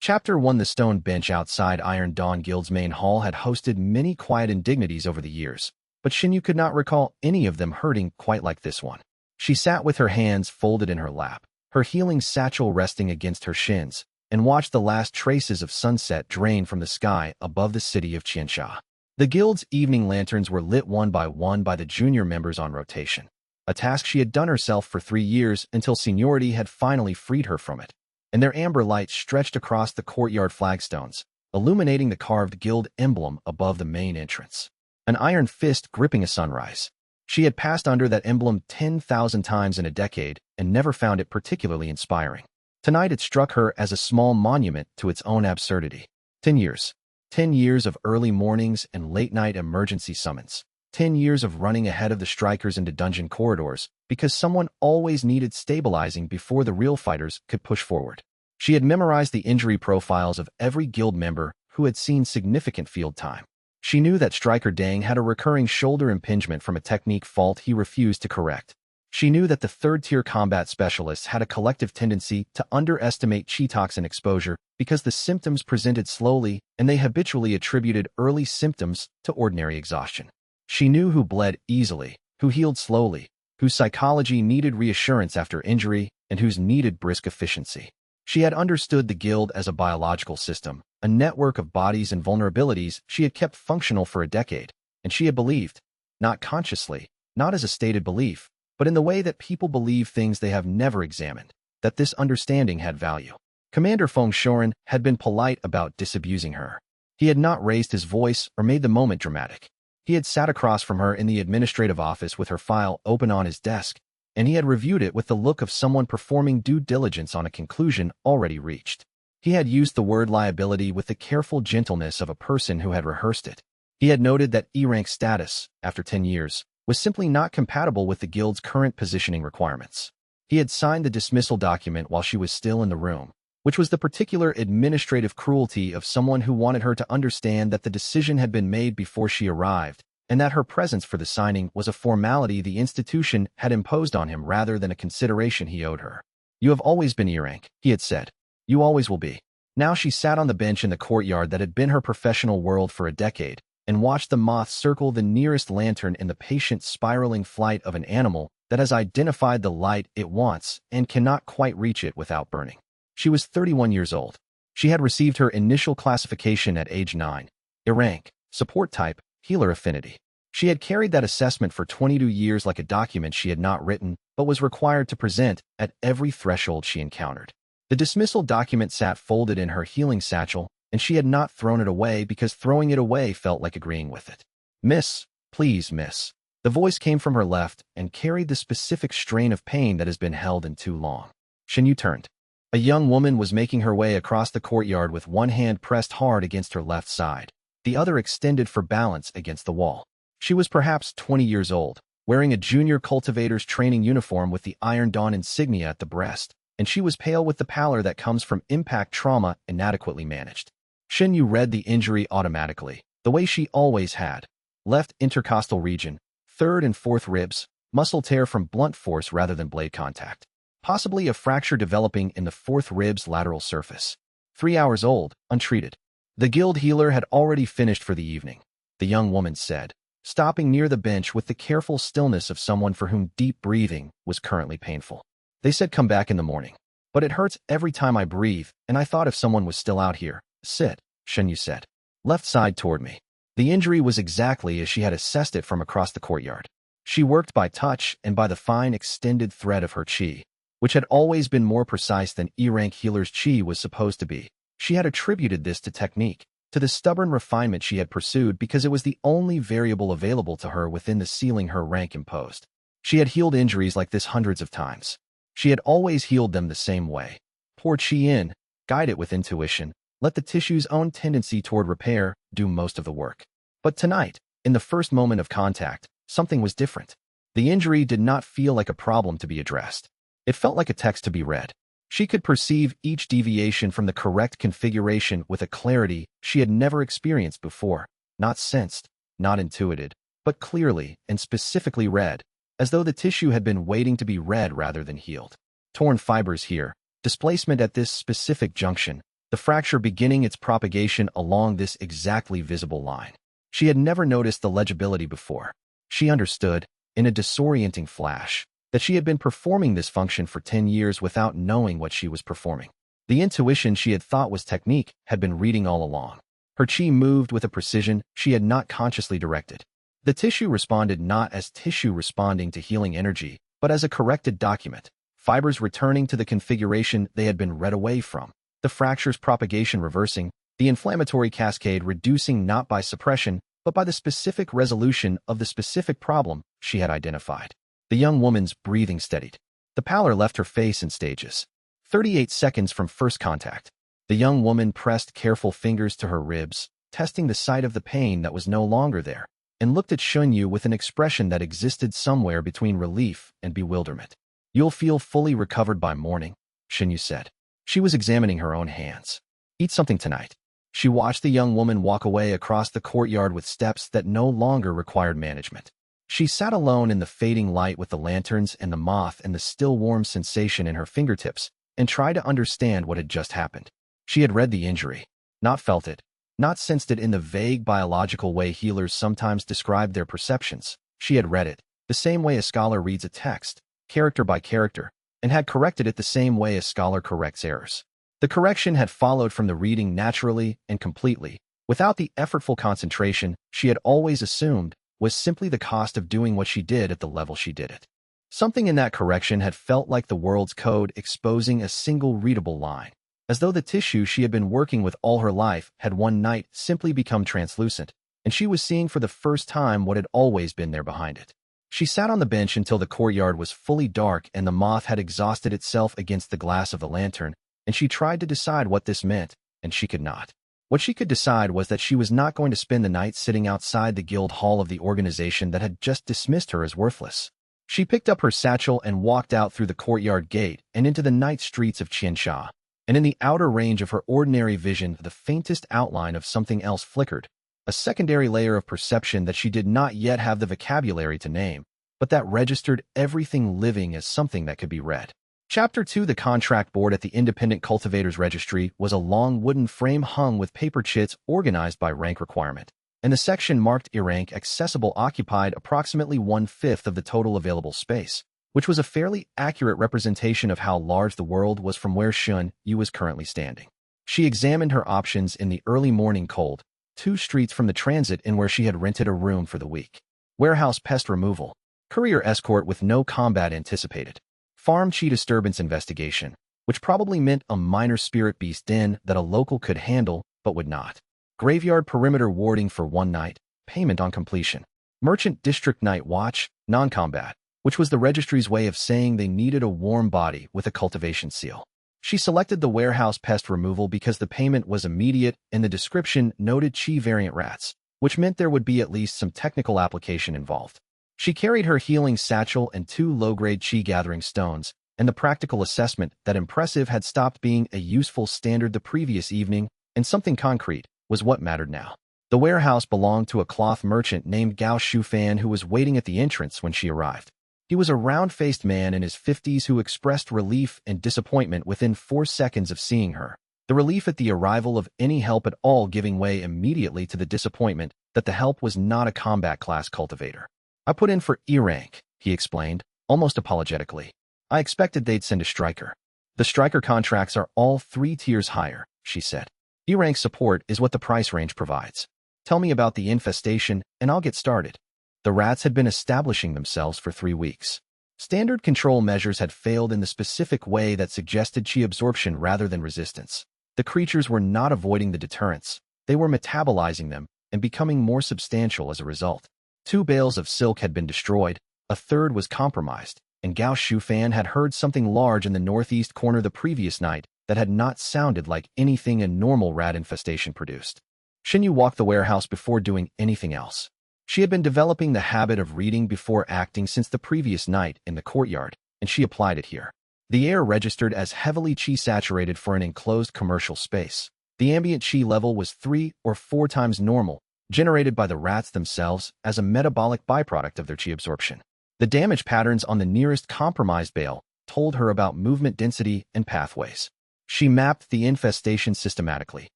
Chapter 1. The stone bench outside Iron Dawn Guild's main hall had hosted many quiet indignities over the years, but Xinyu could not recall any of them hurting quite like this one. She sat with her hands folded in her lap, her healing satchel resting against her shins, and watched the last traces of sunset drain from the sky above the city of xianxia. The guild's evening lanterns were lit one by the junior members on rotation, a task she had done herself for 3 years until seniority had finally freed her from it, and their amber light stretched across the courtyard flagstones, illuminating the carved guild emblem above the main entrance. An iron fist gripping a sunrise. She had passed under that emblem 10,000 times in a decade and never found it particularly inspiring. Tonight it struck her as a small monument to its own absurdity. 10 years. 10 years of early mornings and late-night emergency summons. 10 years of running ahead of the strikers into dungeon corridors because someone always needed stabilizing before the real fighters could push forward. She had memorized the injury profiles of every guild member who had seen significant field time. She knew that Striker Dang had a recurring shoulder impingement from a technique fault he refused to correct. She knew that the third-tier combat specialists had a collective tendency to underestimate chi toxin exposure because the symptoms presented slowly and they habitually attributed early symptoms to ordinary exhaustion. She knew who bled easily, who healed slowly, whose psychology needed reassurance after injury, and whose needed brisk efficiency. She had understood the guild as a biological system, a network of bodies and vulnerabilities she had kept functional for a decade, and she had believed, not consciously, not as a stated belief, but in the way that people believe things they have never examined, that this understanding had value. Commander Feng Shoren had been polite about disabusing her. He had not raised his voice or made the moment dramatic. He had sat across from her in the administrative office with her file open on his desk, and he had reviewed it with the look of someone performing due diligence on a conclusion already reached. He had used the word liability with the careful gentleness of a person who had rehearsed it. He had noted that E-rank status, after 10 years, was simply not compatible with the guild's current positioning requirements. He had signed the dismissal document while she was still in the room, which was the particular administrative cruelty of someone who wanted her to understand that the decision had been made before she arrived, and that her presence for the signing was a formality the institution had imposed on him rather than a consideration he owed her. "You have always been E-rank," he had said. "You always will be." Now she sat on the bench in the courtyard that had been her professional world for a decade, and watched the moth circle the nearest lantern in the patient spiraling flight of an animal that has identified the light it wants and cannot quite reach it without burning. She was 31 years old. She had received her initial classification at age 9, E-rank, support type, healer affinity. She had carried that assessment for 22 years like a document she had not written, but was required to present at every threshold she encountered. The dismissal document sat folded in her healing satchel, and she had not thrown it away because throwing it away felt like agreeing with it. "Miss, please, miss." The voice came from her left and carried the specific strain of pain that has been held in too long. Xinyu turned. A young woman was making her way across the courtyard with one hand pressed hard against her left side, the other extended for balance against the wall. She was perhaps 20 years old, wearing a junior cultivator's training uniform with the Iron Dawn insignia at the breast, and she was pale with the pallor that comes from impact trauma inadequately managed. Xinyu read the injury automatically, the way she always had. Left intercostal region, third and fourth ribs, muscle tear from blunt force rather than blade contact. Possibly a fracture developing in the fourth rib's lateral surface. 3 hours old, untreated. The guild healer had already finished for the evening, the young woman said, stopping near the bench with the careful stillness of someone for whom deep breathing was currently painful. "They said come back in the morning. But it hurts every time I breathe, and I thought if someone was still out here." "Sit," Xinyu said. "Left side toward me." The injury was exactly as she had assessed it from across the courtyard. She worked by touch and by the fine extended thread of her chi, which had always been more precise than E-rank healer's chi was supposed to be. She had attributed this to technique, to the stubborn refinement she had pursued because it was the only variable available to her within the ceiling her rank imposed. She had healed injuries like this hundreds of times. She had always healed them the same way. Pour chi in, guide it with intuition, let the tissue's own tendency toward repair do most of the work. But tonight, in the first moment of contact, something was different. The injury did not feel like a problem to be addressed. It felt like a text to be read. She could perceive each deviation from the correct configuration with a clarity she had never experienced before, not sensed, not intuited, but clearly and specifically read, as though the tissue had been waiting to be read rather than healed. Torn fibers here, displacement at this specific junction, the fracture beginning its propagation along this exactly visible line. She had never noticed the legibility before. She understood, in a disorienting flash, that she had been performing this function for 10 years without knowing what she was performing. The intuition she had thought was technique had been reading all along. Her chi moved with a precision she had not consciously directed. The tissue responded not as tissue responding to healing energy, but as a corrected document, fibers returning to the configuration they had been read away from, the fracture's propagation reversing, the inflammatory cascade reducing not by suppression, but by the specific resolution of the specific problem she had identified. The young woman's breathing steadied. The pallor left her face in stages. 38 seconds from first contact. The young woman pressed careful fingers to her ribs, testing the site of the pain that was no longer there, and looked at Shunyu with an expression that existed somewhere between relief and bewilderment. "You'll feel fully recovered by morning," Shunyu said. She was examining her own hands. "Eat something tonight." She watched the young woman walk away across the courtyard with steps that no longer required management. She sat alone in the fading light with the lanterns and the moth and the still warm sensation in her fingertips, and tried to understand what had just happened. She had read the injury, not felt it, not sensed it in the vague biological way healers sometimes describe their perceptions. She had read it, the same way a scholar reads a text, character by character, and had corrected it the same way a scholar corrects errors. The correction had followed from the reading naturally and completely, without the effortful concentration she had always assumed was simply the cost of doing what she did at the level she did it. Something in that correction had felt like the world's code exposing a single readable line, as though the tissue she had been working with all her life had one night simply become translucent, and she was seeing for the first time what had always been there behind it. She sat on the bench until the courtyard was fully dark and the moth had exhausted itself against the glass of the lantern, and she tried to decide what this meant, and she could not. What she could decide was that she was not going to spend the night sitting outside the guild hall of the organization that had just dismissed her as worthless. She picked up her satchel and walked out through the courtyard gate and into the night streets of xianxia, and in the outer range of her ordinary vision the faintest outline of something else flickered, a secondary layer of perception that she did not yet have the vocabulary to name, but that registered everything living as something that could be read. Chapter 2. The contract board at the Independent Cultivators Registry was a long wooden frame hung with paper chits organized by rank requirement, and the section marked E rank accessible occupied approximately 1/5 of the total available space, which was a fairly accurate representation of how large the world was from where Shun Yu was currently standing. She examined her options in the early morning cold, 2 streets from the transit in where she had rented a room for the week. Warehouse pest removal. Courier escort with no combat anticipated. Farm chi disturbance investigation, which probably meant a minor spirit beast den that a local could handle but would not. Graveyard perimeter warding for 1 night, payment on completion. Merchant district night watch, non-combat, which was the registry's way of saying they needed a warm body with a cultivation seal. She selected the warehouse pest removal because the payment was immediate and the description noted chi variant rats, which meant there would be at least some technical application involved. She carried her healing satchel and 2 low-grade chi gathering stones, and the practical assessment that impressive had stopped being a useful standard the previous evening, and something concrete was what mattered now. The warehouse belonged to a cloth merchant named Gao Shufan who was waiting at the entrance when she arrived. He was a round-faced man in his 50s who expressed relief and disappointment within 4 seconds of seeing her, the relief at the arrival of any help at all giving way immediately to the disappointment that the help was not a combat class cultivator. "I put in for E rank," he explained, almost apologetically. "I expected they'd send a striker." "The striker contracts are all 3 tiers higher," she said. "E rank support is what the price range provides. Tell me about the infestation, and I'll get started." The rats had been establishing themselves for 3 weeks. Standard control measures had failed in the specific way that suggested chi absorption rather than resistance. The creatures were not avoiding the deterrents, they were metabolizing them and becoming more substantial as a result. 2 bales of silk had been destroyed, a 3rd was compromised, and Gao Shufan had heard something large in the northeast corner the previous night that had not sounded like anything a normal rat infestation produced. Xinyu walked the warehouse before doing anything else. She had been developing the habit of reading before acting since the previous night in the courtyard, and she applied it here. The air registered as heavily chi-saturated for an enclosed commercial space. The ambient chi level was 3 or 4 times normal, generated by the rats themselves as a metabolic byproduct of their chi absorption. The damage patterns on the nearest compromised bale told her about movement density and pathways. She mapped the infestation systematically.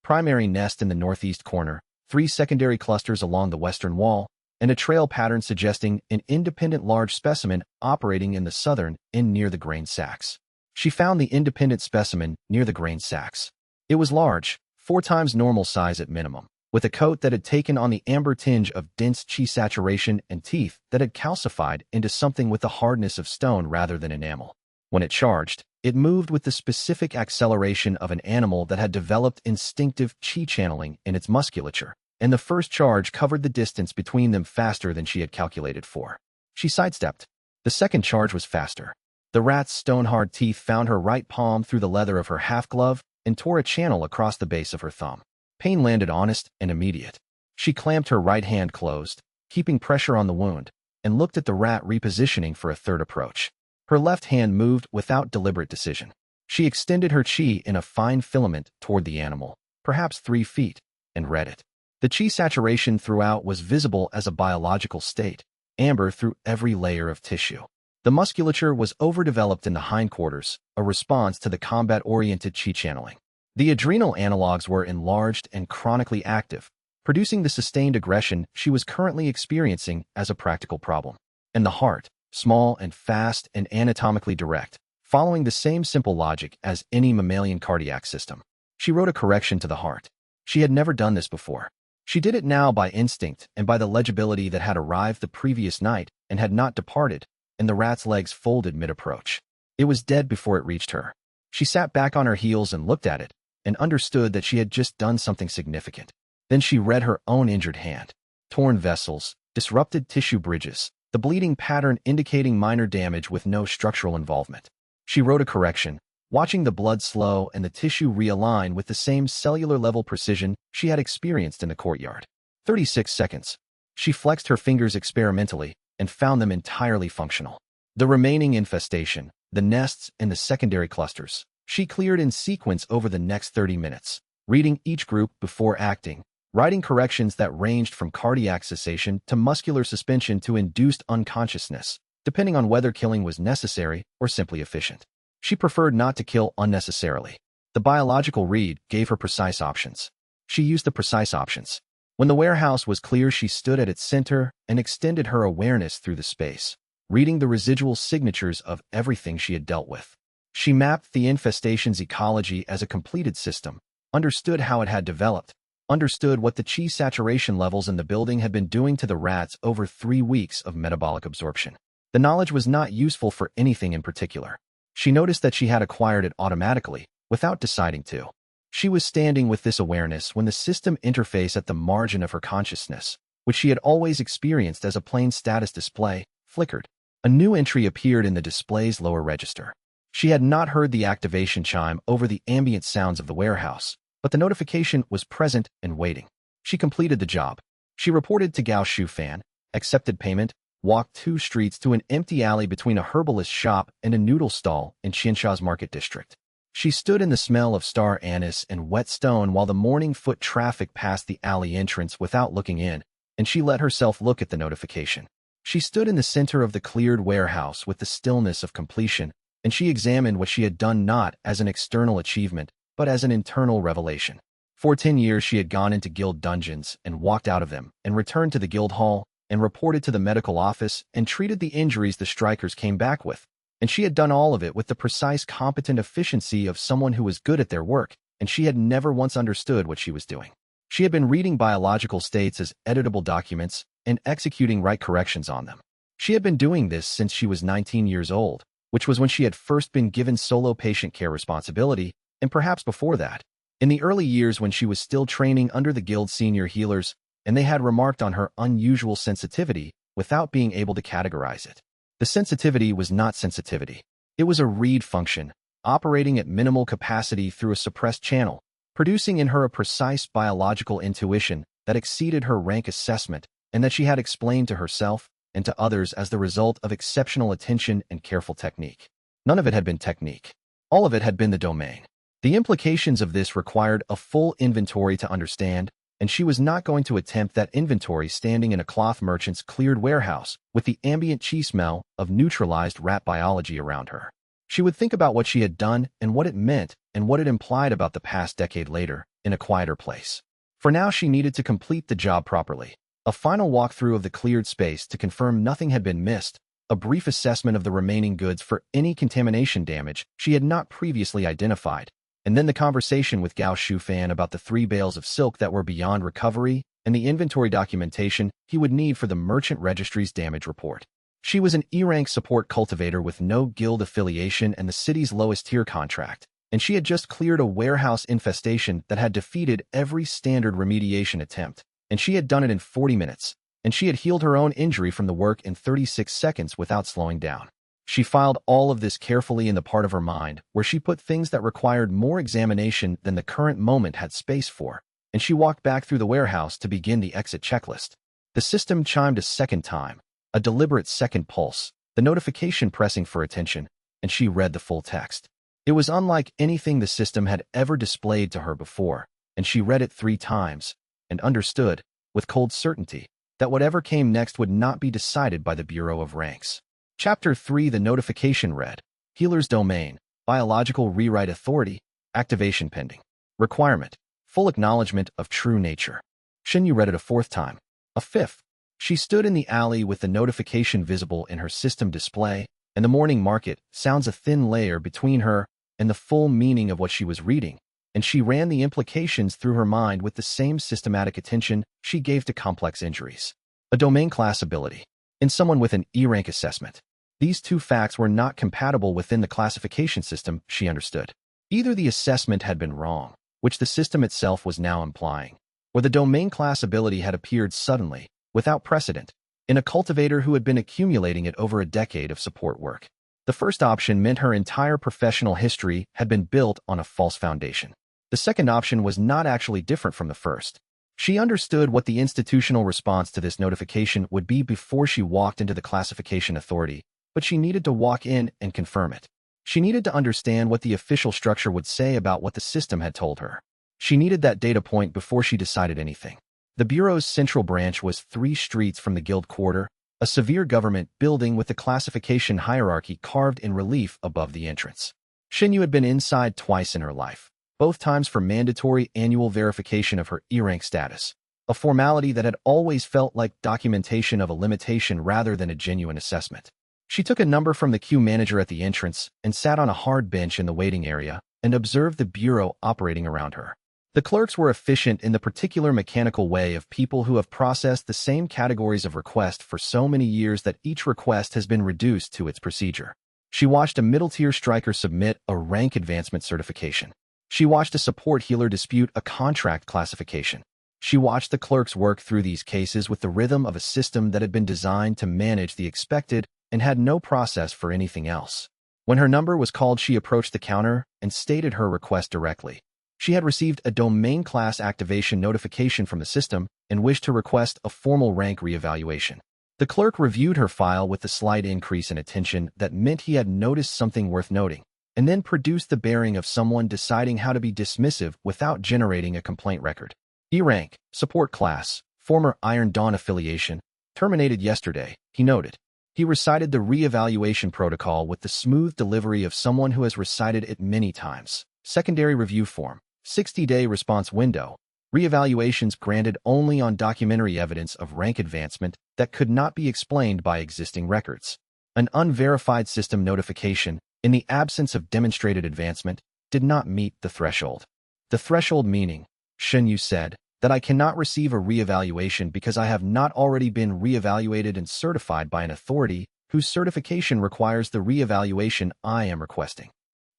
Primary nest in the northeast corner, 3 secondary clusters along the western wall, and a trail pattern suggesting an independent large specimen operating in the southern end near the grain sacks. She found the independent specimen near the grain sacks. It was large, 4 times normal size at minimum, with a coat that had taken on the amber tinge of dense chi saturation and teeth that had calcified into something with the hardness of stone rather than enamel. When it charged, it moved with the specific acceleration of an animal that had developed instinctive chi channeling in its musculature, and the first charge covered the distance between them faster than she had calculated for. She sidestepped. The second charge was faster. The rat's stone-hard teeth found her right palm through the leather of her half-glove and tore a channel across the base of her thumb. Pain landed honest and immediate. She clamped her right hand closed, keeping pressure on the wound, and looked at the rat repositioning for a third approach. Her left hand moved without deliberate decision. She extended her chi in a fine filament toward the animal, perhaps 3 feet, and read it. The chi saturation throughout was visible as a biological state, amber through every layer of tissue. The musculature was overdeveloped in the hindquarters, a response to the combat-oriented chi channeling. The adrenal analogs were enlarged and chronically active, producing the sustained aggression she was currently experiencing as a practical problem. And the heart, small and fast and anatomically direct, following the same simple logic as any mammalian cardiac system. She wrote a correction to the heart. She had never done this before. She did it now by instinct and by the legibility that had arrived the previous night and had not departed, and the rat's legs folded mid-approach. It was dead before it reached her. She sat back on her heels and looked at it, and understood that she had just done something significant. Then she read her own injured hand. Torn vessels, disrupted tissue bridges, the bleeding pattern indicating minor damage with no structural involvement. She wrote a correction, watching the blood slow and the tissue realign with the same cellular-level precision she had experienced in the courtyard. 36 seconds. She flexed her fingers experimentally and found them entirely functional. The remaining infestation, the nests and the secondary clusters, she cleared in sequence over the next 30 minutes, reading each group before acting, writing corrections that ranged from cardiac cessation to muscular suspension to induced unconsciousness, depending on whether killing was necessary or simply efficient. She preferred not to kill unnecessarily. The biological read gave her precise options. She used the precise options. When the warehouse was clear, she stood at its center and extended her awareness through the space, reading the residual signatures of everything she had dealt with. She mapped the infestation's ecology as a completed system, understood how it had developed, understood what the chi saturation levels in the building had been doing to the rats over 3 weeks of metabolic absorption. The knowledge was not useful for anything in particular. She noticed that she had acquired it automatically, without deciding to. She was standing with this awareness when the system interface at the margin of her consciousness, which she had always experienced as a plain status display, flickered. A new entry appeared in the display's lower register. She had not heard the activation chime over the ambient sounds of the warehouse, but the notification was present and waiting. She completed the job. She reported to Gao Shufan, accepted payment, walked 2 streets to an empty alley between a herbalist shop and a noodle stall in Xianxia's market district. She stood in the smell of star anise and wet stone while the morning foot traffic passed the alley entrance without looking in, and she let herself look at the notification. She stood in the center of the cleared warehouse with the stillness of completion, and she examined what she had done not as an external achievement, but as an internal revelation. For 10 years she had gone into guild dungeons and walked out of them, and returned to the guild hall, and reported to the medical office, and treated the injuries the strikers came back with. And she had done all of it with the precise, competent efficiency of someone who was good at their work, and she had never once understood what she was doing. She had been reading biological states as editable documents and executing right corrections on them. She had been doing this since she was 19 years old, which was when she had first been given solo patient care responsibility, and perhaps before that. In the early years when she was still training under the guild's senior healers, and they had remarked on her unusual sensitivity without being able to categorize it. The sensitivity was not sensitivity. It was a read function, operating at minimal capacity through a suppressed channel, producing in her a precise biological intuition that exceeded her rank assessment and that she had explained to herself and to others as the result of exceptional attention and careful technique. None of it had been technique. All of it had been the domain. The implications of this required a full inventory to understand, and she was not going to attempt that inventory standing in a cloth merchant's cleared warehouse with the ambient chi smell of neutralized rat biology around her. She would think about what she had done and what it meant and what it implied about the past decade later, in a quieter place. For now, she needed to complete the job properly. A final walkthrough of the cleared space to confirm nothing had been missed, a brief assessment of the remaining goods for any contamination damage she had not previously identified, and then the conversation with Gao Shufan about the 3 bales of silk that were beyond recovery and the inventory documentation he would need for the merchant registry's damage report. She was an E-rank support cultivator with no guild affiliation and the city's lowest tier contract, and she had just cleared a warehouse infestation that had defeated every standard remediation attempt, and she had done it in 40 minutes, and she had healed her own injury from the work in 36 seconds without slowing down. She filed all of this carefully in the part of her mind where she put things that required more examination than the current moment had space for, and she walked back through the warehouse to begin the exit checklist. The system chimed a second time, a deliberate second pulse, the notification pressing for attention, and she read the full text. It was unlike anything the system had ever displayed to her before, and she read it 3 times, and understood, with cold certainty, that whatever came next would not be decided by the Bureau of Ranks. Chapter 3. The notification read, Healer's Domain, Biological Rewrite Authority, Activation Pending. Requirement, full acknowledgement of true nature. Xinyu read it a 4th time. A 5th. She stood in the alley with the notification visible in her system display, and the morning market sounds a thin layer between her and the full meaning of what she was reading, and she ran the implications through her mind with the same systematic attention she gave to complex injuries. A domain class ability. In someone with an E-rank assessment. These 2 facts were not compatible within the classification system, she understood. Either the assessment had been wrong, which the system itself was now implying, or the domain class ability had appeared suddenly, without precedent, in a cultivator who had been accumulating it over a decade of support work. The first option meant her entire professional history had been built on a false foundation. The second option was not actually different from the first. She understood what the institutional response to this notification would be before she walked into the classification authority, but she needed to walk in and confirm it. She needed to understand what the official structure would say about what the system had told her. She needed that data point before she decided anything. The Bureau's central branch was 3 streets from the Guild Quarter, a severe government building with the classification hierarchy carved in relief above the entrance. Xinyu had been inside twice in her life, both times for mandatory annual verification of her E-rank status, a formality that had always felt like documentation of a limitation rather than a genuine assessment. She took a number from the queue manager at the entrance and sat on a hard bench in the waiting area and observed the bureau operating around her. The clerks were efficient in the particular mechanical way of people who have processed the same categories of request for so many years that each request has been reduced to its procedure. She watched a middle-tier striker submit a rank advancement certification. She watched a support healer dispute a contract classification. She watched the clerks work through these cases with the rhythm of a system that had been designed to manage the expected and had no process for anything else. When her number was called, she approached the counter and stated her request directly. She had received a domain class activation notification from the system and wished to request a formal rank reevaluation. The clerk reviewed her file with the slight increase in attention that meant he had noticed something worth noting, and then produced the bearing of someone deciding how to be dismissive without generating a complaint record. E-rank, support class, former Iron Dawn affiliation, terminated yesterday, he noted. He recited the reevaluation protocol with the smooth delivery of someone who has recited it many times. Secondary review form, 60-day response window, reevaluations granted only on documentary evidence of rank advancement that could not be explained by existing records. An unverified system notification, in the absence of demonstrated advancement, did not meet the threshold. The threshold meaning, Xinyu said, that I cannot receive a reevaluation because I have not already been reevaluated and certified by an authority whose certification requires the reevaluation I am requesting.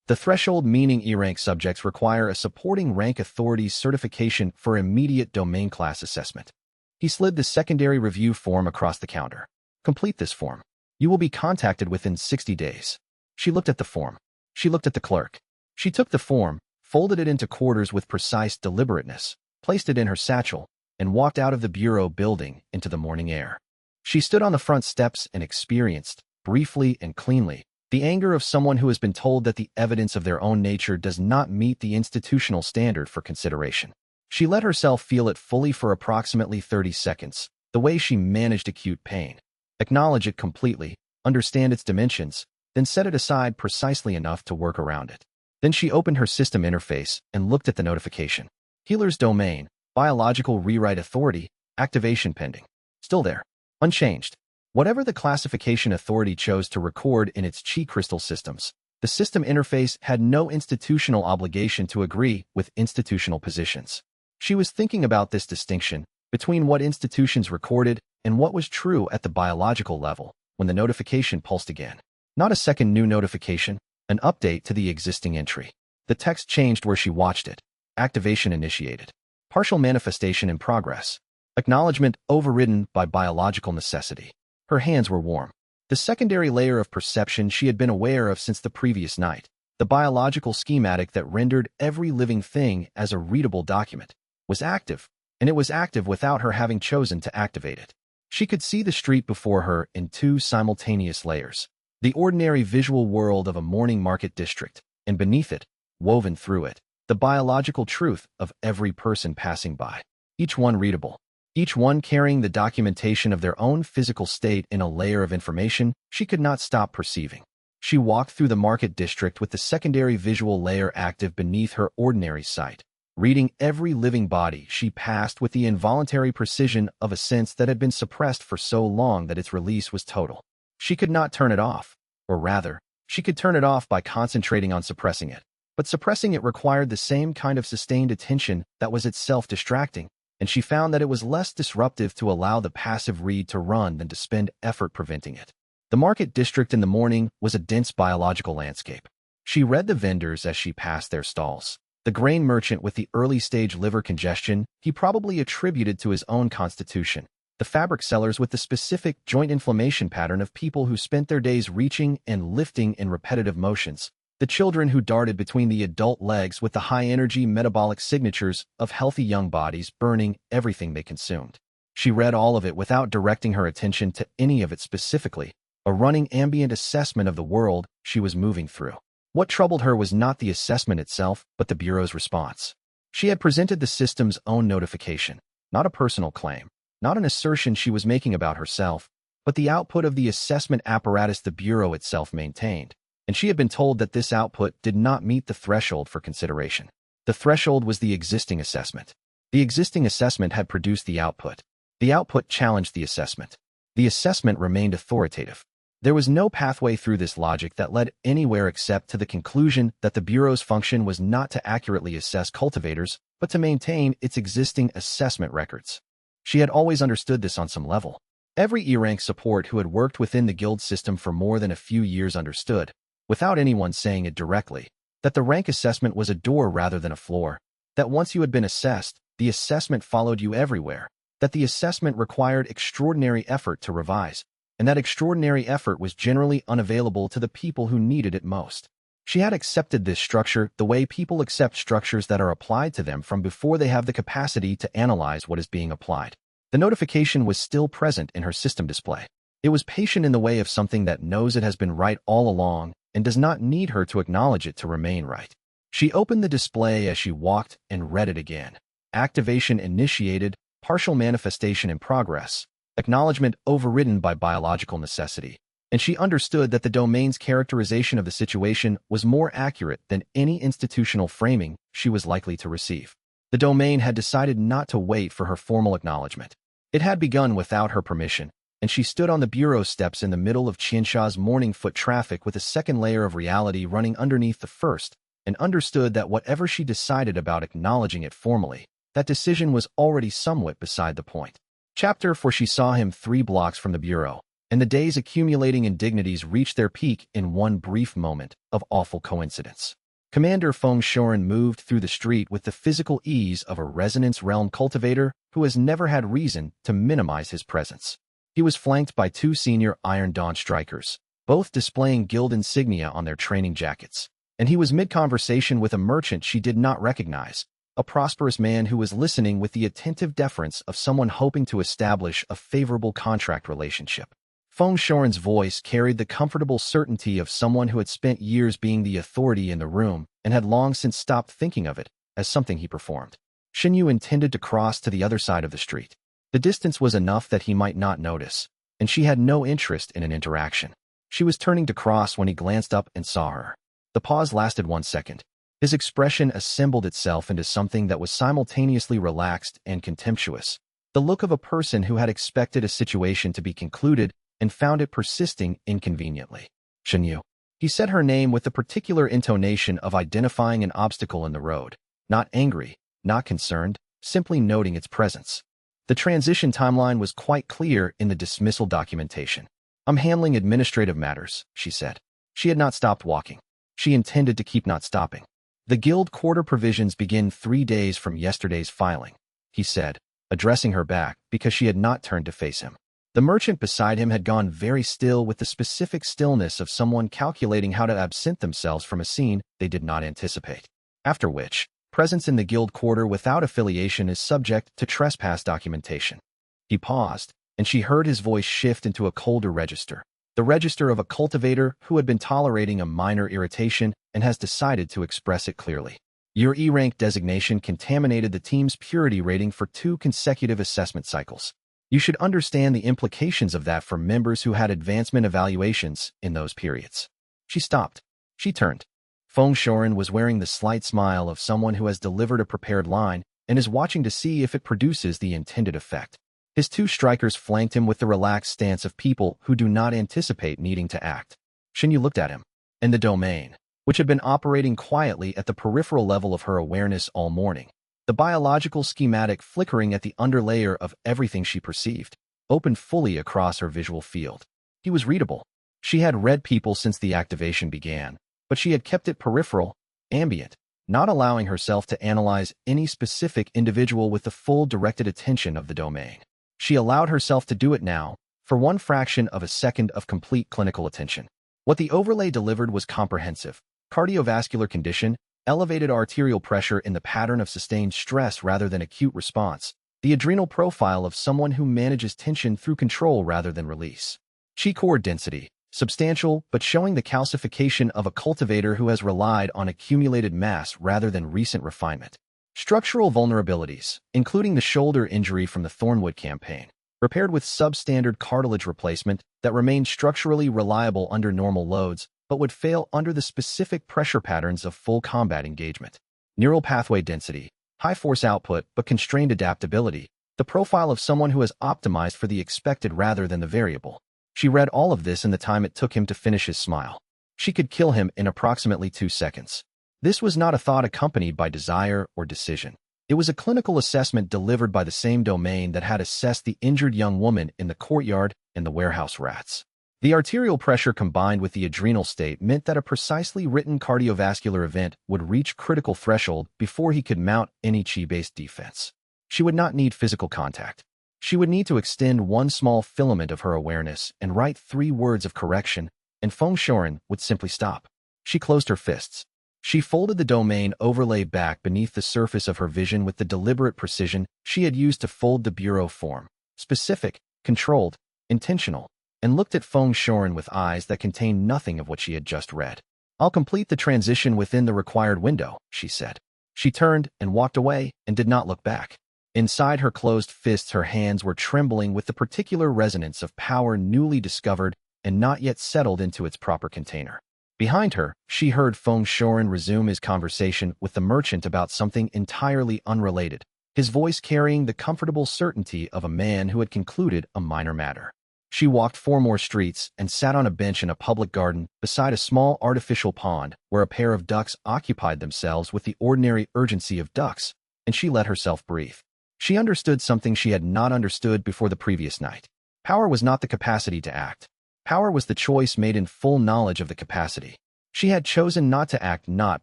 The threshold meaning E-rank subjects require a supporting rank authority's certification for immediate domain class assessment. He slid the secondary review form across the counter. Complete this form. You will be contacted within 60 days. She looked at the form. She looked at the clerk. She took the form, folded it into quarters with precise deliberateness, placed it in her satchel, and walked out of the bureau building into the morning air. She stood on the front steps and experienced, briefly and cleanly, the anger of someone who has been told that the evidence of their own nature does not meet the institutional standard for consideration. She let herself feel it fully for approximately 30 seconds, the way she managed acute pain. Acknowledge it completely, understand its dimensions, then set it aside precisely enough to work around it. Then she opened her system interface and looked at the notification. Healer's domain, biological rewrite authority, activation pending. Still there. Unchanged. Whatever the classification authority chose to record in its chi crystal systems, the system interface had no institutional obligation to agree with institutional positions. She was thinking about this distinction between what institutions recorded and what was true at the biological level when the notification pulsed again. Not a second new notification, an update to the existing entry. The text changed where she watched it. Activation initiated. Partial manifestation in progress. Acknowledgement overridden by biological necessity. Her hands were warm. The secondary layer of perception she had been aware of since the previous night, the biological schematic that rendered every living thing as a readable document, was active, and it was active without her having chosen to activate it. She could see the street before her in two simultaneous layers. The ordinary visual world of a morning market district, and beneath it, woven through it, the biological truth of every person passing by. Each one readable. Each one carrying the documentation of their own physical state in a layer of information she could not stop perceiving. She walked through the market district with the secondary visual layer active beneath her ordinary sight. Reading every living body she passed with the involuntary precision of a sense that had been suppressed for so long that its release was total. She could not turn it off, or rather, she could turn it off by concentrating on suppressing it. But suppressing it required the same kind of sustained attention that was itself distracting, and she found that it was less disruptive to allow the passive read to run than to spend effort preventing it. The market district in the morning was a dense biological landscape. She read the vendors as she passed their stalls. The grain merchant with the early-stage liver congestion he probably attributed to his own constitution. The fabric sellers with the specific joint inflammation pattern of people who spent their days reaching and lifting in repetitive motions. The children who darted between the adult legs with the high-energy metabolic signatures of healthy young bodies burning everything they consumed. She read all of it without directing her attention to any of it specifically, a running ambient assessment of the world she was moving through. What troubled her was not the assessment itself, but the Bureau's response. She had presented the system's own notification, not a personal claim, not an assertion she was making about herself, but the output of the assessment apparatus the Bureau itself maintained. And she had been told that this output did not meet the threshold for consideration. The threshold was the existing assessment. The existing assessment had produced the output. The output challenged the assessment. The assessment remained authoritative. There was no pathway through this logic that led anywhere except to the conclusion that the Bureau's function was not to accurately assess cultivators, but to maintain its existing assessment records. She had always understood this on some level. Every E-rank support who had worked within the guild system for more than a few years understood, without anyone saying it directly, that the rank assessment was a door rather than a floor, that once you had been assessed, the assessment followed you everywhere, that the assessment required extraordinary effort to revise, and that extraordinary effort was generally unavailable to the people who needed it most. She had accepted this structure the way people accept structures that are applied to them from before they have the capacity to analyze what is being applied. The notification was still present in her system display. It was patient in the way of something that knows it has been right all along and does not need her to acknowledge it to remain right. She opened the display as she walked and read it again. Activation initiated, partial manifestation in progress, acknowledgement overridden by biological necessity. And she understood that the domain's characterization of the situation was more accurate than any institutional framing she was likely to receive. The domain had decided not to wait for her formal acknowledgement. It had begun without her permission, and she stood on the Bureau steps in the middle of xianxia's morning foot traffic with a second layer of reality running underneath the first, and understood that whatever she decided about acknowledging it formally, that decision was already somewhat beside the point. Chapter 4. She saw him 3 blocks from the Bureau, and the day's accumulating indignities reached their peak in one brief moment of awful coincidence. Commander Feng Shoren moved through the street with the physical ease of a Resonance Realm cultivator who has never had reason to minimize his presence. He was flanked by 2 senior Iron Dawn strikers, both displaying guild insignia on their training jackets, and he was mid-conversation with a merchant she did not recognize, a prosperous man who was listening with the attentive deference of someone hoping to establish a favorable contract relationship. Feng Shoren's voice carried the comfortable certainty of someone who had spent years being the authority in the room and had long since stopped thinking of it as something he performed. Xinyu intended to cross to the other side of the street. The distance was enough that he might not notice, and she had no interest in an interaction. She was turning to cross when he glanced up and saw her. The pause lasted 1 second. His expression assembled itself into something that was simultaneously relaxed and contemptuous. The look of a person who had expected a situation to be concluded and found it persisting inconveniently. Xianxia. He said her name with the particular intonation of identifying an obstacle in the road. Not angry, not concerned, simply noting its presence. The transition timeline was quite clear in the dismissal documentation. I'm handling administrative matters, she said. She had not stopped walking. She intended to keep not stopping. The guild quarter provisions begin 3 days from yesterday's filing, he said, addressing her back because she had not turned to face him. The merchant beside him had gone very still with the specific stillness of someone calculating how to absent themselves from a scene they did not anticipate. After which, presence in the guild quarter without affiliation is subject to trespass documentation. He paused, and she heard his voice shift into a colder register. The register of a cultivator who had been tolerating a minor irritation and has decided to express it clearly. Your E-rank designation contaminated the team's purity rating for 2 consecutive assessment cycles. You should understand the implications of that for members who had advancement evaluations in those periods. She stopped. She turned. Feng Shoren was wearing the slight smile of someone who has delivered a prepared line and is watching to see if it produces the intended effect. His 2 strikers flanked him with the relaxed stance of people who do not anticipate needing to act. Xianxia looked at him. And the domain, which had been operating quietly at the peripheral level of her awareness all morning, the biological schematic flickering at the underlayer of everything she perceived, opened fully across her visual field. He was readable. She had read people since the activation began, but she had kept it peripheral, ambient, not allowing herself to analyze any specific individual with the full directed attention of the domain. She allowed herself to do it now, for 1 fraction of a second of complete clinical attention. What the overlay delivered was comprehensive. Cardiovascular condition, elevated arterial pressure in the pattern of sustained stress rather than acute response, the adrenal profile of someone who manages tension through control rather than release. Chi core density, substantial but showing the calcification of a cultivator who has relied on accumulated mass rather than recent refinement. Structural vulnerabilities, including the shoulder injury from the Thornwood campaign, repaired with substandard cartilage replacement that remained structurally reliable under normal loads but would fail under the specific pressure patterns of full combat engagement. Neural pathway density, high force output but constrained adaptability, the profile of someone who has optimized for the expected rather than the variable. She read all of this in the time it took him to finish his smile. She could kill him in approximately 2 seconds. This was not a thought accompanied by desire or decision. It was a clinical assessment delivered by the same domain that had assessed the injured young woman in the courtyard and the warehouse rats. The arterial pressure combined with the adrenal state meant that a precisely written cardiovascular event would reach critical threshold before he could mount any chi-based defense. She would not need physical contact. She would need to extend 1 small filament of her awareness and write 3 words of correction, and Feng Shoren would simply stop. She closed her fists. She folded the domain overlay back beneath the surface of her vision with the deliberate precision she had used to fold the bureau form. Specific, controlled, intentional, and looked at Feng Shoren with eyes that contained nothing of what she had just read. I'll complete the transition within the required window, she said. She turned and walked away and did not look back. Inside her closed fists, her hands were trembling with the particular resonance of power newly discovered and not yet settled into its proper container. Behind her, she heard Feng Shoren resume his conversation with the merchant about something entirely unrelated, his voice carrying the comfortable certainty of a man who had concluded a minor matter. She walked 4 more streets and sat on a bench in a public garden beside a small artificial pond where a pair of ducks occupied themselves with the ordinary urgency of ducks, and she let herself breathe. She understood something she had not understood before the previous night. Power was not the capacity to act. Power was the choice made in full knowledge of the capacity. She had chosen not to act not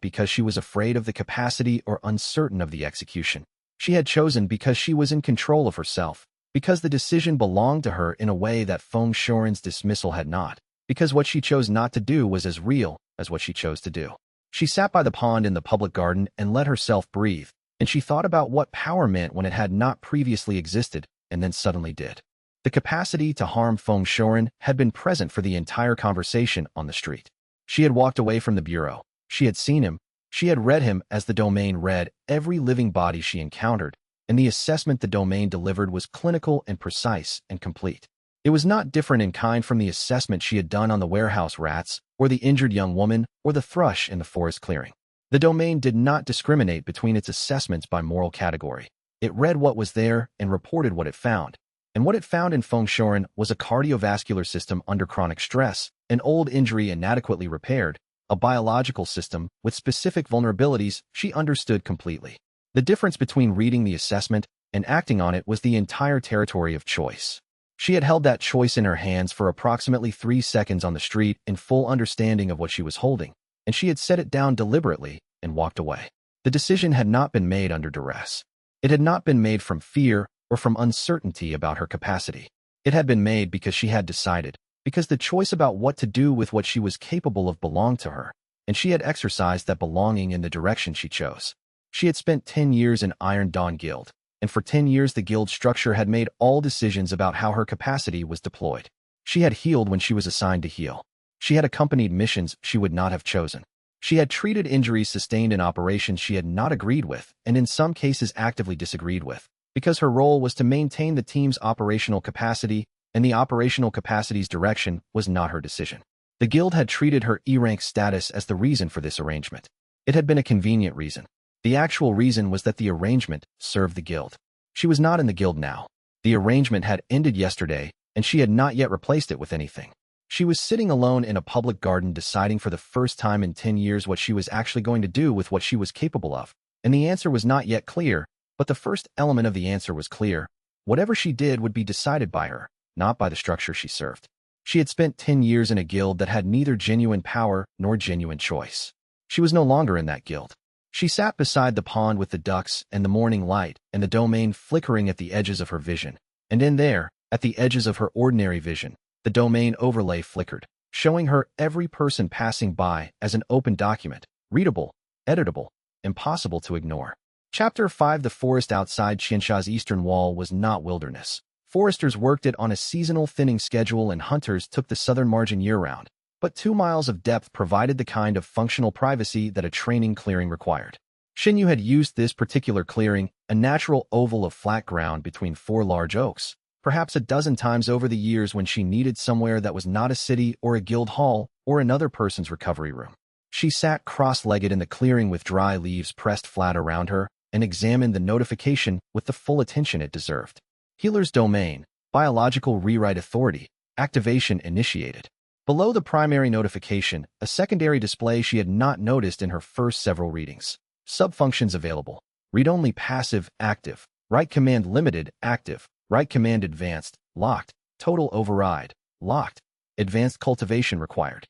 because she was afraid of the capacity or uncertain of the execution. She had chosen because she was in control of herself, because the decision belonged to her in a way that Feng Shoren's dismissal had not, because what she chose not to do was as real as what she chose to do. She sat by the pond in the public garden and let herself breathe, and she thought about what power meant when it had not previously existed and then suddenly did. The capacity to harm Feng Shoren had been present for the entire conversation on the street. She had walked away from the bureau. She had seen him. She had read him as the domain read every living body she encountered, and the assessment the domain delivered was clinical and precise and complete. It was not different in kind from the assessment she had done on the warehouse rats, or the injured young woman, or the thrush in the forest clearing. The domain did not discriminate between its assessments by moral category. It read what was there and reported what it found. And what it found in Fengshoren was a cardiovascular system under chronic stress, an old injury inadequately repaired, a biological system with specific vulnerabilities she understood completely. The difference between reading the assessment and acting on it was the entire territory of choice. She had held that choice in her hands for approximately 3 seconds on the street in full understanding of what she was holding, and she had set it down deliberately and walked away. The decision had not been made under duress. It had not been made from fear or from uncertainty about her capacity. It had been made because she had decided, because the choice about what to do with what she was capable of belonged to her, and she had exercised that belonging in the direction she chose. She had spent 10 years in Iron Dawn Guild, and for 10 years the guild structure had made all decisions about how her capacity was deployed. She had healed when she was assigned to heal. She had accompanied missions she would not have chosen. She had treated injuries sustained in operations she had not agreed with, and in some cases actively disagreed with, because her role was to maintain the team's operational capacity, and the operational capacity's direction was not her decision. The guild had treated her E-rank status as the reason for this arrangement. It had been a convenient reason. The actual reason was that the arrangement served the guild. She was not in the guild now. The arrangement had ended yesterday, and she had not yet replaced it with anything. She was sitting alone in a public garden deciding for the first time in 10 years what she was actually going to do with what she was capable of, and the answer was not yet clear, but the first element of the answer was clear. Whatever she did would be decided by her, not by the structure she served. She had spent 10 years in a guild that had neither genuine power nor genuine choice. She was no longer in that guild. She sat beside the pond with the ducks and the morning light and the domain flickering at the edges of her vision. And in there, at the edges of her ordinary vision, the domain overlay flickered, showing her every person passing by as an open document, readable, editable, impossible to ignore. Chapter 5. The forest outside Xianxia's eastern wall was not wilderness. Foresters worked it on a seasonal thinning schedule and hunters took the southern margin year-round, but 2 miles of depth provided the kind of functional privacy that a training clearing required. Xinyu had used this particular clearing, a natural oval of flat ground between 4 large oaks, perhaps a dozen times over the years when she needed somewhere that was not a city or a guild hall or another person's recovery room. She sat cross-legged in the clearing with dry leaves pressed flat around her and examined the notification with the full attention it deserved. Healer's Domain, Biological Rewrite Authority, Activation Initiated. Below the primary notification, a secondary display she had not noticed in her first several readings. Subfunctions available. Read-only passive, active. Write command limited, active. Write command advanced, locked. Total override, locked. Advanced cultivation required.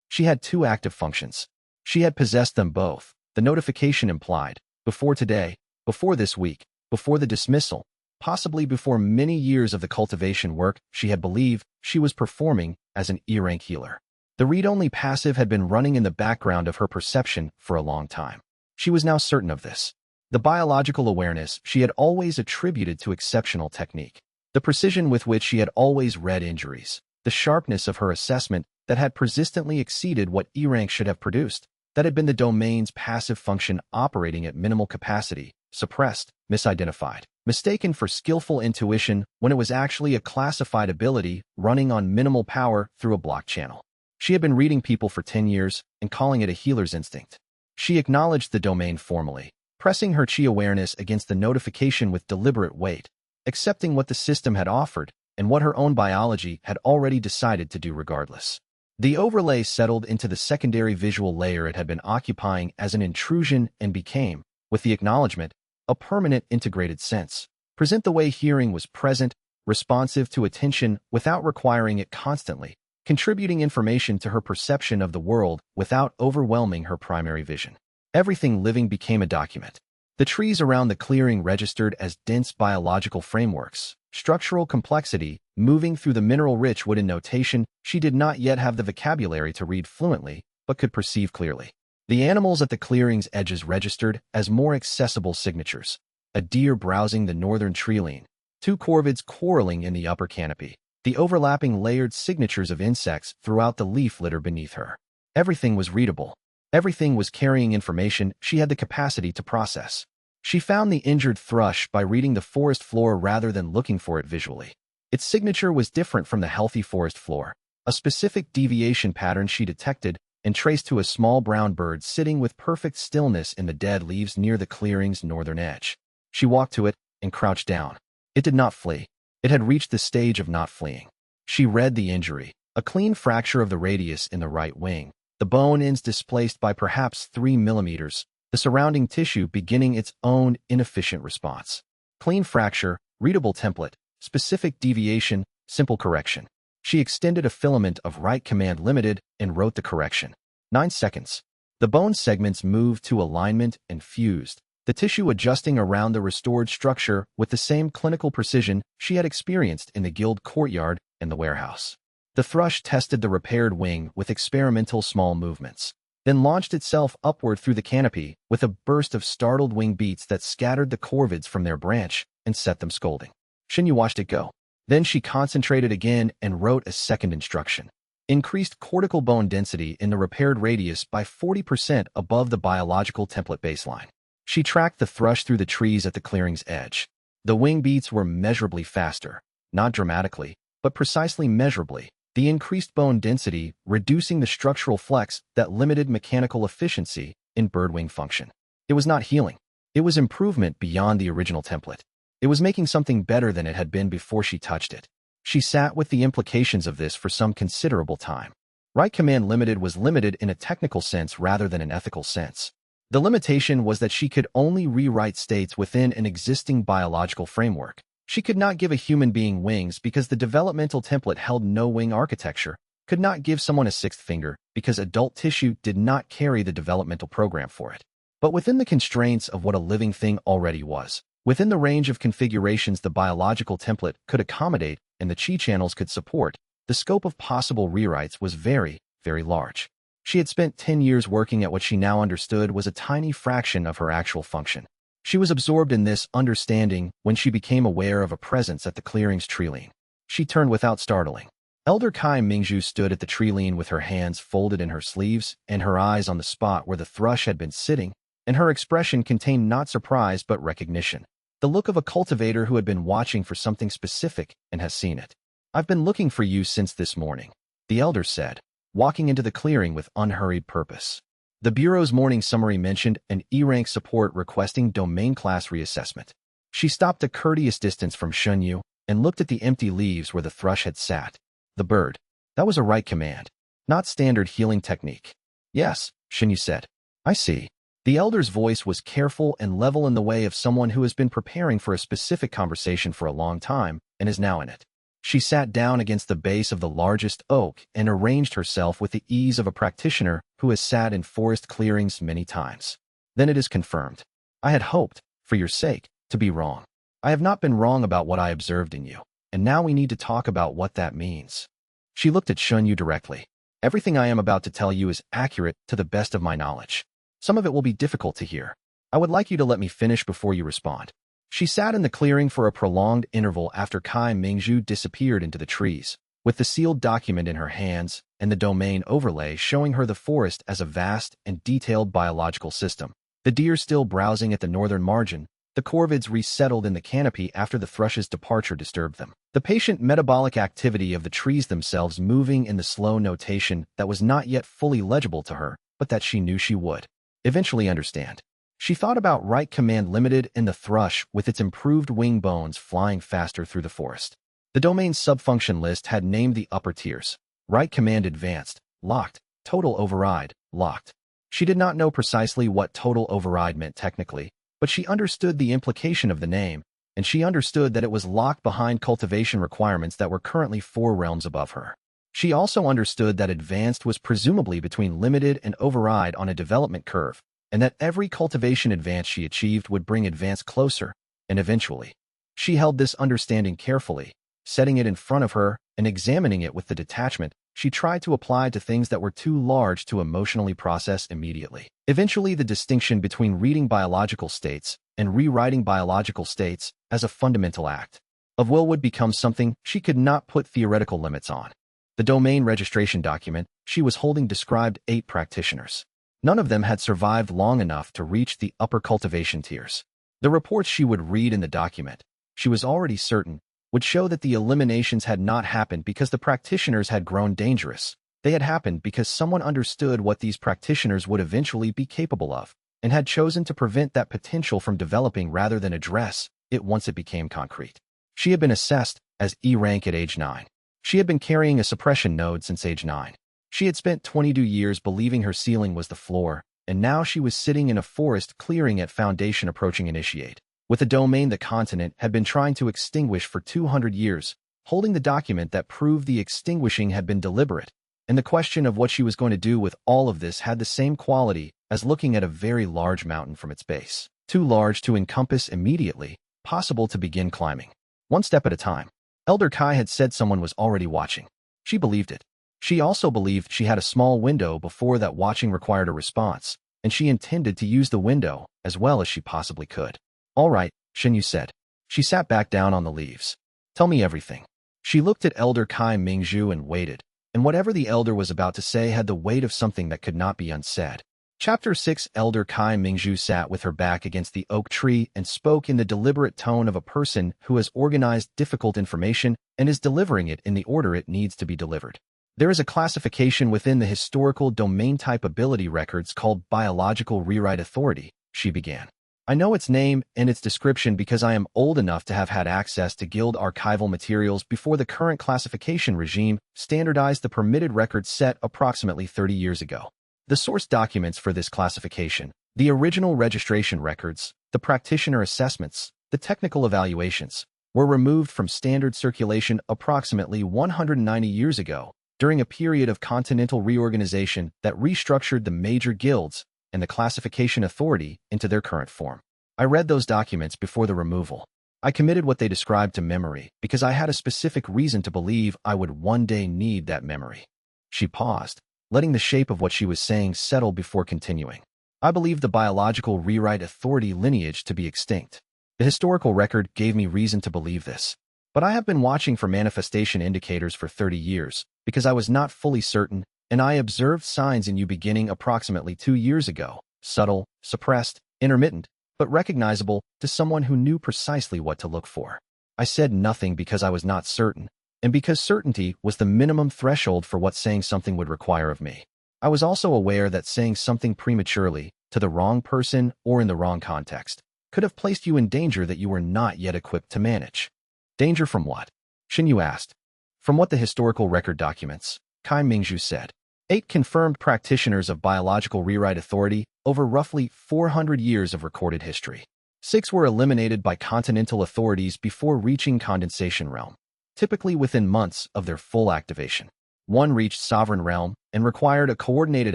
She had 2 active functions. She had possessed them both. The notification implied, before today, before this week, before the dismissal, possibly before many years of the cultivation work she had believed she was performing as an E-rank healer. The read-only passive had been running in the background of her perception for a long time. She was now certain of this. The biological awareness she had always attributed to exceptional technique. The precision with which she had always read injuries. The sharpness of her assessment that had persistently exceeded what E-rank should have produced. That had been the domain's passive function operating at minimal capacity, suppressed, misidentified, mistaken for skillful intuition when it was actually a classified ability running on minimal power through a block channel. She had been reading people for 10 years and calling it a healer's instinct. She acknowledged the domain formally, pressing her chi awareness against the notification with deliberate weight, accepting what the system had offered and what her own biology had already decided to do regardless. The overlay settled into the secondary visual layer it had been occupying as an intrusion and became, with the acknowledgement, a permanent integrated sense. Present the way hearing was present, responsive to attention without requiring it constantly, contributing information to her perception of the world without overwhelming her primary vision. Everything living became a document. The trees around the clearing registered as dense biological frameworks, structural complexity, moving through the mineral-rich wooden notation she did not yet have the vocabulary to read fluently, but could perceive clearly. The animals at the clearing's edges registered as more accessible signatures. A deer browsing the northern tree-line, 2 corvids quarreling in the upper canopy, the overlapping layered signatures of insects throughout the leaf litter beneath her. Everything was readable. Everything was carrying information she had the capacity to process. She found the injured thrush by reading the forest floor rather than looking for it visually. Its signature was different from the healthy forest floor. A specific deviation pattern she detected and traced to a small brown bird sitting with perfect stillness in the dead leaves near the clearing's northern edge. She walked to it and crouched down. It did not flee. It had reached the stage of not fleeing. She read the injury, a clean fracture of the radius in the right wing, the bone ends displaced by perhaps 3 millimeters, the surrounding tissue beginning its own inefficient response. Clean fracture, readable template, specific deviation, simple correction. She extended a filament of write command limited and wrote the correction. 9 seconds. The bone segments moved to alignment and fused, the tissue adjusting around the restored structure with the same clinical precision she had experienced in the guild courtyard and the warehouse. The thrush tested the repaired wing with experimental small movements, then launched itself upward through the canopy with a burst of startled wing beats that scattered the corvids from their branch and set them scolding. Xianxia watched it go. Then she concentrated again and wrote a second instruction. Increased cortical bone density in the repaired radius by 40% above the biological template baseline. She tracked the thrush through the trees at the clearing's edge. The wing beats were measurably faster, not dramatically, but precisely measurably, the increased bone density reducing the structural flex that limited mechanical efficiency in birdwing function. It was not healing. It was improvement beyond the original template. It was making something better than it had been before she touched it. She sat with the implications of this for some considerable time. Write command limited was limited in a technical sense rather than an ethical sense. The limitation was that she could only rewrite states within an existing biological framework. She could not give a human being wings because the developmental template held no wing architecture, could not give someone a sixth finger because adult tissue did not carry the developmental program for it. But within the constraints of what a living thing already was, within the range of configurations the biological template could accommodate and the chi channels could support, the scope of possible rewrites was very, very large. She had spent 10 years working at what she now understood was a tiny fraction of her actual function. She was absorbed in this understanding when she became aware of a presence at the clearing's tree-line. She turned without startling. Elder Kai Mingzhu stood at the tree-line with her hands folded in her sleeves and her eyes on the spot where the thrush had been sitting, and her expression contained not surprise but recognition. The look of a cultivator who had been watching for something specific and has seen it. "I've been looking for you since this morning," the elder said, walking into the clearing with unhurried purpose. The Bureau's morning summary mentioned an E-rank support requesting domain class reassessment. She stopped a courteous distance from Xianxia and looked at the empty leaves where the thrush had sat. The bird. That was a right command, not standard healing technique. "Yes," Xianxia said. "I see." The elder's voice was careful and level in the way of someone who has been preparing for a specific conversation for a long time and is now in it. She sat down against the base of the largest oak and arranged herself with the ease of a practitioner who has sat in forest clearings many times. "Then it is confirmed. I had hoped, for your sake, to be wrong. I have not been wrong about what I observed in you, and now we need to talk about what that means." She looked at Xianxia directly. "Everything I am about to tell you is accurate to the best of my knowledge. Some of it will be difficult to hear. I would like you to let me finish before you respond." She sat in the clearing for a prolonged interval after Kai Mingzhu disappeared into the trees, with the sealed document in her hands and the domain overlay showing her the forest as a vast and detailed biological system. The deer still browsing at the northern margin, the corvids resettled in the canopy after the thrush's departure disturbed them. The patient metabolic activity of the trees themselves moving in the slow notation that was not yet fully legible to her, but that she knew she would eventually understand. She thought about Write Command Limited and the thrush with its improved wing bones flying faster through the forest. The domain subfunction list had named the upper tiers. Write Command Advanced, locked. Total Override, locked. She did not know precisely what total override meant technically, but she understood the implication of the name, and she understood that it was locked behind cultivation requirements that were currently 4 realms above her. She also understood that advanced was presumably between limited and override on a development curve, and that every cultivation advance she achieved would bring advance closer, and eventually. She held this understanding carefully, setting it in front of her and examining it with the detachment she tried to apply to things that were too large to emotionally process immediately. Eventually, the distinction between reading biological states and rewriting biological states as a fundamental act of will would become something she could not put theoretical limits on. The domain registration document she was holding described 8 practitioners. None of them had survived long enough to reach the upper cultivation tiers. The reports she would read in the document, she was already certain, would show that the eliminations had not happened because the practitioners had grown dangerous. They had happened because someone understood what these practitioners would eventually be capable of, and had chosen to prevent that potential from developing rather than address it once it became concrete. She had been assessed as E rank at age 9. She had been carrying a suppression node since age 9. She had spent 22 years believing her ceiling was the floor, and now she was sitting in a forest clearing at Foundation approaching Initiate, with a domain the continent had been trying to extinguish for 200 years, holding the document that proved the extinguishing had been deliberate. And the question of what she was going to do with all of this had the same quality as looking at a very large mountain from its base. Too large to encompass immediately, possible to begin climbing. One step at a time. Elder Kai had said someone was already watching. She believed it. She also believed she had a small window before that watching required a response, and she intended to use the window as well as she possibly could. All right, Xinyu said. She sat back down on the leaves. Tell me everything. She looked at Elder Kai Mingzhu and waited, and whatever the elder was about to say had the weight of something that could not be unsaid. Chapter 6. Elder Kai Mingzhu sat with her back against the oak tree and spoke in the deliberate tone of a person who has organized difficult information and is delivering it in the order it needs to be delivered. There is a classification within the historical domain type ability records called Biological Rewrite Authority, she began. I know its name and its description because I am old enough to have had access to guild archival materials before the current classification regime standardized the permitted record set approximately 30 years ago. The source documents for this classification, the original registration records, the practitioner assessments, the technical evaluations, were removed from standard circulation approximately 190 years ago during a period of continental reorganization that restructured the major guilds and the classification authority into their current form. I read those documents before the removal. I committed what they described to memory because I had a specific reason to believe I would one day need that memory. She paused, letting the shape of what she was saying settle before continuing. I believe the Biological Rewrite Authority lineage to be extinct. The historical record gave me reason to believe this. But I have been watching for manifestation indicators for 30 years because I was not fully certain, and I observed signs in you beginning approximately 2 years ago, subtle, suppressed, intermittent, but recognizable to someone who knew precisely what to look for. I said nothing because I was not certain, and because certainty was the minimum threshold for what saying something would require of me. I was also aware that saying something prematurely, to the wrong person or in the wrong context, could have placed you in danger that you were not yet equipped to manage. Danger from what? Xinyu asked. From what the historical record documents, Kai Mingzhu said. 8 confirmed practitioners of Biological Rewrite Authority over roughly 400 years of recorded history. 6 were eliminated by continental authorities before reaching Condensation Realm, typically within months of their full activation. 1 reached Sovereign Realm and required a coordinated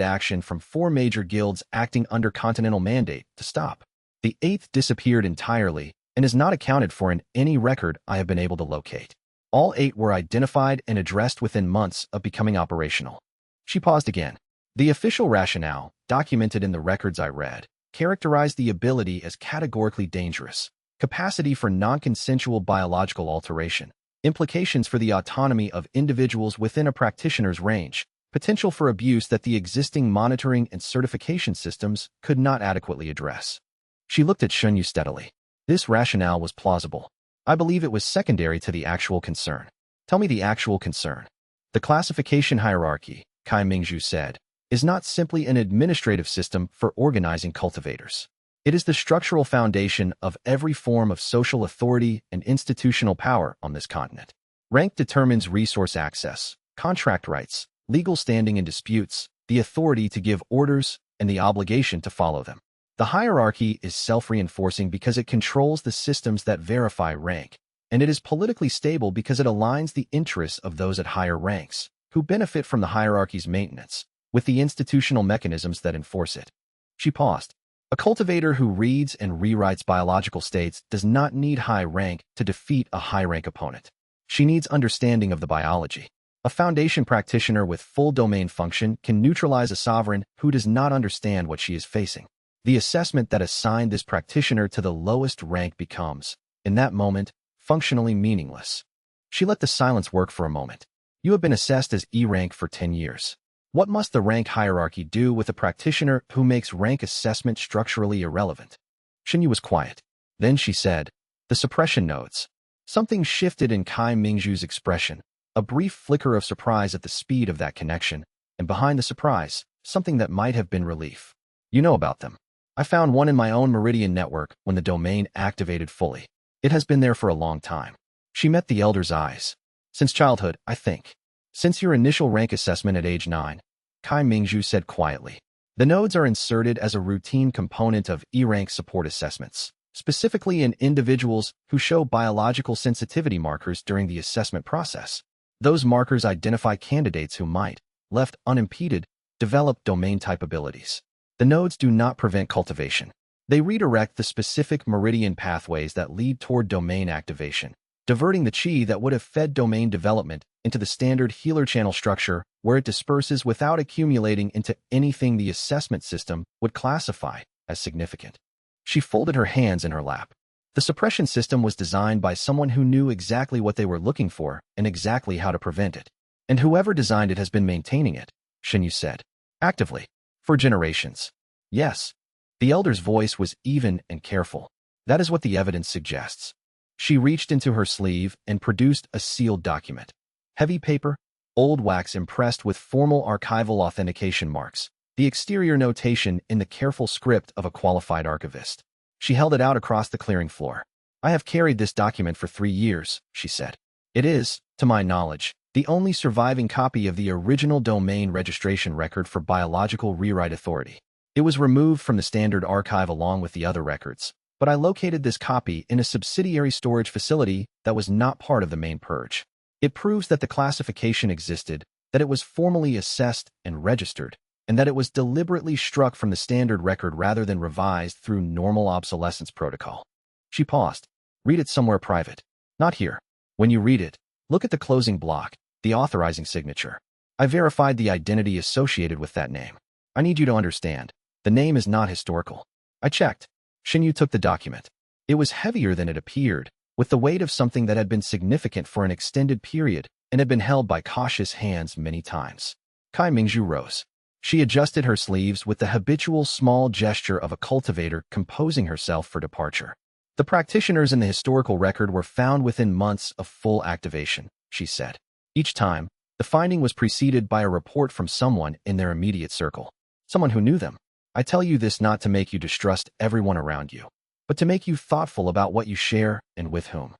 action from 4 major guilds acting under continental mandate to stop. The 8th disappeared entirely and is not accounted for in any record I have been able to locate. All 8 were identified and addressed within months of becoming operational. She paused again. The official rationale, documented in the records I read, characterized the ability as categorically dangerous, capacity for non-consensual biological alteration, implications for the autonomy of individuals within a practitioner's range, potential for abuse that the existing monitoring and certification systems could not adequately address. She looked at Xinyu steadily. This rationale was plausible. I believe it was secondary to the actual concern. Tell me the actual concern. The classification hierarchy, Kai Mingzhu said, is not simply an administrative system for organizing cultivators. It is the structural foundation of every form of social authority and institutional power on this continent. Rank determines resource access, contract rights, legal standing in disputes, the authority to give orders, and the obligation to follow them. The hierarchy is self-reinforcing because it controls the systems that verify rank, and it is politically stable because it aligns the interests of those at higher ranks, who benefit from the hierarchy's maintenance, with the institutional mechanisms that enforce it. She paused. A cultivator who reads and rewrites biological states does not need high rank to defeat a high-rank opponent. She needs understanding of the biology. A Foundation practitioner with full domain function can neutralize a sovereign who does not understand what she is facing. The assessment that assigned this practitioner to the lowest rank becomes, in that moment, functionally meaningless. She let the silence work for a moment. You have been assessed as E rank for 10 years. What must the rank hierarchy do with a practitioner who makes rank assessment structurally irrelevant? Xinyu was quiet. Then she said, the suppression nodes. Something shifted in Kai Mingzhu's expression, a brief flicker of surprise at the speed of that connection, and behind the surprise, something that might have been relief. You know about them. I found one in my own meridian network when the domain activated fully. It has been there for a long time. She met the elder's eyes. Since childhood, I think. Since your initial rank assessment at age 9, Kai Mingzhu said quietly. The nodes are inserted as a routine component of E-rank support assessments, specifically in individuals who show biological sensitivity markers during the assessment process. Those markers identify candidates who might, left unimpeded, develop domain-type abilities. The nodes do not prevent cultivation. They redirect the specific meridian pathways that lead toward domain activation, diverting the qi that would have fed domain development into the standard healer channel structure where it disperses without accumulating into anything the assessment system would classify as significant. She folded her hands in her lap. The suppression system was designed by someone who knew exactly what they were looking for and exactly how to prevent it. And whoever designed it has been maintaining it, Xinyu said. Actively. For generations. Yes. The elder's voice was even and careful. That is what the evidence suggests. She reached into her sleeve and produced a sealed document. Heavy paper, old wax impressed with formal archival authentication marks, the exterior notation in the careful script of a qualified archivist. She held it out across the clearing floor. I have carried this document for 3 years, she said. It is, to my knowledge, the only surviving copy of the original domain registration record for Biological Rewrite Authority. It was removed from the standard archive along with the other records, but I located this copy in a subsidiary storage facility that was not part of the main purge. It proves that the classification existed, that it was formally assessed and registered, and that it was deliberately struck from the standard record rather than revised through normal obsolescence protocol. She paused. Read it somewhere private. Not here. When you read it, look at the closing block, the authorizing signature. I verified the identity associated with that name. I need you to understand. The name is not historical. I checked. Xinyu took the document. It was heavier than it appeared, with the weight of something that had been significant for an extended period and had been held by cautious hands many times. Kai Mingzhu rose. She adjusted her sleeves with the habitual small gesture of a cultivator composing herself for departure. The practitioners in the historical record were found within months of full activation, she said. Each time, the finding was preceded by a report from someone in their immediate circle, someone who knew them. I tell you this not to make you distrust everyone around you, but to make you thoughtful about what you share and with whom.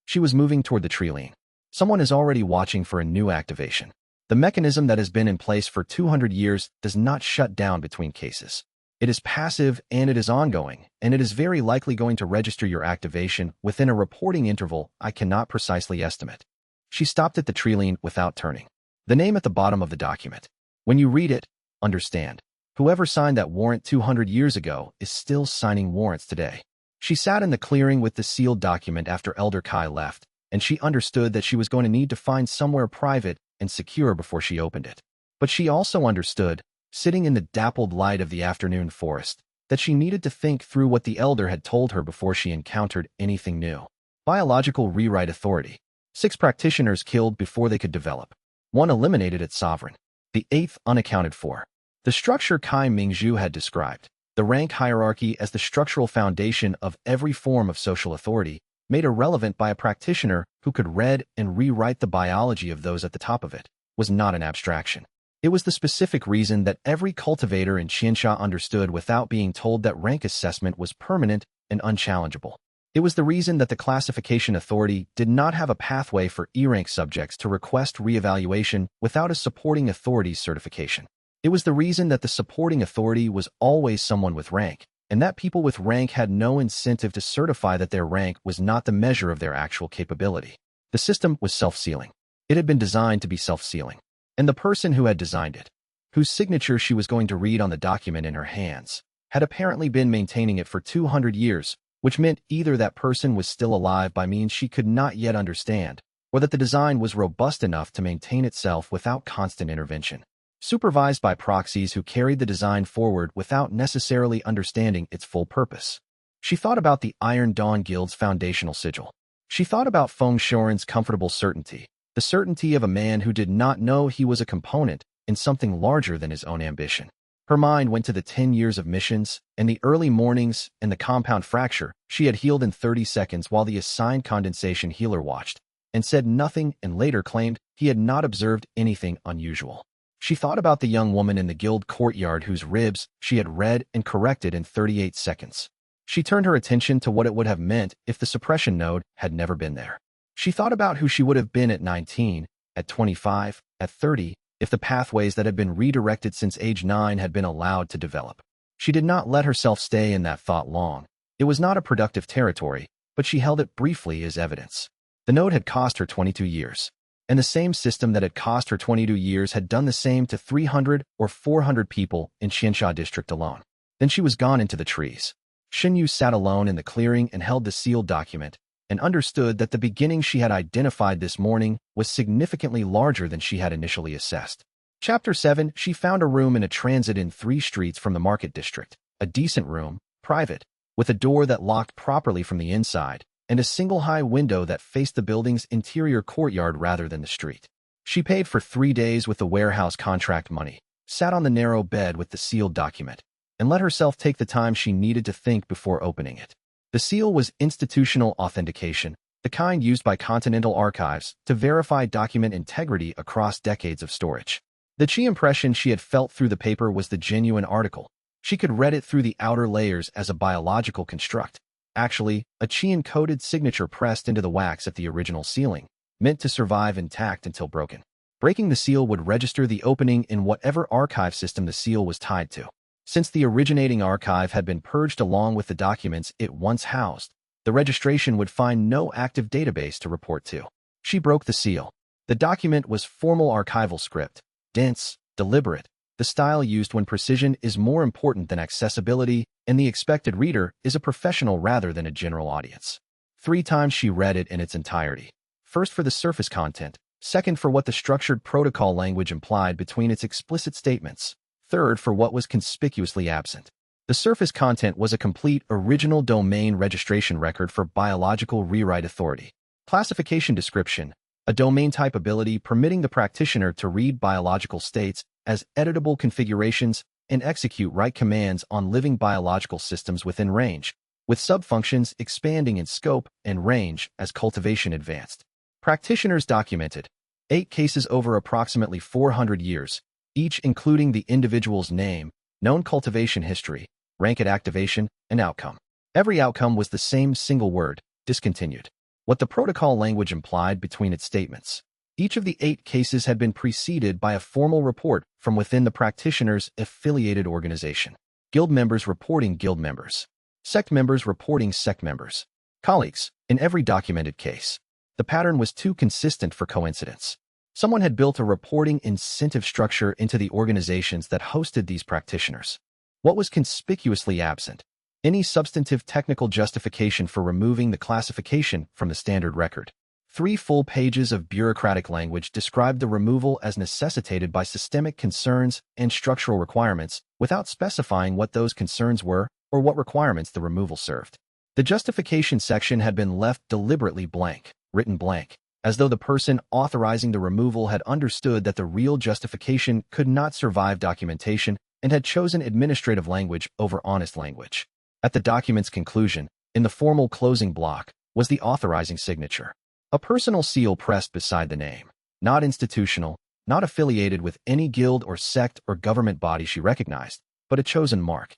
She was moving toward the tree. Someone is already watching for a new activation. The mechanism that has been in place for 200 years does not shut down between cases. It is passive and it is ongoing, and it is very likely going to register your activation within a reporting interval I cannot precisely estimate. She stopped at the tree without turning. The name at the bottom of the document. When you read it, understand. Whoever signed that warrant 200 years ago is still signing warrants today. She sat in the clearing with the sealed document after Elder Kai left, and she understood that she was going to need to find somewhere private and secure before she opened it. But she also understood, sitting in the dappled light of the afternoon forest, that she needed to think through what the elder had told her before she encountered anything new. Biological Rewrite Authority. 6 practitioners killed before they could develop. 1 eliminated at Sovereign. The 8th unaccounted for. The structure Kai Mingzhu had described, the rank hierarchy as the structural foundation of every form of social authority, made irrelevant by a practitioner who could read and rewrite the biology of those at the top of it, was not an abstraction. It was the specific reason that every cultivator in xianxia understood without being told that rank assessment was permanent and unchallengeable. It was the reason that the classification authority did not have a pathway for E-rank subjects to request reevaluation without a supporting authority's certification. It was the reason that the supporting authority was always someone with rank, and that people with rank had no incentive to certify that their rank was not the measure of their actual capability. The system was self-sealing. It had been designed to be self-sealing. And the person who had designed it, whose signature she was going to read on the document in her hands, had apparently been maintaining it for 200 years, which meant either that person was still alive by means she could not yet understand, or that the design was robust enough to maintain itself without constant intervention. Supervised by proxies who carried the design forward without necessarily understanding its full purpose. She thought about the Iron Dawn Guild's foundational sigil. She thought about Feng Shoren's comfortable certainty, the certainty of a man who did not know he was a component in something larger than his own ambition. Her mind went to the 10 years of missions, and the early mornings, and the compound fracture she had healed in 30 seconds while the assigned condensation healer watched, and said nothing and later claimed he had not observed anything unusual. She thought about the young woman in the guild courtyard whose ribs she had read and corrected in 38 seconds. She turned her attention to what it would have meant if the suppression node had never been there. She thought about who she would have been at 19, at 25, at 30, if the pathways that had been redirected since age 9 had been allowed to develop. She did not let herself stay in that thought long. It was not a productive territory, but she held it briefly as evidence. The node had cost her 22 years, and the same system that had cost her 22 years had done the same to 300 or 400 people in Xianxia district alone. Then she was gone into the trees. Xinyu sat alone in the clearing and held the sealed document, and understood that the beginning she had identified this morning was significantly larger than she had initially assessed. Chapter 7. She found a room in a transit in 3 streets from the market district, a decent room, private, with a door that locked properly from the inside, and a single high window that faced the building's interior courtyard rather than the street. She paid for 3 days with the warehouse contract money, sat on the narrow bed with the sealed document, and let herself take the time she needed to think before opening it. The seal was institutional authentication, the kind used by Continental Archives to verify document integrity across decades of storage. The chi impression she had felt through the paper was the genuine article. She could read it through the outer layers as a biological construct. Actually, a chi-encoded signature pressed into the wax at the original sealing, meant to survive intact until broken. Breaking the seal would register the opening in whatever archive system the seal was tied to. Since the originating archive had been purged along with the documents it once housed, the registration would find no active database to report to. She broke the seal. The document was formal archival script, dense, deliberate, the style used when precision is more important than accessibility and the expected reader is a professional rather than a general audience. 3 times she read it in its entirety. First for the surface content, second for what the structured protocol language implied between its explicit statements, third for what was conspicuously absent. The surface content was a complete original domain registration record for biological rewrite authority. Classification description, a domain type ability permitting the practitioner to read biological states as editable configurations and execute write commands on living biological systems within range, with subfunctions expanding in scope and range as cultivation advanced. Practitioners documented 8 cases over approximately 400 years, each including the individual's name, known cultivation history, rank at activation, and outcome. Every outcome was the same single word, discontinued. What the protocol language implied between its statements. Each of the 8 cases had been preceded by a formal report from within the practitioner's affiliated organization. Guild members reporting guild members. Sect members reporting sect members. Colleagues, in every documented case. The pattern was too consistent for coincidence. Someone had built a reporting incentive structure into the organizations that hosted these practitioners. What was conspicuously absent? Any substantive technical justification for removing the classification from the standard record. 3 full pages of bureaucratic language described the removal as necessitated by systemic concerns and structural requirements without specifying what those concerns were or what requirements the removal served. The justification section had been left deliberately blank, written blank, as though the person authorizing the removal had understood that the real justification could not survive documentation and had chosen administrative language over honest language. At the document's conclusion, in the formal closing block, was the authorizing signature. A personal seal pressed beside the name. Not institutional, not affiliated with any guild or sect or government body she recognized, but a chosen mark.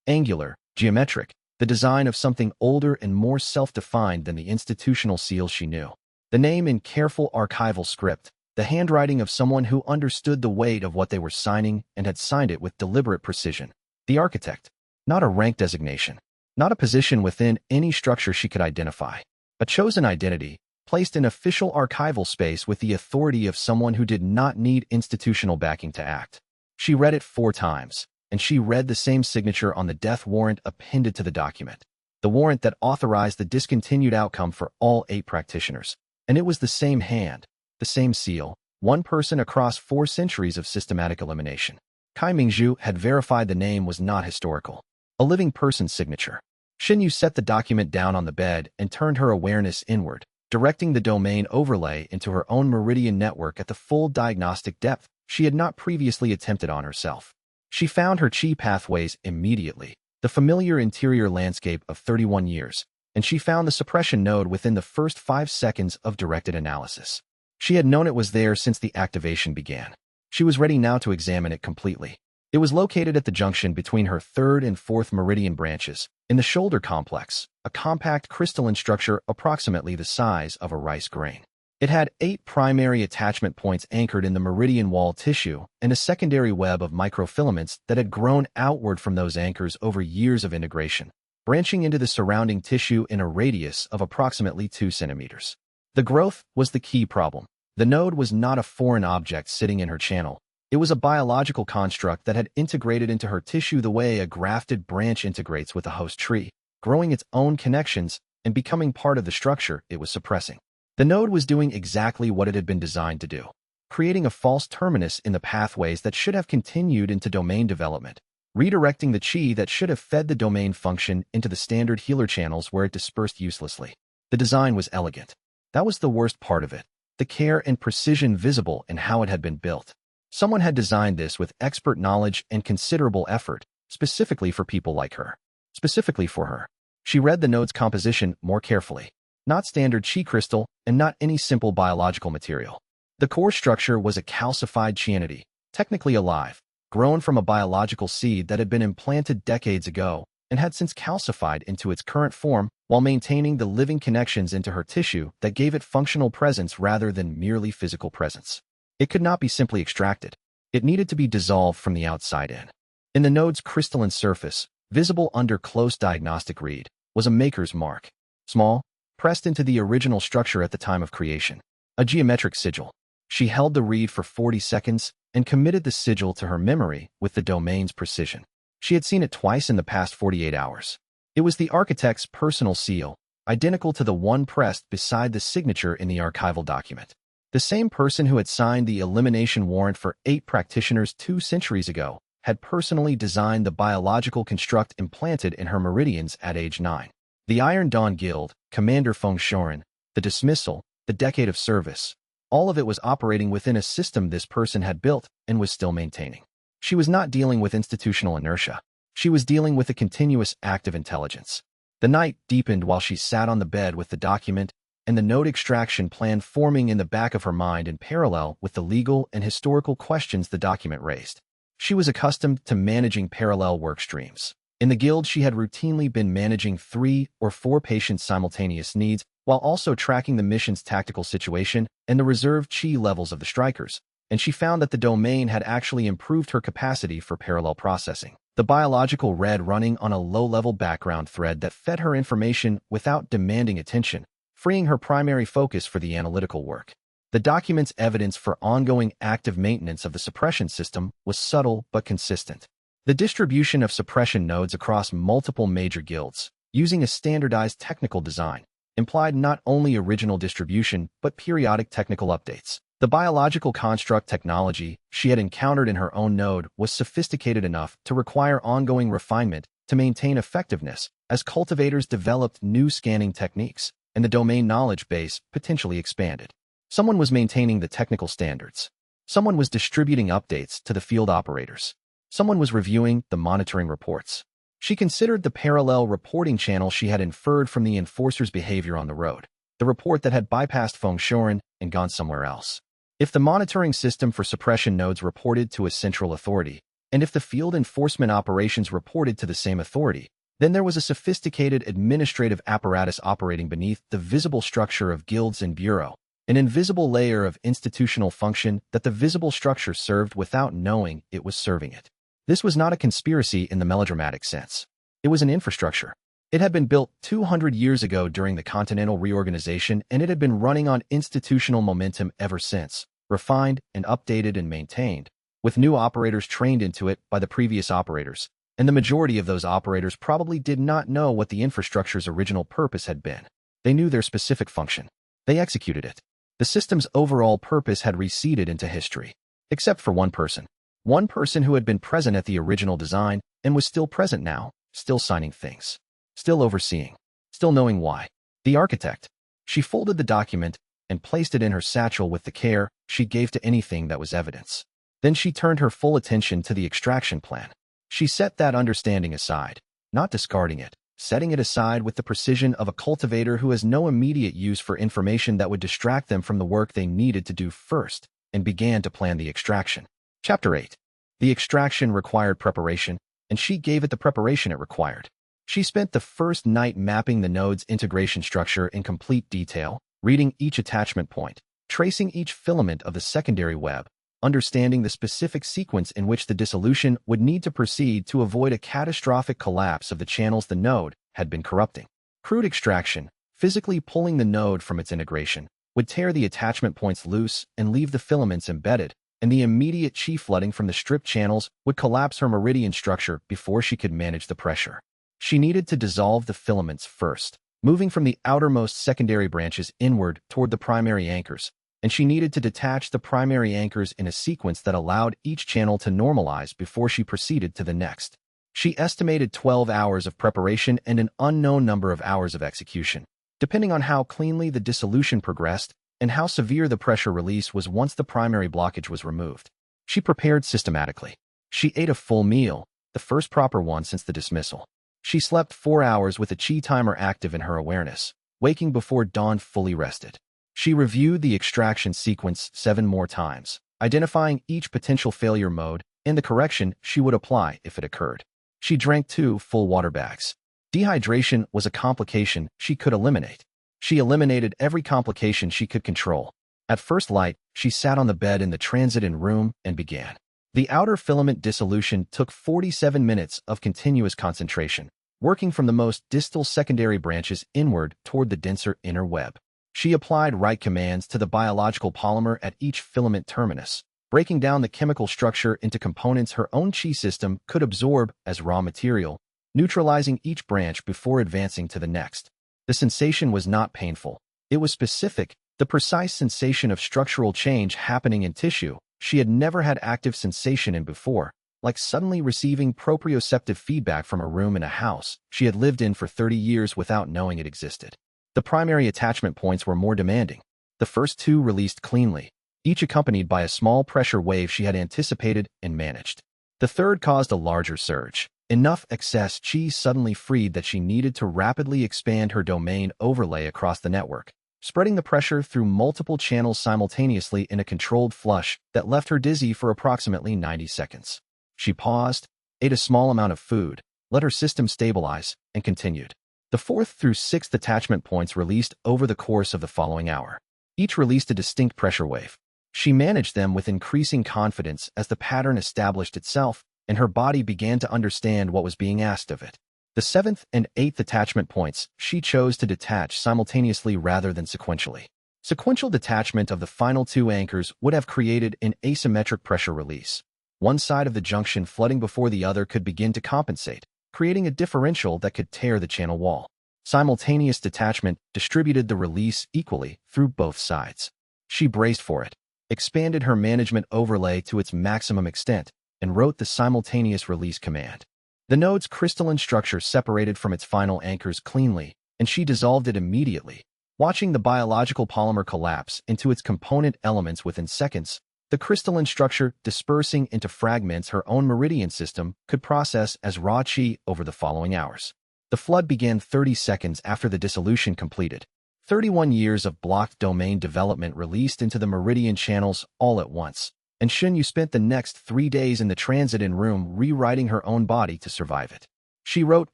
Angular, geometric, the design of something older and more self-defined than the institutional seal she knew. The name in careful archival script, the handwriting of someone who understood the weight of what they were signing and had signed it with deliberate precision. The architect, not a rank designation, not a position within any structure she could identify. A chosen identity, placed in official archival space with the authority of someone who did not need institutional backing to act. She read it 4 times, and she read the same signature on the death warrant appended to the document. The warrant that authorized the discontinued outcome for all 8 practitioners. And it was the same hand, the same seal, one person across 4 centuries of systematic elimination. Kai Mingzhu had verified the name was not historical. A living person's signature. Xinyu set the document down on the bed and turned her awareness inward, directing the domain overlay into her own meridian network at the full diagnostic depth she had not previously attempted on herself. She found her chi pathways immediately, the familiar interior landscape of 31 years, and she found the suppression node within the first 5 seconds of directed analysis. She had known it was there since the activation began. She was ready now to examine it completely. It was located at the junction between her 3rd and 4th meridian branches, in the shoulder complex, a compact crystalline structure approximately the size of a rice grain. It had 8 primary attachment points anchored in the meridian wall tissue and a secondary web of microfilaments that had grown outward from those anchors over years of integration, branching into the surrounding tissue in a radius of approximately 2 centimeters. The growth was the key problem. The node was not a foreign object sitting in her channel. It was a biological construct that had integrated into her tissue the way a grafted branch integrates with a host tree, growing its own connections and becoming part of the structure it was suppressing. The node was doing exactly what it had been designed to do, creating a false terminus in the pathways that should have continued into domain development, redirecting the chi that should have fed the domain function into the standard healer channels where it dispersed uselessly. The design was elegant. That was the worst part of it, the care and precision visible in how it had been built. Someone had designed this with expert knowledge and considerable effort, specifically for people like her. Specifically for her. She read the node's composition more carefully. Not standard chi crystal, and not any simple biological material. The core structure was a calcified chianity, technically alive, grown from a biological seed that had been implanted decades ago and had since calcified into its current form while maintaining the living connections into her tissue that gave it functional presence rather than merely physical presence. It could not be simply extracted. It needed to be dissolved from the outside in. In the node's crystalline surface, visible under close diagnostic read, was a maker's mark. Small, pressed into the original structure at the time of creation. A geometric sigil. She held the reed for 40 seconds and committed the sigil to her memory with the domain's precision. She had seen it twice in the past 48 hours. It was the architect's personal seal, identical to the one pressed beside the signature in the archival document. The same person who had signed the elimination warrant for 8 practitioners 2 centuries ago had personally designed the biological construct implanted in her meridians at age 9. The Iron Dawn Guild, Commander Feng Shorin, the dismissal, the decade of service, all of it was operating within a system this person had built and was still maintaining. She was not dealing with institutional inertia. She was dealing with a continuous active intelligence. The night deepened while she sat on the bed with the document and the node extraction plan forming in the back of her mind in parallel with the legal and historical questions the document raised. She was accustomed to managing parallel work streams. In the guild, she had routinely been managing 3 or 4 patients' simultaneous needs while also tracking the mission's tactical situation and the reserved chi levels of the strikers, and she found that the domain had actually improved her capacity for parallel processing. The biological read running on a low-level background thread that fed her information without demanding attention, freeing her primary focus for the analytical work. The document's evidence for ongoing active maintenance of the suppression system was subtle but consistent. The distribution of suppression nodes across multiple major guilds, using a standardized technical design, implied not only original distribution but periodic technical updates. The biological construct technology she had encountered in her own node was sophisticated enough to require ongoing refinement to maintain effectiveness as cultivators developed new scanning techniques and the domain knowledge base potentially expanded. Someone was maintaining the technical standards. Someone was distributing updates to the field operators. Someone was reviewing the monitoring reports. She considered the parallel reporting channel she had inferred from the enforcer's behavior on the road, the report that had bypassed Feng Shorin and gone somewhere else. If the monitoring system for suppression nodes reported to a central authority, and if the field enforcement operations reported to the same authority, then there was a sophisticated administrative apparatus operating beneath the visible structure of guilds and bureau, an invisible layer of institutional function that the visible structure served without knowing it was serving it. This was not a conspiracy in the melodramatic sense. It was an infrastructure. It had been built 200 years ago during the Continental Reorganization, and it had been running on institutional momentum ever since, refined and updated and maintained, with new operators trained into it by the previous operators, and the majority of those operators probably did not know what the infrastructure's original purpose had been. They knew their specific function. They executed it. The system's overall purpose had receded into history, except for one person. One person who had been present at the original design and was still present now, still signing things, still overseeing, still knowing why. The architect. She folded the document and placed it in her satchel with the care she gave to anything that was evidence. Then she turned her full attention to the extraction plan. She set that understanding aside, not discarding it, setting it aside with the precision of a cultivator who has no immediate use for information that would distract them from the work they needed to do first, and began to plan the extraction. Chapter 8. The extraction required preparation, and she gave it the preparation it required. She spent the first night mapping the node's integration structure in complete detail, reading each attachment point, tracing each filament of the secondary web, understanding the specific sequence in which the dissolution would need to proceed to avoid a catastrophic collapse of the channels the node had been corrupting. Crude extraction, physically pulling the node from its integration, would tear the attachment points loose and leave the filaments embedded, and the immediate chi flooding from the stripped channels would collapse her meridian structure before she could manage the pressure. She needed to dissolve the filaments first, moving from the outermost secondary branches inward toward the primary anchors, and she needed to detach the primary anchors in a sequence that allowed each channel to normalize before she proceeded to the next. She estimated 12 hours of preparation and an unknown number of hours of execution, depending on how cleanly the dissolution progressed and how severe the pressure release was once the primary blockage was removed. She prepared systematically. She ate a full meal, the first proper one since the dismissal. She slept 4 hours with a chi timer active in her awareness, waking before dawn fully rested. She reviewed the extraction sequence 7 more times, identifying each potential failure mode and the correction she would apply if it occurred. She drank 2 full water bags. Dehydration was a complication she could eliminate. She eliminated every complication she could control. At first light, she sat on the bed in the transit-in room and began. The outer filament dissolution took 47 minutes of continuous concentration, working from the most distal secondary branches inward toward the denser inner web. She applied right commands to the biological polymer at each filament terminus, breaking down the chemical structure into components her own chi system could absorb as raw material, neutralizing each branch before advancing to the next. The sensation was not painful. It was specific, the precise sensation of structural change happening in tissue she had never had active sensation in before, like suddenly receiving proprioceptive feedback from a room in a house she had lived in for 30 years without knowing it existed. The primary attachment points were more demanding. The first 2 released cleanly, each accompanied by a small pressure wave she had anticipated and managed. The third caused a larger surge. Enough excess chi suddenly freed that she needed to rapidly expand her domain overlay across the network, spreading the pressure through multiple channels simultaneously in a controlled flush that left her dizzy for approximately 90 seconds. She paused, ate a small amount of food, let her system stabilize, and continued. The 4th through 6th attachment points released over the course of the following hour. Each released a distinct pressure wave. She managed them with increasing confidence as the pattern established itself and her body began to understand what was being asked of it. The 7th and 8th attachment points she chose to detach simultaneously rather than sequentially. Sequential detachment of the final 2 anchors would have created an asymmetric pressure release. One side of the junction flooding before the other could begin to compensate, creating a differential that could tear the channel wall. Simultaneous detachment distributed the release equally through both sides. She braced for it, expanded her management overlay to its maximum extent, and wrote the simultaneous release command. The node's crystalline structure separated from its final anchors cleanly, and she dissolved it immediately, watching the biological polymer collapse into its component elements within seconds. The crystalline structure dispersing into fragments her own meridian system could process as raw chi over the following hours. The flood began 30 seconds after the dissolution completed. 31 years of blocked domain development released into the meridian channels all at once, and Xianxia spent the next 3 days in the transit-in room rewriting her own body to survive it. She wrote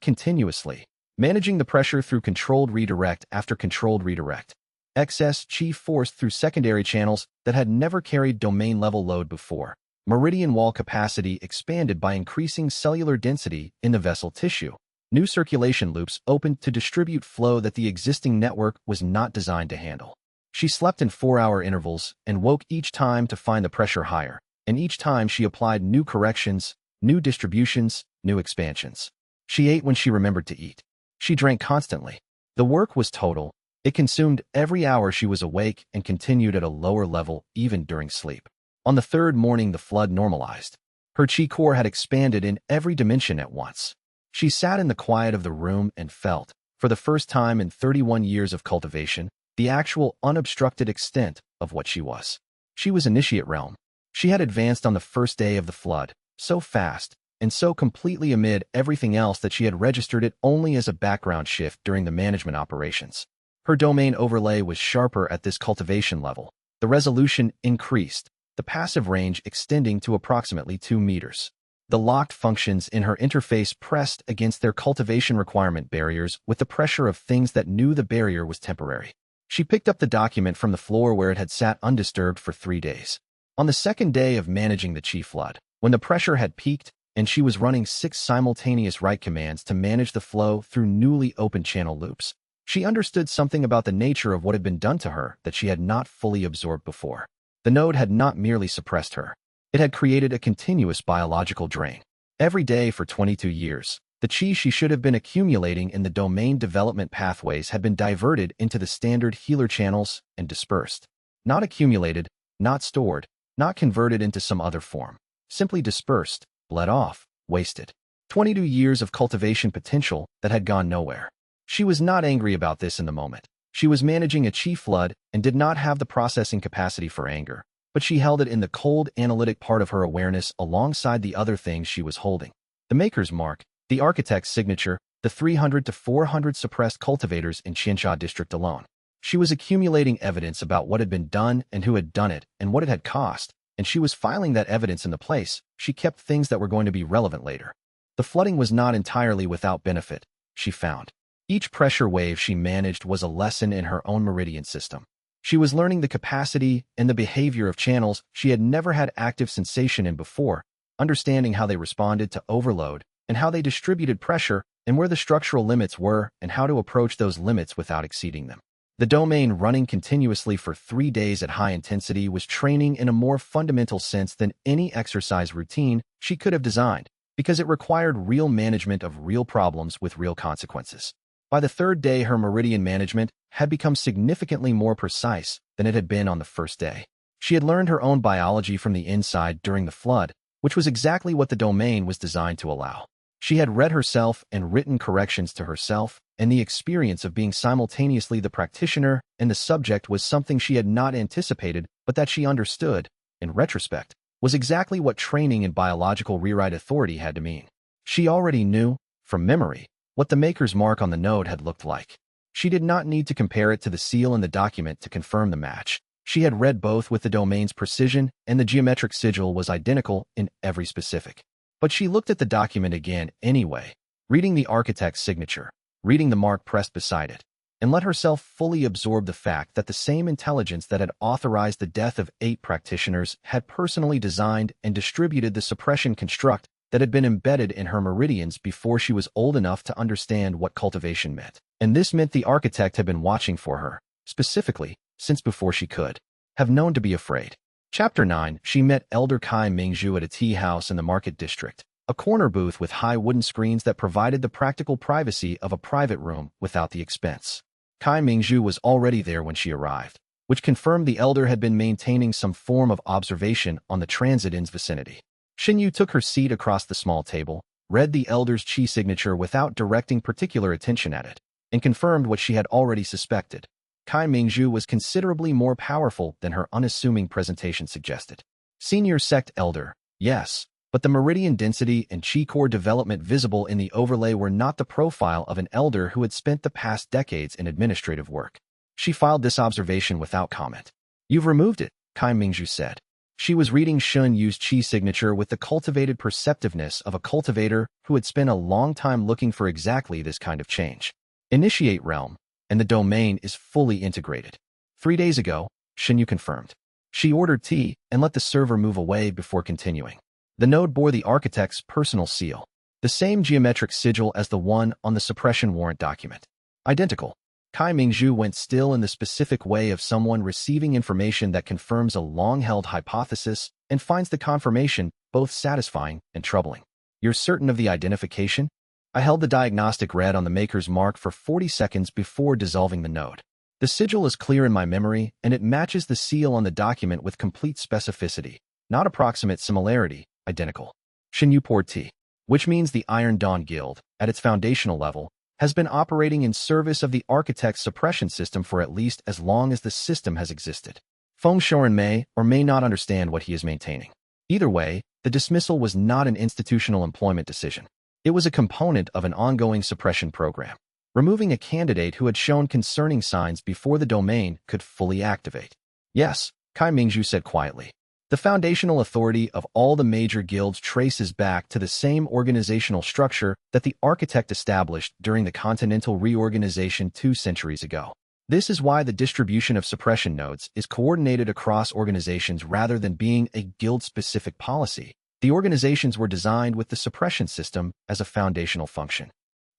continuously, managing the pressure through controlled redirect after controlled redirect. Excess chi forced through secondary channels that had never carried domain-level load before. Meridian wall capacity expanded by increasing cellular density in the vessel tissue. New circulation loops opened to distribute flow that the existing network was not designed to handle. She slept in 4-hour intervals and woke each time to find the pressure higher, and each time she applied new corrections, new distributions, new expansions. She ate when she remembered to eat. She drank constantly. The work was total. It consumed every hour she was awake and continued at a lower level even during sleep. On the 3rd morning, the flood normalized. Her chi core had expanded in every dimension at once. She sat in the quiet of the room and felt, for the first time in 31 years of cultivation, the actual unobstructed extent of what she was. She was initiate realm. She had advanced on the first day of the flood, so fast, and so completely amid everything else that she had registered it only as a background shift during the management operations. Her domain overlay was sharper at this cultivation level. The resolution increased, the passive range extending to approximately 2 meters. The locked functions in her interface pressed against their cultivation requirement barriers with the pressure of things that knew the barrier was temporary. She picked up the document from the floor where it had sat undisturbed for 3 days. On the second day of managing the chi flood, when the pressure had peaked and she was running 6 simultaneous write commands to manage the flow through newly opened channel loops, she understood something about the nature of what had been done to her that she had not fully absorbed before. The node had not merely suppressed her. It had created a continuous biological drain. Every day for 22 years, the chi she should have been accumulating in the domain development pathways had been diverted into the standard healer channels and dispersed. Not accumulated, not stored, not converted into some other form. Simply dispersed, bled off, wasted. 22 years of cultivation potential that had gone nowhere. She was not angry about this in the moment. She was managing a chi flood and did not have the processing capacity for anger, but she held it in the cold, analytic part of her awareness alongside the other things she was holding. The maker's mark, the architect's signature, the 300 to 400 suppressed cultivators in xianxia district alone. She was accumulating evidence about what had been done and who had done it and what it had cost, and she was filing that evidence in the place she kept things that were going to be relevant later. The flooding was not entirely without benefit, she found. Each pressure wave she managed was a lesson in her own meridian system. She was learning the capacity and the behavior of channels she had never had active sensation in before, understanding how they responded to overload and how they distributed pressure and where the structural limits were and how to approach those limits without exceeding them. The domain running continuously for 3 days at high intensity was training in a more fundamental sense than any exercise routine she could have designed, because it required real management of real problems with real consequences. By the third day, her meridian management had become significantly more precise than it had been on the first day. She had learned her own biology from the inside during the flood, which was exactly what the domain was designed to allow. She had read herself and written corrections to herself, and the experience of being simultaneously the practitioner and the subject was something she had not anticipated, but that she understood, in retrospect, was exactly what training in biological rewrite authority had to mean. She already knew, from memory, what the maker's mark on the node had looked like. She did not need to compare it to the seal in the document to confirm the match. She had read both with the domain's precision, and the geometric sigil was identical in every specific. But she looked at the document again anyway, reading the architect's signature, reading the mark pressed beside it, and let herself fully absorb the fact that the same intelligence that had authorized the death of 8 practitioners had personally designed and distributed the suppression construct that had been embedded in her meridians before she was old enough to understand what cultivation meant. And this meant the architect had been watching for her, specifically, since before she could have known to be afraid. Chapter 9, she met Elder Kai Mingzhu at a tea house in the market district, a corner booth with high wooden screens that provided the practical privacy of a private room without the expense. Kai Mingzhu was already there when she arrived, which confirmed the elder had been maintaining some form of observation on the transit in's vicinity. Xinyu took her seat across the small table, read the elder's chi signature without directing particular attention at it, and confirmed what she had already suspected. Kai Mingzhu was considerably more powerful than her unassuming presentation suggested. Senior sect elder, yes, but the meridian density and chi core development visible in the overlay were not the profile of an elder who had spent the past decades in administrative work. She filed this observation without comment. "You've removed it," Kai Mingzhu said. She was reading Shun Yu's chi signature with the cultivated perceptiveness of a cultivator who had spent a long time looking for exactly this kind of change. Initiate realm, and the domain is fully integrated. 3 days ago, Shun Yu confirmed. She ordered tea and let the server move away before continuing. The node bore the architect's personal seal, the same geometric sigil as the one on the suppression warrant document. Identical. Kai Mingzhu went still in the specific way of someone receiving information that confirms a long-held hypothesis and finds the confirmation both satisfying and troubling. "You're certain of the identification?" I held the diagnostic read on the maker's mark for 40 seconds before dissolving the node. "The sigil is clear in my memory, and it matches the seal on the document with complete specificity, not approximate similarity, identical." Xinyu poured tea, which means the Iron Dawn Guild, at its foundational level, has been operating in service of the architect's suppression system for at least as long as the system has existed. Feng Shuren may or may not understand what he is maintaining. Either way, the dismissal was not an institutional employment decision. It was a component of an ongoing suppression program, removing a candidate who had shown concerning signs before the domain could fully activate. Yes, Kai Mingzhu said quietly. The foundational authority of all the major guilds traces back to the same organizational structure that the architect established during the Continental Reorganization 2 centuries ago. This is why the distribution of suppression nodes is coordinated across organizations rather than being a guild-specific policy. The organizations were designed with the suppression system as a foundational function.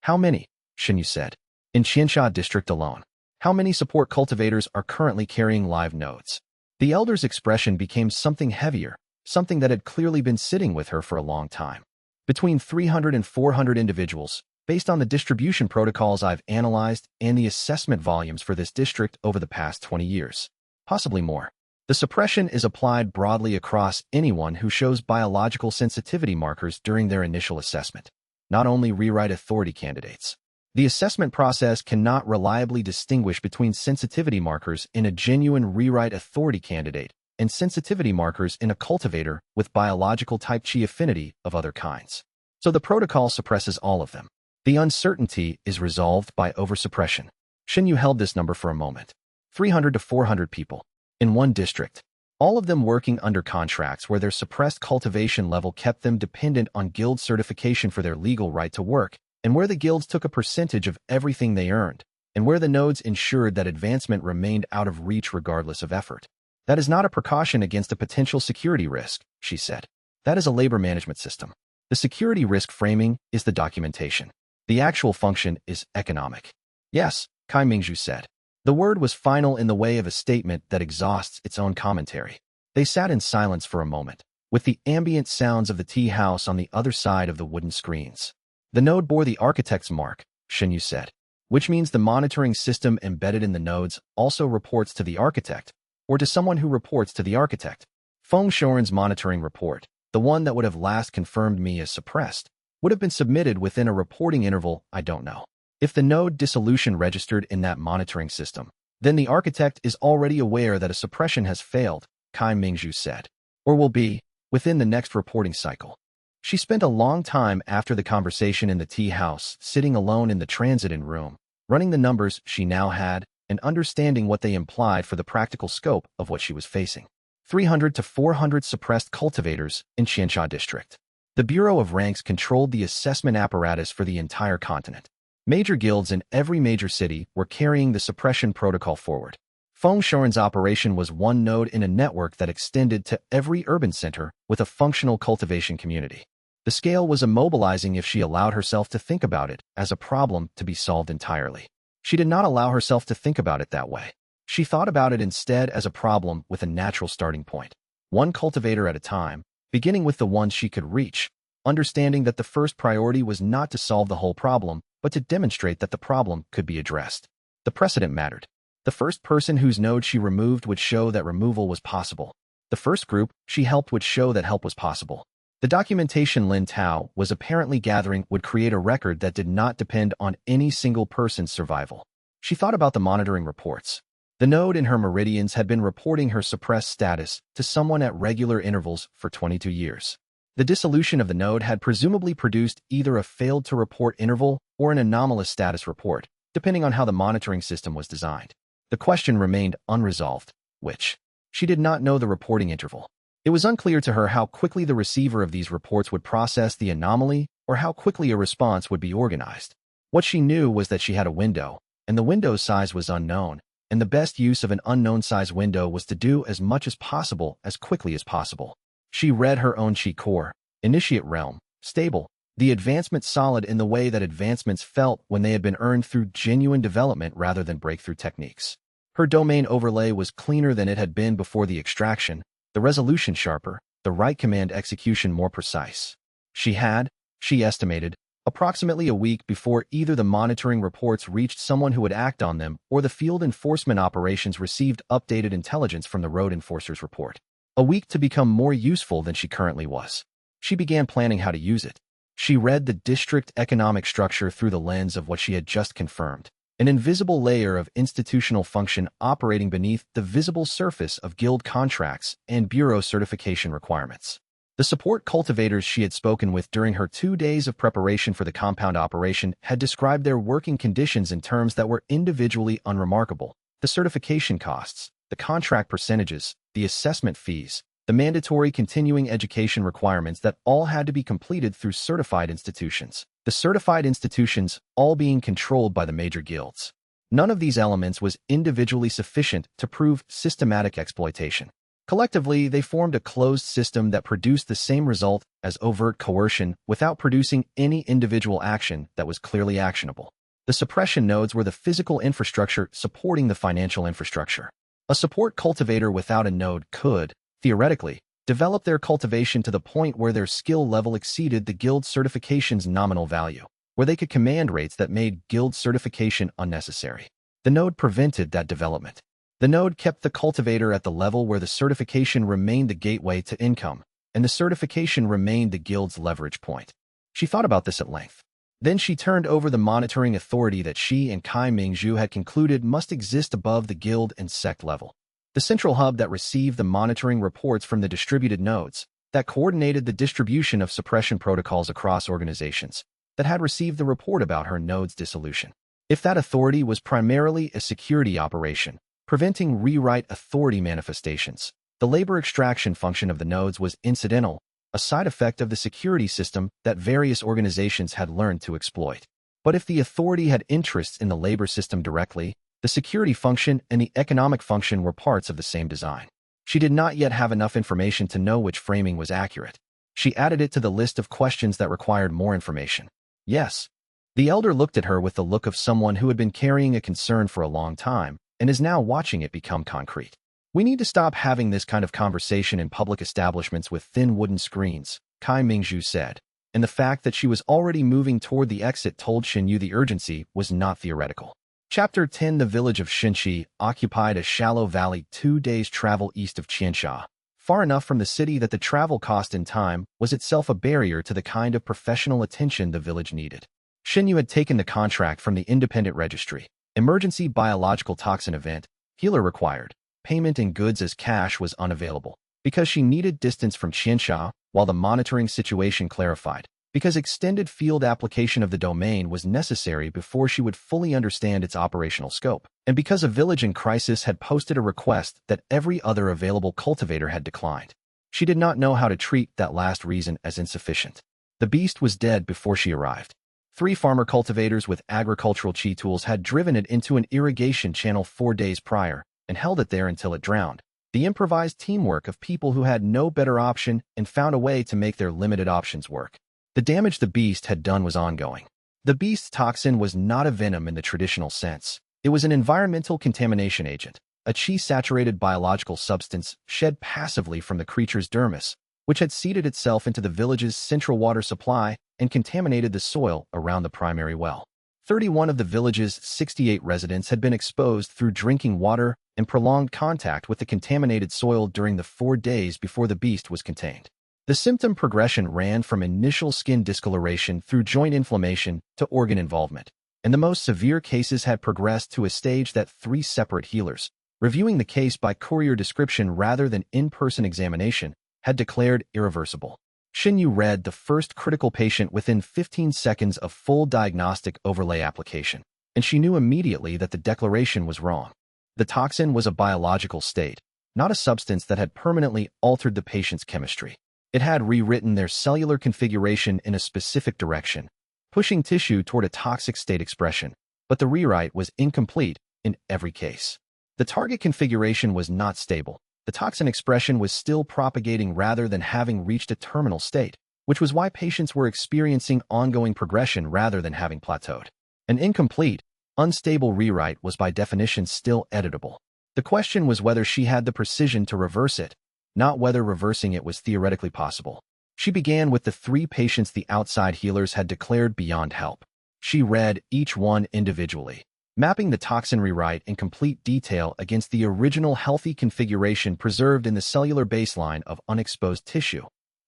How many? Xinyu said. In Xianxia district alone. How many support cultivators are currently carrying live nodes? The elder's expression became something heavier, something that had clearly been sitting with her for a long time. Between 300 and 400 individuals, based on the distribution protocols I've analyzed and the assessment volumes for this district over the past 20 years. Possibly more. The suppression is applied broadly across anyone who shows biological sensitivity markers during their initial assessment, not only rewrite authority candidates. The assessment process cannot reliably distinguish between sensitivity markers in a genuine rewrite authority candidate and sensitivity markers in a cultivator with biological type Qi affinity of other kinds. So the protocol suppresses all of them. The uncertainty is resolved by oversuppression. Xinyu held this number for a moment. 300 to 400 people. In one district. All of them working under contracts where their suppressed cultivation level kept them dependent on guild certification for their legal right to work, and where the guilds took a percentage of everything they earned, and where the nodes ensured that advancement remained out of reach regardless of effort. That is not a precaution against a potential security risk, she said. That is a labor management system. The security risk framing is the documentation. The actual function is economic. Yes, Kai Mingzhu said. The word was final in the way of a statement that exhausts its own commentary. They sat in silence for a moment, with the ambient sounds of the tea house on the other side of the wooden screens. The node bore the architect's mark, Xinyu said, which means the monitoring system embedded in the nodes also reports to the architect, or to someone who reports to the architect. Feng Shuren's monitoring report, the one that would have last confirmed me as suppressed, would have been submitted within a reporting interval, I don't know. If the node dissolution registered in that monitoring system, then the architect is already aware that a suppression has failed, Kai Mingzhu said, or will be, within the next reporting cycle. She spent a long time after the conversation in the tea house, sitting alone in the transit-in room, running the numbers she now had and understanding what they implied for the practical scope of what she was facing. 300 to 400 suppressed cultivators in Xianxia district. The Bureau of Ranks controlled the assessment apparatus for the entire continent. Major guilds in every major city were carrying the suppression protocol forward. Feng Shuren's operation was one node in a network that extended to every urban center with a functional cultivation community. The scale was immobilizing if she allowed herself to think about it as a problem to be solved entirely. She did not allow herself to think about it that way. She thought about it instead as a problem with a natural starting point. One cultivator at a time, beginning with the ones she could reach, understanding that the first priority was not to solve the whole problem, but to demonstrate that the problem could be addressed. The precedent mattered. The first person whose node she removed would show that removal was possible. The first group she helped would show that help was possible. The documentation Lin Tao was apparently gathering would create a record that did not depend on any single person's survival. She thought about the monitoring reports. The node in her meridians had been reporting her suppressed status to someone at regular intervals for 22 years. The dissolution of the node had presumably produced either a failed-to-report interval or an anomalous status report, depending on how the monitoring system was designed. The question remained unresolved, which? She did not know the reporting interval. It was unclear to her how quickly the receiver of these reports would process the anomaly or how quickly a response would be organized. What she knew was that she had a window, and the window's size was unknown, and the best use of an unknown size window was to do as much as possible as quickly as possible. She read her own Qi core, initiate realm, stable, the advancement solid in the way that advancements felt when they had been earned through genuine development rather than breakthrough techniques. Her domain overlay was cleaner than it had been before the extraction, the resolution sharper, the right command execution more precise. She estimated, approximately a week before either the monitoring reports reached someone who would act on them or the field enforcement operations received updated intelligence from the road enforcer's report. A week to become more useful than she currently was. She began planning how to use it. She read the district economic structure through the lens of what she had just confirmed. an invisible layer of institutional function operating beneath the visible surface of guild contracts and bureau certification requirements. The support cultivators she had spoken with during her 2 days of preparation for the compound operation had described their working conditions in terms that were individually unremarkable. The certification costs, the contract percentages, the assessment fees, the mandatory continuing education requirements that all had to be completed through certified institutions. The certified institutions all being controlled by the major guilds. None of these elements was individually sufficient to prove systematic exploitation. Collectively, they formed a closed system that produced the same result as overt coercion without producing any individual action that was clearly actionable. The suppression nodes were the physical infrastructure supporting the financial infrastructure. A support cultivator without a node could, theoretically, develop their cultivation to the point where their skill level exceeded the guild certification's nominal value, where they could command rates that made guild certification unnecessary. The node prevented that development. The node kept the cultivator at the level where the certification remained the gateway to income, and the certification remained the guild's leverage point. She thought about this at length. Then she turned over the monitoring authority that she and Kai Mingzhu had concluded must exist above the guild and sect level. The central hub that received the monitoring reports from the distributed nodes, that coordinated the distribution of suppression protocols across organizations, that had received the report about her node's dissolution. If that authority was primarily a security operation, preventing rewrite authority manifestations, the labor extraction function of the nodes was incidental, a side effect of the security system that various organizations had learned to exploit. But if the authority had interests in the labor system directly, the security function and the economic function were parts of the same design. She did not yet have enough information to know which framing was accurate. She added it to the list of questions that required more information. Yes. The elder looked at her with the look of someone who had been carrying a concern for a long time and is now watching it become concrete. We need to stop having this kind of conversation in public establishments with thin wooden screens, Kai Mingzhu said, and the fact that she was already moving toward the exit told Xinyu the urgency was not theoretical. Chapter 10. The village of Xianxia occupied a shallow valley 2 days' travel east of Xianxia, far enough from the city that the travel cost and time was itself a barrier to the kind of professional attention the village needed. Xinyu had taken the contract from the independent registry. Emergency biological toxin event, healer required. Payment in goods as cash was unavailable, because she needed distance from Xianxia while the monitoring situation clarified, because extended field application of the domain was necessary before she would fully understand its operational scope, and because a village in crisis had posted a request that every other available cultivator had declined. She did not know how to treat that last reason as insufficient. The beast was dead before she arrived. 3 farmer cultivators with agricultural chi tools had driven it into an irrigation channel 4 days prior, and held it there until it drowned. The improvised teamwork of people who had no better option and found a way to make their limited options work. The damage the beast had done was ongoing. The beast's toxin was not a venom in the traditional sense. It was an environmental contamination agent, a chi-saturated biological substance shed passively from the creature's dermis, which had seeded itself into the village's central water supply and contaminated the soil around the primary well. 31 of the village's 68 residents had been exposed through drinking water and prolonged contact with the contaminated soil during the 4 days before the beast was contained. The symptom progression ran from initial skin discoloration through joint inflammation to organ involvement, and the most severe cases had progressed to a stage that 3 separate healers, reviewing the case by courier description rather than in-person examination, had declared irreversible. Xinyu read the first critical patient within 15 seconds of full diagnostic overlay application, and she knew immediately that the declaration was wrong. The toxin was a biological state, not a substance that had permanently altered the patient's chemistry. It had rewritten their cellular configuration in a specific direction, pushing tissue toward a toxic state expression, but the rewrite was incomplete in every case. The target configuration was not stable. The toxin expression was still propagating rather than having reached a terminal state, which was why patients were experiencing ongoing progression rather than having plateaued. An incomplete, unstable rewrite was by definition still editable. The question was whether she had the precision to reverse it, not whether reversing it was theoretically possible. She began with the 3 patients the outside healers had declared beyond help. She read each one individually, mapping the toxin rewrite in complete detail against the original healthy configuration preserved in the cellular baseline of unexposed tissue.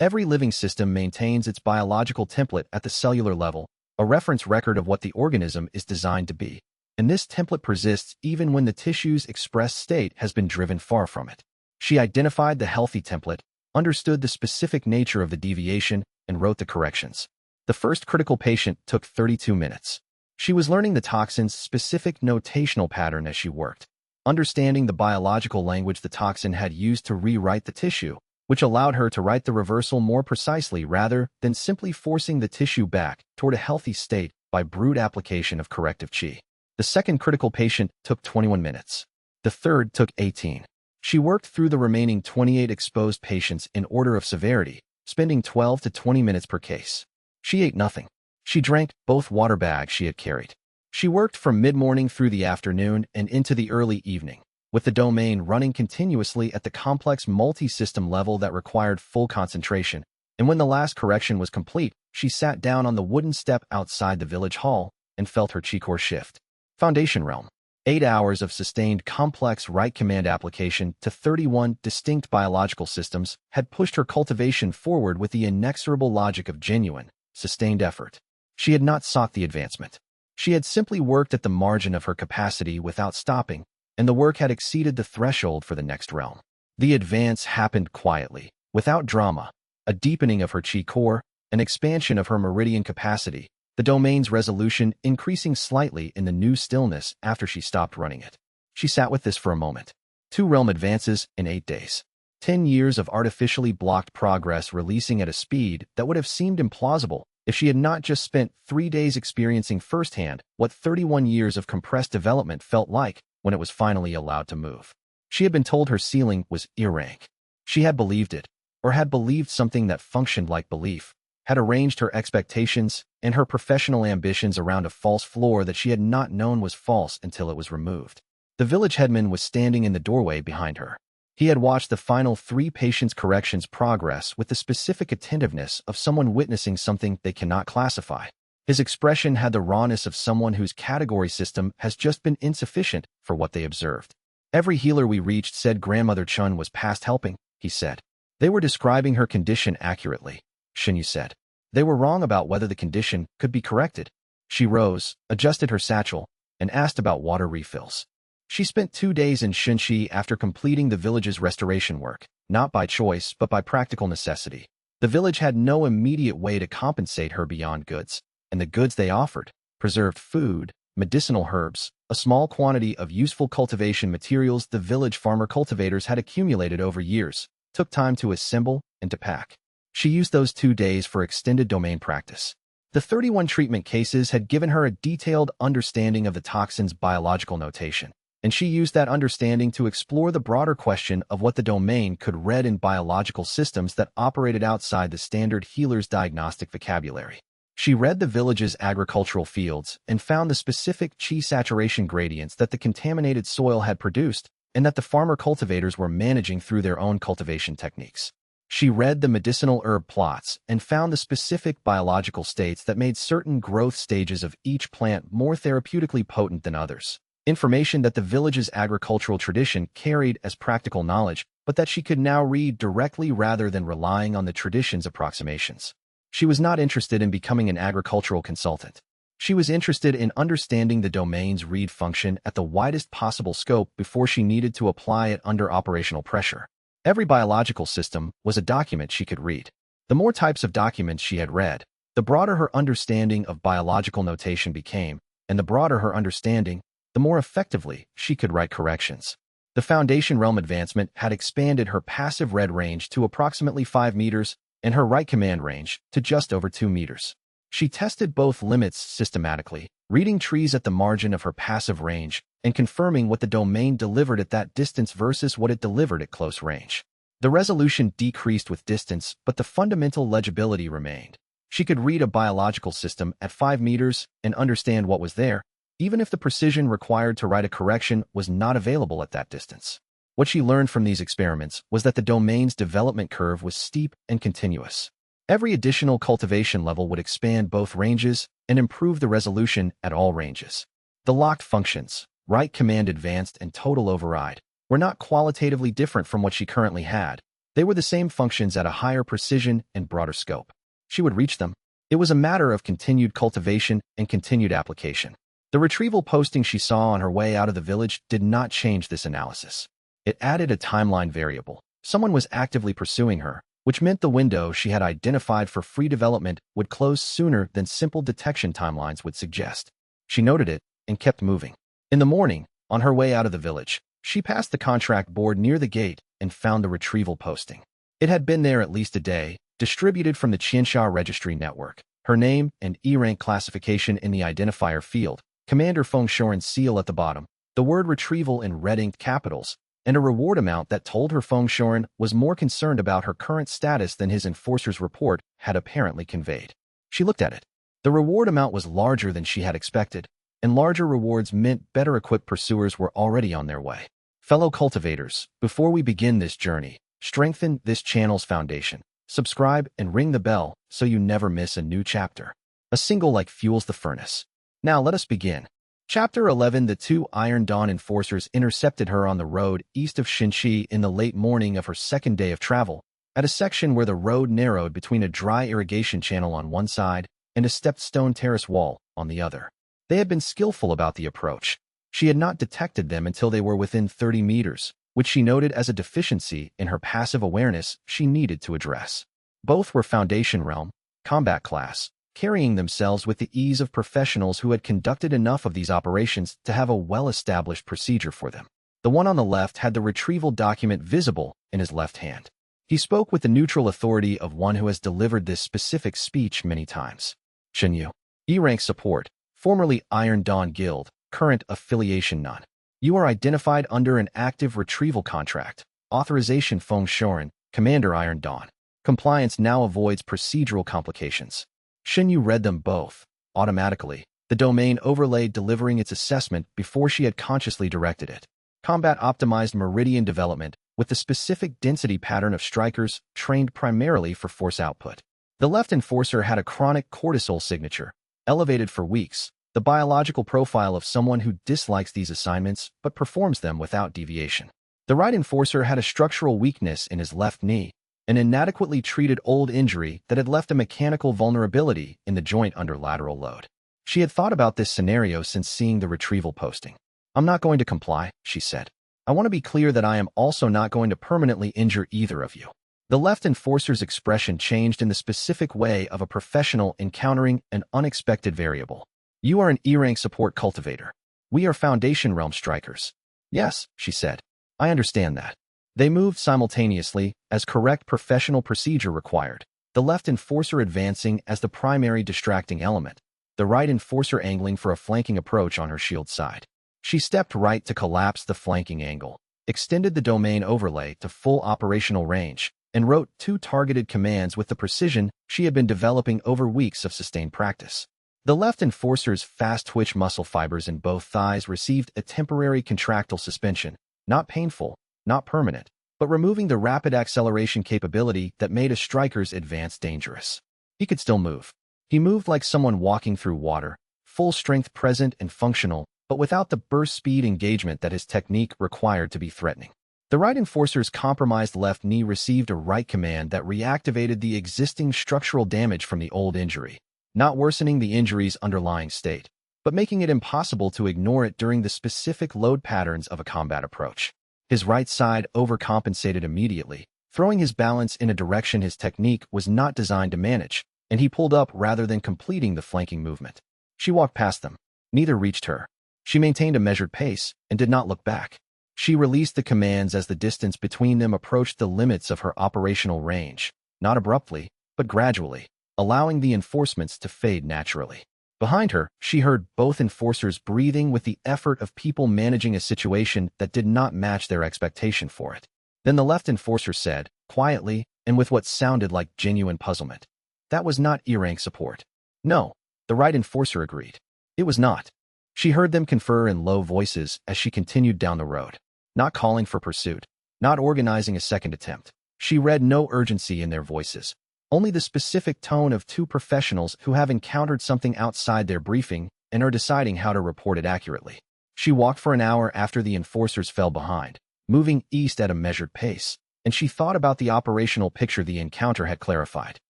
Every living system maintains its biological template at the cellular level, a reference record of what the organism is designed to be. and this template persists even when the tissue's expressed state has been driven far from it. She identified the healthy template, understood the specific nature of the deviation, and wrote the corrections. The first critical patient took 32 minutes. She was learning the toxin's specific notational pattern as she worked, understanding the biological language the toxin had used to rewrite the tissue, which allowed her to write the reversal more precisely rather than simply forcing the tissue back toward a healthy state by brute application of corrective qi. The second critical patient took 21 minutes. The third took 18. She worked through the remaining 28 exposed patients in order of severity, spending 12 to 20 minutes per case. She ate nothing. She drank both water bags she had carried. She worked from mid-morning through the afternoon and into the early evening, with the domain running continuously at the complex multi-system level that required full concentration, and when the last correction was complete, she sat down on the wooden step outside the village hall and felt her chi core shift. Foundation realm. 8 hours of sustained complex right command application to 31 distinct biological systems had pushed her cultivation forward with the inexorable logic of genuine, sustained effort. She had not sought the advancement. She had simply worked at the margin of her capacity without stopping, and the work had exceeded the threshold for the next realm. The advance happened quietly, without drama, a deepening of her chi core, an expansion of her meridian capacity, the domain's resolution increasing slightly in the new stillness after she stopped running it. She sat with this for a moment. 2 realm advances in 8 days. 10 years of artificially blocked progress releasing at a speed that would have seemed implausible if she had not just spent 3 days experiencing firsthand what 31 years of compressed development felt like when it was finally allowed to move. She had been told her ceiling was rank. She had believed it, or had believed something that functioned like belief, had arranged her expectations and her professional ambitions around a false floor that she had not known was false until it was removed. The village headman was standing in the doorway behind her. He had watched the final 3 patients' corrections progress with the specific attentiveness of someone witnessing something they cannot classify. His expression had the rawness of someone whose category system has just been insufficient for what they observed. Every healer we reached said Grandmother Chun was past helping, he said. They were describing her condition accurately, Xinyu said. They were wrong about whether the condition could be corrected. She rose, adjusted her satchel, and asked about water refills. She spent 2 days in Xinxi after completing the village's restoration work, not by choice but by practical necessity. The village had no immediate way to compensate her beyond goods, and the goods they offered, preserved food, medicinal herbs, a small quantity of useful cultivation materials the village farmer cultivators had accumulated over years, took time to assemble and to pack. She used those 2 days for extended domain practice. The 31 treatment cases had given her a detailed understanding of the toxin's biological notation, and she used that understanding to explore the broader question of what the domain could read in biological systems that operated outside the standard healer's diagnostic vocabulary. She read the village's agricultural fields and found the specific qi saturation gradients that the contaminated soil had produced and that the farmer cultivators were managing through their own cultivation techniques. She read the medicinal herb plots and found the specific biological states that made certain growth stages of each plant more therapeutically potent than others. Information that the village's agricultural tradition carried as practical knowledge, but that she could now read directly rather than relying on the tradition's approximations. She was not interested in becoming an agricultural consultant. She was interested in understanding the domain's read function at the widest possible scope before she needed to apply it under operational pressure. Every biological system was a document she could read. The more types of documents she had read, the broader her understanding of biological notation became, and the broader her understanding, the more effectively she could write corrections. The Foundation Realm advancement had expanded her passive read range to approximately 5 meters and her right command range to just over 2 meters. She tested both limits systematically, reading trees at the margin of her passive range and confirming what the domain delivered at that distance versus what it delivered at close range. The resolution decreased with distance, but the fundamental legibility remained. She could read a biological system at 5 meters and understand what was there, even if the precision required to write a correction was not available at that distance. What she learned from these experiments was that the domain's development curve was steep and continuous. Every additional cultivation level would expand both ranges and improve the resolution at all ranges. The locked functions, right command advanced and total override, were not qualitatively different from what she currently had. They were the same functions at a higher precision and broader scope. She would reach them. It was a matter of continued cultivation and continued application. The retrieval posting she saw on her way out of the village did not change this analysis. It added a timeline variable. Someone was actively pursuing her, which meant the window she had identified for free development would close sooner than simple detection timelines would suggest. She noted it and kept moving. In the morning, on her way out of the village, she passed the contract board near the gate and found the retrieval posting. It had been there at least a day, distributed from the xianxia registry network. Her name and E-rank classification in the identifier field, Commander Feng Shoren's seal at the bottom, the word retrieval in red-inked capitals, and a reward amount that told her Feng Shoren was more concerned about her current status than his enforcer's report had apparently conveyed. She looked at it. The reward amount was larger than she had expected, and larger rewards meant better-equipped pursuers were already on their way. Fellow cultivators, before we begin this journey, strengthen this channel's foundation. Subscribe and ring the bell so you never miss a new chapter. A single like fuels the furnace. Now let us begin. Chapter 11. The two Iron Dawn enforcers intercepted her on the road east of Xinxi in the late morning of her second day of travel, at a section where the road narrowed between a dry irrigation channel on one side and a stepped stone terrace wall on the other. They had been skillful about the approach. She had not detected them until they were within 30 meters, which she noted as a deficiency in her passive awareness she needed to address. Both were Foundation Realm, combat class, carrying themselves with the ease of professionals who had conducted enough of these operations to have a well-established procedure for them. The one on the left had the retrieval document visible in his left hand. He spoke with the neutral authority of one who has delivered this specific speech many times. Xianxia, E-rank support, formerly Iron Dawn Guild, current affiliation none. You are identified under an active retrieval contract. Authorization Feng Shoren, Commander Iron Dawn. Compliance now avoids procedural complications. Xianxia read them both, automatically, the domain overlay delivering its assessment before she had consciously directed it. Combat-optimized meridian development with the specific density pattern of strikers trained primarily for force output. The left enforcer had a chronic cortisol signature, elevated for weeks, the biological profile of someone who dislikes these assignments but performs them without deviation. The right enforcer had a structural weakness in his left knee, an inadequately treated old injury that had left a mechanical vulnerability in the joint under lateral load. She had thought about this scenario since seeing the retrieval posting. I'm not going to comply, she said. I want to be clear that I am also not going to permanently injure either of you. The left enforcer's expression changed in the specific way of a professional encountering an unexpected variable. You are an E-rank support cultivator. We are Foundation Realm strikers. Yes, she said. I understand that. They moved simultaneously, as correct professional procedure required, the left enforcer advancing as the primary distracting element, the right enforcer angling for a flanking approach on her shield side. She stepped right to collapse the flanking angle, extended the domain overlay to full operational range, and wrote two targeted commands with the precision she had been developing over weeks of sustained practice. The left enforcer's fast-twitch muscle fibers in both thighs received a temporary contractile suspension, not painful, not permanent, but removing the rapid acceleration capability that made a striker's advance dangerous. He could still move. He moved like someone walking through water, full strength present and functional, but without the burst speed engagement that his technique required to be threatening. The right enforcer's compromised left knee received a right command that reactivated the existing structural damage from the old injury, not worsening the injury's underlying state, but making it impossible to ignore it during the specific load patterns of a combat approach. His right side overcompensated immediately, throwing his balance in a direction his technique was not designed to manage, and he pulled up rather than completing the flanking movement. She walked past them. Neither reached her. She maintained a measured pace and did not look back. She released the commands as the distance between them approached the limits of her operational range, not abruptly, but gradually, allowing the enforcements to fade naturally. Behind her, she heard both enforcers breathing with the effort of people managing a situation that did not match their expectation for it. Then the left enforcer said, quietly and with what sounded like genuine puzzlement, "That was not E-rank support." "No," the right enforcer agreed. "It was not." She heard them confer in low voices as she continued down the road, not calling for pursuit, not organizing a second attempt. She read no urgency in their voices, only the specific tone of two professionals who have encountered something outside their briefing and are deciding how to report it accurately. She walked for an hour after the enforcers fell behind, moving east at a measured pace, and she thought about the operational picture the encounter had clarified.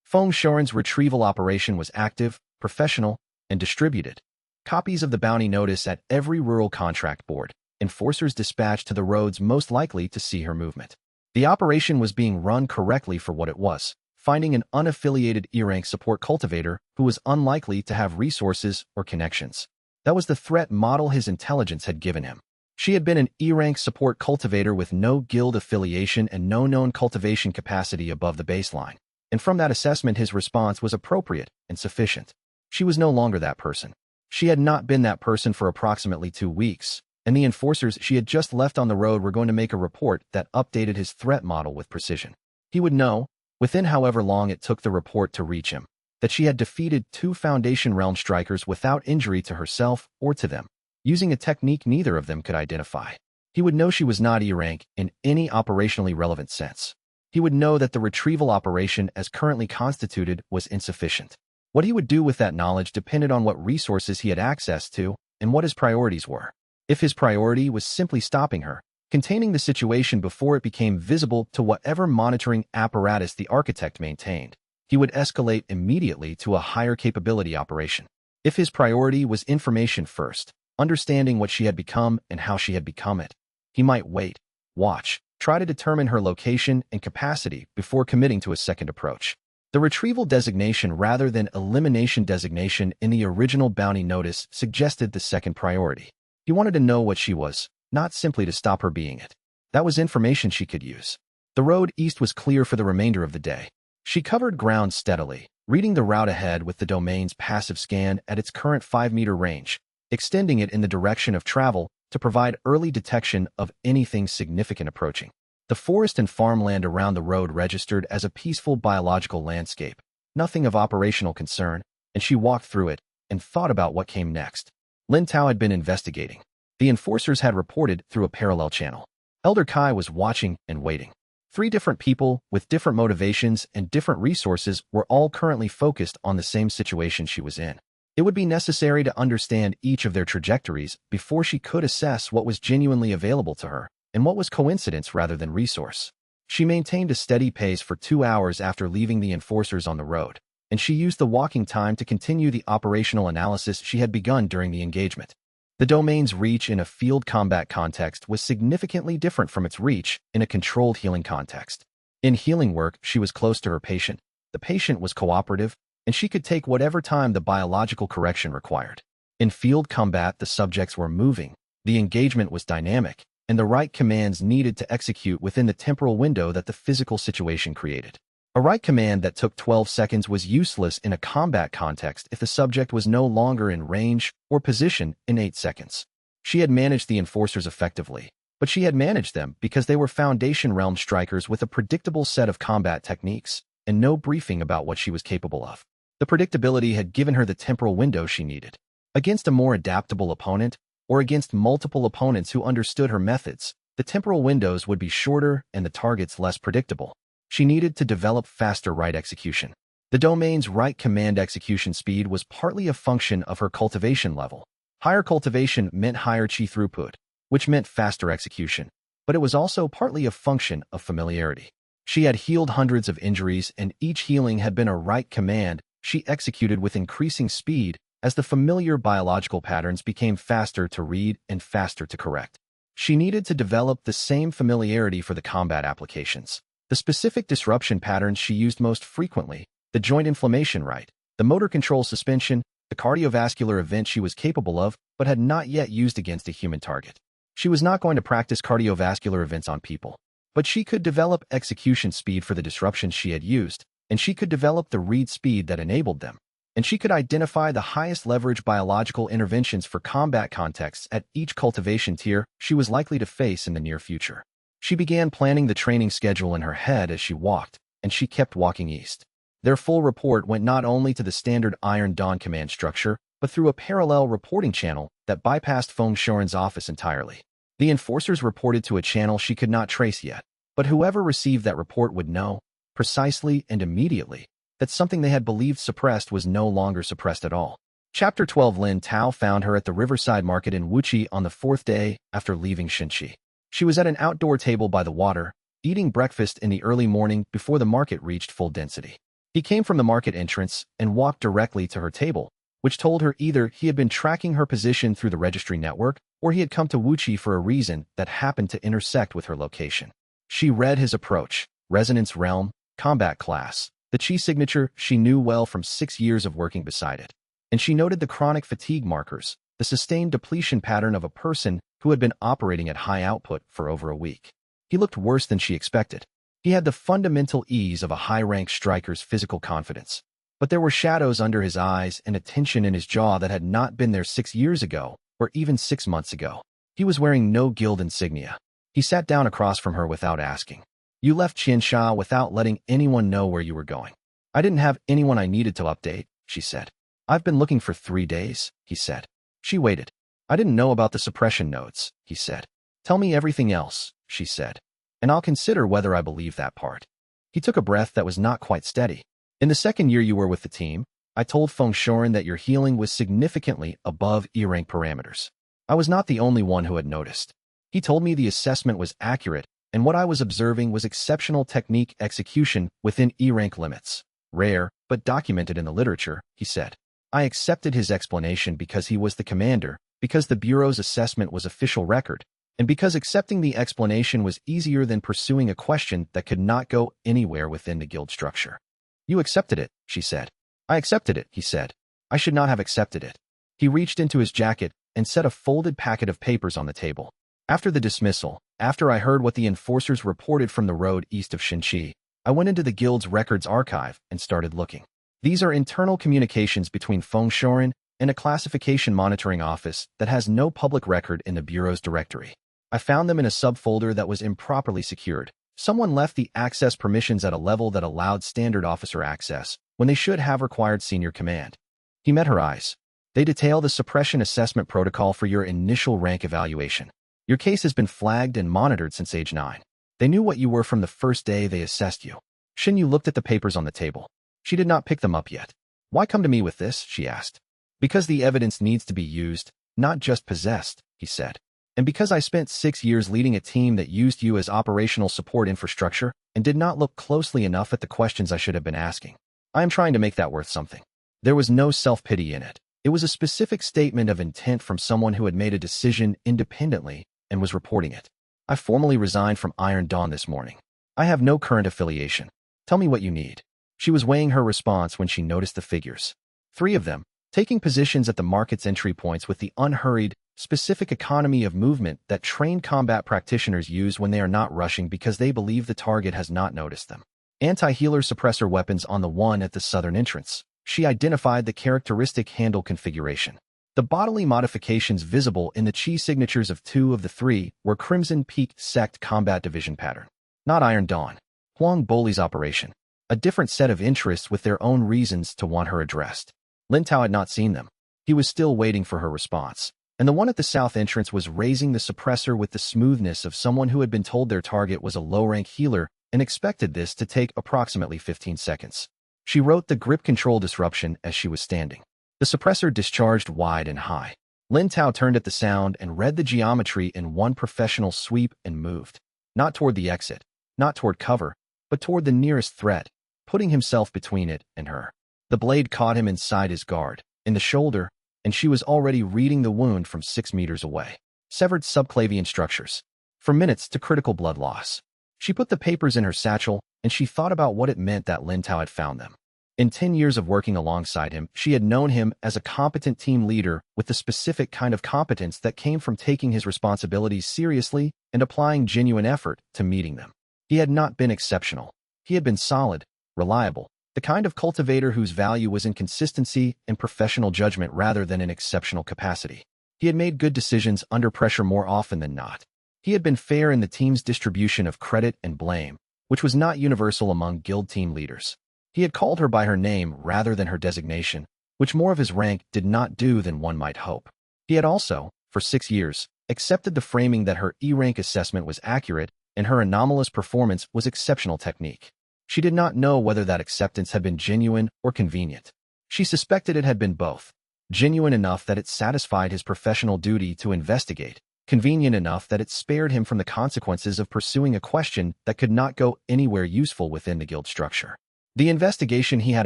Feng Shoren's retrieval operation was active, professional, and distributed. Copies of the bounty notice at every rural contract board. Enforcers dispatched to the roads most likely to see her movement. The operation was being run correctly for what it was, finding an unaffiliated E-rank support cultivator who was unlikely to have resources or connections. That was the threat model his intelligence had given him. She had been an E-rank support cultivator with no guild affiliation and no known cultivation capacity above the baseline. And from that assessment, his response was appropriate and sufficient. She was no longer that person. She had not been that person for approximately 2 weeks, and the enforcers she had just left on the road were going to make a report that updated his threat model with precision. He would know, within however long it took the report to reach him, that she had defeated 2 Foundation Realm strikers without injury to herself or to them, using a technique neither of them could identify. He would know she was not E-rank in any operationally relevant sense. He would know that the retrieval operation as currently constituted was insufficient. What he would do with that knowledge depended on what resources he had access to and what his priorities were. If his priority was simply stopping her, containing the situation before it became visible to whatever monitoring apparatus the architect maintained, he would escalate immediately to a higher capability operation. If his priority was information first, understanding what she had become and how she had become it, he might wait, watch, try to determine her location and capacity before committing to a second approach. The retrieval designation rather than elimination designation in the original bounty notice suggested the second priority. He wanted to know what she was, not simply to stop her being it. That was information she could use. The road east was clear for the remainder of the day. She covered ground steadily, reading the route ahead with the domain's passive scan at its current 5-meter range, extending it in the direction of travel to provide early detection of anything significant approaching. The forest and farmland around the road registered as a peaceful biological landscape, nothing of operational concern, and she walked through it and thought about what came next. Lin Tao had been investigating. The enforcers had reported through a parallel channel. Elder Kai was watching and waiting. 3 different people with different motivations and different resources were all currently focused on the same situation she was in. It would be necessary to understand each of their trajectories before she could assess what was genuinely available to her and what was coincidence rather than resource. She maintained a steady pace for 2 hours after leaving the enforcers on the road, and she used the walking time to continue the operational analysis she had begun during the engagement. The domain's reach in a field combat context was significantly different from its reach in a controlled healing context. In healing work, she was close to her patient, the patient was cooperative, and she could take whatever time the biological correction required. In field combat, the subjects were moving, the engagement was dynamic, and the right commands needed to execute within the temporal window that the physical situation created. A right command that took 12 seconds was useless in a combat context if the subject was no longer in range or position in 8 seconds. She had managed the enforcers effectively, but she had managed them because they were Foundation Realm strikers with a predictable set of combat techniques and no briefing about what she was capable of. The predictability had given her the temporal window she needed. Against a more adaptable opponent, or against multiple opponents who understood her methods, the temporal windows would be shorter and the targets less predictable. She needed to develop faster right execution. The domain's right command execution speed was partly a function of her cultivation level. Higher cultivation meant higher chi throughput, which meant faster execution, but it was also partly a function of familiarity. She had healed hundreds of injuries, and each healing had been a right command she executed with increasing speed as the familiar biological patterns became faster to read and faster to correct. She needed to develop the same familiarity for the combat applications. The specific disruption patterns she used most frequently, the joint inflammation right, the motor control suspension, the cardiovascular event she was capable of but had not yet used against a human target. She was not going to practice cardiovascular events on people, but she could develop execution speed for the disruptions she had used, and she could develop the read speed that enabled them. And she could identify the highest leverage biological interventions for combat contexts at each cultivation tier she was likely to face in the near future. She began planning the training schedule in her head as she walked, and she kept walking east. Their full report went not only to the standard Iron Dawn command structure, but through a parallel reporting channel that bypassed Feng Shoren's office entirely. The enforcers reported to a channel she could not trace yet, but whoever received that report would know, precisely and immediately, that something they had believed suppressed was no longer suppressed at all. Chapter 12. Lin Tao found her at the riverside market in Wuqi on the 4th day after leaving Xinxi. She was at an outdoor table by the water, eating breakfast in the early morning before the market reached full density. He came from the market entrance and walked directly to her table, which told her either he had been tracking her position through the registry network or he had come to Wuchi for a reason that happened to intersect with her location. She read his approach: resonance realm, combat class, the chi signature she knew well from 6 years of working beside it. And she noted the chronic fatigue markers, the sustained depletion pattern of a person who had been operating at high output for over a week. He looked worse than she expected. He had the fundamental ease of a high-ranked striker's physical confidence. But there were shadows under his eyes and a tension in his jaw that had not been there 6 years ago, or even 6 months ago. He was wearing no guild insignia. He sat down across from her without asking. "You left xianxia without letting anyone know where you were going." "I didn't have anyone I needed to update," she said. "I've been looking for 3 days," he said. She waited. "I didn't know about the suppression nodes," he said. "Tell me everything else," she said, "and I'll consider whether I believe that part." He took a breath that was not quite steady. "In the 2nd year you were with the team, I told Feng Shorin that your healing was significantly above E-rank parameters. I was not the only one who had noticed. He told me the assessment was accurate, and what I was observing was exceptional technique execution within E-rank limits. Rare, but documented in the literature," he said. I accepted his explanation because he was the commander, because the Bureau's assessment was official record, and because accepting the explanation was easier than pursuing a question that could not go anywhere within the guild structure. "You accepted it," she said. "I accepted it," he said. "I should not have accepted it." He reached into his jacket and set a folded packet of papers on the table. "After the dismissal, after I heard what the enforcers reported from the road east of Shinchi, I went into the guild's records archive and started looking. These are internal communications between Feng Shorin and a classification monitoring office that has no public record in the Bureau's directory. I found them in a subfolder that was improperly secured. Someone left the access permissions at a level that allowed standard officer access, when they should have required senior command." He met her eyes. "They detail the suppression assessment protocol for your initial rank evaluation. Your case has been flagged and monitored since age 9. They knew what you were from the first day they assessed you." Xinyu looked at the papers on the table. She did not pick them up yet. "Why come to me with this?" she asked. "Because the evidence needs to be used, not just possessed," he said. "And because I spent 6 years leading a team that used you as operational support infrastructure and did not look closely enough at the questions I should have been asking. I am trying to make that worth something." There was no self-pity in it. It was a specific statement of intent from someone who had made a decision independently and was reporting it. "I formally resigned from Iron Dawn this morning. I have no current affiliation. Tell me what you need." She was weighing her response when she noticed the figures. 3 of them, taking positions at the market's entry points with the unhurried, specific economy of movement that trained combat practitioners use when they are not rushing because they believe the target has not noticed them. Anti-healer suppressor weapons on the one at the southern entrance. She identified the characteristic handle configuration. The bodily modifications visible in the chi signatures of 2 of the 3 were Crimson Peak Sect Combat Division pattern. Not Iron Dawn. Huang Boli's operation. A different set of interests with their own reasons to want her addressed. Lin Tao had not seen them. He was still waiting for her response. And the one at the south entrance was raising the suppressor with the smoothness of someone who had been told their target was a low-rank healer and expected this to take approximately 15 seconds. She wrote the grip control disruption as she was standing. The suppressor discharged wide and high. Lin Tao turned at the sound and read the geometry in one professional sweep and moved. Not toward the exit, not toward cover, but toward the nearest threat, putting himself between it and her. The blade caught him inside his guard, in the shoulder, and she was already reading the wound from 6 meters away. Severed subclavian structures. From minutes to critical blood loss. She put the papers in her satchel, and she thought about what it meant that Lin Tao had found them. In 10 years of working alongside him, she had known him as a competent team leader with the specific kind of competence that came from taking his responsibilities seriously and applying genuine effort to meeting them. He had not been exceptional. He had been solid, reliable, the kind of cultivator whose value was in consistency and professional judgment rather than in exceptional capacity. He had made good decisions under pressure more often than not. He had been fair in the team's distribution of credit and blame, which was not universal among guild team leaders. He had called her by her name rather than her designation, which more of his rank did not do than one might hope. He had also, for 6 years, accepted the framing that her E-rank assessment was accurate and her anomalous performance was exceptional technique. She did not know whether that acceptance had been genuine or convenient. She suspected it had been both. Genuine enough that it satisfied his professional duty to investigate, convenient enough that it spared him from the consequences of pursuing a question that could not go anywhere useful within the guild structure. The investigation he had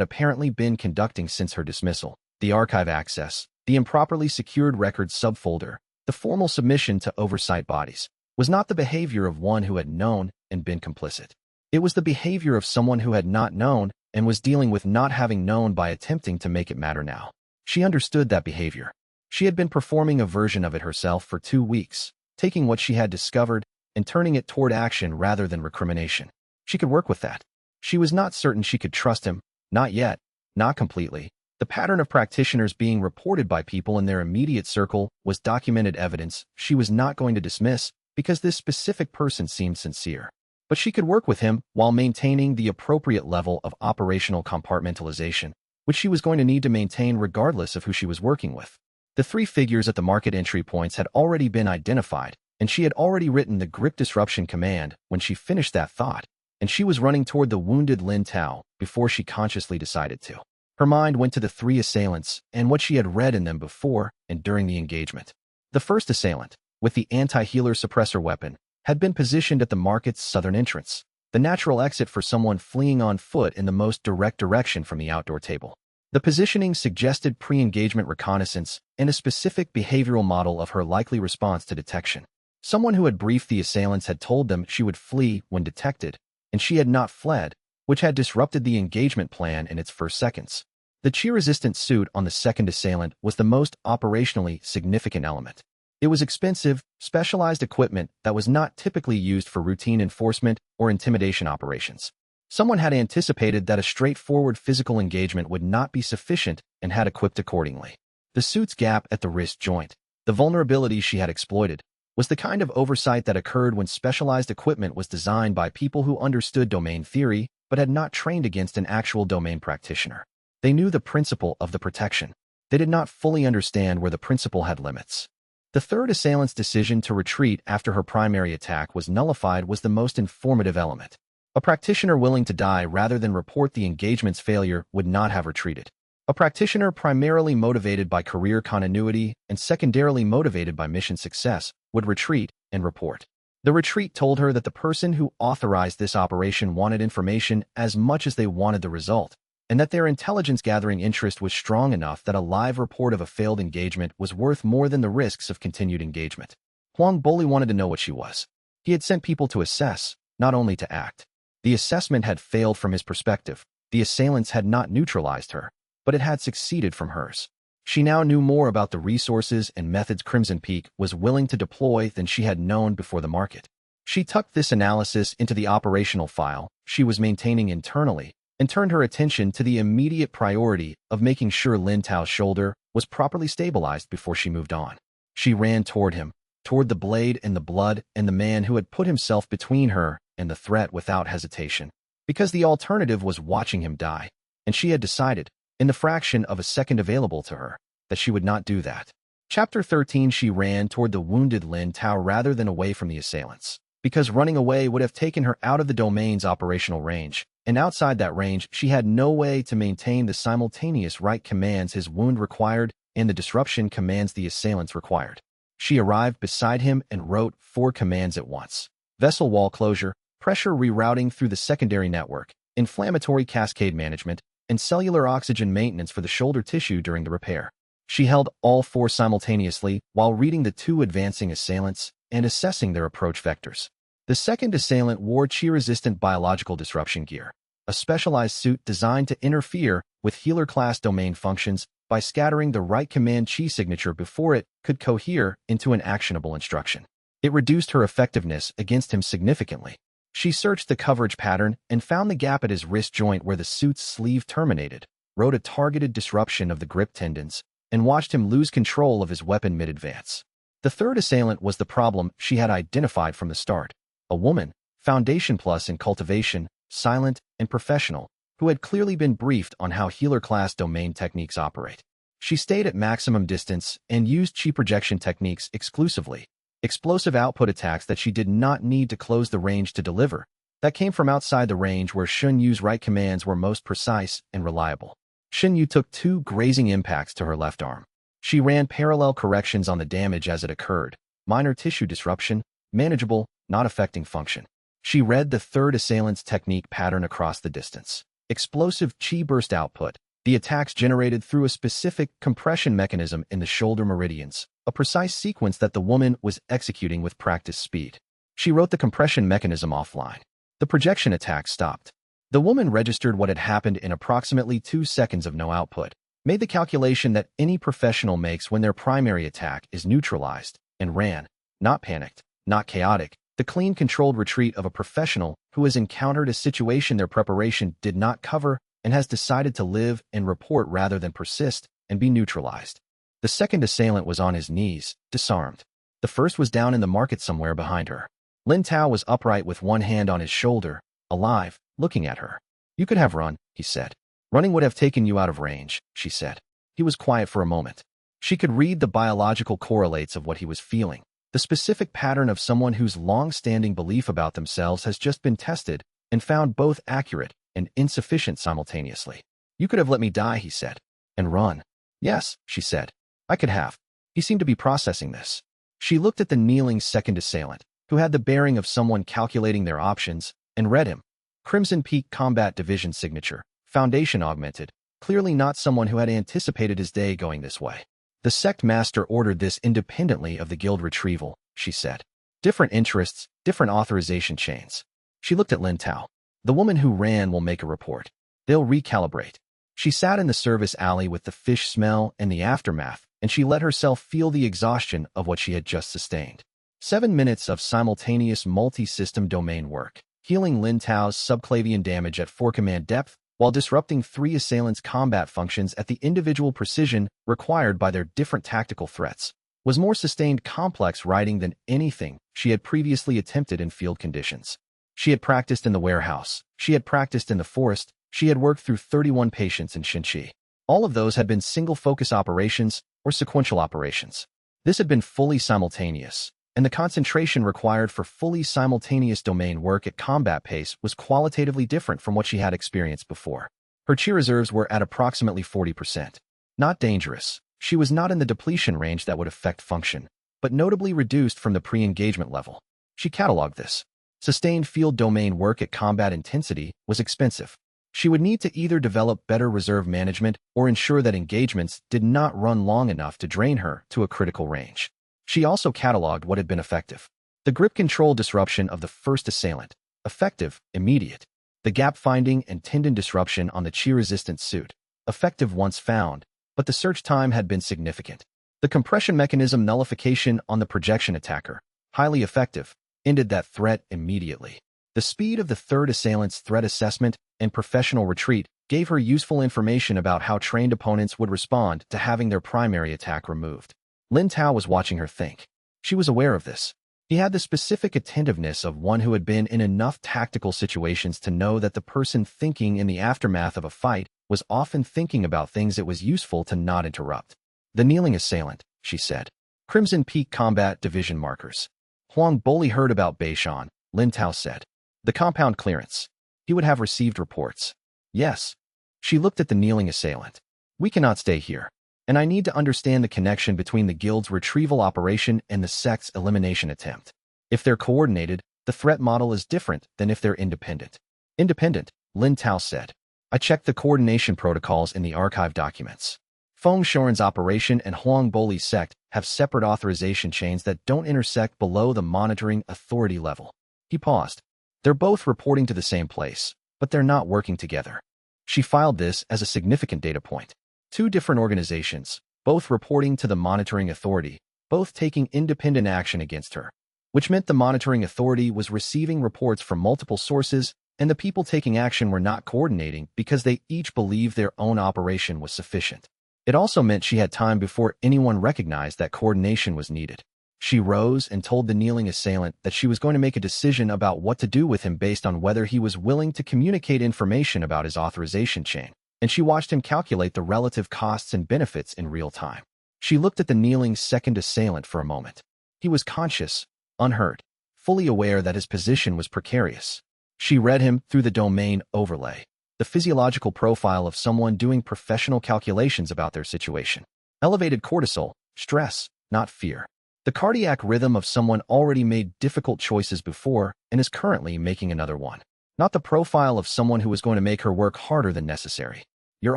apparently been conducting since her dismissal, the archive access, the improperly secured records subfolder, the formal submission to oversight bodies, was not the behavior of one who had known and been complicit. It was the behavior of someone who had not known and was dealing with not having known by attempting to make it matter now. She understood that behavior. She had been performing a version of it herself for 2 weeks, taking what she had discovered and turning it toward action rather than recrimination. She could work with that. She was not certain she could trust him, not yet, not completely. The pattern of practitioners being reported by people in their immediate circle was documented evidence she was not going to dismiss because this specific person seemed sincere. But she could work with him while maintaining the appropriate level of operational compartmentalization, which she was going to need to maintain regardless of who she was working with. The 3 figures at the market entry points had already been identified, and she had already written the grip disruption command when she finished that thought, and she was running toward the wounded Lin Tao before she consciously decided to. Her mind went to the 3 assailants and what she had read in them before and during the engagement. The first assailant, with the anti-healer suppressor weapon, had been positioned at the market's southern entrance, the natural exit for someone fleeing on foot in the most direct direction from the outdoor table. The positioning suggested pre-engagement reconnaissance and a specific behavioral model of her likely response to detection. Someone who had briefed the assailants had told them she would flee when detected, and she had not fled, which had disrupted the engagement plan in its first seconds. The chi-resistant suit on the second assailant was the most operationally significant element. It was expensive, specialized equipment that was not typically used for routine enforcement or intimidation operations. Someone had anticipated that a straightforward physical engagement would not be sufficient and had equipped accordingly. The suit's gap at the wrist joint, the vulnerability she had exploited, was the kind of oversight that occurred when specialized equipment was designed by people who understood domain theory but had not trained against an actual domain practitioner. They knew the principle of the protection. They did not fully understand where the principle had limits. The third assailant's decision to retreat after her primary attack was nullified was the most informative element. A practitioner willing to die rather than report the engagement's failure would not have retreated. A practitioner primarily motivated by career continuity and secondarily motivated by mission success would retreat and report. The retreat told her that the person who authorized this operation wanted information as much as they wanted the result, and that their intelligence-gathering interest was strong enough that a live report of a failed engagement was worth more than the risks of continued engagement. Huang Boli wanted to know what she was. He had sent people to assess, not only to act. The assessment had failed from his perspective. The assailants had not neutralized her, but it had succeeded from hers. She now knew more about the resources and methods Crimson Peak was willing to deploy than she had known before the market. She tucked this analysis into the operational file she was maintaining internally and turned her attention to the immediate priority of making sure Lin Tao's shoulder was properly stabilized before she moved on. She ran toward him, toward the blade and the blood and the man who had put himself between her and the threat without hesitation, because the alternative was watching him die, and she had decided, in the fraction of a second available to her, that she would not do that. Chapter 13. She ran toward the wounded Lin Tao rather than away from the assailants, because running away would have taken her out of the domain's operational range, and outside that range she had no way to maintain the simultaneous right commands his wound required and the disruption commands the assailants required. She arrived beside him and wrote 4 commands at once: vessel wall closure, pressure rerouting through the secondary network, inflammatory cascade management, and cellular oxygen maintenance for the shoulder tissue during the repair. She held all 4 simultaneously while reading the 2 advancing assailants and assessing their approach vectors. The second assailant wore chi-resistant biological disruption gear, a specialized suit designed to interfere with healer-class domain functions by scattering the right command chi signature before it could cohere into an actionable instruction. It reduced her effectiveness against him significantly. She searched the coverage pattern and found the gap at his wrist joint where the suit's sleeve terminated, wrote a targeted disruption of the grip tendons, and watched him lose control of his weapon mid-advance. The third assailant was the problem she had identified from the start. A woman, Foundation Plus in cultivation, silent, and professional, who had clearly been briefed on how healer-class domain techniques operate. She stayed at maximum distance and used chi projection techniques exclusively, explosive output attacks that she did not need to close the range to deliver, that came from outside the range where Shun Yu's right commands were most precise and reliable. Shun Yu took 2 grazing impacts to her left arm. She ran parallel corrections on the damage as it occurred: minor tissue disruption, manageable, not affecting function. She read the third assailant's technique pattern across the distance: explosive chi burst output, The attacks generated through a specific compression mechanism in the shoulder meridians, a precise sequence that the woman was executing with practiced speed. She wrote the compression mechanism offline. The projection attack stopped. The woman registered what had happened in approximately 2 seconds of no output, made the calculation that any professional makes when their primary attack is neutralized, and ran, not panicked, not chaotic, the clean, controlled retreat of a professional who has encountered a situation their preparation did not cover and has decided to live and report rather than persist and be neutralized. The second assailant was on his knees, disarmed. The first was down in the market somewhere behind her. Lin Tao was upright with one hand on his shoulder, alive, looking at her. "You could have run," he said. "Running would have taken you out of range," she said. He was quiet for a moment. She could read the biological correlates of what he was feeling. The specific pattern of someone whose long-standing belief about themselves has just been tested and found both accurate and insufficient simultaneously. "You could have let me die," he said. "And run." "Yes," she said. "I could have." He seemed to be processing this. She looked at the kneeling second assailant, who had the bearing of someone calculating their options, and read him. Crimson Peak Combat Division signature, foundation augmented, clearly not someone who had anticipated his day going this way. "The sect master ordered this independently of the guild retrieval," she said. "Different interests, different authorization chains." She looked at Lin Tao. "The woman who ran will make a report. They'll recalibrate." She sat in the service alley with the fish smell and the aftermath, and she let herself feel the exhaustion of what she had just sustained. 7 minutes of simultaneous multi-system domain work, healing Lin Tao's subclavian damage at 4 command depth, while disrupting 3 assailants' combat functions at the individual precision required by their different tactical threats, was more sustained complex writing than anything she had previously attempted in field conditions. She had practiced in the warehouse. She had practiced in the forest. She had worked through 31 patients in xianxia. All of those had been single-focus operations or sequential operations. This had been fully simultaneous, and the concentration required for fully simultaneous domain work at combat pace was qualitatively different from what she had experienced before. Her chi reserves were at approximately 40%. Not dangerous. She was not in the depletion range that would affect function, but notably reduced from the pre-engagement level. She cataloged this. Sustained field domain work at combat intensity was expensive. She would need to either develop better reserve management or ensure that engagements did not run long enough to drain her to a critical range. She also cataloged what had been effective. The grip control disruption of the first assailant. Effective, immediate. The gap finding and tendon disruption on the chi-resistant suit. Effective once found, but the search time had been significant. The compression mechanism nullification on the projection attacker. Highly effective. Ended that threat immediately. The speed of the third assailant's threat assessment and professional retreat gave her useful information about how trained opponents would respond to having their primary attack removed. Lin Tao was watching her think. She was aware of this. He had the specific attentiveness of one who had been in enough tactical situations to know that the person thinking in the aftermath of a fight was often thinking about things it was useful to not interrupt. "The kneeling assailant," she said. "Crimson Peak Combat Division markers." Huang Boli heard about Beishan, Lin Tao said. "The compound clearance. He would have received reports." "Yes." She looked at the kneeling assailant. "We cannot stay here, and I need to understand the connection between the guild's retrieval operation and the sect's elimination attempt. If they're coordinated, the threat model is different than if they're independent." "Independent," Lin Tao said. "I checked the coordination protocols in the archive documents. Feng Shoren's operation and Huang Boli's sect have separate authorization chains that don't intersect below the monitoring authority level." He paused. "They're both reporting to the same place, but they're not working together." She filed this as a significant data point. 2 different organizations, both reporting to the monitoring authority, both taking independent action against her, which meant the monitoring authority was receiving reports from multiple sources, and the people taking action were not coordinating because they each believed their own operation was sufficient. It also meant she had time before anyone recognized that coordination was needed. She rose and told the kneeling assailant that she was going to make a decision about what to do with him based on whether he was willing to communicate information about his authorization chain, and she watched him calculate the relative costs and benefits in real time. She looked at the kneeling second assailant for a moment. He was conscious, unhurt, fully aware that his position was precarious. She read him through the domain overlay, the physiological profile of someone doing professional calculations about their situation. Elevated cortisol, stress, not fear. The cardiac rhythm of someone already made difficult choices before and is currently making another one. Not the profile of someone who is going to make her work harder than necessary. Your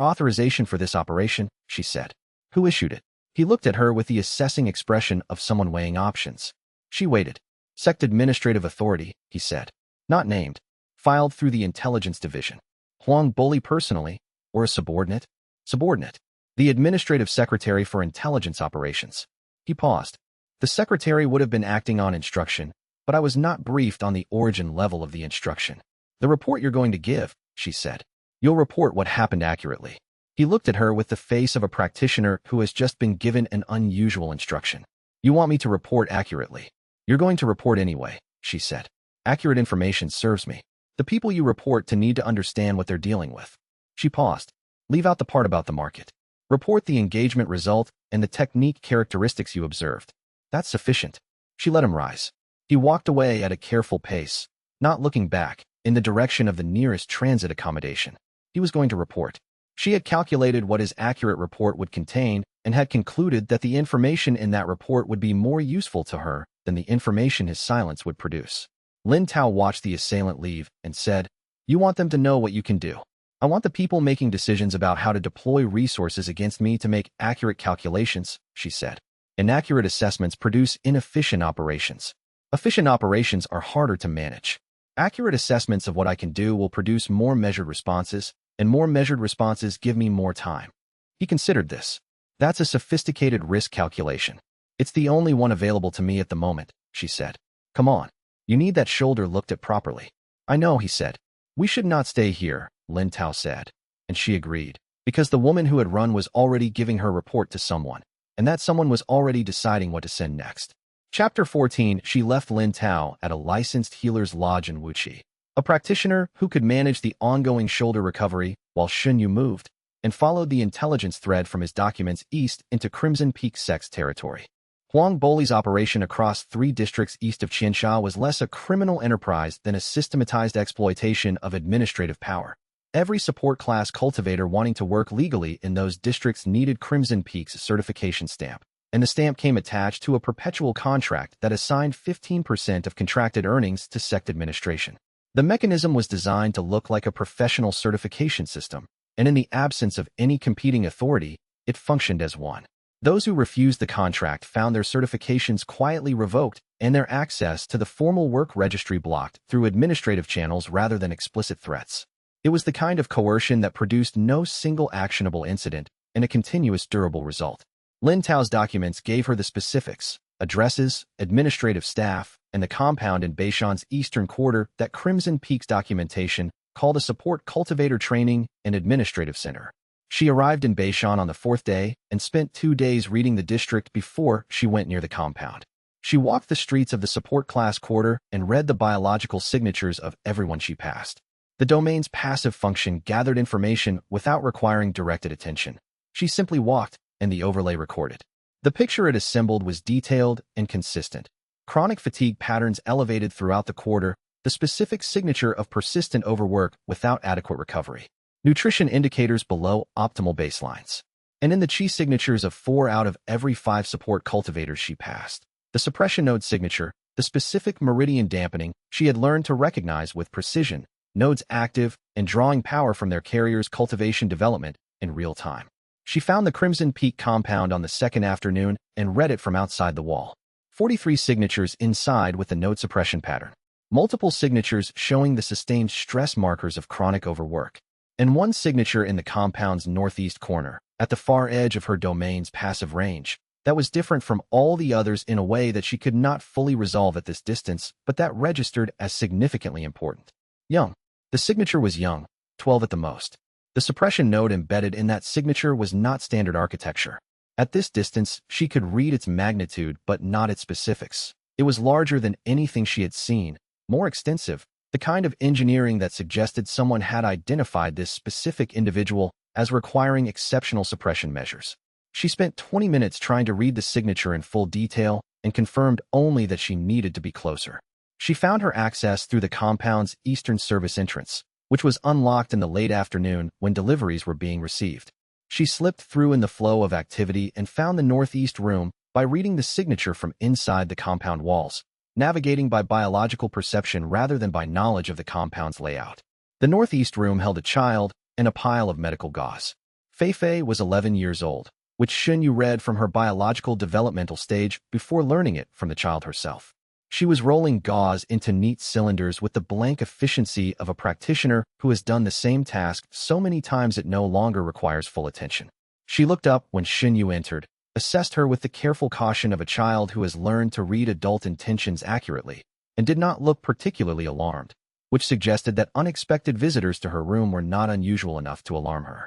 authorization for this operation, she said. Who issued it? He looked at her with the assessing expression of someone weighing options. She waited. Sect Administrative Authority, he said. Not named. Filed through the Intelligence Division. Huang Bully personally, or a subordinate? Subordinate. The Administrative Secretary for Intelligence Operations. He paused. The secretary would have been acting on instruction, but I was not briefed on the origin level of the instruction. The report you're going to give, she said. You'll report what happened accurately. He looked at her with the face of a practitioner who has just been given an unusual instruction. You want me to report accurately. You're going to report anyway, she said. Accurate information serves me. The people you report to need to understand what they're dealing with. She paused. Leave out the part about the market. Report the engagement result and the technique characteristics you observed. That's sufficient. She let him rise. He walked away at a careful pace, not looking back, in the direction of the nearest transit accommodation. He was going to report. She had calculated what his accurate report would contain and had concluded that the information in that report would be more useful to her than the information his silence would produce. Lin Tao watched the assailant leave and said, You want them to know what you can do. I want the people making decisions about how to deploy resources against me to make accurate calculations, she said. Inaccurate assessments produce inefficient operations. Efficient operations are harder to manage. Accurate assessments of what I can do will produce more measured responses, and more measured responses give me more time. He considered this. That's a sophisticated risk calculation. It's the only one available to me at the moment, she said. Come on. You need that shoulder looked at properly. I know, he said. We should not stay here, Lin Tao said. And she agreed, because the woman who had run was already giving her report to someone, and that someone was already deciding what to send next. Chapter 14. She left Lin Tao at a licensed healer's lodge in Wuxi, a practitioner who could manage the ongoing shoulder recovery while Xunyu moved, and followed the intelligence thread from his documents east into Crimson Peak Sect's territory. Huang Boli's operation across 3 districts east of Xianxia was less a criminal enterprise than a systematized exploitation of administrative power. Every support class cultivator wanting to work legally in those districts needed Crimson Peak's certification stamp, and the stamp came attached to a perpetual contract that assigned 15% of contracted earnings to sect administration. The mechanism was designed to look like a professional certification system, and in the absence of any competing authority, it functioned as one. Those who refused the contract found their certifications quietly revoked and their access to the formal work registry blocked through administrative channels rather than explicit threats. It was the kind of coercion that produced no single actionable incident and a continuous durable result. Lin Tao's documents gave her the specifics, addresses, administrative staff, and the compound in Beishan's eastern quarter that Crimson Peak's documentation called a support cultivator training and administrative center. She arrived in Beishan on the 4th day and spent 2 days reading the district before she went near the compound. She walked the streets of the support class quarter and read the biological signatures of everyone she passed. The domain's passive function gathered information without requiring directed attention. She simply walked, and the overlay recorded. The picture it assembled was detailed and consistent. Chronic fatigue patterns elevated throughout the quarter, the specific signature of persistent overwork without adequate recovery. Nutrition indicators below optimal baselines. And in the chi signatures of 4 out of every 5 support cultivators she passed. The suppression node signature, the specific meridian dampening she had learned to recognize with precision, nodes active and drawing power from their carrier's cultivation development in real time. She found the Crimson Peak compound on the 2nd afternoon and read it from outside the wall. 43 signatures inside with the node suppression pattern. Multiple signatures showing the sustained stress markers of chronic overwork. And 1 signature in the compound's northeast corner, at the far edge of her domain's passive range, that was different from all the others in a way that she could not fully resolve at this distance, but that registered as significantly important. Young. The signature was young, 12 at the most. The suppression node embedded in that signature was not standard architecture. At this distance, she could read its magnitude but not its specifics. It was larger than anything she had seen, more extensive, the kind of engineering that suggested someone had identified this specific individual as requiring exceptional suppression measures. She spent 20 minutes trying to read the signature in full detail and confirmed only that she needed to be closer. She found her access through the compound's eastern service entrance, which was unlocked in the late afternoon when deliveries were being received. She slipped through in the flow of activity and found the northeast room by reading the signature from inside the compound walls, navigating by biological perception rather than by knowledge of the compound's layout. The northeast room held a child, and a pile of medical gauze. Fei was 11 years old, which Xunyu read from her biological developmental stage before learning it from the child herself. She was rolling gauze into neat cylinders with the blank efficiency of a practitioner who has done the same task so many times it no longer requires full attention. She looked up when Xunyu entered, assessed her with the careful caution of a child who has learned to read adult intentions accurately, and did not look particularly alarmed, which suggested that unexpected visitors to her room were not unusual enough to alarm her.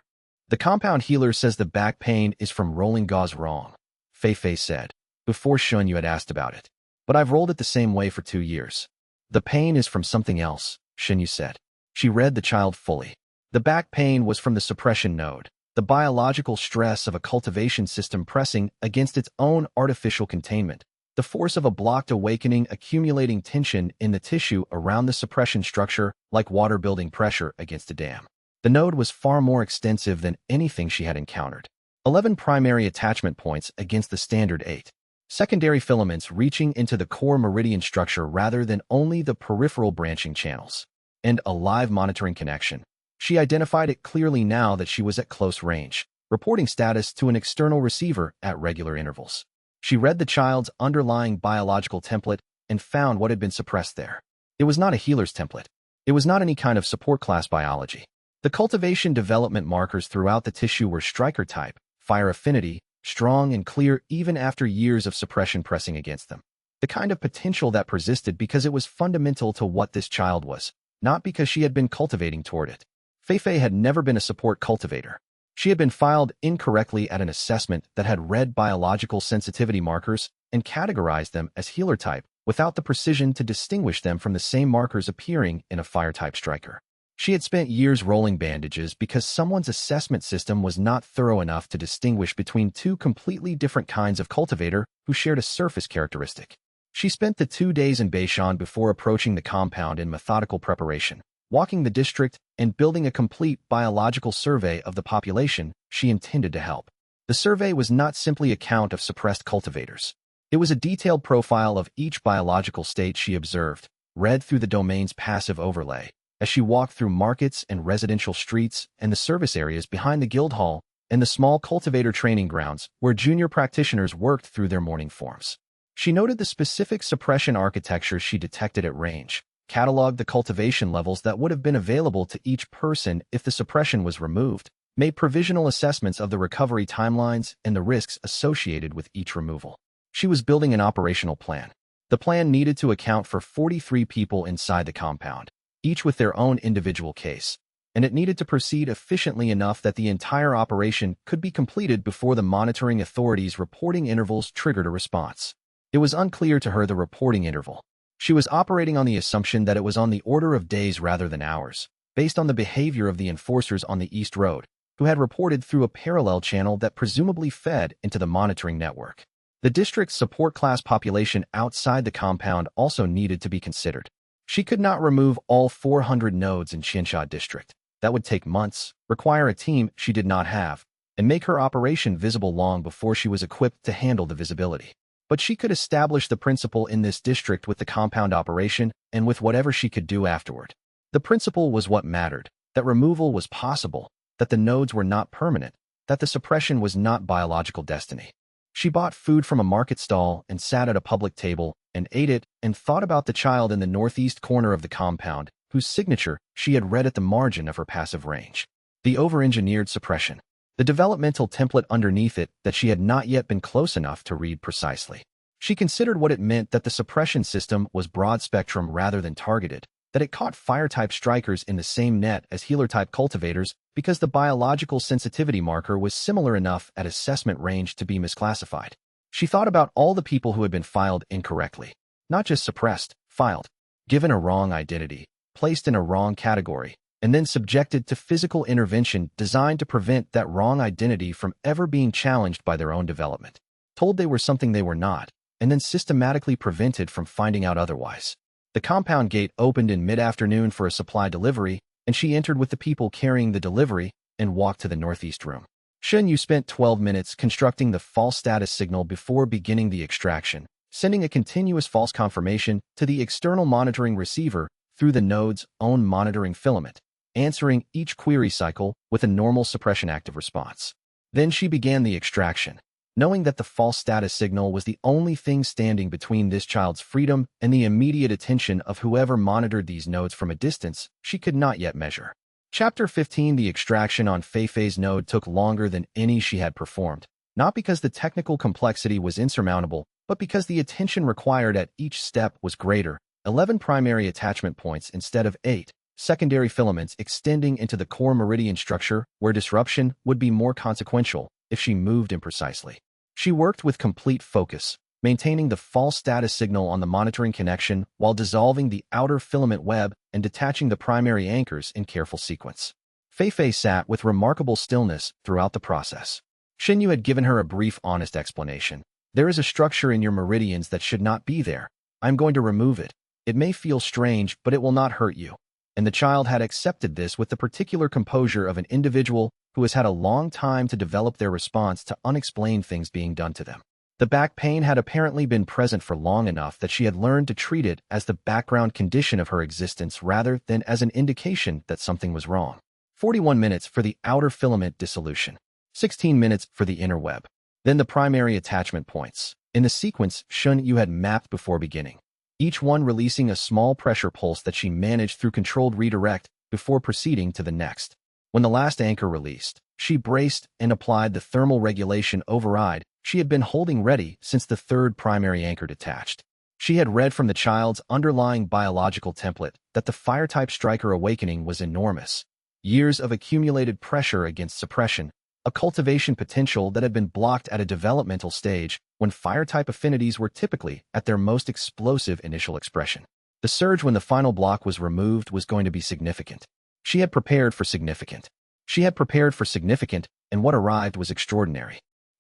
The compound healer says the back pain is from rolling gauze wrong, Fei said, before Xunyu had asked about it. But I've rolled it the same way for 2 years. The pain is from something else, Xunyu said. She read the child fully. The back pain was from the suppression node, the biological stress of a cultivation system pressing against its own artificial containment, the force of a blocked awakening accumulating tension in the tissue around the suppression structure like water building pressure against a dam. The node was far more extensive than anything she had encountered. 11 primary attachment points against the standard 8. Secondary filaments reaching into the core meridian structure rather than only the peripheral branching channels. And a live monitoring connection. She identified it clearly now that she was at close range, reporting status to an external receiver at regular intervals. She read the child's underlying biological template and found what had been suppressed there. It was not a healer's template. It was not any kind of support class biology. The cultivation development markers throughout the tissue were striker type, fire affinity, strong and clear even after years of suppression pressing against them. The kind of potential that persisted because it was fundamental to what this child was, not because she had been cultivating toward it. Fei had never been a support cultivator. She had been filed incorrectly at an assessment that had read biological sensitivity markers and categorized them as healer type without the precision to distinguish them from the same markers appearing in a fire type striker. She had spent years rolling bandages because someone's assessment system was not thorough enough to distinguish between two completely different kinds of cultivator who shared a surface characteristic. She spent the 2 days in Beishan before approaching the compound in methodical preparation, walking the district and building a complete biological survey of the population she intended to help. The survey was not simply a count of suppressed cultivators. It was a detailed profile of each biological state she observed, read through the domain's passive overlay, as she walked through markets and residential streets and the service areas behind the guild hall and the small cultivator training grounds where junior practitioners worked through their morning forms. She noted the specific suppression architecture she detected at range, cataloged the cultivation levels that would have been available to each person if the suppression was removed, made provisional assessments of the recovery timelines and the risks associated with each removal. She was building an operational plan. The plan needed to account for 43 people inside the compound, each with their own individual case, and it needed to proceed efficiently enough that the entire operation could be completed before the monitoring authorities' reporting intervals triggered a response. It was unclear to her the reporting interval. She was operating on the assumption that it was on the order of days rather than hours, based on the behavior of the enforcers on the East Road, who had reported through a parallel channel that presumably fed into the monitoring network. The district's support class population outside the compound also needed to be considered. She could not remove all 400 nodes in Xianxia district. That would take months, require a team she did not have, and make her operation visible long before she was equipped to handle the visibility. But she could establish the principle in this district with the compound operation and with whatever she could do afterward. The principle was what mattered, that removal was possible, that the nodes were not permanent, that the suppression was not biological destiny. She bought food from a market stall and sat at a public table and ate it and thought about the child in the northeast corner of the compound, whose signature she had read at the margin of her passive range. The over-engineered suppression. The developmental template underneath it that she had not yet been close enough to read precisely. She considered what it meant that the suppression system was broad-spectrum rather than targeted, that it caught fire-type strikers in the same net as healer-type cultivators because the biological sensitivity marker was similar enough at assessment range to be misclassified. She thought about all the people who had been filed incorrectly, not just suppressed, filed, given a wrong identity, placed in a wrong category, and then subjected to physical intervention designed to prevent that wrong identity from ever being challenged by their own development, told they were something they were not, and then systematically prevented from finding out otherwise. The compound gate opened in mid-afternoon for a supply delivery, and she entered with the people carrying the delivery and walked to the northeast room. Xunyu spent 12 minutes constructing the false status signal before beginning the extraction, sending a continuous false confirmation to the external monitoring receiver through the node's own monitoring filament, answering each query cycle with a normal suppression active response. Then she began the extraction. Knowing that the false status signal was the only thing standing between this child's freedom and the immediate attention of whoever monitored these nodes from a distance she could not yet measure. Chapter 15. The extraction on Feifei's node took longer than any she had performed, not because the technical complexity was insurmountable, but because the attention required at each step was greater. 11 primary attachment points instead of 8, secondary filaments extending into the core meridian structure where disruption would be more consequential if she moved imprecisely. She worked with complete focus, maintaining the false status signal on the monitoring connection while dissolving the outer filament web and detaching the primary anchors in careful sequence. Feifei sat with remarkable stillness throughout the process. Xinyu had given her a brief, honest explanation. There is a structure in your meridians that should not be there. I'm going to remove it. It may feel strange, but it will not hurt you. And the child had accepted this with the particular composure of an individual who has had a long time to develop their response to unexplained things being done to them. The back pain had apparently been present for long enough that she had learned to treat it as the background condition of her existence rather than as an indication that something was wrong. 41 minutes for the outer filament dissolution. 16 minutes for the inner web. Then the primary attachment points, in the sequence Xinyu had mapped before beginning, each one releasing a small pressure pulse that she managed through controlled redirect before proceeding to the next. When the last anchor released, she braced and applied the thermal regulation override she had been holding ready since the third primary anchor detached. She had read from the child's underlying biological template that the fire-type striker awakening was enormous. Years of accumulated pressure against suppression, a cultivation potential that had been blocked at a developmental stage when fire-type affinities were typically at their most explosive initial expression. The surge when the final block was removed was going to be significant. She had prepared for significant. And what arrived was extraordinary.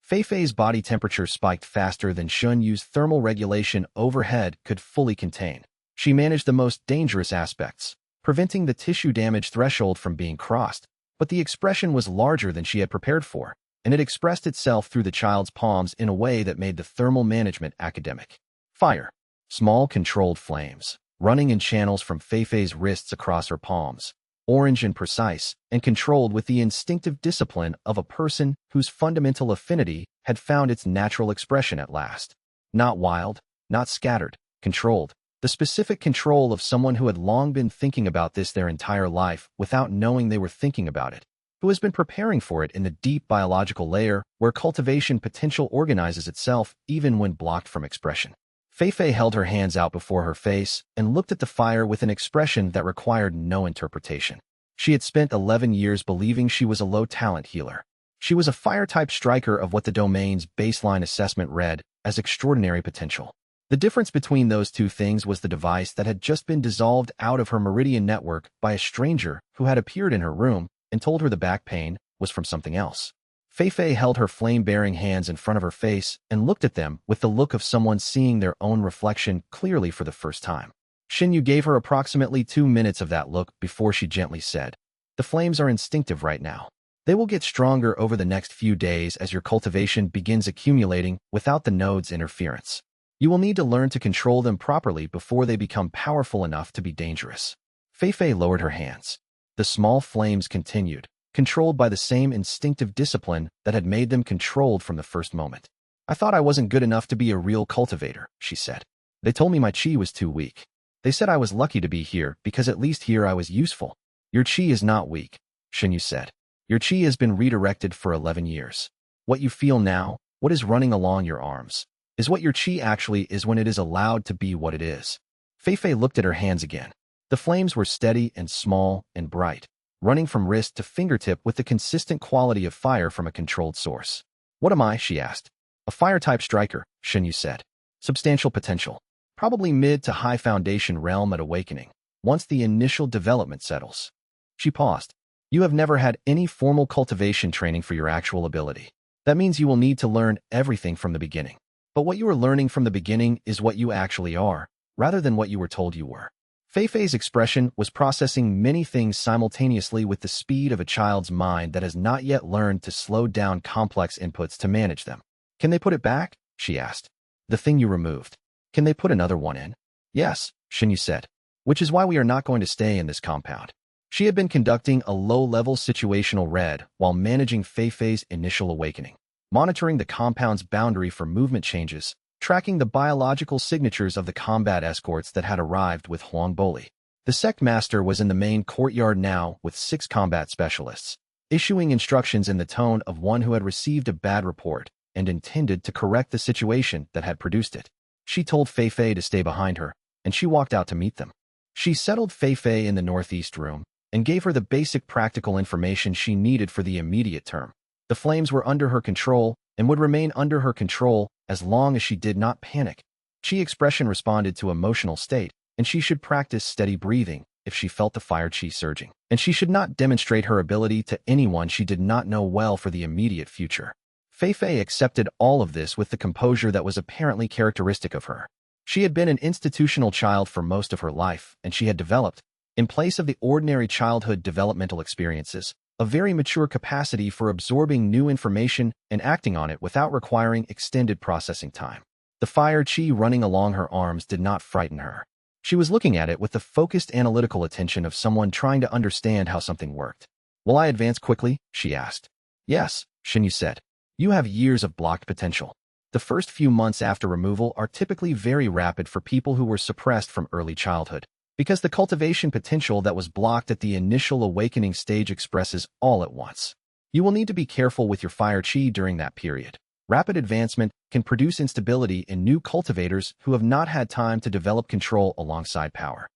Feifei's body temperature spiked faster than Xunyu's thermal regulation overhead could fully contain. She managed the most dangerous aspects, preventing the tissue damage threshold from being crossed, but the expression was larger than she had prepared for, and it expressed itself through the child's palms in a way that made the thermal management academic. Fire. Small controlled flames, running in channels from Feifei's wrists across her palms, orange and precise, and controlled with the instinctive discipline of a person whose fundamental affinity had found its natural expression at last. Not wild, not scattered, controlled. The specific control of someone who had long been thinking about this their entire life without knowing they were thinking about it, who has been preparing for it in the deep biological layer where cultivation potential organizes itself even when blocked from expression. Feifei held her hands out before her face and looked at the fire with an expression that required no interpretation. She had spent 11 years believing she was a low-talent healer. She was a fire-type striker of what the domain's baseline assessment read as extraordinary potential. The difference between those two things was the device that had just been dissolved out of her meridian network by a stranger who had appeared in her room and told her the back pain was from something else. Feifei held her flame-bearing hands in front of her face and looked at them with the look of someone seeing their own reflection clearly for the first time. Xinyu gave her approximately 2 minutes of that look before she gently said, "The flames are instinctive right now. They will get stronger over the next few days as your cultivation begins accumulating without the node's interference. You will need to learn to control them properly before they become powerful enough to be dangerous." Feifei lowered her hands. The small flames continued, controlled by the same instinctive discipline that had made them controlled from the first moment. "I thought I wasn't good enough to be a real cultivator," she said. "They told me my qi was too weak. They said I was lucky to be here because at least here I was useful." "Your qi is not weak," Xinyu said. "Your qi has been redirected for 11 years. What you feel now, what is running along your arms, is what your qi actually is when it is allowed to be what it is." Feifei looked at her hands again. The flames were steady and small and bright, running from wrist to fingertip with the consistent quality of fire from a controlled source. "What am I?" she asked. "A fire-type striker," Xinyu said. "Substantial potential. Probably mid to high foundation realm at awakening, once the initial development settles." She paused. "You have never had any formal cultivation training for your actual ability. That means you will need to learn everything from the beginning. But what you are learning from the beginning is what you actually are, rather than what you were told you were." Feifei's expression was processing many things simultaneously with the speed of a child's mind that has not yet learned to slow down complex inputs to manage them. "Can they put it back?" she asked. "The thing you removed. Can they put another one in?" "Yes," Xinyu said. "Which is why we are not going to stay in this compound." She had been conducting a low-level situational read while managing Fei-Fei's initial awakening, monitoring the compound's boundary for movement changes, tracking the biological signatures of the combat escorts that had arrived with Huang Boli. The sect master was in the main courtyard now with 6 combat specialists, issuing instructions in the tone of one who had received a bad report and intended to correct the situation that had produced it. She told Fei-Fei to stay behind her, and she walked out to meet them. She settled Fei-Fei in the northeast room and gave her the basic practical information she needed for the immediate term. The flames were under her control and would remain under her control as long as she did not panic. Chi expression responded to emotional state, and she should practice steady breathing if she felt the fire chi surging. And she should not demonstrate her ability to anyone she did not know well for the immediate future. Fei-Fei accepted all of this with the composure that was apparently characteristic of her. She had been an institutional child for most of her life, and she had developed, in place of the ordinary childhood developmental experiences, a very mature capacity for absorbing new information and acting on it without requiring extended processing time. The fire chi running along her arms did not frighten her. She was looking at it with the focused analytical attention of someone trying to understand how something worked. "Will I advance quickly?" she asked. "Yes," Xinyu said. "You have years of blocked potential. The first few months after removal are typically very rapid for people who were suppressed from early childhood, because the cultivation potential that was blocked at the initial awakening stage expresses all at once. You will need to be careful with your fire chi during that period. Rapid advancement can produce instability in new cultivators who have not had time to develop control alongside power.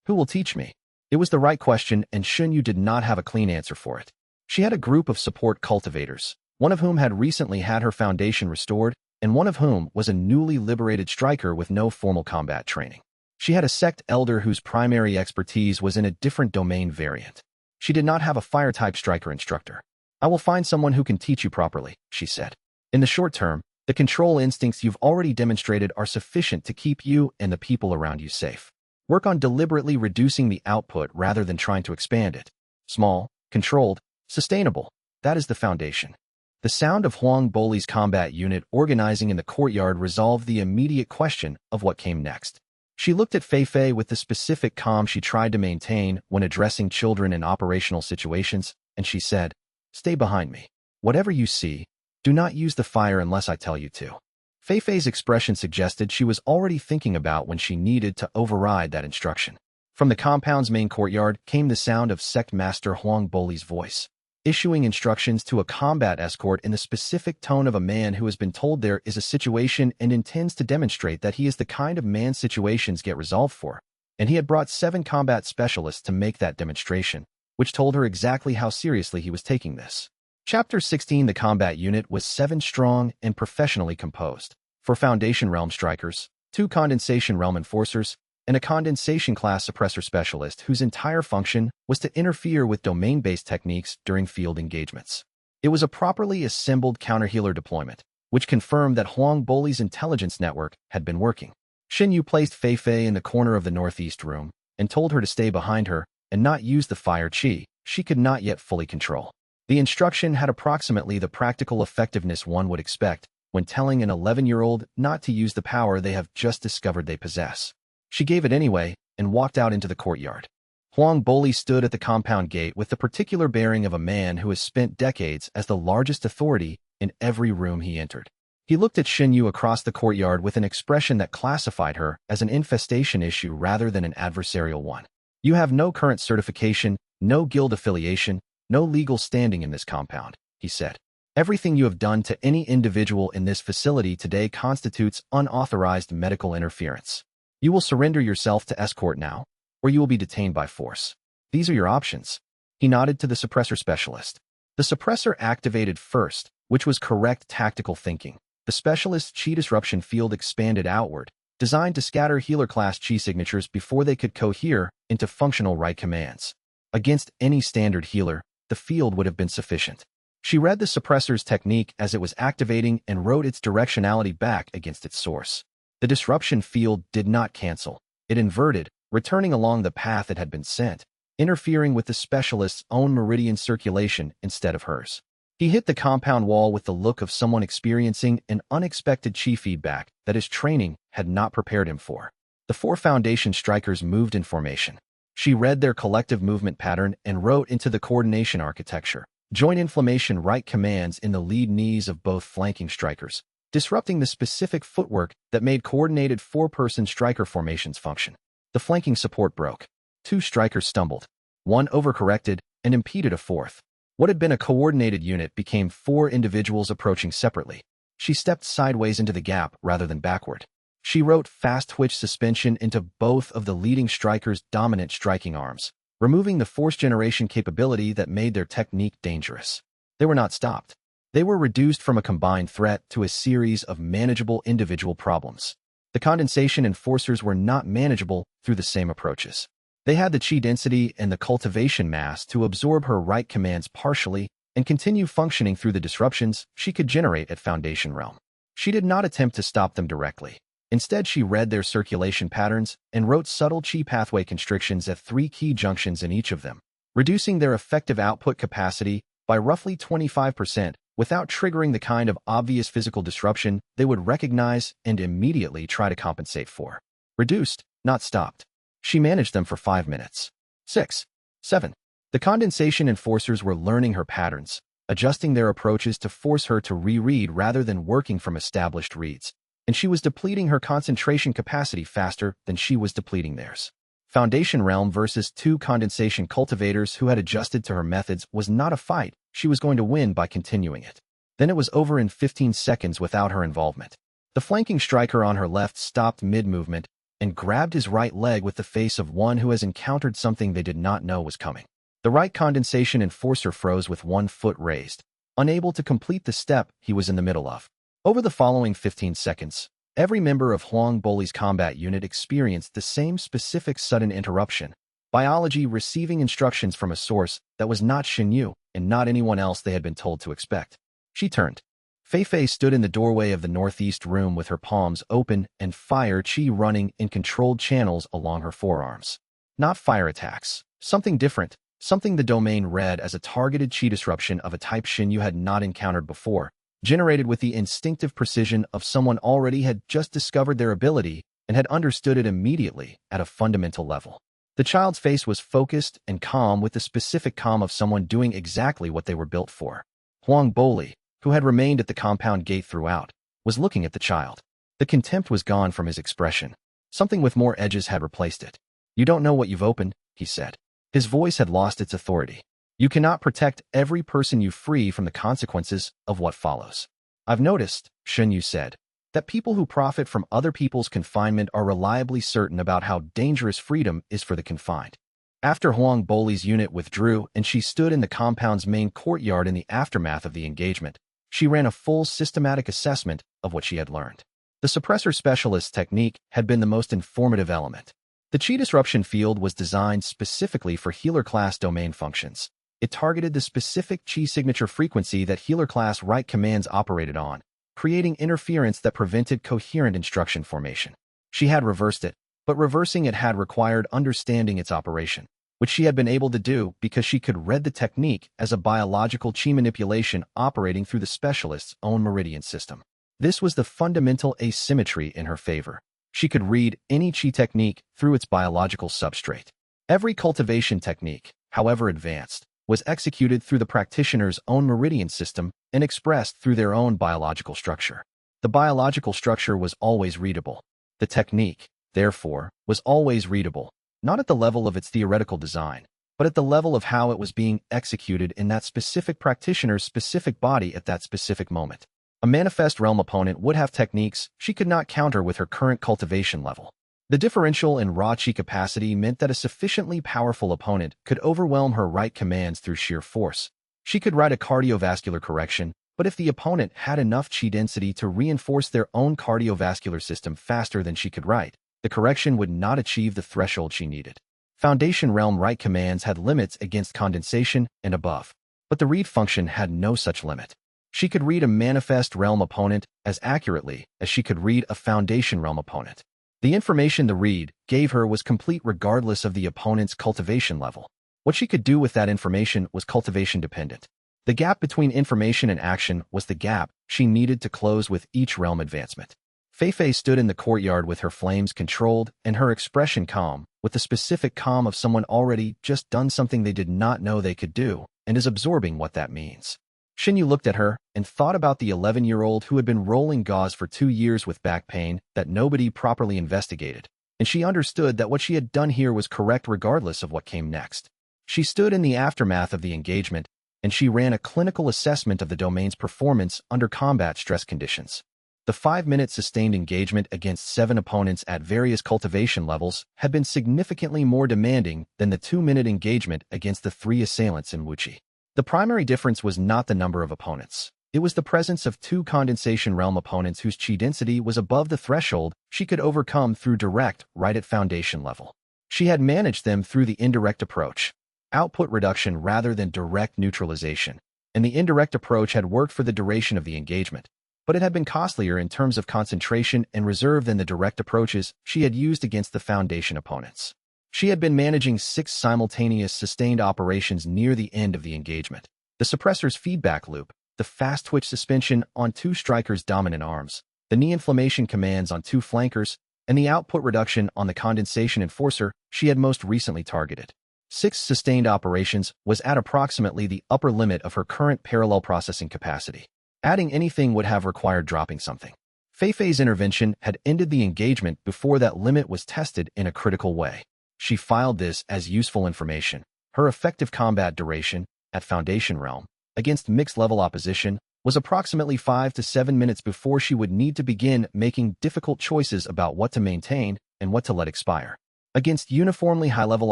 Who will teach me?" It was the right question, and Xinyu did not have a clean answer for it. She had a group of support cultivators, one of whom had recently had her foundation restored, and one of whom was a newly liberated striker with no formal combat training. She had a sect elder whose primary expertise was in a different domain variant. She did not have a fire-type striker instructor. "I will find someone who can teach you properly," she said. "In the short term, the control instincts you've already demonstrated are sufficient to keep you and the people around you safe. Work on deliberately reducing the output rather than trying to expand it. Small, controlled, sustainable. That is the foundation." The sound of Huang Boli's combat unit organizing in the courtyard resolved the immediate question of what came next. She looked at Fei-Fei with the specific calm she tried to maintain when addressing children in operational situations, and she said, "Stay behind me. Whatever you see, do not use the fire unless I tell you to." Fei-Fei's expression suggested she was already thinking about when she needed to override that instruction. From the compound's main courtyard came the sound of Sect Master Huang Boli's voice, issuing instructions to a combat escort in the specific tone of a man who has been told there is a situation and intends to demonstrate that he is the kind of man situations get resolved for, and he had brought 7 combat specialists to make that demonstration, which told her exactly how seriously he was taking this. Chapter 16. The combat unit was 7 strong and professionally composed. 4 Foundation Realm Strikers, 2 Condensation Realm Enforcers, and a Condensation Class Suppressor Specialist whose entire function was to interfere with domain-based techniques during field engagements. It was a properly assembled counter-healer deployment, which confirmed that Huang Boli's intelligence network had been working. Xinyu placed Fei-Fei in the corner of the northeast room and told her to stay behind her and not use the fire chi she could not yet fully control. The instruction had approximately the practical effectiveness one would expect when telling an 11-year-old not to use the power they have just discovered they possess. She gave it anyway and walked out into the courtyard. Huang Boli stood at the compound gate with the particular bearing of a man who has spent decades as the largest authority in every room he entered. He looked at Xinyu across the courtyard with an expression that classified her as an infestation issue rather than an adversarial one. "You have no current certification, no guild affiliation, no legal standing in this compound," he said. "Everything you have done to any individual in this facility today constitutes unauthorized medical interference. You will surrender yourself to escort now, or you will be detained by force. These are your options." He nodded to the suppressor specialist. The suppressor activated first, which was correct tactical thinking. The specialist's chi disruption field expanded outward, designed to scatter healer-class chi signatures before they could cohere into functional right commands. Against any standard healer, the field would have been sufficient. She read the suppressor's technique as it was activating and wrote its directionality back against its source. The disruption field did not cancel. It inverted, returning along the path it had been sent, interfering with the specialist's own meridian circulation instead of hers. He hit the compound wall with the look of someone experiencing an unexpected chi feedback that his training had not prepared him for. The 4 Foundation strikers moved in formation. She read their collective movement pattern and wrote into the coordination architecture. Joint inflammation right commands in the lead knees of both flanking strikers, disrupting the specific footwork that made coordinated four-person striker formations function. The flanking support broke. Two strikers stumbled. One overcorrected and impeded a fourth. What had been a coordinated unit became four individuals approaching separately. She stepped sideways into the gap rather than backward. She wrote fast twitch suspension into both of the leading strikers' dominant striking arms, removing the force generation capability that made their technique dangerous. They were not stopped. They were reduced from a combined threat to a series of manageable individual problems. The condensation enforcers were not manageable through the same approaches. They had the chi density and the cultivation mass to absorb her right commands partially and continue functioning through the disruptions she could generate at Foundation Realm. She did not attempt to stop them directly. Instead, she read their circulation patterns and wrote subtle chi pathway constrictions at 3 key junctions in each of them, reducing their effective output capacity by roughly 25% without triggering the kind of obvious physical disruption they would recognize and immediately try to compensate for. Reduced, not stopped. She managed them for 5 minutes. 6. 7. The condensation enforcers were learning her patterns, adjusting their approaches to force her to reread rather than working from established reads, and she was depleting her concentration capacity faster than she was depleting theirs. Foundation Realm versus 2 condensation cultivators who had adjusted to her methods was not a fight. She was going to win by continuing it. Then it was over in 15 seconds without her involvement. The flanking striker on her left stopped mid-movement and grabbed his right leg with the face of one who has encountered something they did not know was coming. The right condensation enforcer froze with one foot raised, unable to complete the step he was in the middle of. Over the following 15 seconds, every member of Huang Boli's combat unit experienced the same specific sudden interruption, biology receiving instructions from a source that was not Xinyu and not anyone else they had been told to expect. She turned. Fei stood in the doorway of the northeast room with her palms open and fire chi running in controlled channels along her forearms. Not fire attacks, something different, something the domain read as a targeted chi disruption of a type Xinyu had not encountered before, generated with the instinctive precision of someone already had just discovered their ability and had understood it immediately at a fundamental level. The child's face was focused and calm with the specific calm of someone doing exactly what they were built for. Huang Boli, who had remained at the compound gate throughout, was looking at the child. The contempt was gone from his expression. Something with more edges had replaced it. "You don't know what you've opened," he said. His voice had lost its authority. "You cannot protect every person you free from the consequences of what follows." "I've noticed," Xinyu said, "that people who profit from other people's confinement are reliably certain about how dangerous freedom is for the confined." After Huang Boli's unit withdrew and she stood in the compound's main courtyard in the aftermath of the engagement, she ran a full systematic assessment of what she had learned. The suppressor specialist's technique had been the most informative element. The chi disruption field was designed specifically for healer-class domain functions. It targeted the specific chi signature frequency that healer-class right commands operated on, creating interference that prevented coherent instruction formation. She had reversed it, but reversing it had required understanding its operation, which she had been able to do because she could read the technique as a biological chi manipulation operating through the specialist's own meridian system. This was the fundamental asymmetry in her favor. She could read any chi technique through its biological substrate. Every cultivation technique, however advanced, was executed through the practitioner's own meridian system and expressed through their own biological structure. The biological structure was always readable. The technique, therefore, was always readable, not at the level of its theoretical design, but at the level of how it was being executed in that specific practitioner's specific body at that specific moment. A manifest realm opponent would have techniques she could not counter with her current cultivation level. The differential in raw chi capacity meant that a sufficiently powerful opponent could overwhelm her right commands through sheer force. She could write a cardiovascular correction, but if the opponent had enough chi density to reinforce their own cardiovascular system faster than she could write, the correction would not achieve the threshold she needed. Foundation realm right commands had limits against condensation and above, but the read function had no such limit. She could read a manifest realm opponent as accurately as she could read a foundation realm opponent. The information the read gave her was complete regardless of the opponent's cultivation level. What she could do with that information was cultivation dependent. The gap between information and action was the gap she needed to close with each realm advancement. Fei Fei stood in the courtyard with her flames controlled and her expression calm, with the specific calm of someone already just done something they did not know they could do, and is absorbing what that means. Xinyu looked at her and thought about the 11-year-old who had been rolling gauze for 2 years with back pain that nobody properly investigated, and she understood that what she had done here was correct regardless of what came next. She stood in the aftermath of the engagement, and she ran a clinical assessment of the domain's performance under combat stress conditions. The 5-minute sustained engagement against 7 opponents at various cultivation levels had been significantly more demanding than the 2-minute engagement against the 3 assailants in Wuchi. The primary difference was not the number of opponents. It was the presence of 2 condensation realm opponents whose chi density was above the threshold she could overcome through direct, right at foundation level. She had managed them through the indirect approach, output reduction rather than direct neutralization, and the indirect approach had worked for the duration of the engagement, but it had been costlier in terms of concentration and reserve than the direct approaches she had used against the foundation opponents. She had been managing 6 simultaneous sustained operations near the end of the engagement. The suppressor's feedback loop, the fast twitch suspension on 2 strikers' dominant arms, the knee inflammation commands on 2 flankers, and the output reduction on the condensation enforcer she had most recently targeted. 6 sustained operations was at approximately the upper limit of her current parallel processing capacity. Adding anything would have required dropping something. Fei Fei's intervention had ended the engagement before that limit was tested in a critical way. She filed this as useful information. Her effective combat duration, at Foundation Realm, against mixed-level opposition, was approximately 5 to 7 minutes before she would need to begin making difficult choices about what to maintain and what to let expire. Against uniformly high-level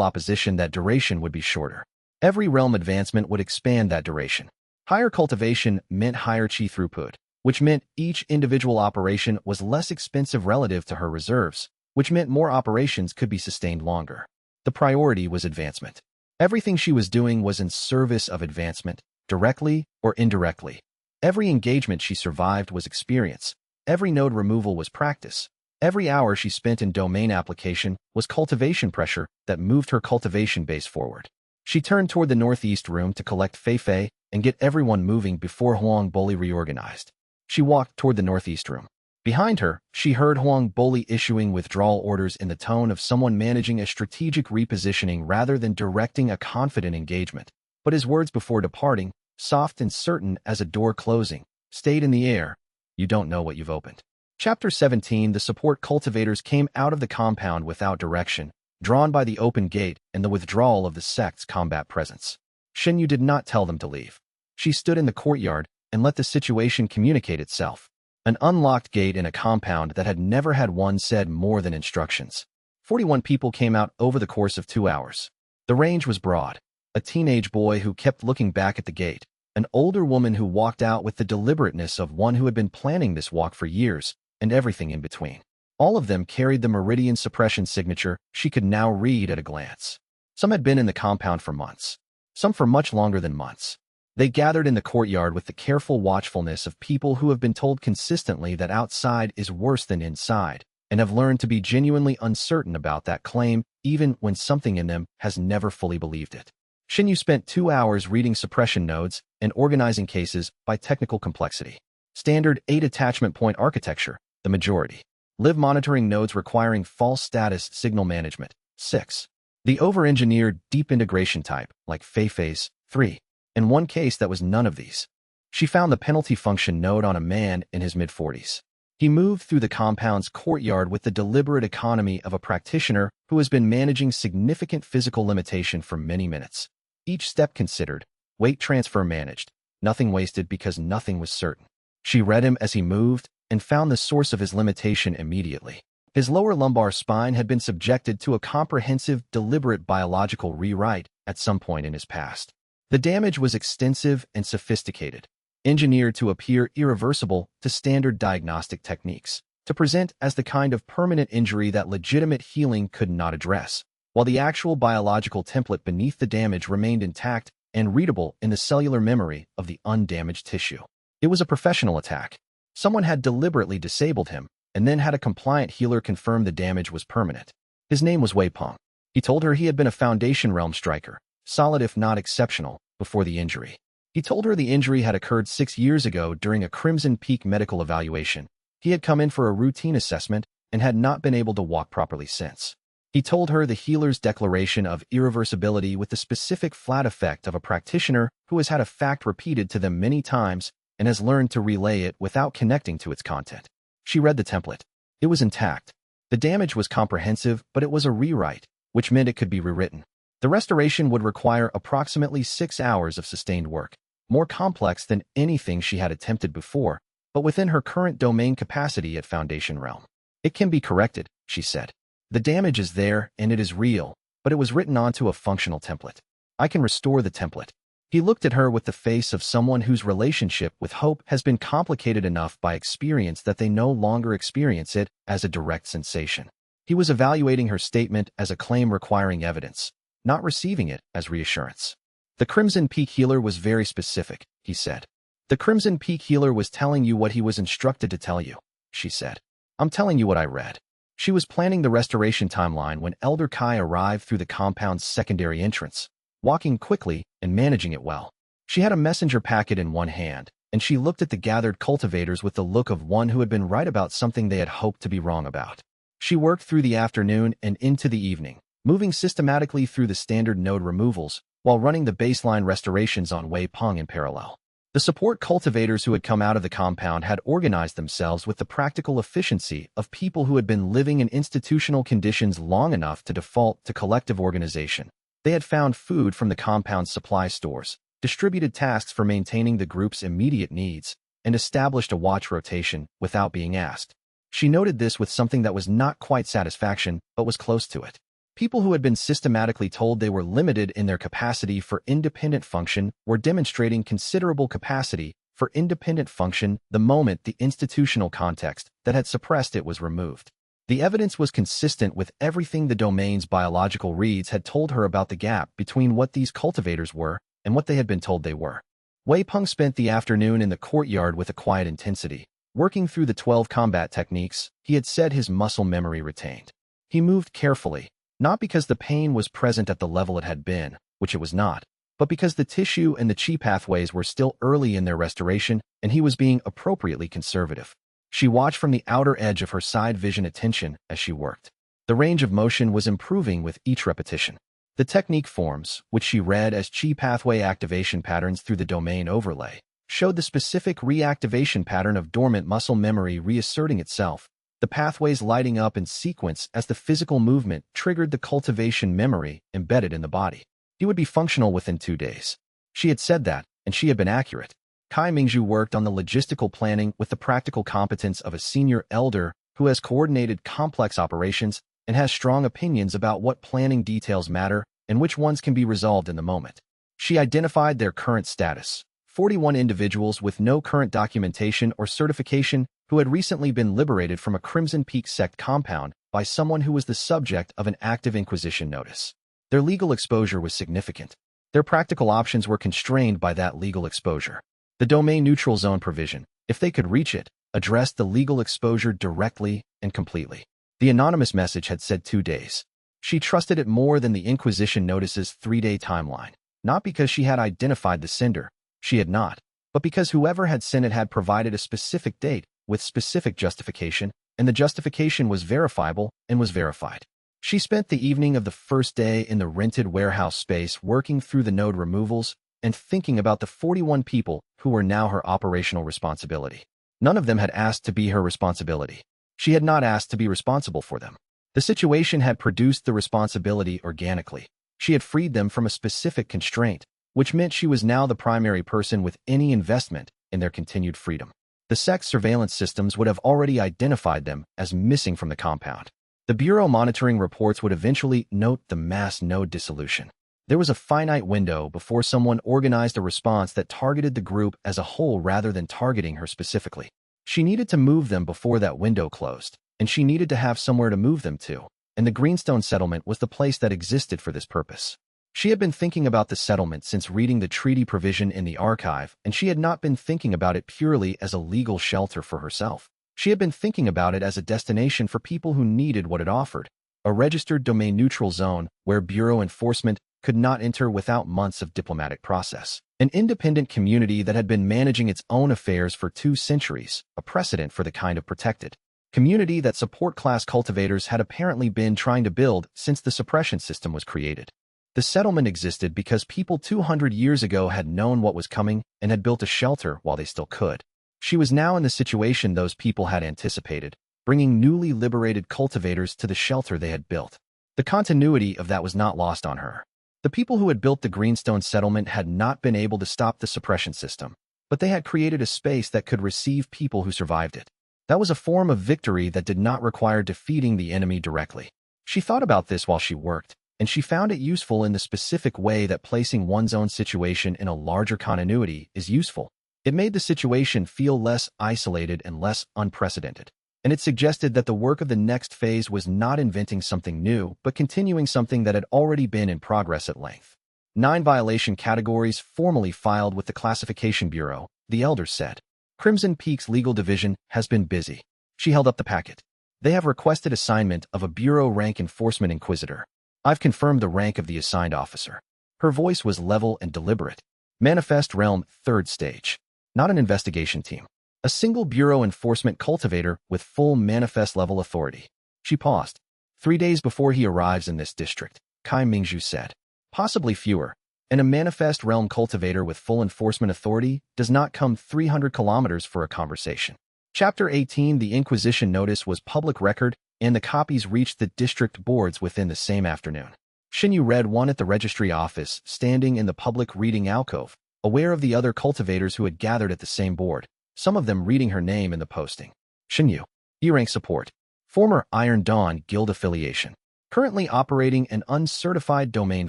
opposition, that duration would be shorter. Every realm advancement would expand that duration. Higher cultivation meant higher chi throughput, which meant each individual operation was less expensive relative to her reserves, which meant more operations could be sustained longer. The priority was advancement. Everything she was doing was in service of advancement, directly or indirectly. Every engagement she survived was experience. Every node removal was practice. Every hour she spent in domain application was cultivation pressure that moved her cultivation base forward. She turned toward the northeast room to collect Fei Fei and get everyone moving before Huang Boli reorganized. She walked toward the northeast room. Behind her, she heard Huang Boli issuing withdrawal orders in the tone of someone managing a strategic repositioning rather than directing a confident engagement. But his words before departing, soft and certain as a door closing, stayed in the air. You don't know what you've opened. Chapter 17. The support cultivators came out of the compound without direction, drawn by the open gate and the withdrawal of the sect's combat presence. Xinyu did not tell them to leave. She stood in the courtyard and let the situation communicate itself. An unlocked gate in a compound that had never had one said more than instructions. 41 people came out over the course of 2 hours. The range was broad. A teenage boy who kept looking back at the gate, an older woman who walked out with the deliberateness of one who had been planning this walk for years, and everything in between. All of them carried the meridian suppression signature she could now read at a glance. Some had been in the compound for months. Some for much longer than months. They gathered in the courtyard with the careful watchfulness of people who have been told consistently that outside is worse than inside, and have learned to be genuinely uncertain about that claim even when something in them has never fully believed it. Xinyu spent 2 hours reading suppression nodes and organizing cases by technical complexity. Standard 8 attachment point architecture, the majority. Live monitoring nodes requiring false status signal management, 6. The over-engineered deep integration type, like Fei Fei's, 3. In one case that was none of these. She found the penalty function node on a man in his mid-40s. He moved through the compound's courtyard with the deliberate economy of a practitioner who has been managing significant physical limitation for many minutes. Each step considered, weight transfer managed, nothing wasted because nothing was certain. She read him as he moved and found the source of his limitation immediately. His lower lumbar spine had been subjected to a comprehensive, deliberate biological rewrite at some point in his past. The damage was extensive and sophisticated, engineered to appear irreversible to standard diagnostic techniques, to present as the kind of permanent injury that legitimate healing could not address, while the actual biological template beneath the damage remained intact and readable in the cellular memory of the undamaged tissue. It was a professional attack. Someone had deliberately disabled him, and then had a compliant healer confirm the damage was permanent. His name was Wei Peng. He told her he had been a Foundation Realm striker, solid if not exceptional, before the injury. He told her the injury had occurred 6 years ago during a Crimson Peak medical evaluation. He had come in for a routine assessment and had not been able to walk properly since. He told her the healer's declaration of irreversibility with the specific flat effect of a practitioner who has had a fact repeated to them many times and has learned to relay it without connecting to its content. She read the template. It was intact. The damage was comprehensive, but it was a rewrite, which meant it could be rewritten. The restoration would require approximately 6 hours of sustained work, more complex than anything she had attempted before, but within her current domain capacity at Foundation Realm. It can be corrected, she said. The damage is there and it is real, but it was written onto a functional template. I can restore the template. He looked at her with the face of someone whose relationship with hope has been complicated enough by experience that they no longer experience it as a direct sensation. He was evaluating her statement as a claim requiring evidence, not receiving it as reassurance. The Crimson Peak Healer was very specific, he said. The Crimson Peak Healer was telling you what he was instructed to tell you, she said. I'm telling you what I read. She was planning the restoration timeline when Elder Kai arrived through the compound's secondary entrance, walking quickly and managing it well. She had a messenger packet in one hand, and she looked at the gathered cultivators with the look of one who had been right about something they had hoped to be wrong about. She worked through the afternoon and into the evening, moving systematically through the standard node removals while running the baseline restorations on Wei Peng in parallel. The support cultivators who had come out of the compound had organized themselves with the practical efficiency of people who had been living in institutional conditions long enough to default to collective organization. They had found food from the compound's supply stores, distributed tasks for maintaining the group's immediate needs, and established a watch rotation without being asked. She noted this with something that was not quite satisfaction, but was close to it. People who had been systematically told they were limited in their capacity for independent function were demonstrating considerable capacity for independent function the moment the institutional context that had suppressed it was removed. The evidence was consistent with everything the domain's biological reads had told her about the gap between what these cultivators were and what they had been told they were. Wei Peng spent the afternoon in the courtyard with a quiet intensity, working through the 12 combat techniques he had said his muscle memory retained. He moved carefully, not because the pain was present at the level it had been, which it was not, but because the tissue and the chi pathways were still early in their restoration and he was being appropriately conservative. She watched from the outer edge of her side vision attention as she worked. The range of motion was improving with each repetition. The technique forms, which she read as chi pathway activation patterns through the domain overlay, showed the specific reactivation pattern of dormant muscle memory reasserting itself, the pathways lighting up in sequence as the physical movement triggered the cultivation memory embedded in the body. He would be functional within 2 days. She had said that, and she had been accurate. Kai Mingzhu worked on the logistical planning with the practical competence of a senior elder who has coordinated complex operations and has strong opinions about what planning details matter and which ones can be resolved in the moment. She identified their current status: 41 individuals with no current documentation or certification who had recently been liberated from a Crimson Peak sect compound by someone who was the subject of an active Inquisition notice. Their legal exposure was significant. Their practical options were constrained by that legal exposure. The domain neutral zone provision, if they could reach it, addressed the legal exposure directly and completely. The anonymous message had said 2 days. She trusted it more than the Inquisition notice's 3-day timeline, not because she had identified the sender. She had not, but because whoever had sent it had provided a specific date with specific justification, and the justification was verifiable and was verified. She spent the evening of the first day in the rented warehouse space working through the node removals and thinking about the 41 people who were now her operational responsibility. None of them had asked to be her responsibility. She had not asked to be responsible for them. The situation had produced the responsibility organically. She had freed them from a specific constraint, which meant she was now the primary person with any investment in their continued freedom. The sect's surveillance systems would have already identified them as missing from the compound. The Bureau monitoring reports would eventually note the mass node dissolution. There was a finite window before someone organized a response that targeted the group as a whole rather than targeting her specifically. She needed to move them before that window closed, and she needed to have somewhere to move them to, and the Greenstone settlement was the place that existed for this purpose. She had been thinking about the settlement since reading the treaty provision in the archive, and she had not been thinking about it purely as a legal shelter for herself. She had been thinking about it as a destination for people who needed what it offered, a registered domain-neutral zone where Bureau enforcement could not enter without months of diplomatic process. an independent community that had been managing its own affairs for 2 centuries, a precedent for the kind of protected community that support-class cultivators had apparently been trying to build since the suppression system was created. The settlement existed because people 200 years ago had known what was coming and had built a shelter while they still could. She was now in the situation those people had anticipated, bringing newly liberated cultivators to the shelter they had built. The continuity of that was not lost on her. The people who had built the Greenstone settlement had not been able to stop the suppression system, but they had created a space that could receive people who survived it. That was a form of victory that did not require defeating the enemy directly. She thought about this while she worked, and she found it useful in the specific way that placing one's own situation in a larger continuity is useful. It made the situation feel less isolated and less unprecedented, and it suggested that the work of the next phase was not inventing something new, but continuing something that had already been in progress at length. 9 violation categories formally filed with the Classification Bureau, the elders said. Crimson Peak's legal division has been busy. She held up the packet. They have requested assignment of a Bureau rank enforcement inquisitor. I've confirmed the rank of the assigned officer. Her voice was level and deliberate. Manifest Realm, 3rd stage. Not an investigation team. A single Bureau enforcement cultivator with full manifest level authority. She paused. 3 days before he arrives in this district, Kai Mingzhu said. Possibly fewer. And a manifest realm cultivator with full enforcement authority does not come 300 kilometers for a conversation. Chapter 18. The Inquisition notice was public record, and the copies reached the district boards within the same afternoon. Xinyu read one at the registry office, standing in the public reading alcove, aware of the other cultivators who had gathered at the same board, some of them reading her name in the posting. Xinyu. E-rank support. Former Iron Dawn Guild affiliation. Currently operating an uncertified domain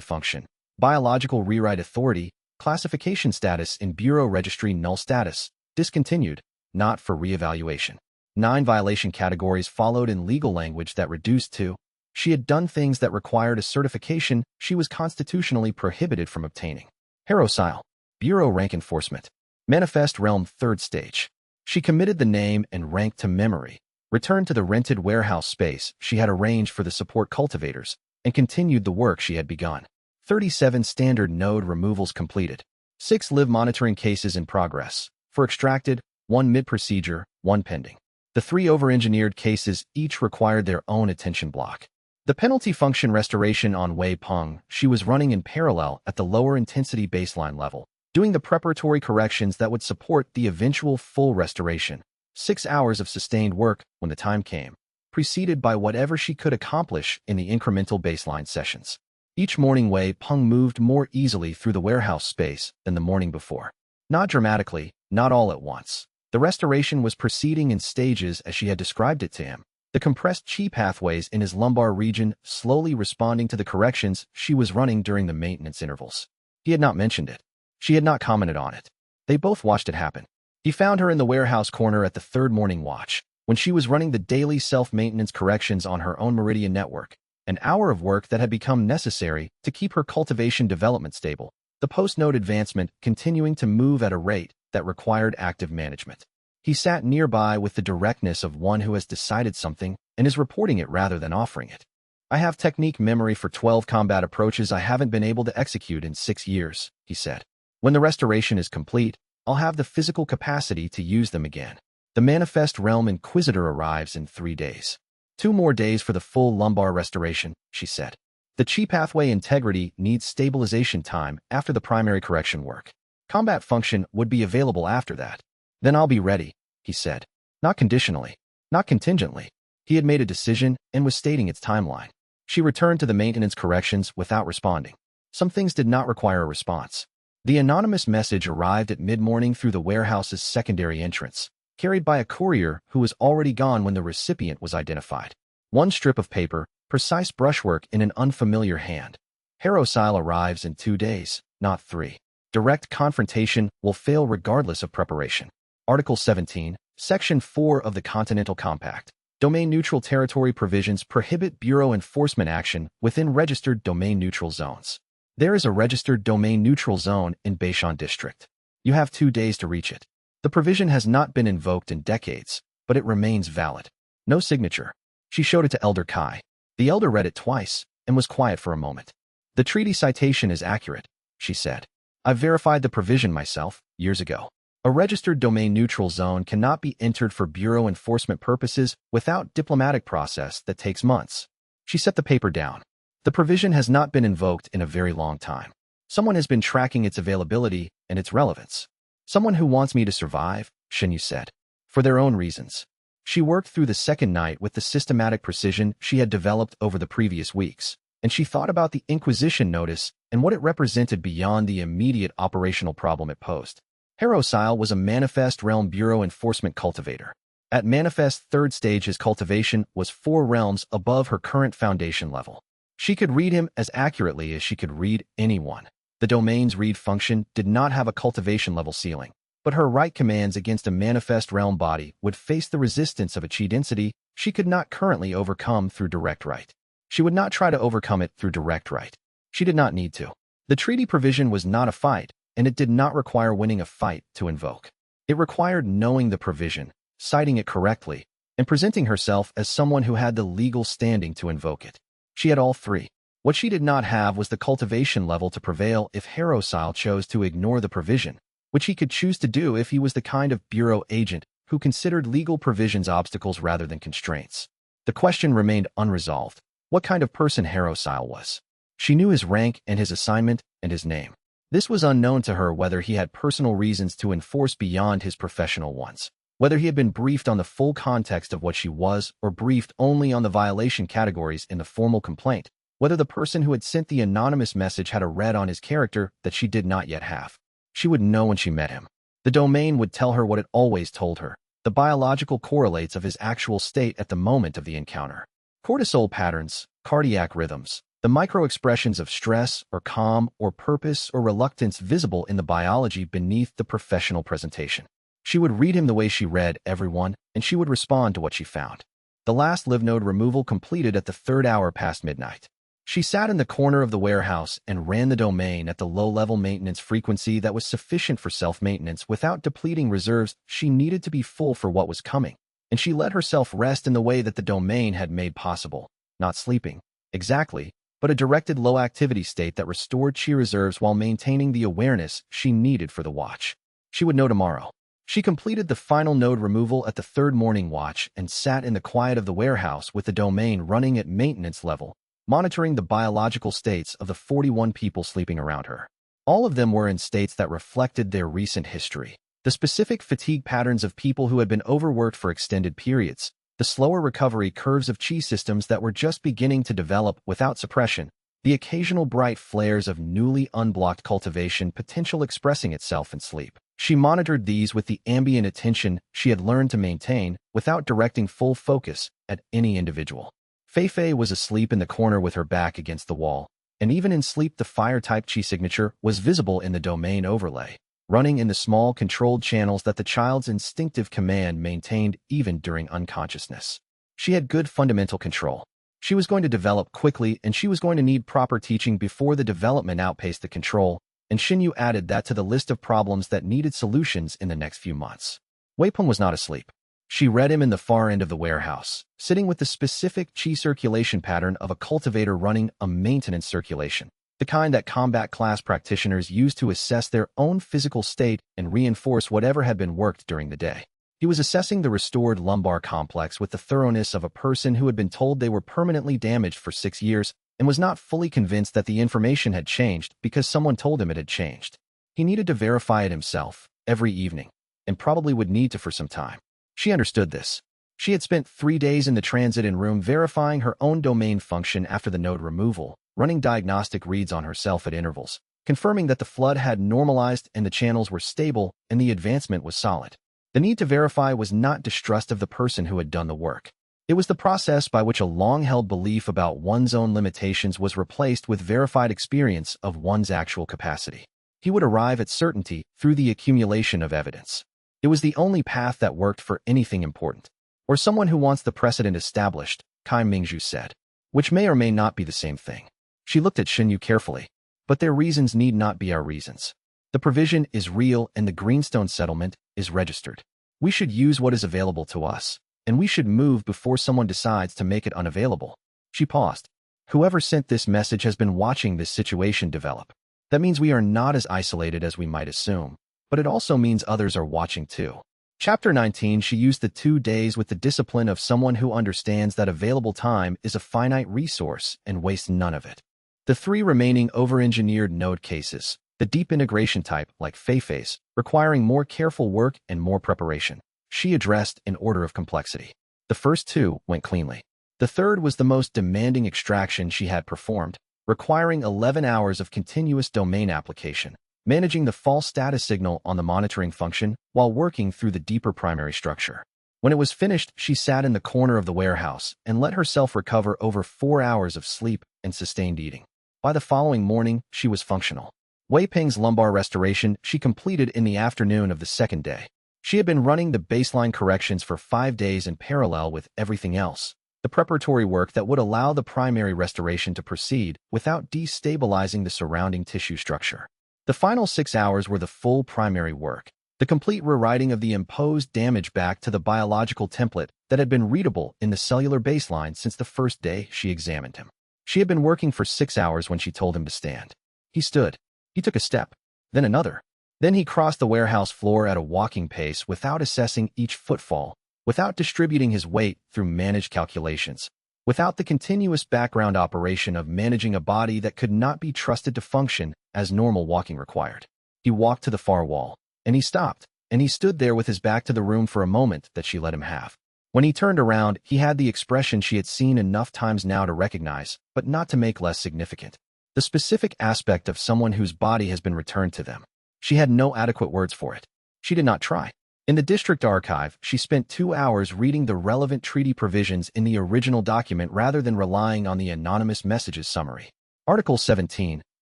function. Biological rewrite authority, classification status in Bureau registry null status, discontinued, not for reevaluation. 9 violation categories followed in legal language that reduced to, she had done things that required a certification she was constitutionally prohibited from obtaining. Herosile, Bureau rank enforcement. Manifest Realm, 3rd stage. She committed the name and rank to memory, returned to the rented warehouse space she had arranged for the support cultivators, and continued the work she had begun. 37 standard node removals completed. 6 live monitoring cases in progress. For extracted, 1 mid-procedure, 1 pending. The 3 over-engineered cases each required their own attention block. The penalty function restoration on Wei Peng she was running in parallel at the lower intensity baseline level, doing the preparatory corrections that would support the eventual full restoration. 6 hours of sustained work when the time came, preceded by whatever she could accomplish in the incremental baseline sessions. Each morning Wei Peng moved more easily through the warehouse space than the morning before. Not dramatically, not all at once. The restoration was proceeding in stages as she had described it to him. The compressed chi pathways in his lumbar region slowly responding to the corrections she was running during the maintenance intervals. He had not mentioned it. She had not commented on it. They both watched it happen. He found her in the warehouse corner at the 3rd morning watch, when she was running the daily self-maintenance corrections on her own Meridian network. An hour of work that had become necessary to keep her cultivation development stable, the post-node advancement continuing to move at a rate that required active management. He sat nearby with the directness of one who has decided something and is reporting it rather than offering it. I have technique memory for 12 combat approaches I haven't been able to execute in 6 years, he said. When the restoration is complete, I'll have the physical capacity to use them again. The Manifest Realm Inquisitor arrives in 3 days. 2 more days for the full lumbar restoration, she said. The chi pathway integrity needs stabilization time after the primary correction work. Combat function would be available after that. Then I'll be ready, he said. Not conditionally, not contingently. He had made a decision and was stating its timeline. She returned to the maintenance corrections without responding. Some things did not require a response. The anonymous message arrived at mid-morning through the warehouse's secondary entrance, carried by a courier who was already gone when the recipient was identified. 1 strip of paper, precise brushwork in an unfamiliar hand. Herosile arrives in 2 days, not 3. Direct confrontation will fail regardless of preparation. Article 17, Section 4 of the Continental Compact. Domain-neutral territory provisions prohibit Bureau enforcement action within registered domain-neutral zones. There is a registered domain-neutral zone in Beishan District. You have 2 days to reach it. The provision has not been invoked in decades, but it remains valid. No signature. She showed it to Elder Kai. The elder read it twice and was quiet for a moment. The treaty citation is accurate, she said. I've verified the provision myself, years ago. A registered domain-neutral zone cannot be entered for bureau enforcement purposes without diplomatic process that takes months. She set the paper down. The provision has not been invoked in a very long time. Someone has been tracking its availability and its relevance. Someone who wants me to survive, Xianxia said. For their own reasons. She worked through the second night with the systematic precision she had developed over the previous weeks, and she thought about the Inquisition notice and what it represented beyond the immediate operational problem it posed. Herosile was a Manifest Realm Bureau enforcement cultivator. At Manifest third stage, his cultivation was 4 realms above her current foundation level. She could read him as accurately as she could read anyone. The domain's read function did not have a cultivation level ceiling, but her write commands against a Manifest Realm body would face the resistance of a chi density she could not currently overcome through direct write. She would not try to overcome it through direct write. She did not need to. The treaty provision was not a fight, and it did not require winning a fight to invoke. It required knowing the provision, citing it correctly, and presenting herself as someone who had the legal standing to invoke it. She had all 3. What she did not have was the cultivation level to prevail if Herosile chose to ignore the provision, which he could choose to do if he was the kind of bureau agent who considered legal provisions obstacles rather than constraints. The question remained unresolved: what kind of person Herosile was. She knew his rank and his assignment and his name. This was unknown to her whether he had personal reasons to enforce beyond his professional ones, whether he had been briefed on the full context of what she was or briefed only on the violation categories in the formal complaint, whether the person who had sent the anonymous message had a read on his character that she did not yet have. She would know when she met him. The domain would tell her what it always told her, the biological correlates of his actual state at the moment of the encounter. Cortisol patterns, cardiac rhythms, the micro-expressions of stress or calm or purpose or reluctance visible in the biology beneath the professional presentation. She would read him the way she read everyone, and she would respond to what she found. The last live node removal completed at the 3rd hour past midnight. She sat in the corner of the warehouse and ran the domain at the low-level maintenance frequency that was sufficient for self-maintenance without depleting reserves she needed to be full for what was coming, and she let herself rest in the way that the domain had made possible, not sleeping, exactly, but a directed low-activity state that restored chi reserves while maintaining the awareness she needed for the watch. She would know tomorrow. She completed the final node removal at the 3rd morning watch and sat in the quiet of the warehouse with the domain running at maintenance level, monitoring the biological states of the 41 people sleeping around her. All of them were in states that reflected their recent history. The specific fatigue patterns of people who had been overworked for extended periods, the slower recovery curves of chi systems that were just beginning to develop without suppression, the occasional bright flares of newly unblocked cultivation potential expressing itself in sleep. She monitored these with the ambient attention she had learned to maintain without directing full focus at any individual. Fei was asleep in the corner with her back against the wall, and even in sleep the fire-type chi signature was visible in the domain overlay, running in the small controlled channels that the child's instinctive command maintained even during unconsciousness. She had good fundamental control. She was going to develop quickly, and she was going to need proper teaching before the development outpaced the control, and Xianxia added that to the list of problems that needed solutions in the next few months. Weipeng was not asleep. She read him in the far end of the warehouse, sitting with the specific chi circulation pattern of a cultivator running a maintenance circulation, the kind that combat class practitioners use to assess their own physical state and reinforce whatever had been worked during the day. He was assessing the restored lumbar complex with the thoroughness of a person who had been told they were permanently damaged for 6 years and was not fully convinced that the information had changed because someone told him it had changed. He needed to verify it himself, every evening, and probably would need to for some time. She understood this. She had spent 3 days in the transit-in room verifying her own domain function after the node removal, running diagnostic reads on herself at intervals, confirming that the flood had normalized and the channels were stable and the advancement was solid. The need to verify was not distrust of the person who had done the work. It was the process by which a long-held belief about one's own limitations was replaced with verified experience of one's actual capacity. He would arrive at certainty through the accumulation of evidence. It was the only path that worked for anything important. Or someone who wants the precedent established, Kai Mingzhu said, which may or may not be the same thing. She looked at Xianxia carefully. But their reasons need not be our reasons. The provision is real and the Greenstone settlement is registered. We should use what is available to us, and we should move before someone decides to make it unavailable. She paused. Whoever sent this message has been watching this situation develop. That means we are not as isolated as we might assume, but it also means others are watching too. Chapter 19. She used the 2 days with the discipline of someone who understands that available time is a finite resource and wastes none of it. The 3 remaining over-engineered node cases, the deep integration type, like Fei's, requiring more careful work and more preparation, she addressed in order of complexity. The first 2 went cleanly. The third was the most demanding extraction she had performed, requiring 11 hours of continuous domain application, managing the false status signal on the monitoring function while working through the deeper primary structure. When it was finished, she sat in the corner of the warehouse and let herself recover over 4 hours of sleep and sustained eating. By the following morning, she was functional. Wei Peng's lumbar restoration she completed in the afternoon of the second day. She had been running the baseline corrections for 5 days in parallel with everything else, the preparatory work that would allow the primary restoration to proceed without destabilizing the surrounding tissue structure. The final 6 hours were the full primary work, the complete rewriting of the imposed damage back to the biological template that had been readable in the cellular baseline since the first day she examined him. She had been working for 6 hours when she told him to stand. He stood. He took a step, then another. Then he crossed the warehouse floor at a walking pace without assessing each footfall, without distributing his weight through managed calculations, without the continuous background operation of managing a body that could not be trusted to function as normal walking required. He walked to the far wall, and he stopped, and he stood there with his back to the room for a moment that she let him have. When he turned around, he had the expression she had seen enough times now to recognize, but not to make less significant. The specific aspect of someone whose body has been returned to them. She had no adequate words for it. She did not try. In the district archive, she spent 2 hours reading the relevant treaty provisions in the original document rather than relying on the anonymous messages summary. Article 17,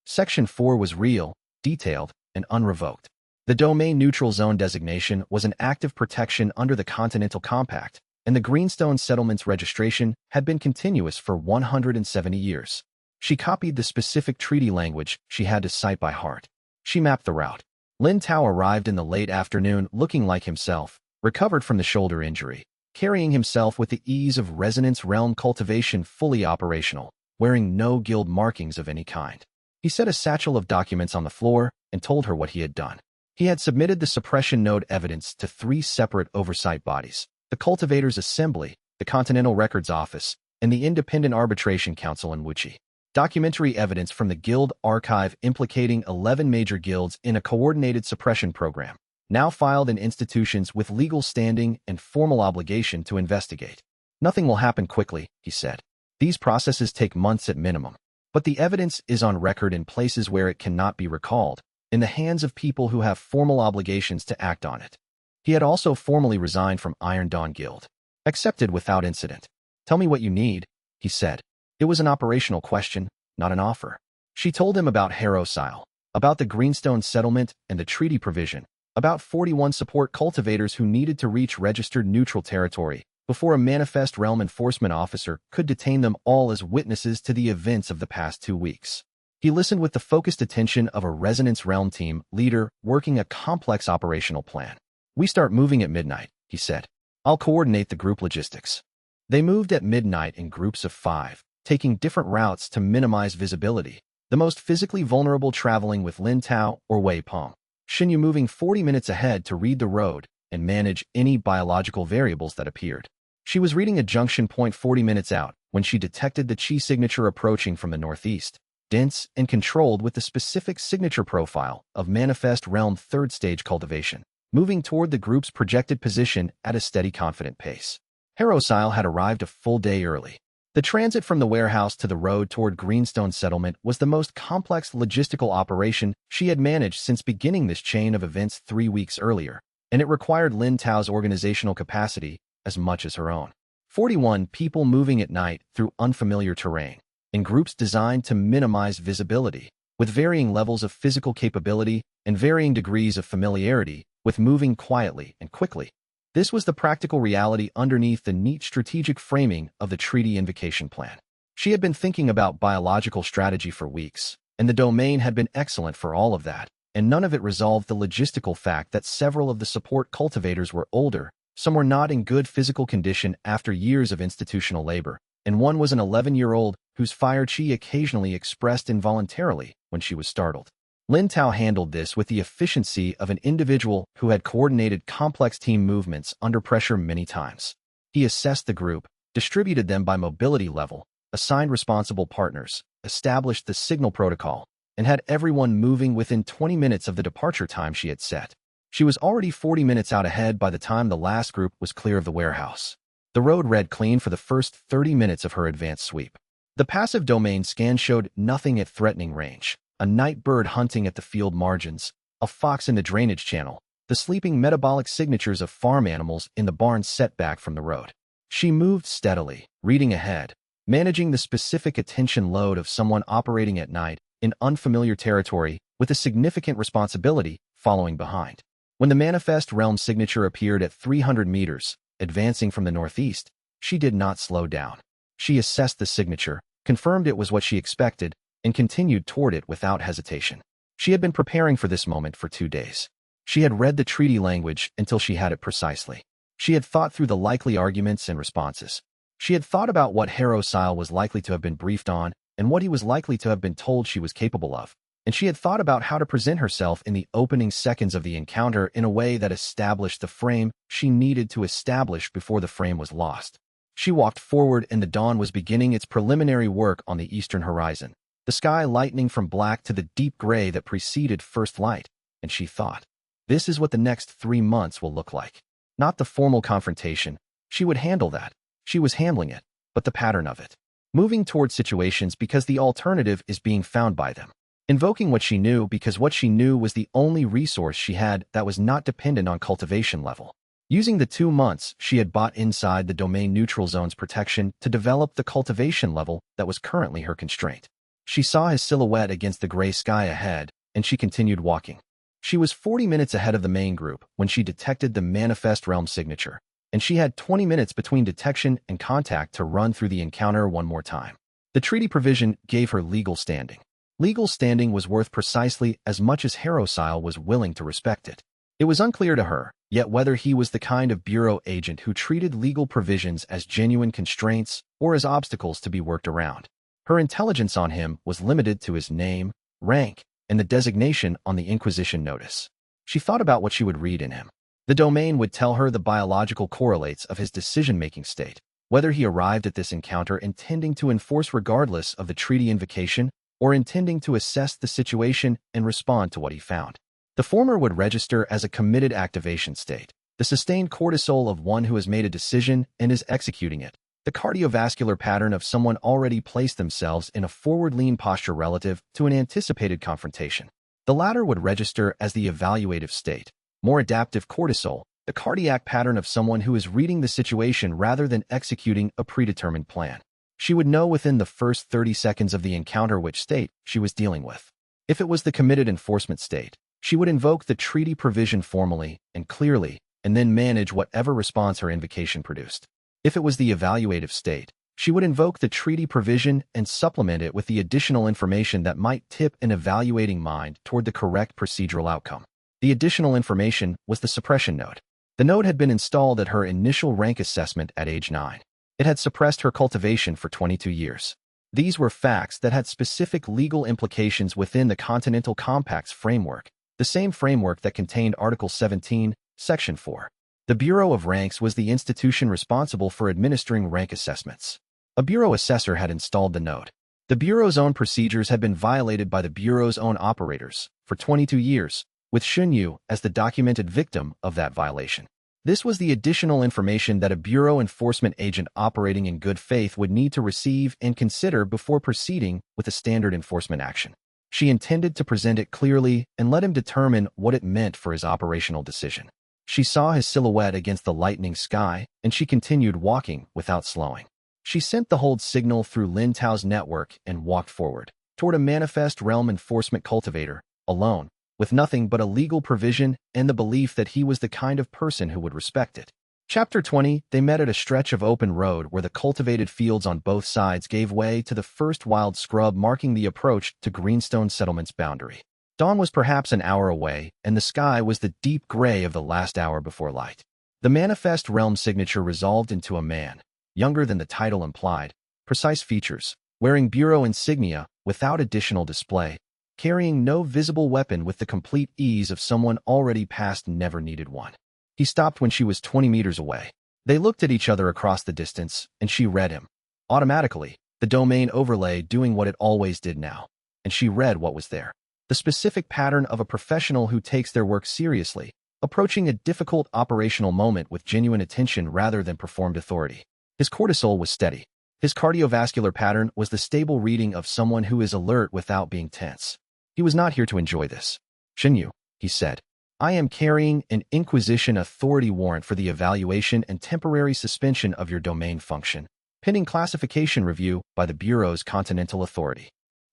Section 4 was real, detailed, and unrevoked. The domain-neutral zone designation was an active protection under the Continental Compact, and the Greenstone Settlement's registration had been continuous for 170 years. She copied the specific treaty language she had to cite by heart. She mapped the route. Lin Tao arrived in the late afternoon looking like himself, recovered from the shoulder injury, carrying himself with the ease of Resonance Realm cultivation fully operational, wearing no guild markings of any kind. He set a satchel of documents on the floor and told her what he had done. He had submitted the suppression node evidence to 3 separate oversight bodies, the Cultivators Assembly, the Continental Records Office, and the Independent Arbitration Council in Wuxi. Documentary evidence from the Guild Archive implicating 11 major guilds in a coordinated suppression program, now filed in institutions with legal standing and formal obligation to investigate. Nothing will happen quickly, he said. These processes take months at minimum. But the evidence is on record in places where it cannot be recalled, in the hands of people who have formal obligations to act on it. He had also formally resigned from Iron Dawn Guild. Accepted without incident. Tell me what you need, he said. It was an operational question, not an offer. She told him about Harrowsile, about the Greenstone settlement and the treaty provision, about 41 support cultivators who needed to reach registered neutral territory before a manifest realm enforcement officer could detain them all as witnesses to the events of the past 2 weeks. He listened with the focused attention of a Resonance Realm team leader working a complex operational plan. We start moving at midnight, he said. I'll coordinate the group logistics. They moved at midnight in groups of 5. Taking different routes to minimize visibility, the most physically vulnerable traveling with Lin Tao or Wei Peng. Xinyu moving 40 minutes ahead to read the road and manage any biological variables that appeared. She was reading a junction point 40 minutes out when she detected the chi signature approaching from the northeast, dense and controlled with the specific signature profile of Manifest Realm 3rd stage cultivation, moving toward the group's projected position at a steady confident pace. Harrowsile had arrived a full day early. The transit from the warehouse to the road toward Greenstone Settlement was the most complex logistical operation she had managed since beginning this chain of events 3 weeks earlier, and it required Lin Tao's organizational capacity as much as her own. 41 people moving at night through unfamiliar terrain, in groups designed to minimize visibility, with varying levels of physical capability and varying degrees of familiarity with moving quietly and quickly. This was the practical reality underneath the neat strategic framing of the treaty invocation plan. She had been thinking about biological strategy for weeks, and the domain had been excellent for all of that, and none of it resolved the logistical fact that several of the support cultivators were older, some were not in good physical condition after years of institutional labor, and one was an 11-year-old whose fire chi occasionally expressed involuntarily when she was startled. Lin Tao handled this with the efficiency of an individual who had coordinated complex team movements under pressure many times. He assessed the group, distributed them by mobility level, assigned responsible partners, established the signal protocol, and had everyone moving within 20 minutes of the departure time she had set. She was already 40 minutes out ahead by the time the last group was clear of the warehouse. The road read clean for the first 30 minutes of her advanced sweep. The passive domain scan showed nothing at threatening range. A night bird hunting at the field margins, a fox in the drainage channel, the sleeping metabolic signatures of farm animals in the barn set back from the road. She moved steadily, reading ahead, managing the specific attention load of someone operating at night in unfamiliar territory with a significant responsibility following behind. When the manifest realm signature appeared at 300 meters, advancing from the northeast, she did not slow down. She assessed the signature, confirmed it was what she expected, and continued toward it without hesitation. She had been preparing for this moment for 2 days. She had read the treaty language until she had it precisely. She had thought through the likely arguments and responses. She had thought about what Harosile was likely to have been briefed on and what he was likely to have been told she was capable of. And she had thought about how to present herself in the opening seconds of the encounter in a way that established the frame she needed to establish before the frame was lost. She walked forward and the dawn was beginning its preliminary work on the eastern horizon, the sky lightening from black to the deep gray that preceded first light, and she thought, this is what the next 3 months will look like. Not the formal confrontation. She would handle that. She was handling it, but the pattern of it. Moving toward situations because the alternative is being found by them. Invoking what she knew because what she knew was the only resource she had that was not dependent on cultivation level. Using the 2 months she had bought inside the domain neutral zone's protection to develop the cultivation level that was currently her constraint. She saw his silhouette against the gray sky ahead, and she continued walking. She was 40 minutes ahead of the main group when she detected the manifest realm signature, and she had 20 minutes between detection and contact to run through the encounter one more time. The treaty provision gave her legal standing. Legal standing was worth precisely as much as Harosile was willing to respect it. It was unclear to her, yet whether he was the kind of bureau agent who treated legal provisions as genuine constraints or as obstacles to be worked around. Her intelligence on him was limited to his name, rank, and the designation on the Inquisition notice. She thought about what she would read in him. The domain would tell her the biological correlates of his decision-making state, whether he arrived at this encounter intending to enforce regardless of the treaty invocation or intending to assess the situation and respond to what he found. The former would register as a committed activation state, the sustained cortisol of one who has made a decision and is executing it, the cardiovascular pattern of someone already placed themselves in a forward lean posture relative to an anticipated confrontation. The latter would register as the evaluative state, more adaptive cortisol, the cardiac pattern of someone who is reading the situation rather than executing a predetermined plan. She would know within the first 30 seconds of the encounter which state she was dealing with. If it was the committed enforcement state, she would invoke the treaty provision formally and clearly, and then manage whatever response her invocation produced. If it was the evaluative state, she would invoke the treaty provision and supplement it with the additional information that might tip an evaluating mind toward the correct procedural outcome. The additional information was the suppression node. The node had been installed at her initial rank assessment at age 9. It had suppressed her cultivation for 22 years. These were facts that had specific legal implications within the Continental Compact's framework, the same framework that contained Article 17, Section 4. The Bureau of Ranks was the institution responsible for administering rank assessments. A Bureau assessor had installed the node. The Bureau's own procedures had been violated by the Bureau's own operators for 22 years, with Xunyu as the documented victim of that violation. This was the additional information that a Bureau enforcement agent operating in good faith would need to receive and consider before proceeding with a standard enforcement action. She intended to present it clearly and let him determine what it meant for his operational decision. She saw his silhouette against the lightening sky, and she continued walking without slowing. She sent the hold signal through Lin Tao's network and walked forward, toward a manifest realm enforcement cultivator, alone, with nothing but a legal provision and the belief that he was the kind of person who would respect it. Chapter 20, they met at a stretch of open road where the cultivated fields on both sides gave way to the first wild scrub marking the approach to Greenstone Settlement's boundary. Dawn was perhaps an hour away, and the sky was the deep gray of the last hour before light. The manifest realm signature resolved into a man, younger than the title implied, precise features, wearing bureau insignia without additional display, carrying no visible weapon with the complete ease of someone already past never needed one. He stopped when she was 20 meters away. They looked at each other across the distance, and she read him. Automatically, the domain overlay doing what it always did now. And she read what was there. The specific pattern of a professional who takes their work seriously, approaching a difficult operational moment with genuine attention rather than performed authority. His cortisol was steady. His cardiovascular pattern was the stable reading of someone who is alert without being tense. He was not here to enjoy this. "Xinyu," he said, "I am carrying an Inquisition authority warrant for the evaluation and temporary suspension of your domain function, pending classification review by the Bureau's Continental Authority."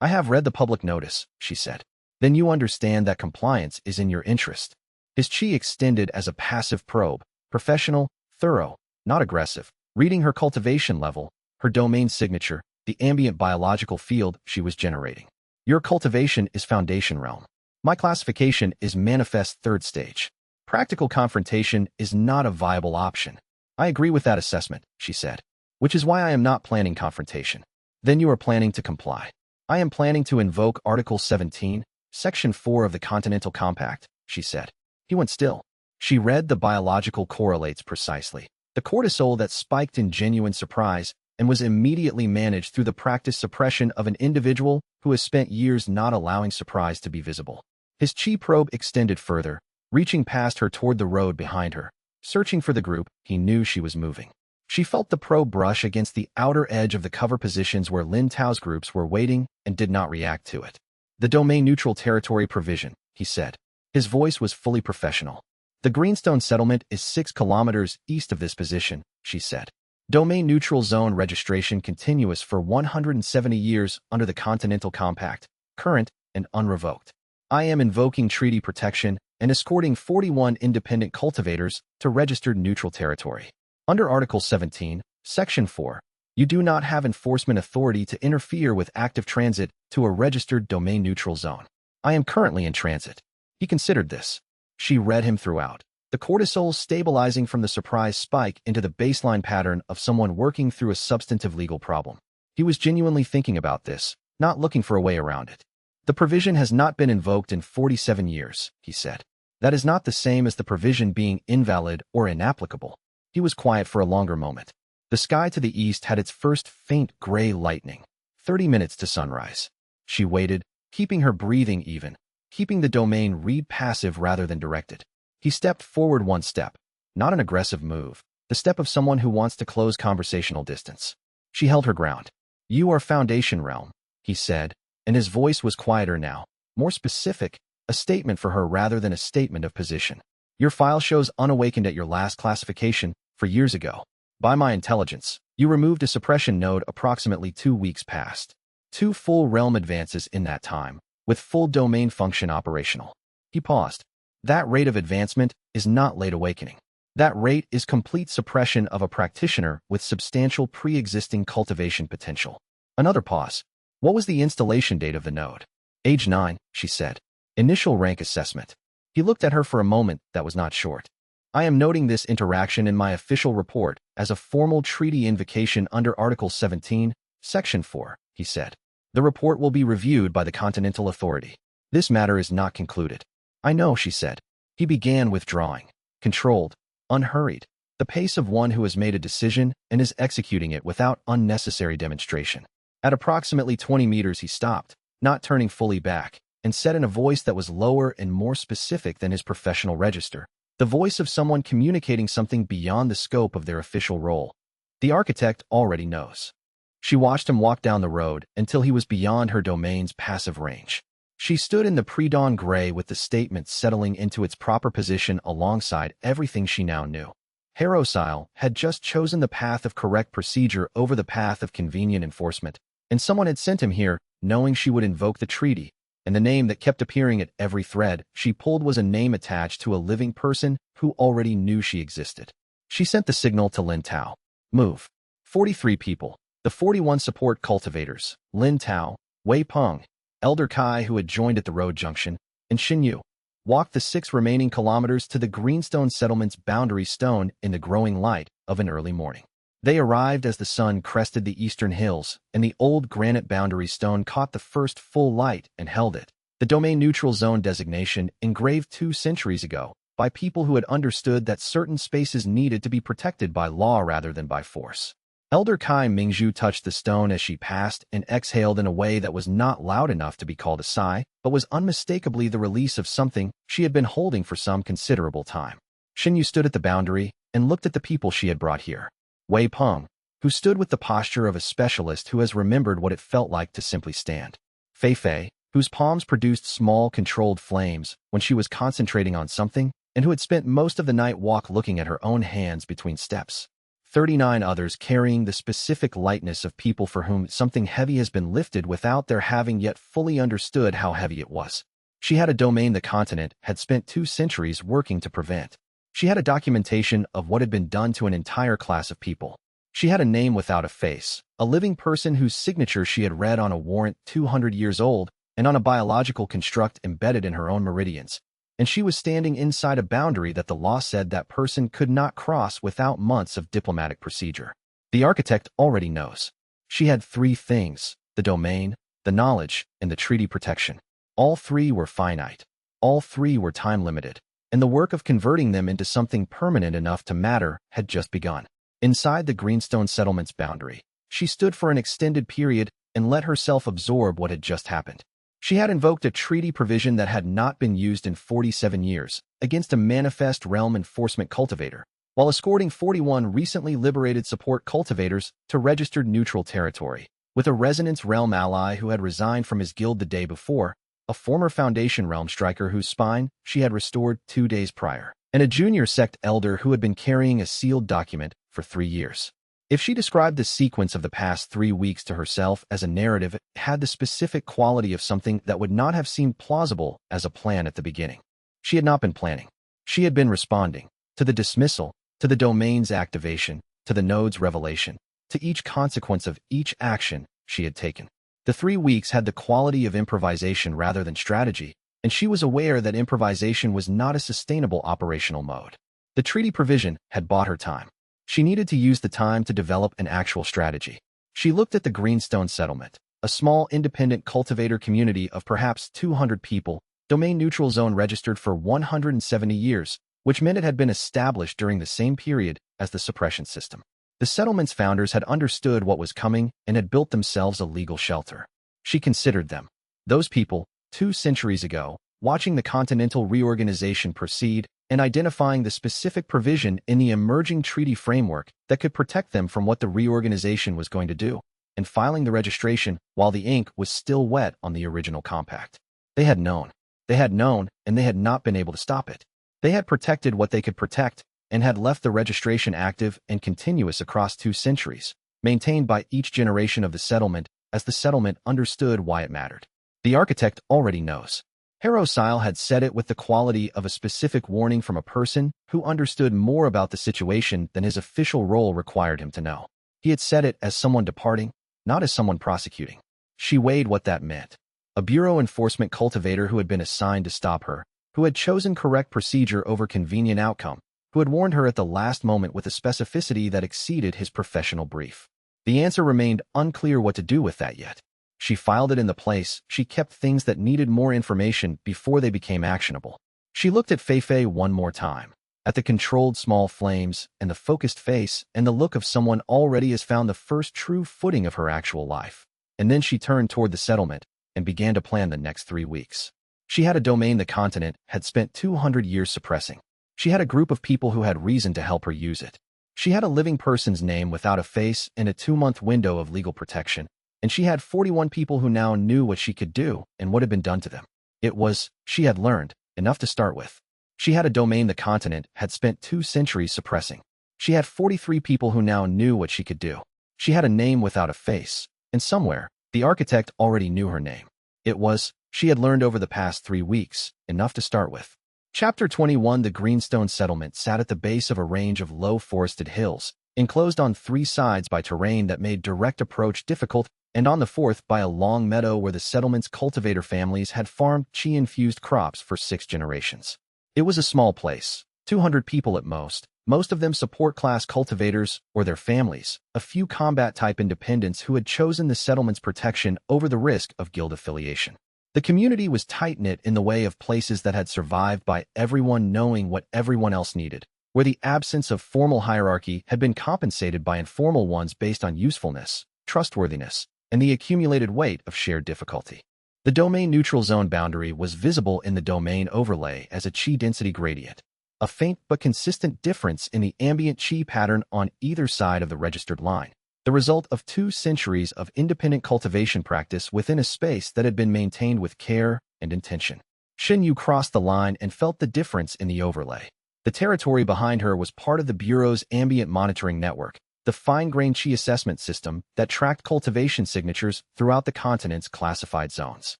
"I have read the public notice," she said. "Then you understand that compliance is in your interest." His chi extended as a passive probe, professional, thorough, not aggressive, reading her cultivation level, her domain signature, the ambient biological field she was generating. "Your cultivation is foundation realm. My classification is manifest third stage. Practical confrontation is not a viable option." "I agree with that assessment," she said, "which is why I am not planning confrontation." "Then you are planning to comply." "I am planning to invoke Article 17, Section 4 of the Continental Compact," she said. He went still. She read the biological correlates precisely. The cortisol that spiked in genuine surprise and was immediately managed through the practiced suppression of an individual who has spent years not allowing surprise to be visible. His chi probe extended further, reaching past her toward the road behind her. Searching for the group, he knew she was moving. She felt the probe brush against the outer edge of the cover positions where Lin Tao's groups were waiting and did not react to it. "The domain-neutral territory provision," he said. His voice was fully professional. "The Greenstone settlement is 6 kilometers east of this position," she said. "Domain-neutral zone registration continuous for 170 years under the Continental Compact, current and unrevoked. I am invoking treaty protection and escorting 41 independent cultivators to registered neutral territory. Under Article 17, Section 4, you do not have enforcement authority to interfere with active transit to a registered domain-neutral zone. I am currently in transit." He considered this. She read him throughout. The cortisol stabilizing from the surprise spike into the baseline pattern of someone working through a substantive legal problem. He was genuinely thinking about this, not looking for a way around it. "The provision has not been invoked in 47 years, he said. "That is not the same as the provision being invalid or inapplicable." He was quiet for a longer moment. The sky to the east had its first faint gray lightning. 30 minutes to sunrise. She waited, keeping her breathing even, keeping the domain read passive rather than directed. He stepped forward one step, not an aggressive move, the step of someone who wants to close conversational distance. She held her ground. "You are Foundation Realm," he said, and his voice was quieter now, more specific, a statement for her rather than a statement of position. "Your file shows unawakened at your last classification, for years ago. By my intelligence, you removed a suppression node approximately 2 weeks past. 2 full realm advances in that time, with full domain function operational." He paused. "That rate of advancement is not late awakening. That rate is complete suppression of a practitioner with substantial pre-existing cultivation potential." Another pause. "What was the installation date of the node?" "Age 9, she said. "Initial rank assessment." He looked at her for a moment that was not short. "I am noting this interaction in my official report as a formal treaty invocation under Article 17, Section 4, he said. "The report will be reviewed by the Continental Authority. This matter is not concluded." "I know," she said. He began withdrawing, controlled, unhurried, the pace of one who has made a decision and is executing it without unnecessary demonstration. At approximately 20 meters he stopped, not turning fully back, and said in a voice that was lower and more specific than his professional register, the voice of someone communicating something beyond the scope of their official role. "The architect already knows." She watched him walk down the road until he was beyond her domain's passive range. She stood in the pre-dawn gray with the statement settling into its proper position alongside everything she now knew. Herosile had just chosen the path of correct procedure over the path of convenient enforcement, and someone had sent him here knowing she would invoke the treaty, and the name that kept appearing at every thread she pulled was a name attached to a living person who already knew she existed. She sent the signal to Lin Tao. "Move." 43 people. The 41 support cultivators, Lin Tao, Wei Peng, Elder Kai who had joined at the road junction, and Xinyu, walked the 6 remaining kilometers to the Greenstone settlement's boundary stone in the growing light of an early morning. They arrived as the sun crested the eastern hills, and the old granite boundary stone caught the first full light and held it, The domain neutral zone designation engraved 2 centuries ago by people who had understood that certain spaces needed to be protected by law rather than by force. Elder Kai Mingzhu touched the stone as she passed and exhaled in a way that was not loud enough to be called a sigh, but was unmistakably the release of something she had been holding for some considerable time. Xinyu stood at the boundary and looked at the people she had brought here. Wei Peng, who stood with the posture of a specialist who has remembered what it felt like to simply stand. Fei Fei, whose palms produced small, controlled flames when she was concentrating on something, and who had spent most of the night walk looking at her own hands between steps. 39 others carrying the specific lightness of people for whom something heavy has been lifted without their having yet fully understood how heavy it was. She had a domain the continent had spent 2 centuries working to prevent. She had a documentation of what had been done to an entire class of people. She had a name without a face, a living person whose signature she had read on a warrant 200 years old and on a biological construct embedded in her own meridians. And she was standing inside a boundary that the law said that person could not cross without months of diplomatic procedure. The architect already knows. She had 3 things: the domain, the knowledge, and the treaty protection. All 3 were finite. All 3 were time-limited, and the work of converting them into something permanent enough to matter had just begun. Inside the Greenstone settlement's boundary, she stood for an extended period and let herself absorb what had just happened. She had invoked a treaty provision that had not been used in 47 years against a manifest realm enforcement cultivator, while escorting 41 recently liberated support cultivators to registered neutral territory, with a resonance realm ally who had resigned from his guild the day before, a former Foundation realm striker whose spine she had restored 2 days prior, and a junior sect elder who had been carrying a sealed document for 3 years. If she described the sequence of the past 3 weeks to herself as a narrative, it had the specific quality of something that would not have seemed plausible as a plan at the beginning. She had not been planning. She had been responding to the dismissal, to the domain's activation, to the node's revelation, to each consequence of each action she had taken. The 3 weeks had the quality of improvisation rather than strategy, and she was aware that improvisation was not a sustainable operational mode. The treaty provision had bought her time. She needed to use the time to develop an actual strategy. She looked at the Greenstone settlement, a small independent cultivator community of perhaps 200 people, domain neutral zone registered for 170 years, which meant it had been established during the same period as the suppression system. The settlement's founders had understood what was coming and had built themselves a legal shelter. She considered them. Those people, 2 centuries ago, watching the continental reorganization proceed and identifying the specific provision in the emerging treaty framework that could protect them from what the reorganization was going to do, and filing the registration while the ink was still wet on the original compact. They had known. They had known, and they had not been able to stop it. They had protected what they could protect and had left the registration active and continuous across 2 centuries, maintained by each generation of the settlement as the settlement understood why it mattered. The architect already knows. Harosile had said it with the quality of a specific warning from a person who understood more about the situation than his official role required him to know. He had said it as someone departing, not as someone prosecuting. She weighed what that meant. A bureau enforcement cultivator who had been assigned to stop her, who had chosen correct procedure over convenient outcome, who had warned her at the last moment with a specificity that exceeded his professional brief. The answer remained unclear what to do with that yet. She filed it in the place. She kept things that needed more information before they became actionable. She looked at Fei Fei one more time, at the controlled small flames and the focused face and the look of someone already has found the first true footing of her actual life. And then she turned toward the settlement and began to plan the next 3 weeks. She had a domain the continent had spent 200 years suppressing. She had a group of people who had reason to help her use it. She had a living person's name without a face and a 2-month window of legal protection. And she had 41 people who now knew what she could do and what had been done to them. It was, she had learned, enough to start with. She had a domain the continent had spent 2 centuries suppressing. She had 43 people who now knew what she could do. She had a name without a face, and somewhere, the architect already knew her name. It was, she had learned over the past 3 weeks, enough to start with. Chapter 21. The Greenstone settlement sat at the base of a range of low forested hills, enclosed on 3 sides by terrain that made direct approach difficult, and on the 4th by a long meadow where the settlement's cultivator families had farmed qi-infused crops for 6 generations. It was a small place, 200 people at most of them support-class cultivators or their families, a few combat-type independents who had chosen the settlement's protection over the risk of guild affiliation. The community was tight-knit in the way of places that had survived by everyone knowing what everyone else needed, where the absence of formal hierarchy had been compensated by informal ones based on usefulness, trustworthiness, and the accumulated weight of shared difficulty. The domain-neutral zone boundary was visible in the domain overlay as a chi density gradient, a faint but consistent difference in the ambient chi pattern on either side of the registered line, the result of 2 centuries of independent cultivation practice within a space that had been maintained with care and intention. Xinyu crossed the line and felt the difference in the overlay. The territory behind her was part of the Bureau's ambient monitoring network, the fine-grained chi assessment system that tracked cultivation signatures throughout the continent's classified zones.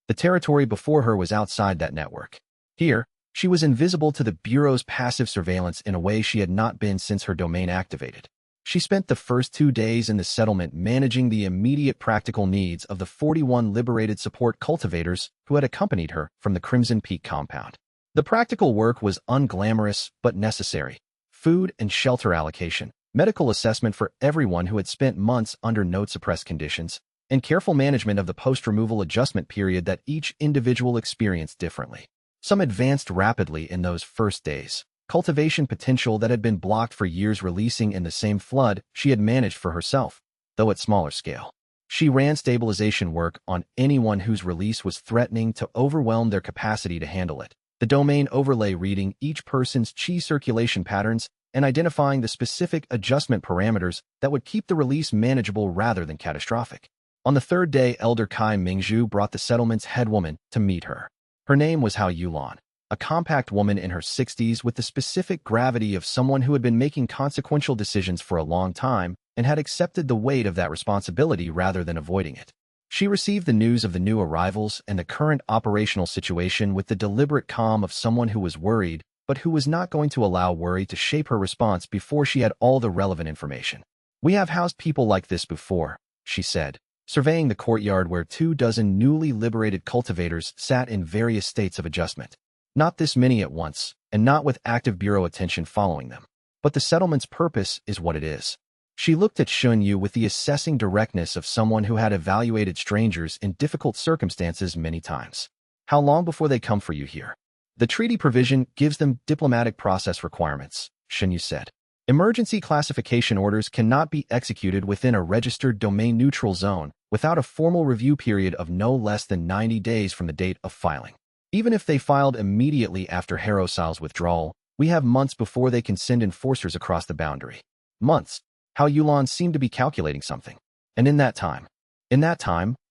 The territory before her was outside that network. Here, she was invisible to the Bureau's passive surveillance in a way she had not been since her domain activated. She spent the first 2 days in the settlement managing the immediate practical needs of the 41 liberated support cultivators who had accompanied her from the Crimson Peak compound. The practical work was unglamorous but necessary. Food and shelter allocation, medical assessment for everyone who had spent months under node-suppressed conditions, and careful management of the post-removal adjustment period that each individual experienced differently. Some advanced rapidly in those first days. Cultivation potential that had been blocked for years releasing in the same flood she had managed for herself, though at smaller scale. She ran stabilization work on anyone whose release was threatening to overwhelm their capacity to handle it. The domain overlay reading each person's chi circulation patterns and identifying the specific adjustment parameters that would keep the release manageable rather than catastrophic. On the 3rd day, Elder Kai Mingzhu brought the settlement's headwoman to meet her. Her name was Hao Yulan, a compact woman in her 60s with the specific gravity of someone who had been making consequential decisions for a long time and had accepted the weight of that responsibility rather than avoiding it. She received the news of the new arrivals and the current operational situation with the deliberate calm of someone who was worried, but who was not going to allow worry to shape her response before she had all the relevant information. "We have housed people like this before," she said, surveying the courtyard where 24 newly liberated cultivators sat in various states of adjustment. Not this many at once, and not with active Bureau attention following them. But the settlement's purpose is what it is. She looked at Xunyu with the assessing directness of someone who had evaluated strangers in difficult circumstances many times. "How long before they come for you here?" "The treaty provision gives them diplomatic process requirements," Xunyu said. "Emergency classification orders cannot be executed within a registered domain-neutral zone without a formal review period of no less than 90 days from the date of filing. Even if they filed immediately after Harosal's withdrawal, we have months before they can send enforcers across the boundary." Months. Hao Yulan seemed to be calculating something. "And in that time,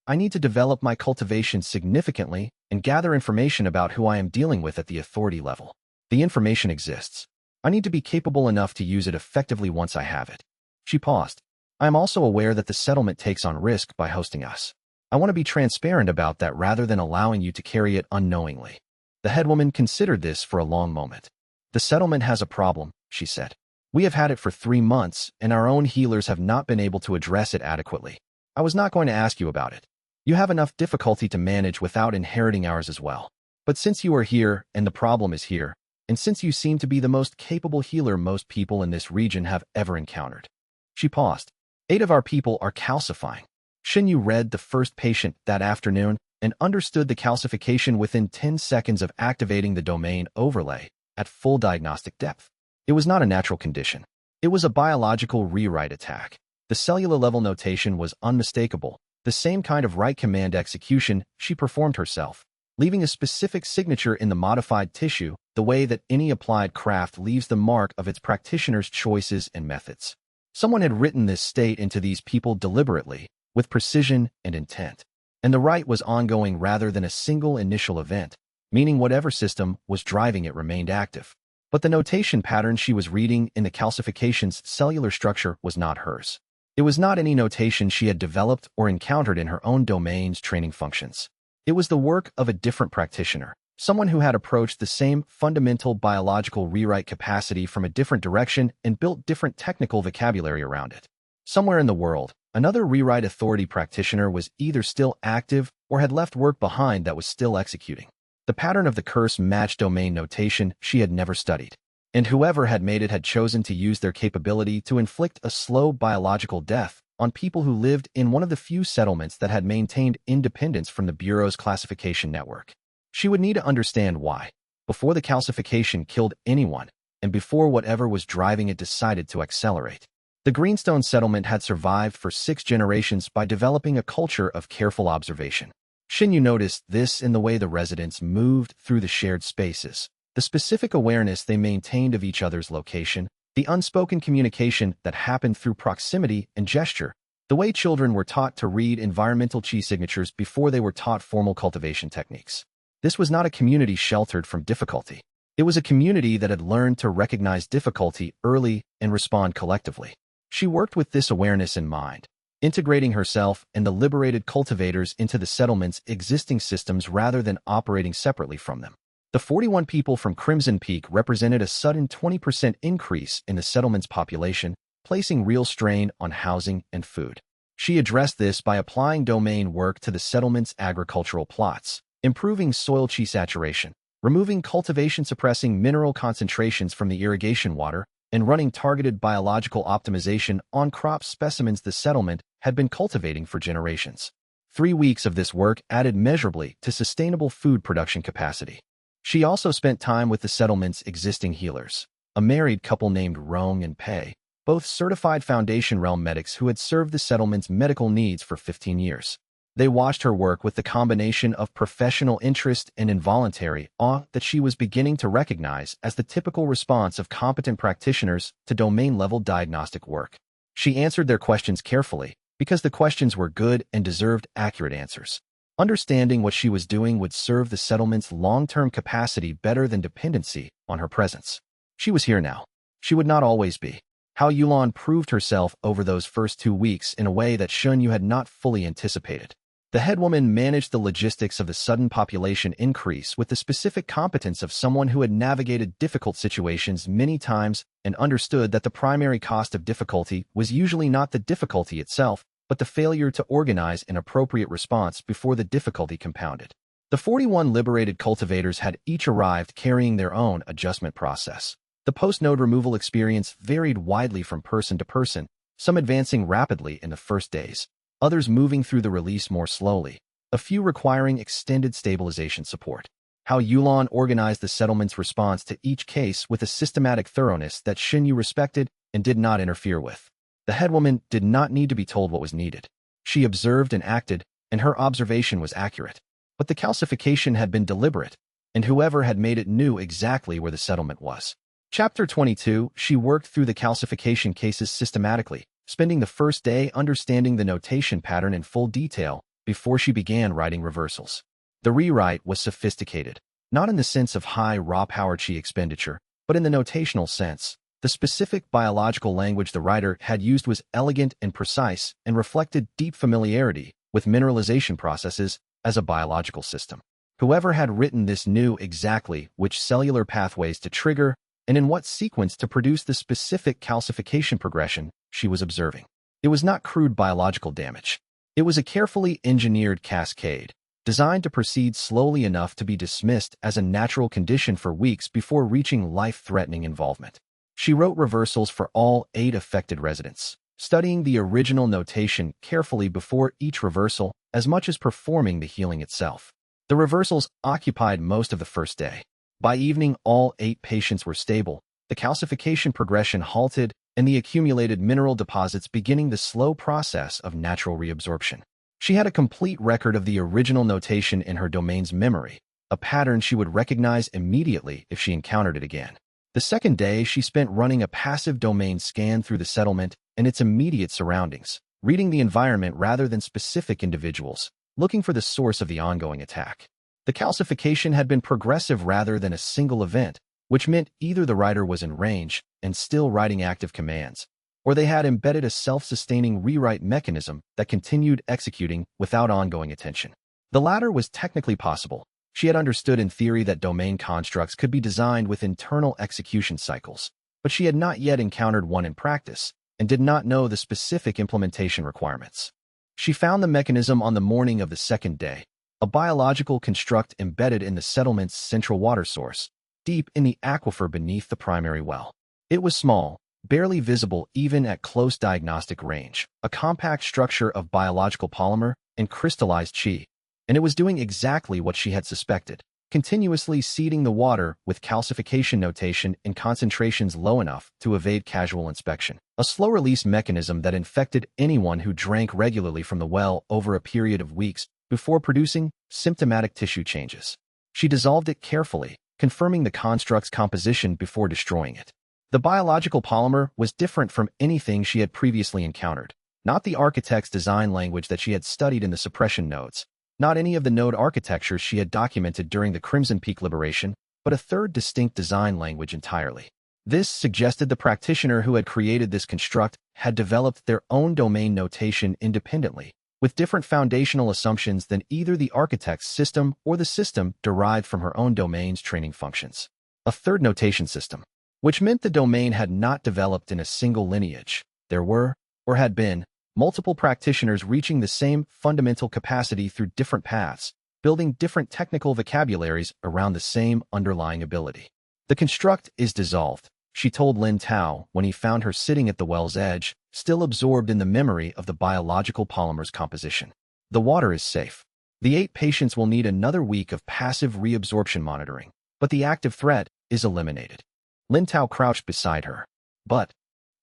I need to develop my cultivation significantly and gather information about who I am dealing with at the authority level. The information exists. I need to be capable enough to use it effectively once I have it." She paused. "I am also aware that the settlement takes on risk by hosting us. I want to be transparent about that rather than allowing you to carry it unknowingly." The headwoman considered this for a long moment. "The settlement has a problem," she said. "We have had it for 3 months, and our own healers have not been able to address it adequately. I was not going to ask you about it. You have enough difficulty to manage without inheriting ours as well. But since you are here, and the problem is here, and since you seem to be the most capable healer most people in this region have ever encountered." She paused. 8 of our people are calcifying." Xinyu read the first patient that afternoon and understood the calcification within 10 seconds of activating the domain overlay at full diagnostic depth. It was not a natural condition. It was a biological rewrite attack. The cellular level notation was unmistakable, the same kind of right command execution she performed herself, leaving a specific signature in the modified tissue, the way that any applied craft leaves the mark of its practitioner's choices and methods. Someone had written this state into these people deliberately, with precision and intent. And the right was ongoing rather than a single initial event, meaning whatever system was driving it remained active. But the notation pattern she was reading in the calcification's cellular structure was not hers. It was not any notation she had developed or encountered in her own domain's training functions. It was the work of a different practitioner, someone who had approached the same fundamental biological rewrite capacity from a different direction and built different technical vocabulary around it. Somewhere in the world, another rewrite authority practitioner was either still active or had left work behind that was still executing. The pattern of the curse matched domain notation she had never studied, and whoever had made it had chosen to use their capability to inflict a slow biological death on people who lived in one of the few settlements that had maintained independence from the Bureau's classification network. She would need to understand why, before the calcification killed anyone, and before whatever was driving it decided to accelerate. The Greenstone settlement had survived for 6 generations by developing a culture of careful observation. Xinyu noticed this in the way the residents moved through the shared spaces, the specific awareness they maintained of each other's location, the unspoken communication that happened through proximity and gesture, the way children were taught to read environmental qi signatures before they were taught formal cultivation techniques. This was not a community sheltered from difficulty. It was a community that had learned to recognize difficulty early and respond collectively. She worked with this awareness in mind, integrating herself and the liberated cultivators into the settlement's existing systems rather than operating separately from them. The 41 people from Crimson Peak represented a sudden 20% increase in the settlement's population, placing real strain on housing and food. She addressed this by applying domain work to the settlement's agricultural plots, improving soil qi saturation, removing cultivation-suppressing mineral concentrations from the irrigation water, and running targeted biological optimization on crop specimens the settlement had been cultivating for generations. 3 weeks of this work added measurably to sustainable food production capacity. She also spent time with the settlement's existing healers, a married couple named Rong and Pei, both certified Foundation Realm medics who had served the settlement's medical needs for 15 years. They watched her work with the combination of professional interest and involuntary awe that she was beginning to recognize as the typical response of competent practitioners to domain-level diagnostic work. She answered their questions carefully, because the questions were good and deserved accurate answers. Understanding what she was doing would serve the settlement's long-term capacity better than dependency on her presence. She was here now. She would not always be. How Yulan proved herself over those first 2 weeks in a way that Xunyu had not fully anticipated. The headwoman managed the logistics of the sudden population increase with the specific competence of someone who had navigated difficult situations many times and understood that the primary cost of difficulty was usually not the difficulty itself, but the failure to organize an appropriate response before the difficulty compounded. The 41 liberated cultivators had each arrived carrying their own adjustment process. The post-node removal experience varied widely from person to person, some advancing rapidly in the first days, others moving through the release more slowly, a few requiring extended stabilization support. How Yulan organized the settlement's response to each case with a systematic thoroughness that Xinyu respected and did not interfere with. The headwoman did not need to be told what was needed. She observed and acted, and her observation was accurate. But the calcification had been deliberate, and whoever had made it knew exactly where the settlement was. Chapter 22, she worked through the calcification cases systematically, spending the first day understanding the notation pattern in full detail before she began writing reversals. The rewrite was sophisticated, not in the sense of high raw power qi expenditure, but in the notational sense. The specific biological language the writer had used was elegant and precise and reflected deep familiarity with mineralization processes as a biological system. Whoever had written this knew exactly which cellular pathways to trigger and in what sequence to produce the specific calcification progression she was observing. It was not crude biological damage. It was a carefully engineered cascade, designed to proceed slowly enough to be dismissed as a natural condition for weeks before reaching life-threatening involvement. She wrote reversals for all 8 affected residents, studying the original notation carefully before each reversal as much as performing the healing itself. The reversals occupied most of the first day. By evening, all 8 patients were stable, the calcification progression halted, and the accumulated mineral deposits beginning the slow process of natural reabsorption. She had a complete record of the original notation in her domain's memory, a pattern she would recognize immediately if she encountered it again. The second day, she spent running a passive domain scan through the settlement and its immediate surroundings, reading the environment rather than specific individuals, looking for the source of the ongoing attack. The calcification had been progressive rather than a single event, which meant either the writer was in range and still writing active commands, or they had embedded a self-sustaining rewrite mechanism that continued executing without ongoing attention. The latter was technically possible. She had understood in theory that domain constructs could be designed with internal execution cycles, but she had not yet encountered one in practice and did not know the specific implementation requirements. She found the mechanism on the morning of the second day, a biological construct embedded in the settlement's central water source, deep in the aquifer beneath the primary well. It was small, barely visible even at close diagnostic range, a compact structure of biological polymer and crystallized qi. And it was doing exactly what she had suspected, continuously seeding the water with calcification notation in concentrations low enough to evade casual inspection. A slow-release mechanism that infected anyone who drank regularly from the well over a period of weeks before producing symptomatic tissue changes. She dissolved it carefully, confirming the construct's composition before destroying it. The biological polymer was different from anything she had previously encountered, not the architect's design language that she had studied in the suppression nodes, not any of the node architectures she had documented during the Crimson Peak liberation, but a third distinct design language entirely. This suggested the practitioner who had created this construct had developed their own domain notation independently, with different foundational assumptions than either the architect's system or the system derived from her own domain's training functions. A third notation system, which meant the domain had not developed in a single lineage. There were, or had been, multiple practitioners reaching the same fundamental capacity through different paths, building different technical vocabularies around the same underlying ability. The construct is dissolved, she told Lin Tao when he found her sitting at the well's edge, still absorbed in the memory of the biological polymer's composition. The water is safe. The 8 patients will need another week of passive reabsorption monitoring, but the active threat is eliminated. Lin Tao crouched beside her. But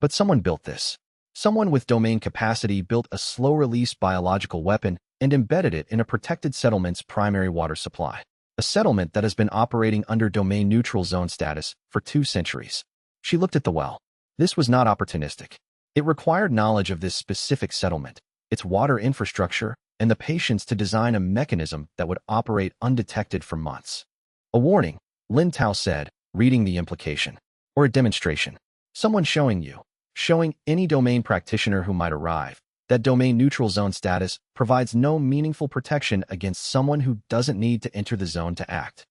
someone built this. Someone with domain capacity built a slow-release biological weapon and embedded it in a protected settlement's primary water supply. A settlement that has been operating under domain neutral zone status for 2 centuries. She looked at the well. This was not opportunistic. It required knowledge of this specific settlement, its water infrastructure, and the patience to design a mechanism that would operate undetected for months. A warning, Lin Tao said, reading the implication. Or a demonstration. Someone showing any domain practitioner who might arrive, that domain neutral zone status provides no meaningful protection against someone who doesn't need to enter the zone to act.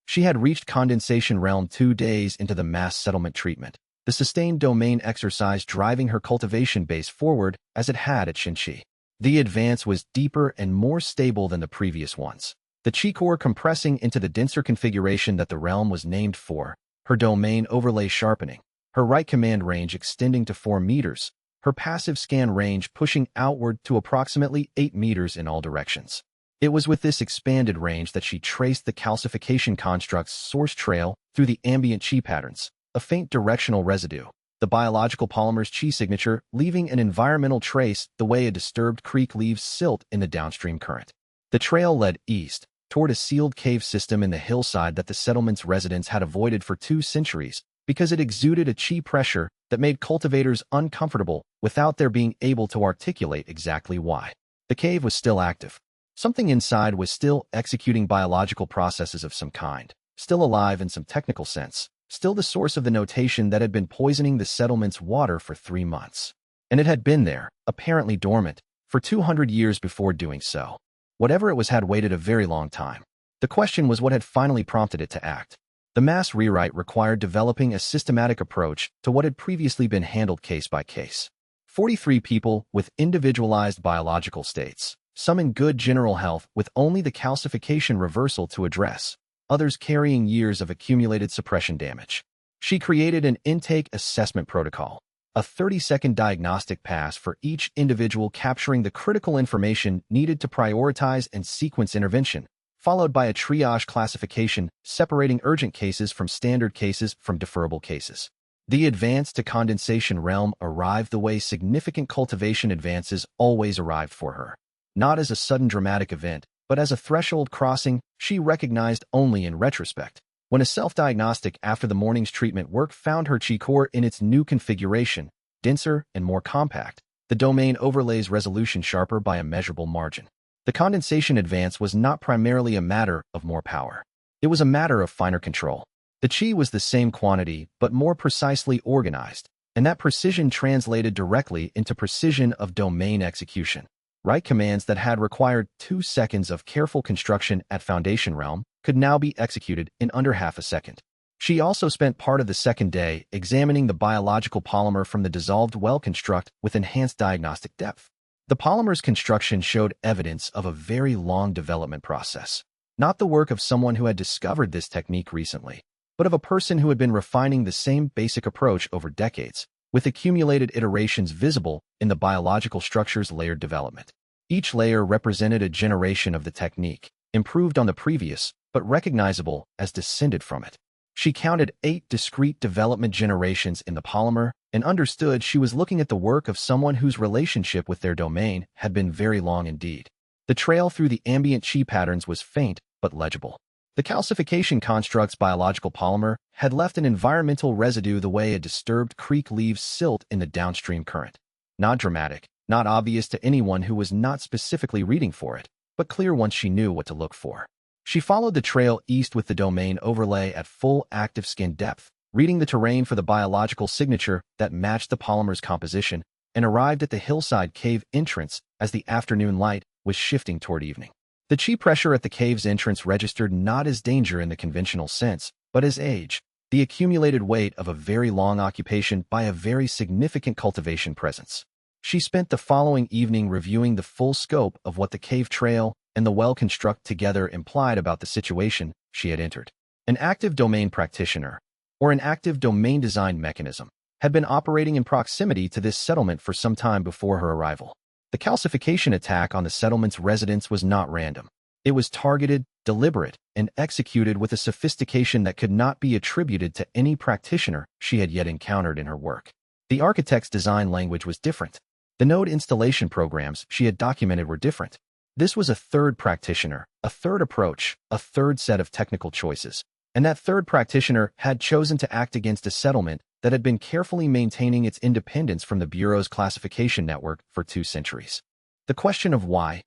She had reached condensation realm 2 days into the mass settlement treatment, the sustained domain exercise driving her cultivation base forward as it had at xianxia. The advance was deeper and more stable than the previous ones, the qi core compressing into the denser configuration that the realm was named for, her domain overlay sharpening, her right command range extending to 4 meters, her passive scan range pushing outward to approximately 8 meters in all directions. It was with this expanded range that she traced the calcification construct's source trail through the ambient qi patterns, a faint directional residue, the biological polymer's qi signature leaving an environmental trace the way a disturbed creek leaves silt in the downstream current. The trail led east, toward a sealed cave system in the hillside that the settlement's residents had avoided for 2 centuries because it exuded a qi pressure that made cultivators uncomfortable without their being able to articulate exactly why. The cave was still active. Something inside was still executing biological processes of some kind, still alive in some technical sense, still the source of the notation that had been poisoning the settlement's water for 3 months. And it had been there, apparently dormant, for 200 years before doing so. Whatever it was had waited a very long time. The question was what had finally prompted it to act. The mass rewrite required developing a systematic approach to what had previously been handled case by case. 43 people with individualized biological states, some in good general health with only the calcification reversal to address, others carrying years of accumulated suppression damage. She created an intake assessment protocol, a 30-second diagnostic pass for each individual capturing the critical information needed to prioritize and sequence intervention, followed by a triage classification separating urgent cases from standard cases from deferrable cases. The advance to condensation realm arrived the way significant cultivation advances always arrived for her. Not as a sudden dramatic event, but as a threshold crossing she recognized only in retrospect, when a self-diagnostic after the morning's treatment work found her qi core in its new configuration, denser and more compact, the domain overlay's resolution sharper by a measurable margin. The condensation advance was not primarily a matter of more power. It was a matter of finer control. The qi was the same quantity, but more precisely organized, and that precision translated directly into precision of domain execution. Right commands that had required 2 seconds of careful construction at Foundation Realm could now be executed in under half a second. She also spent part of the second day examining the biological polymer from the dissolved well construct with enhanced diagnostic depth. The polymer's construction showed evidence of a very long development process, not the work of someone who had discovered this technique recently, but of a person who had been refining the same basic approach over decades, with accumulated iterations visible in the biological structure's layered development. Each layer represented a generation of the technique, improved on the previous, but recognizable as descended from it. She counted 8 discrete development generations in the polymer and understood she was looking at the work of someone whose relationship with their domain had been very long indeed. The trail through the ambient chi patterns was faint but legible. The calcification construct's biological polymer had left an environmental residue the way a disturbed creek leaves silt in the downstream current. Not dramatic, not obvious to anyone who was not specifically reading for it, but clear once she knew what to look for. She followed the trail east with the domain overlay at full active skin depth, reading the terrain for the biological signature that matched the polymer's composition, and arrived at the hillside cave entrance as the afternoon light was shifting toward evening. The chi pressure at the cave's entrance registered not as danger in the conventional sense, but as age, the accumulated weight of a very long occupation by a very significant cultivation presence. She spent the following evening reviewing the full scope of what the cave trail and the well construct together implied about the situation she had entered. An active domain practitioner, or an active domain design mechanism, had been operating in proximity to this settlement for some time before her arrival. The calcification attack on the settlement's residents was not random. It was targeted, deliberate, and executed with a sophistication that could not be attributed to any practitioner she had yet encountered in her work. The architect's design language was different. The node installation programs she had documented were different. This was a third practitioner, a third approach, a third set of technical choices. And that third practitioner had chosen to act against a settlement that had been carefully maintaining its independence from the Bureau's classification network for 2 centuries. The question of why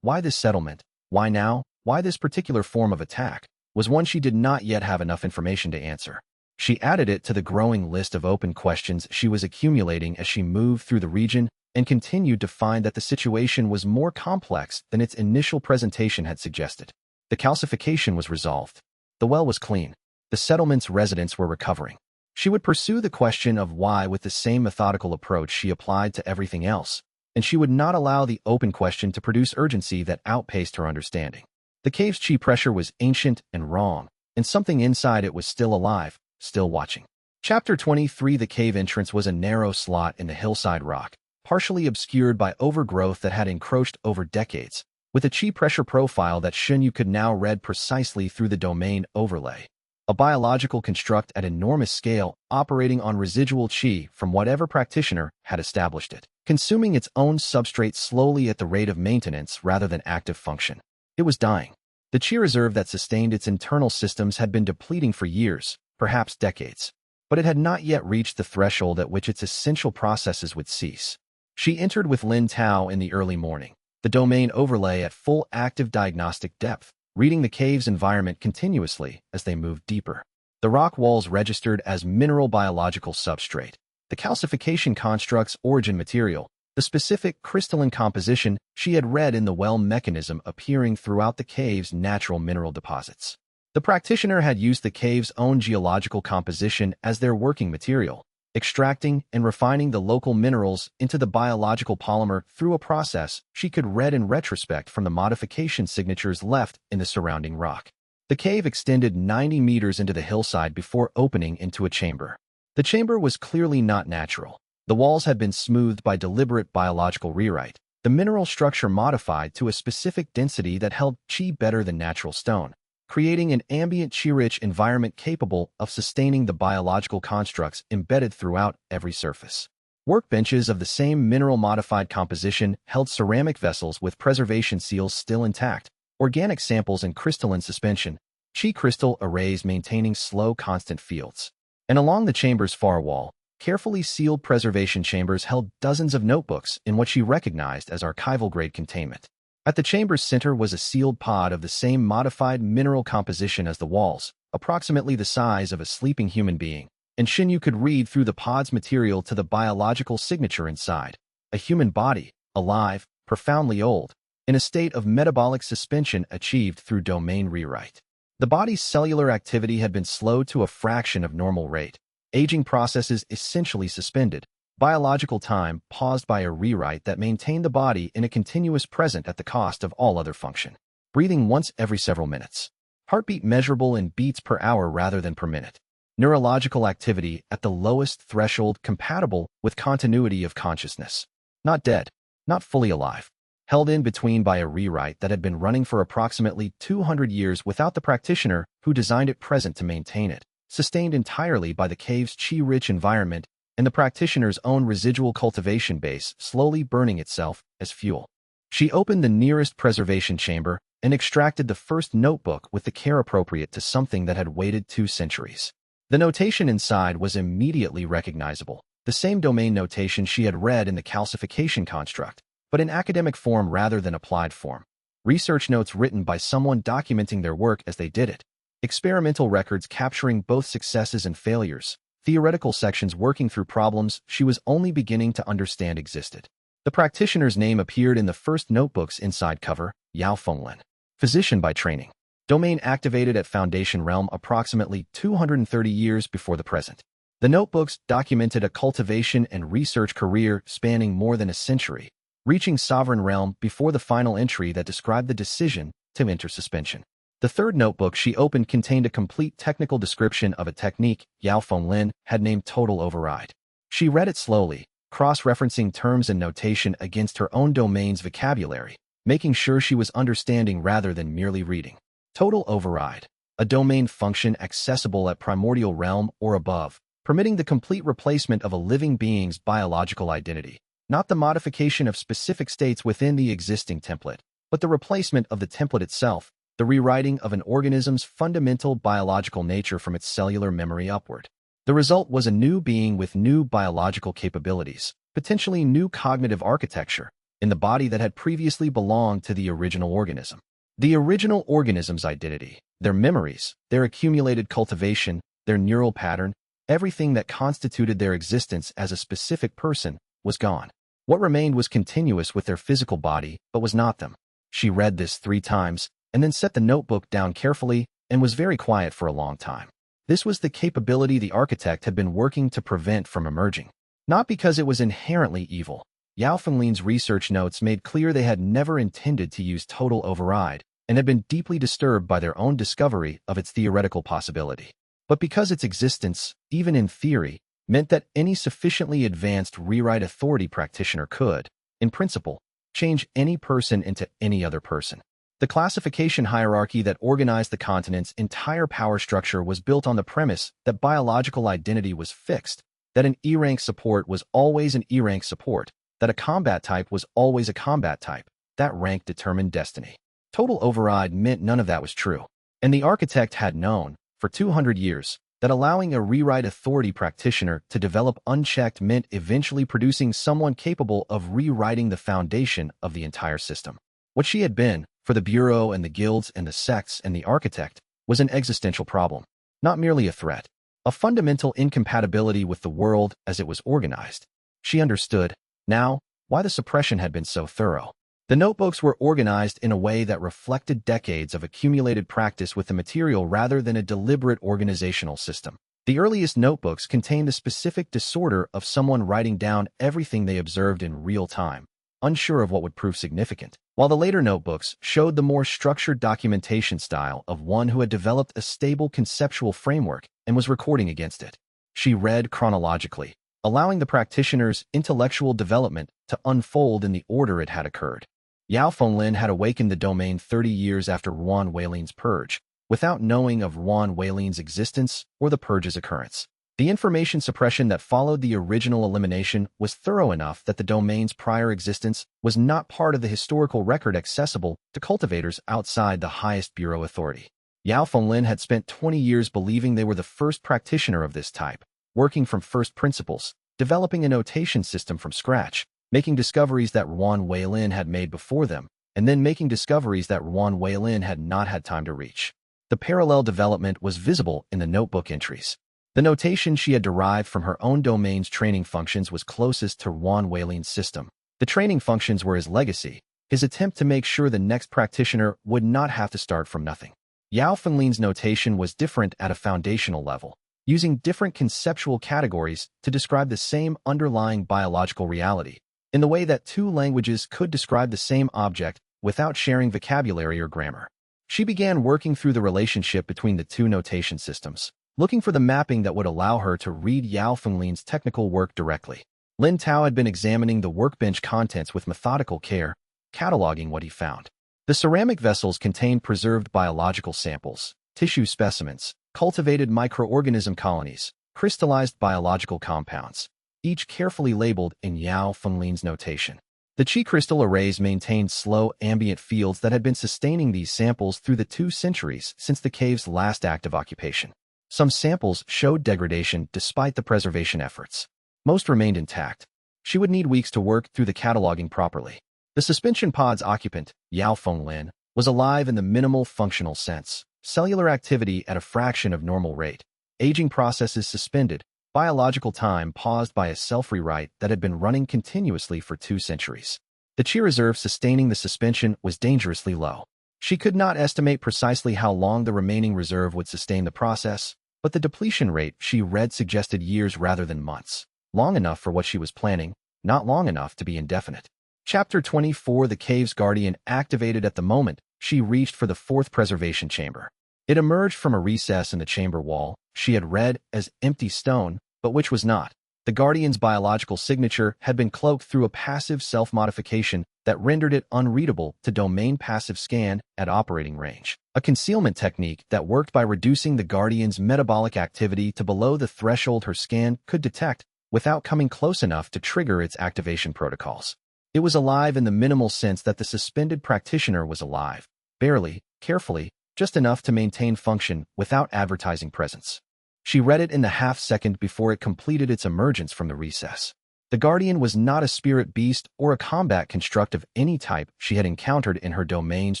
this settlement, why now, why this particular form of attack, was one she did not yet have enough information to answer. She added it to the growing list of open questions she was accumulating as she moved through the region and continued to find that the situation was more complex than its initial presentation had suggested. The calcification was resolved. The well was clean. The settlement's residents were recovering. She would pursue the question of why with the same methodical approach she applied to everything else, and she would not allow the open question to produce urgency that outpaced her understanding. The cave's chi pressure was ancient and wrong, and something inside it was still alive, still watching. Chapter 23. The cave entrance was a narrow slot in the hillside rock, partially obscured by overgrowth that had encroached over decades, with a chi pressure profile that Xianxia could now read precisely through the domain overlay. A biological construct at enormous scale operating on residual chi from whatever practitioner had established it, consuming its own substrate slowly at the rate of maintenance rather than active function. It was dying. The chi reserve that sustained its internal systems had been depleting for years, perhaps decades, but it had not yet reached the threshold at which its essential processes would cease. She entered with Lin Tao in the early morning, the domain overlay at full active diagnostic depth, reading the cave's environment continuously as they moved deeper. The rock walls registered as mineral biological substrate, the calcification construct's origin material, the specific crystalline composition she had read in the well mechanism appearing throughout the cave's natural mineral deposits. The practitioner had used the cave's own geological composition as their working material, extracting and refining the local minerals into the biological polymer through a process she could read in retrospect from the modification signatures left in the surrounding rock. The cave extended 90 meters into the hillside before opening into a chamber. The chamber was clearly not natural. The walls had been smoothed by deliberate biological rewrite, the mineral structure modified to a specific density that held chi better than natural stone, creating an ambient chi-rich environment capable of sustaining the biological constructs embedded throughout every surface. Workbenches of the same mineral-modified composition held ceramic vessels with preservation seals still intact, organic samples in crystalline suspension, chi crystal arrays maintaining slow constant fields. And along the chamber's far wall, carefully sealed preservation chambers held dozens of notebooks in what she recognized as archival-grade containment. At the chamber's center was a sealed pod of the same modified mineral composition as the walls, approximately the size of a sleeping human being, and Xianxia could read through the pod's material to the biological signature inside. A human body, alive, profoundly old, in a state of metabolic suspension achieved through domain rewrite. The body's cellular activity had been slowed to a fraction of normal rate, aging processes essentially suspended, biological time paused by a rewrite that maintained the body in a continuous present at the cost of all other function. Breathing once every several minutes. Heartbeat measurable in beats per hour rather than per minute. neurological activity at the lowest threshold compatible with continuity of consciousness. Not dead, not fully alive, held in between by a rewrite that had been running for approximately 200 years without the practitioner who designed it present to maintain it, sustained entirely by the cave's qi-rich environment and the practitioner's own residual cultivation base slowly burning itself as fuel. She opened the nearest preservation chamber and extracted the first notebook with the care appropriate to something that had waited 2 centuries. The notation inside was immediately recognizable, the same domain notation she had read in the calcification construct, but in academic form rather than applied form. Research notes written by someone documenting their work as they did it. Experimental records capturing both successes and failures. Theoretical sections working through problems she was only beginning to understand existed. The practitioner's name appeared in the first notebook's inside cover, Yao Fenglin. Physician by training. Domain activated at Foundation Realm approximately 230 years before the present. The notebooks documented a cultivation and research career spanning more than a century, reaching Sovereign Realm before the final entry that described the decision to enter suspension. The third notebook she opened contained a complete technical description of a technique Yao Fenglin had named total override. She read it slowly, cross-referencing terms and notation against her own domain's vocabulary, making sure she was understanding rather than merely reading. Total override, a domain function accessible at primordial realm or above, permitting the complete replacement of a living being's biological identity, not the modification of specific states within the existing template, but the replacement of the template itself, the rewriting of an organism's fundamental biological nature from its cellular memory upward. The result was a new being with new biological capabilities, potentially new cognitive architecture, in the body that had previously belonged to the original organism. The original organism's identity, their memories, their accumulated cultivation, their neural pattern, everything that constituted their existence as a specific person, was gone. What remained was continuous with their physical body, but was not them. She read this 3 times, and then set the notebook down carefully and was very quiet for a long time. This was the capability the architect had been working to prevent from emerging. Not because it was inherently evil. Yao Fenglin's research notes made clear they had never intended to use total override and had been deeply disturbed by their own discovery of its theoretical possibility. But because its existence, even in theory, meant that any sufficiently advanced rewrite authority practitioner could, in principle, change any person into any other person. The classification hierarchy that organized the continent's entire power structure was built on the premise that biological identity was fixed, that an E-rank support was always an E-rank support, that a combat type was always a combat type, that rank determined destiny. Total override meant none of that was true, and the architect had known, for 200 years, that allowing a rewrite authority practitioner to develop unchecked meant eventually producing someone capable of rewriting the foundation of the entire system. What she had been, for the Bureau and the guilds and the sects and the architect, was an existential problem, not merely a threat, a fundamental incompatibility with the world as it was organized. She understood, now, why the suppression had been so thorough. The notebooks were organized in a way that reflected decades of accumulated practice with the material rather than a deliberate organizational system. The earliest notebooks contained the specific disorder of someone writing down everything they observed in real time, unsure of what would prove significant, while the later notebooks showed the more structured documentation style of one who had developed a stable conceptual framework and was recording against it. She read chronologically, allowing the practitioner's intellectual development to unfold in the order it had occurred. Yao Fenglin had awakened the domain 30 years after Ruan Weilin's purge, without knowing of Ruan Weilin's existence or the purge's occurrence. The information suppression that followed the original elimination was thorough enough that the domain's prior existence was not part of the historical record accessible to cultivators outside the highest bureau authority. Yao Fenglin had spent 20 years believing they were the first practitioner of this type, working from first principles, developing a notation system from scratch, making discoveries that Ruan Weilin had made before them, and then making discoveries that Ruan Weilin had not had time to reach. The parallel development was visible in the notebook entries. The notation she had derived from her own domain's training functions was closest to Ruan Weilin's system. The training functions were his legacy, his attempt to make sure the next practitioner would not have to start from nothing. Yao Fenglin's notation was different at a foundational level, using different conceptual categories to describe the same underlying biological reality, in the way that 2 languages could describe the same object without sharing vocabulary or grammar. She began working through the relationship between the 2 notation systems, looking for the mapping that would allow her to read Yao Fenglin's technical work directly. Lin Tao had been examining the workbench contents with methodical care, cataloging what he found. The ceramic vessels contained preserved biological samples, tissue specimens, cultivated microorganism colonies, crystallized biological compounds, each carefully labeled in Yao Fenglin's notation. The Qi crystal arrays maintained slow ambient fields that had been sustaining these samples through the 2 centuries since the cave's last active occupation. Some samples showed degradation despite the preservation efforts. Most remained intact. She would need weeks to work through the cataloging properly. The suspension pod's occupant, Yao Fenglin, was alive in the minimal functional sense, cellular activity at a fraction of normal rate, aging processes suspended, biological time paused by a self-rewrite that had been running continuously for 2 centuries. The Qi reserve sustaining the suspension was dangerously low. She could not estimate precisely how long the remaining reserve would sustain the process, but the depletion rate she read suggested years rather than months. Long enough for what she was planning, not long enough to be indefinite. Chapter 24 The Cave's Guardian activated at the moment she reached for the 4th preservation chamber. It emerged from a recess in the chamber wall she had read as empty stone, but which was not. The Guardian's biological signature had been cloaked through a passive self-modification that rendered it unreadable to domain passive scan at operating range, a concealment technique that worked by reducing the Guardian's metabolic activity to below the threshold her scan could detect without coming close enough to trigger its activation protocols. It was alive in the minimal sense that the suspended practitioner was alive, barely, carefully, just enough to maintain function without advertising presence. She read it in the half-second before it completed its emergence from the recess. The Guardian was not a spirit beast or a combat construct of any type she had encountered in her domain's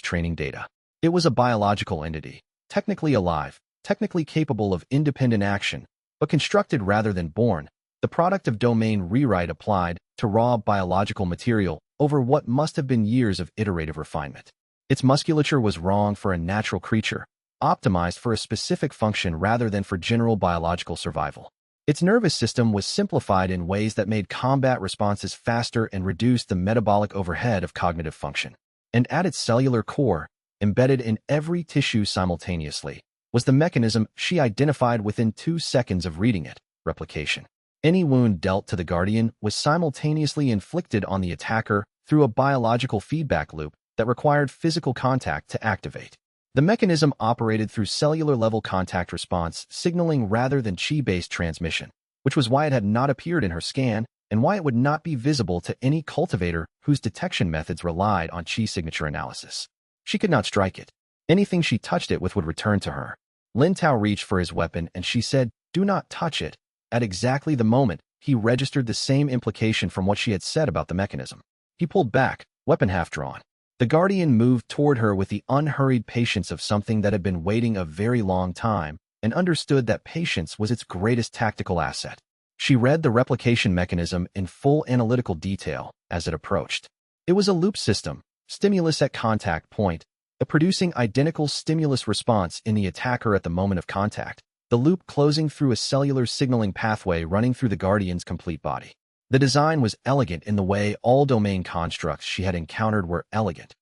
training data. It was a biological entity, technically alive, technically capable of independent action, but constructed rather than born, the product of domain rewrite applied to raw biological material over what must have been years of iterative refinement. Its musculature was wrong for a natural creature, optimized for a specific function rather than for general biological survival. Its nervous system was simplified in ways that made combat responses faster and reduced the metabolic overhead of cognitive function. And at its cellular core, embedded in every tissue simultaneously, was the mechanism she identified within 2 seconds of reading it: replication. Any wound dealt to the Guardian was simultaneously inflicted on the attacker through a biological feedback loop that required physical contact to activate. The mechanism operated through cellular-level contact response signaling rather than Qi-based transmission, which was why it had not appeared in her scan and why it would not be visible to any cultivator whose detection methods relied on Qi signature analysis. She could not strike it. Anything she touched it with would return to her. Lin Tao reached for his weapon and she said, "Do not touch it." At exactly the moment, he registered the same implication from what she had said about the mechanism. He pulled back, weapon half-drawn. The Guardian moved toward her with the unhurried patience of something that had been waiting a very long time and understood that patience was its greatest tactical asset. She read the replication mechanism in full analytical detail as it approached. It was a loop system, stimulus at contact point, producing identical stimulus response in the attacker at the moment of contact, the loop closing through a cellular signaling pathway running through the Guardian's complete body. The design was elegant in the way all domain constructs she had encountered were elegant,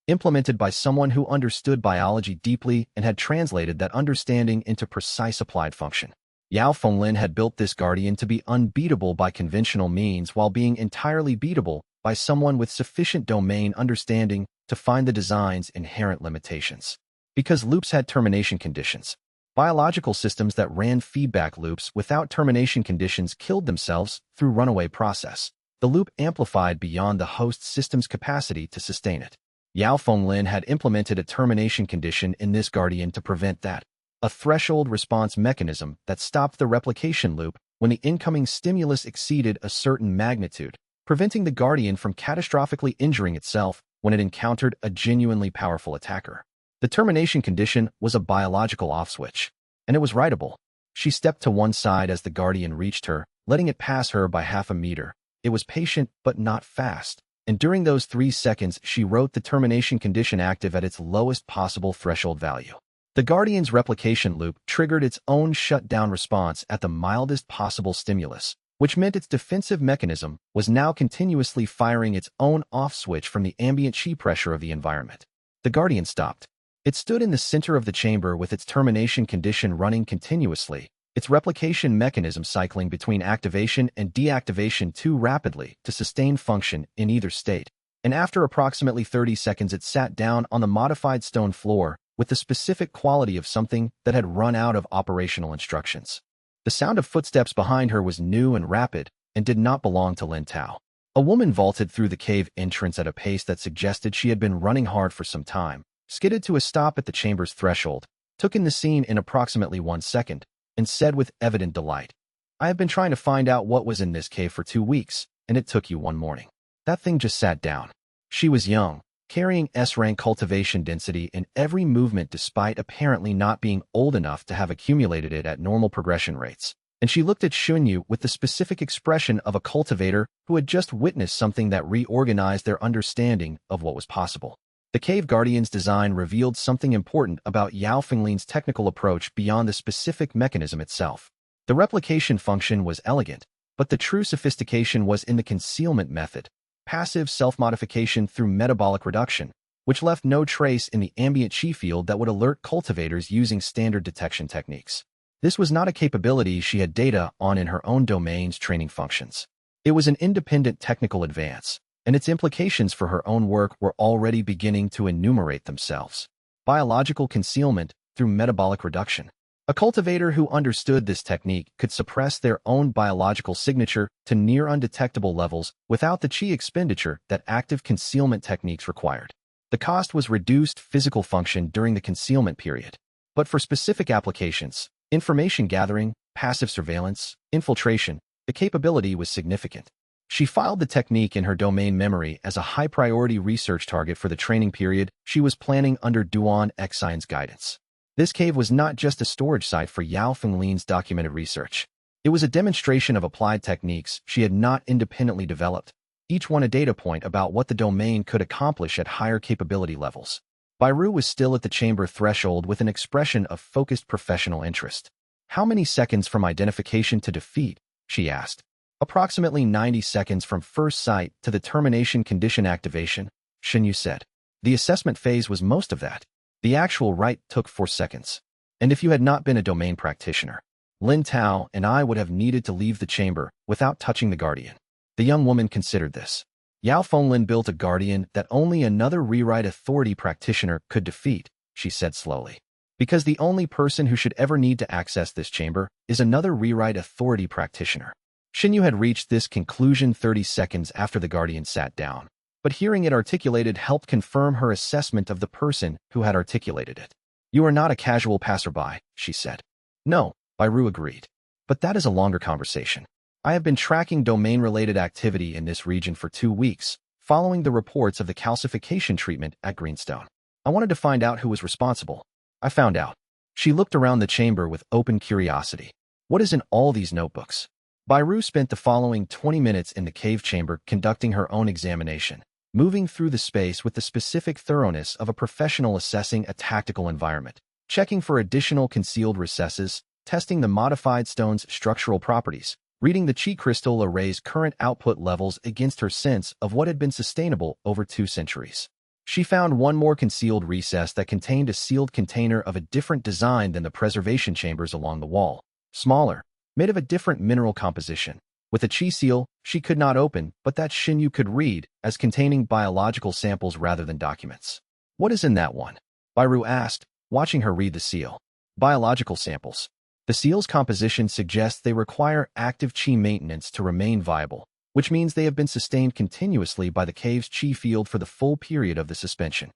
implemented by someone who understood biology deeply and had translated that understanding into precise applied function. Yao Fenglin had built this Guardian to be unbeatable by conventional means while being entirely beatable by someone with sufficient domain understanding to find the design's inherent limitations. Because loops had termination conditions, biological systems that ran feedback loops without termination conditions killed themselves through runaway process. The loop amplified beyond the host system's capacity to sustain it. Yao Fenglin had implemented a termination condition in this Guardian to prevent that, a threshold response mechanism that stopped the replication loop when the incoming stimulus exceeded a certain magnitude, preventing the Guardian from catastrophically injuring itself when it encountered a genuinely powerful attacker. The termination condition was a biological off-switch, and it was writable. She stepped to one side as the Guardian reached her, letting it pass her by half a meter. It was patient but not fast, and during those 3 seconds she wrote the termination condition active at its lowest possible threshold value. The Guardian's replication loop triggered its own shutdown response at the mildest possible stimulus, which meant its defensive mechanism was now continuously firing its own off-switch from the ambient Qi pressure of the environment. The Guardian stopped. It stood in the center of the chamber with its termination condition running continuously, its replication mechanism cycling between activation and deactivation too rapidly to sustain function in either state. And after approximately 30 seconds it sat down on the modified stone floor with the specific quality of something that had run out of operational instructions. The sound of footsteps behind her was new and rapid and did not belong to Lin Tao. A woman vaulted through the cave entrance at a pace that suggested she had been running hard for some time, skidded to a stop at the chamber's threshold, took in the scene in approximately 1 second, and said with evident delight, "I have been trying to find out what was in this cave for 2 weeks, and it took you 1 morning." That thing just sat down. She was young, carrying S-rank cultivation density in every movement despite apparently not being old enough to have accumulated it at normal progression rates. And she looked at Xunyu with the specific expression of a cultivator who had just witnessed something that reorganized their understanding of what was possible. The Cave Guardian's design revealed something important about Yao Fenglin's technical approach beyond the specific mechanism itself. The replication function was elegant, but the true sophistication was in the concealment method, passive self-modification through metabolic reduction, which left no trace in the ambient chi field that would alert cultivators using standard detection techniques. This was not a capability she had data on in her own domain's training functions. It was an independent technical advance, and its implications for her own work were already beginning to enumerate themselves. Biological concealment through metabolic reduction. A cultivator who understood this technique could suppress their own biological signature to near undetectable levels without the chi expenditure that active concealment techniques required. The cost was reduced physical function during the concealment period. But for specific applications, information gathering, passive surveillance, infiltration, the capability was significant. She filed the technique in her domain memory as a high-priority research target for the training period she was planning under Duan Xian's guidance. This cave was not just a storage site for Yao Fenglin's documented research. It was a demonstration of applied techniques she had not independently developed, each one a data point about what the domain could accomplish at higher capability levels. Bairu was still at the chamber threshold with an expression of focused professional interest. "How many seconds from identification to defeat?" she asked. "Approximately 90 seconds from first sight to the termination condition activation," Xunyu said. "The assessment phase was most of that. The actual write took 4 seconds. And if you had not been a domain practitioner, Lin Tao and I would have needed to leave the chamber without touching the guardian." The young woman considered this. Yao Fenglin built a guardian that only another rewrite authority practitioner could defeat, she said slowly. Because the only person who should ever need to access this chamber is another rewrite authority practitioner. Xunyu had reached this conclusion 30 seconds after the guardian sat down. But hearing it articulated helped confirm her assessment of the person who had articulated it. "You are not a casual passerby," she said. "No," Bairu agreed. "But that is a longer conversation. I have been tracking domain-related activity in this region for 2 weeks, following the reports of the calcification treatment at Greenstone. I wanted to find out who was responsible. I found out." She looked around the chamber with open curiosity. "What is in all these notebooks?" Bairu spent the following 20 minutes in the cave chamber conducting her own examination, moving through the space with the specific thoroughness of a professional assessing a tactical environment, checking for additional concealed recesses, testing the modified stone's structural properties, reading the chi crystal array's current output levels against her sense of what had been sustainable over 2 centuries. She found one more concealed recess that contained a sealed container of a different design than the preservation chambers along the wall, smaller, made of a different mineral composition, with a chi seal she could not open but that Xunyu could read as containing biological samples rather than documents. "What is in that one?" Bairu asked, watching her read the seal. "Biological samples. The seal's composition suggests they require active chi maintenance to remain viable, which means they have been sustained continuously by the cave's chi field for the full period of the suspension."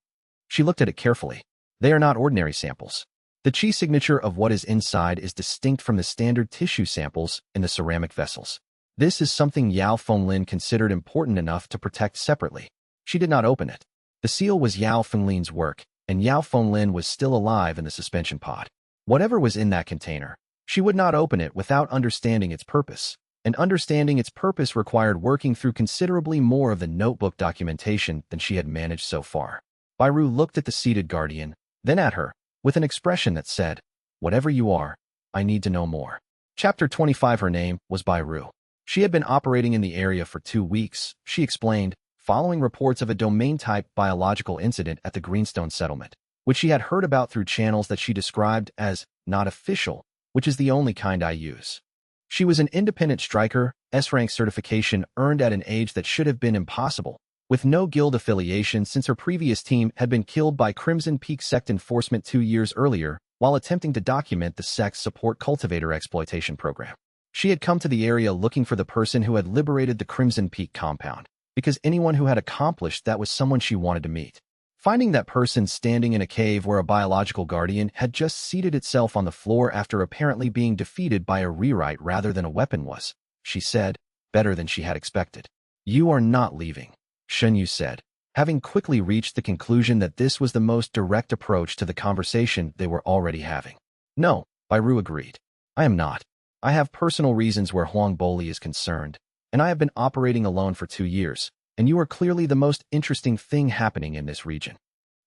She looked at it carefully. "They are not ordinary samples. The chi signature of what is inside is distinct from the standard tissue samples in the ceramic vessels. This is something Yao Fenglin considered important enough to protect separately. She did not open it. The seal was Yao Fenglin's work, and Yao Fenglin was still alive in the suspension pod. Whatever was in that container, she would not open it without understanding its purpose, and understanding its purpose required working through considerably more of the notebook documentation than she had managed so far. Bairu looked at the seated guardian, then at her, with an expression that said, "Whatever you are, I need to know more." Chapter 25. Her name was Bairu. She had been operating in the area for 2 weeks, she explained, following reports of a domain-type biological incident at the Greenstone settlement, which she had heard about through channels that she described as not official, which is the only kind I use. She was an independent striker, S-rank certification earned at an age that should have been impossible, with no guild affiliation since her previous team had been killed by Crimson Peak sect enforcement 2 years earlier while attempting to document the sect's support cultivator exploitation program. She had come to the area looking for the person who had liberated the Crimson Peak compound, because anyone who had accomplished that was someone she wanted to meet. Finding that person standing in a cave where a biological guardian had just seated itself on the floor after apparently being defeated by a rewrite rather than a weapon was, she said, better than she had expected. You are not leaving, Xianxia said, having quickly reached the conclusion that this was the most direct approach to the conversation they were already having. No, Bairu agreed. I am not. I have personal reasons where Huang Boli is concerned, and I have been operating alone for 2 years, and you are clearly the most interesting thing happening in this region.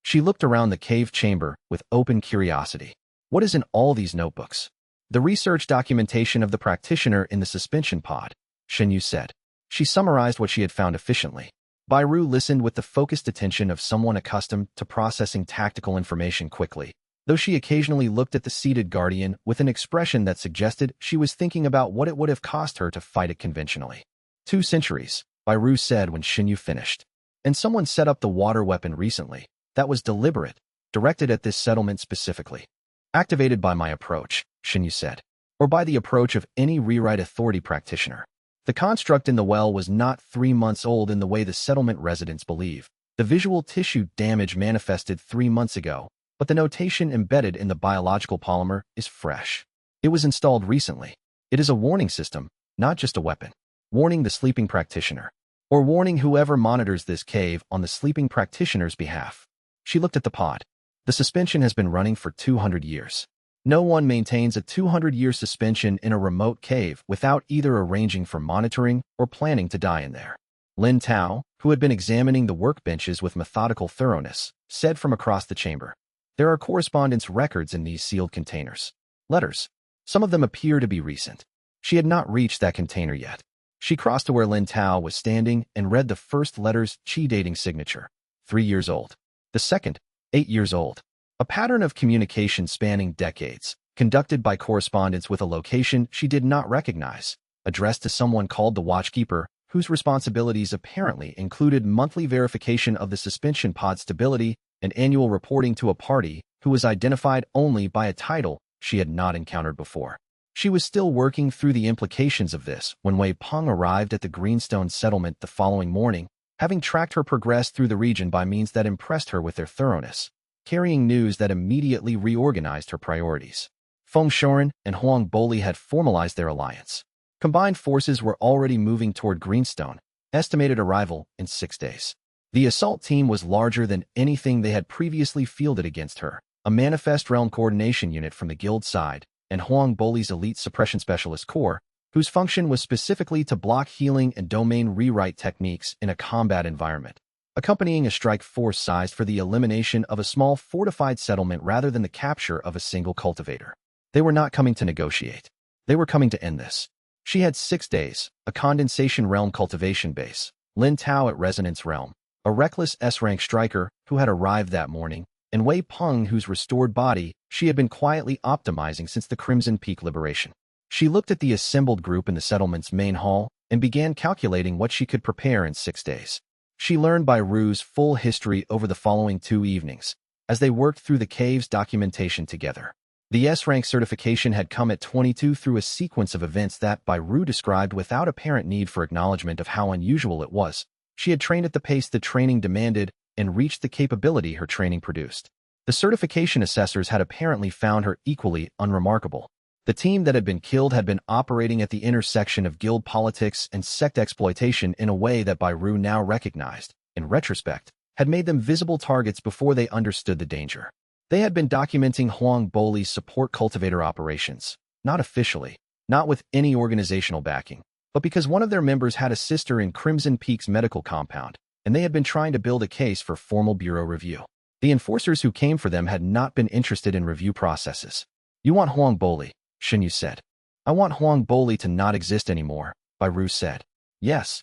She looked around the cave chamber with open curiosity. What is in all these notebooks? The research documentation of the practitioner in the suspension pod, Xianxia said. She summarized what she had found efficiently. Bairu listened with the focused attention of someone accustomed to processing tactical information quickly, though she occasionally looked at the seated guardian with an expression that suggested she was thinking about what it would have cost her to fight it conventionally. 2 centuries, Bairu said when Xianxia finished. And someone set up the water weapon recently. That was deliberate, directed at this settlement specifically. Activated by my approach, Xianxia said, or by the approach of any rewrite authority practitioner. The construct in the well was not 3 months old in the way the settlement residents believe. The visual tissue damage manifested 3 months ago, but the notation embedded in the biological polymer is fresh. It was installed recently. It is a warning system, not just a weapon. Warning the sleeping practitioner, or warning whoever monitors this cave on the sleeping practitioner's behalf. She looked at the pod. The suspension has been running for 200 years. No one maintains a 200-year suspension in a remote cave without either arranging for monitoring or planning to die in there. Lin Tao, who had been examining the workbenches with methodical thoroughness, said from across the chamber. There are correspondence records in these sealed containers. Letters. Some of them appear to be recent. She had not reached that container yet. She crossed to where Lin Tao was standing and read the first letter's Qi dating signature, 3 years old. The second, 8 years old. A pattern of communication spanning decades, conducted by correspondence with a location she did not recognize, addressed to someone called the Watchkeeper, whose responsibilities apparently included monthly verification of the suspension pod stability and annual reporting to a party who was identified only by a title she had not encountered before. She was still working through the implications of this when Wei Peng arrived at the Greenstone settlement the following morning, having tracked her progress through the region by means that impressed her with their thoroughness, carrying news that immediately reorganized her priorities. Feng Shoren and Huang Boli had formalized their alliance. Combined forces were already moving toward Greenstone, estimated arrival in 6 days. The assault team was larger than anything they had previously fielded against her, a manifest realm coordination unit from the guild side, and Huang Boli's elite suppression specialist corps, whose function was specifically to block healing and domain rewrite techniques in a combat environment, accompanying a strike force sized for the elimination of a small fortified settlement rather than the capture of a single cultivator. They were not coming to negotiate. They were coming to end this. She had 6 days, a condensation realm cultivation base, Lin Tao at Resonance Realm, a reckless S-rank striker who had arrived that morning, and Wei Peng, whose restored body she had been quietly optimizing since the Crimson Peak liberation. She looked at the assembled group in the settlement's main hall and began calculating what she could prepare in 6 days. She learned Bairu's full history over the following 2 evenings, as they worked through the cave's documentation together. The S-rank certification had come at 22 through a sequence of events that Bairu described without apparent need for acknowledgement of how unusual it was. She had trained at the pace the training demanded and reached the capability her training produced. The certification assessors had apparently found her equally unremarkable. The team that had been killed had been operating at the intersection of guild politics and sect exploitation in a way that Bairu now recognized, in retrospect, had made them visible targets before they understood the danger. They had been documenting Huang Boli's support cultivator operations, not officially, not with any organizational backing, but because one of their members had a sister in Crimson Peak's medical compound, and they had been trying to build a case for formal bureau review. The enforcers who came for them had not been interested in review processes. You want Huang Boli, Xianxia said. I want Huang Boli to not exist anymore, Bairu said. Yes.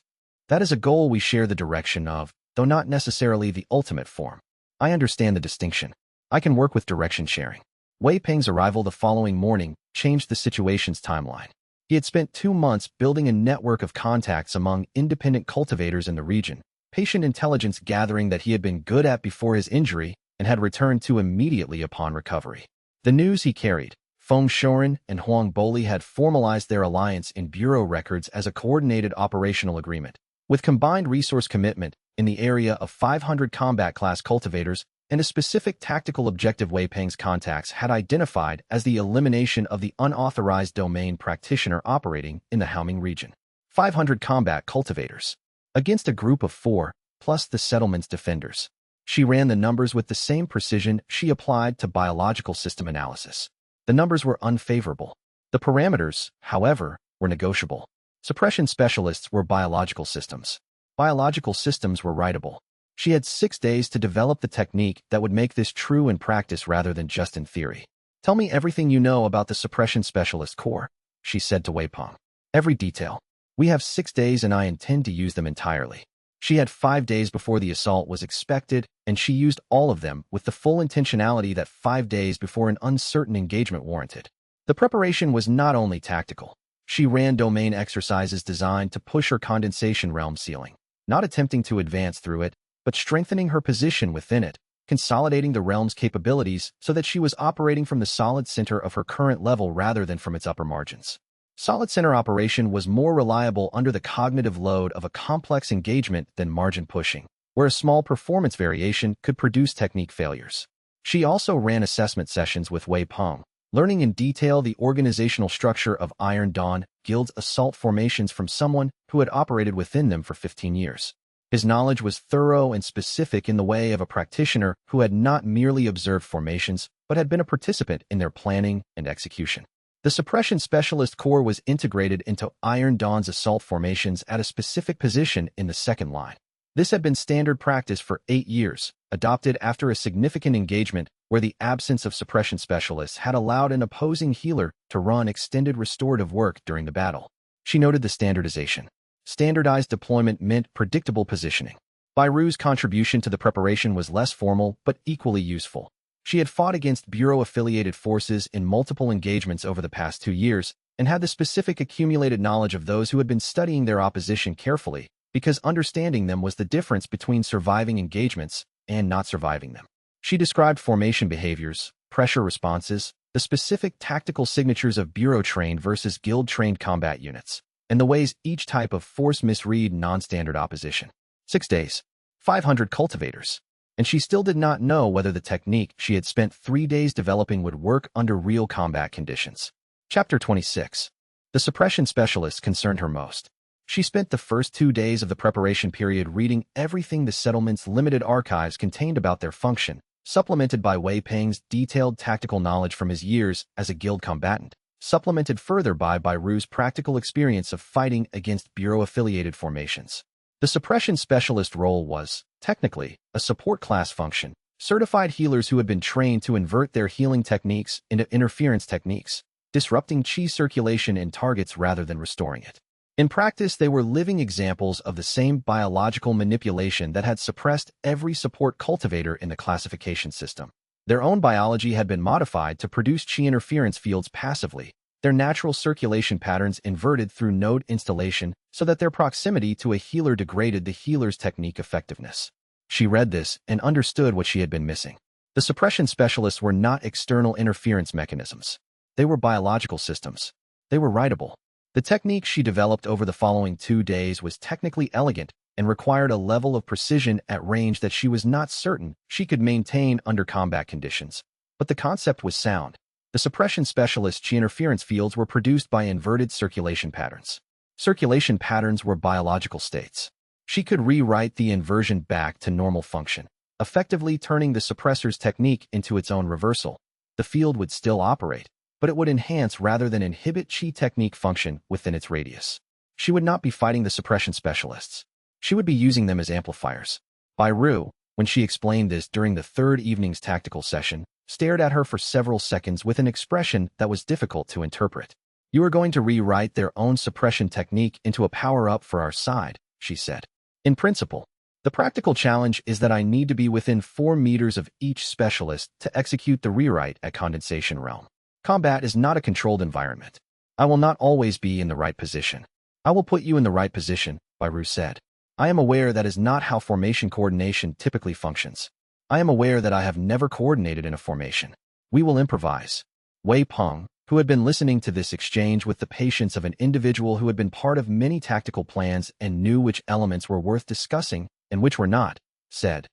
That is a goal we share the direction of, though not necessarily the ultimate form. I understand the distinction. I can work with direction sharing. Wei Peng's arrival the following morning changed the situation's timeline. He had spent 2 months building a network of contacts among independent cultivators in the region, patient intelligence gathering that he had been good at before his injury and had returned to immediately upon recovery. The news he carried: Feng Shoren and Huang Boli had formalized their alliance in bureau records as a coordinated operational agreement, with combined resource commitment in the area of 500 combat class cultivators and a specific tactical objective Wei Peng's contacts had identified as the elimination of the unauthorized domain practitioner operating in the Haoming region. 500 combat cultivators against a group of 4, plus the settlement's defenders. She ran the numbers with the same precision she applied to biological system analysis. The numbers were unfavorable. The parameters, however, were negotiable. Suppression specialists were biological systems. Biological systems were writable. She had 6 days to develop the technique that would make this true in practice rather than just in theory. Tell me everything you know about the suppression specialist core, she said to Wei Peng. Every detail. We have 6 days and I intend to use them entirely. She had 5 days before the assault was expected, and she used all of them with the full intentionality that 5 days before an uncertain engagement warranted. The preparation was not only tactical. She ran domain exercises designed to push her condensation realm ceiling, not attempting to advance through it, but strengthening her position within it, consolidating the realm's capabilities so that she was operating from the solid center of her current level rather than from its upper margins. Solid center operation was more reliable under the cognitive load of a complex engagement than margin pushing, where a small performance variation could produce technique failures. She also ran assessment sessions with Wei Peng, learning in detail the organizational structure of Iron Dawn Guild's assault formations from someone who had operated within them for 15 years. His knowledge was thorough and specific in the way of a practitioner who had not merely observed formations, but had been a participant in their planning and execution. The suppression specialist core was integrated into Iron Dawn's assault formations at a specific position in the second line. This had been standard practice for 8 years, adopted after a significant engagement where the absence of suppression specialists had allowed an opposing healer to run extended restorative work during the battle. She noted the standardization. Standardized deployment meant predictable positioning. Bairu's contribution to the preparation was less formal but equally useful. She had fought against Bureau-affiliated forces in multiple engagements over the past 2 years and had the specific accumulated knowledge of those who had been studying their opposition carefully, because understanding them was the difference between surviving engagements and not surviving them. She described formation behaviors, pressure responses, the specific tactical signatures of Bureau-trained versus Guild-trained combat units, and the ways each type of force misread non-standard opposition. 6 days, 500 cultivators, and she still did not know whether the technique she had spent 3 days developing would work under real combat conditions. Chapter 26. The suppression specialist concerned her most. She spent the first 2 days of the preparation period reading everything the settlement's limited archives contained about their function, supplemented by Wei Peng's detailed tactical knowledge from his years as a guild combatant, supplemented further by Bairu's practical experience of fighting against Bureau-affiliated formations. The suppression specialist role was, technically, a support class function, certified healers who had been trained to invert their healing techniques into interference techniques, disrupting qi circulation in targets rather than restoring it. In practice, they were living examples of the same biological manipulation that had suppressed every support cultivator in the classification system. Their own biology had been modified to produce qi interference fields passively, their natural circulation patterns inverted through node installation so that their proximity to a healer degraded the healer's technique effectiveness. She read this and understood what she had been missing. The suppression specialists were not external interference mechanisms. They were biological systems. They were writable. The technique she developed over the following 2 days was technically elegant and required a level of precision at range that she was not certain she could maintain under combat conditions. But the concept was sound. The suppression specialist qi interference fields were produced by inverted circulation patterns. Circulation patterns were biological states. She could rewrite the inversion back to normal function, effectively turning the suppressor's technique into its own reversal. The field would still operate, but it would enhance rather than inhibit qi technique function within its radius. She would not be fighting the suppression specialists. She would be using them as amplifiers. Bairu, when she explained this during the third evening's tactical session, stared at her for several seconds with an expression that was difficult to interpret. "You are going to rewrite their own suppression technique into a power-up for our side," she said. "In principle. The practical challenge is that I need to be within 4 meters of each specialist to execute the rewrite at Condensation Realm. Combat is not a controlled environment. I will not always be in the right position. I will put you in the right position, Bairu said. I am aware that is not how formation coordination typically functions. I am aware that I have never coordinated in a formation. We will improvise. Wei Peng, who had been listening to this exchange with the patience of an individual who had been part of many tactical plans and knew which elements were worth discussing and which were not, said,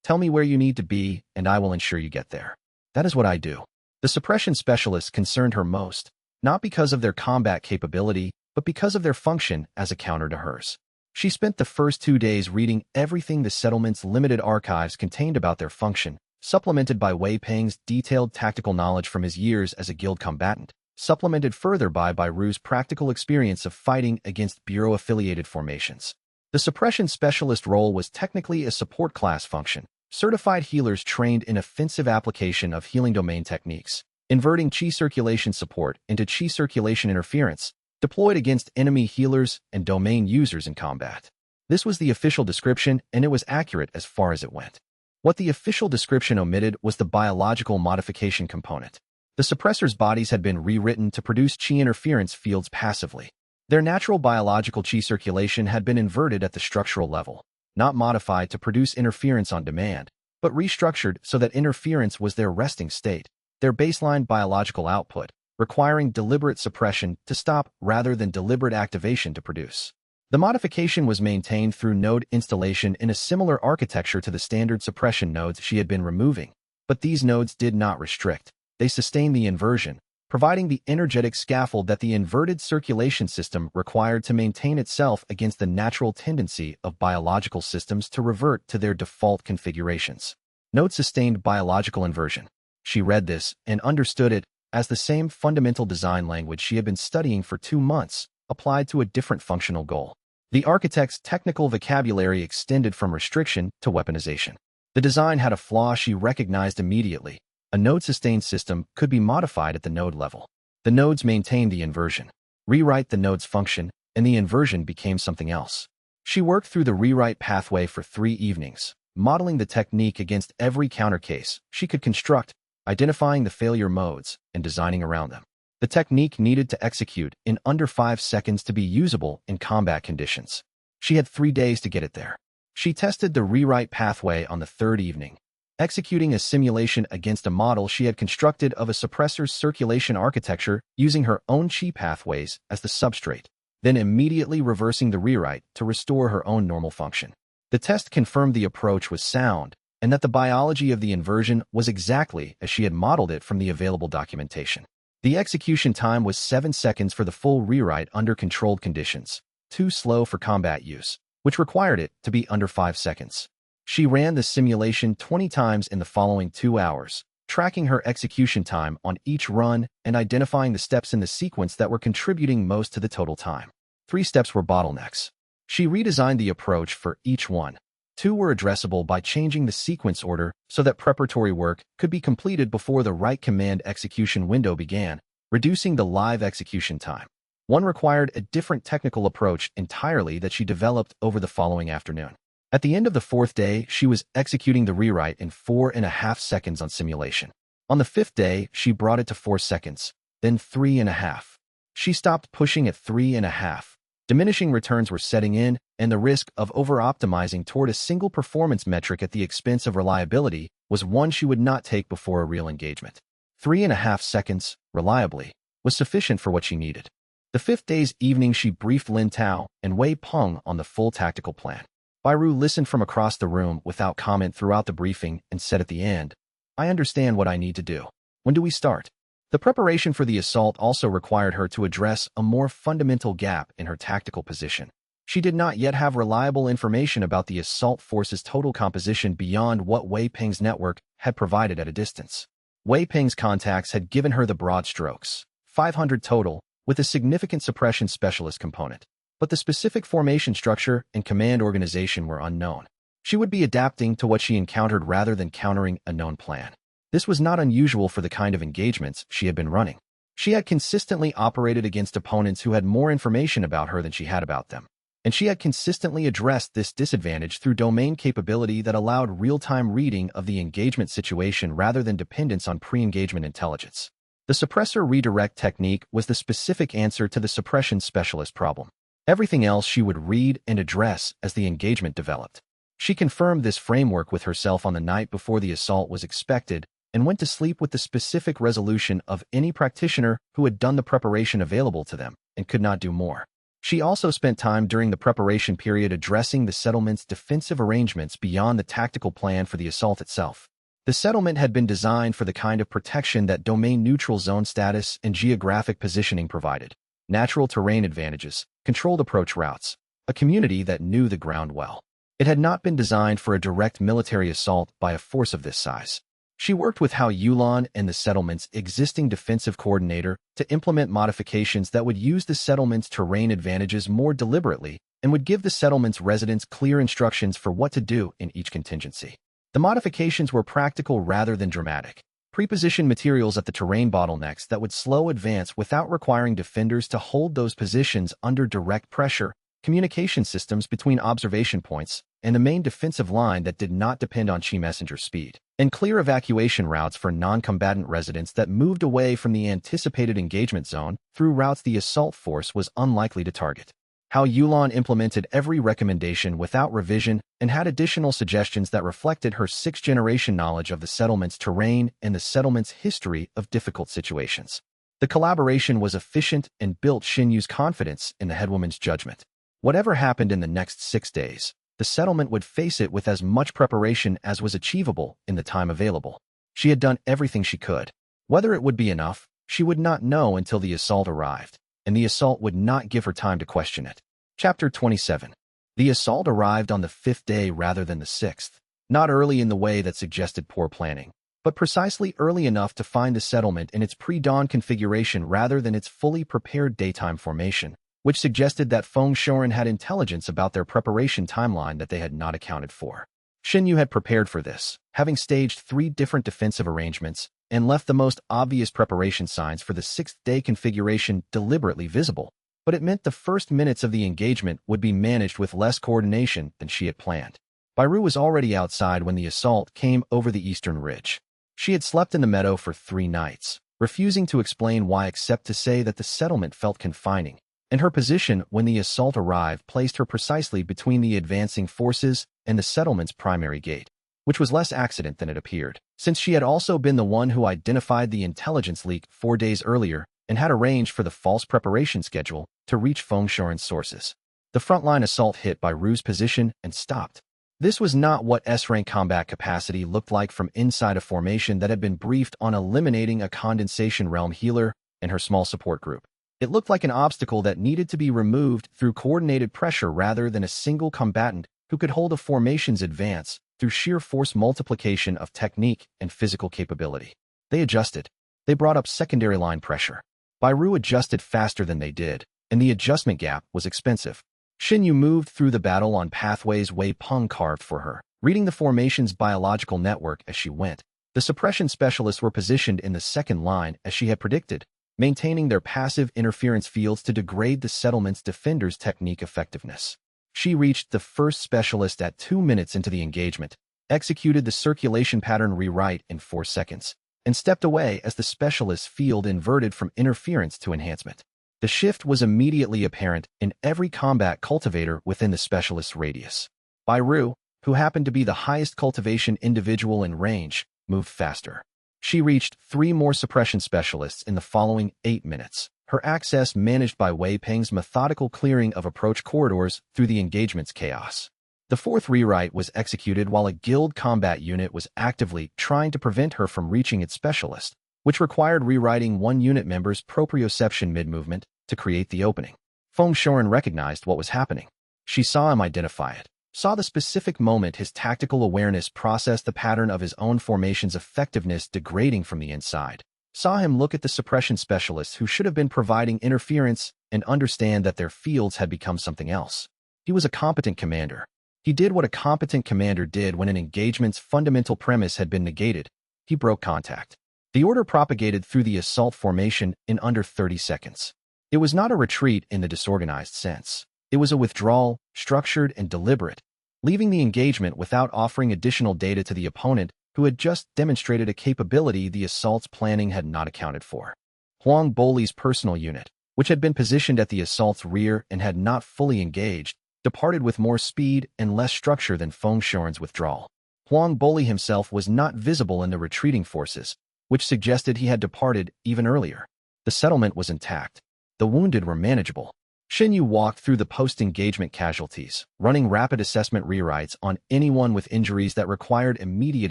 "Tell me where you need to be, and I will ensure you get there." That is what I do. The suppression specialists concerned her most, not because of their combat capability, but because of their function as a counter to hers. She spent the first 2 days reading everything the settlement's limited archives contained about their function, supplemented by Wei Peng's detailed tactical knowledge from his years as a guild combatant, supplemented further by Bairu's practical experience of fighting against Bureau-affiliated formations. The suppression specialist role was technically a support class function, certified healers trained in offensive application of healing domain techniques, inverting chi circulation support into chi circulation interference, deployed against enemy healers and domain users in combat. This was the official description, and it was accurate as far as it went. What the official description omitted was the biological modification component. The suppressors' bodies had been rewritten to produce chi interference fields passively. Their natural biological chi circulation had been inverted at the structural level, not modified to produce interference on demand, but restructured so that interference was their resting state, their baseline biological output, requiring deliberate suppression to stop rather than deliberate activation to produce. The modification was maintained through node installation in a similar architecture to the standard suppression nodes she had been removing, but these nodes did not restrict. They sustained the inversion, providing the energetic scaffold that the inverted circulation system required to maintain itself against the natural tendency of biological systems to revert to their default configurations. Node sustained biological inversion. She read this and understood it as the same fundamental design language she had been studying for 2 months, applied to a different functional goal. The architect's technical vocabulary extended from restriction to weaponization. The design had a flaw she recognized immediately. A node-sustained system could be modified at the node level. The nodes maintained the inversion. Rewrite the node's function, and the inversion became something else. She worked through the rewrite pathway for 3 evenings, modeling the technique against every counter case she could construct, identifying the failure modes, and designing around them. The technique needed to execute in under 5 seconds to be usable in combat conditions. She had 3 days to get it there. She tested the rewrite pathway on the 3rd evening, executing a simulation against a model she had constructed of a suppressor's circulation architecture using her own chi pathways as the substrate, then immediately reversing the rewrite to restore her own normal function. The test confirmed the approach was sound, and that the biology of the inversion was exactly as she had modeled it from the available documentation. The execution time was 7 seconds for the full rewrite under controlled conditions, too slow for combat use, which required it to be under 5 seconds. She ran the simulation 20 times in the following 2 hours, tracking her execution time on each run and identifying the steps in the sequence that were contributing most to the total time. 3 steps were bottlenecks. She redesigned the approach for each one. 2 were addressable by changing the sequence order so that preparatory work could be completed before the right command execution window began, reducing the live execution time. 1 required a different technical approach entirely that she developed over the following afternoon. At the end of the 4th day, she was executing the rewrite in 4.5 seconds on simulation. On the 5th day, she brought it to 4 seconds, then 3.5. She stopped pushing at 3.5. Diminishing returns were setting in, and the risk of over-optimizing toward a single performance metric at the expense of reliability was one she would not take before a real engagement. 3.5 seconds, reliably, was sufficient for what she needed. The 5th day's evening she briefed Lin Tao and Wei Peng on the full tactical plan. Bairu listened from across the room without comment throughout the briefing and said at the end, "I understand what I need to do. When do we start?" The preparation for the assault also required her to address a more fundamental gap in her tactical position. She did not yet have reliable information about the assault force's total composition beyond what Wei Peng's network had provided at a distance. Wei Peng's contacts had given her the broad strokes, 500 total, with a significant suppression specialist component. But the specific formation structure and command organization were unknown. She would be adapting to what she encountered rather than countering a known plan. This was not unusual for the kind of engagements she had been running. She had consistently operated against opponents who had more information about her than she had about them. and she had consistently addressed this disadvantage through domain capability that allowed real-time reading of the engagement situation rather than dependence on pre-engagement intelligence. The suppressor redirect technique was the specific answer to the suppression specialist problem. Everything else she would read and address as the engagement developed. She confirmed this framework with herself on the night before the assault was expected and went to sleep with the specific resolution of any practitioner who had done the preparation available to them and could not do more. She also spent time during the preparation period addressing the settlement's defensive arrangements beyond the tactical plan for the assault itself. The settlement had been designed for the kind of protection that domain-neutral zone status and geographic positioning provided. Natural terrain advantages, controlled approach routes, a community that knew the ground well. It had not been designed for a direct military assault by a force of this size. She worked with Hao Yulan and the settlement's existing defensive coordinator to implement modifications that would use the settlement's terrain advantages more deliberately and would give the settlement's residents clear instructions for what to do in each contingency. The modifications were practical rather than dramatic. Prepositioned materials at the terrain bottlenecks that would slow advance without requiring defenders to hold those positions under direct pressure, communication systems between observation points, and the main defensive line that did not depend on Chi messenger speed, and clear evacuation routes for non-combatant residents that moved away from the anticipated engagement zone through routes the assault force was unlikely to target. Hao Yulan implemented every recommendation without revision and had additional suggestions that reflected her sixth-generation knowledge of the settlement's terrain and the settlement's history of difficult situations. The collaboration was efficient and built Xinyu's confidence in the headwoman's judgment. Whatever happened in the next 6 days, the settlement would face it with as much preparation as was achievable in the time available. She had done everything she could. Whether it would be enough, she would not know until the assault arrived, and the assault would not give her time to question it. Chapter 27. The assault arrived on the 5th day rather than the 6th, not early in the way that suggested poor planning, but precisely early enough to find the settlement in its pre-dawn configuration rather than its fully prepared daytime formation, which suggested that Feng Shoren had intelligence about their preparation timeline that they had not accounted for. Xinyu had prepared for this, having staged 3 different defensive arrangements and left the most obvious preparation signs for the 6th-day configuration deliberately visible, but it meant the first minutes of the engagement would be managed with less coordination than she had planned. Bairu was already outside when the assault came over the eastern ridge. She had slept in the meadow for 3 nights, refusing to explain why except to say that the settlement felt confining, and her position when the assault arrived placed her precisely between the advancing forces and the settlement's primary gate, which was less accident than it appeared, since she had also been the one who identified the intelligence leak 4 days earlier and had arranged for the false preparation schedule to reach Feng Shoren's sources. The frontline assault hit Bairu's position and stopped. This was not what S-rank combat capacity looked like from inside a formation that had been briefed on eliminating a condensation realm healer and her small support group. It looked like an obstacle that needed to be removed through coordinated pressure rather than a single combatant who could hold a formation's advance through sheer force multiplication of technique and physical capability. They adjusted. They brought up secondary line pressure. Bairu adjusted faster than they did, and the adjustment gap was expensive. Xinyu moved through the battle on pathways Wei Peng carved for her, reading the formation's biological network as she went. The suppression specialists were positioned in the second line as she had predicted, maintaining their passive interference fields to degrade the settlement's defenders' technique effectiveness. She reached the first specialist at 2 minutes into the engagement, executed the circulation pattern rewrite in 4 seconds, and stepped away as the specialist's field inverted from interference to enhancement. The shift was immediately apparent in every combat cultivator within the specialist's radius. Bairu, who happened to be the highest cultivation individual in range, moved faster. She reached 3 more suppression specialists in the following 8 minutes, her access managed by Wei Peng's methodical clearing of approach corridors through the engagement's chaos. The 4th rewrite was executed while a guild combat unit was actively trying to prevent her from reaching its specialist, which required rewriting one unit member's proprioception mid-movement to create the opening. Feng Shoren recognized what was happening. She saw him identify it, saw the specific moment his tactical awareness processed the pattern of his own formation's effectiveness degrading from the inside, saw him look at the suppression specialists who should have been providing interference and understand that their fields had become something else. He was a competent commander. He did what a competent commander did when an engagement's fundamental premise had been negated. He broke contact. The order propagated through the assault formation in under 30 seconds. It was not a retreat in the disorganized sense. It was a withdrawal, structured and deliberate, leaving the engagement without offering additional data to the opponent who had just demonstrated a capability the assault's planning had not accounted for. Huang Boli's personal unit, which had been positioned at the assault's rear and had not fully engaged, departed with more speed and less structure than Feng Shuren's withdrawal. Huang Boli himself was not visible in the retreating forces, which suggested he had departed even earlier. The settlement was intact. The wounded were manageable. Shen Yu walked through the post-engagement casualties, running rapid assessment rewrites on anyone with injuries that required immediate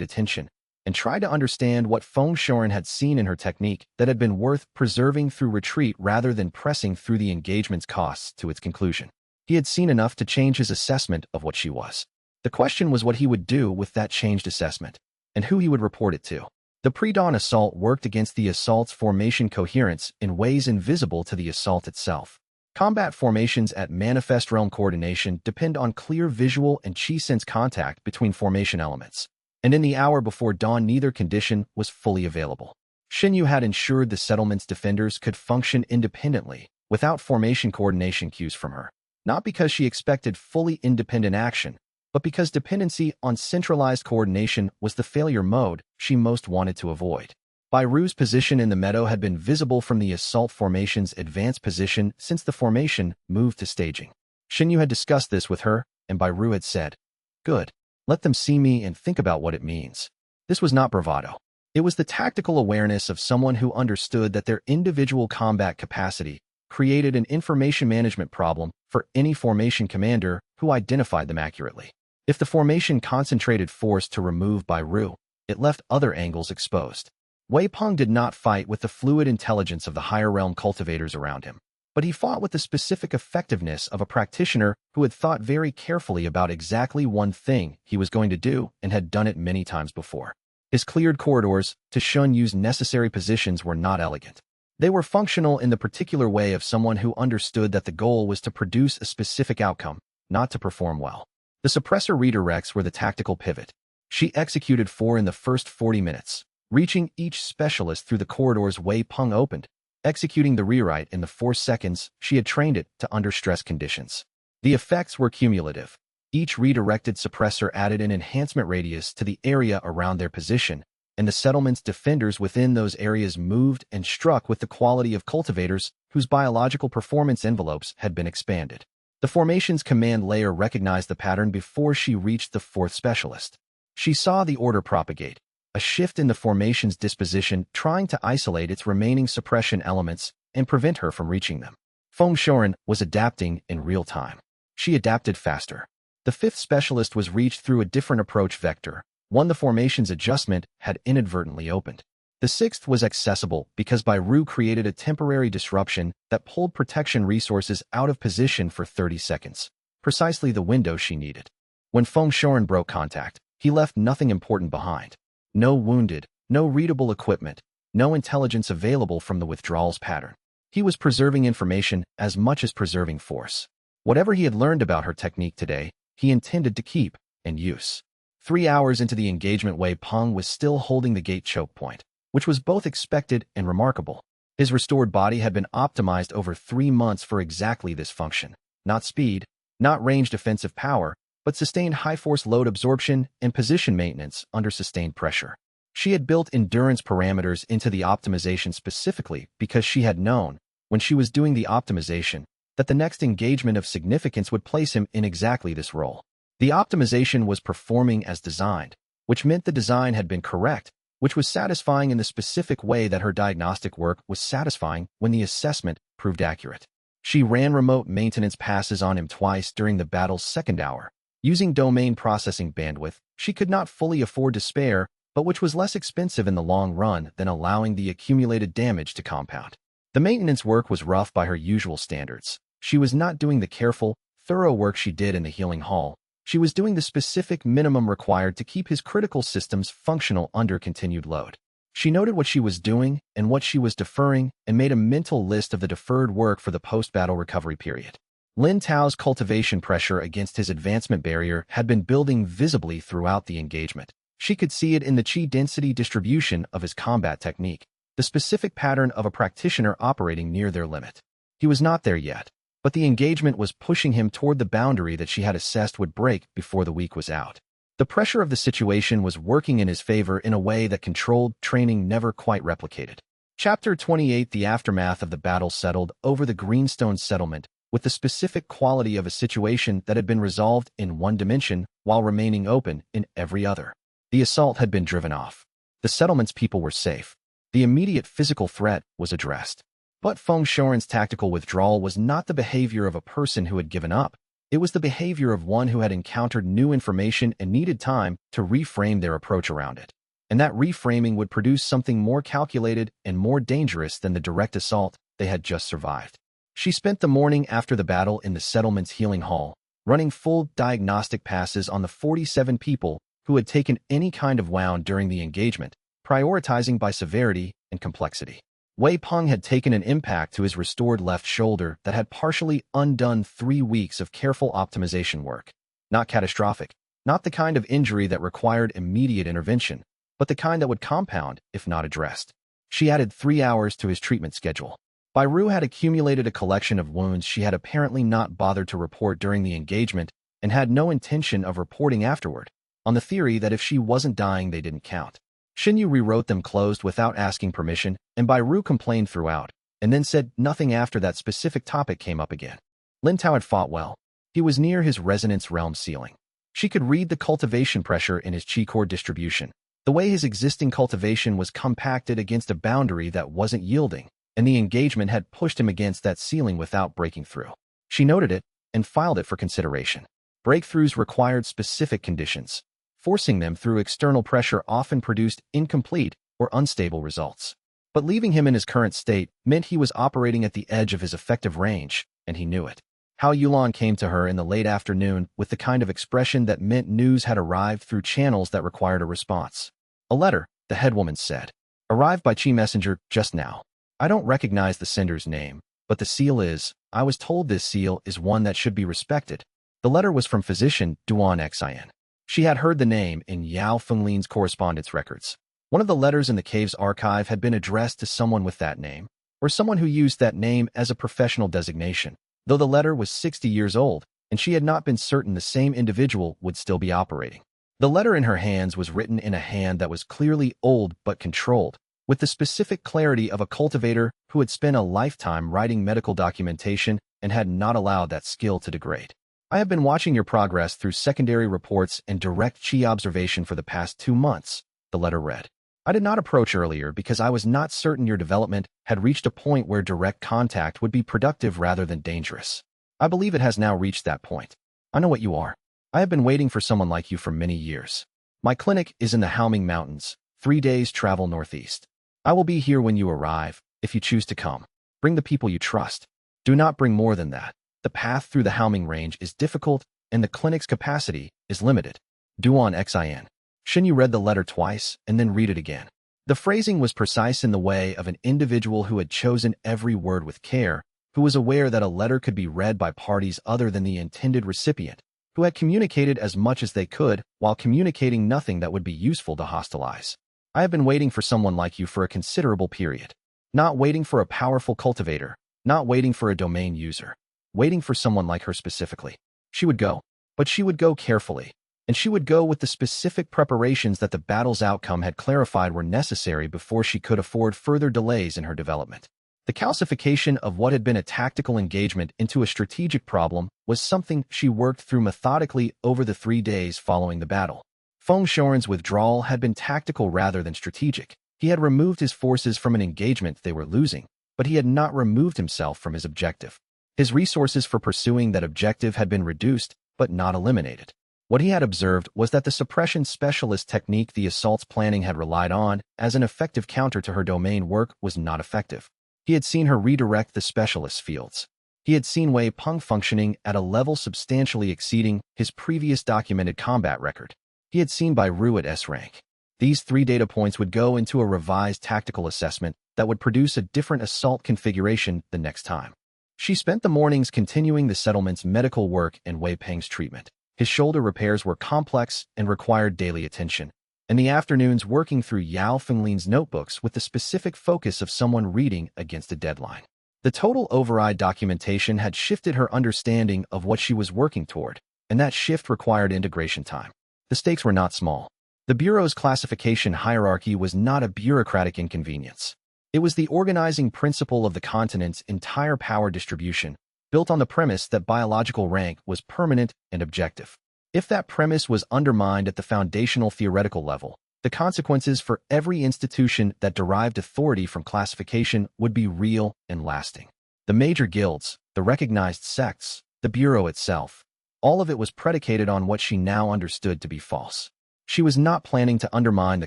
attention, and tried to understand what Feng Shuren had seen in her technique that had been worth preserving through retreat rather than pressing through the engagement's costs to its conclusion. He had seen enough to change his assessment of what she was. The question was what he would do with that changed assessment, and who he would report it to. The pre-dawn assault worked against the assault's formation coherence in ways invisible to the assault itself. Combat formations at Manifest Realm coordination depend on clear visual and chi-sense contact between formation elements, and in the hour before dawn neither condition was fully available. Shen Yu had ensured the settlement's defenders could function independently, without formation coordination cues from her, not because she expected fully independent action, but because dependency on centralized coordination was the failure mode she most wanted to avoid. Bai Ru's position in the meadow had been visible from the assault formation's advanced position since the formation moved to staging. Shen Yu had discussed this with her, and Bai Ru had said, "Good. Let them see me and think about what it means." This was not bravado. It was the tactical awareness of someone who understood that their individual combat capacity created an information management problem for any formation commander who identified them accurately. If the formation concentrated force to remove Bai Ru, it left other angles exposed. Wei Peng did not fight with the fluid intelligence of the higher realm cultivators around him, but he fought with the specific effectiveness of a practitioner who had thought very carefully about exactly one thing he was going to do and had done it many times before. His cleared corridors to Shen Yu's necessary positions were not elegant. They were functional in the particular way of someone who understood that the goal was to produce a specific outcome, not to perform well. The suppressor redirects were the tactical pivot. She executed 4 in the first 40 minutes, reaching each specialist through the corridors Wei Peng opened, executing the rewrite in the 4 seconds she had trained it to under stress conditions. The effects were cumulative. Each redirected suppressor added an enhancement radius to the area around their position, and the settlement's defenders within those areas moved and struck with the quality of cultivators whose biological performance envelopes had been expanded. The formation's command layer recognized the pattern before she reached the 4th specialist. She saw the order propagate, a shift in the formation's disposition trying to isolate its remaining suppression elements and prevent her from reaching them. Feng Shuren was adapting in real time. She adapted faster. The 5th specialist was reached through a different approach vector, one the formation's adjustment had inadvertently opened. The 6th was accessible because Bai Ru created a temporary disruption that pulled protection resources out of position for 30 seconds, precisely the window she needed. When Feng Shuren broke contact, he left nothing important behind. No wounded, no readable equipment, no intelligence available from the withdrawals pattern. He was preserving information as much as preserving force. Whatever he had learned about her technique today, he intended to keep and use. 3 hours into the engagement, Wei Peng was still holding the gate choke point, which was both expected and remarkable. His restored body had been optimized over 3 months for exactly this function. Not speed, not range defensive power, but sustained high-force load absorption and position maintenance under sustained pressure. She had built endurance parameters into the optimization specifically because she had known, when she was doing the optimization, that the next engagement of significance would place him in exactly this role. The optimization was performing as designed, which meant the design had been correct, which was satisfying in the specific way that her diagnostic work was satisfying when the assessment proved accurate. She ran remote maintenance passes on him twice during the battle's 2nd hour, using domain processing bandwidth she could not fully afford to spare, but which was less expensive in the long run than allowing the accumulated damage to compound. The maintenance work was rough by her usual standards. She was not doing the careful, thorough work she did in the healing hall. She was doing the specific minimum required to keep his critical systems functional under continued load. She noted what she was doing and what she was deferring and made a mental list of the deferred work for the post-battle recovery period. Lin Tao's cultivation pressure against his advancement barrier had been building visibly throughout the engagement. She could see it in the chi density distribution of his combat technique, the specific pattern of a practitioner operating near their limit. He was not there yet. but the engagement was pushing him toward the boundary that she had assessed would break before the week was out. The pressure of the situation was working in his favor in a way that controlled training never quite replicated. Chapter 28. The aftermath of the battle settled over the Greenstone settlement with the specific quality of a situation that had been resolved in one dimension while remaining open in every other. The assault had been driven off. The settlement's people were safe. The immediate physical threat was addressed. But Feng Shoren's tactical withdrawal was not the behavior of a person who had given up. It was the behavior of one who had encountered new information and needed time to reframe their approach around it. And that reframing would produce something more calculated and more dangerous than the direct assault they had just survived. She spent the morning after the battle in the settlement's healing hall, running full diagnostic passes on the 47 people who had taken any kind of wound during the engagement, prioritizing by severity and complexity. Wei Peng had taken an impact to his restored left shoulder that had partially undone 3 weeks of careful optimization work. Not catastrophic, not the kind of injury that required immediate intervention, but the kind that would compound if not addressed. She added 3 hours to his treatment schedule. Bai Ru had accumulated a collection of wounds she had apparently not bothered to report during the engagement and had no intention of reporting afterward, on the theory that if she wasn't dying they didn't count. Xinyu rewrote them closed without asking permission, and Bai Ru complained throughout, and then said nothing after that specific topic came up again. Lin Tao had fought well. He was near his resonance realm ceiling. She could read the cultivation pressure in his chi core distribution, the way his existing cultivation was compacted against a boundary that wasn't yielding, and the engagement had pushed him against that ceiling without breaking through. She noted it and filed it for consideration. Breakthroughs required specific conditions. Forcing them through external pressure often produced incomplete or unstable results. But leaving him in his current state meant he was operating at the edge of his effective range, and he knew it. Hao Yulan came to her in the late afternoon with the kind of expression that meant news had arrived through channels that required a response. A letter, the headwoman said. Arrived by Qi messenger just now. I don't recognize the sender's name, but the seal is. I was told this seal is one that should be respected. The letter was from physician Duan Xian. She had heard the name in Yao Fenglin's correspondence records. One of the letters in the cave's archive had been addressed to someone with that name, or someone who used that name as a professional designation, though the letter was 60 years old, and she had not been certain the same individual would still be operating. The letter in her hands was written in a hand that was clearly old but controlled, with the specific clarity of a cultivator who had spent a lifetime writing medical documentation and had not allowed that skill to degrade. I have been watching your progress through secondary reports and direct Qi observation for the past 2 months, the letter read. I did not approach earlier because I was not certain your development had reached a point where direct contact would be productive rather than dangerous. I believe it has now reached that point. I know what you are. I have been waiting for someone like you for many years. My clinic is in the Haoming Mountains, 3 days travel northeast. I will be here when you arrive, if you choose to come. Bring the people you trust. Do not bring more than that. The path through the Haoming range is difficult, and the clinic's capacity is limited. Duan Xian. Xinyu read the letter twice and then read it again. The phrasing was precise in the way of an individual who had chosen every word with care, who was aware that a letter could be read by parties other than the intended recipient, who had communicated as much as they could while communicating nothing that would be useful to hostilize. I have been waiting for someone like you for a considerable period. Not waiting for a powerful cultivator, not waiting for a domain user. Waiting for someone like her specifically. She would go, but she would go carefully, and she would go with the specific preparations that the battle's outcome had clarified were necessary before she could afford further delays in her development. The calcification of what had been a tactical engagement into a strategic problem was something she worked through methodically over the 3 days following the battle. Feng Shoren's withdrawal had been tactical rather than strategic. He had removed his forces from an engagement they were losing, but he had not removed himself from his objective. His resources for pursuing that objective had been reduced, but not eliminated. What he had observed was that the suppression specialist technique the assault's planning had relied on as an effective counter to her domain work was not effective. He had seen her redirect the specialist's fields. He had seen Wei Peng functioning at a level substantially exceeding his previous documented combat record. He had seen Bai Ru at S rank. These 3 data points would go into a revised tactical assessment that would produce a different assault configuration the next time. She spent the mornings continuing the settlement's medical work and Wei Peng's treatment. His shoulder repairs were complex and required daily attention, and the afternoons working through Yao Fenglin's notebooks with the specific focus of someone reading against a deadline. The total override documentation had shifted her understanding of what she was working toward, and that shift required integration time. The stakes were not small. The Bureau's classification hierarchy was not a bureaucratic inconvenience. It was the organizing principle of the continent's entire power distribution, built on the premise that biological rank was permanent and objective. If that premise was undermined at the foundational theoretical level, the consequences for every institution that derived authority from classification would be real and lasting. The major guilds, the recognized sects, the Bureau itself, all of it was predicated on what she now understood to be false. She was not planning to undermine the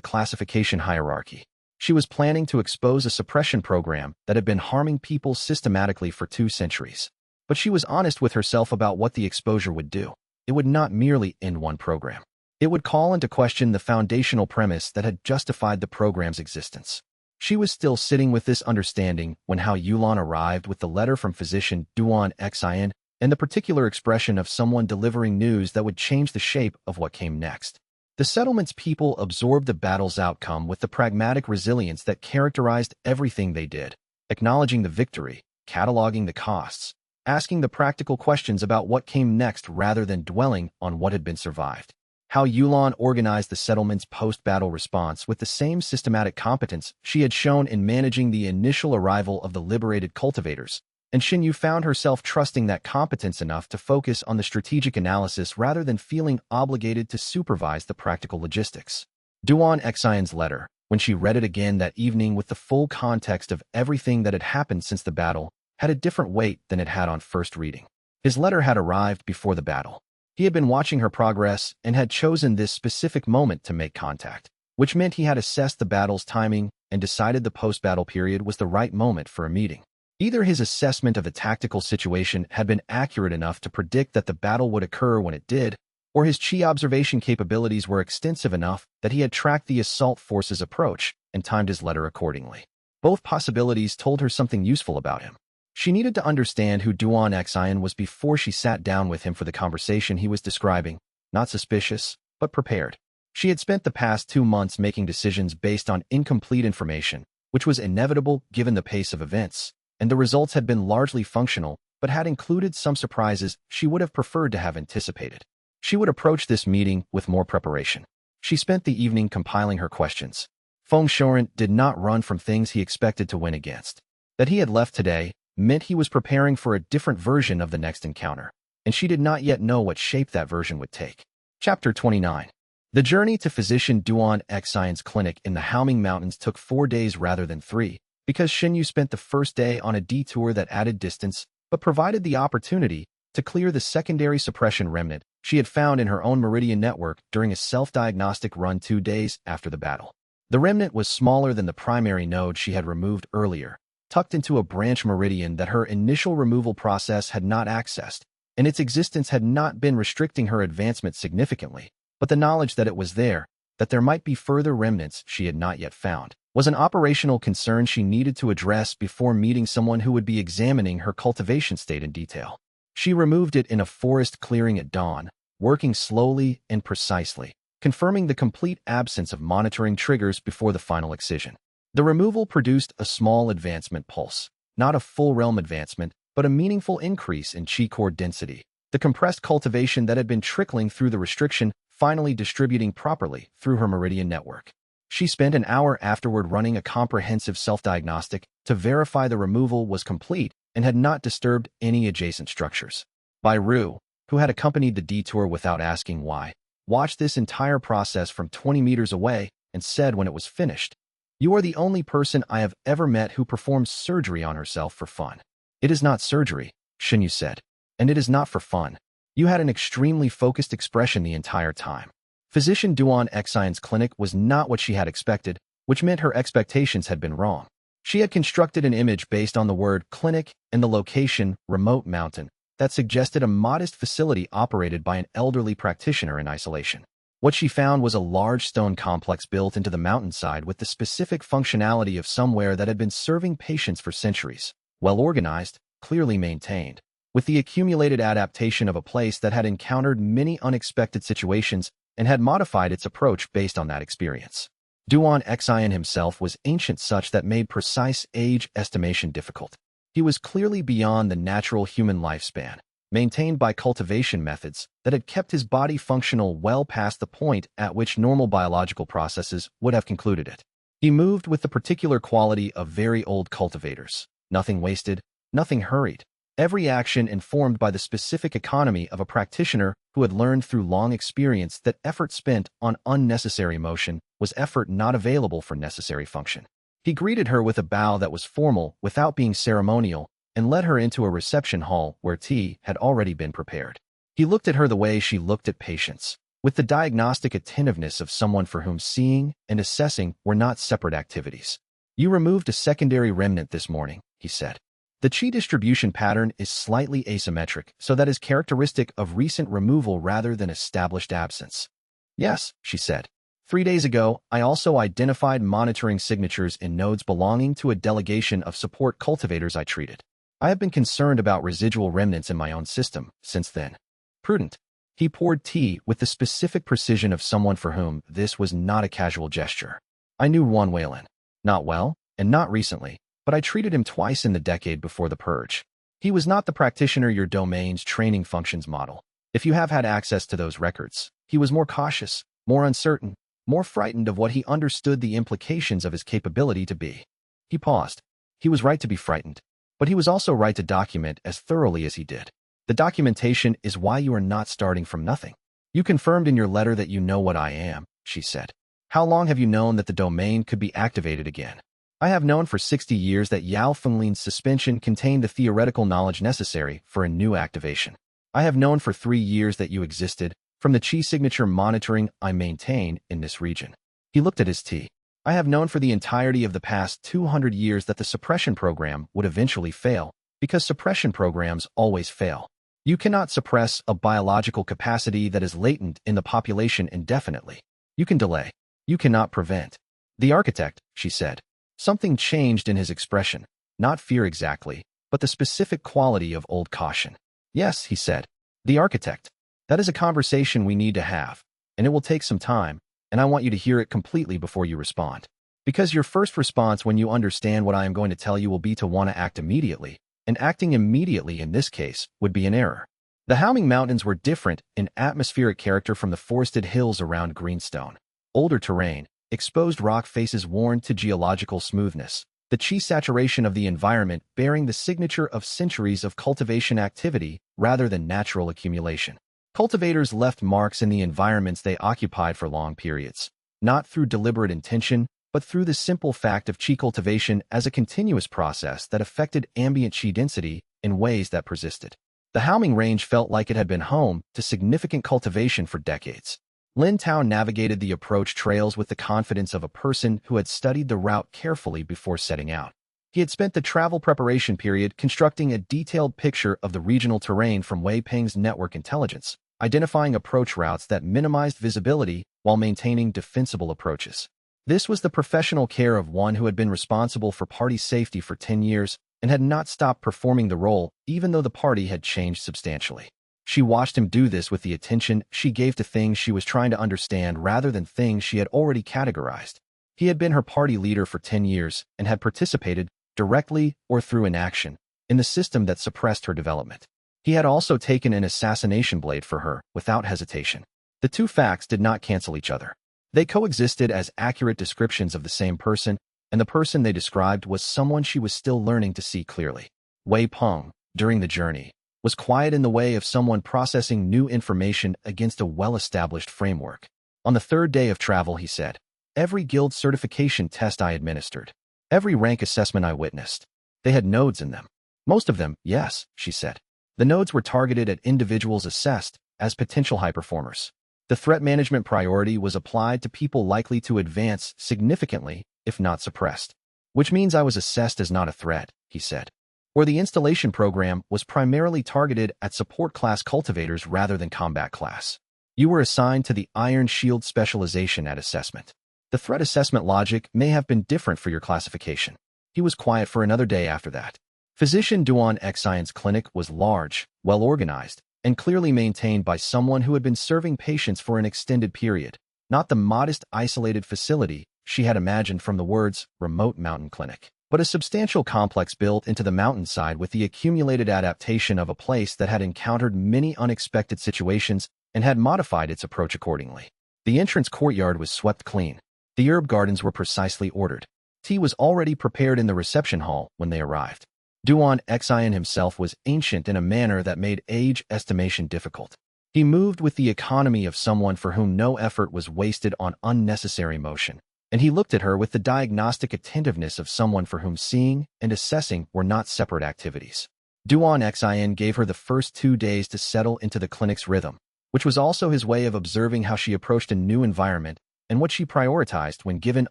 classification hierarchy. She was planning to expose a suppression program that had been harming people systematically for 2 centuries. But she was honest with herself about what the exposure would do. It would not merely end one program. It would call into question the foundational premise that had justified the program's existence. She was still sitting with this understanding when Hao Yulan arrived with the letter from physician Duan Xian and the particular expression of someone delivering news that would change the shape of what came next. The settlement's people absorbed the battle's outcome with the pragmatic resilience that characterized everything they did, acknowledging the victory, cataloging the costs, asking the practical questions about what came next rather than dwelling on what had been survived. Hao Yulan organized the settlement's post-battle response with the same systematic competence she had shown in managing the initial arrival of the liberated cultivators, and Xinyu found herself trusting that competence enough to focus on the strategic analysis rather than feeling obligated to supervise the practical logistics. Duan Xian's letter, when she read it again that evening with the full context of everything that had happened since the battle, had a different weight than it had on first reading. His letter had arrived before the battle. He had been watching her progress and had chosen this specific moment to make contact, which meant he had assessed the battle's timing and decided the post-battle period was the right moment for a meeting. Either his assessment of the tactical situation had been accurate enough to predict that the battle would occur when it did, or his Qi observation capabilities were extensive enough that he had tracked the assault force's approach and timed his letter accordingly. Both possibilities told her something useful about him. She needed to understand who Duan Xian was before she sat down with him for the conversation he was describing, not suspicious, but prepared. She had spent the past 2 months making decisions based on incomplete information, which was inevitable given the pace of events, and the results had been largely functional, but had included some surprises she would have preferred to have anticipated. She would approach this meeting with more preparation. She spent the evening compiling her questions. Feng Shoren did not run from things he expected to win against. That he had left today meant he was preparing for a different version of the next encounter, and she did not yet know what shape that version would take. Chapter 29. The journey to physician Duan Xian's clinic in the Haoming Mountains took 4 days rather than 3, because Xinyu spent the first day on a detour that added distance but provided the opportunity to clear the secondary suppression remnant she had found in her own meridian network during a self-diagnostic run 2 days after the battle. The remnant was smaller than the primary node she had removed earlier, tucked into a branch meridian that her initial removal process had not accessed, and its existence had not been restricting her advancement significantly, but the knowledge that it was there, that there might be further remnants she had not yet found, was an operational concern she needed to address before meeting someone who would be examining her cultivation state in detail. She removed it in a forest clearing at dawn, working slowly and precisely, confirming the complete absence of monitoring triggers before the final excision. The removal produced a small advancement pulse, not a full realm advancement, but a meaningful increase in Qi core density, the compressed cultivation that had been trickling through the restriction finally distributing properly through her meridian network. She spent an hour afterward running a comprehensive self-diagnostic to verify the removal was complete and had not disturbed any adjacent structures. Bai Ru, who had accompanied the detour without asking why, watched this entire process from 20 meters away and said when it was finished, "You are the only person I have ever met who performs surgery on herself for fun." "It is not surgery," Xinyu said, "and it is not for fun. You had an extremely focused expression the entire time." Physician Duan Xian's clinic was not what she had expected, which meant her expectations had been wrong. She had constructed an image based on the word clinic and the location, remote mountain, that suggested a modest facility operated by an elderly practitioner in isolation. What she found was a large stone complex built into the mountainside with the specific functionality of somewhere that had been serving patients for centuries, well organized, clearly maintained, with the accumulated adaptation of a place that had encountered many unexpected situations and had modified its approach based on that experience. Duan Xian himself was ancient such that made precise age estimation difficult. He was clearly beyond the natural human lifespan, maintained by cultivation methods that had kept his body functional well past the point at which normal biological processes would have concluded it. He moved with the particular quality of very old cultivators. Nothing wasted, nothing hurried. Every action informed by the specific economy of a practitioner who had learned through long experience that effort spent on unnecessary motion was effort not available for necessary function. He greeted her with a bow that was formal without being ceremonial and led her into a reception hall where tea had already been prepared. He looked at her the way she looked at patients, with the diagnostic attentiveness of someone for whom seeing and assessing were not separate activities. "You removed a secondary remnant this morning," he said. "The qi distribution pattern is slightly asymmetric, so that is characteristic of recent removal rather than established absence." "Yes," she said. 3 days ago, I also identified monitoring signatures in nodes belonging to a delegation of support cultivators I treated. I have been concerned about residual remnants in my own system since then." Prudent. He poured tea with the specific precision of someone for whom this was not a casual gesture. "I knew Juan Whalen. Not well, and not recently, but I treated him twice in the decade before the purge. He was not the practitioner your domain's training functions model. If you have had access to those records, he was more cautious, more uncertain, more frightened of what he understood the implications of his capability to be." He paused. He was right to be frightened, but he was also right to document as thoroughly as he did. "The documentation is why you are not starting from nothing. You confirmed in your letter that you know what I am," she said. "How long have you known that the domain could be activated again?" "I have known for 60 years that Yao Fenglin's suspension contained the theoretical knowledge necessary for a new activation. I have known for 3 years that you existed, from the qi signature monitoring I maintain in this region." He looked at his tea. "I have known for the entirety of the past 200 years that the suppression program would eventually fail, because suppression programs always fail. You cannot suppress a biological capacity that is latent in the population indefinitely. You can delay. You cannot prevent." "The architect," she said. Something changed in his expression, not fear exactly, but the specific quality of old caution. "Yes," he said. "The architect. That is a conversation we need to have, and it will take some time, and I want you to hear it completely before you respond. Because your first response when you understand what I am going to tell you will be to want to act immediately, and acting immediately in this case would be an error." The Haoming Mountains were different in atmospheric character from the forested hills around Greenstone. Older terrain, exposed rock faces worn to geological smoothness, the qi saturation of the environment bearing the signature of centuries of cultivation activity rather than natural accumulation. Cultivators left marks in the environments they occupied for long periods, not through deliberate intention, but through the simple fact of qi cultivation as a continuous process that affected ambient qi density in ways that persisted. The Haoming Range felt like it had been home to significant cultivation for decades. Lin Tao navigated the approach trails with the confidence of a person who had studied the route carefully before setting out. He had spent the travel preparation period constructing a detailed picture of the regional terrain from Wei Peng's network intelligence, identifying approach routes that minimized visibility while maintaining defensible approaches. This was the professional care of one who had been responsible for party safety for 10 years and had not stopped performing the role even though the party had changed substantially. She watched him do this with the attention she gave to things she was trying to understand rather than things she had already categorized. He had been her party leader for 10 years and had participated, directly or through inaction, in the system that suppressed her development. He had also taken an assassination blade for her without hesitation. The two facts did not cancel each other. They coexisted as accurate descriptions of the same person, and the person they described was someone she was still learning to see clearly. Wei Peng, during the journey, was quiet in the way of someone processing new information against a well-established framework. On the 3rd day of travel, he said, "Every guild certification test I administered, every rank assessment I witnessed, they had nodes in them. Most of them, yes," she said. The nodes were targeted at individuals assessed as potential high performers. The threat management priority was applied to people likely to advance significantly, if not suppressed. "Which means I was assessed as not a threat," he said. Or the installation program was primarily targeted at support class cultivators rather than combat class. You were assigned to the Iron Shield specialization at assessment. The threat assessment logic may have been different for your classification. He was quiet for another day after that. Physician Duan Xian's clinic was large, well-organized, and clearly maintained by someone who had been serving patients for an extended period, not the modest, isolated facility she had imagined from the words remote mountain clinic. but a substantial complex built into the mountainside with the accumulated adaptation of a place that had encountered many unexpected situations and had modified its approach accordingly. The entrance courtyard was swept clean. The herb gardens were precisely ordered. Tea was already prepared in the reception hall when they arrived. Duan Xian himself was ancient in a manner that made age estimation difficult. He moved with the economy of someone for whom no effort was wasted on unnecessary motion, and he looked at her with the diagnostic attentiveness of someone for whom seeing and assessing were not separate activities. Duan Xian gave her the first 2 days to settle into the clinic's rhythm, which was also his way of observing how she approached a new environment and what she prioritized when given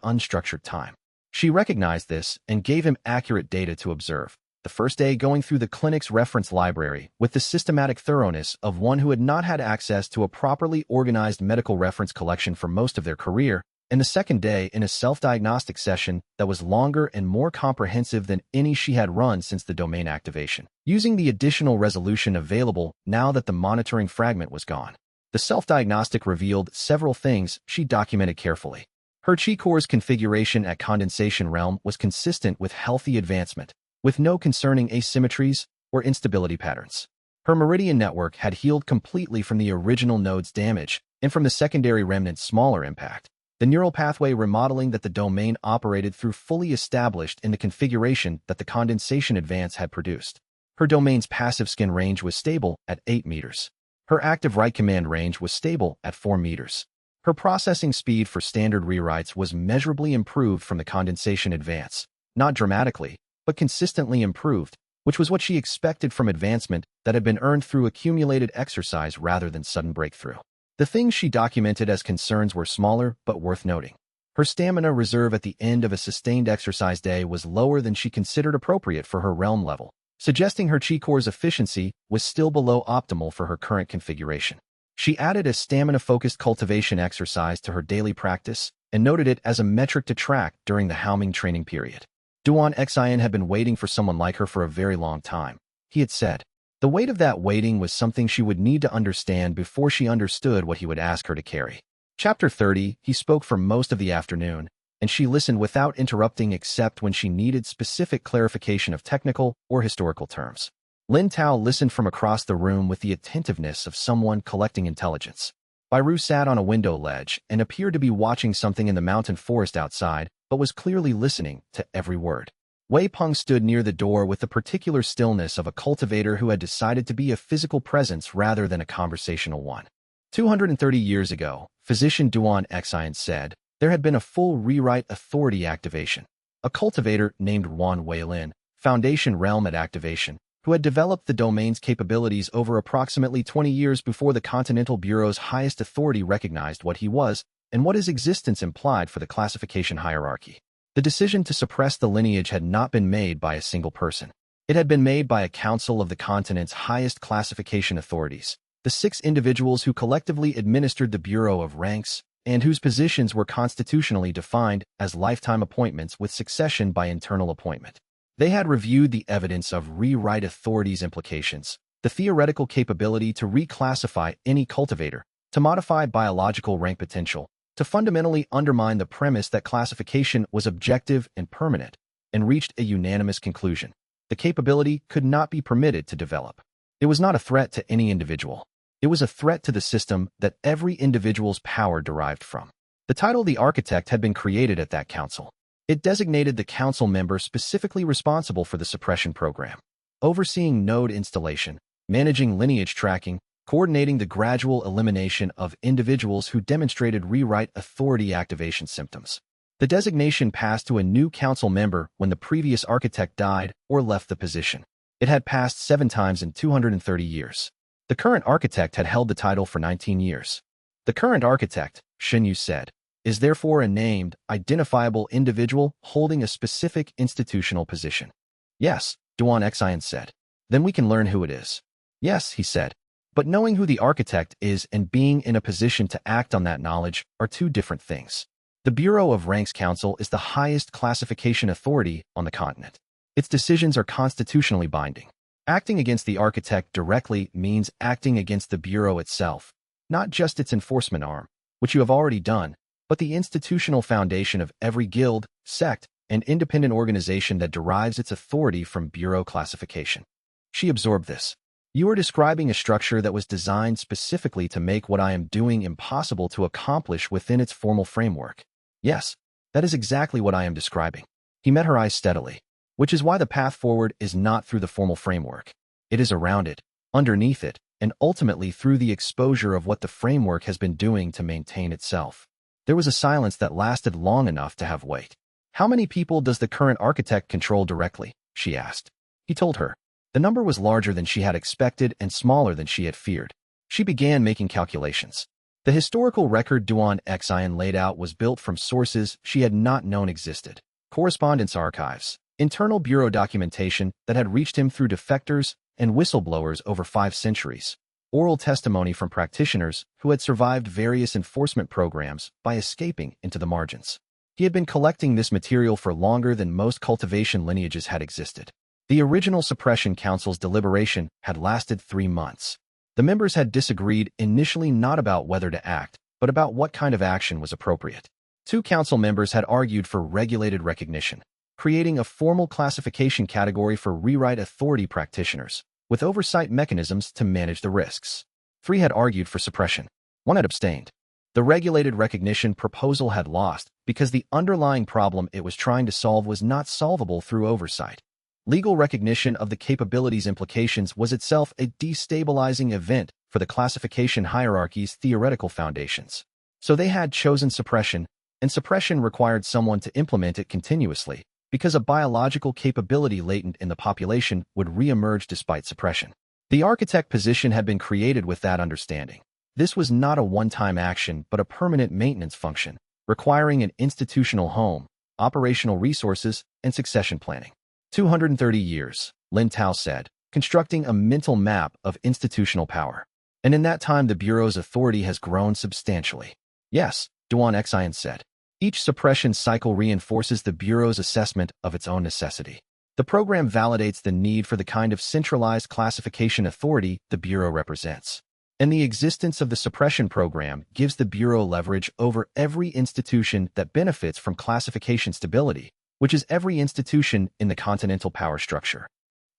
unstructured time. She recognized this and gave him accurate data to observe. The first day going through the clinic's reference library with the systematic thoroughness of one who had not had access to a properly organized medical reference collection for most of their career, and the second day in a self-diagnostic session that was longer and more comprehensive than any she had run since the domain activation, using the additional resolution available now that the monitoring fragment was gone. The self-diagnostic revealed several things she documented carefully. Her chi core's configuration at condensation realm was consistent with healthy advancement, with no concerning asymmetries or instability patterns. Her meridian network had healed completely from the original node's damage and from the secondary remnant's smaller impact. The neural pathway remodeling that the domain operated through fully established in the configuration that the condensation advance had produced. Her domain's passive skin range was stable at 8 meters. Her active write command range was stable at 4 meters. Her processing speed for standard rewrites was measurably improved from the condensation advance, not dramatically, but consistently improved, which was what she expected from advancement that had been earned through accumulated exercise rather than sudden breakthrough. The things she documented as concerns were smaller but worth noting. Her stamina reserve at the end of a sustained exercise day was lower than she considered appropriate for her realm level, suggesting her chi core's efficiency was still below optimal for her current configuration. She added a stamina-focused cultivation exercise to her daily practice and noted it as a metric to track during the Haoming training period. Duan Xian had been waiting for someone like her for a very long time, he had said. The weight of that waiting was something she would need to understand before she understood what he would ask her to carry. Chapter 30, he spoke for most of the afternoon, and she listened without interrupting except when she needed specific clarification of technical or historical terms. Lin Tao listened from across the room with the attentiveness of someone collecting intelligence. Bairu sat on a window ledge and appeared to be watching something in the mountain forest outside, but was clearly listening to every word. Wei Peng stood near the door with the particular stillness of a cultivator who had decided to be a physical presence rather than a conversational one. 230 years ago, physician Duan Xian said, there had been a full rewrite authority activation. A cultivator named Wan Weilin, Foundation Realm at activation, who had developed the domain's capabilities over approximately 20 years before the Continental Bureau's highest authority recognized what he was and what his existence implied for the classification hierarchy. The decision to suppress the lineage had not been made by a single person. It had been made by a council of the continent's highest classification authorities, the 6 individuals who collectively administered the Bureau of Ranks and whose positions were constitutionally defined as lifetime appointments with succession by internal appointment. They had reviewed the evidence of rewrite authorities' implications, the theoretical capability to reclassify any cultivator, to modify biological rank potential, to fundamentally undermine the premise that classification was objective and permanent, and reached a unanimous conclusion. The capability could not be permitted to develop. It was not a threat to any individual. It was a threat to the system that every individual's power derived from. The title the architect had been created at that council. It designated the council member specifically responsible for the suppression program, overseeing node installation, managing lineage tracking, coordinating the gradual elimination of individuals who demonstrated rewrite authority activation symptoms. The designation passed to a new council member when the previous architect died or left the position. It had passed 7 times in 230 years. The current architect had held the title for 19 years. The current architect, Shenyu said, is therefore a named, identifiable individual holding a specific institutional position. Yes, Duan Xian said. Then we can learn who it is. Yes, he said. But knowing who the architect is and being in a position to act on that knowledge are 2 different things. The Bureau of Ranks Council is the highest classification authority on the continent. Its decisions are constitutionally binding. Acting against the architect directly means acting against the Bureau itself, not just its enforcement arm, which you have already done, but the institutional foundation of every guild, sect, an independent organization that derives its authority from bureau classification. She absorbed this. You are describing a structure that was designed specifically to make what I am doing impossible to accomplish within its formal framework. Yes, that is exactly what I am describing. He met her eyes steadily, which is why the path forward is not through the formal framework. It is around it, underneath it, and ultimately through the exposure of what the framework has been doing to maintain itself. There was a silence that lasted long enough to have weight. How many people does the current architect control directly? She asked. He told her. The number was larger than she had expected and smaller than she had feared. She began making calculations. The historical record Duan Xian laid out was built from sources she had not known existed. Correspondence archives, internal bureau documentation that had reached him through defectors and whistleblowers over 5 centuries, oral testimony from practitioners who had survived various enforcement programs by escaping into the margins. He had been collecting this material for longer than most cultivation lineages had existed. The original Suppression Council's deliberation had lasted 3 months. The members had disagreed initially not about whether to act, but about what kind of action was appropriate. 2 council members had argued for regulated recognition, creating a formal classification category for rewrite authority practitioners, with oversight mechanisms to manage the risks. 3 had argued for suppression. 1 had abstained. The regulated recognition proposal had lost because the underlying problem it was trying to solve was not solvable through oversight. Legal recognition of the capabilities implications was itself a destabilizing event for the classification hierarchy's theoretical foundations. So they had chosen suppression, and suppression required someone to implement it continuously, because a biological capability latent in the population would re-emerge despite suppression. The architect position had been created with that understanding. This was not a one-time action but a permanent maintenance function, requiring an institutional home, operational resources, and succession planning. 230 years, Lin Tao said, constructing a mental map of institutional power. And in that time the Bureau's authority has grown substantially. Yes, Duan Xian said. Each suppression cycle reinforces the Bureau's assessment of its own necessity. The program validates the need for the kind of centralized classification authority the Bureau represents. And the existence of the suppression program gives the Bureau leverage over every institution that benefits from classification stability, which is every institution in the continental power structure.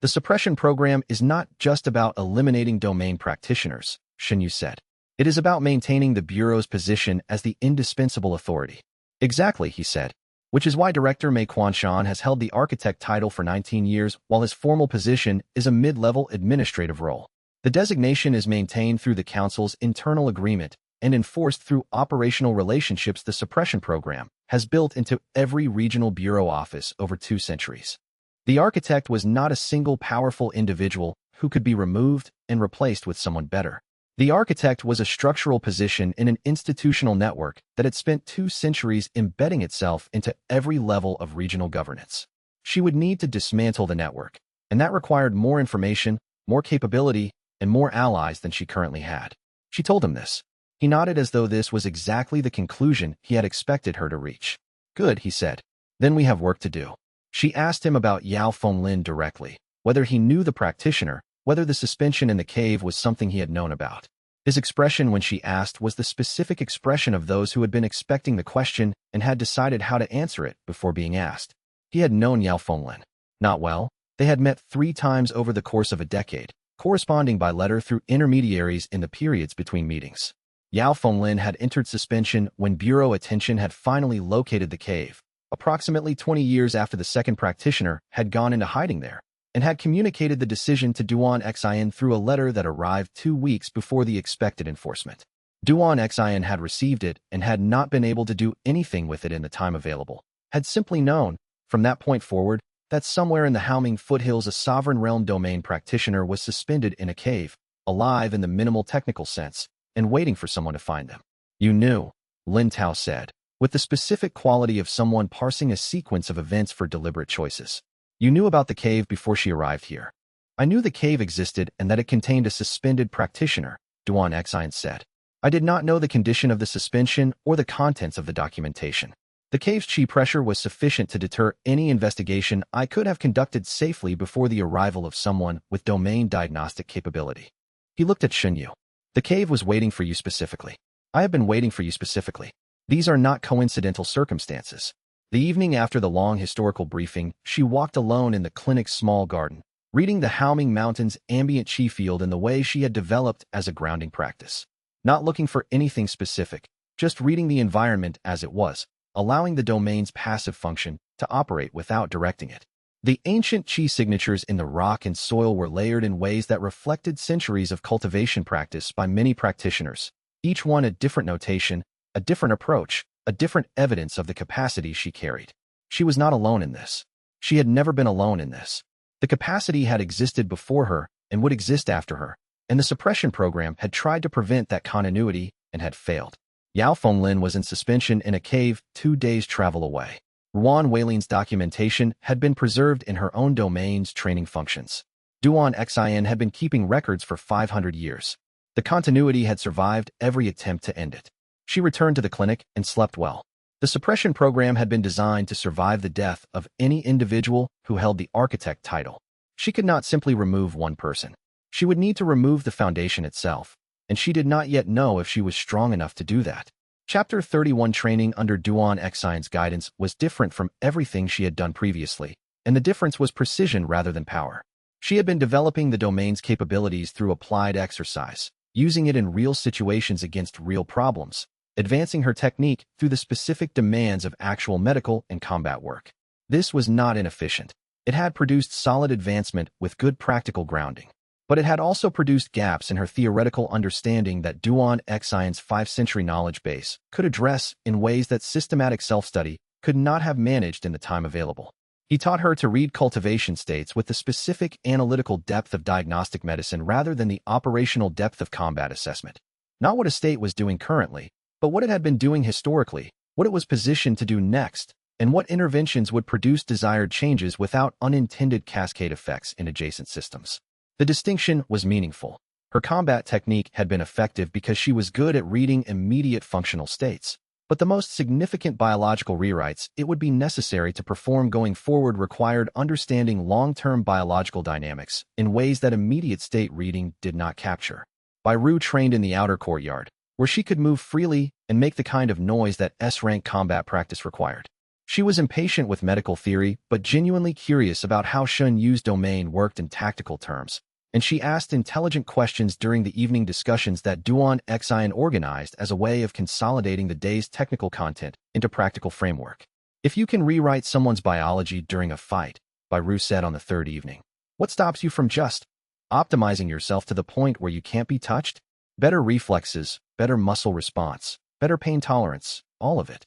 The suppression program is not just about eliminating domain practitioners, Xinyu said. It is about maintaining the Bureau's position as the indispensable authority. Exactly, he said, which is why Director Mei Quanshan has held the architect title for 19 years while his formal position is a mid-level administrative role. The designation is maintained through the Council's internal agreement and enforced through operational relationships the suppression program has built into every regional bureau office over 2 centuries. The architect was not a single powerful individual who could be removed and replaced with someone better. The architect was a structural position in an institutional network that had spent 2 centuries embedding itself into every level of regional governance. She would need to dismantle the network, and that required more information, more capability, and more allies than she currently had. She told him this. He nodded as though this was exactly the conclusion he had expected her to reach. Good, he said. Then we have work to do. She asked him about Yao Fenglin directly, whether he knew the practitioner, whether the suspension in the cave was something he had known about. His expression when she asked was the specific expression of those who had been expecting the question and had decided how to answer it before being asked. He had known Yao Fenglin. Not well. They had met 3 times over the course of a decade, corresponding by letter through intermediaries in the periods between meetings. Yao Fenglin had entered suspension when Bureau attention had finally located the cave, approximately 20 years after the second practitioner had gone into hiding there, and had communicated the decision to Duan Xian through a letter that arrived 2 weeks before the expected enforcement. Duan Xian had received it and had not been able to do anything with it in the time available, had simply known, from that point forward, that somewhere in the Haoming foothills a sovereign realm domain practitioner was suspended in a cave, alive in the minimal technical sense, and waiting for someone to find them. You knew, Lin Tao said, with the specific quality of someone parsing a sequence of events for deliberate choices. You knew about the cave before she arrived here. I knew the cave existed and that it contained a suspended practitioner, Duan Xian said. I did not know the condition of the suspension or the contents of the documentation. The cave's chi pressure was sufficient to deter any investigation I could have conducted safely before the arrival of someone with domain diagnostic capability. He looked at Xinyu. The cave was waiting for you specifically. I have been waiting for you specifically. These are not coincidental circumstances. The evening after the long historical briefing, she walked alone in the clinic's small garden, reading the Haoming Mountains' ambient chi field in the way she had developed as a grounding practice. Not looking for anything specific, just reading the environment as it was, allowing the domain's passive function to operate without directing it. The ancient chi signatures in the rock and soil were layered in ways that reflected centuries of cultivation practice by many practitioners, each one a different notation, a different approach, a different evidence of the capacity she carried. She was not alone in this. She had never been alone in this. The capacity had existed before her and would exist after her, and the suppression program had tried to prevent that continuity and had failed. Yao Fenglin was in suspension in a cave 2 days' travel away. Ruan Weiling's documentation had been preserved in her own domain's training functions. Duan Xian had been keeping records for 500 years. The continuity had survived every attempt to end it. She returned to the clinic and slept well. The suppression program had been designed to survive the death of any individual who held the architect title. She could not simply remove one person. She would need to remove the foundation itself, and she did not yet know if she was strong enough to do that. Chapter 31 training under Duan Xian's guidance was different from everything she had done previously, and the difference was precision rather than power. She had been developing the domain's capabilities through applied exercise, using it in real situations against real problems, advancing her technique through the specific demands of actual medical and combat work. This was not inefficient. It had produced solid advancement with good practical grounding. But it had also produced gaps in her theoretical understanding that Duan Xian's 5th-century knowledge base could address in ways that systematic self-study could not have managed in the time available. He taught her to read cultivation states with the specific analytical depth of diagnostic medicine rather than the operational depth of combat assessment. Not what a state was doing currently, but what it had been doing historically, what it was positioned to do next, and what interventions would produce desired changes without unintended cascade effects in adjacent systems. The distinction was meaningful. Her combat technique had been effective because she was good at reading immediate functional states, but the most significant biological rewrites it would be necessary to perform going forward required understanding long-term biological dynamics in ways that immediate state reading did not capture. Bairu trained in the outer courtyard, where she could move freely and make the kind of noise that S-rank combat practice required. She was impatient with medical theory, but genuinely curious about how Shun Yu's domain worked in tactical terms, and she asked intelligent questions during the evening discussions that Duan Xian organized as a way of consolidating the day's technical content into practical framework. If you can rewrite someone's biology during a fight, Bairu said on the third evening, what stops you from just optimizing yourself to the point where you can't be touched? Better reflexes, better muscle response, better pain tolerance, all of it.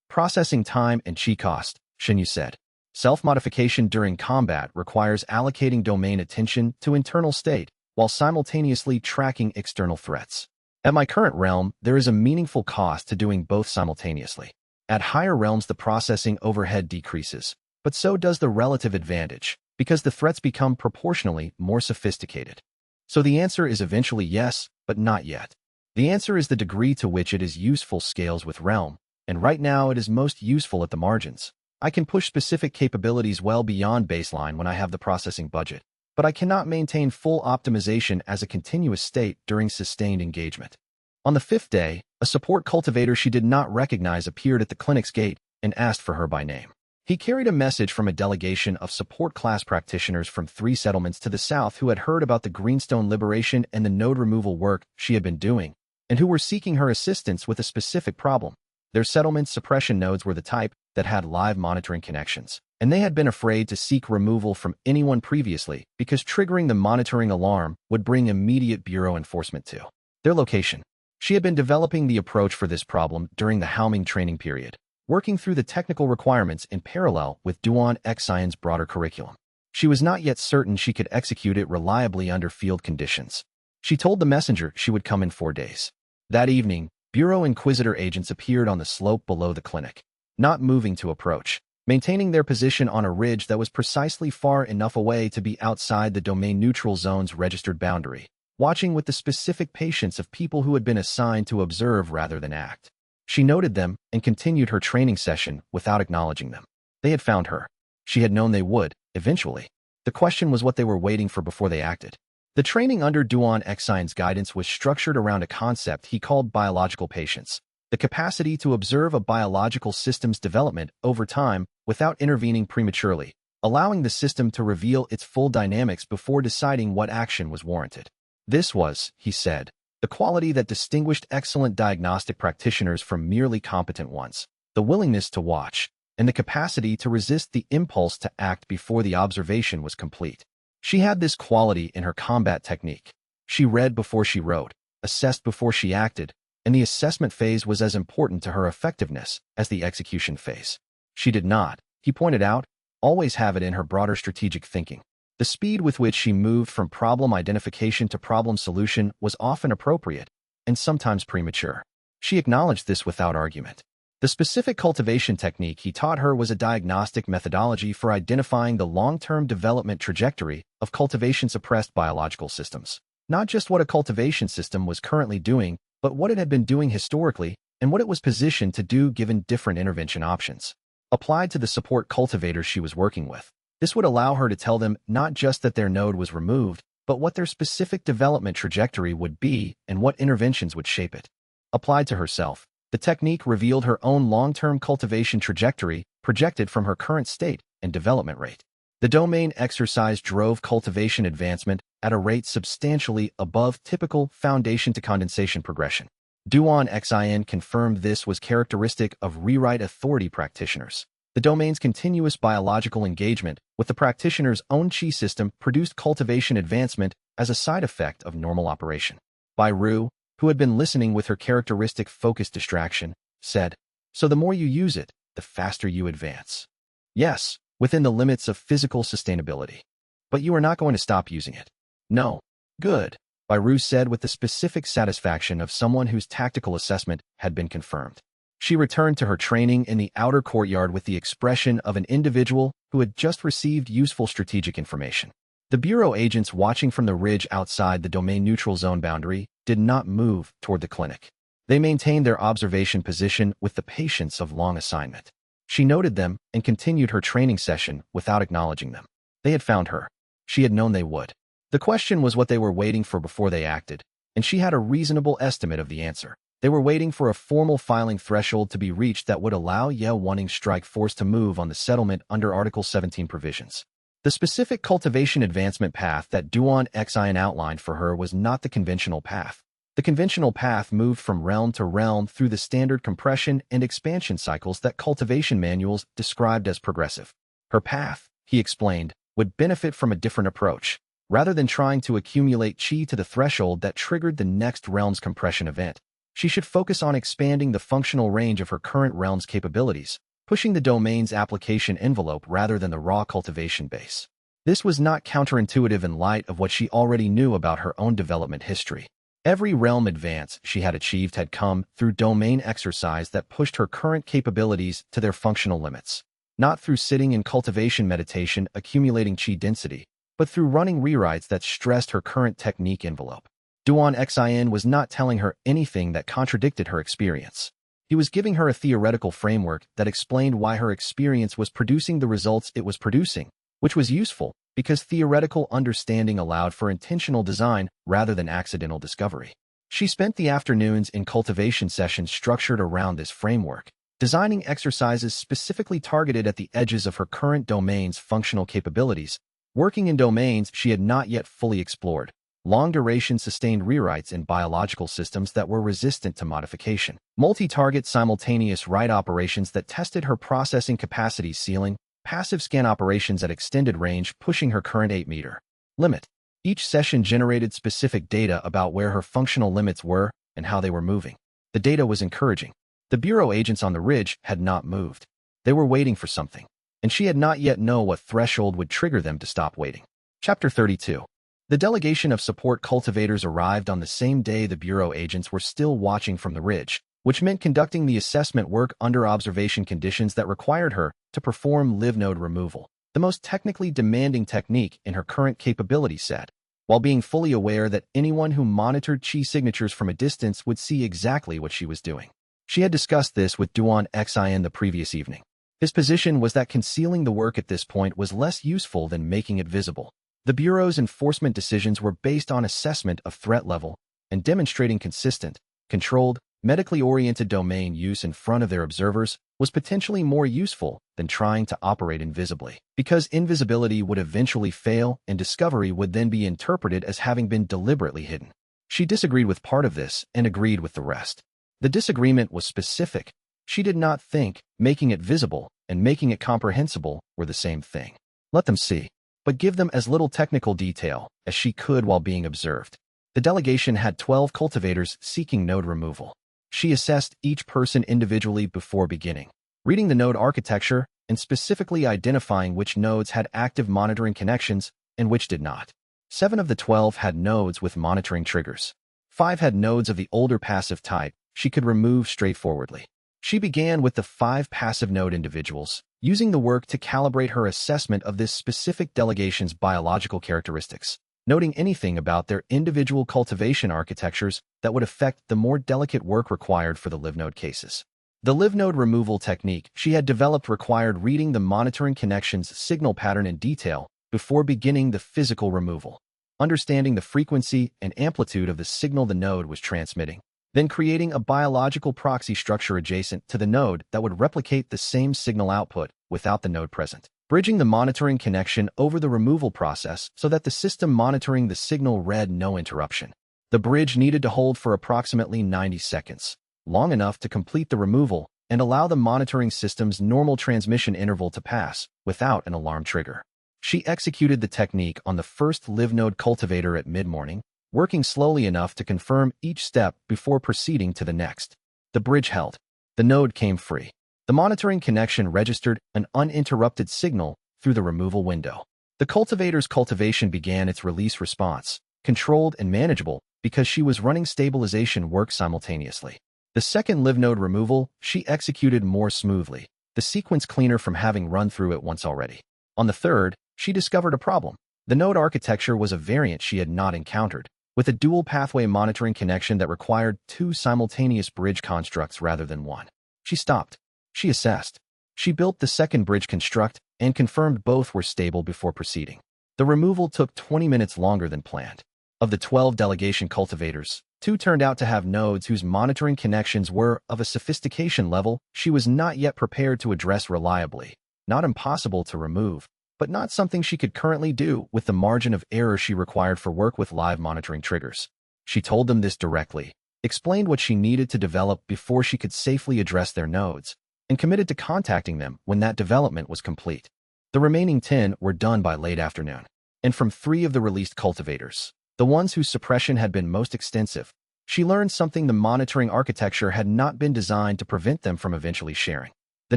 Processing time and chi cost, Shinyu said. Self-modification during combat requires allocating domain attention to internal state while simultaneously tracking external threats. At my current realm, there is a meaningful cost to doing both simultaneously. At higher realms, the processing overhead decreases, but so does the relative advantage, because the threats become proportionally more sophisticated. So the answer is eventually yes, but not yet. The answer is the degree to which it is useful scales with realm, and right now it is most useful at the margins. I can push specific capabilities well beyond baseline when I have the processing budget, but I cannot maintain full optimization as a continuous state during sustained engagement. On the 5th day, a support cultivator she did not recognize appeared at the clinic's gate and asked for her by name. He carried a message from a delegation of support class practitioners from 3 settlements to the south who had heard about the Greenstone liberation and the node removal work she had been doing, and who were seeking her assistance with a specific problem. Their settlement suppression nodes were the type that had live monitoring connections, and they had been afraid to seek removal from anyone previously because triggering the monitoring alarm would bring immediate bureau enforcement to their location. She had been developing the approach for this problem during the Haoming training period, working through the technical requirements in parallel with Duan Xian's broader curriculum. She was not yet certain she could execute it reliably under field conditions. She told the messenger she would come in 4 days. That evening, Bureau Inquisitor agents appeared on the slope below the clinic, not moving to approach, maintaining their position on a ridge that was precisely far enough away to be outside the domain-neutral zone's registered boundary, watching with the specific patience of people who had been assigned to observe rather than act. She noted them and continued her training session without acknowledging them. They had found her. She had known they would, eventually. The question was what they were waiting for before they acted. The training under Duan Xian's guidance was structured around a concept he called biological patience, the capacity to observe a biological system's development over time without intervening prematurely, allowing the system to reveal its full dynamics before deciding what action was warranted. This was, he said, the quality that distinguished excellent diagnostic practitioners from merely competent ones, the willingness to watch, and the capacity to resist the impulse to act before the observation was complete. She had this quality in her combat technique. She read before she wrote, assessed before she acted, and the assessment phase was as important to her effectiveness as the execution phase. She did not, he pointed out, always have it in her broader strategic thinking. The speed with which she moved from problem identification to problem solution was often appropriate, and sometimes premature. She acknowledged this without argument. The specific cultivation technique he taught her was a diagnostic methodology for identifying the long-term development trajectory of cultivation-suppressed biological systems. Not just what a cultivation system was currently doing, but what it had been doing historically and what it was positioned to do given different intervention options. Applied to the support cultivators she was working with, this would allow her to tell them not just that their node was removed, but what their specific development trajectory would be and what interventions would shape it. Applied to herself, the technique revealed her own long-term cultivation trajectory projected from her current state and development rate. The domain exercise drove cultivation advancement at a rate substantially above typical foundation-to-condensation progression. Duan Xin confirmed this was characteristic of rewrite authority practitioners. The domain's continuous biological engagement with the practitioner's own qi system produced cultivation advancement as a side effect of normal operation. Bai Ru, who had been listening with her characteristic focused distraction, said, "So the more you use it, the faster you advance." Yes, within the limits of physical sustainability. But you are not going to stop using it. No. Good, Bai Ru said with the specific satisfaction of someone whose tactical assessment had been confirmed. She returned to her training in the outer courtyard with the expression of an individual who had just received useful strategic information. The Bureau agents watching from the ridge outside the domain-neutral zone boundary did not move toward the clinic. They maintained their observation position with the patience of long assignment. She noted them and continued her training session without acknowledging them. They had found her. She had known they would. The question was what they were waiting for before they acted, and she had a reasonable estimate of the answer. They were waiting for a formal filing threshold to be reached that would allow Ye Wanning Strike Force to move on the settlement under Article 17 provisions. The specific cultivation advancement path that Duan Xin outlined for her was not the conventional path. The conventional path moved from realm to realm through the standard compression and expansion cycles that cultivation manuals described as progressive. Her path, he explained, would benefit from a different approach. Rather than trying to accumulate qi to the threshold that triggered the next realm's compression event, she should focus on expanding the functional range of her current realm's capabilities, pushing the domain's application envelope rather than the raw cultivation base. This was not counterintuitive in light of what she already knew about her own development history. Every realm advance she had achieved had come through domain exercise that pushed her current capabilities to their functional limits, not through sitting in cultivation meditation accumulating qi density, but through running rewrites that stressed her current technique envelope. Duan Xin was not telling her anything that contradicted her experience. He was giving her a theoretical framework that explained why her experience was producing the results it was producing, which was useful because theoretical understanding allowed for intentional design rather than accidental discovery. She spent the afternoons in cultivation sessions structured around this framework, designing exercises specifically targeted at the edges of her current domain's functional capabilities, working in domains she had not yet fully explored. Long-duration sustained rewrites in biological systems that were resistant to modification. Multi-target simultaneous write operations that tested her processing capacity ceiling, passive scan operations at extended range pushing her current 8-meter limit. Each session generated specific data about where her functional limits were and how they were moving. The data was encouraging. The Bureau agents on the ridge had not moved. They were waiting for something, and she had not yet known what threshold would trigger them to stop waiting. Chapter 32. The delegation of support cultivators arrived on the same day the Bureau agents were still watching from the ridge, which meant conducting the assessment work under observation conditions that required her to perform live node removal, the most technically demanding technique in her current capability set, while being fully aware that anyone who monitored qi signatures from a distance would see exactly what she was doing. She had discussed this with Duan Xin the previous evening. His position was that concealing the work at this point was less useful than making it visible. The Bureau's enforcement decisions were based on assessment of threat level and demonstrating consistent, controlled, Medically oriented domain use in front of their observers was potentially more useful than trying to operate invisibly, because invisibility would eventually fail and discovery would then be interpreted as having been deliberately hidden. She disagreed with part of this and agreed with the rest. The disagreement was specific. She did not think making it visible and making it comprehensible were the same thing. Let them see, but give them as little technical detail as she could while being observed. The delegation had 12 cultivators seeking node removal. She assessed each person individually before beginning, reading the node architecture and specifically identifying which nodes had active monitoring connections and which did not. 7 of the 12 had nodes with monitoring triggers. 5 had nodes of the older passive type she could remove straightforwardly. She began with the 5 passive node individuals, using the work to calibrate her assessment of this specific delegation's biological characteristics, noting anything about their individual cultivation architectures that would affect the more delicate work required for the live node cases. The live node removal technique she had developed required reading the monitoring connection's signal pattern in detail before beginning the physical removal, understanding the frequency and amplitude of the signal the node was transmitting, then creating a biological proxy structure adjacent to the node that would replicate the same signal output without the node present, bridging the monitoring connection over the removal process so that the system monitoring the signal read no interruption. The bridge needed to hold for approximately 90 seconds, long enough to complete the removal and allow the monitoring system's normal transmission interval to pass without an alarm trigger. She executed the technique on the first live node cultivator at mid-morning, working slowly enough to confirm each step before proceeding to the next. The bridge held. The node came free. The monitoring connection registered an uninterrupted signal through the removal window. The cultivator's cultivation began its release response, controlled and manageable because she was running stabilization work simultaneously. The second live node removal she executed more smoothly, the sequence cleaner from having run through it once already. On the third, she discovered a problem. The node architecture was a variant she had not encountered, with a dual pathway monitoring connection that required 2 simultaneous bridge constructs rather than 1. She stopped. She assessed. She built the second bridge construct and confirmed both were stable before proceeding. The removal took 20 minutes longer than planned. Of the 12 delegation cultivators, 2 turned out to have nodes whose monitoring connections were of a sophistication level she was not yet prepared to address reliably. Not impossible to remove, but not something she could currently do with the margin of error she required for work with live monitoring triggers. She told them this directly, explained what she needed to develop before she could safely address their nodes, and committed to contacting them when that development was complete. The remaining 10 were done by late afternoon, and from 3 of the released cultivators, the ones whose suppression had been most extensive, she learned something: the monitoring architecture had not been designed to prevent them from eventually sharing. The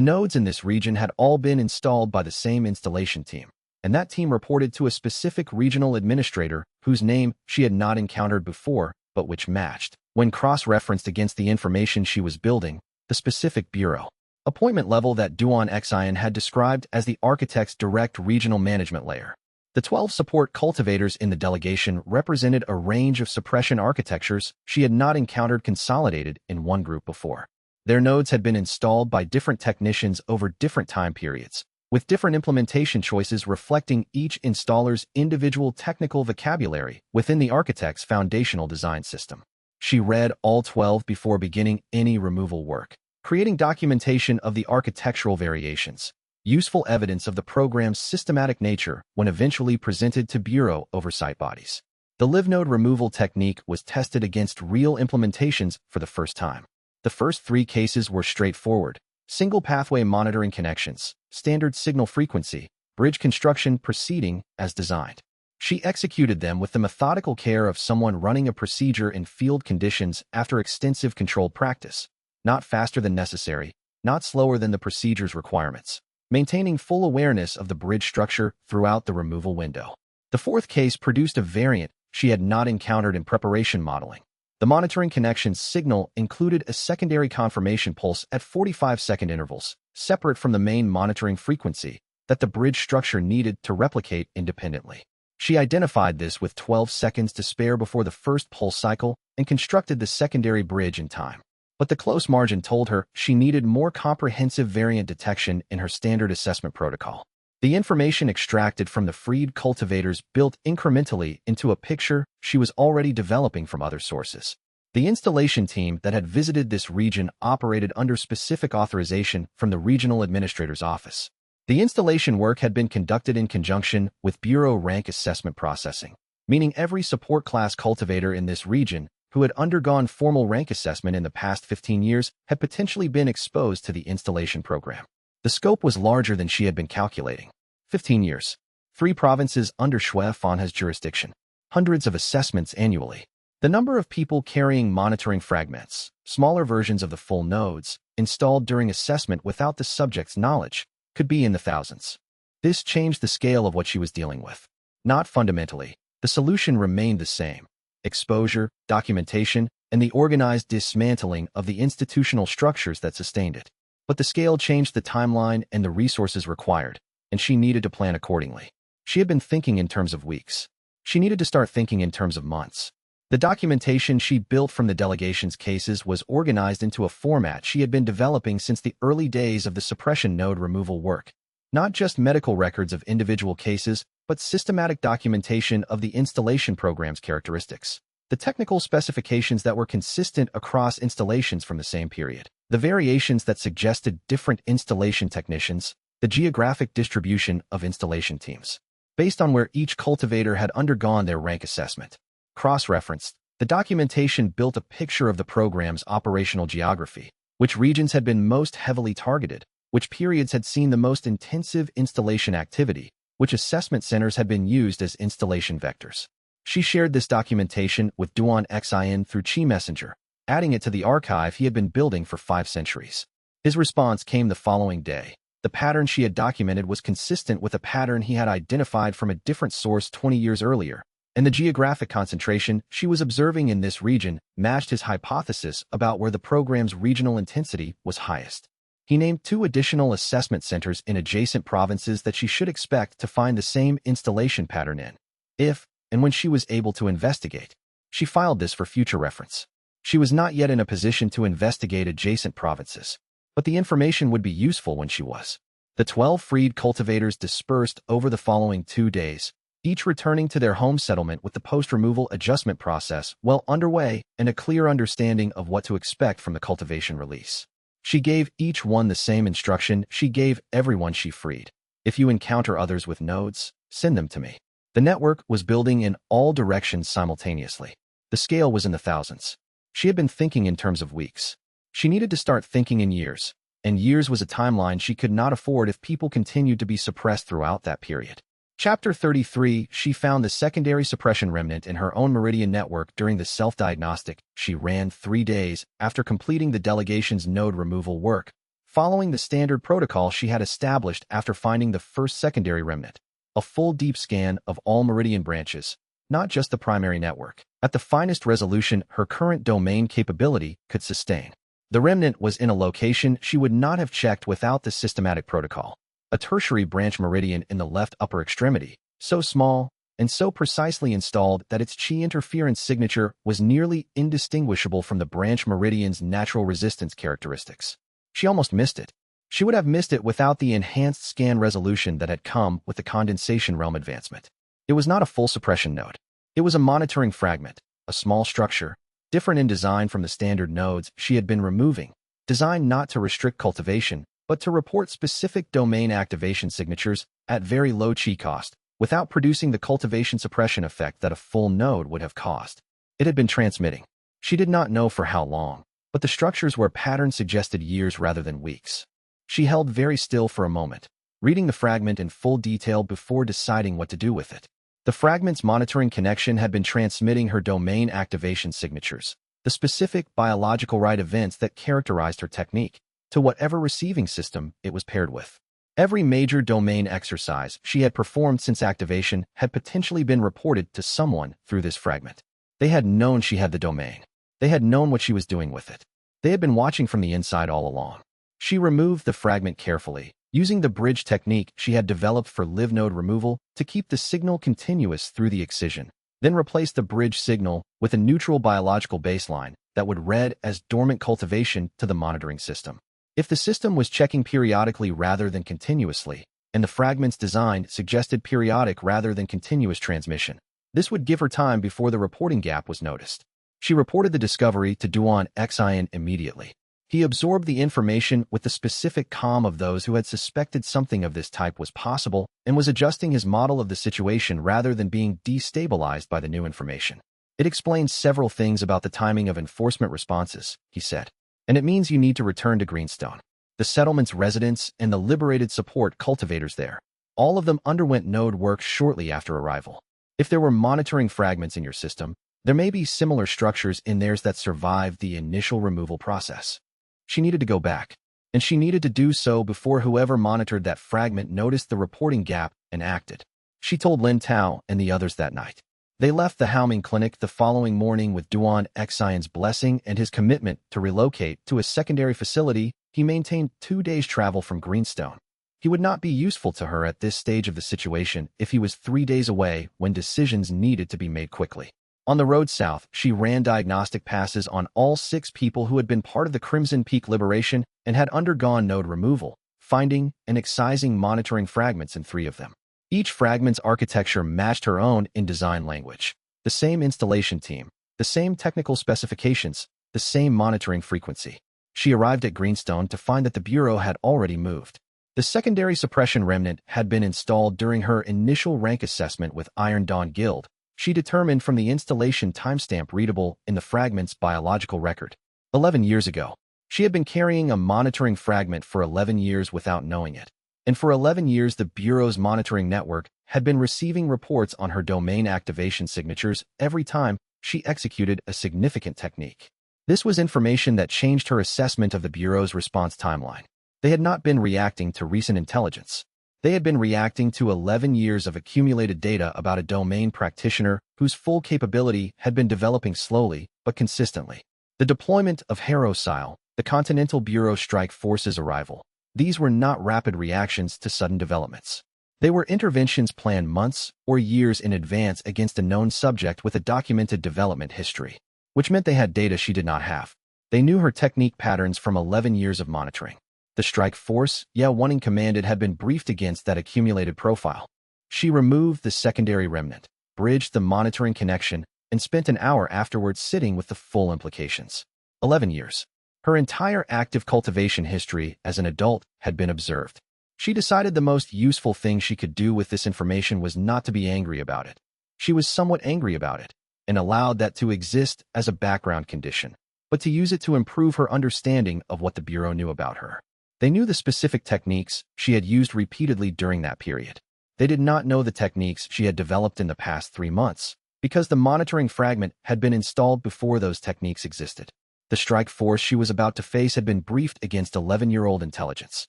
nodes in this region had all been installed by the same installation team, and that team reported to a specific regional administrator whose name she had not encountered before, but which matched, when cross-referenced against the information she was building, the specific bureau appointment level that Duan Xian had described as the architect's direct regional management layer. The 12 support cultivators in the delegation represented a range of suppression architectures she had not encountered consolidated in one group before. Their nodes had been installed by different technicians over different time periods, with different implementation choices reflecting each installer's individual technical vocabulary within the architect's foundational design system. She read all 12 before beginning any removal work, creating documentation of the architectural variations, useful evidence of the program's systematic nature when eventually presented to bureau oversight bodies. The live node removal technique was tested against real implementations for the first time. The first 3 cases were straightforward: single pathway monitoring connections, standard signal frequency, bridge construction proceeding as designed. She executed them with the methodical care of someone running a procedure in field conditions after extensive controlled practice, not faster than necessary, not slower than the procedure's requirements, maintaining full awareness of the bridge structure throughout the removal window. The fourth case produced a variant she had not encountered in preparation modeling. The monitoring connection's signal included a secondary confirmation pulse at 45-second intervals, separate from the main monitoring frequency, that the bridge structure needed to replicate independently. She identified this with 12 seconds to spare before the first pulse cycle and constructed the secondary bridge in time. But the close margin told her she needed more comprehensive variant detection in her standard assessment protocol. The information extracted from the freed cultivators built incrementally into a picture she was already developing from other sources. The installation team that had visited this region operated under specific authorization from the regional administrator's office. The installation work had been conducted in conjunction with Bureau rank assessment processing, meaning every support class cultivator in this region who had undergone formal rank assessment in the past 15 years had potentially been exposed to the installation program. The scope was larger than she had been calculating. 15 years. 3 provinces under Shui Fan's jurisdiction. Hundreds of assessments annually. The number of people carrying monitoring fragments, smaller versions of the full nodes, installed during assessment without the subject's knowledge, could be in the thousands. This changed the scale of what she was dealing with. Not fundamentally. The solution remained the same. Exposure, documentation, and the organized dismantling of the institutional structures that sustained it. But the scale changed the timeline and the resources required, and she needed to plan accordingly. She had been thinking in terms of weeks. She needed to start thinking in terms of months. The documentation she built from the delegation's cases was organized into a format she had been developing since the early days of the suppression node removal work. Not just medical records of individual cases, but systematic documentation of the installation program's characteristics. The technical specifications that were consistent across installations from the same period. The variations that suggested different installation technicians. The geographic distribution of installation teams, based on where each cultivator had undergone their rank assessment. Cross-referenced, the documentation built a picture of the program's operational geography, which regions had been most heavily targeted, which periods had seen the most intensive installation activity, which assessment centers had been used as installation vectors. She shared this documentation with Duan Xin through Qi Messenger, adding it to the archive he had been building for 5 centuries. His response came the following day. The pattern she had documented was consistent with a pattern he had identified from a different source 20 years earlier, and the geographic concentration she was observing in this region matched his hypothesis about where the program's regional intensity was highest. He named 2 additional assessment centers in adjacent provinces that she should expect to find the same installation pattern in, if and when she was able to investigate. She filed this for future reference. She was not yet in a position to investigate adjacent provinces, but the information would be useful when she was. The 12 freed cultivators dispersed over the following 2 days, each returning to their home settlement with the post-removal adjustment process well underway and a clear understanding of what to expect from the cultivation release. She gave each one the same instruction she gave everyone she freed. If you encounter others with nodes, send them to me. The network was building in all directions simultaneously. The scale was in the thousands. She had been thinking in terms of weeks. She needed to start thinking in years, and years was a timeline she could not afford if people continued to be suppressed throughout that period. Chapter 33. She found the secondary suppression remnant in her own meridian network during the self-diagnostic she ran 3 days after completing the delegation's node removal work, following the standard protocol she had established after finding the first secondary remnant. A full deep scan of all meridian branches, not just the primary network, at the finest resolution her current domain capability could sustain. The remnant was in a location she would not have checked without the systematic protocol. A tertiary branch meridian in the left upper extremity, so small and so precisely installed that its Qi interference signature was nearly indistinguishable from the branch meridian's natural resistance characteristics. She almost missed it. She would have missed it without the enhanced scan resolution that had come with the condensation realm advancement. It was not a full suppression node. It was a monitoring fragment, a small structure, different in design from the standard nodes she had been removing, designed not to restrict cultivation, but to report specific domain activation signatures at very low Qi cost, without producing the cultivation suppression effect that a full node would have caused. It had been transmitting. She did not know for how long, but the structures where patterns suggested years rather than weeks. She held very still for a moment, reading the fragment in full detail before deciding what to do with it. The fragment's monitoring connection had been transmitting her domain activation signatures, the specific biological right events that characterized her technique, to whatever receiving system it was paired with. Every major domain exercise she had performed since activation had potentially been reported to someone through this fragment. They had known she had the domain. They had known what she was doing with it. They had been watching from the inside all along. She removed the fragment carefully, using the bridge technique she had developed for live node removal to keep the signal continuous through the excision, then replaced the bridge signal with a neutral biological baseline that would read as dormant cultivation to the monitoring system. If the system was checking periodically rather than continuously, and the fragment's design suggested periodic rather than continuous transmission, this would give her time before the reporting gap was noticed. She reported the discovery to Duan Xian immediately. He absorbed the information with the specific calm of those who had suspected something of this type was possible and was adjusting his model of the situation rather than being destabilized by the new information. It explains several things about the timing of enforcement responses, he said. And it means you need to return to Greenstone. The settlement's residents and the liberated support cultivators there. All of them underwent node work shortly after arrival. If there were monitoring fragments in your system, there may be similar structures in theirs that survived the initial removal process. She needed to go back, and she needed to do so before whoever monitored that fragment noticed the reporting gap and acted. She told Lin Tao and the others that night. They left the Haoming clinic the following morning with Duan Xian's blessing and his commitment to relocate to a secondary facility. He maintained 2 days' travel from Greenstone. He would not be useful to her at this stage of the situation if he was 3 days away when decisions needed to be made quickly. On the road south, she ran diagnostic passes on all 6 people who had been part of the Crimson Peak liberation and had undergone node removal, finding and excising monitoring fragments in 3 of them. Each fragment's architecture matched her own in design language. The same installation team, the same technical specifications, the same monitoring frequency. She arrived at Greenstone to find that the Bureau had already moved. The secondary suppression remnant had been installed during her initial rank assessment with Iron Dawn Guild. She determined from the installation timestamp readable in the fragment's biological record. 11 years ago, she had been carrying a monitoring fragment for 11 years without knowing it. And for 11 years, the Bureau's monitoring network had been receiving reports on her domain activation signatures every time she executed a significant technique. This was information that changed her assessment of the Bureau's response timeline. They had not been reacting to recent intelligence. They had been reacting to 11 years of accumulated data about a domain practitioner whose full capability had been developing slowly but consistently. The deployment of Herosile, the Continental Bureau Strike Force's arrival. These were not rapid reactions to sudden developments. They were interventions planned months or years in advance against a known subject with a documented development history, which meant they had data she did not have. They knew her technique patterns from 11 years of monitoring. The strike force, one in commanded, had been briefed against that accumulated profile. She removed the secondary remnant, bridged the monitoring connection, and spent an hour afterwards sitting with the full implications. 11 years. Her entire active cultivation history as an adult had been observed. She decided the most useful thing she could do with this information was not to be angry about it. She was somewhat angry about it, and allowed that to exist as a background condition, but to use it to improve her understanding of what the Bureau knew about her. They knew the specific techniques she had used repeatedly during that period. They did not know the techniques she had developed in the past 3 months, because the monitoring fragment had been installed before those techniques existed. The strike force she was about to face had been briefed against 11-year-old intelligence.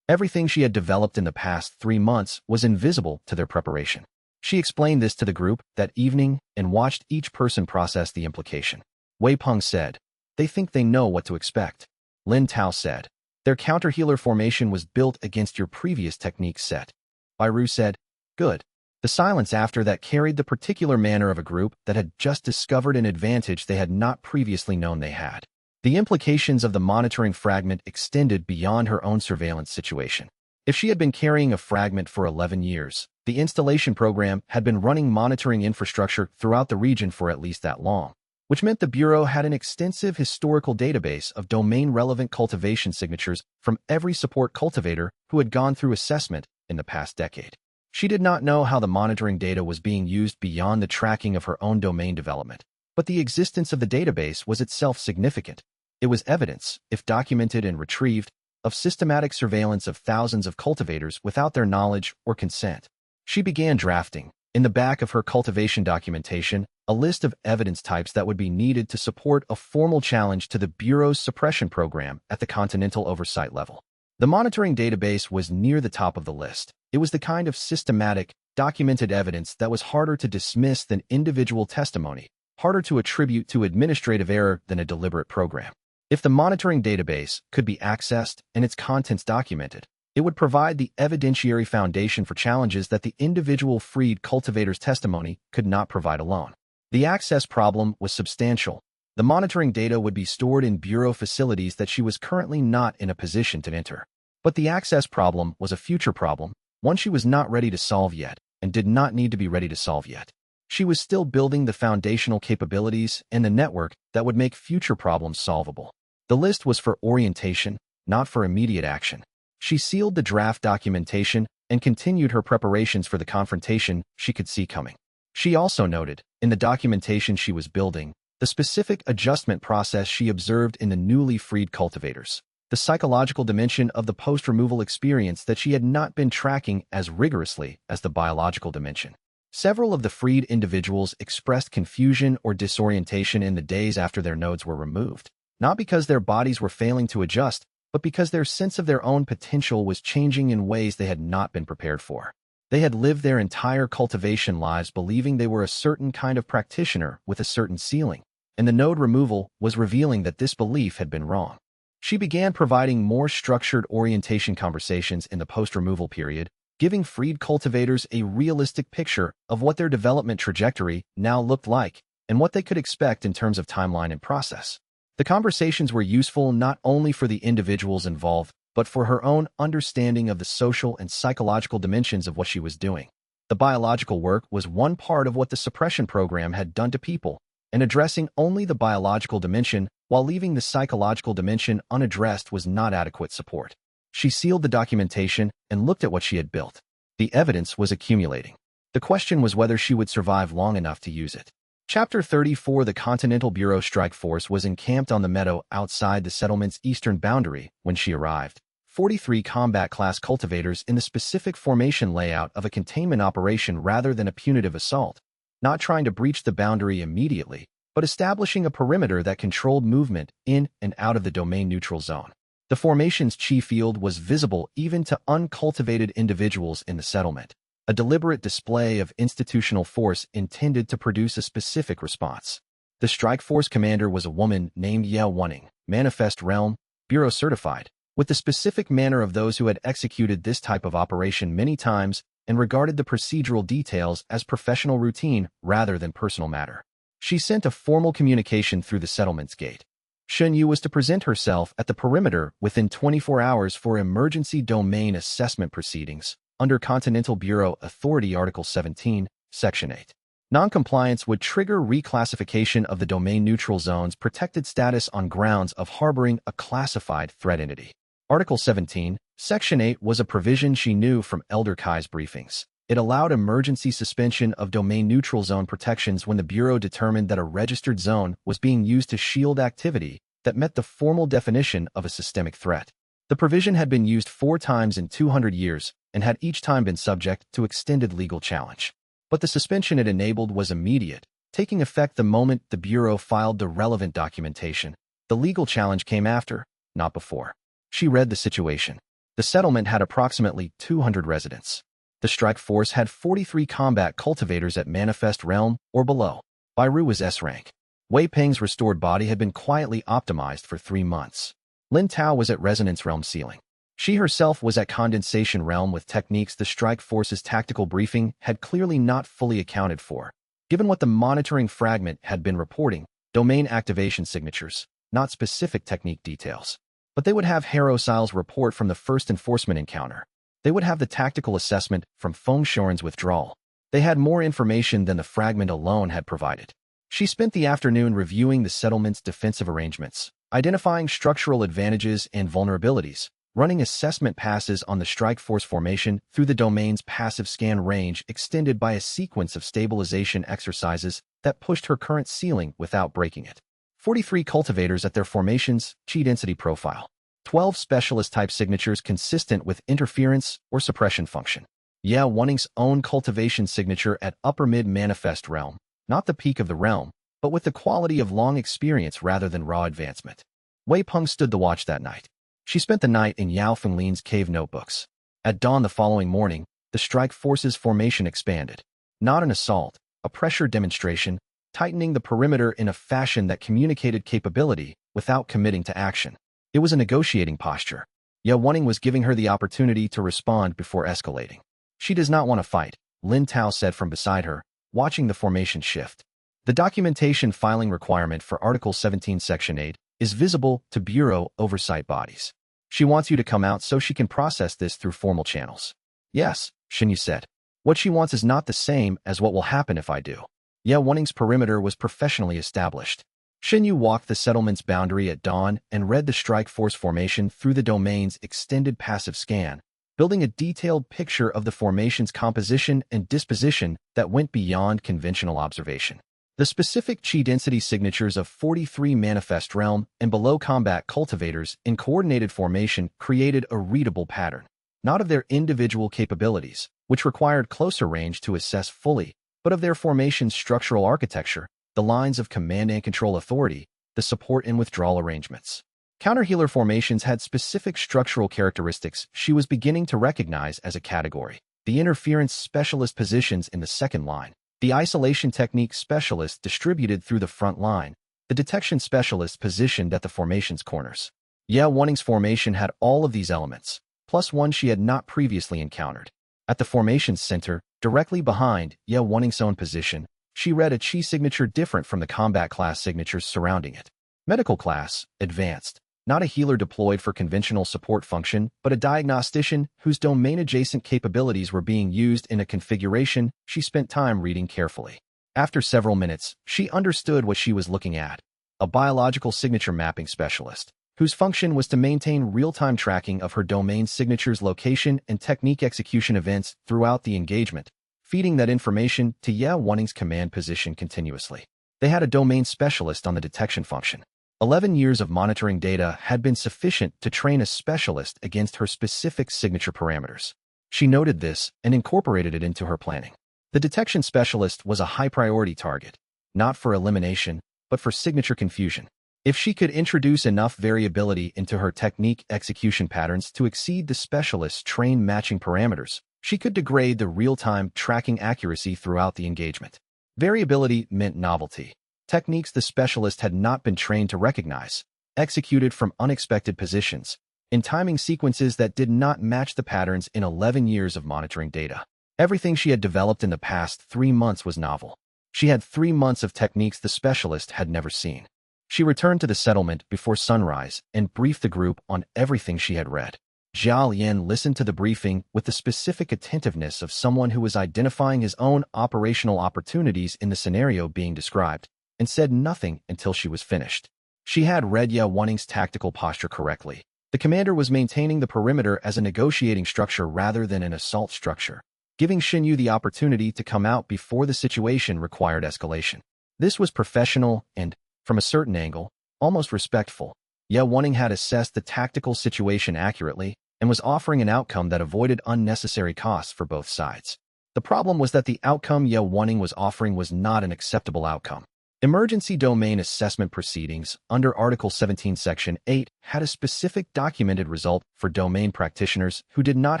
Everything she had developed in the past 3 months was invisible to their preparation. She explained this to the group that evening and watched each person process the implication. Wei Peng said, "They think they know what to expect." Lin Tao said, "Their counter-healer formation was built against your previous technique set." Bai Ru said, "Good." The silence after that carried the particular manner of a group that had just discovered an advantage they had not previously known they had. The implications of the monitoring fragment extended beyond her own surveillance situation. If she had been carrying a fragment for 11 years, the installation program had been running monitoring infrastructure throughout the region for at least that long, which meant the Bureau had an extensive historical database of domain-relevant cultivation signatures from every support cultivator who had gone through assessment in the past decade. She did not know how the monitoring data was being used beyond the tracking of her own domain development, but the existence of the database was itself significant. It was evidence, if documented and retrieved, of systematic surveillance of thousands of cultivators without their knowledge or consent. She began drafting, in the back of her cultivation documentation, a list of evidence types that would be needed to support a formal challenge to the Bureau's suppression program at the Continental Oversight level. The monitoring database was near the top of the list. It was the kind of systematic, documented evidence that was harder to dismiss than individual testimony, harder to attribute to administrative error than a deliberate program. If the monitoring database could be accessed and its contents documented, it would provide the evidentiary foundation for challenges that the individual freed cultivator's testimony could not provide alone. The access problem was substantial. The monitoring data would be stored in Bureau facilities that she was currently not in a position to enter. But the access problem was a future problem, one she was not ready to solve yet, and did not need to be ready to solve yet. She was still building the foundational capabilities and the network that would make future problems solvable. The list was for orientation, not for immediate action. She sealed the draft documentation and continued her preparations for the confrontation she could see coming. She also noted, in the documentation she was building, the specific adjustment process she observed in the newly freed cultivators, the psychological dimension of the post-removal experience that she had not been tracking as rigorously as the biological dimension. Several of the freed individuals expressed confusion or disorientation in the days after their nodes were removed, not because their bodies were failing to adjust, but because their sense of their own potential was changing in ways they had not been prepared for. They had lived their entire cultivation lives believing they were a certain kind of practitioner with a certain ceiling, and the node removal was revealing that this belief had been wrong. She began providing more structured orientation conversations in the post-removal period, giving freed cultivators a realistic picture of what their development trajectory now looked like and what they could expect in terms of timeline and process. The conversations were useful not only for the individuals involved, but for her own understanding of the social and psychological dimensions of what she was doing. The biological work was one part of what the suppression program had done to people, and addressing only the biological dimension while leaving the psychological dimension unaddressed was not adequate support. She sealed the documentation and looked at what she had built. The evidence was accumulating. The question was whether she would survive long enough to use it. Chapter 34. The Continental Bureau strike force was encamped on the meadow outside the settlement's eastern boundary when she arrived. 43 combat-class cultivators in the specific formation layout of a containment operation rather than a punitive assault, not trying to breach the boundary immediately, but establishing a perimeter that controlled movement in and out of the domain-neutral zone. The formation's chi field was visible even to uncultivated individuals in the settlement, a deliberate display of institutional force intended to produce a specific response. The strike force commander was a woman named xianxia, Manifest Realm, Bureau certified, with the specific manner of those who had executed this type of operation many times and regarded the procedural details as professional routine rather than personal matter. She sent a formal communication through the settlement's gate. Xianxia was to present herself at the perimeter within 24 hours for emergency domain assessment proceedings under Continental Bureau Authority Article 17, Section 8. Noncompliance would trigger reclassification of the domain-neutral zone's protected status on grounds of harboring a classified threat entity. Article 17, Section 8 was a provision she knew from Elder Kai's briefings. It allowed emergency suspension of domain-neutral zone protections when the Bureau determined that a registered zone was being used to shield activity that met the formal definition of a systemic threat. The provision had been used 4 times in 200 years and had each time been subject to extended legal challenge. But the suspension it enabled was immediate, taking effect the moment the Bureau filed the relevant documentation. The legal challenge came after, not before. She read the situation. The settlement had approximately 200 residents. The strike force had 43 combat cultivators at Manifest Realm or below. Bairu was S rank. Wei Peng's restored body had been quietly optimized for 3 months. Lin Tao was at Resonance Realm ceiling. She herself was at Condensation Realm with techniques the strike force's tactical briefing had clearly not fully accounted for. Given what the monitoring fragment had been reporting, domain activation signatures, not specific technique details. But they would have Harosai's report from the first enforcement encounter. They would have the tactical assessment from Feng Shoren's withdrawal. They had more information than the fragment alone had provided. She spent the afternoon reviewing the settlement's defensive arrangements, identifying structural advantages and vulnerabilities, running assessment passes on the strike force formation through the domain's passive scan range extended by a sequence of stabilization exercises that pushed her current ceiling without breaking it. 43 cultivators at their formation's chi density profile. 12 specialist-type signatures consistent with interference or suppression function. Xianxia's own cultivation signature at upper mid-manifest realm, not the peak of the realm, but with the quality of long experience rather than raw advancement. Wei Peng stood the watch that night. She spent the night in Yao Fenglin's cave notebooks. At dawn the following morning, the strike force's formation expanded. Not an assault, a pressure demonstration, tightening the perimeter in a fashion that communicated capability without committing to action. It was a negotiating posture. Xianxia was giving her the opportunity to respond before escalating. She does not want to fight, Lin Tao said from beside her, watching the formation shift. The documentation filing requirement for Article 17 Section 8 is visible to Bureau oversight bodies. She wants you to come out so she can process this through formal channels. Yes, Xianxia said. What she wants is not the same as what will happen if I do. Ye Wenning's perimeter was professionally established. Xinyu walked the settlement's boundary at dawn and read the strike force formation through the domain's extended passive scan, building a detailed picture of the formation's composition and disposition that went beyond conventional observation. The specific chi density signatures of 43 manifest realm and below combat cultivators in coordinated formation created a readable pattern, not of their individual capabilities, which required closer range to assess fully, but of their formation's structural architecture, the lines of command and control authority, the support and withdrawal arrangements. Counterhealer formations had specific structural characteristics she was beginning to recognize as a category. The interference specialist positions in the second line, the isolation technique specialist distributed through the front line, the detection specialist positioned at the formation's corners. Ye Wenning's formation had all of these elements, plus one she had not previously encountered. At the formation's center, directly behind Ye Wenning's own position, she read a chi signature different from the combat class signatures surrounding it. Medical class, advanced. Not a healer deployed for conventional support function, but a diagnostician whose domain-adjacent capabilities were being used in a configuration she spent time reading carefully. After several minutes, she understood what she was looking at. A biological signature mapping specialist, whose function was to maintain real-time tracking of her domain signature's location and technique execution events throughout the engagement, feeding that information to Ye Wenning's command position continuously. They had a domain specialist on the detection function. 11 years of monitoring data had been sufficient to train a specialist against her specific signature parameters. She noted this and incorporated it into her planning. The detection specialist was a high-priority target, not for elimination, but for signature confusion. If she could introduce enough variability into her technique execution patterns to exceed the specialist's trained matching parameters, she could degrade the real-time tracking accuracy throughout the engagement. Variability meant novelty. Techniques the specialist had not been trained to recognize, executed from unexpected positions, in timing sequences that did not match the patterns in 11 years of monitoring data. Everything she had developed in the past 3 months was novel. She had 3 months of techniques the specialist had never seen. She returned to the settlement before sunrise and briefed the group on everything she had read. Zhao Lian listened to the briefing with the specific attentiveness of someone who was identifying his own operational opportunities in the scenario being described, and said nothing until she was finished. She had read Ye Wenning's tactical posture correctly. The commander was maintaining the perimeter as a negotiating structure rather than an assault structure, giving Xinyu the opportunity to come out before the situation required escalation. This was professional and, from a certain angle, almost respectful. Ye Wenning had assessed the tactical situation accurately and was offering an outcome that avoided unnecessary costs for both sides. The problem was that the outcome Ye Wenning was offering was not an acceptable outcome. Emergency domain assessment proceedings under Article 17, Section 8 had a specific documented result for domain practitioners who did not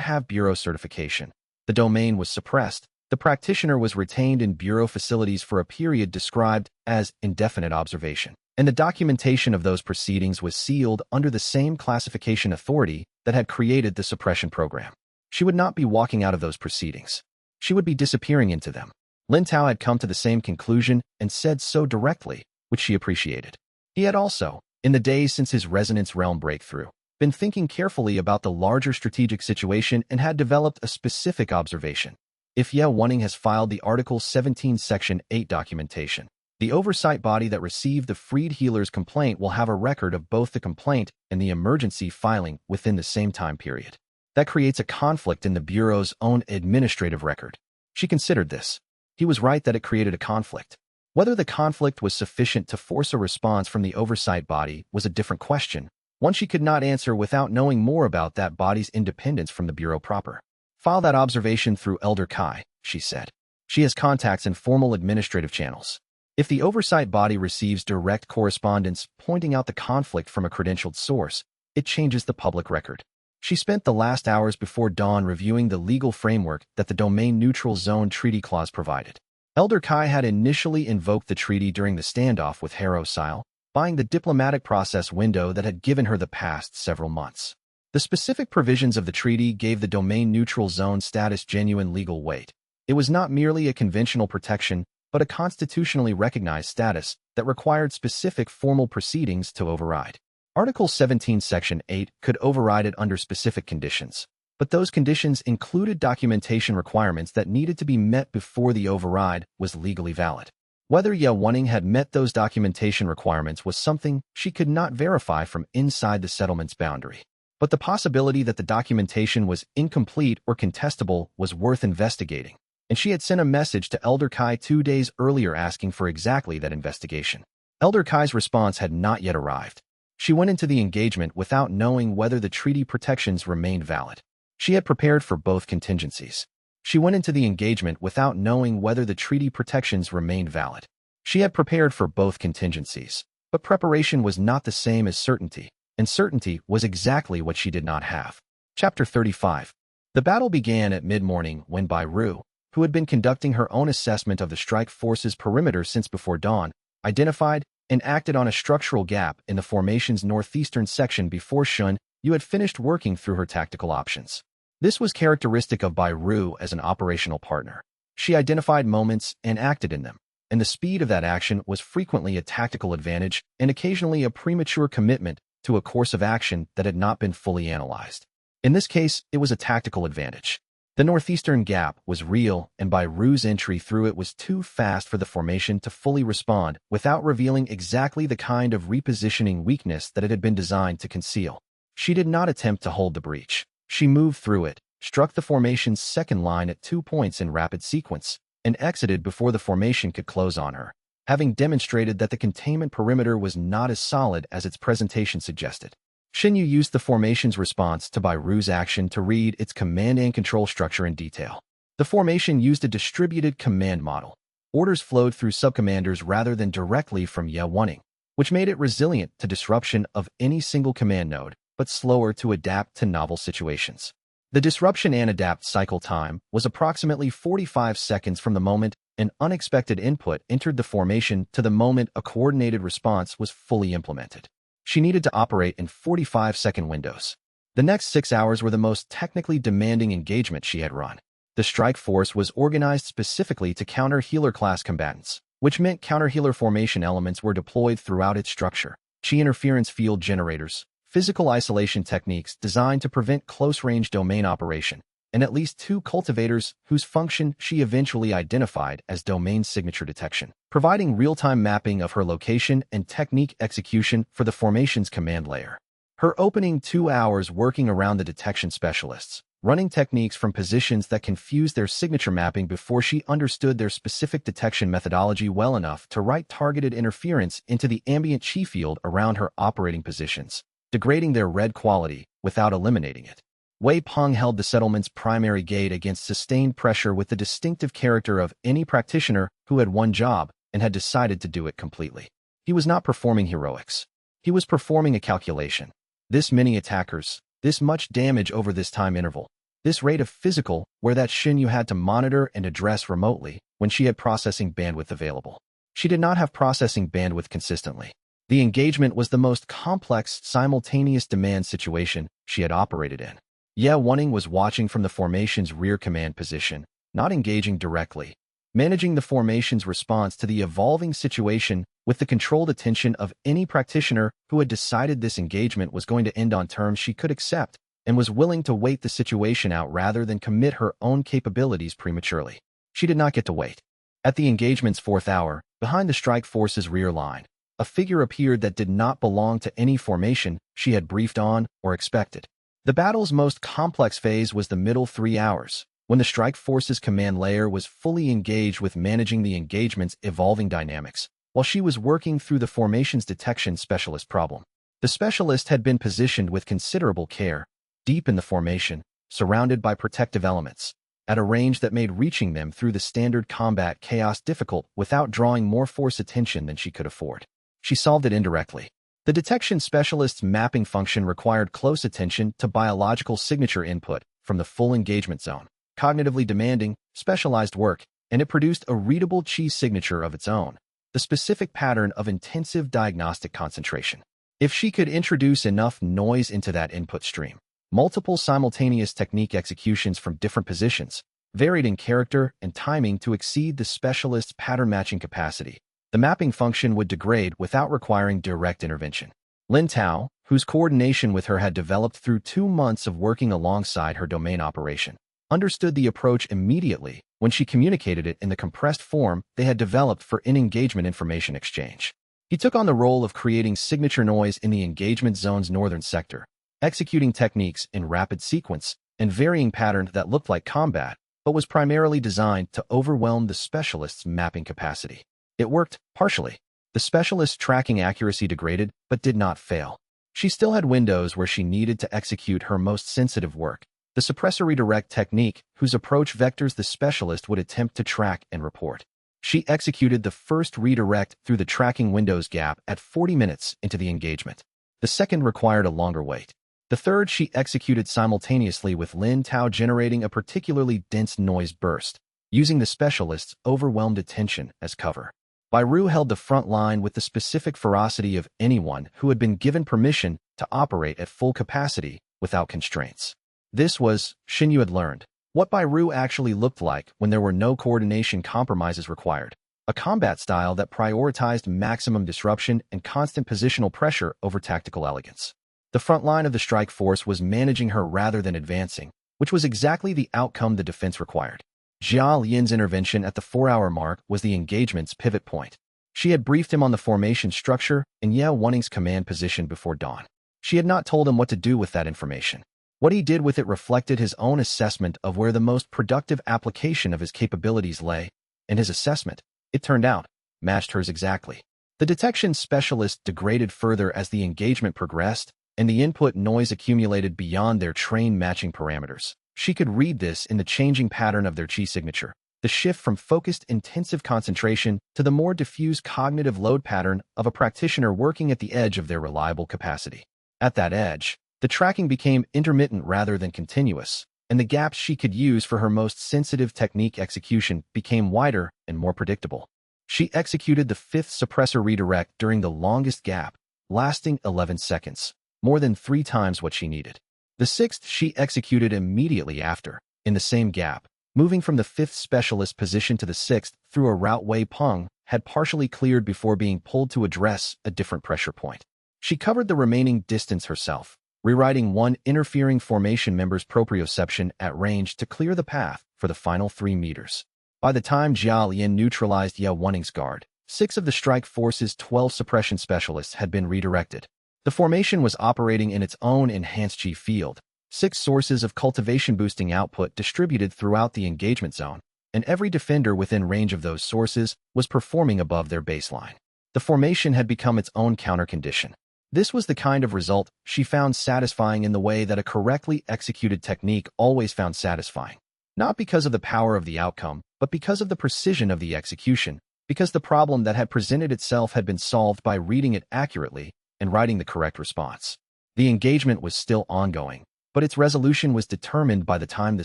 have bureau certification. The domain was suppressed. The practitioner was retained in bureau facilities for a period described as indefinite observation, and the documentation of those proceedings was sealed under the same classification authority that had created the suppression program. She would not be walking out of those proceedings. She would be disappearing into them. Lin Tao had come to the same conclusion and said so directly, which she appreciated. He had also, in the days since his resonance realm breakthrough, been thinking carefully about the larger strategic situation and had developed a specific observation. If Ye Wenning has filed the Article 17 Section 8 documentation, the oversight body that received the freed healer's complaint will have a record of both the complaint and the emergency filing within the same time period. That creates a conflict in the Bureau's own administrative record. She considered this. He was right that it created a conflict. Whether the conflict was sufficient to force a response from the oversight body was a different question, one she could not answer without knowing more about that body's independence from the Bureau proper. File that observation through Elder Kai, she said. She has contacts in formal administrative channels. If the oversight body receives direct correspondence pointing out the conflict from a credentialed source, it changes the public record. She spent the last hours before dawn reviewing the legal framework that the Domain Neutral Zone Treaty Clause provided. Elder Kai had initially invoked the treaty during the standoff with Harrow Sile, buying the diplomatic process window that had given her the past several months. The specific provisions of the treaty gave the Domain Neutral Zone status genuine legal weight. It was not merely a conventional protection, but a constitutionally recognized status that required specific formal proceedings to override. Article 17, Section 8 could override it under specific conditions, but those conditions included documentation requirements that needed to be met before the override was legally valid. Whether Ye Wanning had met those documentation requirements was something she could not verify from inside the settlement's boundary. But the possibility that the documentation was incomplete or contestable was worth investigating, and she had sent a message to Elder Kai 2 days earlier asking for exactly that investigation. Elder Kai's response had not yet arrived. She went into the engagement without knowing whether the treaty protections remained valid. She had prepared for both contingencies. She went into the engagement without knowing whether the treaty protections remained valid. She had prepared for both contingencies, but preparation was not the same as certainty, and certainty was exactly what she did not have. Chapter 35. The battle began at mid-morning when Bai Ru, who had been conducting her own assessment of the strike force's perimeter since before dawn, identified and acted on a structural gap in the formation's northeastern section before Shun Yu had finished working through her tactical options. This was characteristic of Bai Ru as an operational partner. She identified moments and acted in them, and the speed of that action was frequently a tactical advantage and occasionally a premature commitment to a course of action that had not been fully analyzed. In this case, it was a tactical advantage. The northeastern gap was real, and Bai Ru's entry through it was too fast for the formation to fully respond without revealing exactly the kind of repositioning weakness that it had been designed to conceal. She did not attempt to hold the breach. She moved through it, struck the formation's second line at 2 points in rapid sequence, and exited before the formation could close on her, having demonstrated that the containment perimeter was not as solid as its presentation suggested. Xinyu used the formation's response to Bai Ru's action to read its command and control structure in detail. The formation used a distributed command model. Orders flowed through subcommanders rather than directly from Ye Wanning, which made it resilient to disruption of any single command node, but slower to adapt to novel situations. The disruption and adapt cycle time was approximately 45 seconds from the moment an unexpected input entered the formation to the moment a coordinated response was fully implemented. She needed to operate in 45-second windows. The next 6 hours were the most technically demanding engagement she had run. The strike force was organized specifically to counter healer-class combatants, which meant counter-healer formation elements were deployed throughout its structure. Chi interference field generators, physical isolation techniques designed to prevent close-range domain operation, and at least 2 cultivators whose function she eventually identified as domain signature detection, providing real-time mapping of her location and technique execution for the formation's command layer. Her opening 2 hours working around the detection specialists, running techniques from positions that confused their signature mapping before she understood their specific detection methodology well enough to write targeted interference into the ambient chi field around her operating positions, degrading their red quality without eliminating it. Wei Peng held the settlement's primary gate against sustained pressure with the distinctive character of any practitioner who had one job and had decided to do it completely. He was not performing heroics. He was performing a calculation. This many attackers, this much damage over this time interval, this rate of physical where that Xinyu had to monitor and address remotely when she had processing bandwidth available. She did not have processing bandwidth consistently. The engagement was the most complex, simultaneous demand situation she had operated in. Ye Wanning was watching from the formation's rear command position, not engaging directly, managing the formation's response to the evolving situation with the controlled attention of any practitioner who had decided this engagement was going to end on terms she could accept and was willing to wait the situation out rather than commit her own capabilities prematurely. She did not get to wait. At the engagement's 4th hour, behind the strike force's rear line, a figure appeared that did not belong to any formation she had briefed on or expected. The battle's most complex phase was the middle 3 hours, when the strike force's command layer was fully engaged with managing the engagement's evolving dynamics, while she was working through the formation's detection specialist problem. The specialist had been positioned with considerable care, deep in the formation, surrounded by protective elements, at a range that made reaching them through the standard combat chaos difficult without drawing more force attention than she could afford. She solved it indirectly. The detection specialist's mapping function required close attention to biological signature input from the full engagement zone, cognitively demanding, specialized work, and it produced a readable chi signature of its own, the specific pattern of intensive diagnostic concentration. If she could introduce enough noise into that input stream, multiple simultaneous technique executions from different positions, varied in character and timing to exceed the specialist's pattern matching capacity, the mapping function would degrade without requiring direct intervention. Lin Tao, whose coordination with her had developed through 2 months of working alongside her domain operation, understood the approach immediately when she communicated it in the compressed form they had developed for in-engagement information exchange. He took on the role of creating signature noise in the engagement zone's northern sector, executing techniques in rapid sequence and varying patterns that looked like combat, but was primarily designed to overwhelm the specialist's mapping capacity. It worked, partially. The specialist's tracking accuracy degraded, but did not fail. She still had windows where she needed to execute her most sensitive work, the suppressor redirect technique, whose approach vectors the specialist would attempt to track and report. She executed the first redirect through the tracking windows gap at 40 minutes into the engagement. The second required a longer wait. The third she executed simultaneously with Lin Tao generating a particularly dense noise burst, using the specialist's overwhelmed attention as cover. Bai Ru held the front line with the specific ferocity of anyone who had been given permission to operate at full capacity without constraints. This was, Xinyu had learned, what Bai Ru actually looked like when there were no coordination compromises required. A combat style that prioritized maximum disruption and constant positional pressure over tactical elegance. The front line of the strike force was managing her rather than advancing, which was exactly the outcome the defense required. Jia Lian's intervention at the 4-hour mark was the engagement's pivot point. She had briefed him on the formation structure and Ye Wenning's command position before dawn. She had not told him what to do with that information. What he did with it reflected his own assessment of where the most productive application of his capabilities lay, and his assessment, it turned out, matched hers exactly. The detection specialist degraded further as the engagement progressed, and the input noise accumulated beyond their train matching parameters. She could read this in the changing pattern of their qi signature, the shift from focused intensive concentration to the more diffuse cognitive load pattern of a practitioner working at the edge of their reliable capacity. At that edge, the tracking became intermittent rather than continuous, and the gaps she could use for her most sensitive technique execution became wider and more predictable. She executed the 5th suppressor redirect during the longest gap, lasting 11 seconds. More than 3 times what she needed. The 6th she executed immediately after, in the same gap, moving from the 5th specialist position to the 6th through a route Wei Peng had partially cleared before being pulled to address a different pressure point. She covered the remaining distance herself, rewriting one interfering formation member's proprioception at range to clear the path for the final 3 meters. By the time Jia Lian neutralized Ye Wenning's guard, 6 of the strike force's 12 suppression specialists had been redirected. The formation was operating in its own enhanced qi field, 6 sources of cultivation boosting output distributed throughout the engagement zone, and every defender within range of those sources was performing above their baseline. The formation had become its own counter condition. This was the kind of result she found satisfying in the way that a correctly executed technique always found satisfying. Not because of the power of the outcome, but because of the precision of the execution, because the problem that had presented itself had been solved by reading it accurately and writing the correct response. The engagement was still ongoing, but its resolution was determined by the time the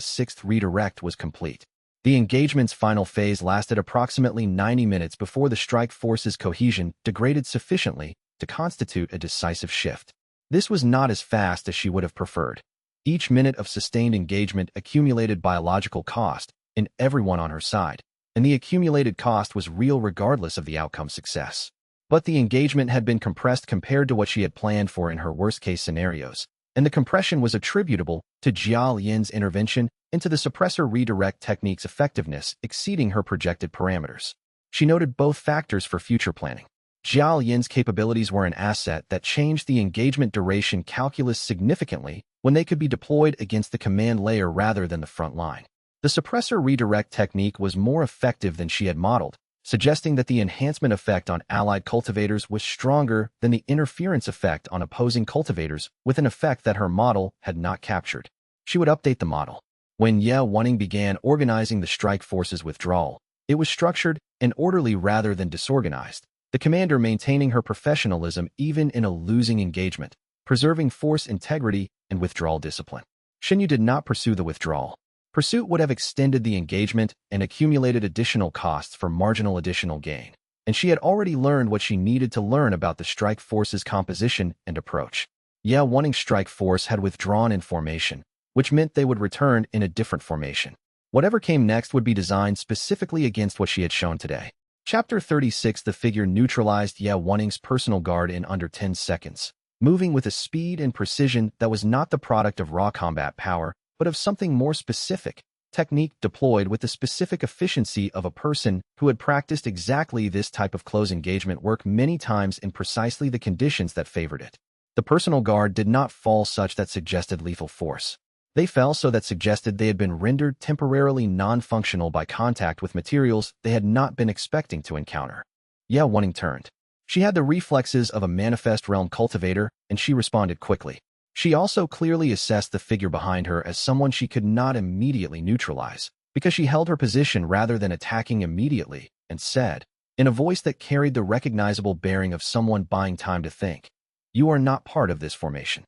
6th redirect was complete. The engagement's final phase lasted approximately 90 minutes before the strike force's cohesion degraded sufficiently to constitute a decisive shift. This was not as fast as she would have preferred. Each minute of sustained engagement accumulated biological cost in everyone on her side, and the accumulated cost was real regardless of the outcome's success. But the engagement had been compressed compared to what she had planned for in her worst-case scenarios, and the compression was attributable to Jia Lian's intervention into the suppressor redirect technique's effectiveness exceeding her projected parameters. She noted both factors for future planning. Jia Lian's capabilities were an asset that changed the engagement duration calculus significantly when they could be deployed against the command layer rather than the front line. The suppressor redirect technique was more effective than she had modeled, suggesting that the enhancement effect on allied cultivators was stronger than the interference effect on opposing cultivators with an effect that her model had not captured. She would update the model. When Ye Wenning began organizing the strike force's withdrawal, it was structured and orderly rather than disorganized, the commander maintaining her professionalism even in a losing engagement, preserving force integrity and withdrawal discipline. Xinyu did not pursue the withdrawal. Pursuit would have extended the engagement and accumulated additional costs for marginal additional gain, and she had already learned what she needed to learn about the strike force's composition and approach. Ye Wenning's strike force had withdrawn in formation, which meant they would return in a different formation. Whatever came next would be designed specifically against what she had shown today. Chapter 36. The figure neutralized Ye Wenning's personal guard in under 10 seconds, moving with a speed and precision that was not the product of raw combat power, but of something more specific, technique deployed with the specific efficiency of a person who had practiced exactly this type of close engagement work many times in precisely the conditions that favored it. The personal guard did not fall such that suggested lethal force. They fell so that suggested they had been rendered temporarily non-functional by contact with materials they had not been expecting to encounter. Yeah, Wanting turned. She had the reflexes of a manifest realm cultivator, and she responded quickly. She also clearly assessed the figure behind her as someone she could not immediately neutralize, because she held her position rather than attacking immediately, and said, in a voice that carried the recognizable bearing of someone buying time to think, "You are not part of this formation."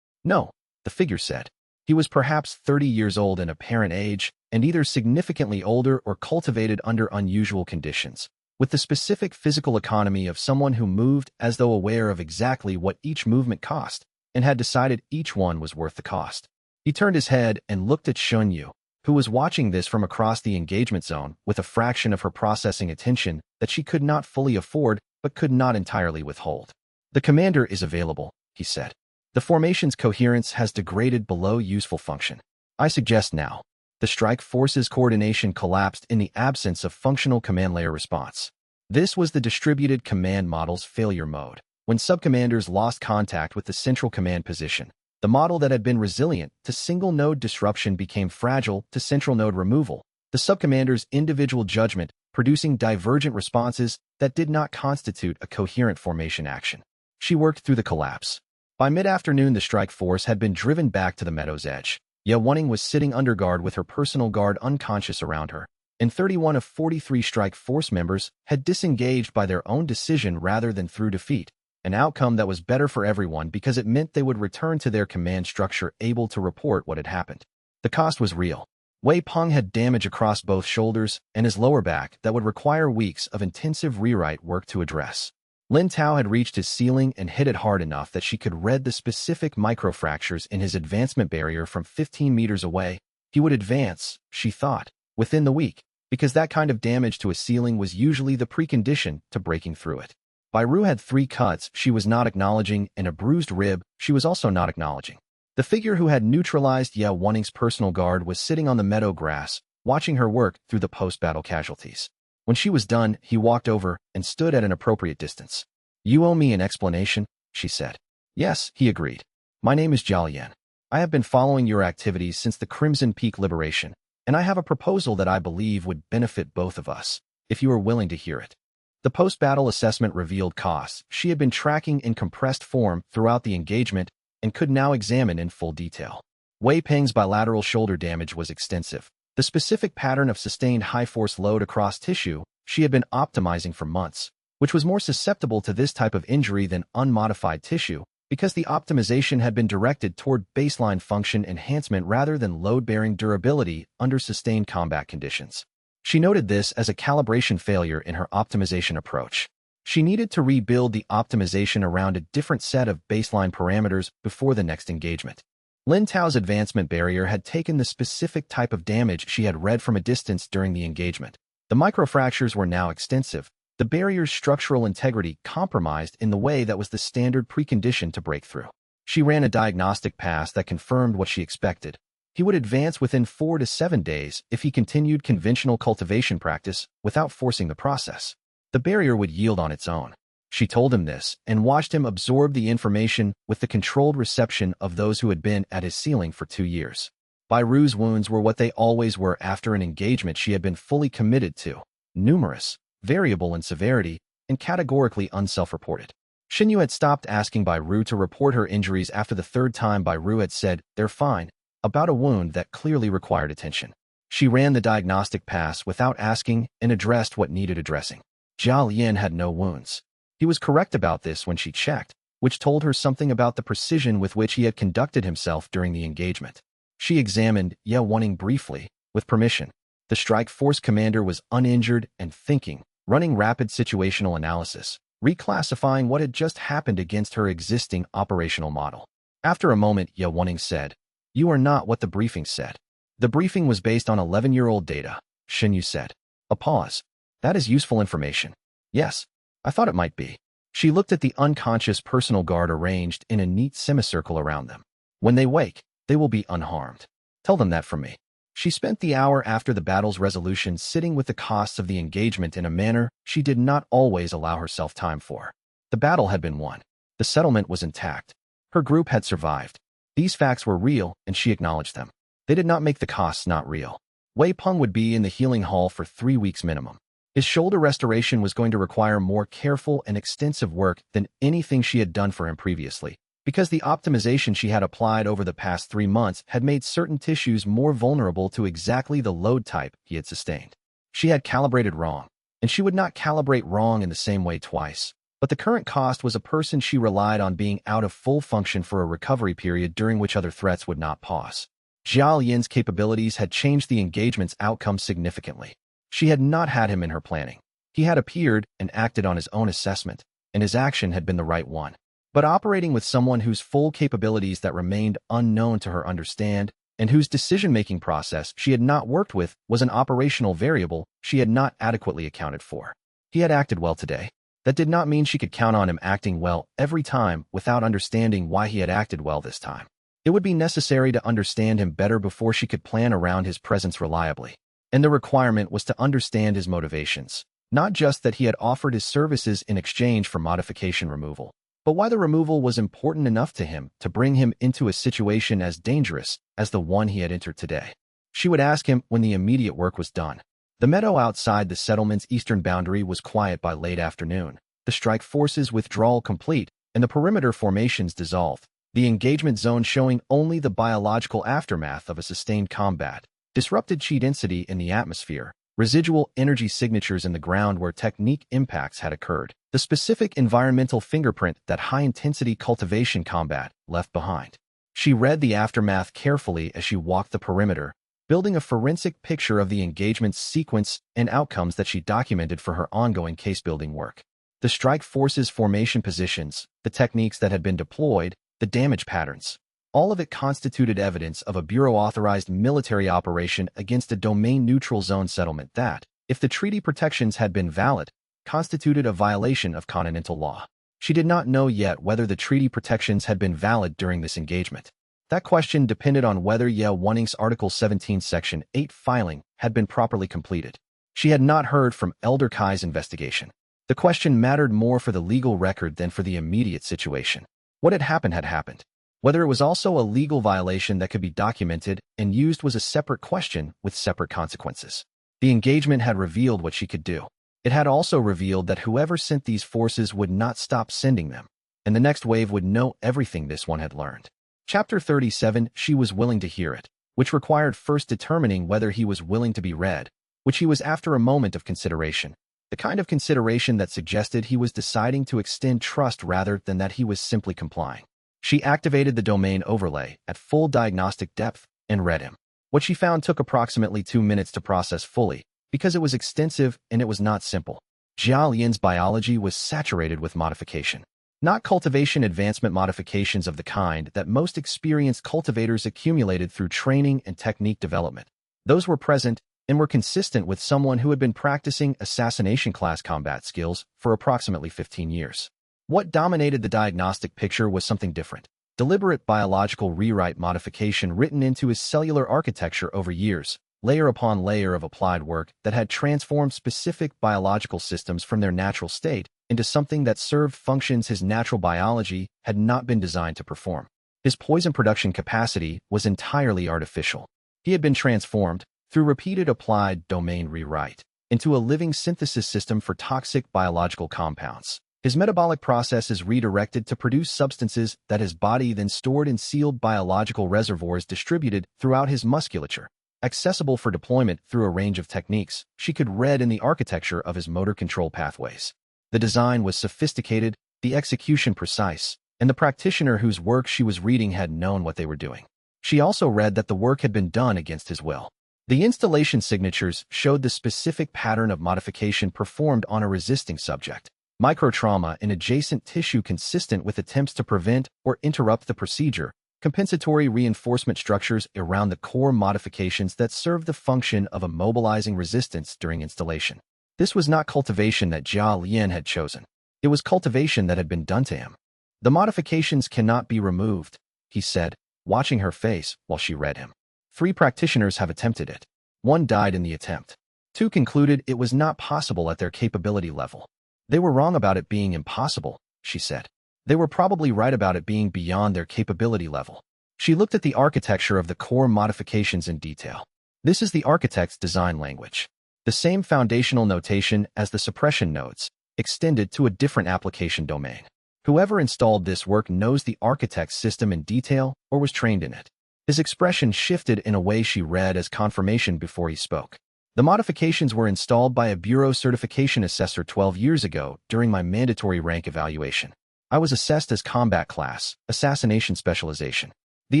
"No," the figure said. He was perhaps 30 years old in apparent age, and either significantly older or cultivated under unusual conditions, with the specific physical economy of someone who moved as though aware of exactly what each movement cost, and had decided each one was worth the cost. He turned his head and looked at Shunyu, who was watching this from across the engagement zone with a fraction of her processing attention that she could not fully afford but could not entirely withhold. "The commander is available," he said. "The formation's coherence has degraded below useful function. I suggest now." The strike force's coordination collapsed in the absence of functional command layer response. This was the distributed command model's failure mode. When subcommanders lost contact with the central command position, the model that had been resilient to single-node disruption became fragile to central node removal, the subcommander's individual judgment producing divergent responses that did not constitute a coherent formation action. She worked through the collapse. By mid-afternoon, the strike force had been driven back to the meadow's edge. Wanting was sitting under guard with her personal guard unconscious around her, and 31 of 43 strike force members had disengaged by their own decision rather than through defeat, an outcome that was better for everyone because it meant they would return to their command structure able to report what had happened. The cost was real. Wei Peng had damage across both shoulders and his lower back that would require weeks of intensive rewrite work to address. Lin Tao had reached his ceiling and hit it hard enough that she could read the specific microfractures in his advancement barrier from 15 meters away. He would advance, she thought, within the week, because that kind of damage to a ceiling was usually the precondition to breaking through it. Bairu had 3 cuts she was not acknowledging and a bruised rib she was also not acknowledging. The figure who had neutralized Wanning's personal guard was sitting on the meadow grass, watching her work through the post-battle casualties. When she was done, he walked over and stood at an appropriate distance. "You owe me an explanation," she said. "Yes," he agreed. "My name is Jialian. I have been following your activities since the Crimson Peak liberation, and I have a proposal that I believe would benefit both of us, if you are willing to hear it." The post-battle assessment revealed costs she had been tracking in compressed form throughout the engagement and could now examine in full detail. Wei Peng's bilateral shoulder damage was extensive. The specific pattern of sustained high-force load across tissue she had been optimizing for months, which was more susceptible to this type of injury than unmodified tissue, because the optimization had been directed toward baseline function enhancement rather than load-bearing durability under sustained combat conditions. She noted this as a calibration failure in her optimization approach. She needed to rebuild the optimization around a different set of baseline parameters before the next engagement. Lin Tao's advancement barrier had taken the specific type of damage she had read from a distance during the engagement. The microfractures were now extensive, the barrier's structural integrity compromised in the way that was the standard precondition to break through. She ran a diagnostic pass that confirmed what she expected. He would advance within 4 to 7 days if he continued conventional cultivation practice without forcing the process. The barrier would yield on its own. She told him this and watched him absorb the information with the controlled reception of those who had been at his ceiling for 2 years. Bairu's wounds were what they always were after an engagement she had been fully committed to: numerous, variable in severity, and categorically unself-reported. Xinyu had stopped asking Bairu to report her injuries after the 3rd time Bairu had said, "They're fine," about a wound that clearly required attention. She ran the diagnostic pass without asking and addressed what needed addressing. Zhao Lian had no wounds. He was correct about this when she checked, which told her something about the precision with which he had conducted himself during the engagement. She examined Wanning briefly, with permission. The strike force commander was uninjured and thinking, running rapid situational analysis, reclassifying what had just happened against her existing operational model. After a moment, Wanning said, "You are not what the briefing said." "The briefing was based on 11-year-old data," Xinyu said. A pause. "That is useful information." "Yes, I thought it might be." She looked at the unconscious personal guard arranged in a neat semicircle around them. "When they wake, they will be unharmed. Tell them that from me." She spent the hour after the battle's resolution sitting with the costs of the engagement in a manner she did not always allow herself time for. The battle had been won. The settlement was intact. Her group had survived. These facts were real, and she acknowledged them. They did not make the costs not real. Wei Peng would be in the healing hall for 3 weeks minimum. His shoulder restoration was going to require more careful and extensive work than anything she had done for him previously, because the optimization she had applied over the past 3 months had made certain tissues more vulnerable to exactly the load type he had sustained. She had calibrated wrong, and she would not calibrate wrong in the same way twice. But the current cost was a person she relied on being out of full function for a recovery period during which other threats would not pause. Zhao Yin's capabilities had changed the engagement's outcome significantly. She had not had him in her planning. He had appeared and acted on his own assessment, and his action had been the right one. But operating with someone whose full capabilities that remained unknown to her understand, and whose decision-making process she had not worked with, was an operational variable she had not adequately accounted for. He had acted well today. That did not mean she could count on him acting well every time without understanding why he had acted well this time. It would be necessary to understand him better before she could plan around his presence reliably. And the requirement was to understand his motivations, not just that he had offered his services in exchange for modification removal, but why the removal was important enough to him to bring him into a situation as dangerous as the one he had entered today. She would ask him when the immediate work was done. The meadow outside the settlement's eastern boundary was quiet by late afternoon, the strike forces' withdrawal complete, and the perimeter formations dissolved, the engagement zone showing only the biological aftermath of a sustained combat, disrupted qi density in the atmosphere, residual energy signatures in the ground where technique impacts had occurred, the specific environmental fingerprint that high-intensity cultivation combat left behind. She read the aftermath carefully as she walked the perimeter, building a forensic picture of the engagement's sequence and outcomes that she documented for her ongoing case-building work. The strike forces' formation positions, the techniques that had been deployed, the damage patterns. All of it constituted evidence of a Bureau-authorized military operation against a domain-neutral zone settlement that, if the treaty protections had been valid, constituted a violation of continental law. She did not know yet whether the treaty protections had been valid during this engagement. That question depended on whether Ye Wenning's Article 17 Section 8 filing had been properly completed. She had not heard from Elder Kai's investigation. The question mattered more for the legal record than for the immediate situation. What had happened. Whether it was also a legal violation that could be documented and used was a separate question with separate consequences. The engagement had revealed what she could do. It had also revealed that whoever sent these forces would not stop sending them, and the next wave would know everything this one had learned. Chapter 37, she was willing to hear it, which required first determining whether he was willing to be read, which he was after a moment of consideration, the kind of consideration that suggested he was deciding to extend trust rather than that he was simply complying. She activated the domain overlay at full diagnostic depth and read him. What she found took approximately 2 minutes to process fully, because it was extensive and it was not simple. Zhao Yin's biology was saturated with modification. Not cultivation advancement modifications of the kind that most experienced cultivators accumulated through training and technique development. Those were present and were consistent with someone who had been practicing assassination class combat skills for approximately 15 years. What dominated the diagnostic picture was something different. Deliberate biological rewrite modification written into his cellular architecture over years, layer upon layer of applied work that had transformed specific biological systems from their natural state into something that served functions his natural biology had not been designed to perform. His poison production capacity was entirely artificial. He had been transformed, through repeated applied domain rewrite, into a living synthesis system for toxic biological compounds. His metabolic process is redirected to produce substances that his body then stored in sealed biological reservoirs distributed throughout his musculature, accessible for deployment through a range of techniques she could read in the architecture of his motor control pathways. The design was sophisticated, the execution precise, and the practitioner whose work she was reading had known what they were doing. She also read that the work had been done against his will. The installation signatures showed the specific pattern of modification performed on a resisting subject, microtrauma in adjacent tissue consistent with attempts to prevent or interrupt the procedure, compensatory reinforcement structures around the core modifications that served the function of immobilizing resistance during installation. This was not cultivation that Zhao Yin had chosen. It was cultivation that had been done to him. The modifications cannot be removed, he said, watching her face while she read him. 3 practitioners have attempted it. 1 died in the attempt. 2 concluded it was not possible at their capability level. They were wrong about it being impossible, she said. They were probably right about it being beyond their capability level. She looked at the architecture of the core modifications in detail. This is the architect's design language. The same foundational notation as the suppression nodes, extended to a different application domain. Whoever installed this work knows the architect's system in detail or was trained in it. His expression shifted in a way she read as confirmation before he spoke. The modifications were installed by a Bureau certification assessor 12 years ago during my mandatory rank evaluation. I was assessed as combat class, assassination specialization. The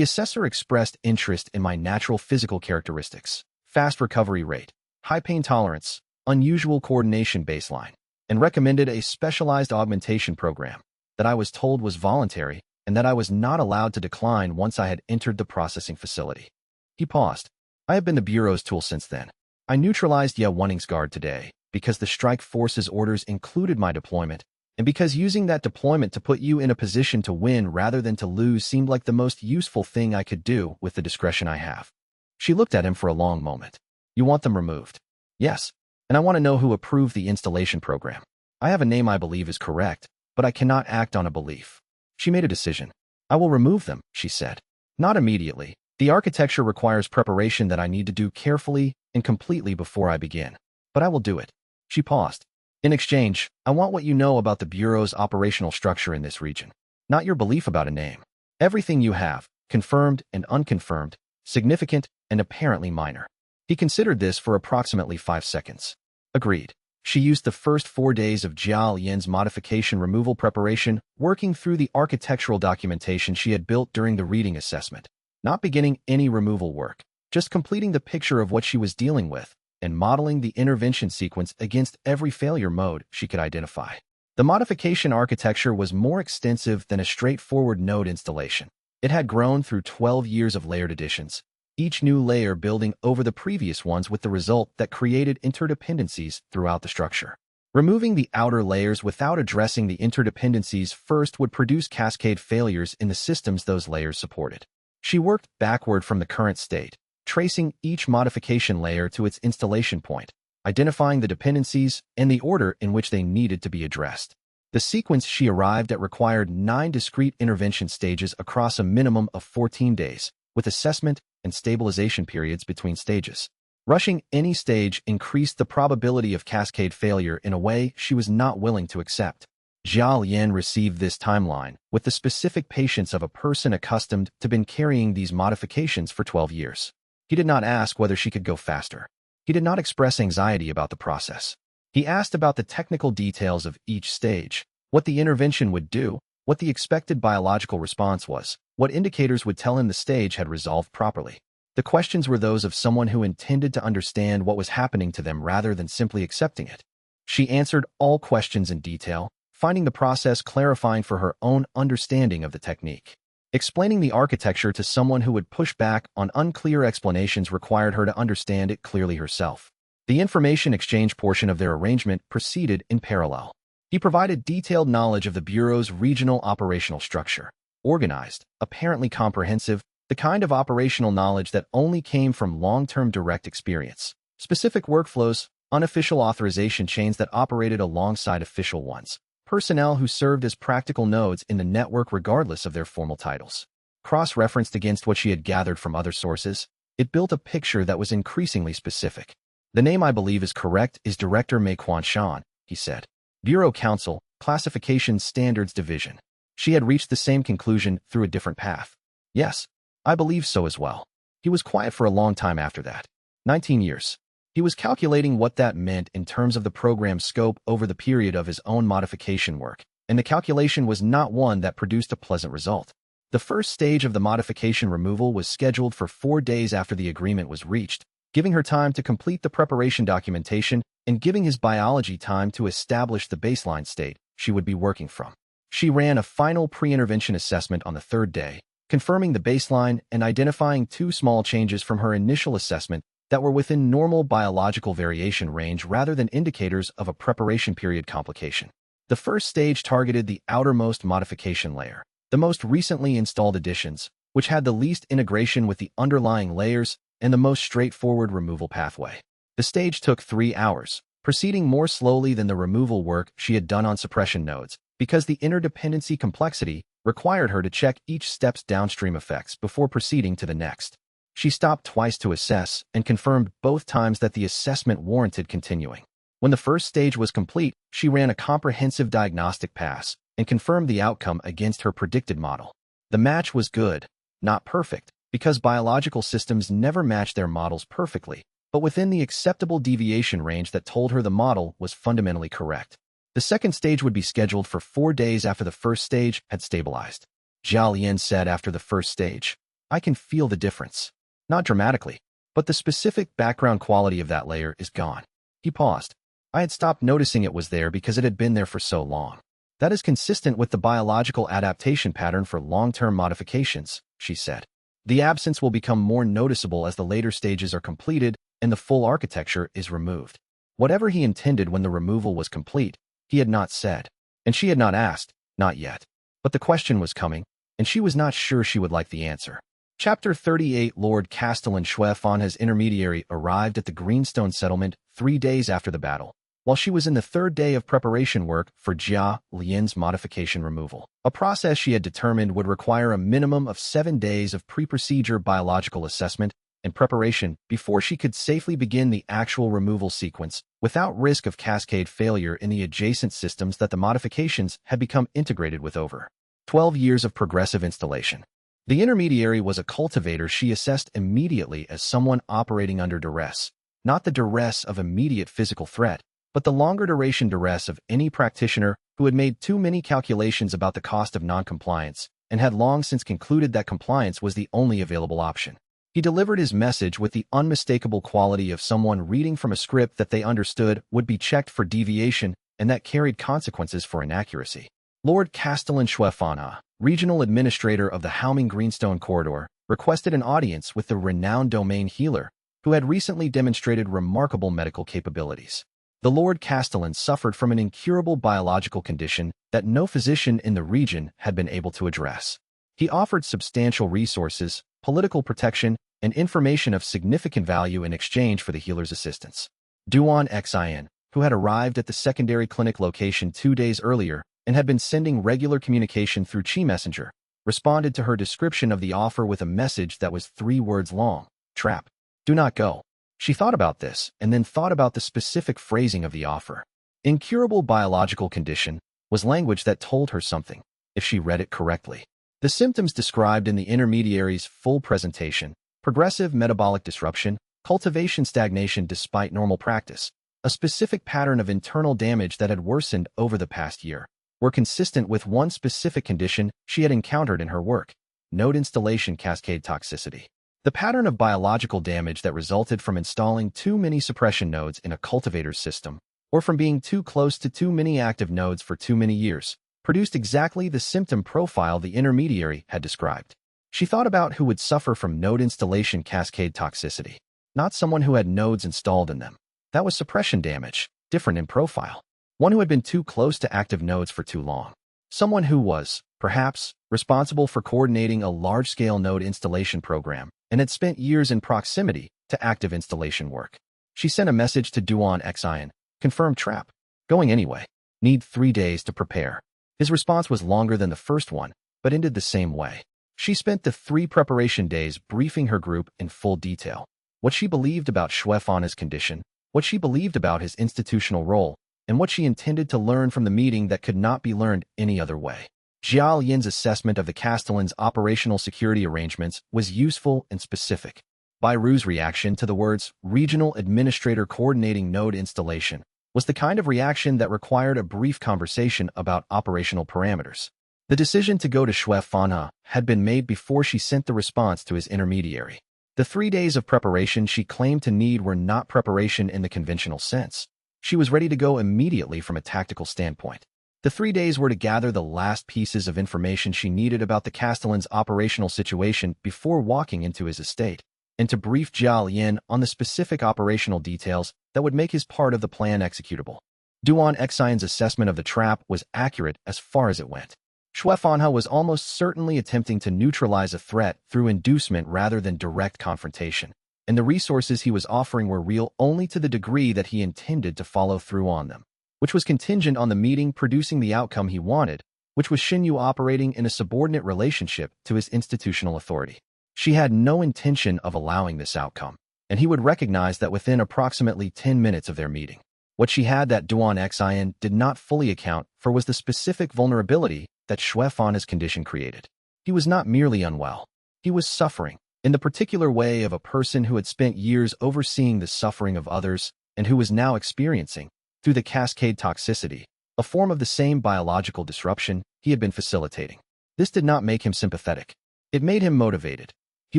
assessor expressed interest in my natural physical characteristics, fast recovery rate, high pain tolerance, unusual coordination baseline, and recommended a specialized augmentation program that I was told was voluntary and that I was not allowed to decline once I had entered the processing facility. He paused. I have been the Bureau's tool since then. I neutralized Woningsguard today because the strike force's orders included my deployment, and because using that deployment to put you in a position to win rather than to lose seemed like the most useful thing I could do with the discretion I have. She looked at him for a long moment. You want them removed? Yes. And I want to know who approved the installation program. I have a name I believe is correct, but I cannot act on a belief. She made a decision. I will remove them, she said. Not immediately. The architecture requires preparation that I need to do carefully and completely before I begin. But I will do it. She paused. In exchange, I want what you know about the Bureau's operational structure in this region. Not your belief about a name. Everything you have, confirmed and unconfirmed, significant and apparently minor. He considered this for approximately 5 seconds. Agreed. She used the first 4 days of Jiao Yan's modification removal preparation, working through the architectural documentation she had built during the reading assessment. Not beginning any removal work, just completing the picture of what she was dealing with, and modeling the intervention sequence against every failure mode she could identify. The modification architecture was more extensive than a straightforward node installation. It had grown through 12 years of layered additions, each new layer building over the previous ones with the result that created interdependencies throughout the structure. Removing the outer layers without addressing the interdependencies first would produce cascade failures in the systems those layers supported. She worked backward from the current state, tracing each modification layer to its installation point, identifying the dependencies and the order in which they needed to be addressed. The sequence she arrived at required 9 discrete intervention stages across a minimum of 14 days, with assessment and stabilization periods between stages. Rushing any stage increased the probability of cascade failure in a way she was not willing to accept. Jiao Yan received this timeline with the specific patience of a person accustomed to been carrying these modifications for 12 years. He did not ask whether she could go faster. He did not express anxiety about the process. He asked about the technical details of each stage, what the intervention would do, what the expected biological response was, what indicators would tell him the stage had resolved properly. The questions were those of someone who intended to understand what was happening to them rather than simply accepting it. She answered all questions in detail, finding the process clarifying for her own understanding of the technique. Explaining the architecture to someone who would push back on unclear explanations required her to understand it clearly herself. The information exchange portion of their arrangement proceeded in parallel. He provided detailed knowledge of the Bureau's regional operational structure, organized, apparently comprehensive, the kind of operational knowledge that only came from long-term direct experience. Specific workflows, unofficial authorization chains that operated alongside official ones. Personnel who served as practical nodes in the network regardless of their formal titles. Cross-referenced against what she had gathered from other sources, it built a picture that was increasingly specific. The name I believe is correct is Director Mei Quanshan, he said. Bureau Counsel, Classification Standards Division. She had reached the same conclusion through a different path. Yes, I believe so as well. He was quiet for a long time after that. 19 years. He was calculating what that meant in terms of the program's scope over the period of his own modification work, and the calculation was not one that produced a pleasant result. The first stage of the modification removal was scheduled for 4 days after the agreement was reached, giving her time to complete the preparation documentation and giving his biology time to establish the baseline state she would be working from. She ran a final pre-intervention assessment on the 3rd day, confirming the baseline and identifying 2 small changes from her initial assessment that were within normal biological variation range rather than indicators of a preparation period complication. The first stage targeted the outermost modification layer, the most recently installed additions, which had the least integration with the underlying layers and the most straightforward removal pathway. The stage took 3 hours, proceeding more slowly than the removal work she had done on suppression nodes, because the interdependency complexity required her to check each step's downstream effects before proceeding to the next. She stopped twice to assess and confirmed both times that the assessment warranted continuing. When the first stage was complete, she ran a comprehensive diagnostic pass and confirmed the outcome against her predicted model. The match was good, not perfect, because biological systems never match their models perfectly, but within the acceptable deviation range that told her the model was fundamentally correct. The second stage would be scheduled for 4 days after the first stage had stabilized. Zhao Lian said after the first stage, "I can feel the difference. Not dramatically, but the specific background quality of that layer is gone." He paused. "I had stopped noticing it was there because it had been there for so long. That is consistent with the biological adaptation pattern for long-term modifications," she said. "The absence will become more noticeable as the later stages are completed and the full architecture is removed." Whatever he intended when the removal was complete, he had not said, and she had not asked, not yet. But the question was coming, and she was not sure she would like the answer. Chapter 38. Lord Castellan Xuefanha's intermediary arrived at the Greenstone settlement 3 days after the battle, while she was in the 3rd day of preparation work for Jia Lian's modification removal, a process she had determined would require a minimum of 7 days of pre-procedure biological assessment and preparation before she could safely begin the actual removal sequence without risk of cascade failure in the adjacent systems that the modifications had become integrated with over 12 years of progressive installation. The intermediary was a cultivator she assessed immediately as someone operating under duress, not the duress of immediate physical threat, but the longer duration duress of any practitioner who had made too many calculations about the cost of non-compliance and had long since concluded that compliance was the only available option. He delivered his message with the unmistakable quality of someone reading from a script that they understood would be checked for deviation and that carried consequences for inaccuracy. Lord Castellan Xuefanha, regional administrator of the Haoming Greenstone Corridor, requested an audience with the renowned domain healer, who had recently demonstrated remarkable medical capabilities. The Lord Castellan suffered from an incurable biological condition that no physician in the region had been able to address. He offered substantial resources, political protection, and information of significant value in exchange for the healer's assistance. Duan Xian, who had arrived at the secondary clinic location 2 days earlier and had been sending regular communication through Qi Messenger, responded to her description of the offer with a message that was 3 words long: trap. Do not go. She thought about this and then thought about the specific phrasing of the offer. Incurable biological condition was language that told her something, if she read it correctly. The symptoms described in the intermediary's full presentation: progressive metabolic disruption, cultivation stagnation despite normal practice, a specific pattern of internal damage that had worsened over the past year, were consistent with one specific condition she had encountered in her work: node installation cascade toxicity. The pattern of biological damage that resulted from installing too many suppression nodes in a cultivator's system, or from being too close to too many active nodes for too many years, produced exactly the symptom profile the intermediary had described. She thought about who would suffer from node installation cascade toxicity, not someone who had nodes installed in them. That was suppression damage, different in profile. One who had been too close to active nodes for too long. Someone who was, perhaps, responsible for coordinating a large-scale node installation program and had spent years in proximity to active installation work. She sent a message to Duan Xian, confirmed trap. Going anyway. Need 3 days to prepare. His response was longer than the first one, but ended the same way. She spent the 3 preparation days briefing her group in full detail. What she believed about Xuefanha's condition, what she believed about his institutional role, and what she intended to learn from the meeting that could not be learned any other way. Jia Lian's assessment of the Castellan's operational security arrangements was useful and specific. Bai Ru's reaction to the words regional administrator coordinating node installation was the kind of reaction that required a brief conversation about operational parameters. The decision to go to Xuefanha had been made before she sent the response to his intermediary. The 3 days of preparation she claimed to need were not preparation in the conventional sense. She was ready to go immediately from a tactical standpoint. The 3 days were to gather the last pieces of information she needed about the Castellan's operational situation before walking into his estate, and to brief Jia Lian on the specific operational details that would make his part of the plan executable. Duan Xian's assessment of the trap was accurate as far as it went. Xuefanha was almost certainly attempting to neutralize a threat through inducement rather than direct confrontation, and the resources he was offering were real only to the degree that he intended to follow through on them, which was contingent on the meeting producing the outcome he wanted, which was Xinyu operating in a subordinate relationship to his institutional authority. She had no intention of allowing this outcome, and he would recognize that within approximately 10 minutes of their meeting. What she had that Duan Xian did not fully account for was the specific vulnerability that Xuefanha's condition created. He was not merely unwell. He was suffering, in the particular way of a person who had spent years overseeing the suffering of others and who was now experiencing, through the cascade toxicity, a form of the same biological disruption he had been facilitating. This did not make him sympathetic. It made him motivated. He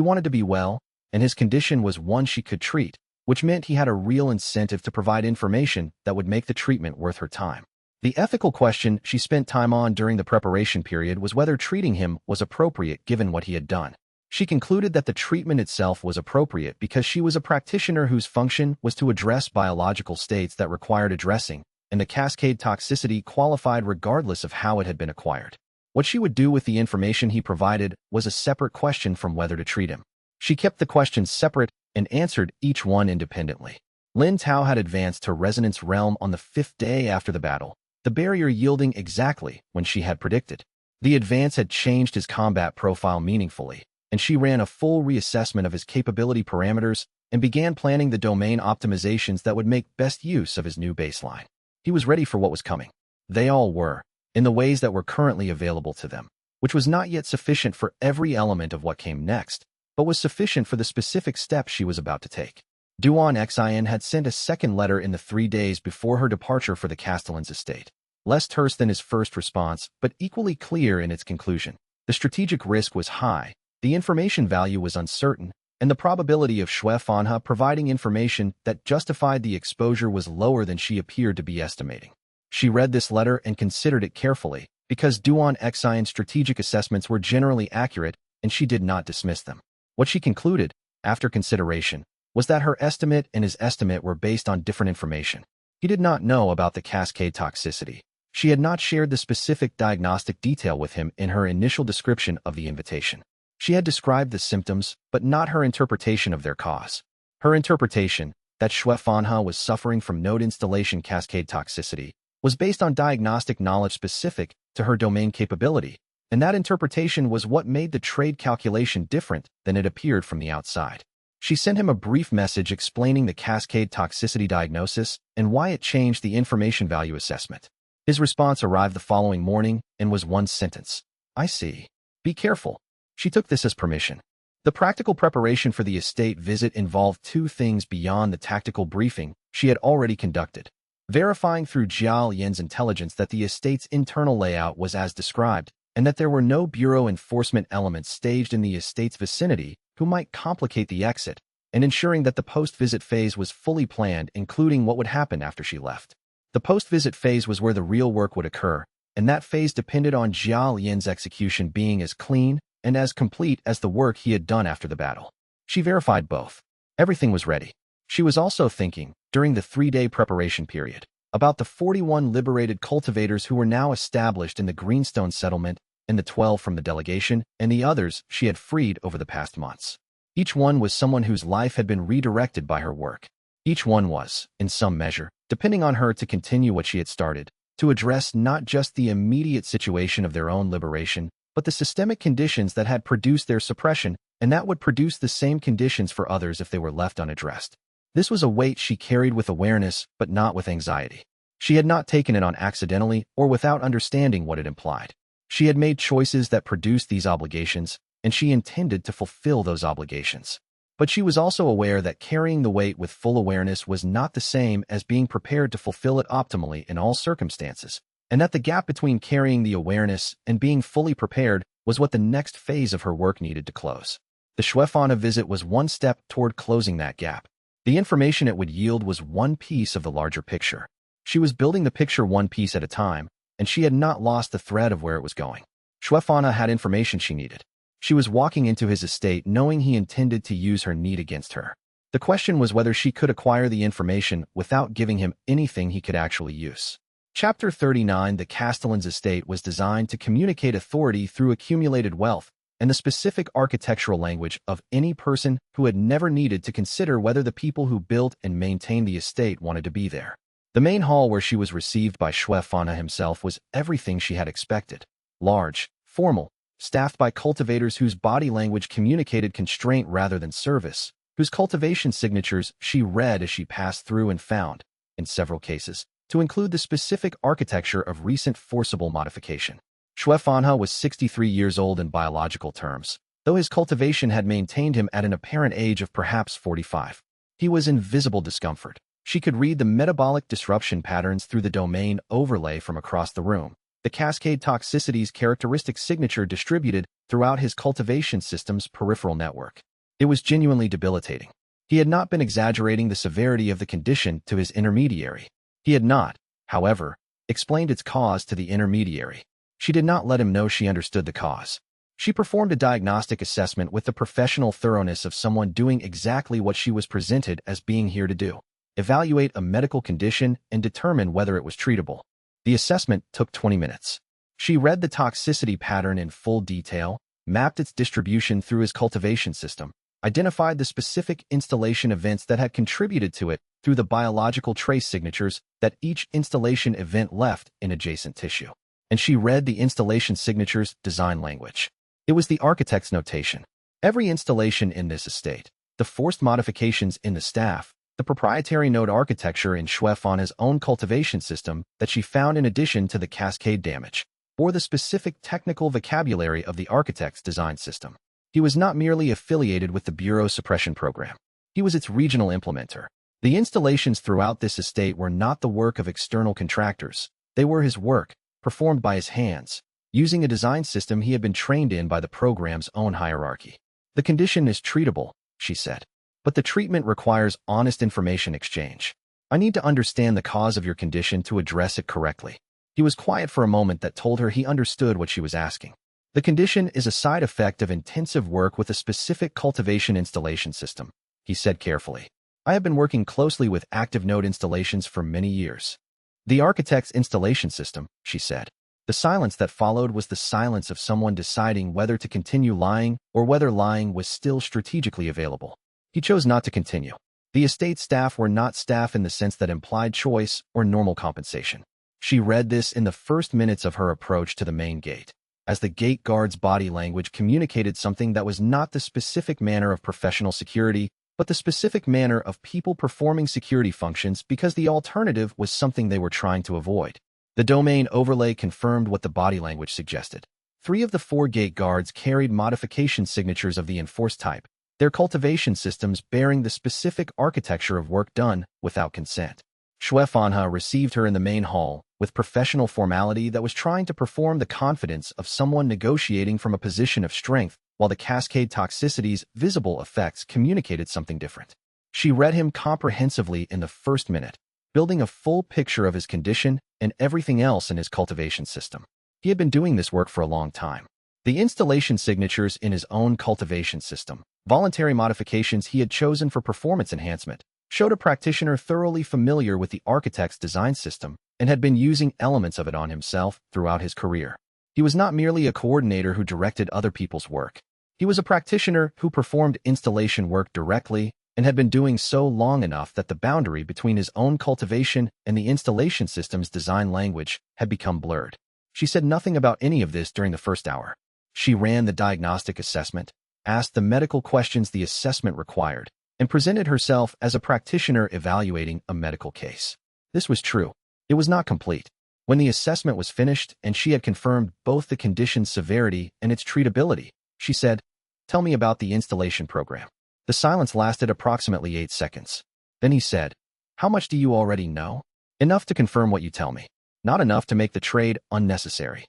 wanted to be well, and his condition was one she could treat, which meant he had a real incentive to provide information that would make the treatment worth her time. The ethical question she spent time on during the preparation period was whether treating him was appropriate given what he had done. She concluded that the treatment itself was appropriate because she was a practitioner whose function was to address biological states that required addressing, and the cascade toxicity qualified regardless of how it had been acquired. What she would do with the information he provided was a separate question from whether to treat him. She kept the questions separate and answered each one independently. Lin Tao had advanced to Resonance Realm on the 5th day after the battle, the barrier yielding exactly when she had predicted. The advance had changed his combat profile meaningfully, and she ran a full reassessment of his capability parameters and began planning the domain optimizations that would make best use of his new baseline. He was ready for what was coming. They all were, in the ways that were currently available to them, which was not yet sufficient for every element of what came next, but was sufficient for the specific steps she was about to take. Duan Xian had sent a second letter in the 3 days before her departure for the Castellan's estate. Less terse than his first response, but equally clear in its conclusion. The strategic risk was high, the information value was uncertain, and the probability of Xuefanha providing information that justified the exposure was lower than she appeared to be estimating. She read this letter and considered it carefully, because Duan Xian's strategic assessments were generally accurate, and she did not dismiss them. What she concluded, after consideration, was that her estimate and his estimate were based on different information. He did not know about the cascade toxicity. She had not shared the specific diagnostic detail with him in her initial description of the invitation. She had described the symptoms, but not her interpretation of their cause. Her interpretation, that Xuefanha was suffering from node installation cascade toxicity, was based on diagnostic knowledge specific to her domain capability, and that interpretation was what made the trade calculation different than it appeared from the outside. She sent him a brief message explaining the cascade toxicity diagnosis and why it changed the information value assessment. His response arrived the following morning and was one sentence. "I see. Be careful." She took this as permission. The practical preparation for the estate visit involved 2 things beyond the tactical briefing she had already conducted. Verifying through Jiao Yan's intelligence that the estate's internal layout was as described, and that there were no bureau enforcement elements staged in the estate's vicinity who might complicate the exit, and ensuring that the post-visit phase was fully planned, including what would happen after she left. The post-visit phase was where the real work would occur, and that phase depended on Jiao Yan's execution being as clean and as complete as the work he had done after the battle. She verified both. Everything was ready. She was also thinking, during the 3-day preparation period, about the 41 liberated cultivators who were now established in the Greenstone settlement, and the 12 from the delegation, and the others she had freed over the past months. Each one was someone whose life had been redirected by her work. Each one was, in some measure, depending on her to continue what she had started, to address not just the immediate situation of their own liberation, but the systemic conditions that had produced their suppression, and that would produce the same conditions for others if they were left unaddressed. This was a weight she carried with awareness, but not with anxiety. She had not taken it on accidentally or without understanding what it implied. She had made choices that produced these obligations, and she intended to fulfill those obligations. But she was also aware that carrying the weight with full awareness was not the same as being prepared to fulfill it optimally in all circumstances, and that the gap between carrying the awareness and being fully prepared was what the next phase of her work needed to close. The Xuefanha visit was one step toward closing that gap. The information it would yield was one piece of the larger picture. She was building the picture one piece at a time, and she had not lost the thread of where it was going. Xuefanha had information she needed. She was walking into his estate knowing he intended to use her need against her. The question was whether she could acquire the information without giving him anything he could actually use. Chapter 39. The Castellan's estate was designed to communicate authority through accumulated wealth and the specific architectural language of any person who had never needed to consider whether the people who built and maintained the estate wanted to be there. The main hall where she was received by xianxia himself was everything she had expected. Large, formal, staffed by cultivators whose body language communicated constraint rather than service, whose cultivation signatures she read as she passed through and found, in several cases, to include the specific architecture of recent forcible modification. xianxia was 63 years old in biological terms, though his cultivation had maintained him at an apparent age of perhaps 45. He was in visible discomfort. She could read the metabolic disruption patterns through the domain overlay from across the room, the cascade toxicity's characteristic signature distributed throughout his cultivation system's peripheral network. It was genuinely debilitating. He had not been exaggerating the severity of the condition to his intermediary. He had not, however, explained its cause to the intermediary. She did not let him know she understood the cause. She performed a diagnostic assessment with the professional thoroughness of someone doing exactly what she was presented as being here to do: evaluate a medical condition and determine whether it was treatable. The assessment took 20 minutes. She read the toxicity pattern in full detail, mapped its distribution through his cultivation system, identified the specific installation events that had contributed to it through the biological trace signatures that each installation event left in adjacent tissue. And she read the installation signature's design language. It was the architect's notation. Every installation in this estate, the forced modifications in the staff, the proprietary node architecture in xianxia's own cultivation system that she found in addition to the cascade damage, or the specific technical vocabulary of the architect's design system. He was not merely affiliated with the Bureau Suppression Program. He was its regional implementer. The installations throughout this estate were not the work of external contractors. They were his work, performed by his hands, using a design system he had been trained in by the program's own hierarchy. The condition is treatable, she said, but the treatment requires honest information exchange. I need to understand the cause of your condition to address it correctly. He was quiet for a moment that told her he understood what she was asking. The condition is a side effect of intensive work with a specific cultivation installation system, he said carefully. I have been working closely with active node installations for many years. The architect's installation system, she said. The silence that followed was the silence of someone deciding whether to continue lying or whether lying was still strategically available. He chose not to continue. The estate staff were not staff in the sense that implied choice or normal compensation. She read this in the first minutes of her approach to the main gate, as the gate guard's body language communicated something that was not the specific manner of professional security, but the specific manner of people performing security functions because the alternative was something they were trying to avoid. The domain overlay confirmed what the body language suggested. 3 of the 4 gate guards carried modification signatures of the enforced type, their cultivation systems bearing the specific architecture of work done without consent. xianxia received her in the main hall with professional formality that was trying to perform the confidence of someone negotiating from a position of strength, while the cascade toxicity's visible effects communicated something different. She read him comprehensively in the first minute, building a full picture of his condition and everything else in his cultivation system. He had been doing this work for a long time. The installation signatures in his own cultivation system, voluntary modifications he had chosen for performance enhancement, showed a practitioner thoroughly familiar with the architect's design system and had been using elements of it on himself throughout his career. He was not merely a coordinator who directed other people's work. He was a practitioner who performed installation work directly and had been doing so long enough that the boundary between his own cultivation and the installation system's design language had become blurred. She said nothing about any of this during the first hour. She ran the diagnostic assessment, asked the medical questions the assessment required, and presented herself as a practitioner evaluating a medical case. This was true. It was not complete. When the assessment was finished and she had confirmed both the condition's severity and its treatability, she said, "Tell me about the installation program." The silence lasted approximately 8 seconds. Then he said, "How much do you already know?" "Enough to confirm what you tell me. Not enough to make the trade unnecessary."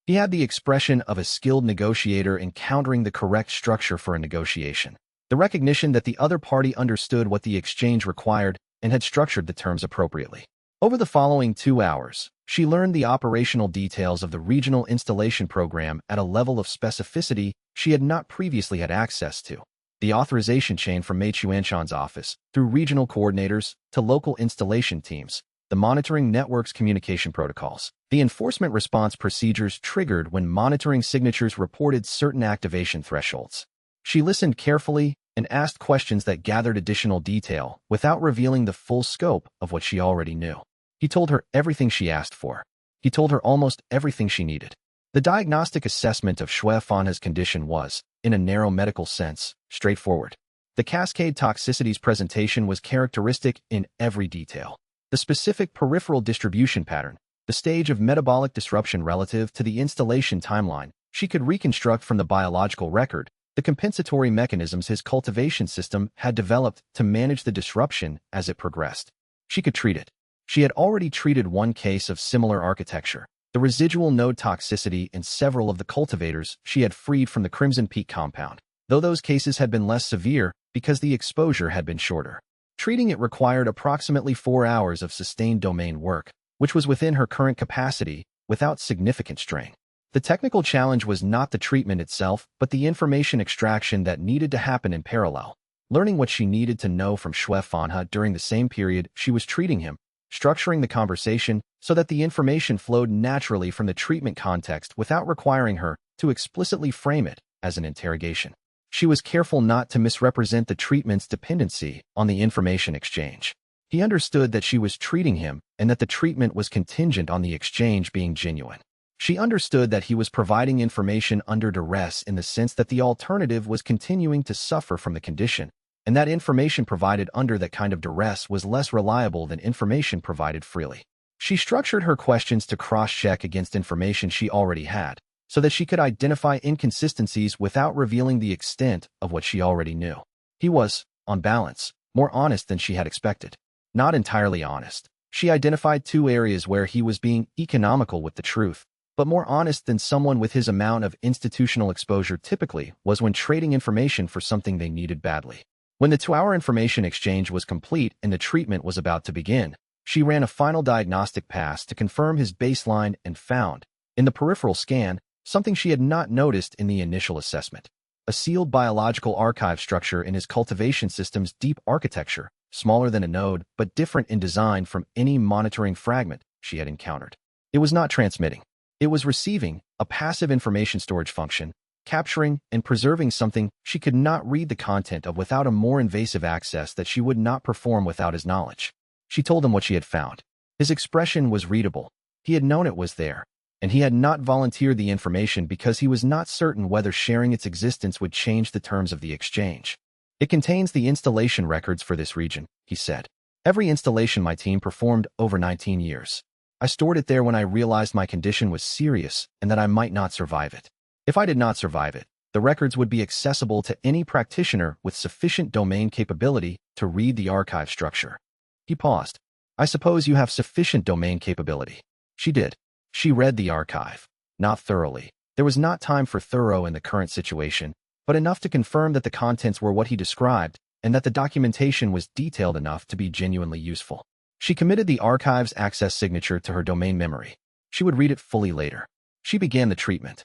He had the expression of a skilled negotiator encountering the correct structure for a negotiation, the recognition that the other party understood what the exchange required and had structured the terms appropriately. Over the following 2 hours, she learned the operational details of the regional installation program at a level of specificity she had not previously had access to. The authorization chain from Mei Chuanshan's office, through regional coordinators to local installation teams, the monitoring network's communication protocols. The enforcement response procedures triggered when monitoring signatures reported certain activation thresholds. She listened carefully and asked questions that gathered additional detail without revealing the full scope of what she already knew. He told her everything she asked for. He told her almost everything she needed. The diagnostic assessment of xianxia's condition was, in a narrow medical sense, straightforward. The cascade toxicities presentation was characteristic in every detail. The specific peripheral distribution pattern, the stage of metabolic disruption relative to the installation timeline, she could reconstruct from the biological record the compensatory mechanisms his cultivation system had developed to manage the disruption as it progressed. She could treat it. She had already treated one case of similar architecture, the residual node toxicity in several of the cultivators she had freed from the Crimson Peak compound, though those cases had been less severe because the exposure had been shorter. Treating it required approximately 4 hours of sustained domain work, which was within her current capacity, without significant strain. The technical challenge was not the treatment itself, but the information extraction that needed to happen in parallel. Learning what she needed to know from xianxia during the same period she was treating him, structuring the conversation so that the information flowed naturally from the treatment context without requiring her to explicitly frame it as an interrogation. She was careful not to misrepresent the treatment's dependency on the information exchange. He understood that she was treating him and that the treatment was contingent on the exchange being genuine. She understood that he was providing information under duress in the sense that the alternative was continuing to suffer from the condition, and that information provided under that kind of duress was less reliable than information provided freely. She structured her questions to cross-check against information she already had, so that she could identify inconsistencies without revealing the extent of what she already knew. He was, on balance, more honest than she had expected. Not entirely honest. She identified 2 areas where he was being economical with the truth, but more honest than someone with his amount of institutional exposure typically was when trading information for something they needed badly. When the 2-hour information exchange was complete and the treatment was about to begin, she ran a final diagnostic pass to confirm his baseline and found, in the peripheral scan, something she had not noticed in the initial assessment. A sealed biological archive structure in his cultivation system's deep architecture, smaller than a node but different in design from any monitoring fragment she had encountered. It was not transmitting. It was receiving, a passive information storage function, capturing and preserving something she could not read the content of without a more invasive access that she would not perform without his knowledge. She told him what she had found. His expression was readable. He had known it was there, and he had not volunteered the information because he was not certain whether sharing its existence would change the terms of the exchange. It contains the installation records for this region, he said. Every installation my team performed over 19 years. I stored it there when I realized my condition was serious and that I might not survive it. If I did not survive it, the records would be accessible to any practitioner with sufficient domain capability to read the archive structure. He paused. I suppose you have sufficient domain capability. She did. She read the archive. Not thoroughly. There was not time for thorough in the current situation, but enough to confirm that the contents were what he described and that the documentation was detailed enough to be genuinely useful. She committed the archive's access signature to her domain memory. She would read it fully later. She began the treatment.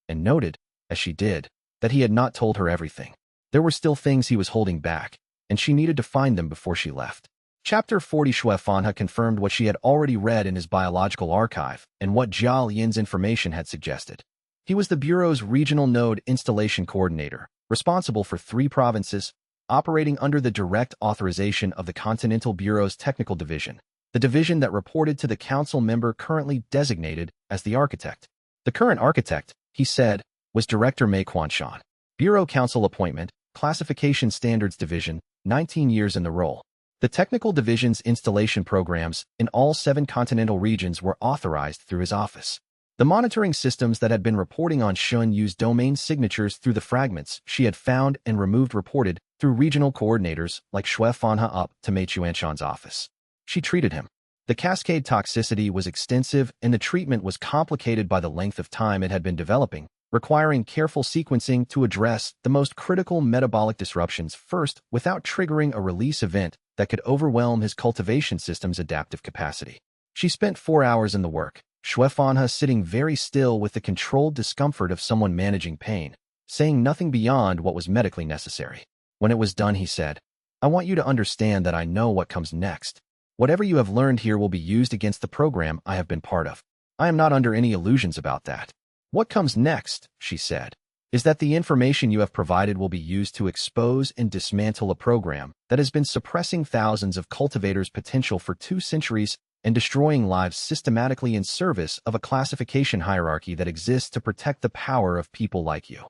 And noted, as she did, that he had not told her everything. There were still things he was holding back, and she needed to find them before she left. Chapter 40 xianxia confirmed what she had already read in his biological archive and what Jia Yin's information had suggested. He was the Bureau's regional node installation coordinator, responsible for 3 provinces, operating under the direct authorization of the Continental Bureau's Technical Division, the division that reported to the council member currently designated as the architect. The current architect, he said, was Director Mei Quanshan. Bureau Council Appointment, Classification Standards Division, 19 years in the role. The Technical Division's installation programs in all 7 continental regions were authorized through his office. The monitoring systems that had been reporting on Shun used domain signatures through the fragments she had found and removed reported through regional coordinators like xianxia up to Mei Chuanshan's office. She treated him. The cascade toxicity was extensive and the treatment was complicated by the length of time it had been developing, requiring careful sequencing to address the most critical metabolic disruptions first without triggering a release event that could overwhelm his cultivation system's adaptive capacity. She spent 4 hours in the work, xianxia sitting very still with the controlled discomfort of someone managing pain, saying nothing beyond what was medically necessary. When it was done, he said, I want you to understand that I know what comes next. Whatever you have learned here will be used against the program I have been part of. I am not under any illusions about that. What comes next, she said, is that the information you have provided will be used to expose and dismantle a program that has been suppressing thousands of cultivators' potential for 2 centuries and destroying lives systematically in service of a classification hierarchy that exists to protect the power of people like you.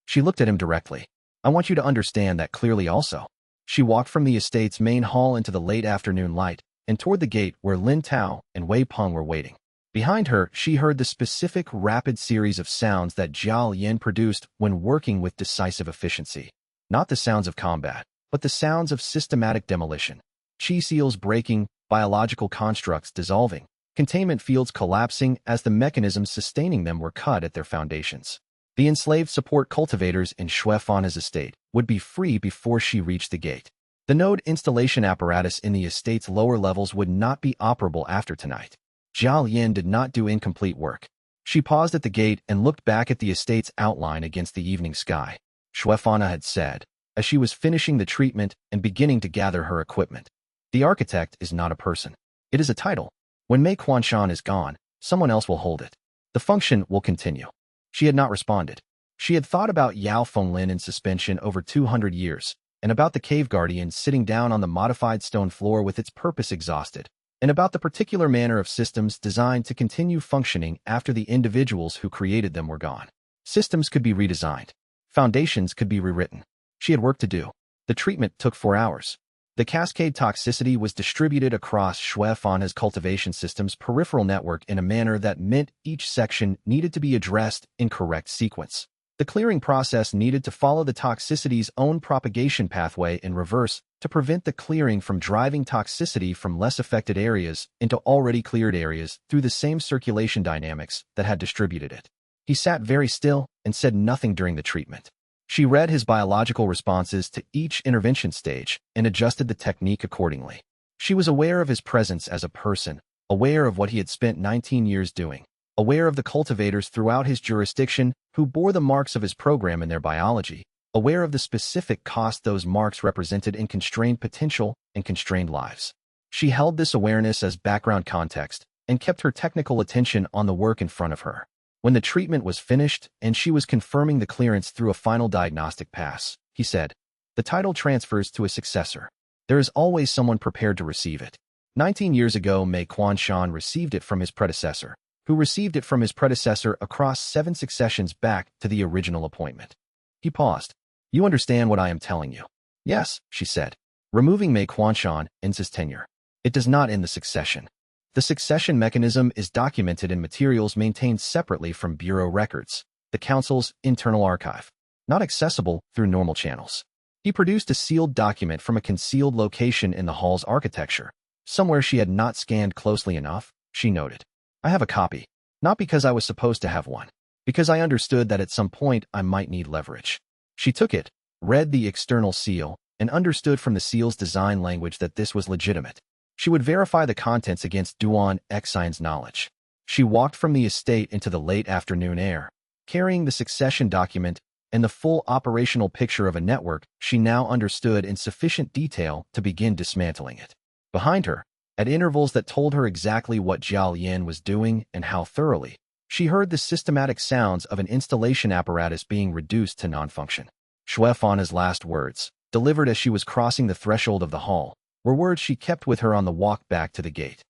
She looked at him directly. I want you to understand that clearly also. She walked from the estate's main hall into the late afternoon light and toward the gate where Lin Tao and Wei Peng were waiting. Behind her, she heard the specific rapid series of sounds that Jiao Yin produced when working with decisive efficiency. Not the sounds of combat, but the sounds of systematic demolition. Qi seals breaking, biological constructs dissolving, containment fields collapsing as the mechanisms sustaining them were cut at their foundations. The enslaved support cultivators in Xuefana's estate would be free before she reached the gate. The node installation apparatus in the estate's lower levels would not be operable after tonight. Jiao Yin did not do incomplete work. She paused at the gate and looked back at the estate's outline against the evening sky. Xuefana had said, as she was finishing the treatment and beginning to gather her equipment. The architect is not a person. It is a title. When Mei Quanshan is gone, someone else will hold it. The function will continue. She had not responded. She had thought about Yao Fenglin in suspension over 200 years, and about the cave guardian sitting down on the modified stone floor with its purpose exhausted, and about the particular manner of systems designed to continue functioning after the individuals who created them were gone. Systems could be redesigned. Foundations could be rewritten. She had work to do. The treatment took 4 hours. The cascade toxicity was distributed across Xuefana's cultivation system's peripheral network in a manner that meant each section needed to be addressed in correct sequence. The clearing process needed to follow the toxicity's own propagation pathway in reverse to prevent the clearing from driving toxicity from less affected areas into already cleared areas through the same circulation dynamics that had distributed it. He sat very still and said nothing during the treatment. She read his biological responses to each intervention stage and adjusted the technique accordingly. She was aware of his presence as a person, aware of what he had spent 19 years doing, aware of the cultivators throughout his jurisdiction who bore the marks of his program in their biology, aware of the specific cost those marks represented in constrained potential and constrained lives. She held this awareness as background context and kept her technical attention on the work in front of her. When the treatment was finished and she was confirming the clearance through a final diagnostic pass, he said, "The title transfers to a successor. There is always someone prepared to receive it. 19 years ago, Mei Quanshan received it from his predecessor, who received it from his predecessor across 7 successions back to the original appointment." He paused. "You understand what I am telling you?" "Yes," she said. "Removing Mei Quanshan ends his tenure. It does not end the succession. The succession mechanism is documented in materials maintained separately from Bureau records, the Council's internal archive, not accessible through normal channels." He produced a sealed document from a concealed location in the hall's architecture. Somewhere she had not scanned closely enough, she noted. "I have a copy, not because I was supposed to have one, because I understood that at some point I might need leverage." She took it, read the external seal, and understood from the seal's design language that this was legitimate. She would verify the contents against Duan Xian's knowledge. She walked from the estate into the late afternoon air, carrying the succession document and the full operational picture of a network she now understood in sufficient detail to begin dismantling it. Behind her, at intervals that told her exactly what Jiao Yin was doing and how thoroughly, she heard the systematic sounds of an installation apparatus being reduced to non-function. Xuefana's last words, delivered as she was crossing the threshold of the hall, were words she kept with her on the walk back to the gate.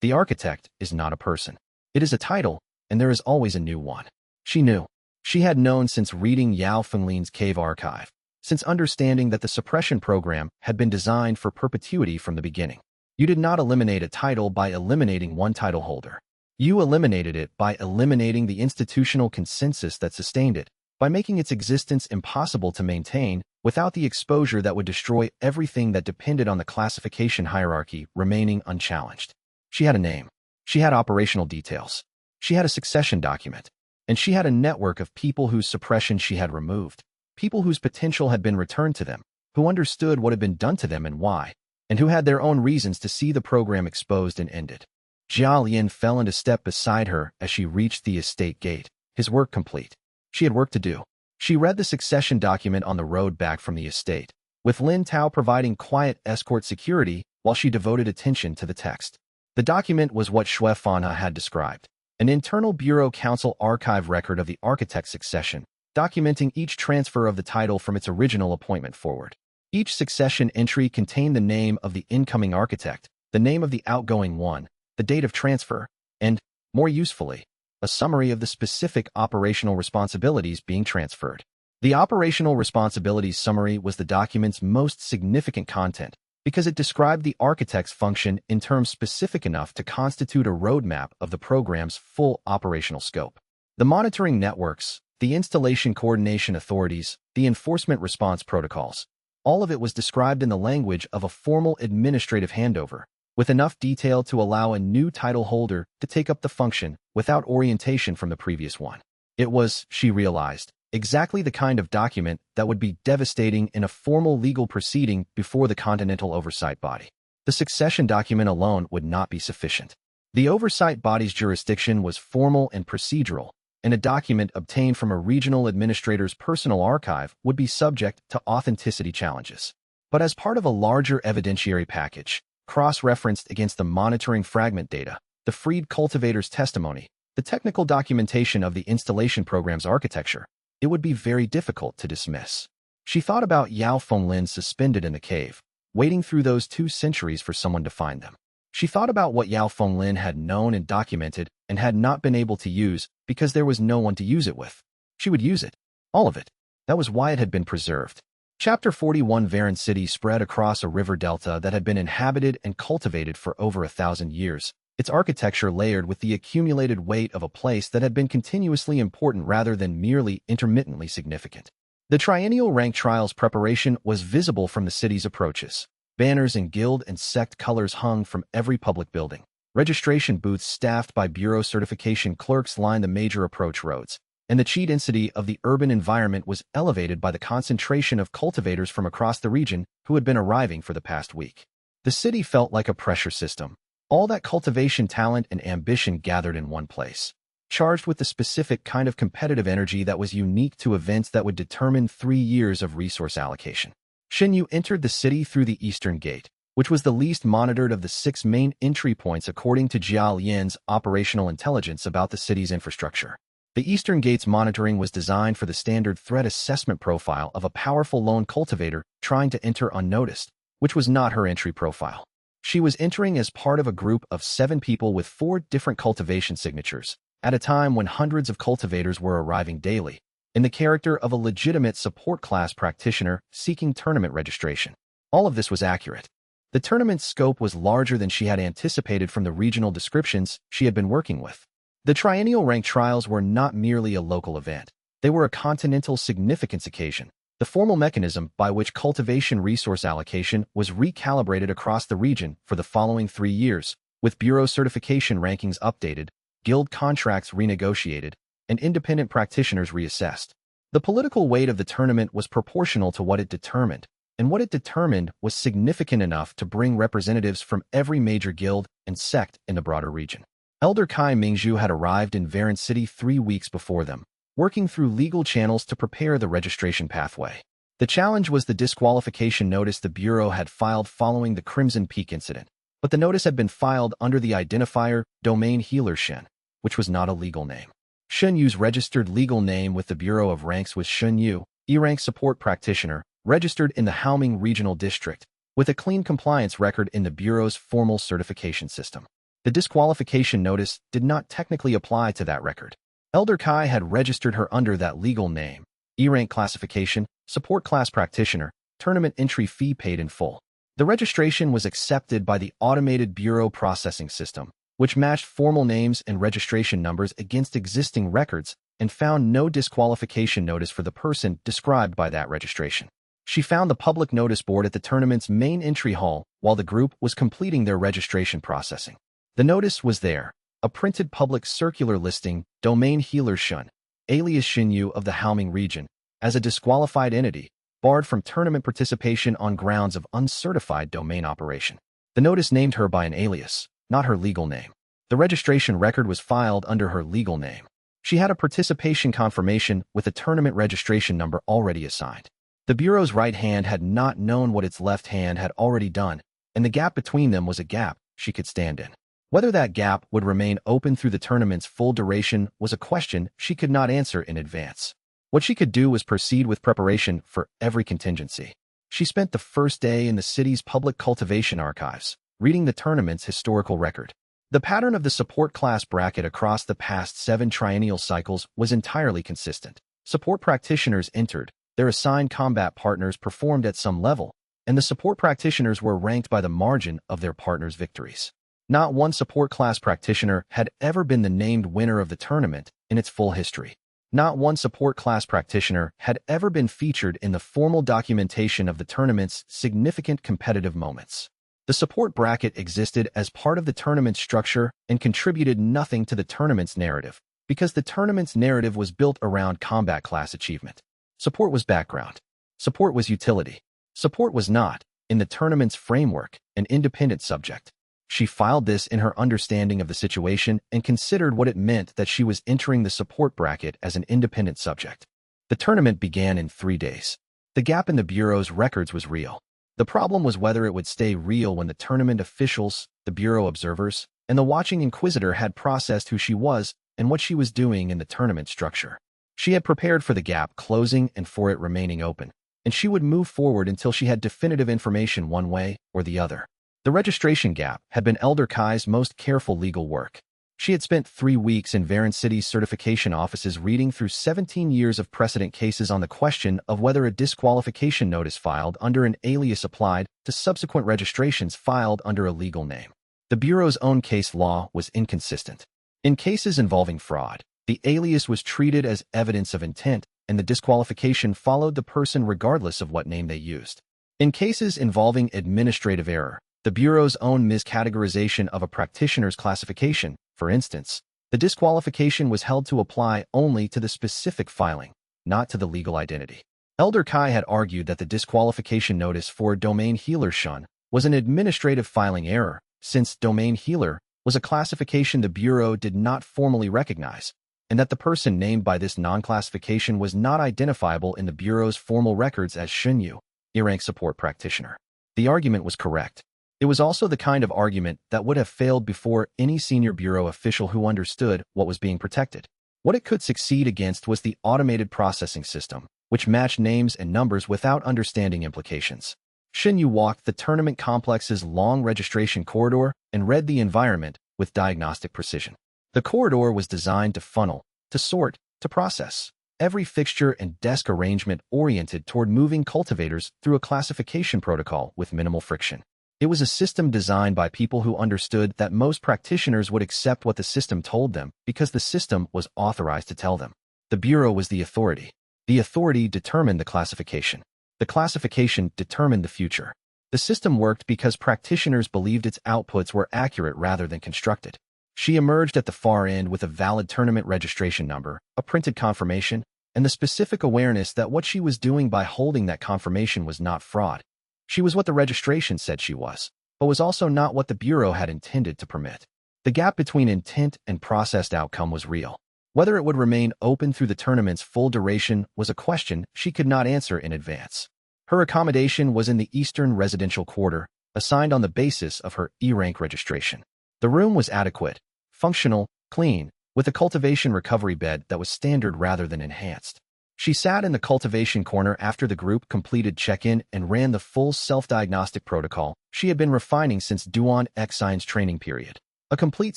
The architect is not a person. It is a title, and there is always a new one. She knew. She had known since reading Yao Fenglin's cave archive, since understanding that the suppression program had been designed for perpetuity from the beginning. You did not eliminate a title by eliminating one title holder. You eliminated it by eliminating the institutional consensus that sustained it, by making its existence impossible to maintain without the exposure that would destroy everything that depended on the classification hierarchy remaining unchallenged. She had a name. She had operational details. She had a succession document. And she had a network of people whose suppression she had removed, people whose potential had been returned to them, who understood what had been done to them and why, and who had their own reasons to see the program exposed and ended. Jiao Yin fell into step beside her as she reached the estate gate, his work complete. She had work to do. She read the succession document on the road back from the estate, with Lin Tao providing quiet escort security while she devoted attention to the text. The document was what Xue Fanhe had described, an internal Bureau Council archive record of the architect's succession, documenting each transfer of the title from its original appointment forward. Each succession entry contained the name of the incoming architect, the name of the outgoing one, the date of transfer, and, more usefully, a summary of the specific operational responsibilities being transferred. The operational responsibilities summary was the document's most significant content because it described the architect's function in terms specific enough to constitute a roadmap of the program's full operational scope. The monitoring networks, the installation coordination authorities, the enforcement response protocols, all of it was described in the language of a formal administrative handover, with enough detail to allow a new title holder to take up the function without orientation from the previous one. It was, she realized, exactly the kind of document that would be devastating in a formal legal proceeding before the Continental Oversight Body. The succession document alone would not be sufficient. The oversight body's jurisdiction was formal and procedural, and a document obtained from a regional administrator's personal archive would be subject to authenticity challenges. But as part of a larger evidentiary package, cross-referenced against the monitoring fragment data, the freed cultivator's testimony, the technical documentation of the installation program's architecture, it would be very difficult to dismiss. She thought about Yao Fenglin suspended in the cave, waiting through those 2 centuries for someone to find them. She thought about what Yao Fenglin had known and documented and had not been able to use because there was no one to use it with. She would use it. All of it. That was why it had been preserved. Chapter 41 Varan City spread across a river delta that had been inhabited and cultivated for over 1,000 years, its architecture layered with the accumulated weight of a place that had been continuously important rather than merely intermittently significant. The triennial rank trials preparation was visible from the city's approaches. Banners in guild and sect colors hung from every public building. Registration booths staffed by bureau certification clerks lined the major approach roads, and the cheat density of the urban environment was elevated by the concentration of cultivators from across the region who had been arriving for the past week. The city felt like a pressure system. All that cultivation talent and ambition gathered in one place, charged with the specific kind of competitive energy that was unique to events that would determine 3 years of resource allocation. Xinyu entered the city through the eastern gate, which was the least monitored of the 6 main entry points according to Jiao Lian's operational intelligence about the city's infrastructure. The eastern gate's monitoring was designed for the standard threat assessment profile of a powerful lone cultivator trying to enter unnoticed, which was not her entry profile. She was entering as part of a group of 7 people with 4 different cultivation signatures, at a time when hundreds of cultivators were arriving daily, in the character of a legitimate support class practitioner seeking tournament registration. All of this was accurate. The tournament's scope was larger than she had anticipated from the regional descriptions she had been working with. The triennial rank trials were not merely a local event. They were a continental significance occasion, the formal mechanism by which cultivation resource allocation was recalibrated across the region for the following 3 years, with bureau certification rankings updated, guild contracts renegotiated, and independent practitioners reassessed. The political weight of the tournament was proportional to what it determined, and what it determined was significant enough to bring representatives from every major guild and sect in the broader region. Elder Kai Mingzhu had arrived in Varan City 3 weeks before them, working through legal channels to prepare the registration pathway. The challenge was the disqualification notice the Bureau had filed following the Crimson Peak incident, but the notice had been filed under the identifier Domain Healer Shen, which was not a legal name. Shenyu's registered legal name with the Bureau of Ranks was Shenyu, E-Rank Support Practitioner, registered in the Haoming Regional District, with a clean compliance record in the Bureau's formal certification system. The disqualification notice did not technically apply to that record. Elder Kai had registered her under that legal name, E-Rank Classification, Support Class Practitioner, Tournament Entry Fee paid in full. The registration was accepted by the Automated Bureau Processing System, which matched formal names and registration numbers against existing records and found no disqualification notice for the person described by that registration. She found the public notice board at the tournament's main entry hall while the group was completing their registration processing. The notice was there, a printed public circular listing Domain Healer Shun, alias Xinyu of the Haoming region, as a disqualified entity, barred from tournament participation on grounds of uncertified domain operation. The notice named her by an alias, not her legal name. The registration record was filed under her legal name. She had a participation confirmation with a tournament registration number already assigned. The Bureau's right hand had not known what its left hand had already done, and the gap between them was a gap she could stand in. Whether that gap would remain open through the tournament's full duration was a question she could not answer in advance. What she could do was proceed with preparation for every contingency. She spent the first day in the city's public cultivation archives, reading the tournament's historical record. The pattern of the support class bracket across the past 7 triennial cycles was entirely consistent. Support practitioners entered, their assigned combat partners performed at some level, and the support practitioners were ranked by the margin of their partners' victories. Not one support class practitioner had ever been the named winner of the tournament in its full history. Not one support class practitioner had ever been featured in the formal documentation of the tournament's significant competitive moments. The support bracket existed as part of the tournament's structure and contributed nothing to the tournament's narrative, because the tournament's narrative was built around combat class achievement. Support was background. Support was utility. Support was not, in the tournament's framework, an independent subject. She filed this in her understanding of the situation and considered what it meant that she was entering the support bracket as an independent subject. The tournament began in 3 days. The gap in the Bureau's records was real. The problem was whether it would stay real when the tournament officials, the Bureau observers, and the watching Inquisitor had processed who she was and what she was doing in the tournament structure. She had prepared for the gap closing and for it remaining open, and she would move forward until she had definitive information one way or the other. The registration gap had been Elder Kai's most careful legal work. She had spent 3 weeks in Varen City's certification offices reading through 17 years of precedent cases on the question of whether a disqualification notice filed under an alias applied to subsequent registrations filed under a legal name. The Bureau's own case law was inconsistent. In cases involving fraud, the alias was treated as evidence of intent, and the disqualification followed the person regardless of what name they used. In cases involving administrative error, the Bureau's own miscategorization of a practitioner's classification, for instance, the disqualification was held to apply only to the specific filing, not to the legal identity. Elder Kai had argued that the disqualification notice for Domain Healer Shun was an administrative filing error, since Domain Healer was a classification the Bureau did not formally recognize, and that the person named by this non-classification was not identifiable in the Bureau's formal records as Xinyu, E-rank support practitioner. The argument was correct. It was also the kind of argument that would have failed before any senior Bureau official who understood what was being protected. What it could succeed against was the automated processing system, which matched names and numbers without understanding implications. Xinyu walked the tournament complex's long registration corridor and read the environment with diagnostic precision. The corridor was designed to funnel, to sort, to process. Every fixture and desk arrangement oriented toward moving cultivators through a classification protocol with minimal friction. It was a system designed by people who understood that most practitioners would accept what the system told them because the system was authorized to tell them. The Bureau was the authority. The authority determined the classification. The classification determined the future. The system worked because practitioners believed its outputs were accurate rather than constructed. She emerged at the far end with a valid tournament registration number, a printed confirmation, and the specific awareness that what she was doing by holding that confirmation was not fraud. She was what the registration said she was, but was also not what the Bureau had intended to permit. The gap between intent and processed outcome was real. Whether it would remain open through the tournament's full duration was a question she could not answer in advance. Her accommodation was in the Eastern Residential Quarter, assigned on the basis of her E-rank registration. The room was adequate, functional, clean, with a cultivation recovery bed that was standard rather than enhanced. She sat in the cultivation corner after the group completed check-in and ran the full self-diagnostic protocol she had been refining since Duan Xian's training period. A complete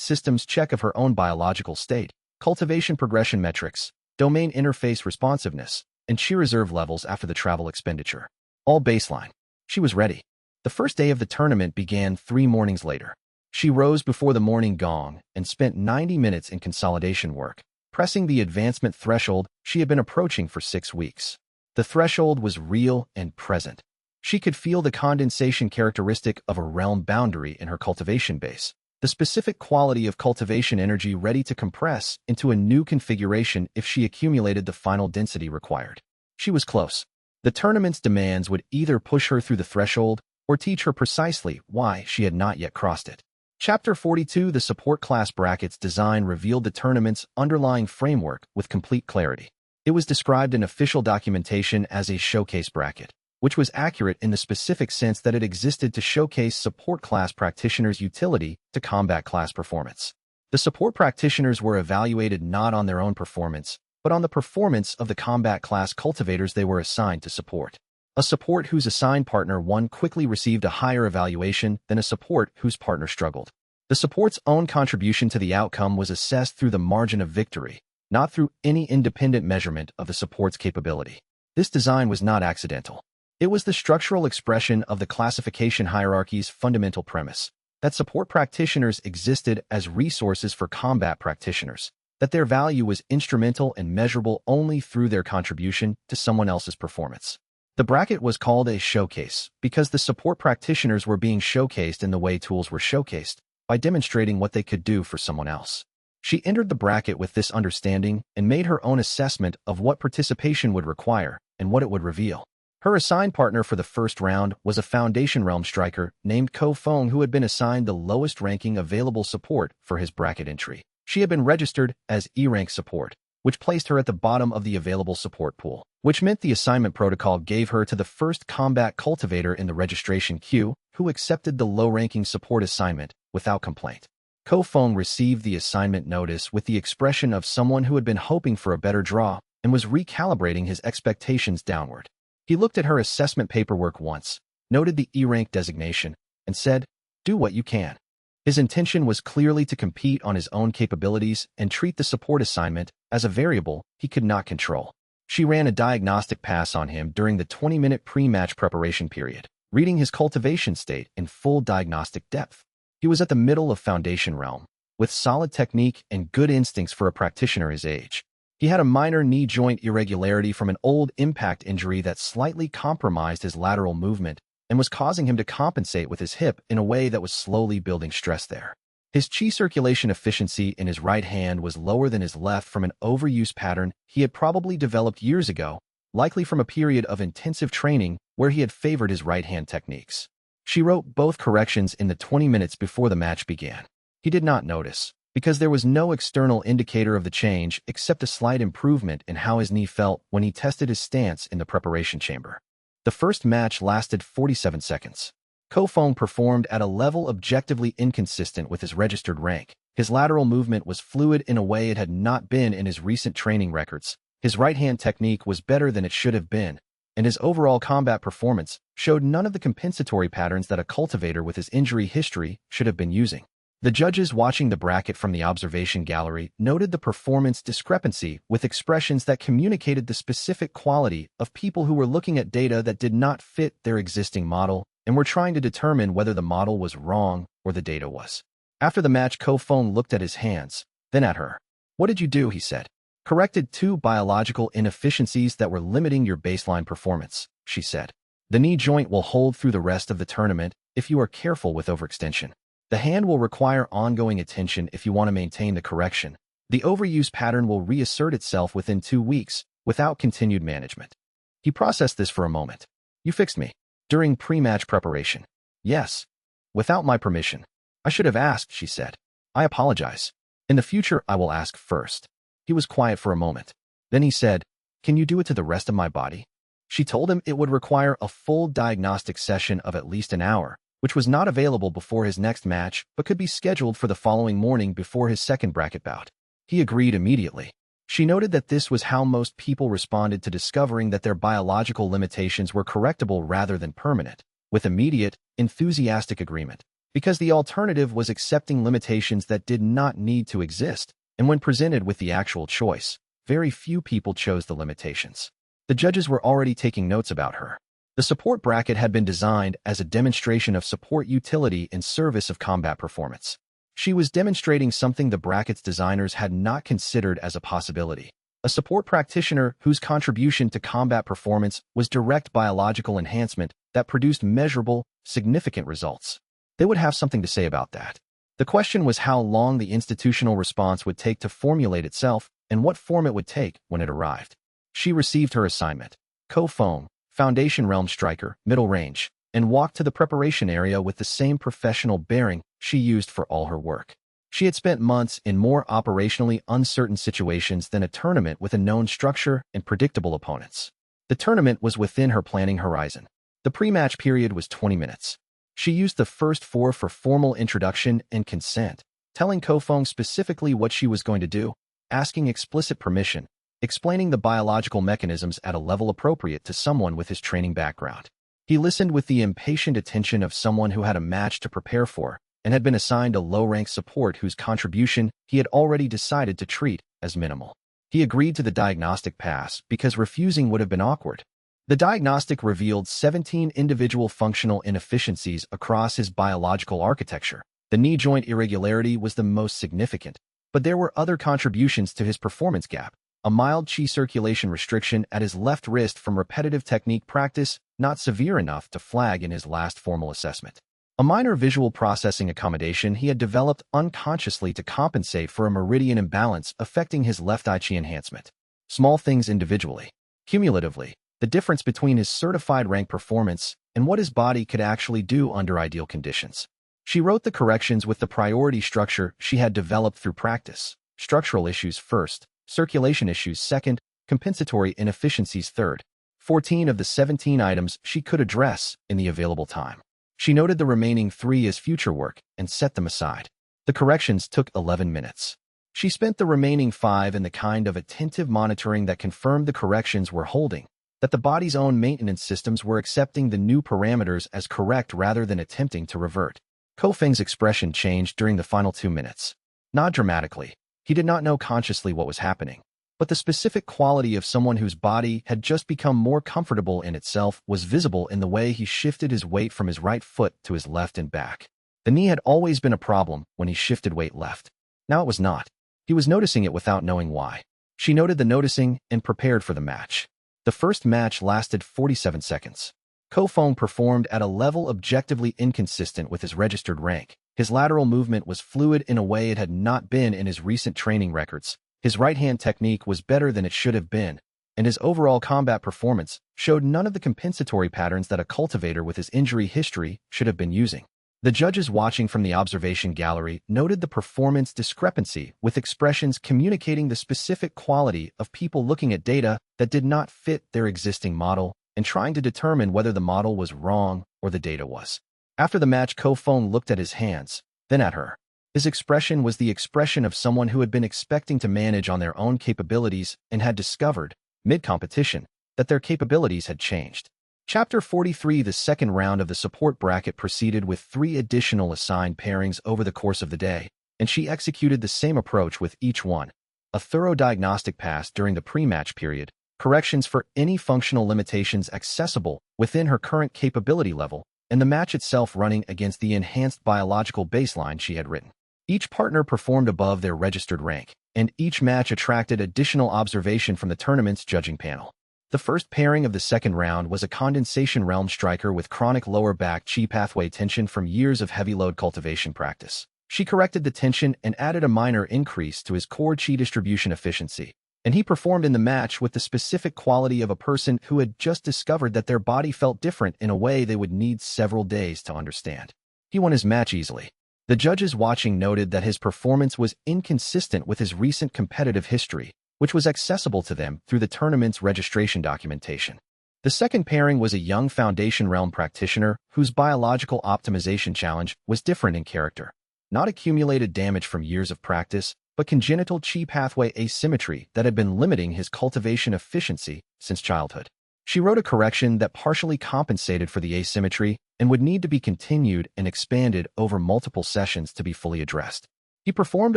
systems check of her own biological state, cultivation progression metrics, domain interface responsiveness, and chi reserve levels after the travel expenditure. All baseline. She was ready. The first day of the tournament began 3 mornings later. She rose before the morning gong and spent 90 minutes in consolidation work, pressing the advancement threshold she had been approaching for 6 weeks. The threshold was real and present. She could feel the condensation characteristic of a realm boundary in her cultivation base, the specific quality of cultivation energy ready to compress into a new configuration if she accumulated the final density required. She was close. The tournament's demands would either push her through the threshold or teach her precisely why she had not yet crossed it. Chapter 42, the support class brackets design revealed the tournament's underlying framework with complete clarity. It was described in official documentation as a showcase bracket. which was accurate in the specific sense that it existed to showcase support class practitioners' utility to combat class performance. The support practitioners were evaluated not on their own performance, but on the performance of the combat class cultivators they were assigned to support. A support whose assigned partner won quickly received a higher evaluation than a support whose partner struggled. The support's own contribution to the outcome was assessed through the margin of victory, not through any independent measurement of the support's capability. This design was not accidental. It was the structural expression of the classification hierarchy's fundamental premise, that support practitioners existed as resources for combat practitioners, that their value was instrumental and measurable only through their contribution to someone else's performance. The bracket was called a showcase because the support practitioners were being showcased in the way tools were showcased, by demonstrating what they could do for someone else. She entered the bracket with this understanding and made her own assessment of what participation would require and what it would reveal. Her assigned partner for the first round was a Foundation Realm striker named Ko Feng, who had been assigned the lowest ranking available support for his bracket entry. She had been registered as E-rank support, which placed her at the bottom of the available support pool, which meant the assignment protocol gave her to the first combat cultivator in the registration queue, who accepted the low-ranking support assignment without complaint. Ko Feng received the assignment notice with the expression of someone who had been hoping for a better draw and was recalibrating his expectations downward. He looked at her assessment paperwork once, noted the E-rank designation, and said, "Do what you can." His intention was clearly to compete on his own capabilities and treat the support assignment as a variable he could not control. She ran a diagnostic pass on him during the 20-minute pre-match preparation period, reading his cultivation state in full diagnostic depth. He was at the middle of Foundation Realm, with solid technique and good instincts for a practitioner his age. He had a minor knee joint irregularity from an old impact injury that slightly compromised his lateral movement and was causing him to compensate with his hip in a way that was slowly building stress there. His qi circulation efficiency in his right hand was lower than his left from an overuse pattern he had probably developed years ago, likely from a period of intensive training where he had favored his right hand techniques. She wrote both corrections in the 20 minutes before the match began. He did not notice, because there was no external indicator of the change except a slight improvement in how his knee felt when he tested his stance in the preparation chamber. The first match lasted 47 seconds. Ko Feng performed at a level objectively inconsistent with his registered rank. His lateral movement was fluid in a way it had not been in his recent training records. His right-hand technique was better than it should have been, and his overall combat performance showed none of the compensatory patterns that a cultivator with his injury history should have been using. The judges watching the bracket from the observation gallery noted the performance discrepancy with expressions that communicated the specific quality of people who were looking at data that did not fit their existing model and were trying to determine whether the model was wrong or the data was. After the match, Ko Feng looked at his hands, then at her. "What did you do?" he said. "Corrected 2 biological inefficiencies that were limiting your baseline performance," she said. "The knee joint will hold through the rest of the tournament if you are careful with overextension. The hand will require ongoing attention if you want to maintain the correction. The overuse pattern will reassert itself within 2 weeks without continued management." He processed this for a moment. "You fixed me. During pre-match preparation." "Yes. Without my permission. I should have asked," she said. "I apologize. In the future, I will ask first." He was quiet for a moment. Then he said, "Can you do it to the rest of my body?" She told him it would require a full diagnostic session of at least an hour, which was not available before his next match but could be scheduled for the following morning before his second bracket bout. He agreed immediately. She noted that this was how most people responded to discovering that their biological limitations were correctable rather than permanent, with immediate, enthusiastic agreement, because the alternative was accepting limitations that did not need to exist, and when presented with the actual choice, very few people chose the limitations. The judges were already taking notes about her. The support bracket had been designed as a demonstration of support utility in service of combat performance. She was demonstrating something the bracket's designers had not considered as a possibility. A support practitioner whose contribution to combat performance was direct biological enhancement that produced measurable, significant results. They would have something to say about that. The question was how long the institutional response would take to formulate itself and what form it would take when it arrived. She received her assignment. Ko Feng, Foundation Realm striker, middle range, and walked to the preparation area with the same professional bearing she used for all her work. She had spent months in more operationally uncertain situations than a tournament with a known structure and predictable opponents. The tournament was within her planning horizon. The pre-match period was 20 minutes. She used the first 4 for formal introduction and consent, telling Kofeng specifically what she was going to do, asking explicit permission, explaining the biological mechanisms at a level appropriate to someone with his training background. He listened with the impatient attention of someone who had a match to prepare for and had been assigned a low-rank support whose contribution he had already decided to treat as minimal. He agreed to the diagnostic pass because refusing would have been awkward. The diagnostic revealed 17 individual functional inefficiencies across his biological architecture. The knee joint irregularity was the most significant, but there were other contributions to his performance gap. A mild qi circulation restriction at his left wrist from repetitive technique practice, not severe enough to flag in his last formal assessment. A minor visual processing accommodation he had developed unconsciously to compensate for a meridian imbalance affecting his left eye qi enhancement. Small things individually. Cumulatively, the difference between his certified rank performance and what his body could actually do under ideal conditions. She wrote the corrections with the priority structure she had developed through practice. Structural issues first, circulation issues second, compensatory inefficiencies third. 14 of the 17 items she could address in the available time. She noted the remaining 3 as future work and set them aside. The corrections took 11 minutes. She spent the remaining 5 in the kind of attentive monitoring that confirmed the corrections were holding, that the body's own maintenance systems were accepting the new parameters as correct rather than attempting to revert. Kofeng's expression changed during the final 2 minutes. Not dramatically. He did not know consciously what was happening, but the specific quality of someone whose body had just become more comfortable in itself was visible in the way he shifted his weight from his right foot to his left and back. The knee had always been a problem when he shifted weight left. Now it was not. He was noticing it without knowing why. She noted the noticing and prepared for the match. The first match lasted 47 seconds. Kofeng performed at a level objectively inconsistent with his registered rank. His lateral movement was fluid in a way it had not been in his recent training records. His right-hand technique was better than it should have been, and his overall combat performance showed none of the compensatory patterns that a cultivator with his injury history should have been using. The judges watching from the observation gallery noted the performance discrepancy with expressions communicating the specific quality of people looking at data that did not fit their existing model and trying to determine whether the model was wrong or the data was. After the match, Kofeng looked at his hands, then at her. His expression was the expression of someone who had been expecting to manage on their own capabilities and had discovered, mid-competition, that their capabilities had changed. Chapter 43. The second round of the support bracket proceeded with 3 additional assigned pairings over the course of the day, and she executed the same approach with each one. A thorough diagnostic pass during the pre-match period, corrections for any functional limitations accessible within her current capability level, and the match itself running against the enhanced biological baseline she had written. Each partner performed above their registered rank, and each match attracted additional observation from the tournament's judging panel. The first pairing of the second round was a condensation realm striker with chronic lower back qi pathway tension from years of heavy load cultivation practice. She corrected the tension and added a minor increase to his core qi distribution efficiency, and he performed in the match with the specific quality of a person who had just discovered that their body felt different in a way they would need several days to understand. He won his match easily. The judges watching noted that his performance was inconsistent with his recent competitive history, which was accessible to them through the tournament's registration documentation. The second pairing was a young Foundation Realm practitioner whose biological optimization challenge was different in character. Not accumulated damage from years of practice, but congenital qi pathway asymmetry that had been limiting his cultivation efficiency since childhood. She wrote a correction that partially compensated for the asymmetry and would need to be continued and expanded over multiple sessions to be fully addressed. He performed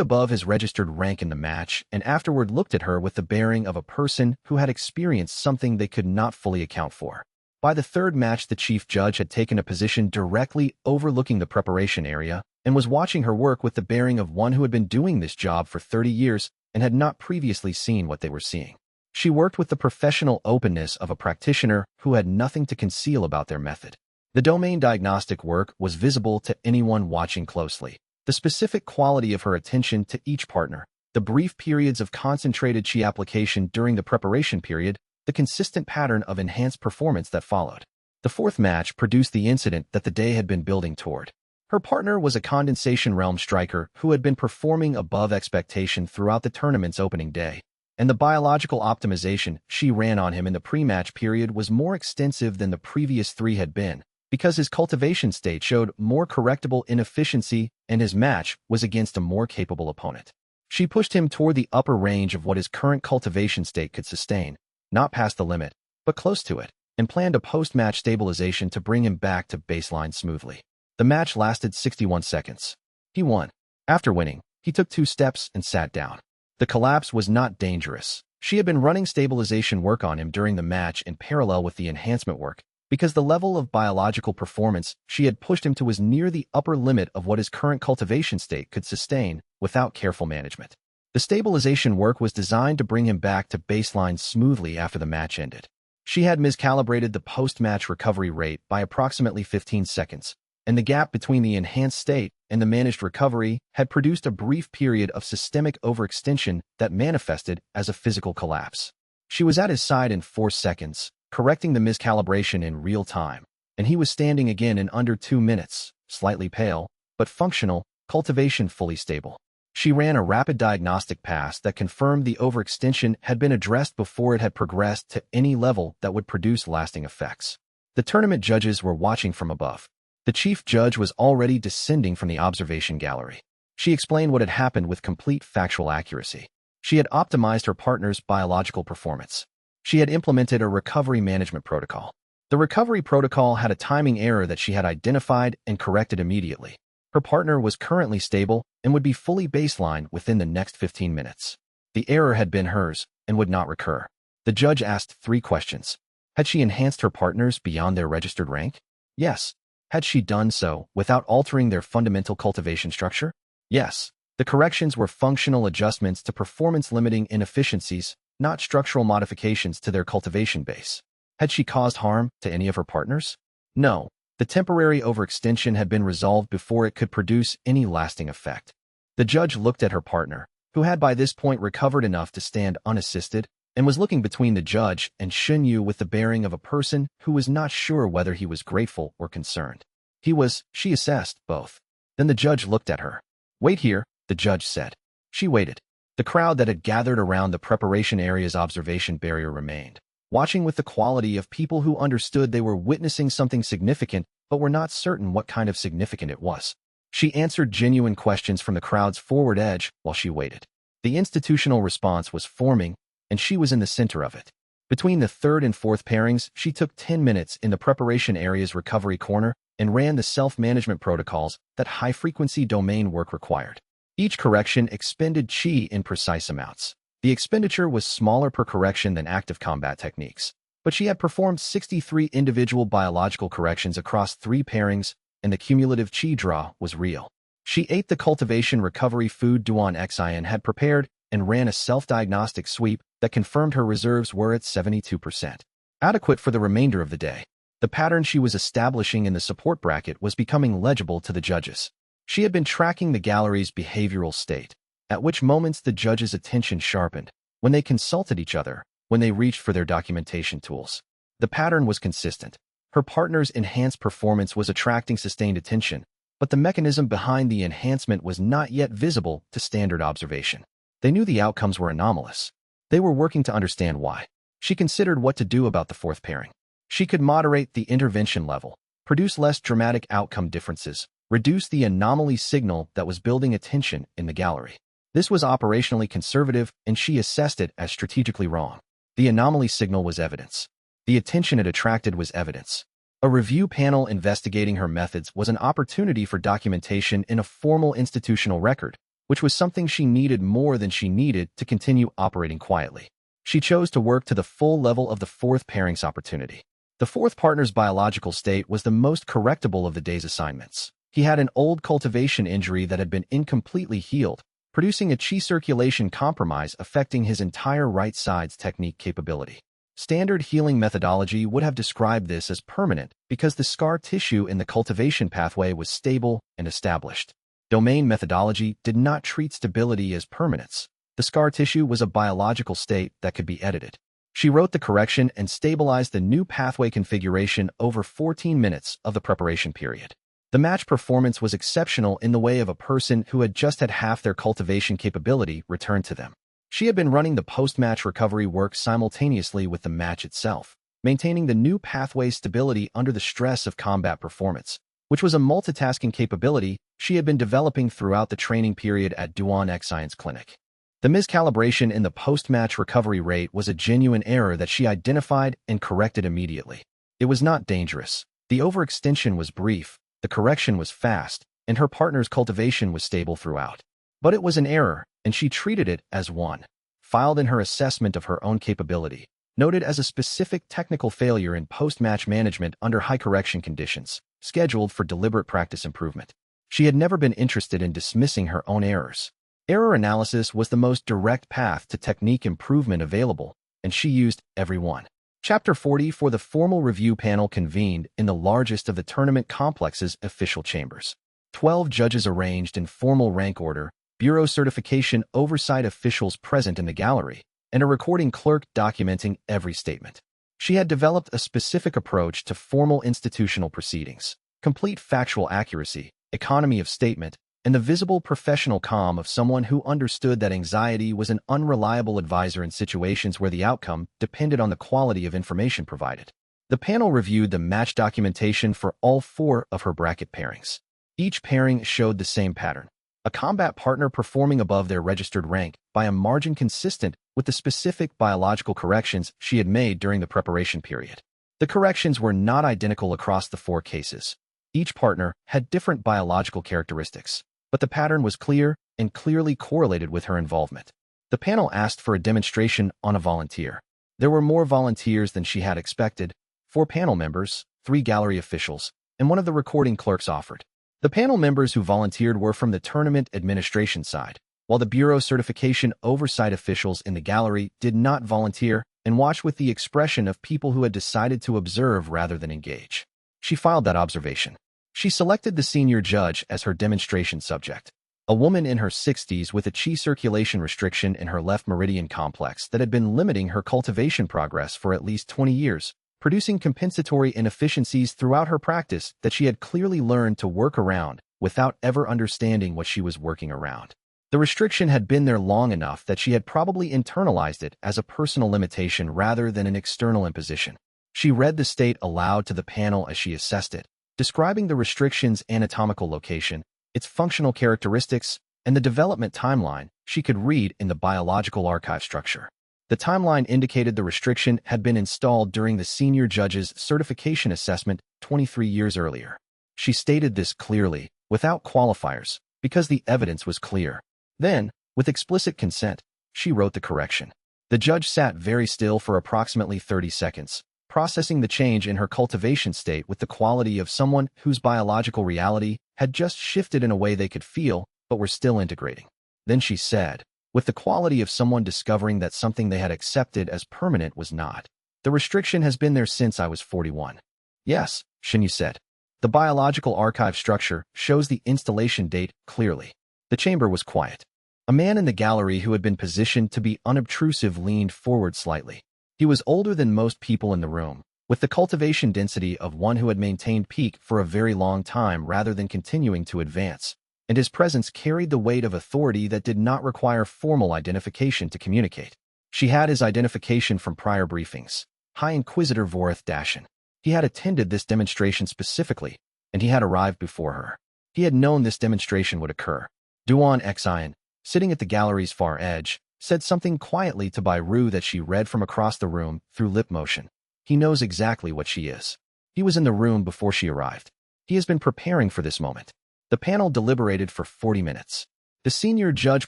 above his registered rank in the match and afterward looked at her with the bearing of a person who had experienced something they could not fully account for. By the third match, the chief judge had taken a position directly overlooking the preparation area and was watching her work with the bearing of one who had been doing this job for 30 years and had not previously seen what they were seeing. She worked with the professional openness of a practitioner who had nothing to conceal about their method. The domain diagnostic work was visible to anyone watching closely. The specific quality of her attention to each partner, the brief periods of concentrated qi application during the preparation period, the consistent pattern of enhanced performance that followed. The fourth match produced the incident that the day had been building toward. Her partner was a condensation realm striker who had been performing above expectation throughout the tournament's opening day. and the biological optimization she ran on him in the pre-match period was more extensive than the previous 3 had been, because his cultivation state showed more correctable inefficiency and his match was against a more capable opponent. She pushed him toward the upper range of what his current cultivation state could sustain, not past the limit, but close to it, and planned a post-match stabilization to bring him back to baseline smoothly. The match lasted 61 seconds. He won. After winning, he took 2 steps and sat down. The collapse was not dangerous. She had been running stabilization work on him during the match in parallel with the enhancement work, because the level of biological performance she had pushed him to was near the upper limit of what his current cultivation state could sustain without careful management. The stabilization work was designed to bring him back to baseline smoothly after the match ended. She had miscalibrated the post-match recovery rate by approximately 15 seconds, and the gap between the enhanced state and the managed recovery had produced a brief period of systemic overextension that manifested as a physical collapse. She was at his side in 4 seconds, correcting the miscalibration in real time, and he was standing again in under 2 minutes, slightly pale, but functional, cultivation fully stable. She ran a rapid diagnostic pass that confirmed the overextension had been addressed before it had progressed to any level that would produce lasting effects. The tournament judges were watching from above. The chief judge was already descending from the observation gallery. She explained what had happened with complete factual accuracy. She had optimized her partner's biological performance. She had implemented a recovery management protocol. The recovery protocol had a timing error that she had identified and corrected immediately. Her partner was currently stable and would be fully baseline within the next 15 minutes. The error had been hers and would not recur. The judge asked 3 questions. Had she enhanced her partners beyond their registered rank? Yes. Had she done so without altering their fundamental cultivation structure? Yes. The corrections were functional adjustments to performance-limiting inefficiencies, not structural modifications to their cultivation base. Had she caused harm to any of her partners? No. The temporary overextension had been resolved before it could produce any lasting effect. The judge looked at her partner, who had by this point recovered enough to stand unassisted, and was looking between the judge and Xinyu with the bearing of a person who was not sure whether he was grateful or concerned. He was, she assessed, both. Then the judge looked at her. "Wait here," the judge said. She waited. The crowd that had gathered around the preparation area's observation barrier remained, watching with the quality of people who understood they were witnessing something significant but were not certain what kind of significant it was. She answered genuine questions from the crowd's forward edge while she waited. The institutional response was forming, and she was in the center of it. Between the 3rd and 4th pairings, she took 10 minutes in the preparation area's recovery corner and ran the self-management protocols that high-frequency domain work required. Each correction expended chi in precise amounts. The expenditure was smaller per correction than active combat techniques, but she had performed 63 individual biological corrections across 3 pairings, and the cumulative chi draw was real. She ate the cultivation recovery food Duan Xian had prepared and ran a self-diagnostic sweep that confirmed her reserves were at 72%, adequate for the remainder of the day. The pattern she was establishing in the support bracket was becoming legible to the judges. She had been tracking the gallery's behavioral state, at which moments the judges' attention sharpened, when they consulted each other, when they reached for their documentation tools. The pattern was consistent. Her partner's enhanced performance was attracting sustained attention, but the mechanism behind the enhancement was not yet visible to standard observation. They knew the outcomes were anomalous. They were working to understand why. She considered what to do about the 4th pairing. She could moderate the intervention level, produce less dramatic outcome differences, reduce the anomaly signal that was building attention in the gallery. This was operationally conservative, and she assessed it as strategically wrong. The anomaly signal was evidence. The attention it attracted was evidence. A review panel investigating her methods was an opportunity for documentation in a formal institutional record, which was something she needed more than she needed to continue operating quietly. She chose to work to the full level of the 4th pairings opportunity. The 4th partner's biological state was the most correctable of the day's assignments. He had an old cultivation injury that had been incompletely healed, producing a chi circulation compromise affecting his entire right side's technique capability. Standard healing methodology would have described this as permanent because the scar tissue in the cultivation pathway was stable and established. Domain methodology did not treat stability as permanence. The scar tissue was a biological state that could be edited. She wrote the correction and stabilized the new pathway configuration over 14 minutes of the preparation period. The match performance was exceptional in the way of a person who had just had half their cultivation capability returned to them. She had been running the post-match recovery work simultaneously with the match itself, maintaining the new pathway stability under the stress of combat performance, which was a multitasking capability she had been developing throughout the training period at Duan Xianxia's clinic. The miscalibration in the post-match recovery rate was a genuine error that she identified and corrected immediately. It was not dangerous. The overextension was brief, the correction was fast, and her partner's cultivation was stable throughout. But it was an error, and she treated it as one. Filed in her assessment of her own capability, noted as a specific technical failure in post-match management under high correction conditions, scheduled for deliberate practice improvement. She had never been interested in dismissing her own errors. Error analysis was the most direct path to technique improvement available, and she used every one. Chapter 40 for the formal review panel convened in the largest of the tournament complex's official chambers. 12 judges arranged in formal rank order, bureau certification oversight officials present in the gallery, and a recording clerk documenting every statement. She had developed a specific approach to formal institutional proceedings, complete factual accuracy, economy of statement, and the visible professional calm of someone who understood that anxiety was an unreliable advisor in situations where the outcome depended on the quality of information provided. The panel reviewed the match documentation for all 4 of her bracket pairings. Each pairing showed the same pattern: a combat partner performing above their registered rank by a margin consistent with the specific biological corrections she had made during the preparation period. The corrections were not identical across the 4 cases. Each partner had different biological characteristics, but the pattern was clear and clearly correlated with her involvement. The panel asked for a demonstration on a volunteer. There were more volunteers than she had expected: 4 panel members, 3 gallery officials, and one of the recording clerks offered. The panel members who volunteered were from the tournament administration side, while the bureau certification oversight officials in the gallery did not volunteer and watched with the expression of people who had decided to observe rather than engage. She filed that observation. She selected the senior judge as her demonstration subject, a woman in her 60s with a qi circulation restriction in her left meridian complex that had been limiting her cultivation progress for at least 20 years, producing compensatory inefficiencies throughout her practice that she had clearly learned to work around without ever understanding what she was working around. The restriction had been there long enough that she had probably internalized it as a personal limitation rather than an external imposition. She read the state aloud to the panel as she assessed it, describing the restriction's anatomical location, its functional characteristics, and the development timeline she could read in the biological archive structure. The timeline indicated the restriction had been installed during the senior judge's certification assessment 23 years earlier. She stated this clearly, without qualifiers, because the evidence was clear. Then, with explicit consent, she wrote the correction. The judge sat very still for approximately 30 seconds, processing the change in her cultivation state with the quality of someone whose biological reality had just shifted in a way they could feel but were still integrating. Then she said, with the quality of someone discovering that something they had accepted as permanent was not. The restriction has been there since I was 41. Yes, Xianxia said. The biological archive structure shows the installation date clearly. The chamber was quiet. A man in the gallery who had been positioned to be unobtrusive leaned forward slightly. He was older than most people in the room, with the cultivation density of one who had maintained peak for a very long time rather than continuing to advance, and his presence carried the weight of authority that did not require formal identification to communicate. She had his identification from prior briefings. High Inquisitor Vorith Dashin. He had attended this demonstration specifically, and he had arrived before her. He had known this demonstration would occur. Duan Xian, sitting at the gallery's far edge, said something quietly to Bai Ru that she read from across the room through lip motion. He knows exactly what she is. He was in the room before she arrived. He has been preparing for this moment. The panel deliberated for 40 minutes. The senior judge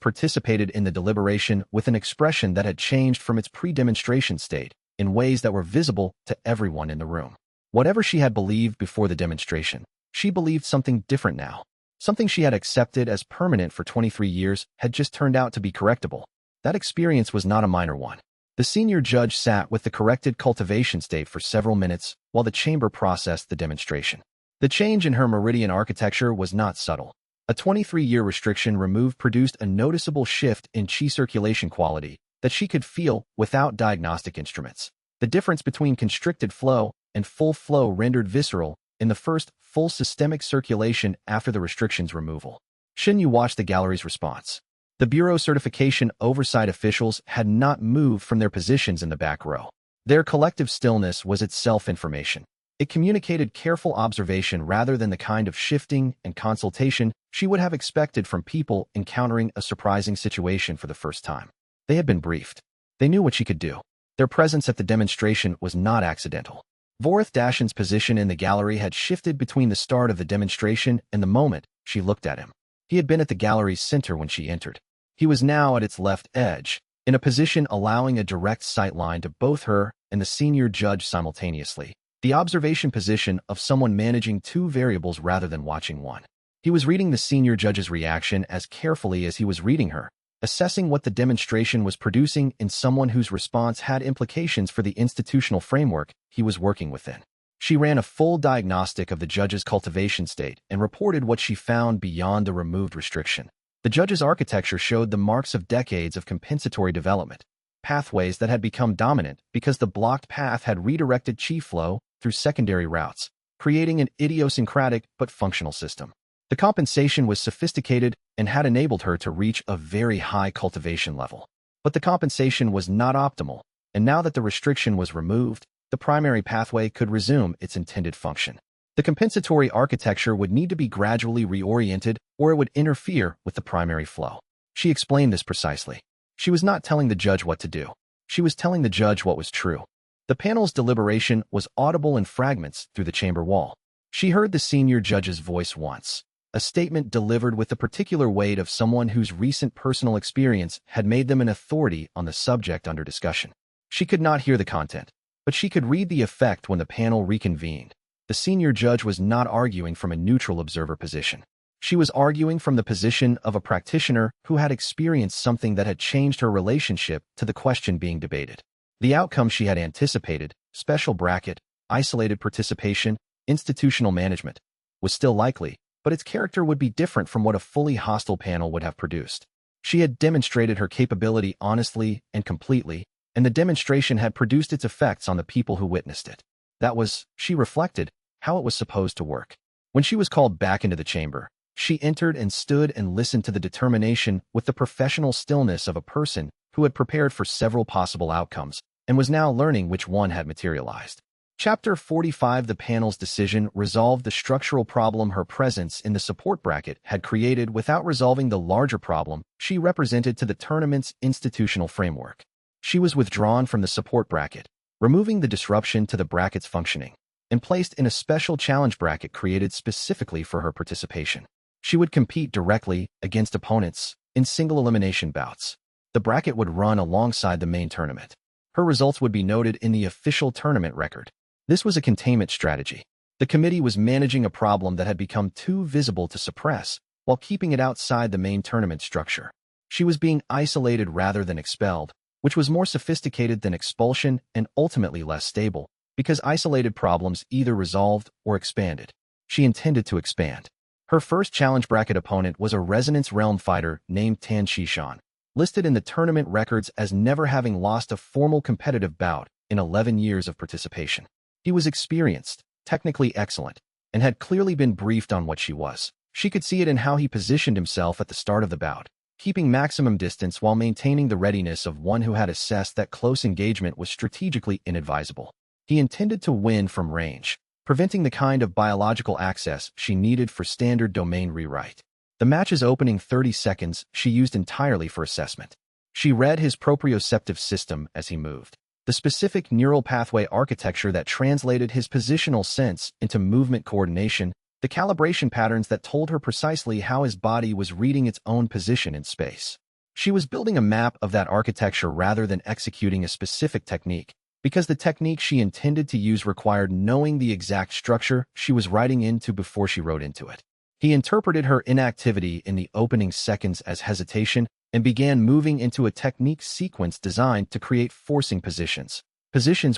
participated in the deliberation with an expression that had changed from its pre-demonstration state in ways that were visible to everyone in the room. Whatever she had believed before the demonstration, she believed something different now. Something she had accepted as permanent for 23 years had just turned out to be correctable. That experience was not a minor one. The senior judge sat with the corrected cultivation state for several minutes while the chamber processed the demonstration. The change in her meridian architecture was not subtle. A 23-year restriction removed produced a noticeable shift in qi circulation quality that she could feel without diagnostic instruments. The difference between constricted flow and full flow rendered visceral in the first full systemic circulation after the restriction's removal. Xianxia watched the gallery's response. The Bureau certification oversight officials had not moved from their positions in the back row. Their collective stillness was itself information. It communicated careful observation rather than the kind of shifting and consultation she would have expected from people encountering a surprising situation for the first time. They had been briefed. They knew what she could do. Their presence at the demonstration was not accidental. Vorith Dashin's position in the gallery had shifted between the start of the demonstration and the moment she looked at him. He had been at the gallery's center when she entered. He was now at its left edge, in a position allowing a direct sight line to both her and the senior judge simultaneously, the observation position of someone managing two variables rather than watching one. He was reading the senior judge's reaction as carefully as he was reading her, assessing what the demonstration was producing in someone whose response had implications for the institutional framework he was working within. She ran a full diagnostic of the judge's cultivation state and reported what she found beyond the removed restriction. The judge's architecture showed the marks of decades of compensatory development, pathways that had become dominant because the blocked path had redirected chi flow through secondary routes, creating an idiosyncratic but functional system. The compensation was sophisticated and had enabled her to reach a very high cultivation level. But the compensation was not optimal, and now that the restriction was removed, the primary pathway could resume its intended function. The compensatory architecture would need to be gradually reoriented or it would interfere with the primary flow. She explained this precisely. She was not telling the judge what to do. She was telling the judge what was true. The panel's deliberation was audible in fragments through the chamber wall. She heard the senior judge's voice once, a statement delivered with the particular weight of someone whose recent personal experience had made them an authority on the subject under discussion. She could not hear the content, but she could read the effect when the panel reconvened. The senior judge was not arguing from a neutral observer position. She was arguing from the position of a practitioner who had experienced something that had changed her relationship to the question being debated. The outcome she had anticipated, special bracket, isolated participation, institutional management, was still likely, but its character would be different from what a fully hostile panel would have produced. She had demonstrated her capability honestly and completely, and the demonstration had produced its effects on the people who witnessed it. That was, she reflected, how it was supposed to work. When she was called back into the chamber, she entered and stood and listened to the determination with the professional stillness of a person who had prepared for several possible outcomes and was now learning which one had materialized. Chapter 45. The panel's decision resolved the structural problem her presence in the support bracket had created without resolving the larger problem she represented to the tournament's institutional framework. She was withdrawn from the support bracket, removing the disruption to the bracket's functioning, and placed in a special challenge bracket created specifically for her participation. She would compete directly against opponents in single elimination bouts. The bracket would run alongside the main tournament. Her results would be noted in the official tournament record. This was a containment strategy. The committee was managing a problem that had become too visible to suppress while keeping it outside the main tournament structure. She was being isolated rather than expelled, which was more sophisticated than expulsion and ultimately less stable, because isolated problems either resolved or expanded. She intended to expand. Her first challenge bracket opponent was a Resonance Realm fighter named Tan Shishan, listed in the tournament records as never having lost a formal competitive bout in 11 years of participation. He was experienced, technically excellent, and had clearly been briefed on what she was. She could see it in how he positioned himself at the start of the bout, keeping maximum distance while maintaining the readiness of one who had assessed that close engagement was strategically inadvisable. He intended to win from range, preventing the kind of biological access she needed for standard domain rewrite. The match's opening 30 seconds she used entirely for assessment. She read his proprioceptive system as he moved, the specific neural pathway architecture that translated his positional sense into movement coordination, the calibration patterns that told her precisely how his body was reading its own position in space. She was building a map of that architecture rather than executing a specific technique, because the technique she intended to use required knowing the exact structure she was writing into before she wrote into it. He interpreted her inactivity in the opening seconds as hesitation and began moving into a technique sequence designed to create forcing positions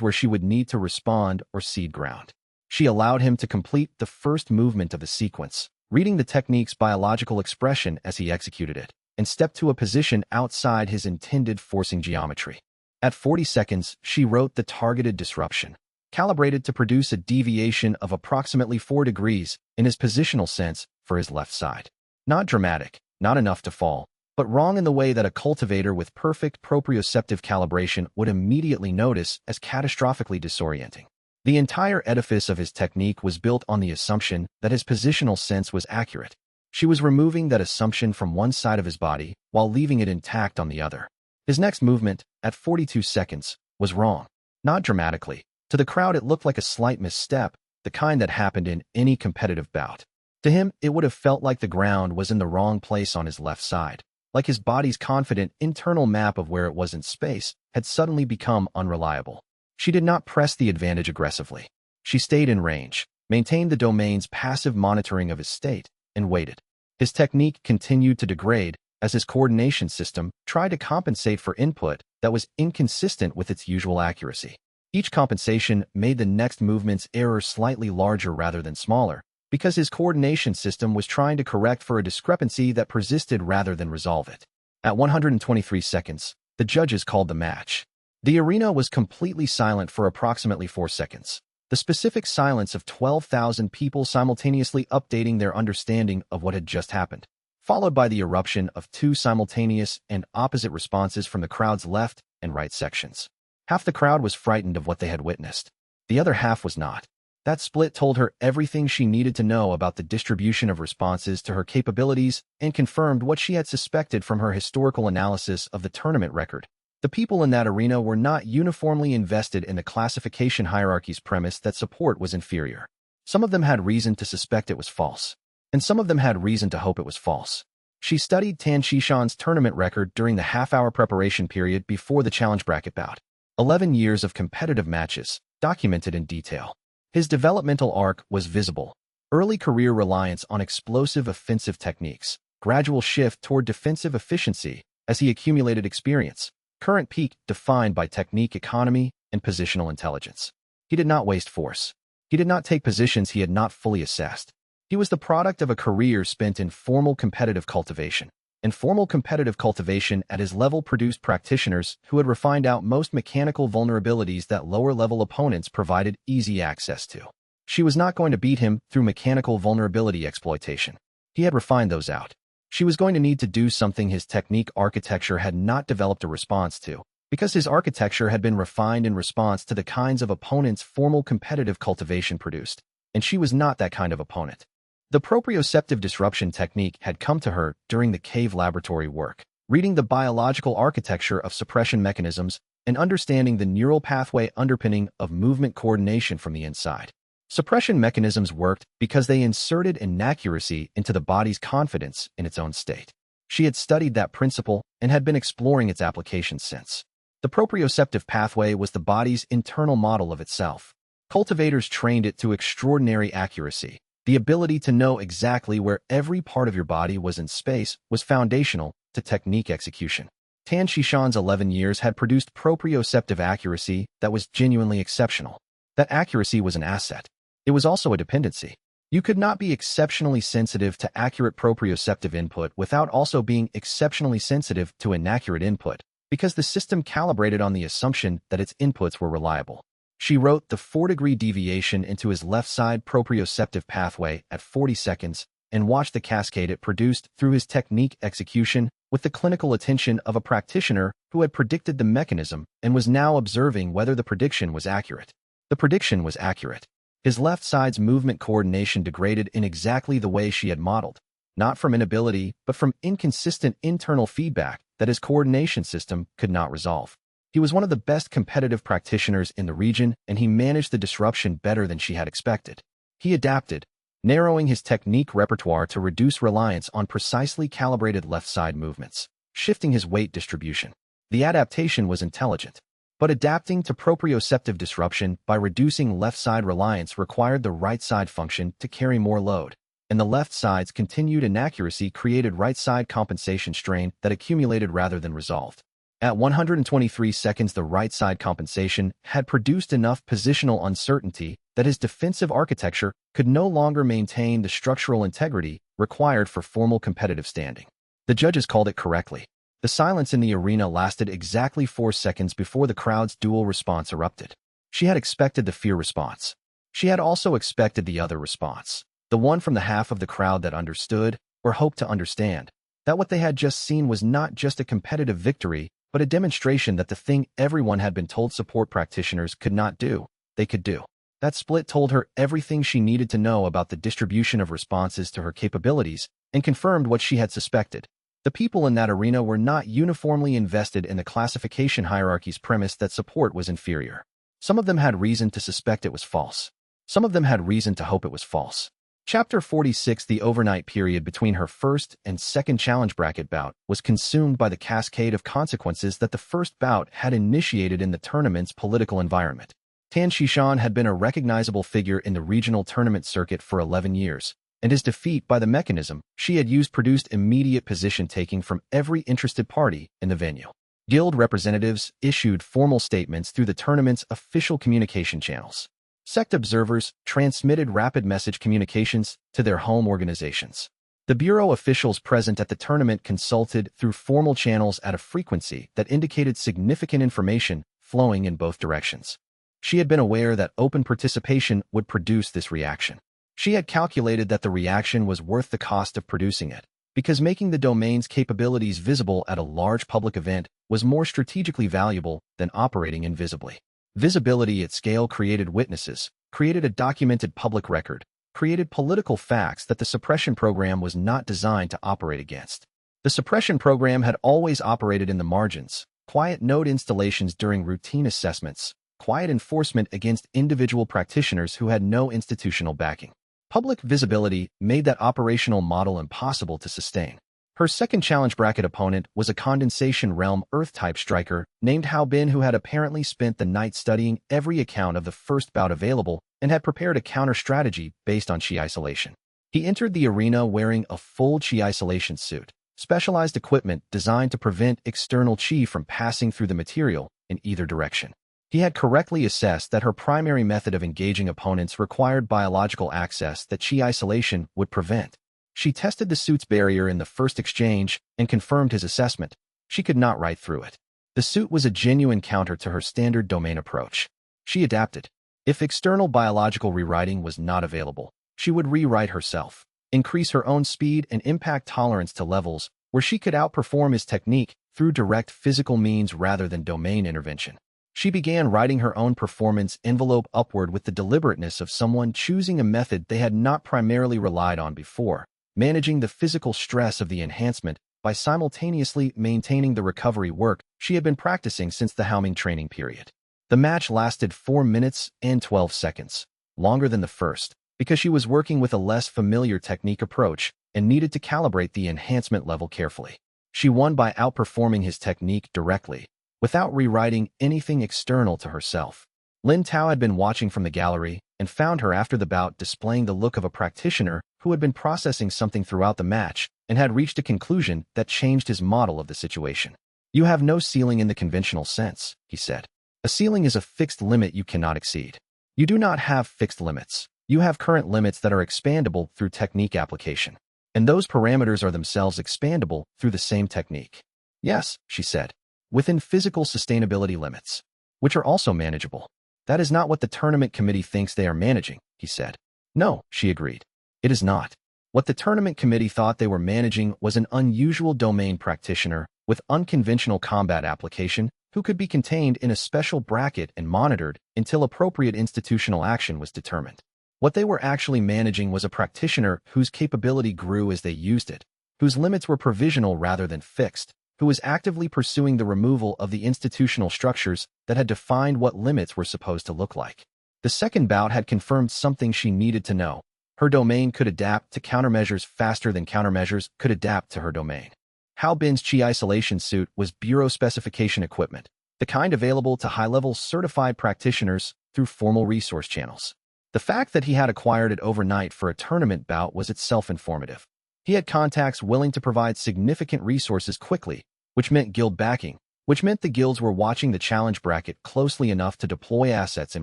where she would need to respond or cede ground. She allowed him to complete the first movement of the sequence, reading the technique's biological expression as he executed it, and stepped to a position outside his intended forcing geometry. At 40 seconds, she wrote the targeted disruption, calibrated to produce a deviation of approximately 4 degrees in his positional sense for his left side. Not dramatic, not enough to fall, but wrong in the way that a cultivator with perfect proprioceptive calibration would immediately notice as catastrophically disorienting. The entire edifice of his technique was built on the assumption that his positional sense was accurate. She was removing that assumption from one side of his body while leaving it intact on the other. His next movement, at 42 seconds, was wrong. Not dramatically. To the crowd it looked like a slight misstep, the kind that happened in any competitive bout. To him, it would have felt like the ground was in the wrong place on his left side, like his body's confident internal map of where it was in space had suddenly become unreliable. She did not press the advantage aggressively. She stayed in range, maintained the domain's passive monitoring of his state, and waited. His technique continued to degrade as his coordination system tried to compensate for input that was inconsistent with its usual accuracy. Each compensation made the next movement's error slightly larger rather than smaller, because his coordination system was trying to correct for a discrepancy that persisted rather than resolve it. At 123 seconds, the judges called the match. The arena was completely silent for approximately 4 seconds. The specific silence of 12,000 people simultaneously updating their understanding of what had just happened, followed by the eruption of 2 simultaneous and opposite responses from the crowd's left and right sections. Half the crowd was frightened of what they had witnessed. The other half was not. That split told her everything she needed to know about the distribution of responses to her capabilities and confirmed what she had suspected from her historical analysis of the tournament record. The people in that arena were not uniformly invested in the classification hierarchy's premise that support was inferior. Some of them had reason to suspect it was false, and some of them had reason to hope it was false. She studied Tan Xishan's tournament record during the half-hour preparation period before the challenge bracket bout. 11 years of competitive matches, documented in detail. His developmental arc was visible. Early career reliance on explosive offensive techniques, gradual shift toward defensive efficiency as he accumulated experience, current peak defined by technique economy and positional intelligence. He did not waste force. He did not take positions he had not fully assessed. He was the product of a career spent in formal competitive cultivation. And formal competitive cultivation at his level produced practitioners who had refined out most mechanical vulnerabilities that lower-level opponents provided easy access to. She was not going to beat him through mechanical vulnerability exploitation. He had refined those out. She was going to need to do something his technique architecture had not developed a response to, because his architecture had been refined in response to the kinds of opponents formal competitive cultivation produced, and she was not that kind of opponent. The proprioceptive disruption technique had come to her during the cave laboratory work, reading the biological architecture of suppression mechanisms and understanding the neural pathway underpinning of movement coordination from the inside. Suppression mechanisms worked because they inserted inaccuracy into the body's confidence in its own state. She had studied that principle and had been exploring its applications since. The proprioceptive pathway was the body's internal model of itself. Cultivators trained it to extraordinary accuracy. The ability to know exactly where every part of your body was in space was foundational to technique execution. Tan Xishan's 11 years had produced proprioceptive accuracy that was genuinely exceptional. That accuracy was an asset. It was also a dependency. You could not be exceptionally sensitive to accurate proprioceptive input without also being exceptionally sensitive to inaccurate input, because the system calibrated on the assumption that its inputs were reliable. She wrote the 4-degree deviation into his left side proprioceptive pathway at 40 seconds and watched the cascade it produced through his technique execution with the clinical attention of a practitioner who had predicted the mechanism and was now observing whether the prediction was accurate. The prediction was accurate. His left side's movement coordination degraded in exactly the way she had modeled, not from inability, but from inconsistent internal feedback that his coordination system could not resolve. He was one of the best competitive practitioners in the region, and he managed the disruption better than she had expected. He adapted, narrowing his technique repertoire to reduce reliance on precisely calibrated left-side movements, shifting his weight distribution. The adaptation was intelligent, but adapting to proprioceptive disruption by reducing left-side reliance required the right-side function to carry more load, and the left side's continued inaccuracy created right-side compensation strain that accumulated rather than resolved. At 123 seconds, the right-side compensation had produced enough positional uncertainty that his defensive architecture could no longer maintain the structural integrity required for formal competitive standing. The judges called it correctly. The silence in the arena lasted exactly 4 seconds before the crowd's dual response erupted. She had expected the fear response. She had also expected the other response, the one from the half of the crowd that understood, or hoped to understand, That what they had just seen was not just a competitive victory, but a demonstration that the thing everyone had been told support practitioners could not do, they could do. That split told her everything she needed to know about the distribution of responses to her capabilities and confirmed what she had suspected. The people in that arena were not uniformly invested in the classification hierarchy's premise that support was inferior. Some of them had reason to suspect it was false. Some of them had reason to hope it was false. Chapter 46. The overnight period between her first and second challenge bracket bout was consumed by the cascade of consequences that the first bout had initiated in the tournament's political environment. Tan Xishan had been a recognizable figure in the regional tournament circuit for 11 years, and his defeat by the mechanism she had used produced immediate position-taking from every interested party in the venue. Guild representatives issued formal statements through the tournament's official communication channels. Sect observers transmitted rapid message communications to their home organizations. The bureau officials present at the tournament consulted through formal channels at a frequency that indicated significant information flowing in both directions. She had been aware that open participation would produce this reaction. She had calculated that the reaction was worth the cost of producing it, because making the domain's capabilities visible at a large public event was more strategically valuable than operating invisibly. Visibility at scale created witnesses, created a documented public record, created political facts that the suppression program was not designed to operate against. The suppression program had always operated in the margins, quiet node installations during routine assessments, quiet enforcement against individual practitioners who had no institutional backing. Public visibility made that operational model impossible to sustain. Her second challenge bracket opponent was a condensation realm Earth-type striker named Hao Bin, who had apparently spent the night studying every account of the first bout available and had prepared a counter-strategy based on chi isolation. He entered the arena wearing a full chi isolation suit, specialized equipment designed to prevent external chi from passing through the material in either direction. He had correctly assessed that her primary method of engaging opponents required biological access that chi isolation would prevent. She tested the suit's barrier in the first exchange and confirmed his assessment. She could not write through it. The suit was a genuine counter to her standard domain approach. She adapted. If external biological rewriting was not available, she would rewrite herself, increase her own speed and impact tolerance to levels where she could outperform his technique through direct physical means rather than domain intervention. She began writing her own performance envelope upward with the deliberateness of someone choosing a method they had not primarily relied on before, managing the physical stress of the enhancement by simultaneously maintaining the recovery work she had been practicing since the Haoming training period. The match lasted 4 minutes and 12 seconds, longer than the first, because she was working with a less familiar technique approach and needed to calibrate the enhancement level carefully. She won by outperforming his technique directly, without rewriting anything external to herself. Lin Tao had been watching from the gallery and found her after the bout displaying the look of a practitioner who had been processing something throughout the match and had reached a conclusion that changed his model of the situation. "You have no ceiling in the conventional sense," he said. "A ceiling is a fixed limit you cannot exceed. You do not have fixed limits. You have current limits that are expandable through technique application. And those parameters are themselves expandable through the same technique." "Yes," she said, "within physical sustainability limits, which are also manageable." "That is not what the tournament committee thinks they are managing," he said. "No," she agreed. "It is not. What the tournament committee thought they were managing was an unusual domain practitioner with unconventional combat application who could be contained in a special bracket and monitored until appropriate institutional action was determined. What they were actually managing was a practitioner whose capability grew as they used it, whose limits were provisional rather than fixed, who was actively pursuing the removal of the institutional structures that had defined what limits were supposed to look like. The second bout had confirmed something she needed to know. Her domain could adapt to countermeasures faster than countermeasures could adapt to her domain. Hao Bin's chi isolation suit was bureau specification equipment, the kind available to high-level certified practitioners through formal resource channels. The fact that he had acquired it overnight for a tournament bout was itself informative. He had contacts willing to provide significant resources quickly, which meant guild backing, which meant the guilds were watching the challenge bracket closely enough to deploy assets in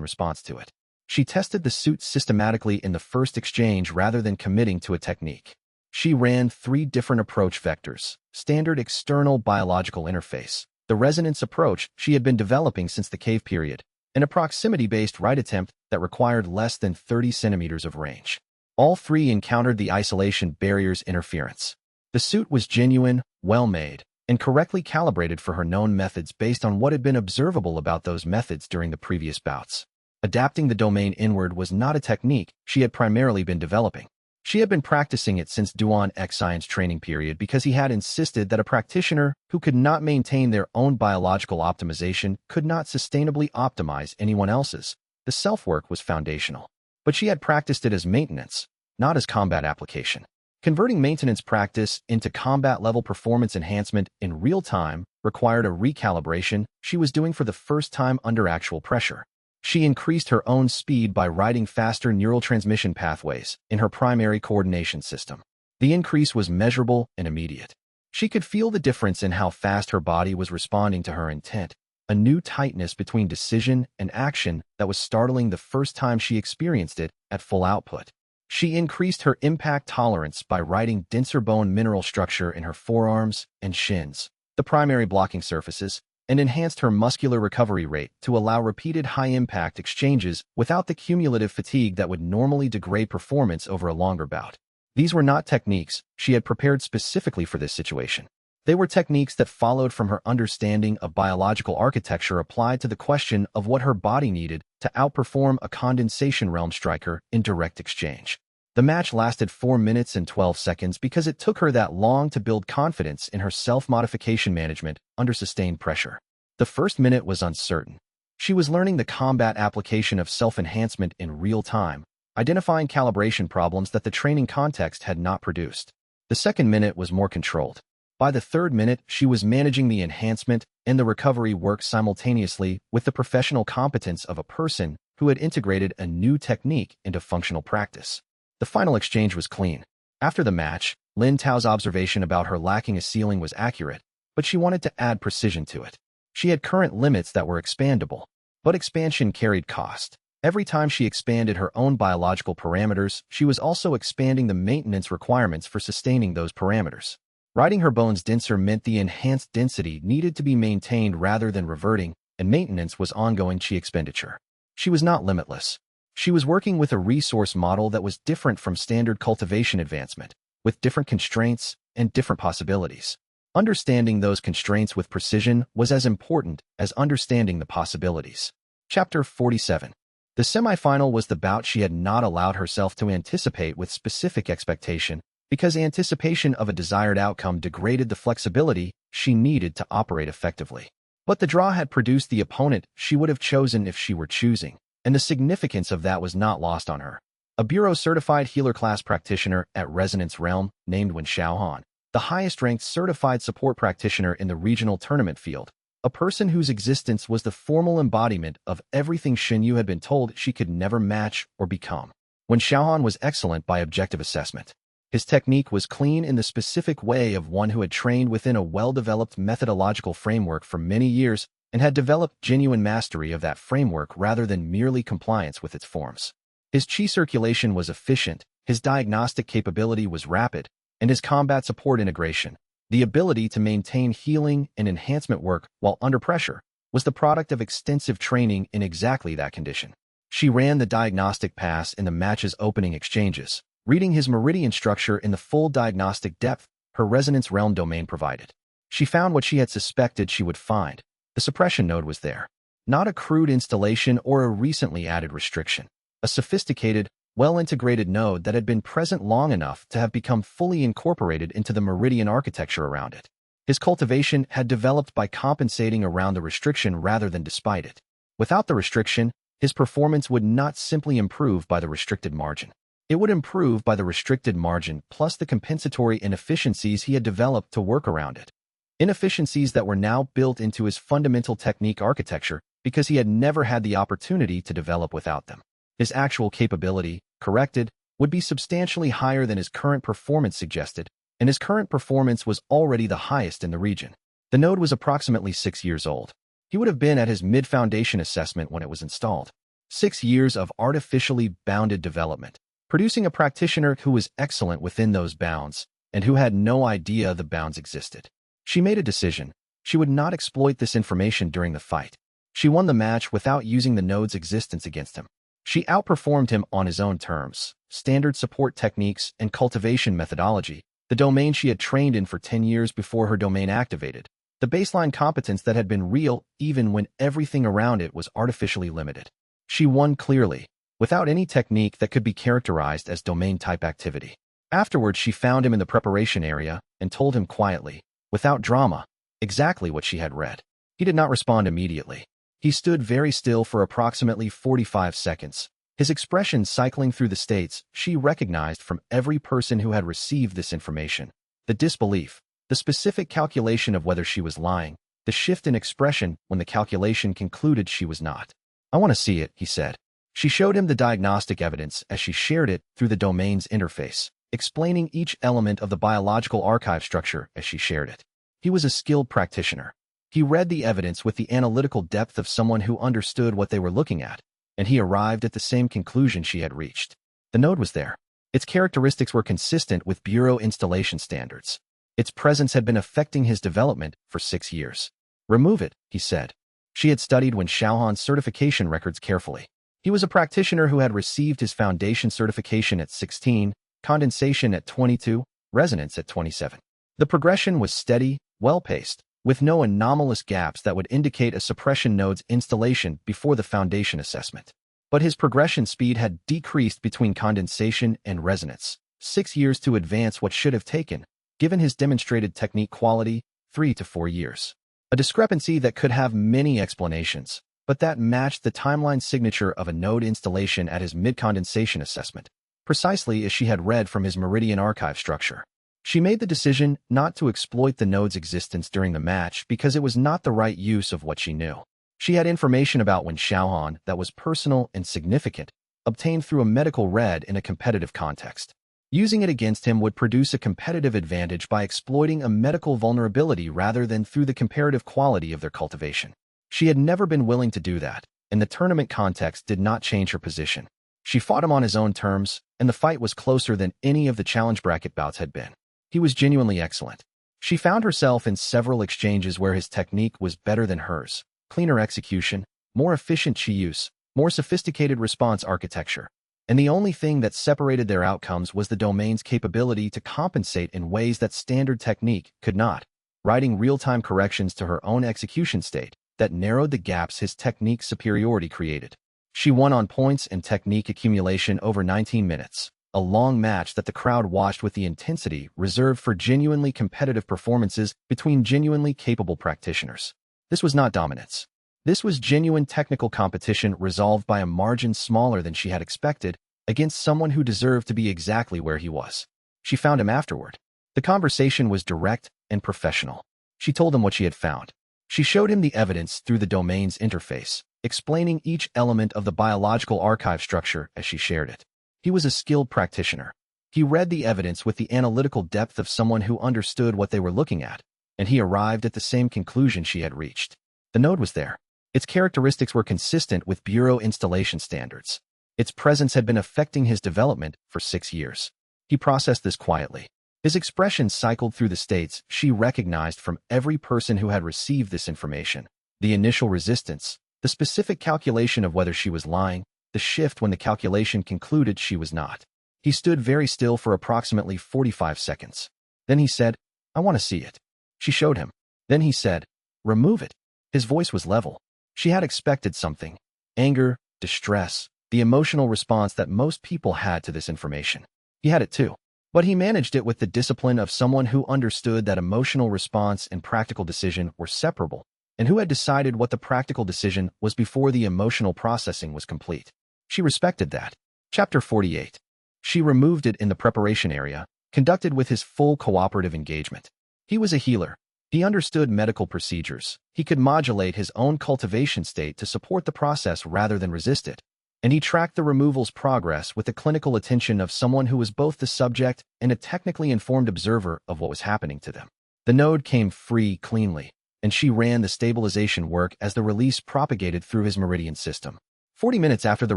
response to it. She tested the suit systematically in the first exchange rather than committing to a technique. She ran 3 different approach vectors: standard external biological interface, the resonance approach she had been developing since the cave period, and a proximity-based right attempt that required less than 30 centimeters of range. All 3 encountered the isolation barrier's interference. The suit was genuine, well-made, and correctly calibrated for her known methods based on what had been observable about those methods during the previous bouts. Adapting the domain inward was not a technique she had primarily been developing. She had been practicing it since Duan Xianxia's training period because he had insisted that a practitioner who could not maintain their own biological optimization could not sustainably optimize anyone else's. The self-work was foundational. But she had practiced it as maintenance, not as combat application. Converting maintenance practice into combat-level performance enhancement in real time required a recalibration she was doing for the first time under actual pressure. She increased her own speed by writing faster neural transmission pathways in her primary coordination system. The increase was measurable and immediate. She could feel the difference in how fast her body was responding to her intent, a new tightness between decision and action that was startling the first time she experienced it at full output. She increased her impact tolerance by writing denser bone mineral structure in her forearms and shins, the primary blocking surfaces, and enhanced her muscular recovery rate to allow repeated high-impact exchanges without the cumulative fatigue that would normally degrade performance over a longer bout. These were not techniques she had prepared specifically for this situation. They were techniques that followed from her understanding of biological architecture applied to the question of what her body needed to outperform a condensation realm striker in direct exchange. The match lasted 4 minutes and 12 seconds because it took her that long to build confidence in her self-modification management under sustained pressure. The first minute was uncertain. She was learning the combat application of self-enhancement in real time, identifying calibration problems that the training context had not produced. The second minute was more controlled. By the third minute, she was managing the enhancement and the recovery work simultaneously with the professional competence of a person who had integrated a new technique into functional practice. The final exchange was clean. After the match, Lin Tao's observation about her lacking a ceiling was accurate, but she wanted to add precision to it. She had current limits that were expandable, but expansion carried cost. Every time she expanded her own biological parameters, she was also expanding the maintenance requirements for sustaining those parameters. Writing her bones denser meant the enhanced density needed to be maintained rather than reverting, and maintenance was ongoing chi expenditure. She was not limitless. She was working with a resource model that was different from standard cultivation advancement, with different constraints and different possibilities. Understanding those constraints with precision was as important as understanding the possibilities. Chapter 47. The semifinal was the bout she had not allowed herself to anticipate with specific expectation, because anticipation of a desired outcome degraded the flexibility she needed to operate effectively. But the draw had produced the opponent she would have chosen if she were choosing, and the significance of that was not lost on her. A Bureau-certified healer class practitioner at Resonance Realm, named Wen Xiaohan, the highest-ranked certified support practitioner in the regional tournament field, a person whose existence was the formal embodiment of everything Xinyu had been told she could never match or become. Wen Xiaohan was excellent by objective assessment. His technique was clean in the specific way of one who had trained within a well-developed methodological framework for many years and had developed genuine mastery of that framework rather than merely compliance with its forms. His chi circulation was efficient, his diagnostic capability was rapid, and his combat support integration, the ability to maintain healing and enhancement work while under pressure, was the product of extensive training in exactly that condition. She ran the diagnostic pass in the match's opening exchanges, reading his meridian structure in the full diagnostic depth her Resonance Realm domain provided. She found what she had suspected she would find. The suppression node was there. Not a crude installation or a recently added restriction. A sophisticated, well-integrated node that had been present long enough to have become fully incorporated into the meridian architecture around it. His cultivation had developed by compensating around the restriction rather than despite it. Without the restriction, his performance would not simply improve by the restricted margin. It would improve by the restricted margin plus the compensatory inefficiencies he had developed to work around it. Inefficiencies that were now built into his fundamental technique architecture because he had never had the opportunity to develop without them. His actual capability, corrected, would be substantially higher than his current performance suggested, and his current performance was already the highest in the region. The node was approximately 6 years old. He would have been at his mid-foundation assessment when it was installed. 6 years of artificially bounded development, producing a practitioner who was excellent within those bounds and who had no idea the bounds existed. She made a decision. She would not exploit this information during the fight. She won the match without using the node's existence against him. She outperformed him on his own terms, standard support techniques and cultivation methodology, the domain she had trained in for 10 years before her domain activated, the baseline competence that had been real even when everything around it was artificially limited. She won clearly, without any technique that could be characterized as domain-type activity. Afterwards, she found him in the preparation area and told him quietly, without drama, exactly what she had read. He did not respond immediately. He stood very still for approximately 45 seconds, his expression cycling through the states she recognized from every person who had received this information. The disbelief, the specific calculation of whether she was lying, the shift in expression when the calculation concluded she was not. "I want to see it," he said. She showed him the diagnostic evidence as she shared it through the domain's interface, explaining each element of the biological archive structure as she shared it. He was a skilled practitioner. He read the evidence with the analytical depth of someone who understood what they were looking at, and he arrived at the same conclusion she had reached. The node was there. Its characteristics were consistent with Bureau installation standards. Its presence had been affecting his development for 6 years. "Remove it," he said. She had studied Wen Xiaohan's certification records carefully. He was a practitioner who had received his foundation certification at 16, condensation at 22, resonance at 27. The progression was steady, well-paced, with no anomalous gaps that would indicate a suppression node's installation before the foundation assessment. But his progression speed had decreased between condensation and resonance, 6 years to advance what should have taken, given his demonstrated technique quality, 3 to 4 years. A discrepancy that could have many explanations, but that matched the timeline signature of a node installation at his mid-condensation assessment, precisely as she had read from his meridian archive structure. She made the decision not to exploit the node's existence during the match because it was not the right use of what she knew. She had information about Wen Xiaohan that was personal and significant, obtained through a medical read in a competitive context. Using it against him would produce a competitive advantage by exploiting a medical vulnerability rather than through the comparative quality of their cultivation. She had never been willing to do that, and the tournament context did not change her position. She fought him on his own terms, and the fight was closer than any of the challenge bracket bouts had been. He was genuinely excellent. She found herself in several exchanges where his technique was better than hers, cleaner execution, more efficient chi use, more sophisticated response architecture, and the only thing that separated their outcomes was the domain's capability to compensate in ways that standard technique could not, writing real-time corrections to her own execution state that narrowed the gaps his technique's superiority created. She won on points and technique accumulation over 19 minutes. A long match that the crowd watched with the intensity reserved for genuinely competitive performances between genuinely capable practitioners. This was not dominance. This was genuine technical competition resolved by a margin smaller than she had expected against someone who deserved to be exactly where he was. She found him afterward. The conversation was direct and professional. She told him what she had found. She showed him the evidence through the domain's interface, explaining each element of the biological archive structure as she shared it. He was a skilled practitioner. He read the evidence with the analytical depth of someone who understood what they were looking at, and he arrived at the same conclusion she had reached. The node was there. Its characteristics were consistent with Bureau installation standards. Its presence had been affecting his development for 6 years. He processed this quietly. His expression cycled through the states she recognized from every person who had received this information. The initial resistance, the specific calculation of whether she was lying, the shift when the calculation concluded she was not. He stood very still for approximately 45 seconds. Then he said, "I want to see it." She showed him. Then he said, "Remove it." His voice was level. She had expected something. Anger, distress, the emotional response that most people had to this information. He had it too. But he managed it with the discipline of someone who understood that emotional response and practical decision were separable, and who had decided what the practical decision was before the emotional processing was complete. She respected that. Chapter 48. She removed it in the preparation area, conducted with his full cooperative engagement. He was a healer. He understood medical procedures. He could modulate his own cultivation state to support the process rather than resist it. And he tracked the removal's progress with the clinical attention of someone who was both the subject and a technically informed observer of what was happening to them. The node came free cleanly, and she ran the stabilization work as the release propagated through his meridian system. 40 minutes after the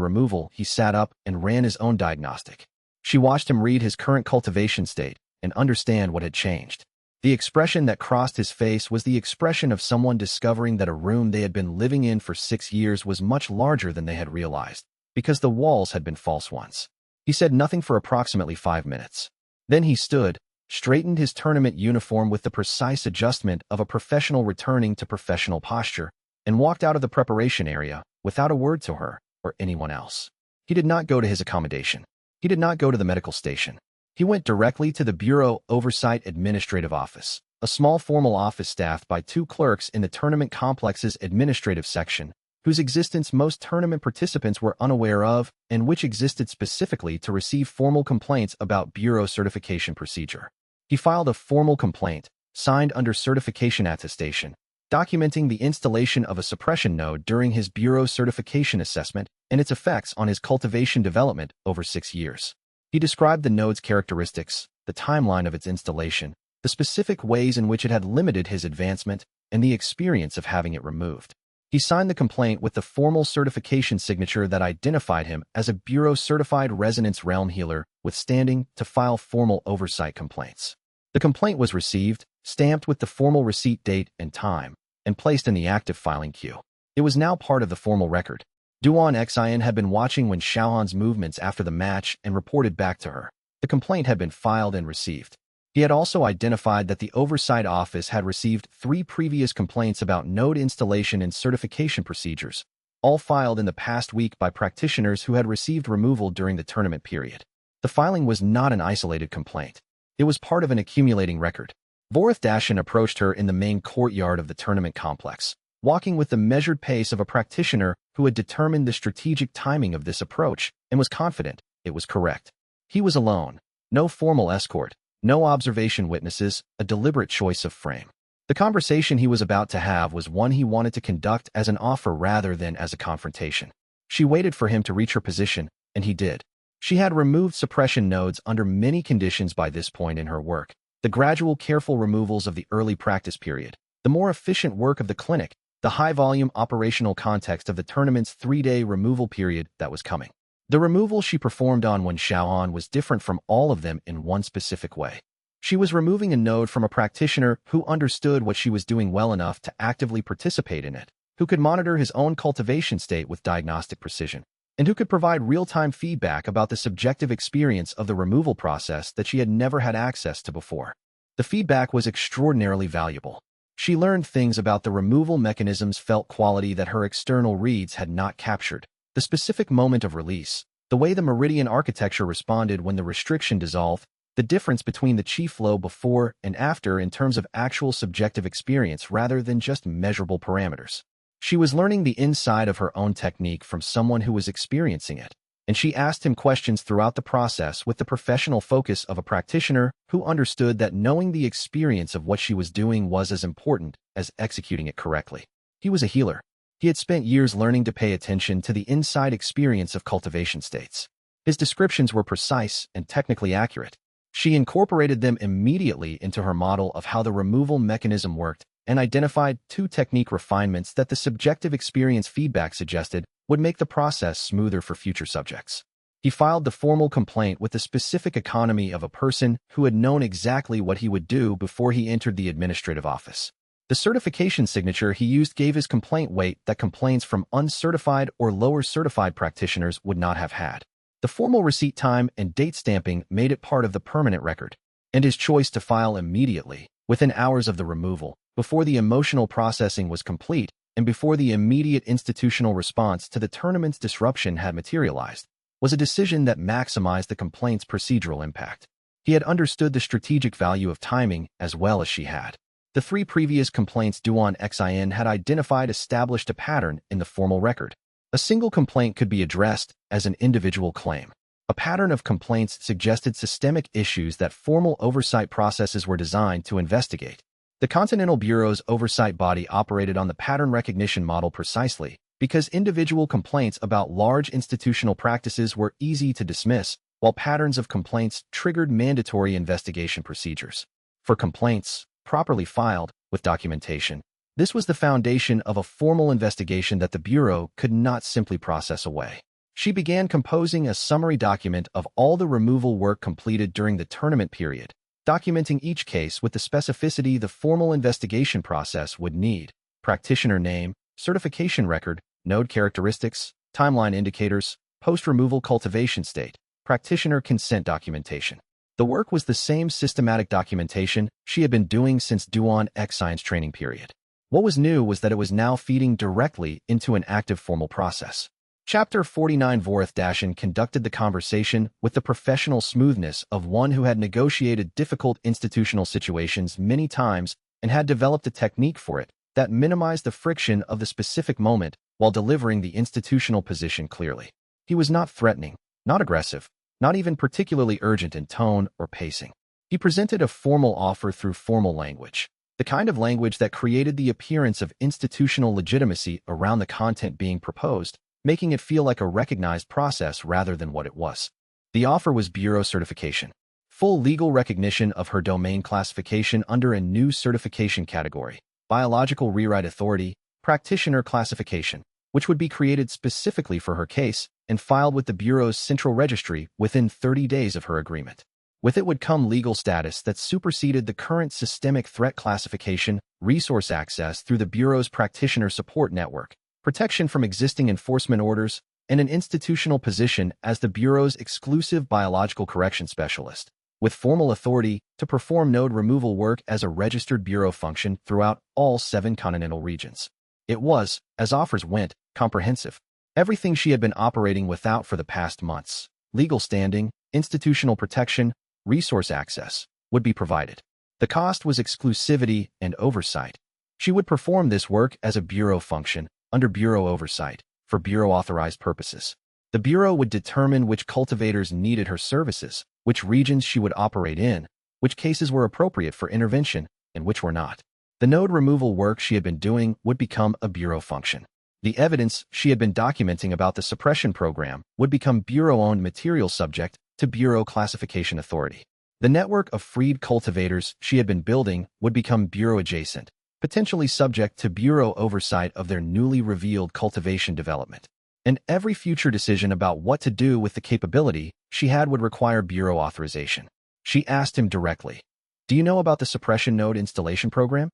removal, he sat up and ran his own diagnostic. She watched him read his current cultivation state and understand what had changed. The expression that crossed his face was the expression of someone discovering that a room they had been living in for 6 years was much larger than they had realized, because the walls had been false ones. He said nothing for approximately 5 minutes. Then he stood, straightened his tournament uniform with the precise adjustment of a professional returning to professional posture, and walked out of the preparation area without a word to her or anyone else. He did not go to his accommodation. He did not go to the medical station. He went directly to the Bureau Oversight Administrative Office, a small formal office staffed by 2 clerks in the tournament complex's administrative section, whose existence most tournament participants were unaware of and which existed specifically to receive formal complaints about Bureau certification procedure. He filed a formal complaint, signed under certification attestation, documenting the installation of a suppression node during his Bureau certification assessment and its effects on his cultivation development over 6 years. He described the node's characteristics, the timeline of its installation, the specific ways in which it had limited his advancement, and the experience of having it removed. He signed the complaint with the formal certification signature that identified him as a Bureau-certified resonance realm healer with standing to file formal oversight complaints. The complaint was received, stamped with the formal receipt date and time, and placed in the active filing queue. It was now part of the formal record. Duan Xian had been watching Wen Xiaohan's movements after the match and reported back to her. The complaint had been filed and received. He had also identified that the Oversight Office had received 3 previous complaints about node installation and certification procedures, all filed in the past week by practitioners who had received removal during the tournament period. The filing was not an isolated complaint. It was part of an accumulating record. Vorith Dashan approached her in the main courtyard of the tournament complex, walking with the measured pace of a practitioner who had determined the strategic timing of this approach and was confident it was correct. He was alone, no formal escort, no observation witnesses, a deliberate choice of frame. The conversation he was about to have was one he wanted to conduct as an offer rather than as a confrontation. She waited for him to reach her position, and he did. She had removed suppression nodes under many conditions by this point in her work. The gradual, careful removals of the early practice period, the more efficient work of the clinic, the high-volume operational context of the tournament's 3-day removal period that was coming. The removal she performed on Wen Xiaohan was different from all of them in one specific way. She was removing a node from a practitioner who understood what she was doing well enough to actively participate in it, who could monitor his own cultivation state with diagnostic precision, and who could provide real-time feedback about the subjective experience of the removal process that she had never had access to before. The feedback was extraordinarily valuable. She learned things about the removal mechanism's felt quality that her external reads had not captured. The specific moment of release, the way the meridian architecture responded when the restriction dissolved, the difference between the chi flow before and after in terms of actual subjective experience rather than just measurable parameters. She was learning the inside of her own technique from someone who was experiencing it, and she asked him questions throughout the process with the professional focus of a practitioner who understood that knowing the experience of what she was doing was as important as executing it correctly. He was a healer. He had spent years learning to pay attention to the inside experience of cultivation states. His descriptions were precise and technically accurate. She incorporated them immediately into her model of how the removal mechanism worked and identified 2 technique refinements that the subjective experience feedback suggested would make the process smoother for future subjects. He filed the formal complaint with the specific economy of a person who had known exactly what he would do before he entered the administrative office. The certification signature he used gave his complaint weight that complaints from uncertified or lower certified practitioners would not have had. The formal receipt time and date stamping made it part of the permanent record, and his choice to file immediately, within hours of the removal, before the emotional processing was complete and before the immediate institutional response to the tournament's disruption had materialized, was a decision that maximized the complaint's procedural impact. He had understood the strategic value of timing as well as she had. The 3 previous complaints Duan Xin had identified established a pattern in the formal record. A single complaint could be addressed as an individual claim. A pattern of complaints suggested systemic issues that formal oversight processes were designed to investigate. The Continental Bureau's oversight body operated on the pattern recognition model precisely because individual complaints about large institutional practices were easy to dismiss, while patterns of complaints triggered mandatory investigation procedures. For complaints, properly filed, with documentation, this was the foundation of a formal investigation that the Bureau could not simply process away. She began composing a summary document of all the removal work completed during the tournament period, documenting each case with the specificity the formal investigation process would need: practitioner name, certification record, node characteristics, timeline indicators, post-removal cultivation state, practitioner consent documentation. The work was the same systematic documentation she had been doing since Duan X science training period. What was new was that it was now feeding directly into an active formal process. Chapter 49. Vorith Dashan conducted the conversation with the professional smoothness of one who had negotiated difficult institutional situations many times and had developed a technique for it that minimized the friction of the specific moment while delivering the institutional position clearly. He was not threatening, not aggressive, not even particularly urgent in tone or pacing. He presented a formal offer through formal language, the kind of language that created the appearance of institutional legitimacy around the content being proposed, making it feel like a recognized process rather than what it was. The offer was bureau certification, full legal recognition of her domain classification under a new certification category, biological rewrite authority, practitioner classification, which would be created specifically for her case and filed with the Bureau's central registry within 30 days of her agreement. With it would come legal status that superseded the current systemic threat classification, resource access through the Bureau's practitioner support network, protection from existing enforcement orders, and an institutional position as the Bureau's exclusive biological correction specialist, with formal authority to perform node removal work as a registered Bureau function throughout all 7 continental regions. It was, as offers went, comprehensive. Everything she had been operating without for the past months, legal standing, institutional protection, resource access, would be provided. The cost was exclusivity and oversight. She would perform this work as a Bureau function, under Bureau oversight, for Bureau-authorized purposes. The Bureau would determine which cultivators needed her services, which regions she would operate in, which cases were appropriate for intervention, and which were not. The node removal work she had been doing would become a Bureau function. The evidence she had been documenting about the suppression program would become Bureau-owned material subject to Bureau Classification Authority. The network of freed cultivators she had been building would become Bureau-adjacent, potentially subject to Bureau oversight of their newly revealed cultivation development. And every future decision about what to do with the capability she had would require Bureau authorization. She asked him directly, "Do you know about the suppression node installation program?"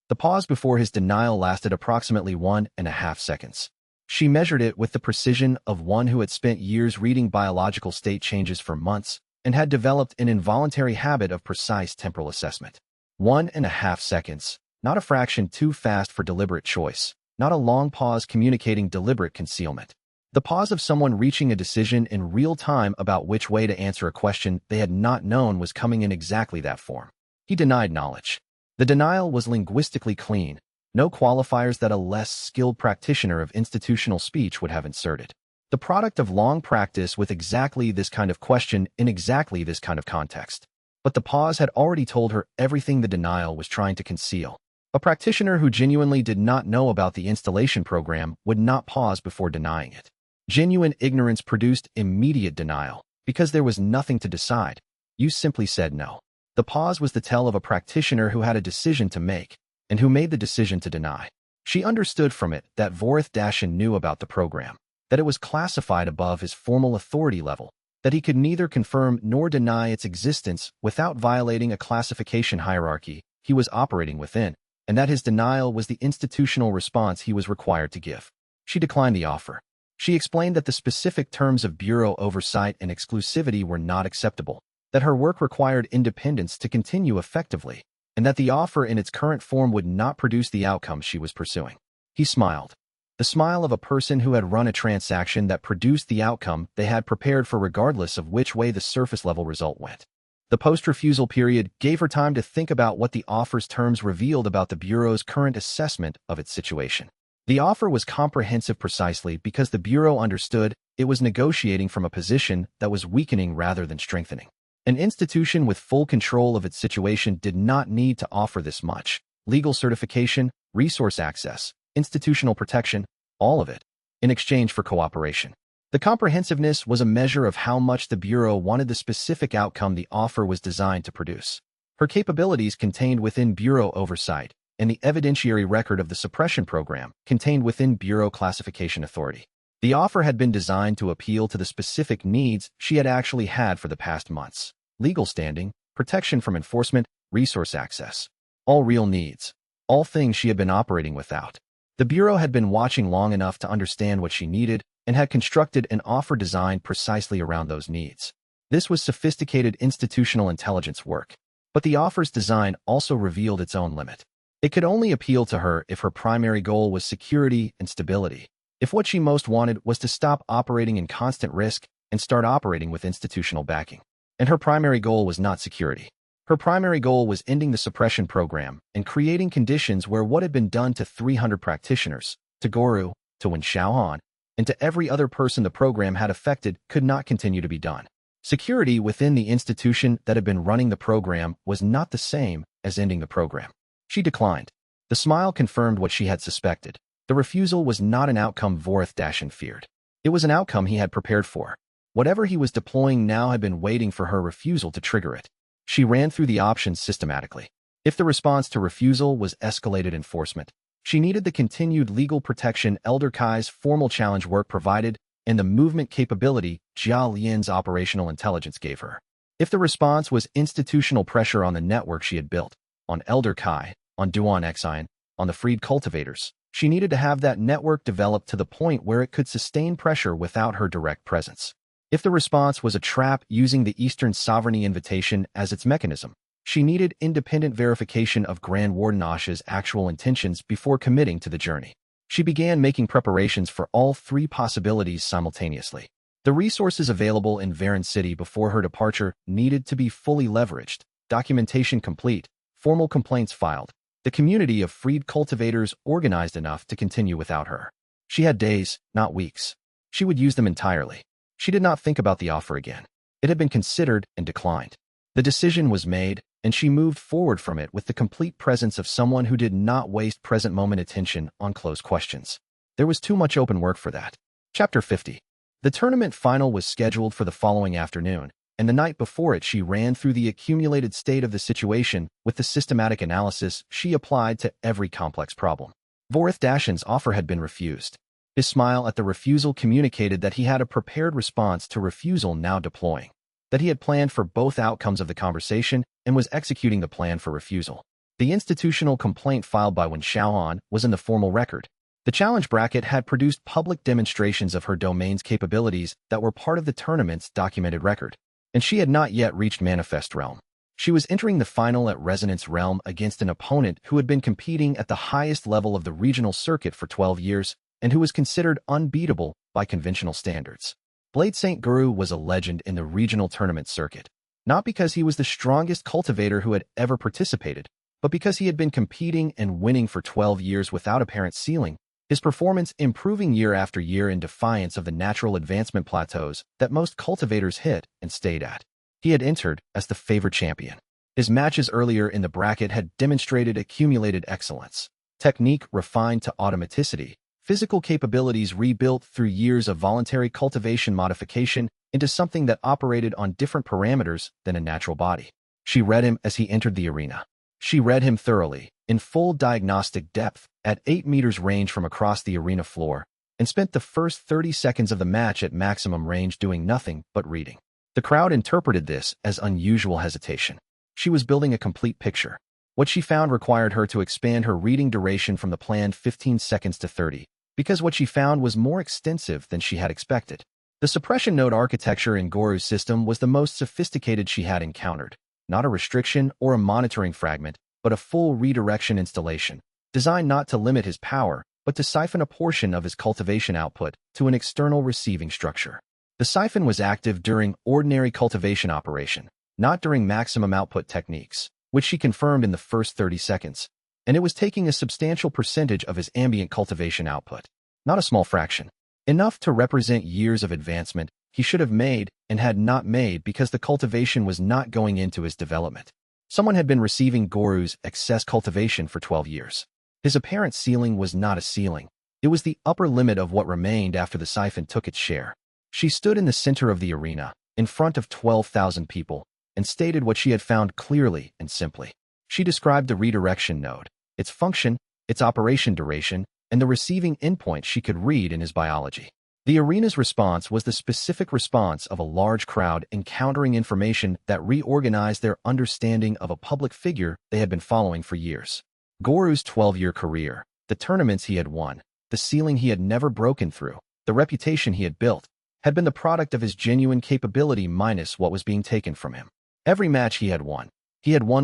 The pause before his denial lasted approximately 1.5 seconds. She measured it with the precision of one who had spent years reading biological state changes for months and had developed an involuntary habit of precise temporal assessment. 1.5 seconds, not a fraction too fast for deliberate choice, not a long pause communicating deliberate concealment. The pause of someone reaching a decision in real time about which way to answer a question they had not known was coming in exactly that form. He denied knowledge. The denial was linguistically clean, no qualifiers that a less skilled practitioner of institutional speech would have inserted. The product of long practice with exactly this kind of question in exactly this kind of context. But the pause had already told her everything the denial was trying to conceal. A practitioner who genuinely did not know about the installation program would not pause before denying it. Genuine ignorance produced immediate denial, because there was nothing to decide. You simply said no. The pause was the tell of a practitioner who had a decision to make, and who made the decision to deny. She understood from it that Vorith Dashan knew about the program, that it was classified above his formal authority level, that he could neither confirm nor deny its existence without violating a classification hierarchy he was operating within, and that his denial was the institutional response he was required to give. She declined the offer. She explained that the specific terms of Bureau oversight and exclusivity were not acceptable, that her work required independence to continue effectively, and that the offer in its current form would not produce the outcome she was pursuing. He smiled. The smile of a person who had run a transaction that produced the outcome they had prepared for regardless of which way the surface-level result went. The post-refusal period gave her time to think about what the offer's terms revealed about the Bureau's current assessment of its situation. The offer was comprehensive precisely because the Bureau understood it was negotiating from a position that was weakening rather than strengthening. An institution with full control of its situation did not need to offer this much: legal certification, resource access, institutional protection, all of it, in exchange for cooperation. The comprehensiveness was a measure of how much the Bureau wanted the specific outcome the offer was designed to produce. Her capabilities contained within Bureau oversight, and the evidentiary record of the suppression program contained within Bureau Classification Authority. The offer had been designed to appeal to the specific needs she had actually had for the past months: legal standing, protection from enforcement, resource access. All real needs. All things she had been operating without. The Bureau had been watching long enough to understand what she needed and had constructed an offer designed precisely around those needs. This was sophisticated institutional intelligence work. But the offer's design also revealed its own limit. It could only appeal to her if her primary goal was security and stability. If what she most wanted was to stop operating in constant risk and start operating with institutional backing. And her primary goal was not security. Her primary goal was ending the suppression program and creating conditions where what had been done to 300 practitioners, to Guru, to Wen Xiaohan, and to every other person the program had affected could not continue to be done. Security within the institution that had been running the program was not the same as ending the program. She declined. The smile confirmed what she had suspected. The refusal was not an outcome Dashan feared. It was an outcome he had prepared for. Whatever he was deploying now had been waiting for her refusal to trigger it. She ran through the options systematically. If the response to refusal was escalated enforcement, she needed the continued legal protection Elder Kai's formal challenge work provided and the movement capability Jia Lian's operational intelligence gave her. If the response was institutional pressure on the network she had built, on Elder Kai, on Duan Xian, on the freed cultivators, she needed to have that network developed to the point where it could sustain pressure without her direct presence. If the response was a trap using the Eastern Sovereignty Invitation as its mechanism, she needed independent verification of Grand Warden Asha's actual intentions before committing to the journey. She began making preparations for all three possibilities simultaneously. The resources available in Varan City before her departure needed to be fully leveraged, documentation complete, formal complaints filed, the community of freed cultivators organized enough to continue without her. She had days, not weeks. She would use them entirely. She did not think about the offer again. It had been considered and declined. The decision was made, and she moved forward from it with the complete presence of someone who did not waste present-moment attention on closed questions. There was too much open work for that. Chapter 50. The tournament final was scheduled for the following afternoon, and the night before it she ran through the accumulated state of the situation with the systematic analysis she applied to every complex problem. Dashan's offer had been refused. His smile at the refusal communicated that he had a prepared response to refusal now deploying, that he had planned for both outcomes of the conversation and was executing the plan for refusal. The institutional complaint filed by Wen Xiaohan was in the formal record. The challenge bracket had produced public demonstrations of her domain's capabilities that were part of the tournament's documented record, and she had not yet reached Manifest Realm. She was entering the final at Resonance Realm against an opponent who had been competing at the highest level of the regional circuit for 12 years and who was considered unbeatable by conventional standards. Blade Saint Guru was a legend in the regional tournament circuit, not because he was the strongest cultivator who had ever participated, but because he had been competing and winning for 12 years without apparent ceiling, his performance improving year after year in defiance of the natural advancement plateaus that most cultivators hit and stayed at. He had entered as the favored champion. His matches earlier in the bracket had demonstrated accumulated excellence, technique refined to automaticity, physical capabilities rebuilt through years of voluntary cultivation modification into something that operated on different parameters than a natural body. She read him as he entered the arena. She read him thoroughly, in full diagnostic depth, at 8 meters range from across the arena floor, and spent the first 30 seconds of the match at maximum range doing nothing but reading. The crowd interpreted this as unusual hesitation. She was building a complete picture. What she found required her to expand her reading duration from the planned 15 seconds to 30, because what she found was more extensive than she had expected. The suppression node architecture in Guru's system was the most sophisticated she had encountered, not a restriction or a monitoring fragment, but a full redirection installation, designed not to limit his power, but to siphon a portion of his cultivation output to an external receiving structure. The siphon was active during ordinary cultivation operation, not during maximum output techniques, which she confirmed in the first 30 seconds, and it was taking a substantial percentage of his ambient cultivation output, not a small fraction, enough to represent years of advancement he should have made and had not made because the cultivation was not going into his development. Someone had been receiving Guru's excess cultivation for 12 years. His apparent ceiling was not a ceiling. It was the upper limit of what remained after the siphon took its share. She stood in the center of the arena, in front of 12,000 people, and stated what she had found clearly and simply. She described the redirection node, its function, its operation duration, and the receiving endpoint she could read in his biology. The arena's response was the specific response of a large crowd encountering information that reorganized their understanding of a public figure they had been following for years. Guru's 12-year career, the tournaments he had won, the ceiling he had never broken through, the reputation he had built, had been the product of his genuine capability minus what was being taken from him. Every match he had won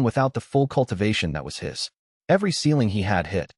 without the full cultivation that was his. Every ceiling he had hit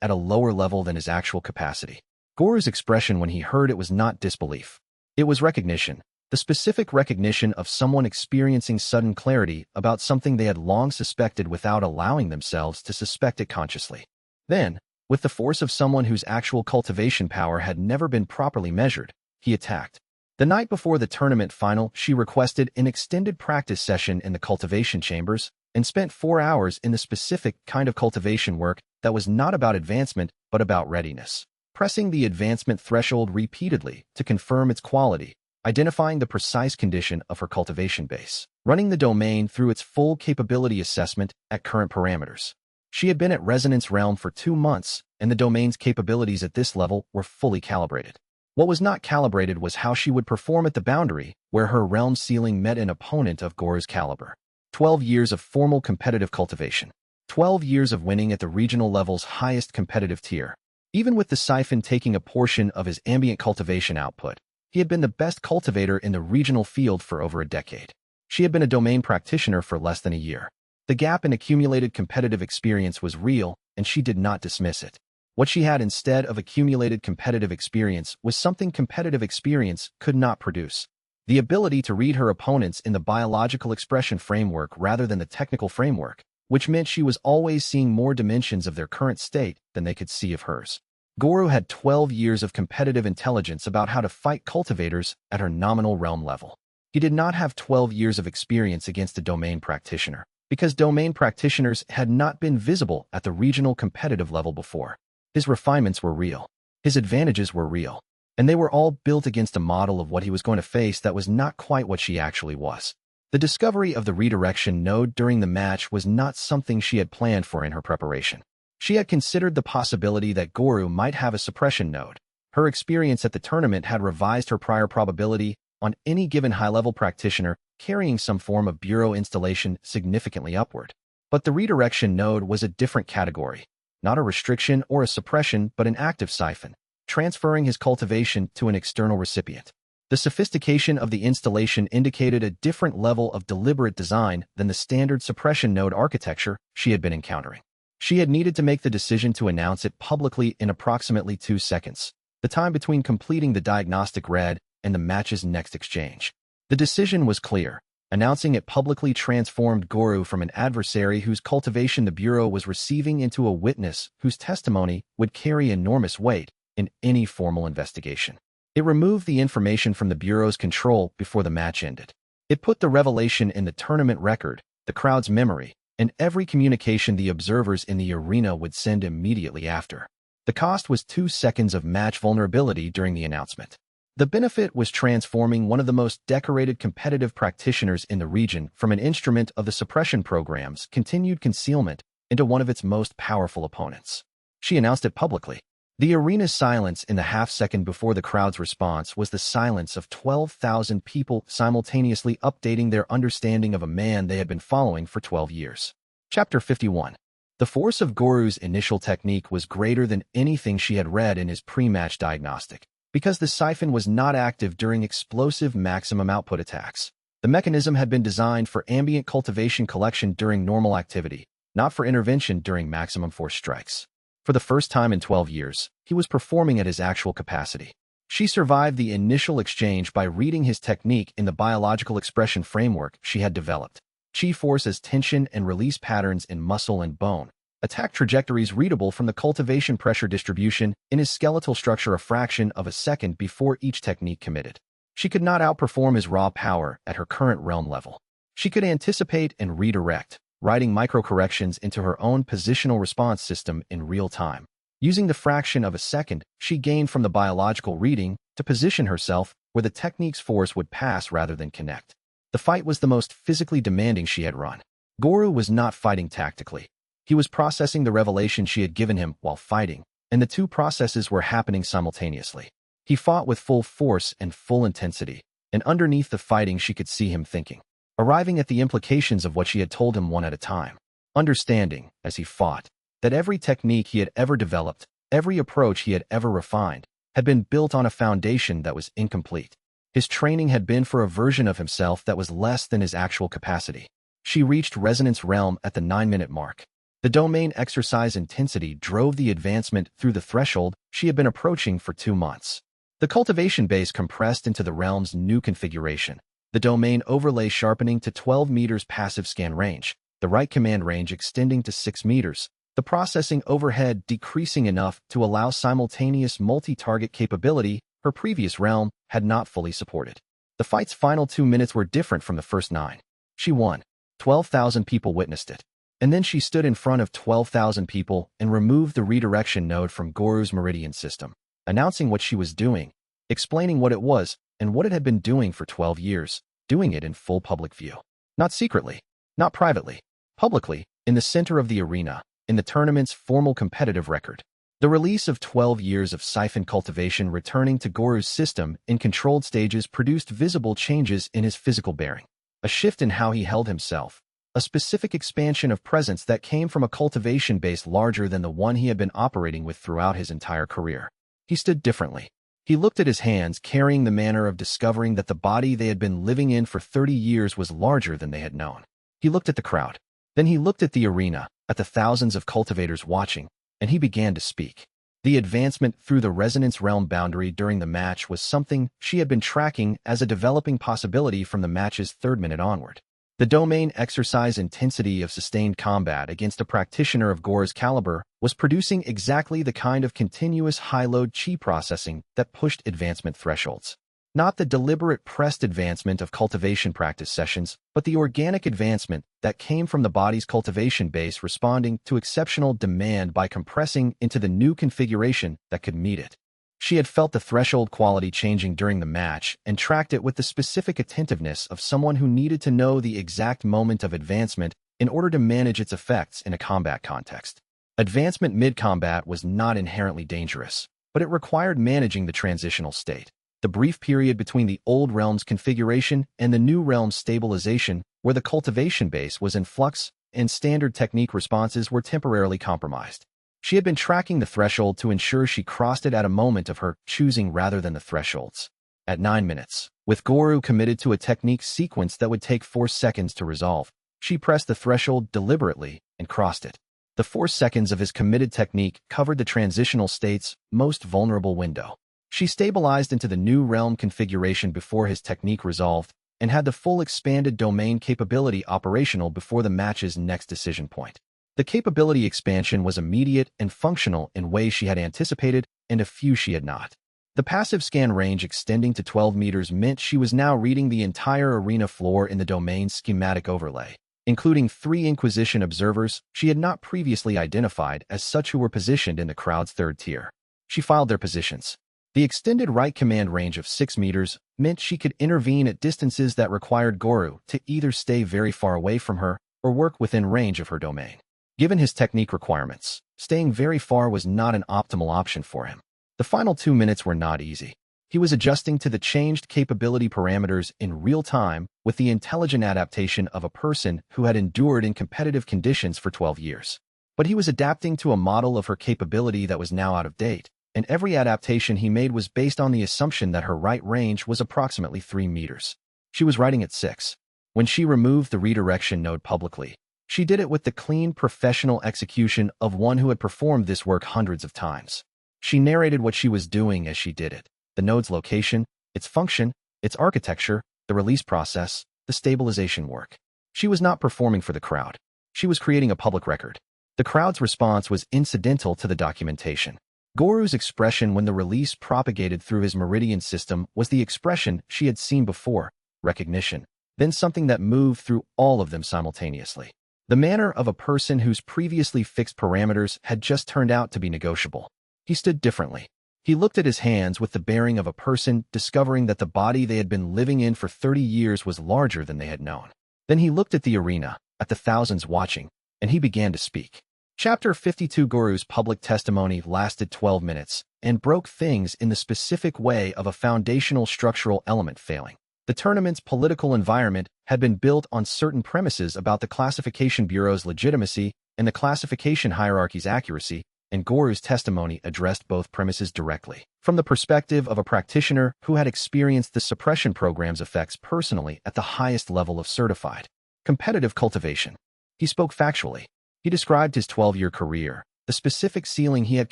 at a lower level than his actual capacity. Goru's expression when he heard it was not disbelief. It was recognition, the specific recognition of someone experiencing sudden clarity about something they had long suspected without allowing themselves to suspect it consciously. Then, with the force of someone whose actual cultivation power had never been properly measured, he attacked. The night before the tournament final, she requested an extended practice session in the cultivation chambers and spent 4 hours in the specific kind of cultivation work that was not about advancement but about readiness, pressing the advancement threshold repeatedly to confirm its quality, identifying the precise condition of her cultivation base, running the domain through its full capability assessment at current parameters. She had been at Resonance Realm for 2 months, and the domain's capabilities at this level were fully calibrated. What was not calibrated was how she would perform at the boundary, where her realm ceiling met an opponent of Goru's caliber. 12 years of formal competitive cultivation. 12 years of winning at the regional level's highest competitive tier. Even with the siphon taking a portion of his ambient cultivation output, he had been the best cultivator in the regional field for over a decade. She had been a domain practitioner for less than a year. The gap in accumulated competitive experience was real, and she did not dismiss it. What she had instead of accumulated competitive experience was something competitive experience could not produce. The ability to read her opponents in the biological expression framework rather than the technical framework, which meant she was always seeing more dimensions of their current state than they could see of hers. Goru had 12 years of competitive intelligence about how to fight cultivators at her nominal realm level. He did not have 12 years of experience against a domain practitioner, because domain practitioners had not been visible at the regional competitive level before. His refinements were real. His advantages were real. And they were all built against a model of what he was going to face that was not quite what she actually was. The discovery of the redirection node during the match was not something she had planned for in her preparation. She had considered the possibility that Goru might have a suppression node. Her experience at the tournament had revised her prior probability on any given high-level practitioner carrying some form of bureau installation significantly upward. But the redirection node was a different category. Not a restriction or a suppression, but an active siphon, transferring his cultivation to an external recipient. The sophistication of the installation indicated a different level of deliberate design than the standard suppression node architecture she had been encountering. She had needed to make the decision to announce it publicly in approximately 2 seconds, the time between completing the diagnostic read and the match's next exchange. The decision was clear. Announcing it publicly transformed Goru from an adversary whose cultivation the Bureau was receiving into a witness whose testimony would carry enormous weight in any formal investigation. It removed the information from the Bureau's control before the match ended. It put the revelation in the tournament record, the crowd's memory, and every communication the observers in the arena would send immediately after. The cost was 2 seconds of match vulnerability during the announcement. The benefit was transforming one of the most decorated competitive practitioners in the region from an instrument of the suppression program's continued concealment into one of its most powerful opponents. She announced it publicly. The arena's silence in the half-second before the crowd's response was the silence of 12,000 people simultaneously updating their understanding of a man they had been following for 12 years. Chapter 51. The force of Goru's initial technique was greater than anything she had read in his pre-match diagnostic. Because the siphon was not active during explosive maximum output attacks. The mechanism had been designed for ambient cultivation collection during normal activity, not for intervention during maximum force strikes. For the first time in 12 years, he was performing at his actual capacity. She survived the initial exchange by reading his technique in the biological expression framework she had developed. Chi force as tension and release patterns in muscle and bone. Attack trajectories readable from the cultivation pressure distribution in his skeletal structure a fraction of a second before each technique committed. She could not outperform his raw power at her current realm level. She could anticipate and redirect, writing microcorrections into her own positional response system in real time. Using the fraction of a second she gained from the biological reading to position herself where the technique's force would pass rather than connect. The fight was the most physically demanding she had run. Goru was not fighting tactically. He was processing the revelation she had given him while fighting, and the two processes were happening simultaneously. He fought with full force and full intensity, and underneath the fighting she could see him thinking, arriving at the implications of what she had told him one at a time, understanding, as he fought, that every technique he had ever developed, every approach he had ever refined, had been built on a foundation that was incomplete. His training had been for a version of himself that was less than his actual capacity. She reached resonance realm at the 9-minute mark. The domain exercise intensity drove the advancement through the threshold she had been approaching for 2 months. The cultivation base compressed into the realm's new configuration. The domain overlay sharpening to 12 meters passive scan range, the right command range extending to 6 meters, the processing overhead decreasing enough to allow simultaneous multi-target capability her previous realm had not fully supported. The fight's final 2 minutes were different from the first 9. She won. 12,000 people witnessed it. And then she stood in front of 12,000 people and removed the redirection node from Goru's meridian system, announcing what she was doing, explaining what it was and what it had been doing for 12 years, doing it in full public view. Not secretly, not privately, publicly, in the center of the arena, in the tournament's formal competitive record. The release of 12 years of siphon cultivation returning to Goru's system in controlled stages produced visible changes in his physical bearing, a shift in how he held himself, a specific expansion of presence that came from a cultivation base larger than the one he had been operating with throughout his entire career. He stood differently. He looked at his hands, carrying the manner of discovering that the body they had been living in for 30 years was larger than they had known. He looked at the crowd. Then he looked at the arena, at the thousands of cultivators watching, and he began to speak. The advancement through the resonance realm boundary during the match was something she had been tracking as a developing possibility from the match's 3rd minute onward. The domain exercise intensity of sustained combat against a practitioner of Goru's caliber was producing exactly the kind of continuous high-load chi processing that pushed advancement thresholds. Not the deliberate pressed advancement of cultivation practice sessions, but the organic advancement that came from the body's cultivation base responding to exceptional demand by compressing into the new configuration that could meet it. She had felt the threshold quality changing during the match and tracked it with the specific attentiveness of someone who needed to know the exact moment of advancement in order to manage its effects in a combat context. Advancement mid-combat was not inherently dangerous, but it required managing the transitional state. The brief period between the old realm's configuration and the new realm's stabilization, where the cultivation base was in flux and standard technique responses were temporarily compromised. She had been tracking the threshold to ensure she crossed it at a moment of her choosing rather than the thresholds. At 9 minutes, with Goru committed to a technique sequence that would take 4 seconds to resolve, she pressed the threshold deliberately and crossed it. The 4 seconds of his committed technique covered the transitional state's most vulnerable window. She stabilized into the new realm configuration before his technique resolved and had the full expanded domain capability operational before the match's next decision point. The capability expansion was immediate and functional in ways she had anticipated and a few she had not. The passive scan range extending to 12 meters meant she was now reading the entire arena floor in the domain's schematic overlay, including 3 Inquisition observers she had not previously identified as such who were positioned in the crowd's 3rd tier. She filed their positions. The extended right command range of 6 meters meant she could intervene at distances that required Goru to either stay very far away from her or work within range of her domain. Given his technique requirements, staying very far was not an optimal option for him. The final 2 minutes were not easy. He was adjusting to the changed capability parameters in real time with the intelligent adaptation of a person who had endured in competitive conditions for 12 years. But he was adapting to a model of her capability that was now out of date, and every adaptation he made was based on the assumption that her right range was approximately 3 meters. She was writing at 6. When she removed the redirection node publicly, she did it with the clean, professional execution of one who had performed this work hundreds of times. She narrated what she was doing as she did it: the node's location, its function, its architecture, the release process, the stabilization work. She was not performing for the crowd. She was creating a public record. The crowd's response was incidental to the documentation. Goru's expression when the release propagated through his meridian system was the expression she had seen before: recognition, then something that moved through all of them simultaneously. The manner of a person whose previously fixed parameters had just turned out to be negotiable. He stood differently. He looked at his hands with the bearing of a person discovering that the body they had been living in for 30 years was larger than they had known. Then he looked at the arena, at the thousands watching, and he began to speak. Chapter 52 Goru's public testimony lasted 12 minutes and broke things in the specific way of a foundational structural element failing. The tournament's political environment had been built on certain premises about the classification bureau's legitimacy and the classification hierarchy's accuracy, and Goru's testimony addressed both premises directly. from the perspective of a practitioner who had experienced the suppression program's effects personally at the highest level of certified competitive cultivation. He spoke factually. He described his 12-year career, the specific ceiling he had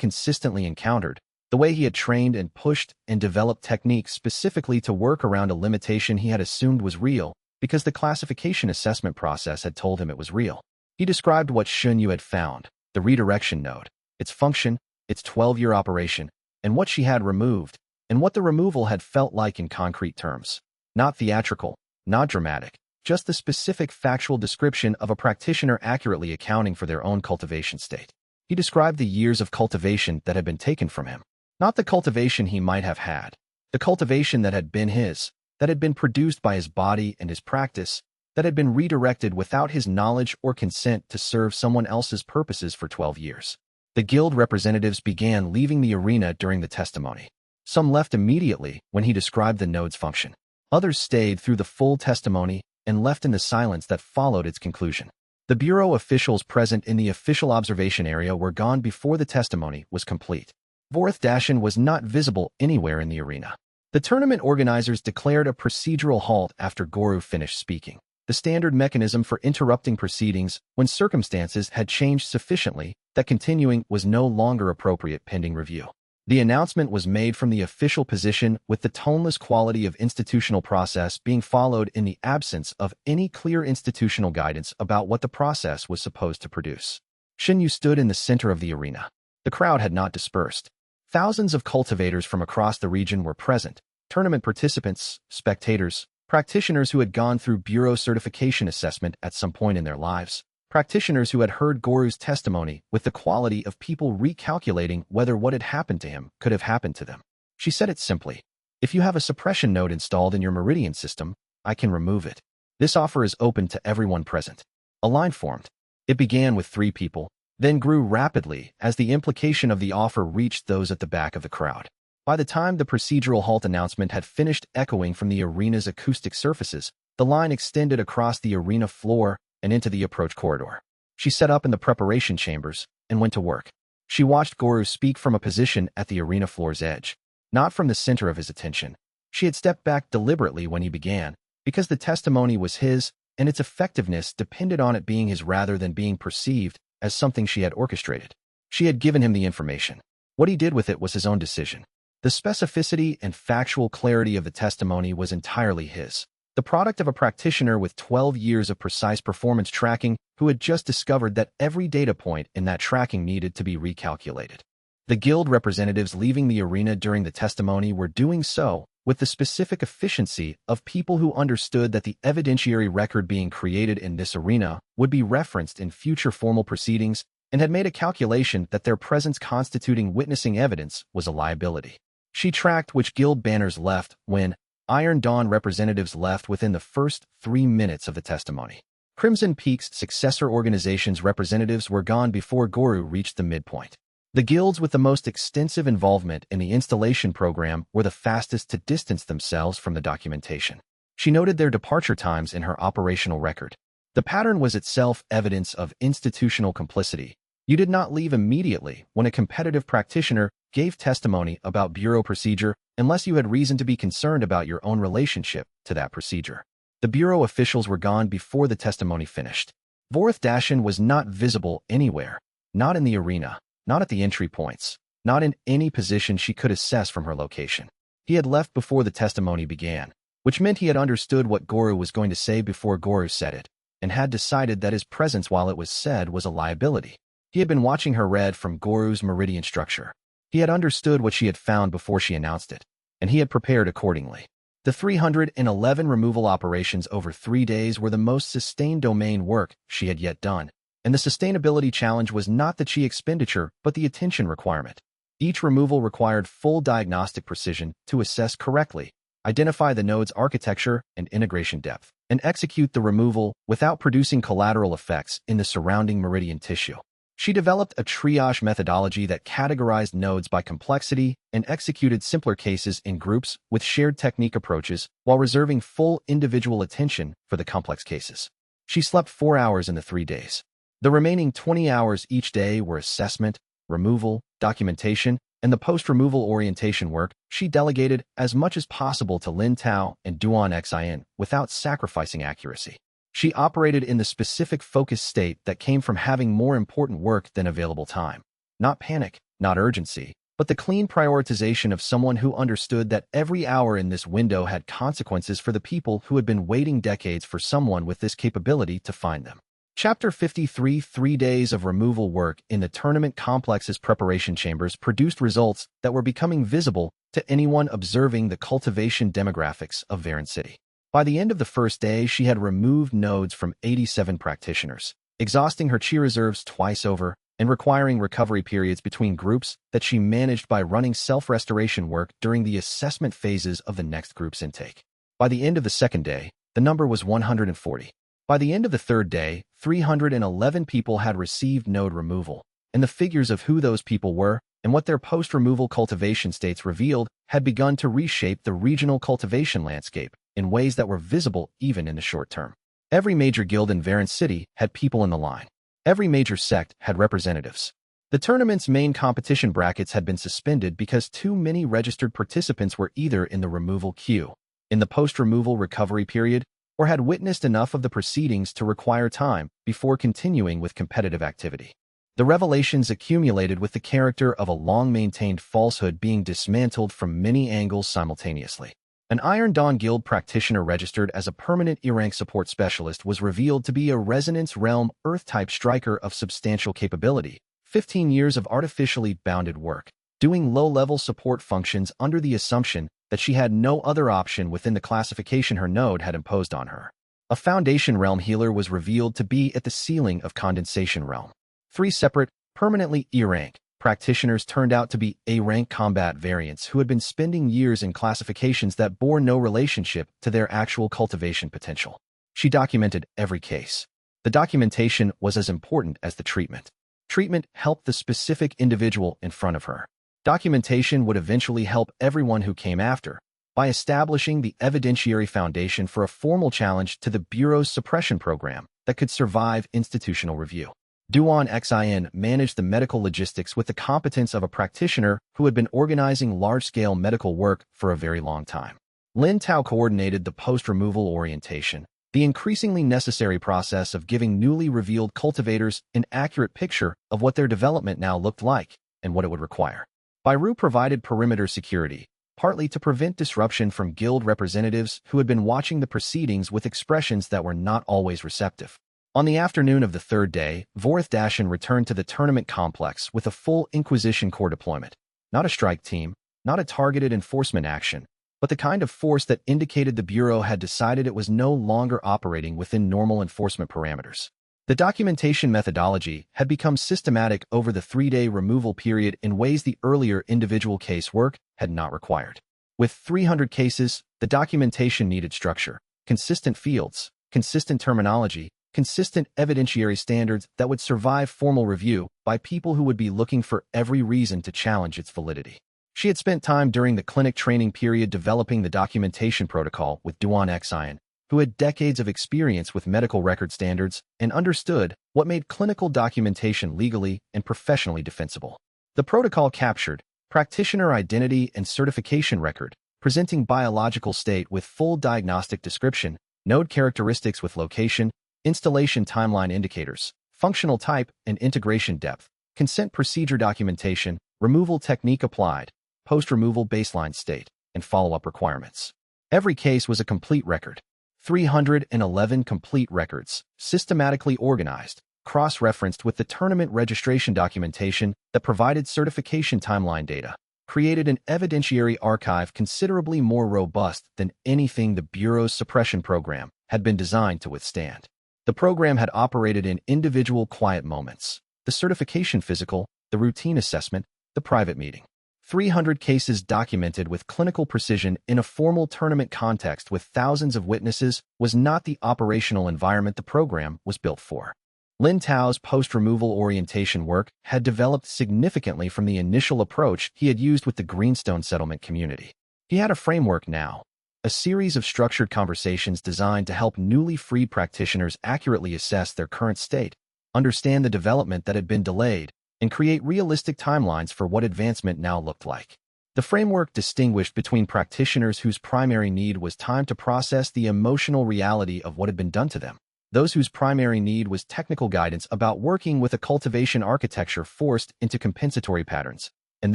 consistently encountered, the way he had trained and pushed and developed techniques specifically to work around a limitation he had assumed was real because the classification assessment process had told him it was real. He described what Xianxia had found, the redirection node, its function, its 12-year operation, and what she had removed, and what the removal had felt like in concrete terms. Not theatrical, not dramatic, just the specific factual description of a practitioner accurately accounting for their own cultivation state. He described the years of cultivation that had been taken from him. Not the cultivation he might have had, the cultivation that had been his, that had been produced by his body and his practice, that had been redirected without his knowledge or consent to serve someone else's purposes for 12 years. The guild representatives began leaving the arena during the testimony. Some left immediately when he described the node's function. Others stayed through the full testimony and left in the silence that followed its conclusion. The Bureau officials present in the official observation area were gone before the testimony was complete. Dashan was not visible anywhere in the arena. The tournament organizers declared a procedural halt after Guru finished speaking, the standard mechanism for interrupting proceedings when circumstances had changed sufficiently that continuing was no longer appropriate pending review. The announcement was made from the official position with the toneless quality of institutional process being followed in the absence of any clear institutional guidance about what the process was supposed to produce. Xianxia stood in the center of the arena. The crowd had not dispersed. Thousands of cultivators from across the region were present, tournament participants, spectators, practitioners who had gone through Bureau certification assessment at some point in their lives, practitioners who had heard Guru's testimony with the quality of people recalculating whether what had happened to him could have happened to them. She said it simply. If you have a suppression node installed in your meridian system, I can remove it. This offer is open to everyone present. A line formed. It began with 3 people, then grew rapidly as the implication of the offer reached those at the back of the crowd. By the time the procedural halt announcement had finished echoing from the arena's acoustic surfaces, the line extended across the arena floor and into the approach corridor. She set up in the preparation chambers and went to work. She watched Guru speak from a position at the arena floor's edge, not from the center of his attention. She had stepped back deliberately when he began, because the testimony was his, and its effectiveness depended on it being his rather than being perceived as something she had orchestrated. She had given him the information. What he did with it was his own decision. The specificity and factual clarity of the testimony was entirely his, the product of a practitioner with 12 years of precise performance tracking who had just discovered that every data point in that tracking needed to be recalculated. The guild representatives leaving the arena during the testimony were doing so with the specific efficiency of people who understood that the evidentiary record being created in this arena would be referenced in future formal proceedings and had made a calculation that their presence constituting witnessing evidence was a liability. She tracked which guild banners left when Iron Dawn representatives left within the first 3 minutes of the testimony. Crimson Peak's successor organization's representatives were gone before Guru reached the midpoint. The guilds with the most extensive involvement in the installation program were the fastest to distance themselves from the documentation. She noted their departure times in her operational record. The pattern was itself evidence of institutional complicity. You did not leave immediately when a competitive practitioner gave testimony about Bureau procedure unless you had reason to be concerned about your own relationship to that procedure. The Bureau officials were gone before the testimony finished. Dashan was not visible anywhere, not in the arena, not at the entry points, not in any position she could assess from her location. He had left before the testimony began, which meant he had understood what Guru was going to say before Guru said it, and had decided that his presence while it was said was a liability. He had been watching her read from Guru's meridian structure. He had understood what she had found before she announced it, and he had prepared accordingly. The 311 removal operations over 3 days were the most sustained domain work she had yet done, and the sustainability challenge was not the chi expenditure but the attention requirement. Each removal required full diagnostic precision to assess correctly, identify the node's architecture and integration depth, and execute the removal without producing collateral effects in the surrounding meridian tissue. She developed a triage methodology that categorized nodes by complexity and executed simpler cases in groups with shared technique approaches while reserving full individual attention for the complex cases. She slept 4 hours in the 3 days. The remaining 20 hours each day were assessment, removal, documentation, and the post-removal orientation work she delegated as much as possible to Lin Tao and Duan Xin without sacrificing accuracy. She operated in the specific focused state that came from having more important work than available time. Not panic, not urgency, but the clean prioritization of someone who understood that every hour in this window had consequences for the people who had been waiting decades for someone with this capability to find them. Chapter 53 3 days of removal work in the tournament complex's preparation chambers produced results that were becoming visible to anyone observing the cultivation demographics of Varen City. By the end of the first day, she had removed nodes from 87 practitioners, exhausting her chi reserves twice over and requiring recovery periods between groups that she managed by running self-restoration work during the assessment phases of the next group's intake. By the end of the second day, the number was 140. By the end of the third day, 311 people had received node removal, and the figures of who those people were and what their post-removal cultivation states revealed had begun to reshape the regional cultivation landscape in ways that were visible even in the short term. Every major guild in Varen City had people in the line. Every major sect had representatives. The tournament's main competition brackets had been suspended because too many registered participants were either in the removal queue, in the post-removal recovery period, or had witnessed enough of the proceedings to require time before continuing with competitive activity. The revelations accumulated with the character of a long-maintained falsehood being dismantled from many angles simultaneously. An Iron Dawn Guild practitioner registered as a permanent E-rank support specialist was revealed to be a Resonance Realm Earth-type striker of substantial capability, 15 years of artificially bounded work, doing low-level support functions under the assumption that she had no other option within the classification her node had imposed on her. A Foundation Realm healer was revealed to be at the ceiling of Condensation Realm. 3 separate, permanently E-rank practitioners turned out to be A-rank combat variants who had been spending years in classifications that bore no relationship to their actual cultivation potential. She documented every case. The documentation was as important as the treatment. Treatment helped the specific individual in front of her. Documentation would eventually help everyone who came after, by establishing the evidentiary foundation for a formal challenge to the Bureau's suppression program that could survive institutional review. Duan Xin managed the medical logistics with the competence of a practitioner who had been organizing large-scale medical work for a very long time. Lin Tao coordinated the post-removal orientation, the increasingly necessary process of giving newly revealed cultivators an accurate picture of what their development now looked like and what it would require. Bairu provided perimeter security, partly to prevent disruption from guild representatives who had been watching the proceedings with expressions that were not always receptive. On the afternoon of the third day, Vorith Dashin returned to the tournament complex with a full Inquisition Corps deployment. Not a strike team, not a targeted enforcement action, but the kind of force that indicated the Bureau had decided it was no longer operating within normal enforcement parameters. The documentation methodology had become systematic over the 3-day removal period in ways the earlier individual case work had not required. With 300 cases, the documentation needed structure, consistent fields, consistent terminology, consistent evidentiary standards that would survive formal review by people who would be looking for every reason to challenge its validity. She had spent time during the clinic training period developing the documentation protocol with Duan Xin, who had decades of experience with medical record standards and understood what made clinical documentation legally and professionally defensible. The protocol captured practitioner identity and certification record, presenting biological state with full diagnostic description, node characteristics with location, installation timeline indicators, functional type and integration depth, consent procedure documentation, removal technique applied, post-removal baseline state, and follow-up requirements. Every case was a complete record. 311 complete records, systematically organized, cross-referenced with the tournament registration documentation that provided certification timeline data, created an evidentiary archive considerably more robust than anything the Bureau's suppression program had been designed to withstand. The program had operated in individual quiet moments, the certification physical, the routine assessment, the private meeting. 300 cases documented with clinical precision in a formal tournament context with thousands of witnesses was not the operational environment the program was built for. Lin Tao's post-removal orientation work had developed significantly from the initial approach he had used with the Greenstone settlement community. He had a framework now, a series of structured conversations designed to help newly freed practitioners accurately assess their current state, understand the development that had been delayed, and create realistic timelines for what advancement now looked like. The framework distinguished between practitioners whose primary need was time to process the emotional reality of what had been done to them, those whose primary need was technical guidance about working with a cultivation architecture forced into compensatory patterns, and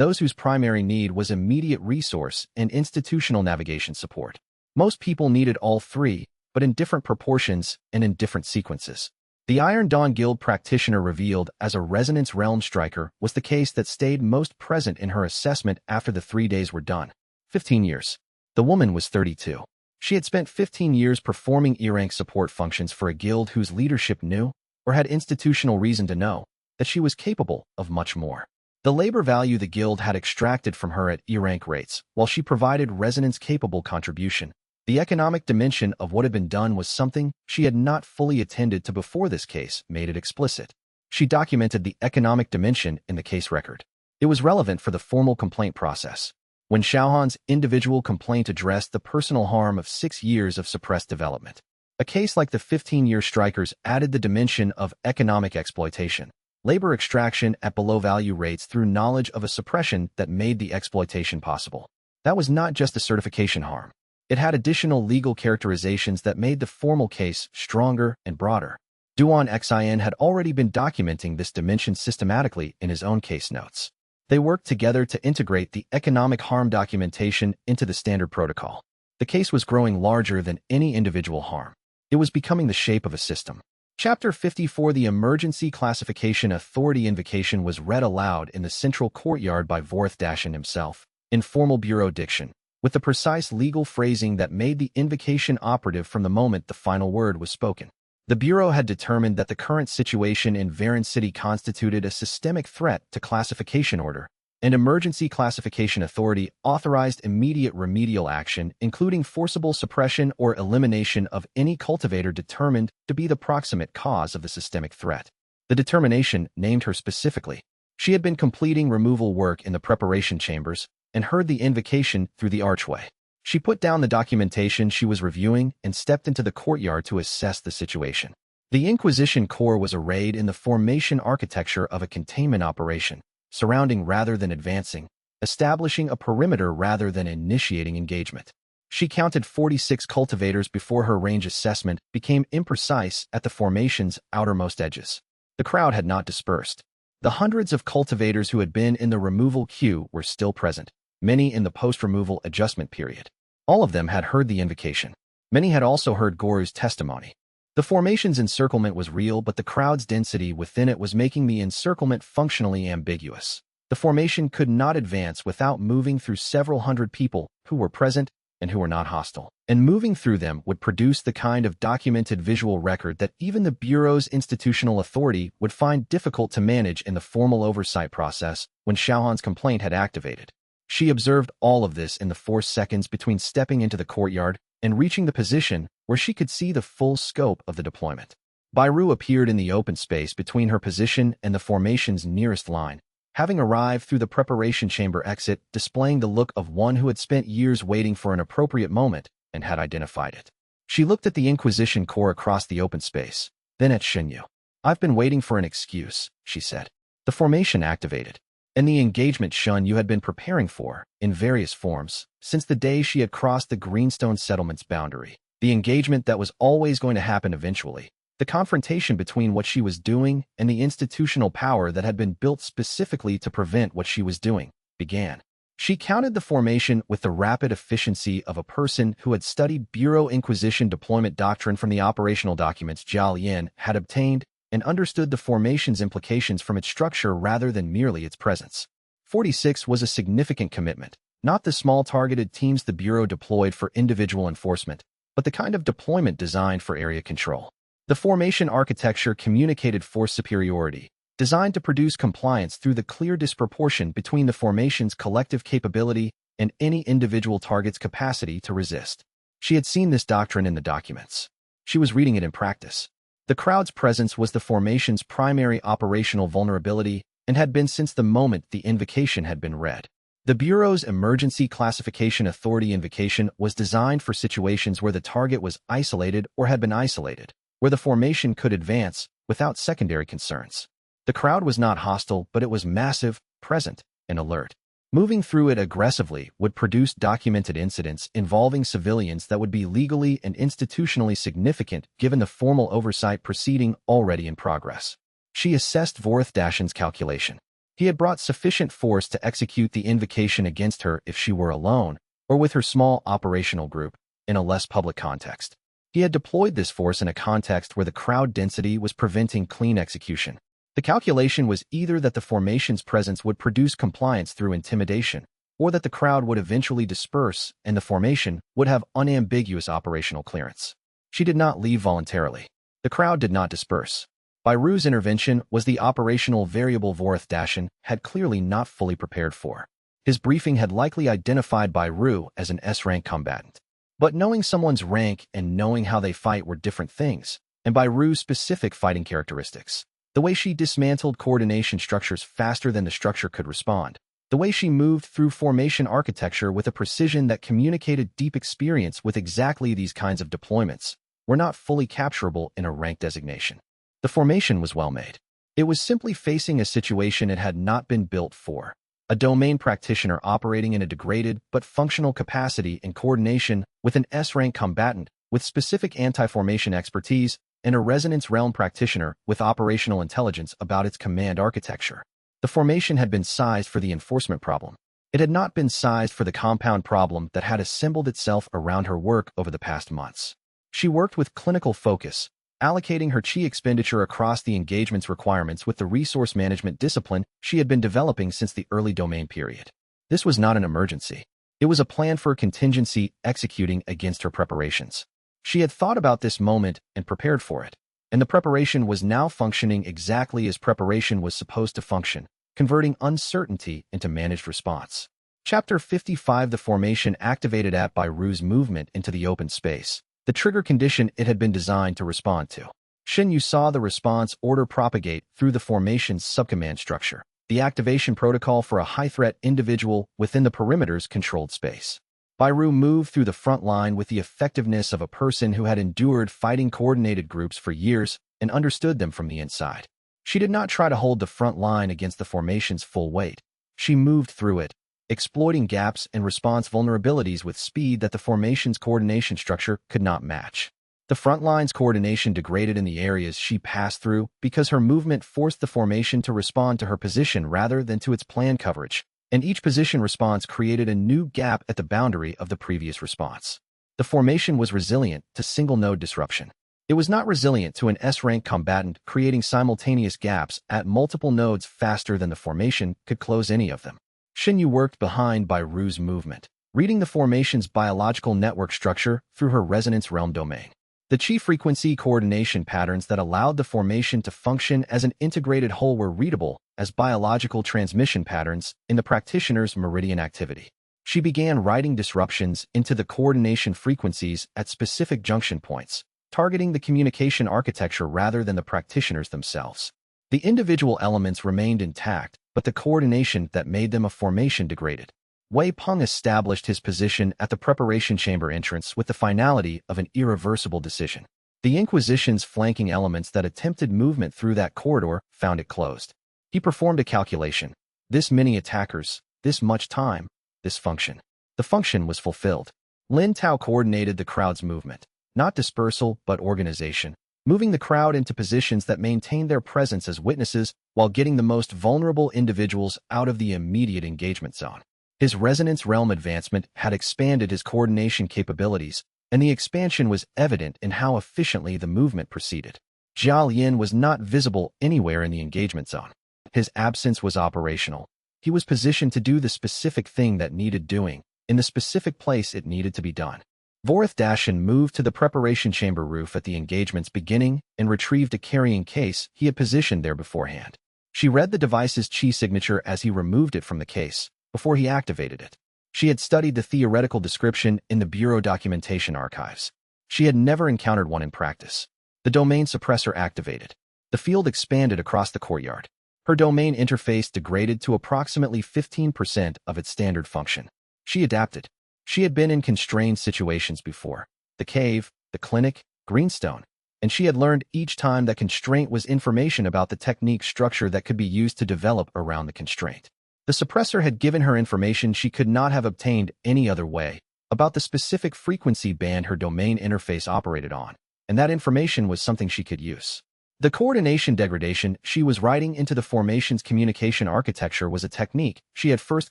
those whose primary need was immediate resource and institutional navigation support. Most people needed all three, but in different proportions and in different sequences. The Iron Dawn Guild practitioner revealed as a Resonance Realm striker was the case that stayed most present in her assessment after the 3 days were done. 15 years. The woman was 32. She had spent 15 years performing E-rank support functions for a guild whose leadership knew, or had institutional reason to know, that she was capable of much more. The labor value the guild had extracted from her at E-rank rates, while she provided resonance-capable contribution. The economic dimension of what had been done was something she had not fully attended to before this case made it explicit. She documented the economic dimension in the case record. It was relevant for the formal complaint process. When Xiaohan's individual complaint addressed the personal harm of 6 years of suppressed development. A case like the 15-year strikers added the dimension of economic exploitation, labor extraction at below-value rates through knowledge of a suppression that made the exploitation possible. That was not just a certification harm. It had additional legal characterizations that made the formal case stronger and broader. Duan Xin had already been documenting this dimension systematically in his own case notes. They worked together to integrate the economic harm documentation into the standard protocol. The case was growing larger than any individual harm. It was becoming the shape of a system. Chapter 54 The Emergency Classification Authority Invocation was read aloud in the central courtyard by Vorth Dashin himself, in formal bureau diction, with the precise legal phrasing that made the invocation operative from the moment the final word was spoken. The Bureau had determined that the current situation in Varen City constituted a systemic threat to classification order, and Emergency Classification Authority authorized immediate remedial action, including forcible suppression or elimination of any cultivator determined to be the proximate cause of the systemic threat. The determination named her specifically. She had been completing removal work in the preparation chambers, and heard the invocation through the archway. She put down the documentation she was reviewing and stepped into the courtyard to assess the situation. The Inquisition Corps was arrayed in the formation architecture of a containment operation, surrounding rather than advancing, establishing a perimeter rather than initiating engagement. She counted 46 cultivators before her range assessment became imprecise at the formation's outermost edges. The crowd had not dispersed. The hundreds of cultivators who had been in the removal queue were still present, many in the post-removal adjustment period. All of them had heard the invocation. Many had also heard Goru's testimony. The formation's encirclement was real, but the crowd's density within it was making the encirclement functionally ambiguous. The formation could not advance without moving through several hundred people who were present and who were not hostile. And moving through them would produce the kind of documented visual record that even the Bureau's institutional authority would find difficult to manage in the formal oversight process when Xiaohan's complaint had activated. She observed all of this in the 4 seconds between stepping into the courtyard and reaching the position where she could see the full scope of the deployment. Bairu appeared in the open space between her position and the formation's nearest line, having arrived through the preparation chamber exit, displaying the look of one who had spent years waiting for an appropriate moment and had identified it. She looked at the Inquisition Corps across the open space, then at Xinyu. "I've been waiting for an excuse," she said. The formation activated, and the engagement Xinyu had been preparing for, in various forms, since the day she had crossed the Greenstone Settlement's boundary. The engagement that was always going to happen eventually. The confrontation between what she was doing and the institutional power that had been built specifically to prevent what she was doing began. She counted the formation with the rapid efficiency of a person who had studied Bureau Inquisition deployment doctrine from the operational documents Zhao Yin had obtained and understood the formation's implications from its structure rather than merely its presence. 46 was a significant commitment, not the small targeted teams the Bureau deployed for individual enforcement, but the kind of deployment designed for area control. The formation architecture communicated force superiority, designed to produce compliance through the clear disproportion between the formation's collective capability and any individual target's capacity to resist. She had seen this doctrine in the documents. She was reading it in practice. The crowd's presence was the formation's primary operational vulnerability and had been since the moment the invocation had been read. The Bureau's Emergency Classification Authority invocation was designed for situations where the target was isolated or had been isolated, where the formation could advance without secondary concerns. The crowd was not hostile, but it was massive, present, and alert. Moving through it aggressively would produce documented incidents involving civilians that would be legally and institutionally significant given the formal oversight proceeding already in progress. She assessed Vorthdashen's calculation. He had brought sufficient force to execute the invocation against her if she were alone, or with her small operational group, in a less public context. He had deployed this force in a context where the crowd density was preventing clean execution. The calculation was either that the formation's presence would produce compliance through intimidation, or that the crowd would eventually disperse and the formation would have unambiguous operational clearance. She did not leave voluntarily. The crowd did not disperse. Byru's intervention was the operational variable Vorthdashen had clearly not fully prepared for. His briefing had likely identified Byru as an S-rank combatant. But knowing someone's rank and knowing how they fight were different things, and Byru's specific fighting characteristics. The way she dismantled coordination structures faster than the structure could respond. The way she moved through formation architecture with a precision that communicated deep experience with exactly these kinds of deployments were not fully capturable in a rank designation. The formation was well made. It was simply facing a situation it had not been built for. A domain practitioner operating in a degraded but functional capacity in coordination with an S-rank combatant with specific anti-formation expertise and a resonance realm practitioner with operational intelligence about its command architecture. The formation had been sized for the enforcement problem. It had not been sized for the compound problem that had assembled itself around her work over the past months. She worked with clinical focus, allocating her chi expenditure across the engagement's requirements with the resource management discipline she had been developing since the early domain period. This was not an emergency. It was a plan for a contingency executing against her preparations. She had thought about this moment and prepared for it, and the preparation was now functioning exactly as preparation was supposed to function, converting uncertainty into managed response. Chapter 55. The formation activated at Byru's movement into the open space, the trigger condition it had been designed to respond to. Xianxia saw the response order propagate through the formation's subcommand structure, the activation protocol for a high-threat individual within the perimeter's controlled space. Byru moved through the front line with the effectiveness of a person who had endured fighting coordinated groups for years and understood them from the inside. She did not try to hold the front line against the formation's full weight. She moved through it, exploiting gaps and response vulnerabilities with speed that the formation's coordination structure could not match. The front line's coordination degraded in the areas she passed through because her movement forced the formation to respond to her position rather than to its planned coverage, and each position response created a new gap at the boundary of the previous response. The formation was resilient to single-node disruption. It was not resilient to an S-rank combatant creating simultaneous gaps at multiple nodes faster than the formation could close any of them. Xianxia worked behind Byru's movement, reading the formation's biological network structure through her resonance realm domain. The chi-frequency coordination patterns that allowed the formation to function as an integrated whole were readable as biological transmission patterns in the practitioner's meridian activity. She began writing disruptions into the coordination frequencies at specific junction points, targeting the communication architecture rather than the practitioners themselves. The individual elements remained intact, but the coordination that made them a formation degraded. Wei Peng established his position at the preparation chamber entrance with the finality of an irreversible decision. The Inquisition's flanking elements that attempted movement through that corridor found it closed. He performed a calculation. This many attackers, this much time, this function. The function was fulfilled. Lin Tao coordinated the crowd's movement, not dispersal but organization, moving the crowd into positions that maintained their presence as witnesses while getting the most vulnerable individuals out of the immediate engagement zone. His resonance realm advancement had expanded his coordination capabilities, and the expansion was evident in how efficiently the movement proceeded. Jia Lian was not visible anywhere in the engagement zone. His absence was operational. He was positioned to do the specific thing that needed doing, in the specific place it needed to be done. Vorthdashen moved to the preparation chamber roof at the engagement's beginning and retrieved a carrying case he had positioned there beforehand. She read the device's chi signature as he removed it from the case, before he activated it. She had studied the theoretical description in the Bureau documentation archives. She had never encountered one in practice. The domain suppressor activated. The field expanded across the courtyard. Her domain interface degraded to approximately 15% of its standard function. She adapted. She had been in constrained situations before. The cave, the clinic, Greenstone. and she had learned each time that constraint was information about the technique structure that could be used to develop around the constraint. The suppressor had given her information she could not have obtained any other way about the specific frequency band her domain interface operated on, and that information was something she could use. The coordination degradation she was writing into the formation's communication architecture was a technique she had first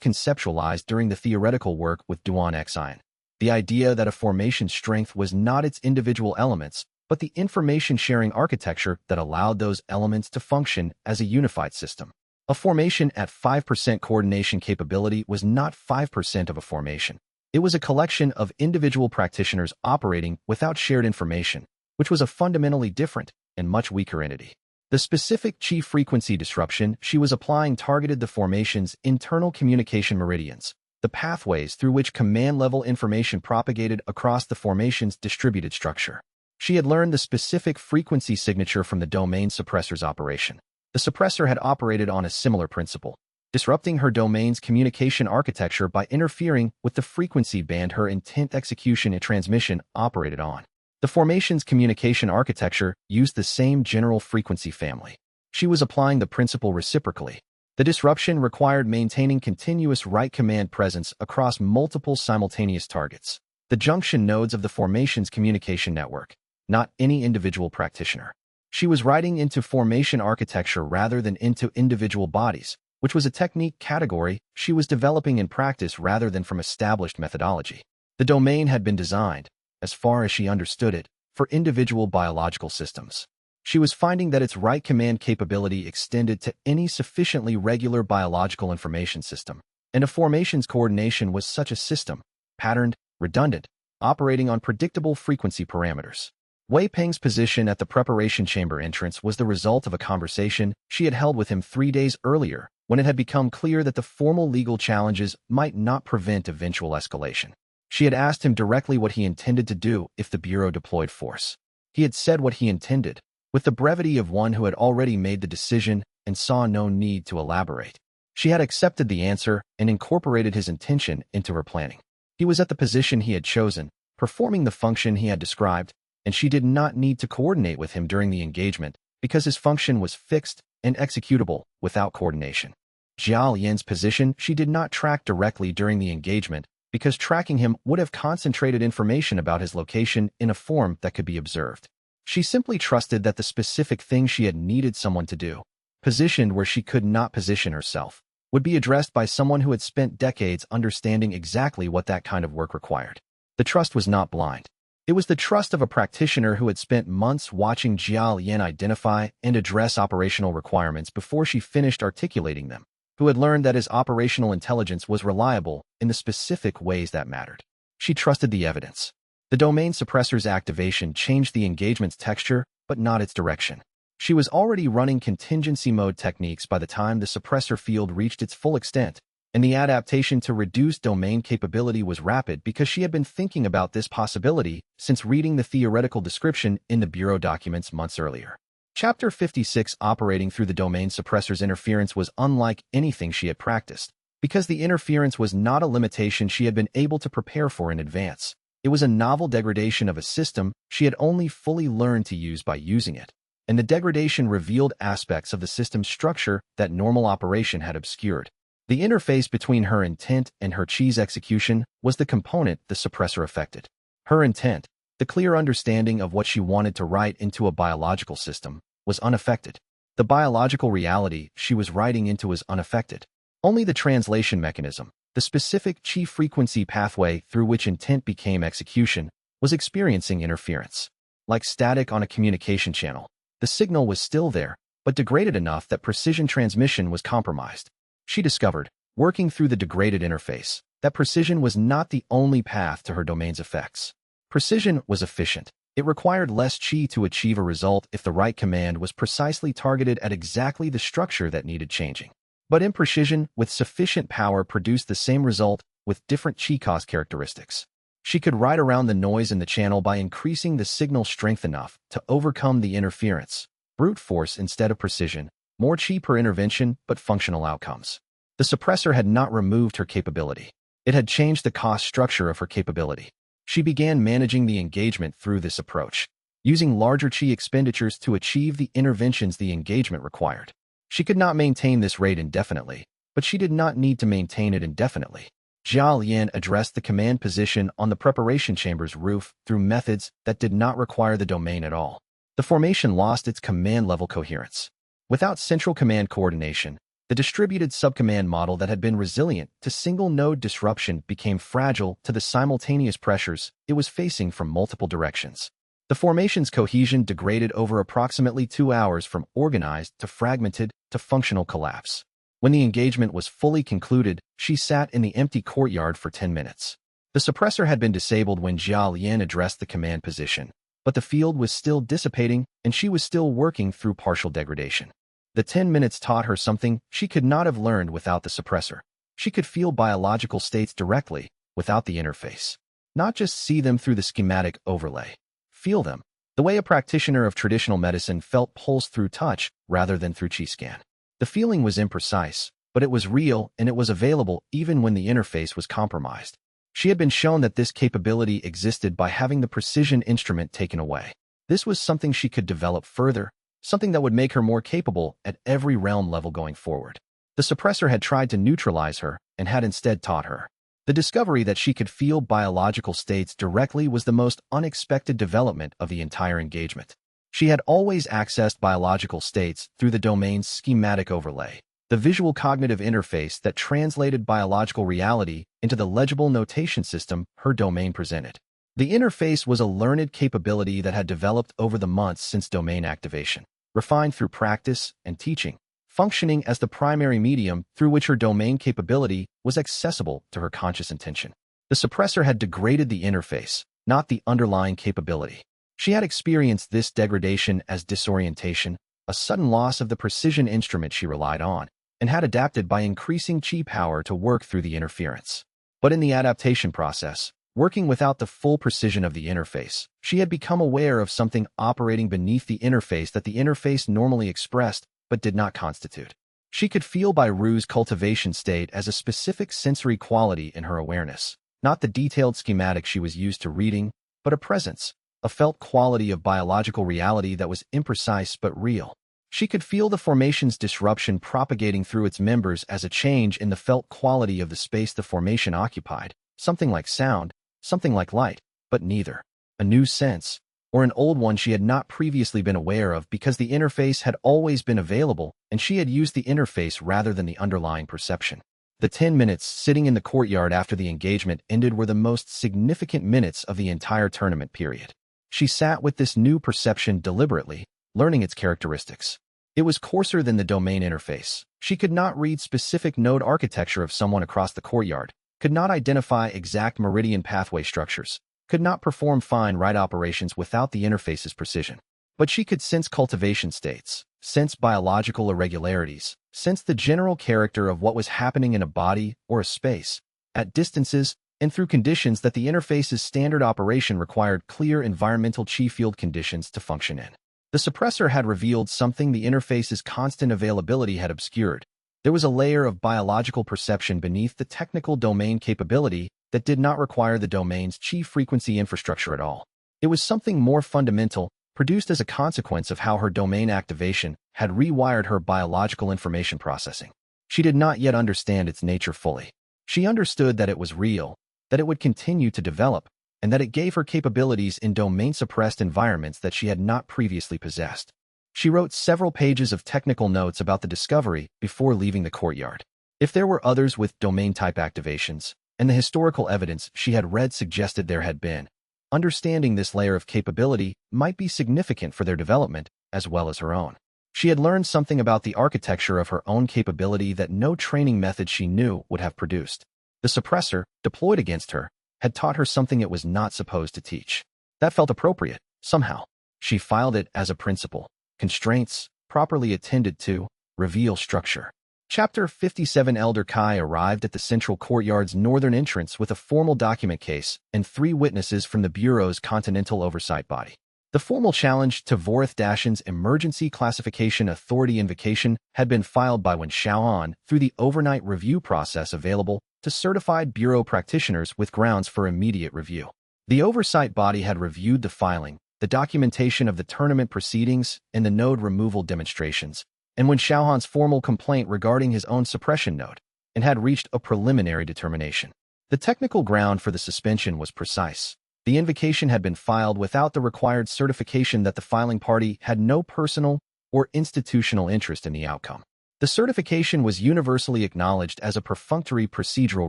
conceptualized during the theoretical work with xianxia. The idea that a formation's strength was not its individual elements, but the information-sharing architecture that allowed those elements to function as a unified system. A formation at 5% coordination capability was not 5% of a formation. It was a collection of individual practitioners operating without shared information, which was a fundamentally different and much weaker entity. The specific chi-frequency disruption she was applying targeted the formation's internal communication meridians, the pathways through which command-level information propagated across the formation's distributed structure. She had learned the specific frequency signature from the domain suppressor's operation. The suppressor had operated on a similar principle, disrupting her domain's communication architecture by interfering with the frequency band her intent execution and transmission operated on. The formation's communication architecture used the same general frequency family. She was applying the principle reciprocally. The disruption required maintaining continuous write command presence across multiple simultaneous targets, the junction nodes of the formation's communication network, not any individual practitioner. She was writing into formation architecture rather than into individual bodies, which was a technique category she was developing in practice rather than from established methodology. The domain had been designed, as far as she understood it, for individual biological systems. She was finding that its write command capability extended to any sufficiently regular biological information system, and a formation's coordination was such a system, patterned, redundant, operating on predictable frequency parameters. Wei Peng's position at the preparation chamber entrance was the result of a conversation she had held with him 3 days earlier, when it had become clear that the formal legal challenges might not prevent eventual escalation. She had asked him directly what he intended to do if the Bureau deployed force. He had said what he intended, with the brevity of one who had already made the decision and saw no need to elaborate. She had accepted the answer and incorporated his intention into her planning. He was at the position he had chosen, performing the function he had described, and she did not need to coordinate with him during the engagement because his function was fixed and executable without coordination. Jiao Yan's position she did not track directly during the engagement because tracking him would have concentrated information about his location in a form that could be observed. She simply trusted that the specific thing she had needed someone to do, positioned where she could not position herself, would be addressed by someone who had spent decades understanding exactly what that kind of work required. The trust was not blind. It was the trust of a practitioner who had spent months watching Jiao Yan identify and address operational requirements before she finished articulating them, who had learned that his operational intelligence was reliable in the specific ways that mattered. She trusted the evidence. The domain suppressor's activation changed the engagement's texture, but not its direction. She was already running contingency mode techniques by the time the suppressor field reached its full extent, and the adaptation to reduced domain capability was rapid because she had been thinking about this possibility since reading the theoretical description in the Bureau documents months earlier. Chapter 56 Operating through the domain suppressor's interference was unlike anything she had practiced, because the interference was not a limitation she had been able to prepare for in advance. It was a novel degradation of a system she had only fully learned to use by using it, and the degradation revealed aspects of the system's structure that normal operation had obscured. The interface between her intent and her chi's execution was the component the suppressor affected. Her intent, the clear understanding of what she wanted to write into a biological system, was unaffected. The biological reality she was writing into was unaffected. Only the translation mechanism, the specific chi frequency pathway through which intent became execution, was experiencing interference. Like static on a communication channel, the signal was still there, but degraded enough that precision transmission was compromised. She discovered, working through the degraded interface, that precision was not the only path to her domain's effects. Precision was efficient. It required less chi to achieve a result if the right command was precisely targeted at exactly the structure that needed changing. But imprecision with sufficient power produced the same result with different chi cost characteristics. She could ride around the noise in the channel by increasing the signal strength enough to overcome the interference. Brute force instead of precision, more chi per intervention, but functional outcomes. The suppressor had not removed her capability. It had changed the cost structure of her capability. She began managing the engagement through this approach. using larger qi expenditures to achieve the interventions the engagement required. She could not maintain this rate indefinitely, but she did not need to maintain it indefinitely. Jia Lian addressed the command position on the preparation chamber's roof through methods that did not require the domain at all. The formation lost its command-level coherence. Without central command coordination, the distributed subcommand model that had been resilient to single-node disruption became fragile to the simultaneous pressures it was facing from multiple directions. The formation's cohesion degraded over approximately 2 hours from organized to fragmented to functional collapse. When the engagement was fully concluded, she sat in the empty courtyard for 10 minutes. The suppressor had been disabled when Jia Lian addressed the command position, but the field was still dissipating and she was still working through partial degradation. The 10 minutes taught her something she could not have learned without the suppressor. She could feel biological states directly, without the interface. Not just see them through the schematic overlay. Feel them, the way a practitioner of traditional medicine felt pulse through touch rather than through qi scan. The feeling was imprecise, but it was real and it was available even when the interface was compromised. She had been shown that this capability existed by having the precision instrument taken away. This was something she could develop further, something that would make her more capable at every realm level going forward. The suppressor had tried to neutralize her and had instead taught her. The discovery that she could feel biological states directly was the most unexpected development of the entire engagement. She had always accessed biological states through the domain's schematic overlay, the visual cognitive interface that translated biological reality into the legible notation system her domain presented. The interface was a learned capability that had developed over the months since domain activation, refined through practice and teaching, functioning as the primary medium through which her domain capability was accessible to her conscious intention. The suppressor had degraded the interface, not the underlying capability. She had experienced this degradation as disorientation, a sudden loss of the precision instrument she relied on, and had adapted by increasing qi power to work through the interference. But in the adaptation process, working without the full precision of the interface, she had become aware of something operating beneath the interface that the interface normally expressed but did not constitute. She could feel Bairu's cultivation state as a specific sensory quality in her awareness, not the detailed schematic she was used to reading, but a presence, a felt quality of biological reality that was imprecise but real. She could feel the formation's disruption propagating through its members as a change in the felt quality of the space the formation occupied, something like sound, something like light, but neither. A new sense, or an old one she had not previously been aware of because the interface had always been available and she had used the interface rather than the underlying perception. The 10 minutes sitting in the courtyard after the engagement ended were the most significant minutes of the entire tournament period. She sat with this new perception deliberately, learning its characteristics. It was coarser than the domain interface. She could not read specific node architecture of someone across the courtyard, could not identify exact meridian pathway structures, could not perform fine right operations without the interface's precision. But she could sense cultivation states, sense biological irregularities, sense the general character of what was happening in a body or a space, at distances, and through conditions that the interface's standard operation required clear environmental qi field conditions to function in. The suppressor had revealed something the interface's constant availability had obscured. There was a layer of biological perception beneath the technical domain capability that did not require the domain's qi frequency infrastructure at all. It was something more fundamental, produced as a consequence of how her domain activation had rewired her biological information processing. She did not yet understand its nature fully. She understood that it was real, that it would continue to develop, and that it gave her capabilities in domain-suppressed environments that she had not previously possessed. She wrote several pages of technical notes about the discovery before leaving the courtyard. If there were others with domain-type activations, and the historical evidence she had read suggested there had been, understanding this layer of capability might be significant for their development as well as her own. She had learned something about the architecture of her own capability that no training method she knew would have produced. The suppressor, deployed against her, had taught her something it was not supposed to teach. That felt appropriate, somehow. She filed it as a principle. Constraints, properly attended to, reveal structure. Chapter 57. Elder Kai arrived at the central courtyard's northern entrance with a formal document case and 3 witnesses from the Bureau's Continental Oversight Body. The formal challenge to Vorith Dashin's Emergency Classification Authority invocation had been filed by Wen Xiaoan through the overnight review process available to certified Bureau practitioners with grounds for immediate review. The oversight body had reviewed the filing, the documentation of the tournament proceedings, and the node removal demonstrations, and when Xiaohan's formal complaint regarding his own suppression node, and had reached a preliminary determination. The technical ground for the suspension was precise. The invocation had been filed without the required certification that the filing party had no personal or institutional interest in the outcome. The certification was universally acknowledged as a perfunctory procedural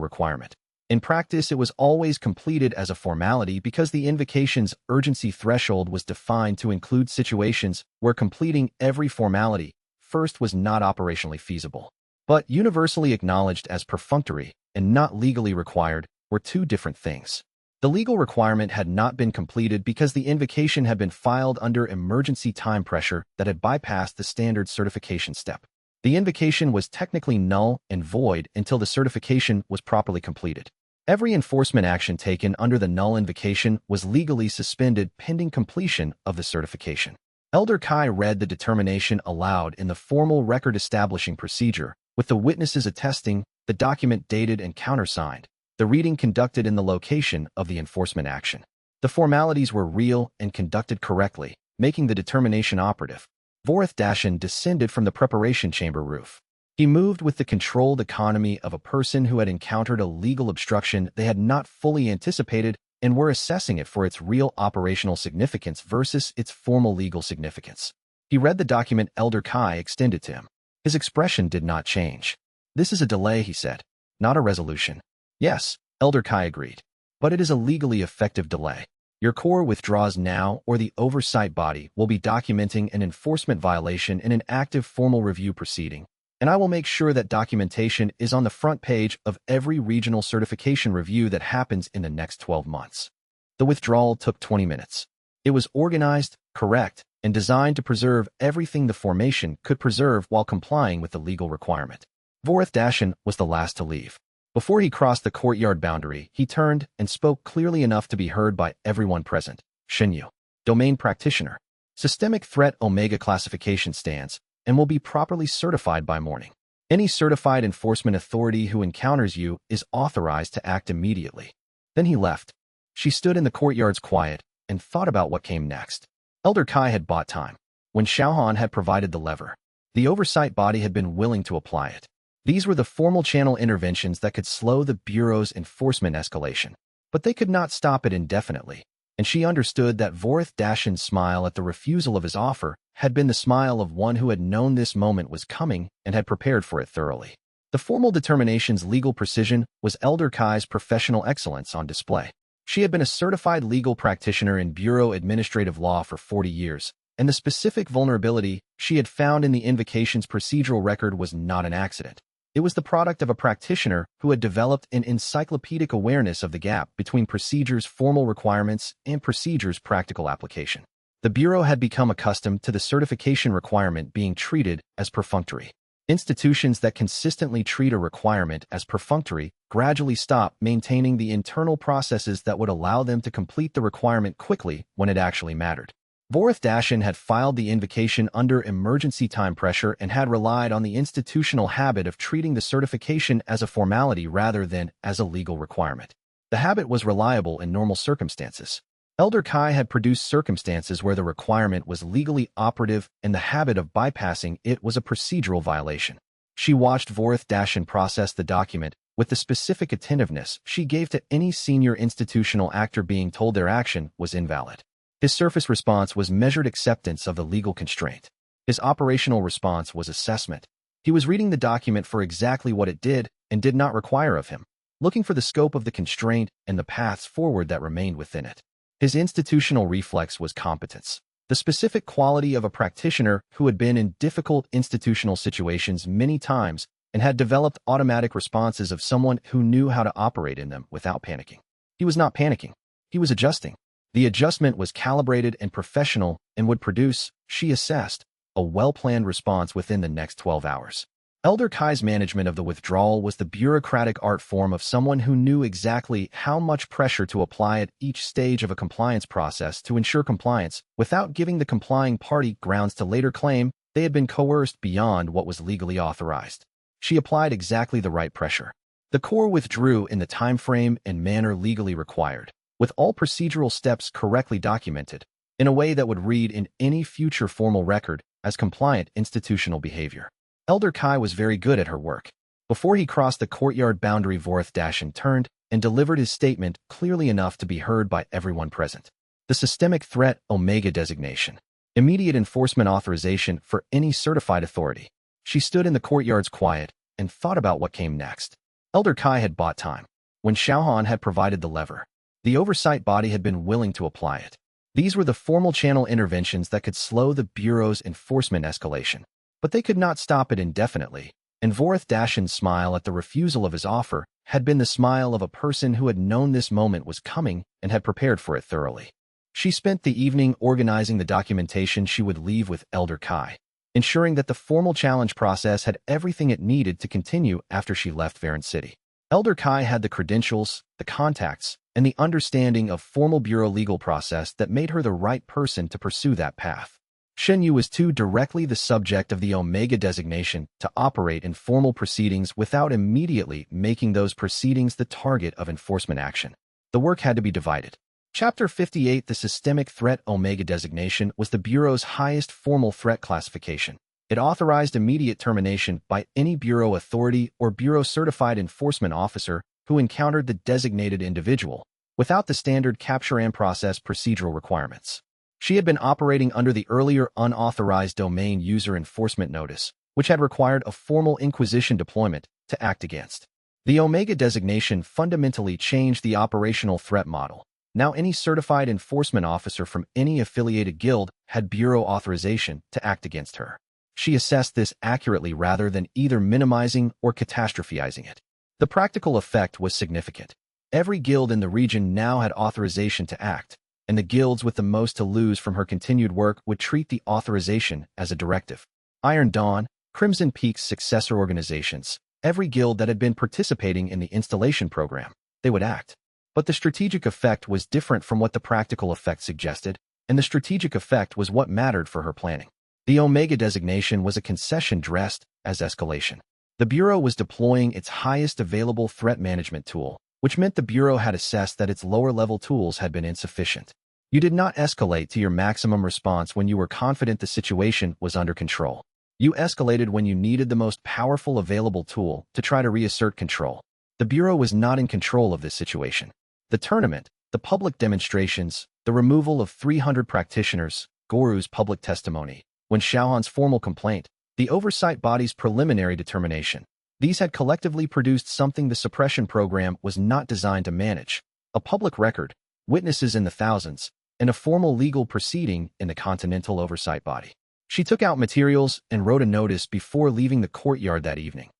requirement. In practice, it was always completed as a formality because the invocation's urgency threshold was defined to include situations where completing every formality first was not operationally feasible. But universally acknowledged as perfunctory and not legally required were two different things. The legal requirement had not been completed because the invocation had been filed under emergency time pressure that had bypassed the standard certification step. The invocation was technically null and void until the certification was properly completed. Every enforcement action taken under the null invocation was legally suspended pending completion of the certification. Elder Kai read the determination aloud in the formal record-establishing procedure, with the witnesses attesting, the document dated and countersigned, the reading conducted in the location of the enforcement action. The formalities were real and conducted correctly, making the determination operative. Vorith Dashin descended from the preparation chamber roof. He moved with the controlled economy of a person who had encountered a legal obstruction they had not fully anticipated and were assessing it for its real operational significance versus its formal legal significance. He read the document Elder Kai extended to him. His expression did not change. "This is a delay," he said, "not a resolution." "Yes," Elder Kai agreed, "but it is a legally effective delay. Your core withdraws now, or the oversight body will be documenting an enforcement violation in an active formal review proceeding, and I will make sure that documentation is on the front page of every regional certification review that happens in the next 12 months. The withdrawal took 20 minutes. It was organized, correct, and designed to preserve everything the formation could preserve while complying with the legal requirement. Vorith Dashin was the last to leave. Before he crossed the courtyard boundary, he turned and spoke clearly enough to be heard by everyone present. "Shenyu, Domain Practitioner. Systemic Threat Omega classification stands and will be properly certified by morning. Any certified enforcement authority who encounters you is authorized to act immediately." Then he left. She stood in the courtyard's quiet and thought about what came next. Elder Kai had bought time. When Xiaohan had provided the lever, the oversight body had been willing to apply it. These were the formal channel interventions that could slow the Bureau's enforcement escalation, but they could not stop it indefinitely, and she understood that Vorith Dashin's smile at the refusal of his offer had been the smile of one who had known this moment was coming and had prepared for it thoroughly. The formal determination's legal precision was Elder Kai's professional excellence on display. She had been a certified legal practitioner in Bureau administrative law for 40 years, and the specific vulnerability she had found in the invocation's procedural record was not an accident. It was the product of a practitioner who had developed an encyclopedic awareness of the gap between procedures' formal requirements and procedures' practical application. The Bureau had become accustomed to the certification requirement being treated as perfunctory. Institutions that consistently treat a requirement as perfunctory gradually stop maintaining the internal processes that would allow them to complete the requirement quickly when it actually mattered. Vorith Dashin had filed the invocation under emergency time pressure and had relied on the institutional habit of treating the certification as a formality rather than as a legal requirement. The habit was reliable in normal circumstances. Elder Kai had produced circumstances where the requirement was legally operative and the habit of bypassing it was a procedural violation. She watched Vorith Dashin process the document with the specific attentiveness she gave to any senior institutional actor being told their action was invalid. His surface response was measured acceptance of the legal constraint. His operational response was assessment. He was reading the document for exactly what it did and did not require of him, looking for the scope of the constraint and the paths forward that remained within it. His institutional reflex was competence, the specific quality of a practitioner who had been in difficult institutional situations many times and had developed automatic responses of someone who knew how to operate in them without panicking. He was not panicking. He was adjusting. The adjustment was calibrated and professional and would produce, she assessed, a well-planned response within the next 12 hours. Elder Kai's management of the withdrawal was the bureaucratic art form of someone who knew exactly how much pressure to apply at each stage of a compliance process to ensure compliance without giving the complying party grounds to later claim they had been coerced beyond what was legally authorized. She applied exactly the right pressure. The Corps withdrew in the time frame and manner legally required, with all procedural steps correctly documented, in a way that would read in any future formal record as compliant institutional behavior. Elder Kai was very good at her work. Before he crossed the courtyard boundary, Vorth Dashin turned and delivered his statement clearly enough to be heard by everyone present. The systemic threat Omega designation. Immediate enforcement authorization for any certified authority. She stood in the courtyard's quiet and thought about what came next. Elder Kai had bought time. When Xiaohan had provided the lever, the oversight body had been willing to apply it. These were the formal channel interventions that could slow the Bureau's enforcement escalation. But they could not stop it indefinitely, and Vorth Dashin's smile at the refusal of his offer had been the smile of a person who had known this moment was coming and had prepared for it thoroughly. She spent the evening organizing the documentation she would leave with Elder Kai, ensuring that the formal challenge process had everything it needed to continue after she left Varen City. Elder Kai had the credentials, the contacts, and the understanding of formal Bureau legal process that made her the right person to pursue that path. Shen Yu was too directly the subject of the Omega designation to operate in formal proceedings without immediately making those proceedings the target of enforcement action. The work had to be divided. Chapter 58, the Systemic Threat Omega designation, was the Bureau's highest formal threat classification. It authorized immediate termination by any Bureau authority or Bureau-certified enforcement officer who encountered the designated individual, without the standard capture and process procedural requirements. She had been operating under the earlier unauthorized domain user enforcement notice, which had required a formal Inquisition deployment to act against. The Omega designation fundamentally changed the operational threat model. Now any certified enforcement officer from any affiliated guild had Bureau authorization to act against her. She assessed this accurately rather than either minimizing or catastrophizing it. The practical effect was significant. Every guild in the region now had authorization to act, and the guilds with the most to lose from her continued work would treat the authorization as a directive. Iron Dawn, Crimson Peak's successor organizations, every guild that had been participating in the installation program, they would act. But the strategic effect was different from what the practical effect suggested, and the strategic effect was what mattered for her planning. The Omega designation was a concession dressed as escalation. The Bureau was deploying its highest available threat management tool, which meant the Bureau had assessed that its lower-level tools had been insufficient. You did not escalate to your maximum response when you were confident the situation was under control. You escalated when you needed the most powerful available tool to try to reassert control. The Bureau was not in control of this situation. The tournament, the public demonstrations, the removal of 300 practitioners, Goru's public testimony, when Xiaohan's formal complaint, the oversight body's preliminary determination. These had collectively produced something the suppression program was not designed to manage: a public record, witnesses in the thousands, and a formal legal proceeding in the Continental Oversight Body. She took out materials and wrote a notice before leaving the courtyard that evening.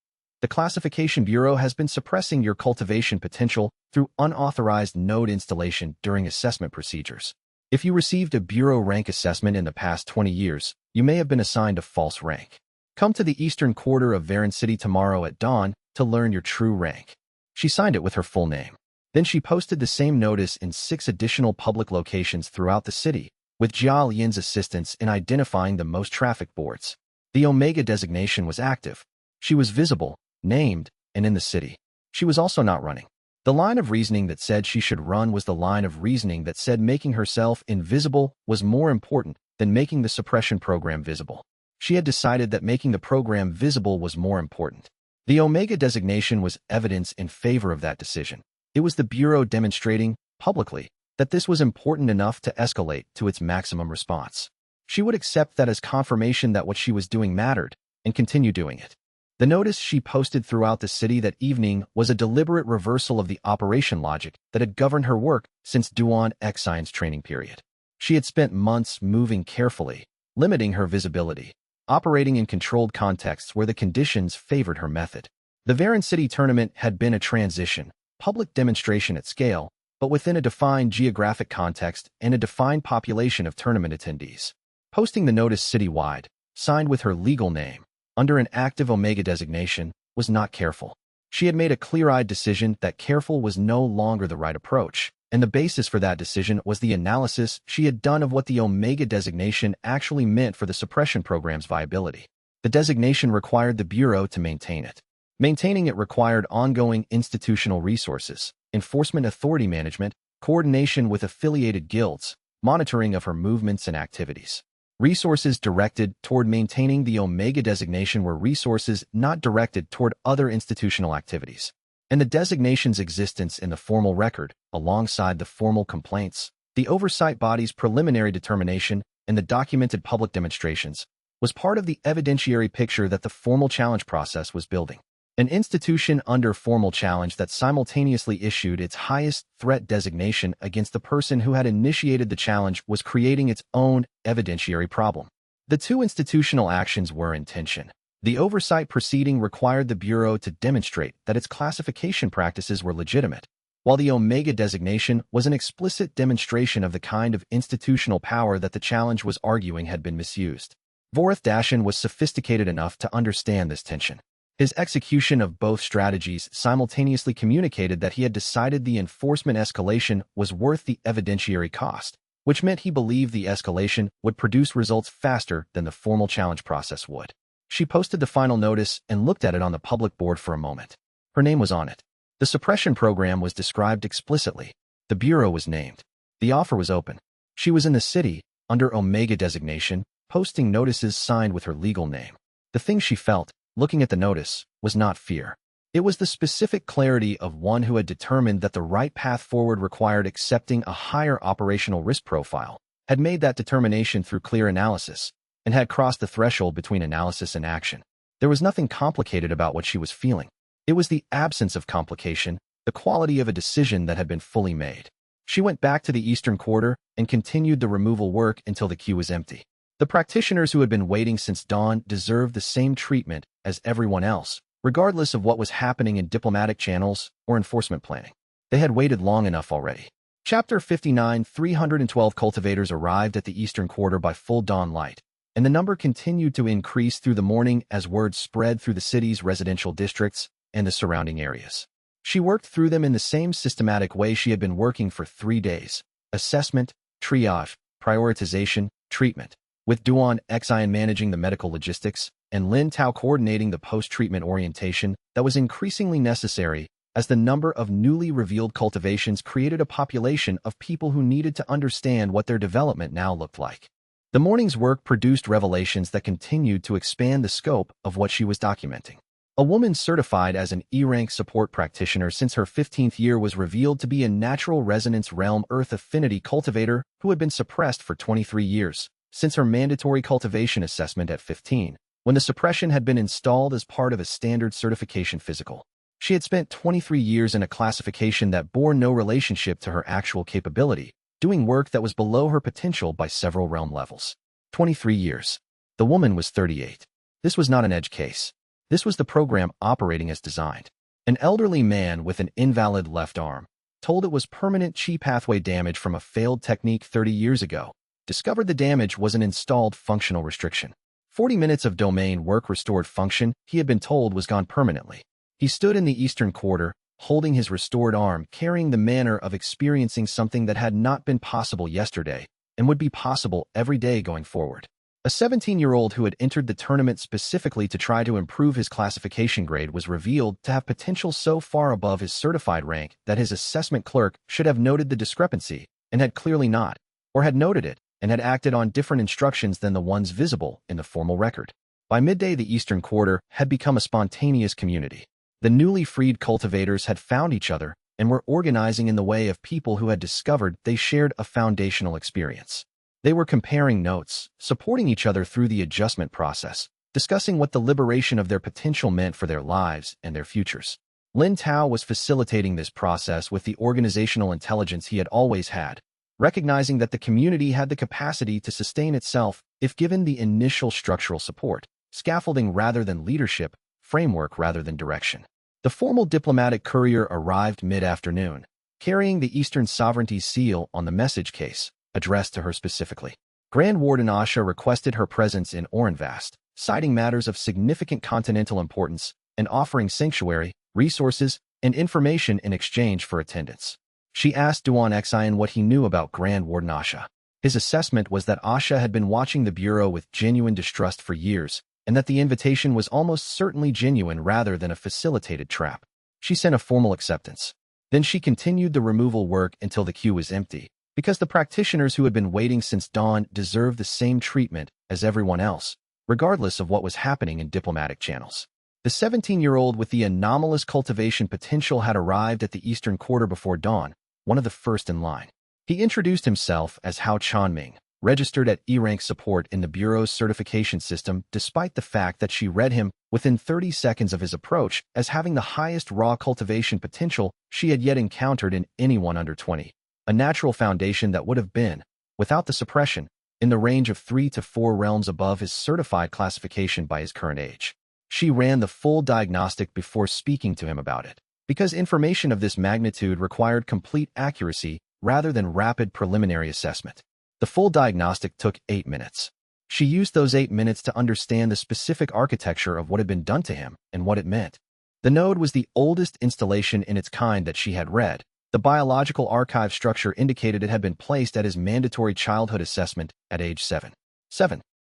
The Classification Bureau has been suppressing your cultivation potential through unauthorized node installation during assessment procedures. If you received a Bureau rank assessment in the past 20 years, you may have been assigned a false rank. Come to the eastern quarter of Varen City tomorrow at dawn to learn your true rank. She signed it with her full name. Then she posted the same notice in 6 additional public locations throughout the city, with Jia Yin's assistance in identifying the most traffic boards. The Omega designation was active. She was visible, named, and in the city. She was also not running. The line of reasoning that said she should run was the line of reasoning that said making herself invisible was more important than making the suppression program visible. She had decided that making the program visible was more important. The Omega designation was evidence in favor of that decision. It was the Bureau demonstrating, publicly, that this was important enough to escalate to its maximum response. She would accept that as confirmation that what she was doing mattered, and continue doing it. The notice she posted throughout the city that evening was a deliberate reversal of the operation logic that had governed her work since Duan Xian's training period. She had spent months moving carefully, limiting her visibility, operating in controlled contexts where the conditions favored her method. The Varen City tournament had been a transition, public demonstration at scale, but within a defined geographic context and a defined population of tournament attendees. Posting the notice citywide, signed with her legal name, under an active Omega designation, was not careful. She had made a clear-eyed decision that careful was no longer the right approach, and the basis for that decision was the analysis she had done of what the Omega designation actually meant for the suppression program's viability. The designation required the Bureau to maintain it. Maintaining it required ongoing institutional resources, enforcement authority management, coordination with affiliated guilds, monitoring of her movements and activities. Resources directed toward maintaining the Omega designation were resources not directed toward other institutional activities. And the designation's existence in the formal record, alongside the formal complaints, the oversight body's preliminary determination, and the documented public demonstrations, was part of the evidentiary picture that the formal challenge process was building. An institution under formal challenge that simultaneously issued its highest threat designation against the person who had initiated the challenge was creating its own evidentiary problem. The two institutional actions were in tension. The oversight proceeding required the Bureau to demonstrate that its classification practices were legitimate, while the Omega designation was an explicit demonstration of the kind of institutional power that the challenge was arguing had been misused. Vorath Dashan was sophisticated enough to understand this tension. His execution of both strategies simultaneously communicated that he had decided the enforcement escalation was worth the evidentiary cost, which meant he believed the escalation would produce results faster than the formal challenge process would. She posted the final notice and looked at it on the public board for a moment. Her name was on it. The suppression program was described explicitly. The Bureau was named. The offer was open. She was in the city, under Omega designation, posting notices signed with her legal name. The thing she felt, looking at the notice, was not fear. It was the specific clarity of one who had determined that the right path forward required accepting a higher operational risk profile, had made that determination through clear analysis, and had crossed the threshold between analysis and action. There was nothing complicated about what she was feeling. It was the absence of complication, the quality of a decision that had been fully made. She went back to the Eastern Quarter and continued the removal work until the queue was empty. The practitioners who had been waiting since dawn deserved the same treatment as everyone else, regardless of what was happening in diplomatic channels or enforcement planning. They had waited long enough already. Chapter 59. 312 cultivators arrived at the Eastern Quarter by full dawn light, and the number continued to increase through the morning as word spread through the city's residential districts and the surrounding areas. She worked through them in the same systematic way she had been working for 3 days: assessment, triage, prioritization, treatment, with Duan Xian managing the medical logistics and Lin Tao coordinating the post-treatment orientation that was increasingly necessary as the number of newly revealed cultivations created a population of people who needed to understand what their development now looked like. The morning's work produced revelations that continued to expand the scope of what she was documenting. A woman certified as an E-rank support practitioner since her 15th year was revealed to be a natural resonance realm earth affinity cultivator who had been suppressed for 23 years, since her mandatory cultivation assessment at 15, when the suppression had been installed as part of a standard certification physical. She had spent 23 years in a classification that bore no relationship to her actual capability, doing work that was below her potential by several realm levels. 23 years. The woman was 38. This was not an edge case. This was the program operating as designed. An elderly man with an invalid left arm, told it was permanent chi pathway damage from a failed technique 30 years ago, discovered the damage was an installed functional restriction. 40 minutes of domain work restored function, he had been told, was gone permanently. He stood in the Eastern Quarter, holding his restored arm, carrying the manner of experiencing something that had not been possible yesterday and would be possible every day going forward. A 17-year-old who had entered the tournament specifically to try to improve his classification grade was revealed to have potential so far above his certified rank that his assessment clerk should have noted the discrepancy and had clearly not, or had noted it and had acted on different instructions than the ones visible in the formal record. By midday, the Eastern Quarter had become a spontaneous community. The newly freed cultivators had found each other and were organizing in the way of people who had discovered they shared a foundational experience. They were comparing notes, supporting each other through the adjustment process, discussing what the liberation of their potential meant for their lives and their futures. Lin Tao was facilitating this process with the organizational intelligence he had always had, recognizing that the community had the capacity to sustain itself if given the initial structural support, scaffolding rather than leadership, framework rather than direction. The formal diplomatic courier arrived mid-afternoon, carrying the Eastern Sovereignty's seal on the message case, addressed to her specifically. Grand Warden Asha requested her presence in Orenvast, citing matters of significant continental importance and offering sanctuary, resources, and information in exchange for attendance. She asked Duan Xian what he knew about Grand Warden Asha. His assessment was that Asha had been watching the Bureau with genuine distrust for years, and that the invitation was almost certainly genuine rather than a facilitated trap. She sent a formal acceptance. Then she continued the removal work until the queue was empty, because the practitioners who had been waiting since dawn deserved the same treatment as everyone else, regardless of what was happening in diplomatic channels. The 17-year-old with the anomalous cultivation potential had arrived at the Eastern Quarter before dawn, one of the first in line. He introduced himself as Hao Chanming, registered at E-rank support in the Bureau's certification system despite the fact that she read him within 30 seconds of his approach as having the highest raw cultivation potential she had yet encountered in anyone under 20, a natural foundation that would have been, without the suppression, in the range of 3 to 4 realms above his certified classification by his current age. She ran the full diagnostic before speaking to him about it, because information of this magnitude required complete accuracy rather than rapid preliminary assessment. The full diagnostic took 8 minutes. She used those 8 minutes to understand the specific architecture of what had been done to him and what it meant. The node was the oldest installation in its kind that she had read. The biological archive structure indicated it had been placed at his mandatory childhood assessment at age 7.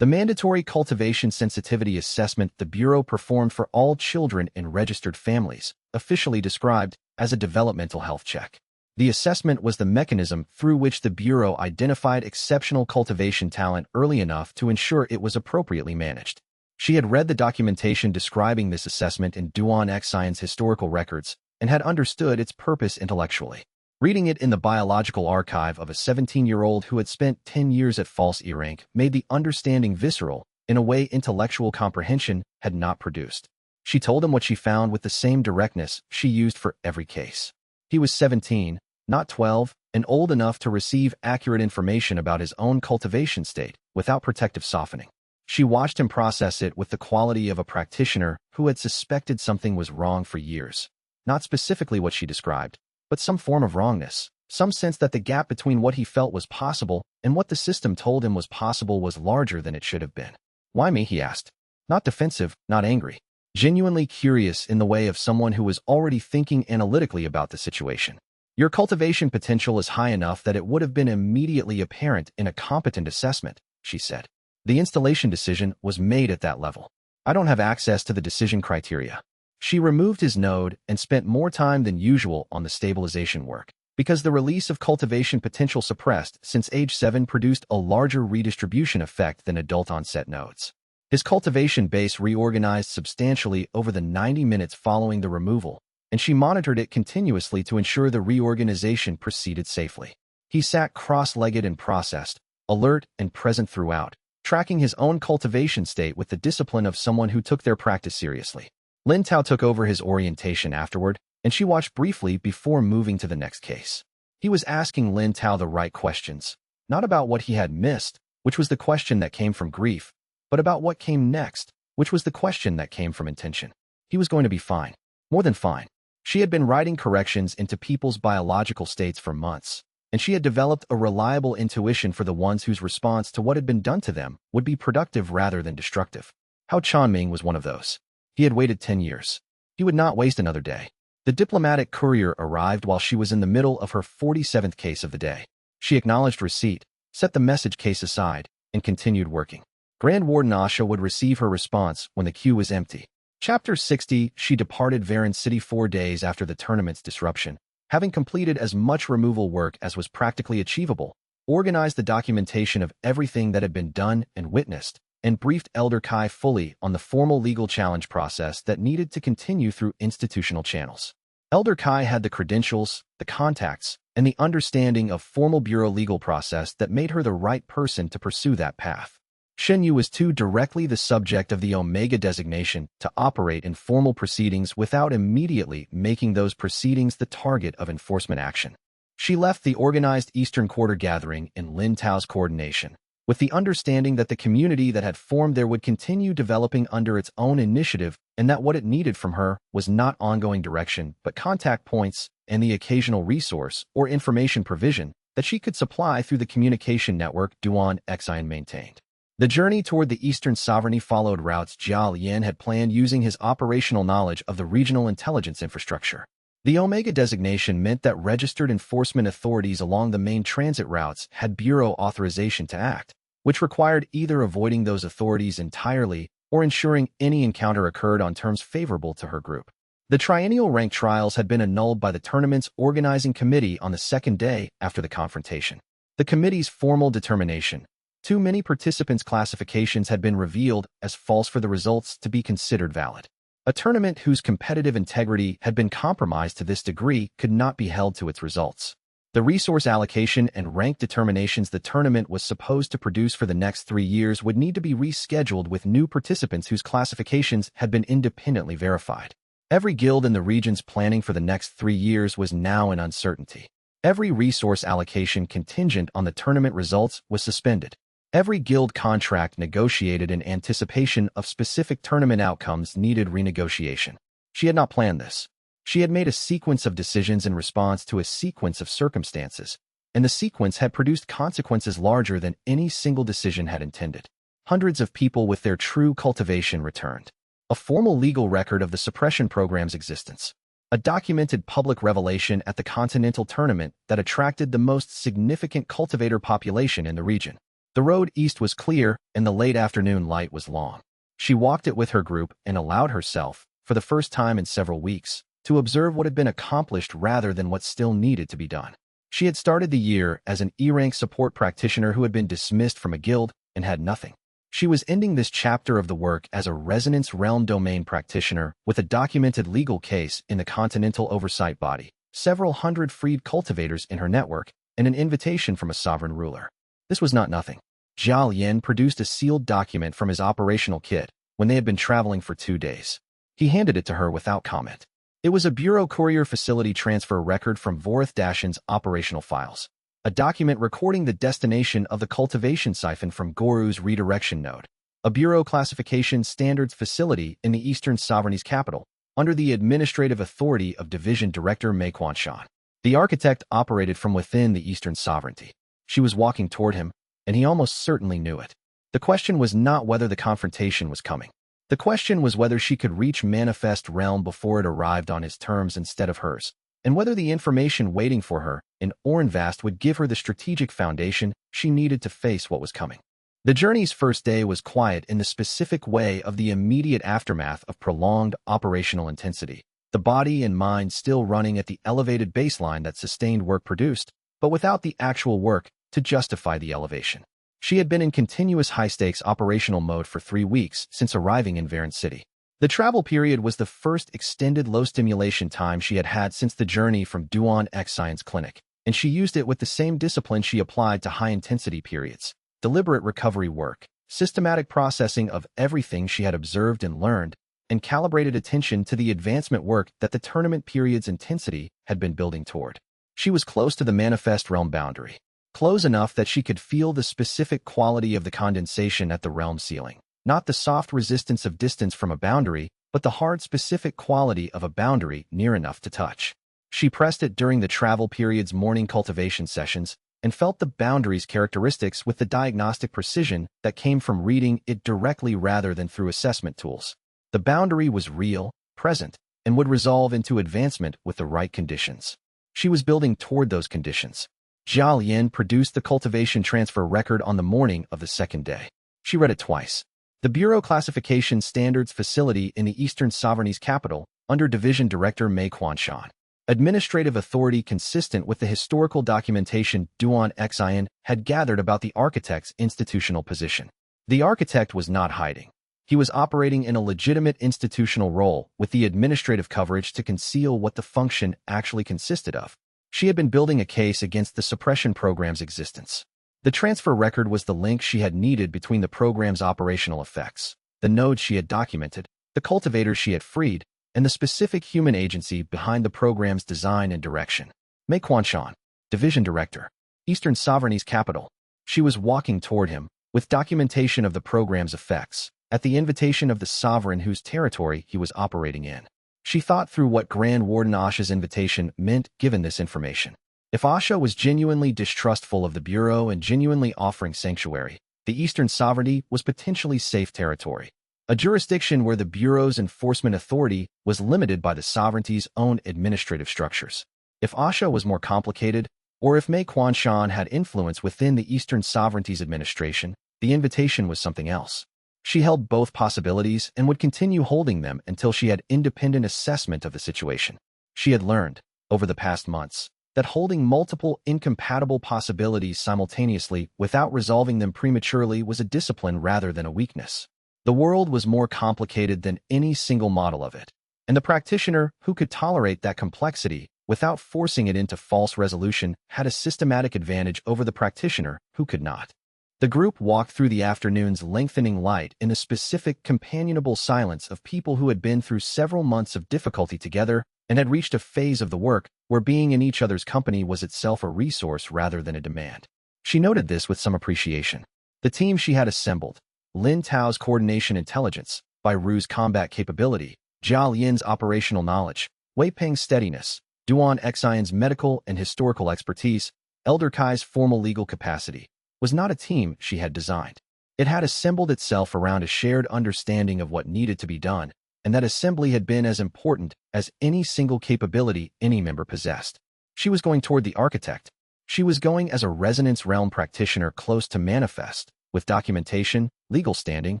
The mandatory cultivation sensitivity assessment the Bureau performed for all children in registered families, officially described as a developmental health check. The assessment was the mechanism through which the Bureau identified exceptional cultivation talent early enough to ensure it was appropriately managed. She had read the documentation describing this assessment in Duan Xianxia's historical records and had understood its purpose intellectually. Reading it in the biological archive of a 17-year-old who had spent 10 years at false E-rank made the understanding visceral in a way intellectual comprehension had not produced. She told him what she found with the same directness she used for every case. He was 17, not 12, and old enough to receive accurate information about his own cultivation state without protective softening. She watched him process it with the quality of a practitioner who had suspected something was wrong for years. Not specifically what she described, but some form of wrongness, some sense that the gap between what he felt was possible and what the system told him was possible was larger than it should have been. Why me, he asked. Not defensive, not angry. Genuinely curious in the way of someone who was already thinking analytically about the situation. Your cultivation potential is high enough that it would have been immediately apparent in a competent assessment, she said. The installation decision was made at that level. I don't have access to the decision criteria. She removed his node and spent more time than usual on the stabilization work, because the release of cultivation potential suppressed since age 7 produced a larger redistribution effect than adult-onset nodes. His cultivation base reorganized substantially over the 90 minutes following the removal, and she monitored it continuously to ensure the reorganization proceeded safely. He sat cross-legged and processed, alert and present throughout, tracking his own cultivation state with the discipline of someone who took their practice seriously. Lin Tao took over his orientation afterward, and she watched briefly before moving to the next case. He was asking Lin Tao the right questions, not about what he had missed, which was the question that came from grief, but about what came next, which was the question that came from intention. He was going to be fine. More than fine. She had been writing corrections into people's biological states for months, and she had developed a reliable intuition for the ones whose response to what had been done to them would be productive rather than destructive. Hao Chanming was one of those. He had waited 10 years. He would not waste another day. The diplomatic courier arrived while she was in the middle of her 47th case of the day. She acknowledged receipt, set the message case aside, and continued working. Grand Warden Asha would receive her response when the queue was empty. Chapter 60. She departed Varan City 4 days after the tournament's disruption, having completed as much removal work as was practically achievable, organized the documentation of everything that had been done and witnessed, and briefed Elder Kai fully on the formal legal challenge process that needed to continue through institutional channels. Elder Kai had the credentials, the contacts, and the understanding of formal bureau legal process that made her the right person to pursue that path. Shen Yu was too directly the subject of the Omega designation to operate in formal proceedings without immediately making those proceedings the target of enforcement action. She left the organized Eastern Quarter gathering in Lin Tao's coordination, with the understanding that the community that had formed there would continue developing under its own initiative and that what it needed from her was not ongoing direction but contact points and the occasional resource or information provision that she could supply through the communication network Duan Xian maintained. The journey toward the Eastern Sovereignty followed routes Jiao Lian had planned using his operational knowledge of the regional intelligence infrastructure. The Omega designation meant that registered enforcement authorities along the main transit routes had bureau authorization to act, which required either avoiding those authorities entirely or ensuring any encounter occurred on terms favorable to her group. The triennial rank trials had been annulled by the tournament's organizing committee on the second day after the confrontation. The committee's formal determination. Too many participants' classifications had been revealed as false for the results to be considered valid. A tournament whose competitive integrity had been compromised to this degree could not be held to its results. The resource allocation and rank determinations the tournament was supposed to produce for the next 3 years would need to be rescheduled with new participants whose classifications had been independently verified. Every guild in the region's planning for the next 3 years was now in uncertainty. Every resource allocation contingent on the tournament results was suspended. Every guild contract negotiated in anticipation of specific tournament outcomes needed renegotiation. She had not planned this. She had made a sequence of decisions in response to a sequence of circumstances, and the sequence had produced consequences larger than any single decision had intended. Hundreds of people with their true cultivation returned. A formal legal record of the suppression program's existence. A documented public revelation at the Continental Tournament that attracted the most significant cultivator population in the region. The road east was clear, and the late afternoon light was long. She walked it with her group and allowed herself, for the first time in several weeks, to observe what had been accomplished rather than what still needed to be done. She had started the year as an E-rank support practitioner who had been dismissed from a guild and had nothing. She was ending this chapter of the work as a Resonance Realm domain practitioner with a documented legal case in the Continental Oversight Body, several hundred freed cultivators in her network, and an invitation from a sovereign ruler. This was not nothing. Zhao Yin produced a sealed document from his operational kit when they had been traveling for 2 days. He handed it to her without comment. It was a Bureau Courier Facility Transfer record from Vorith Dashin's operational files, a document recording the destination of the cultivation siphon from Goru's redirection node, a Bureau Classification Standards facility in the Eastern Sovereignty's capital, under the administrative authority of Division Director Mei Quanshan. The architect operated from within the Eastern Sovereignty. She was walking toward him, and he almost certainly knew it. The question was not whether the confrontation was coming. The question was whether she could reach Manifest Realm before it arrived on his terms instead of hers, and whether the information waiting for her in Orenvast would give her the strategic foundation she needed to face what was coming. The journey's first day was quiet in the specific way of the immediate aftermath of prolonged operational intensity, the body and mind still running at the elevated baseline that sustained work produced, but without the actual work to justify the elevation. She had been in continuous high-stakes operational mode for 3 weeks since arriving in Varen City. The travel period was the first extended low-stimulation time she had had since the journey from Duan X Science Clinic, and she used it with the same discipline she applied to high-intensity periods. Deliberate recovery work, systematic processing of everything she had observed and learned, and calibrated attention to the advancement work that the tournament period's intensity had been building toward. She was close to the Manifest Realm boundary. Close enough that she could feel the specific quality of the condensation at the realm ceiling. Not the soft resistance of distance from a boundary, but the hard specific quality of a boundary near enough to touch. She pressed it during the travel period's morning cultivation sessions and felt the boundary's characteristics with the diagnostic precision that came from reading it directly rather than through assessment tools. The boundary was real, present, and would resolve into advancement with the right conditions. She was building toward those conditions. Zhao Yin produced the cultivation transfer record on the morning of the second day. She read it twice. The Bureau Classification Standards facility in the Eastern Sovereignty's capital, under Division Director Mei Quanshan. Administrative authority consistent with the historical documentation Duan Xian had gathered about the architect's institutional position. The architect was not hiding. He was operating in a legitimate institutional role with the administrative coverage to conceal what the function actually consisted of. She had been building a case against the suppression program's existence. The transfer record was the link she had needed between the program's operational effects, the nodes she had documented, the cultivators she had freed, and the specific human agency behind the program's design and direction. Mei Quanshan, Division Director, Eastern Sovereignty's capital. She was walking toward him, with documentation of the program's effects, at the invitation of the sovereign whose territory he was operating in. She thought through what Grand Warden Asha's invitation meant given this information. If Asha was genuinely distrustful of the Bureau and genuinely offering sanctuary, the Eastern Sovereignty was potentially safe territory, a jurisdiction where the Bureau's enforcement authority was limited by the sovereignty's own administrative structures. If Asha was more complicated, or if Mei Quanshan had influence within the Eastern Sovereignty's administration, the invitation was something else. She held both possibilities and would continue holding them until she had independent assessment of the situation. She had learned, over the past months, that holding multiple incompatible possibilities simultaneously without resolving them prematurely was a discipline rather than a weakness. The world was more complicated than any single model of it, and the practitioner who could tolerate that complexity without forcing it into false resolution had a systematic advantage over the practitioner who could not. The group walked through the afternoon's lengthening light in a specific, companionable silence of people who had been through several months of difficulty together and had reached a phase of the work where being in each other's company was itself a resource rather than a demand. She noted this with some appreciation. The team she had assembled, Lin Tao's coordination intelligence, Bai Ru's combat capability, Jia Lian's operational knowledge, Wei Peng's steadiness, Duan Xian's medical and historical expertise, Elder Kai's formal legal capacity, was not a team she had designed. It had assembled itself around a shared understanding of what needed to be done, and that assembly had been as important as any single capability any member possessed. She was going toward the architect. She was going as a resonance realm practitioner close to manifest, with documentation, legal standing,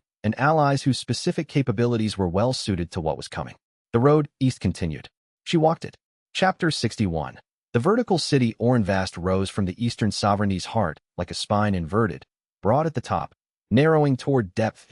and allies whose specific capabilities were well suited to what was coming. The road east continued. She walked it. Chapter 61. The vertical city Orenvast rose from the eastern sovereignty's heart, like a spine inverted, broad at the top, narrowing toward depth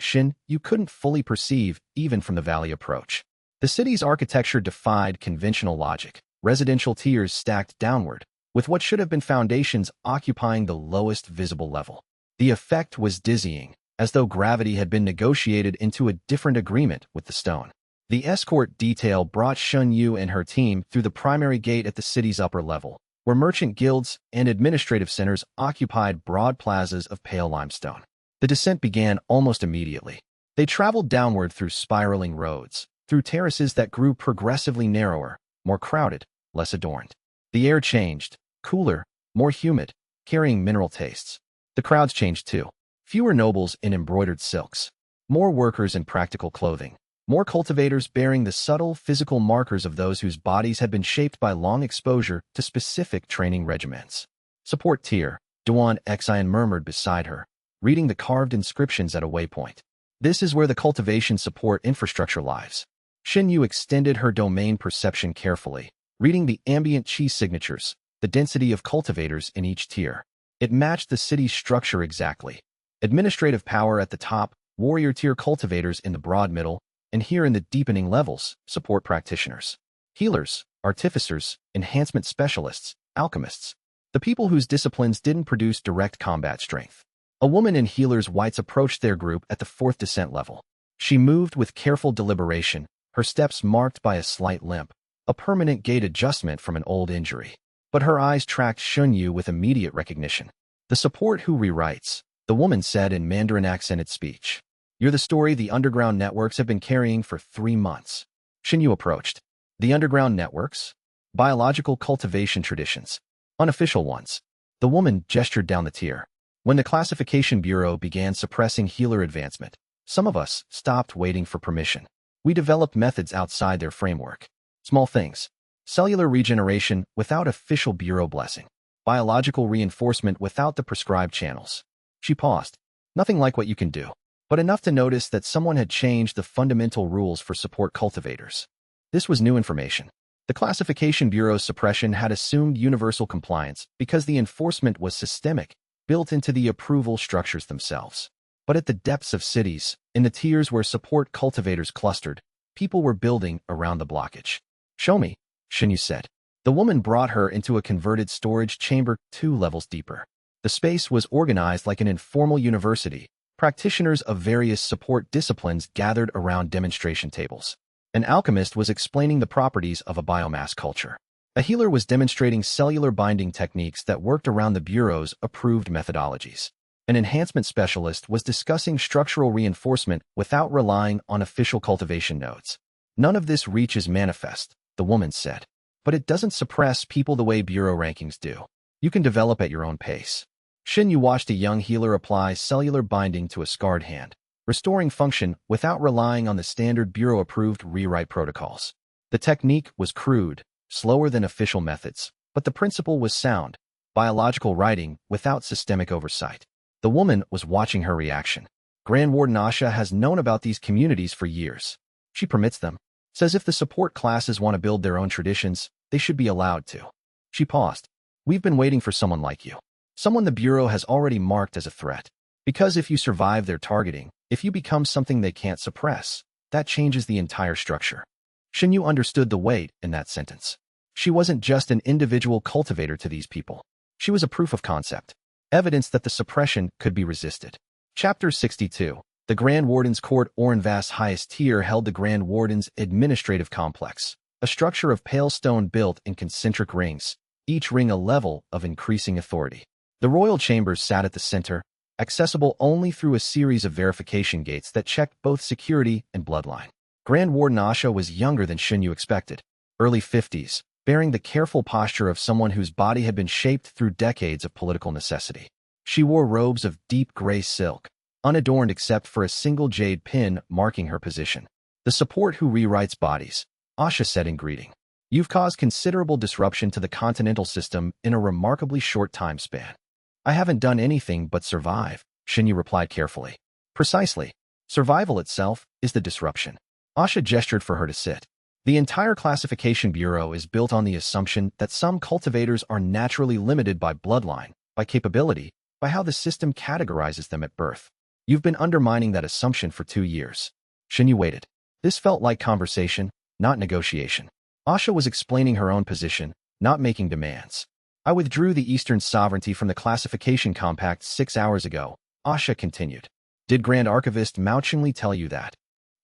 you couldn't fully perceive even from the valley approach. The city's architecture defied conventional logic, residential tiers stacked downward, with what should have been foundations occupying the lowest visible level. The effect was dizzying, as though gravity had been negotiated into a different agreement with the stone. The escort detail brought Shun Yu and her team through the primary gate at the city's upper level, where merchant guilds and administrative centers occupied broad plazas of pale limestone. The descent began almost immediately. They traveled downward through spiraling roads, through terraces that grew progressively narrower, more crowded, less adorned. The air changed, cooler, more humid, carrying mineral tastes. The crowds changed too. Fewer nobles in embroidered silks, more workers in practical clothing, more cultivators bearing the subtle physical markers of those whose bodies had been shaped by long exposure to specific training regimens. Support tier, Duan Xian murmured beside her, reading the carved inscriptions at a waypoint. This is where the cultivation support infrastructure lies. Xin Yu extended her domain perception carefully, reading the ambient chi signatures, the density of cultivators in each tier. It matched the city's structure exactly. Administrative power at the top, warrior tier cultivators in the broad middle, and here in the deepening levels, support practitioners. Healers, artificers, enhancement specialists, alchemists. The people whose disciplines didn't produce direct combat strength. A woman in healer's whites approached their group at the fourth descent level. She moved with careful deliberation, her steps marked by a slight limp, a permanent gait adjustment from an old injury. But her eyes tracked Shun Yu with immediate recognition. The support who rewrites, the woman said in Mandarin accented speech. You're the story the underground networks have been carrying for 3 months. Shun Yu approached. The underground networks? Biological cultivation traditions. Unofficial ones. The woman gestured down the tier. When the Classification Bureau began suppressing healer advancement, some of us stopped waiting for permission. We developed methods outside their framework. Small things. Cellular regeneration without official bureau blessing. Biological reinforcement without the prescribed channels. She paused. Nothing like what you can do, but enough to notice that someone had changed the fundamental rules for support cultivators. This was new information. The Classification Bureau's suppression had assumed universal compliance because the enforcement was systemic, built into the approval structures themselves. But at the depths of cities, in the tiers where support cultivators clustered, people were building around the blockage. Show me, Xin Yu said. The woman brought her into a converted storage chamber 2 levels deeper. The space was organized like an informal university. Practitioners of various support disciplines gathered around demonstration tables. An alchemist was explaining the properties of a biomass culture. A healer was demonstrating cellular binding techniques that worked around the Bureau's approved methodologies. An enhancement specialist was discussing structural reinforcement without relying on official cultivation nodes. None of this reaches manifest, the woman said. But it doesn't suppress people the way Bureau rankings do. You can develop at your own pace. Xin Yu watched a young healer apply cellular binding to a scarred hand, restoring function without relying on the standard Bureau-approved rewrite protocols. The technique was crude, slower than official methods, but the principle was sound, biological writing without systemic oversight. The woman was watching her reaction. Grand Warden Asha has known about these communities for years. She permits them, says if the support classes want to build their own traditions, they should be allowed to. She paused. We've been waiting for someone like you. Someone the Bureau has already marked as a threat. Because if you survive their targeting, if you become something they can't suppress, that changes the entire structure. Xinyu understood the weight in that sentence. She wasn't just an individual cultivator to these people. She was a proof of concept, evidence that the suppression could be resisted. Chapter 62. The Grand Warden's Court. Orenvast's highest tier held the Grand Warden's administrative complex, a structure of pale stone built in concentric rings, each ring a level of increasing authority. The royal chambers sat at the center, accessible only through a series of verification gates that checked both security and bloodline. Grand Warden Asha was younger than Xinyu expected, early 50s, bearing the careful posture of someone whose body had been shaped through decades of political necessity. She wore robes of deep gray silk, unadorned except for a single jade pin marking her position. The support who rewrites bodies, Asha said in greeting. You've caused considerable disruption to the continental system in a remarkably short time span. I haven't done anything but survive, Xinyu replied carefully. Precisely. Survival itself is the disruption. Asha gestured for her to sit. The entire classification bureau is built on the assumption that some cultivators are naturally limited by bloodline, by capability, by how the system categorizes them at birth. You've been undermining that assumption for 2 years. Xinyu waited. This felt like conversation, not negotiation. Asha was explaining her own position, not making demands. I withdrew the Eastern sovereignty from the classification compact 6 hours ago, Asha continued. Did Grand Archivist Mao Qingli tell you that?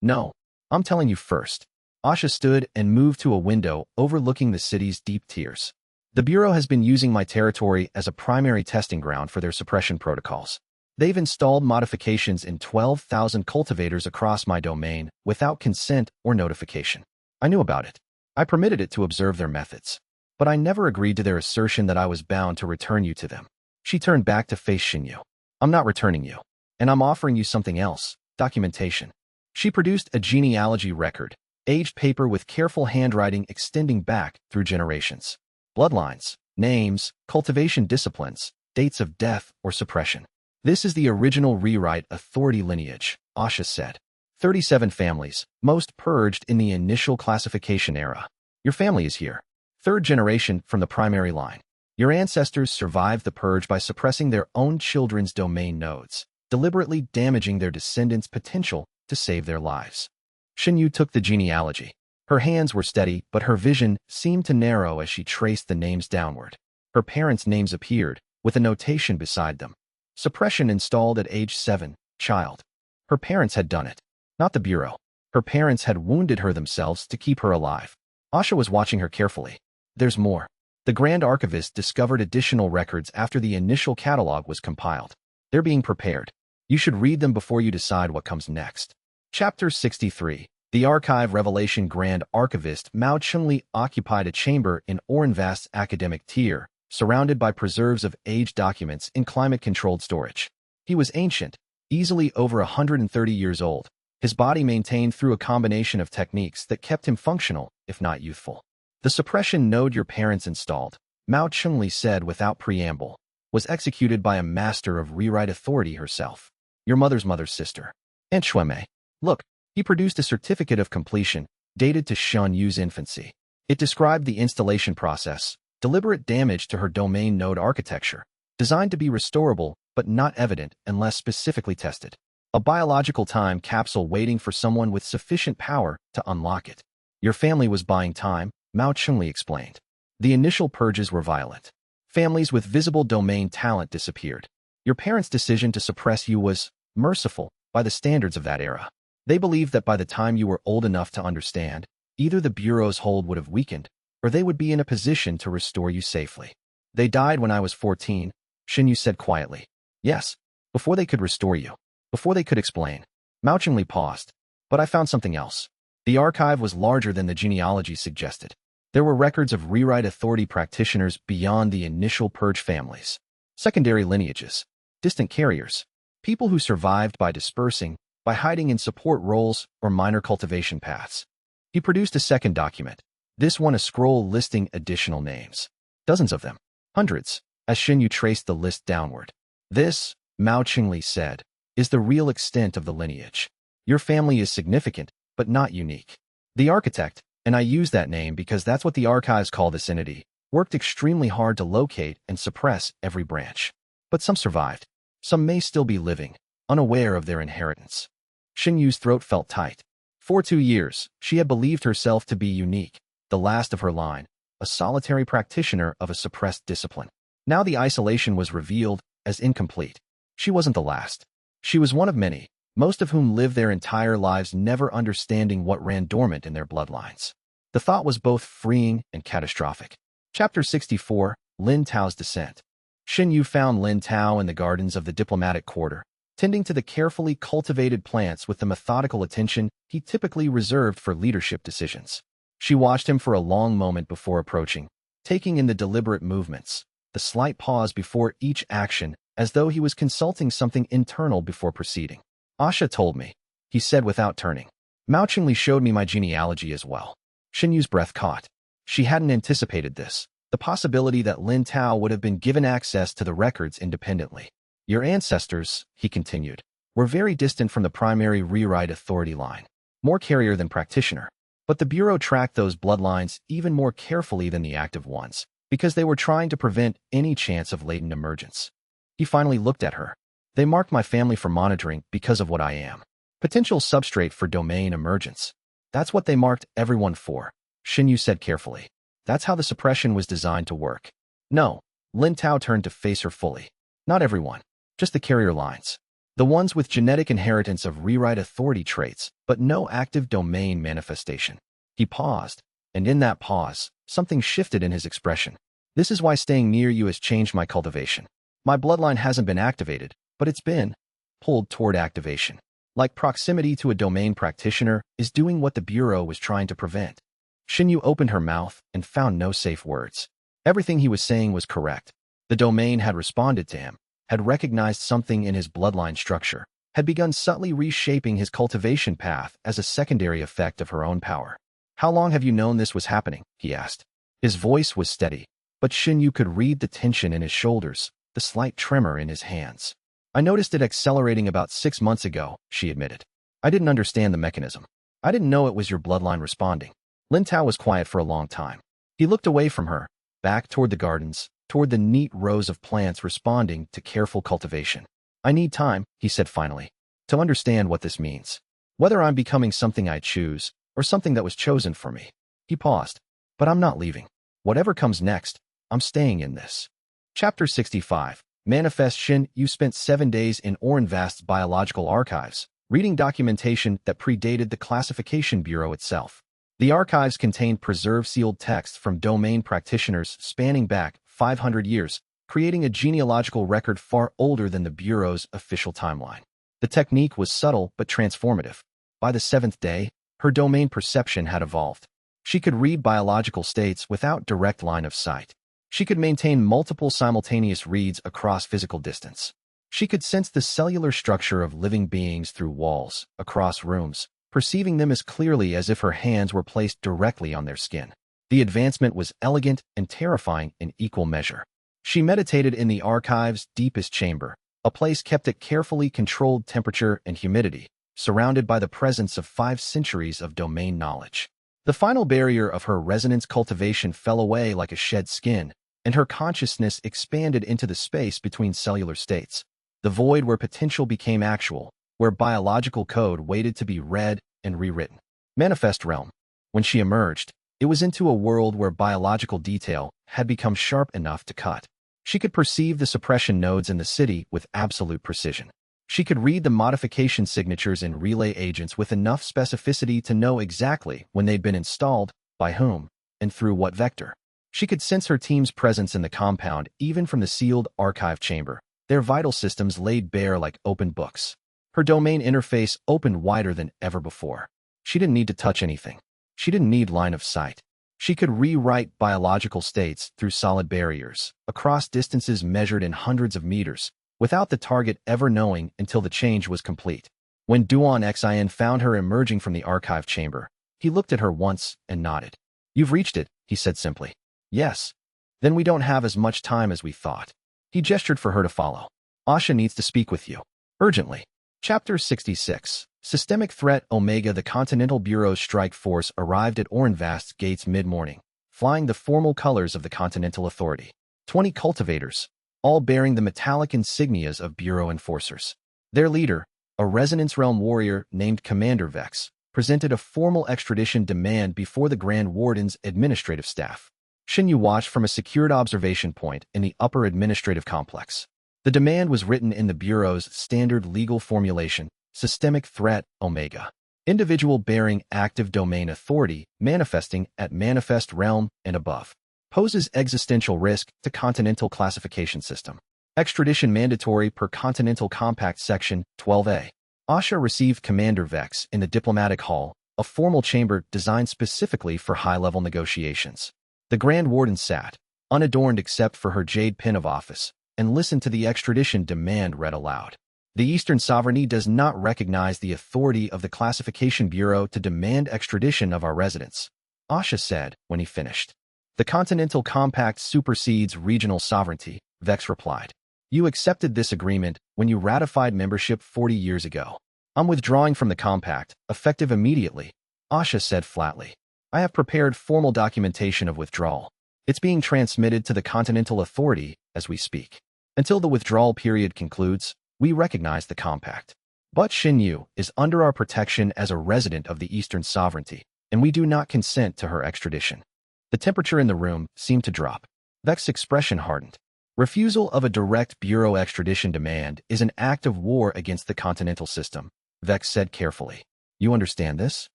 No. I'm telling you first. Asha stood and moved to a window overlooking the city's deep tiers. The Bureau has been using my territory as a primary testing ground for their suppression protocols. They've installed modifications in 12,000 cultivators across my domain without consent or notification. I knew about it. I permitted it to observe their methods. But I never agreed to their assertion that I was bound to return you to them. She turned back to face Xinyu. I'm not returning you. And I'm offering you something else, documentation. She produced a genealogy record, aged paper with careful handwriting extending back through generations. Bloodlines, names, cultivation disciplines, dates of death or suppression. This is the original rewrite authority lineage, Asha said. 37 families, most purged in the initial classification era. Your family is here. 3rd generation from the primary line. Your ancestors survived the purge by suppressing their own children's domain nodes, deliberately damaging their descendants' potential to save their lives. Xinyu took the genealogy. Her hands were steady, but her vision seemed to narrow as she traced the names downward. Her parents' names appeared, with a notation beside them. Suppression installed at age 7, child. Her parents had done it. Not the Bureau. Her parents had wounded her themselves to keep her alive. Asha was watching her carefully. There's more. The Grand Archivist discovered additional records after the initial catalog was compiled. They're being prepared. You should read them before you decide what comes next. Chapter 63. The Archive Revelation. Grand Archivist Mao Qingli occupied a chamber in Orenvast's academic tier, surrounded by preserves of aged documents in climate-controlled storage. He was ancient, easily over 130 years old, his body maintained through a combination of techniques that kept him functional, if not youthful. The suppression node your parents installed, Mao Qingli said without preamble, was executed by a master of rewrite authority herself, your mother's sister, Aunt Shuemei. Look, he produced a certificate of completion, dated to Shun Yu's infancy. It described the installation process, deliberate damage to her domain node architecture, designed to be restorable but not evident unless specifically tested. A biological time capsule waiting for someone with sufficient power to unlock it. Your family was buying time, Mao Qingli explained. The initial purges were violent. Families with visible domain talent disappeared. Your parents' decision to suppress you was merciful by the standards of that era. They believed that by the time you were old enough to understand, either the Bureau's hold would have weakened, or they would be in a position to restore you safely. They died when I was 14, Xinyu said quietly. Yes, before they could restore you. Before they could explain. Mao Qingli paused. But I found something else. The archive was larger than the genealogy suggested. There were records of rewrite authority practitioners beyond the initial purge families. Secondary lineages. Distant carriers. People who survived by dispersing, by hiding in support roles or minor cultivation paths. He produced a second document. This one a scroll listing additional names. Dozens of them. Hundreds, as Xinyu traced the list downward. This, Mao Qingli said, is the real extent of the lineage. Your family is significant, but not unique. The architect, and I use that name because that's what the archives call this entity, worked extremely hard to locate and suppress every branch. But some survived. Some may still be living, unaware of their inheritance. Xianyu's throat felt tight. For 2 years, she had believed herself to be unique, the last of her line, a solitary practitioner of a suppressed discipline. Now the isolation was revealed as incomplete. She wasn't the last. She was one of many, most of whom lived their entire lives never understanding what ran dormant in their bloodlines. The thought was both freeing and catastrophic. Chapter 64, Lin Tao's Descent. Xianyu found Lin Tao in the gardens of the diplomatic quarter, tending to the carefully cultivated plants with the methodical attention he typically reserved for leadership decisions. She watched him for a long moment before approaching, taking in the deliberate movements, the slight pause before each action, as though he was consulting something internal before proceeding. Asha told me, he said without turning. Mao Chengli showed me my genealogy as well. Xianyu's breath caught. She hadn't anticipated this, the possibility that Lin Tao would have been given access to the records independently. Your ancestors, he continued, were very distant from the primary rewrite authority line, more carrier than practitioner. But the Bureau tracked those bloodlines even more carefully than the active ones, because they were trying to prevent any chance of latent emergence. He finally looked at her. They marked my family for monitoring because of what I am. Potential substrate for domain emergence. That's what they marked everyone for, Xianyu said carefully. That's how the suppression was designed to work. No, Lin Tao turned to face her fully. Not everyone, just the carrier lines. The ones with genetic inheritance of rewrite authority traits, but no active domain manifestation. He paused, and in that pause, something shifted in his expression. This is why staying near you has changed my cultivation. My bloodline hasn't been activated, but it's been pulled toward activation. Like proximity to a domain practitioner is doing what the Bureau was trying to prevent. Xianyu opened her mouth and found no safe words. Everything he was saying was correct. The domain had responded to him, had recognized something in his bloodline structure, had begun subtly reshaping his cultivation path as a secondary effect of her own power. How long have you known this was happening? He asked. His voice was steady, but Xianyu could read the tension in his shoulders, the slight tremor in his hands. I noticed it accelerating about 6 months ago, she admitted. I didn't understand the mechanism. I didn't know it was your bloodline responding. Lin Tao was quiet for a long time. He looked away from her, back toward the gardens, toward the neat rows of plants responding to careful cultivation. I need time, he said finally, to understand what this means. Whether I'm becoming something I choose, or something that was chosen for me. He paused. But I'm not leaving. Whatever comes next, I'm staying in this. Chapter 65. Manifest Shin. You spent 7 days in Orenvast's biological archives, reading documentation that predated the Classification Bureau itself. The archives contained preserved sealed texts from domain practitioners spanning back 500 years, creating a genealogical record far older than the Bureau's official timeline. The technique was subtle but transformative. By the 7th day, her domain perception had evolved. She could read biological states without direct line of sight. She could maintain multiple simultaneous reads across physical distance. She could sense the cellular structure of living beings through walls, across rooms, perceiving them as clearly as if her hands were placed directly on their skin. The advancement was elegant and terrifying in equal measure. She meditated in the archive's deepest chamber, a place kept at carefully controlled temperature and humidity, surrounded by the presence of 5 centuries of domain knowledge. The final barrier of her resonance cultivation fell away like a shed skin, and her consciousness expanded into the space between cellular states, the void where potential became actual, where biological code waited to be read and rewritten. Manifest realm. When she emerged, it was into a world where biological detail had become sharp enough to cut. She could perceive the suppression nodes in the city with absolute precision. She could read the modification signatures in relay agents with enough specificity to know exactly when they'd been installed, by whom, and through what vector. She could sense her team's presence in the compound even from the sealed archive chamber, their vital systems laid bare like open books. Her domain interface opened wider than ever before. She didn't need to touch anything. She didn't need line of sight. She could rewrite biological states through solid barriers, across distances measured in hundreds of meters, without the target ever knowing until the change was complete. When Duan Xin found her emerging from the archive chamber, he looked at her once and nodded. You've reached it, he said simply. Yes. Then we don't have as much time as we thought. He gestured for her to follow. Asha needs to speak with you. Urgently. Chapter 66. Systemic Threat Omega. The Continental Bureau's strike force arrived at Orenvast's gates mid-morning, flying the formal colors of the Continental Authority. 20 cultivators, all bearing the metallic insignias of Bureau enforcers. Their leader, a Resonance Realm warrior named Commander Vex, presented a formal extradition demand before the Grand Warden's administrative staff. Xinyu watched from a secured observation point in the upper administrative complex. The demand was written in the Bureau's standard legal formulation, Systemic Threat, Omega. Individual bearing active domain authority manifesting at Manifest Realm and above. Poses existential risk to Continental Classification System. Extradition mandatory per Continental Compact Section 12A. Asha received Commander Vex in the Diplomatic Hall, a formal chamber designed specifically for high-level negotiations. The Grand Warden sat, unadorned except for her jade pin of office, and listened to the extradition demand read aloud. The Eastern Sovereignty does not recognize the authority of the Classification Bureau to demand extradition of our residents, Asha said when he finished. The Continental Compact supersedes regional sovereignty, Vex replied. You accepted this agreement when you ratified membership 40 years ago. I'm withdrawing from the compact, effective immediately, Asha said flatly. I have prepared formal documentation of withdrawal. It's being transmitted to the Continental Authority as we speak. Until the withdrawal period concludes, we recognize the compact. But Xinyu is under our protection as a resident of the Eastern Sovereignty, and we do not consent to her extradition. The temperature in the room seemed to drop. Vex's expression hardened. Refusal of a direct Bureau extradition demand is an act of war against the Continental system, Vex said carefully. You understand this?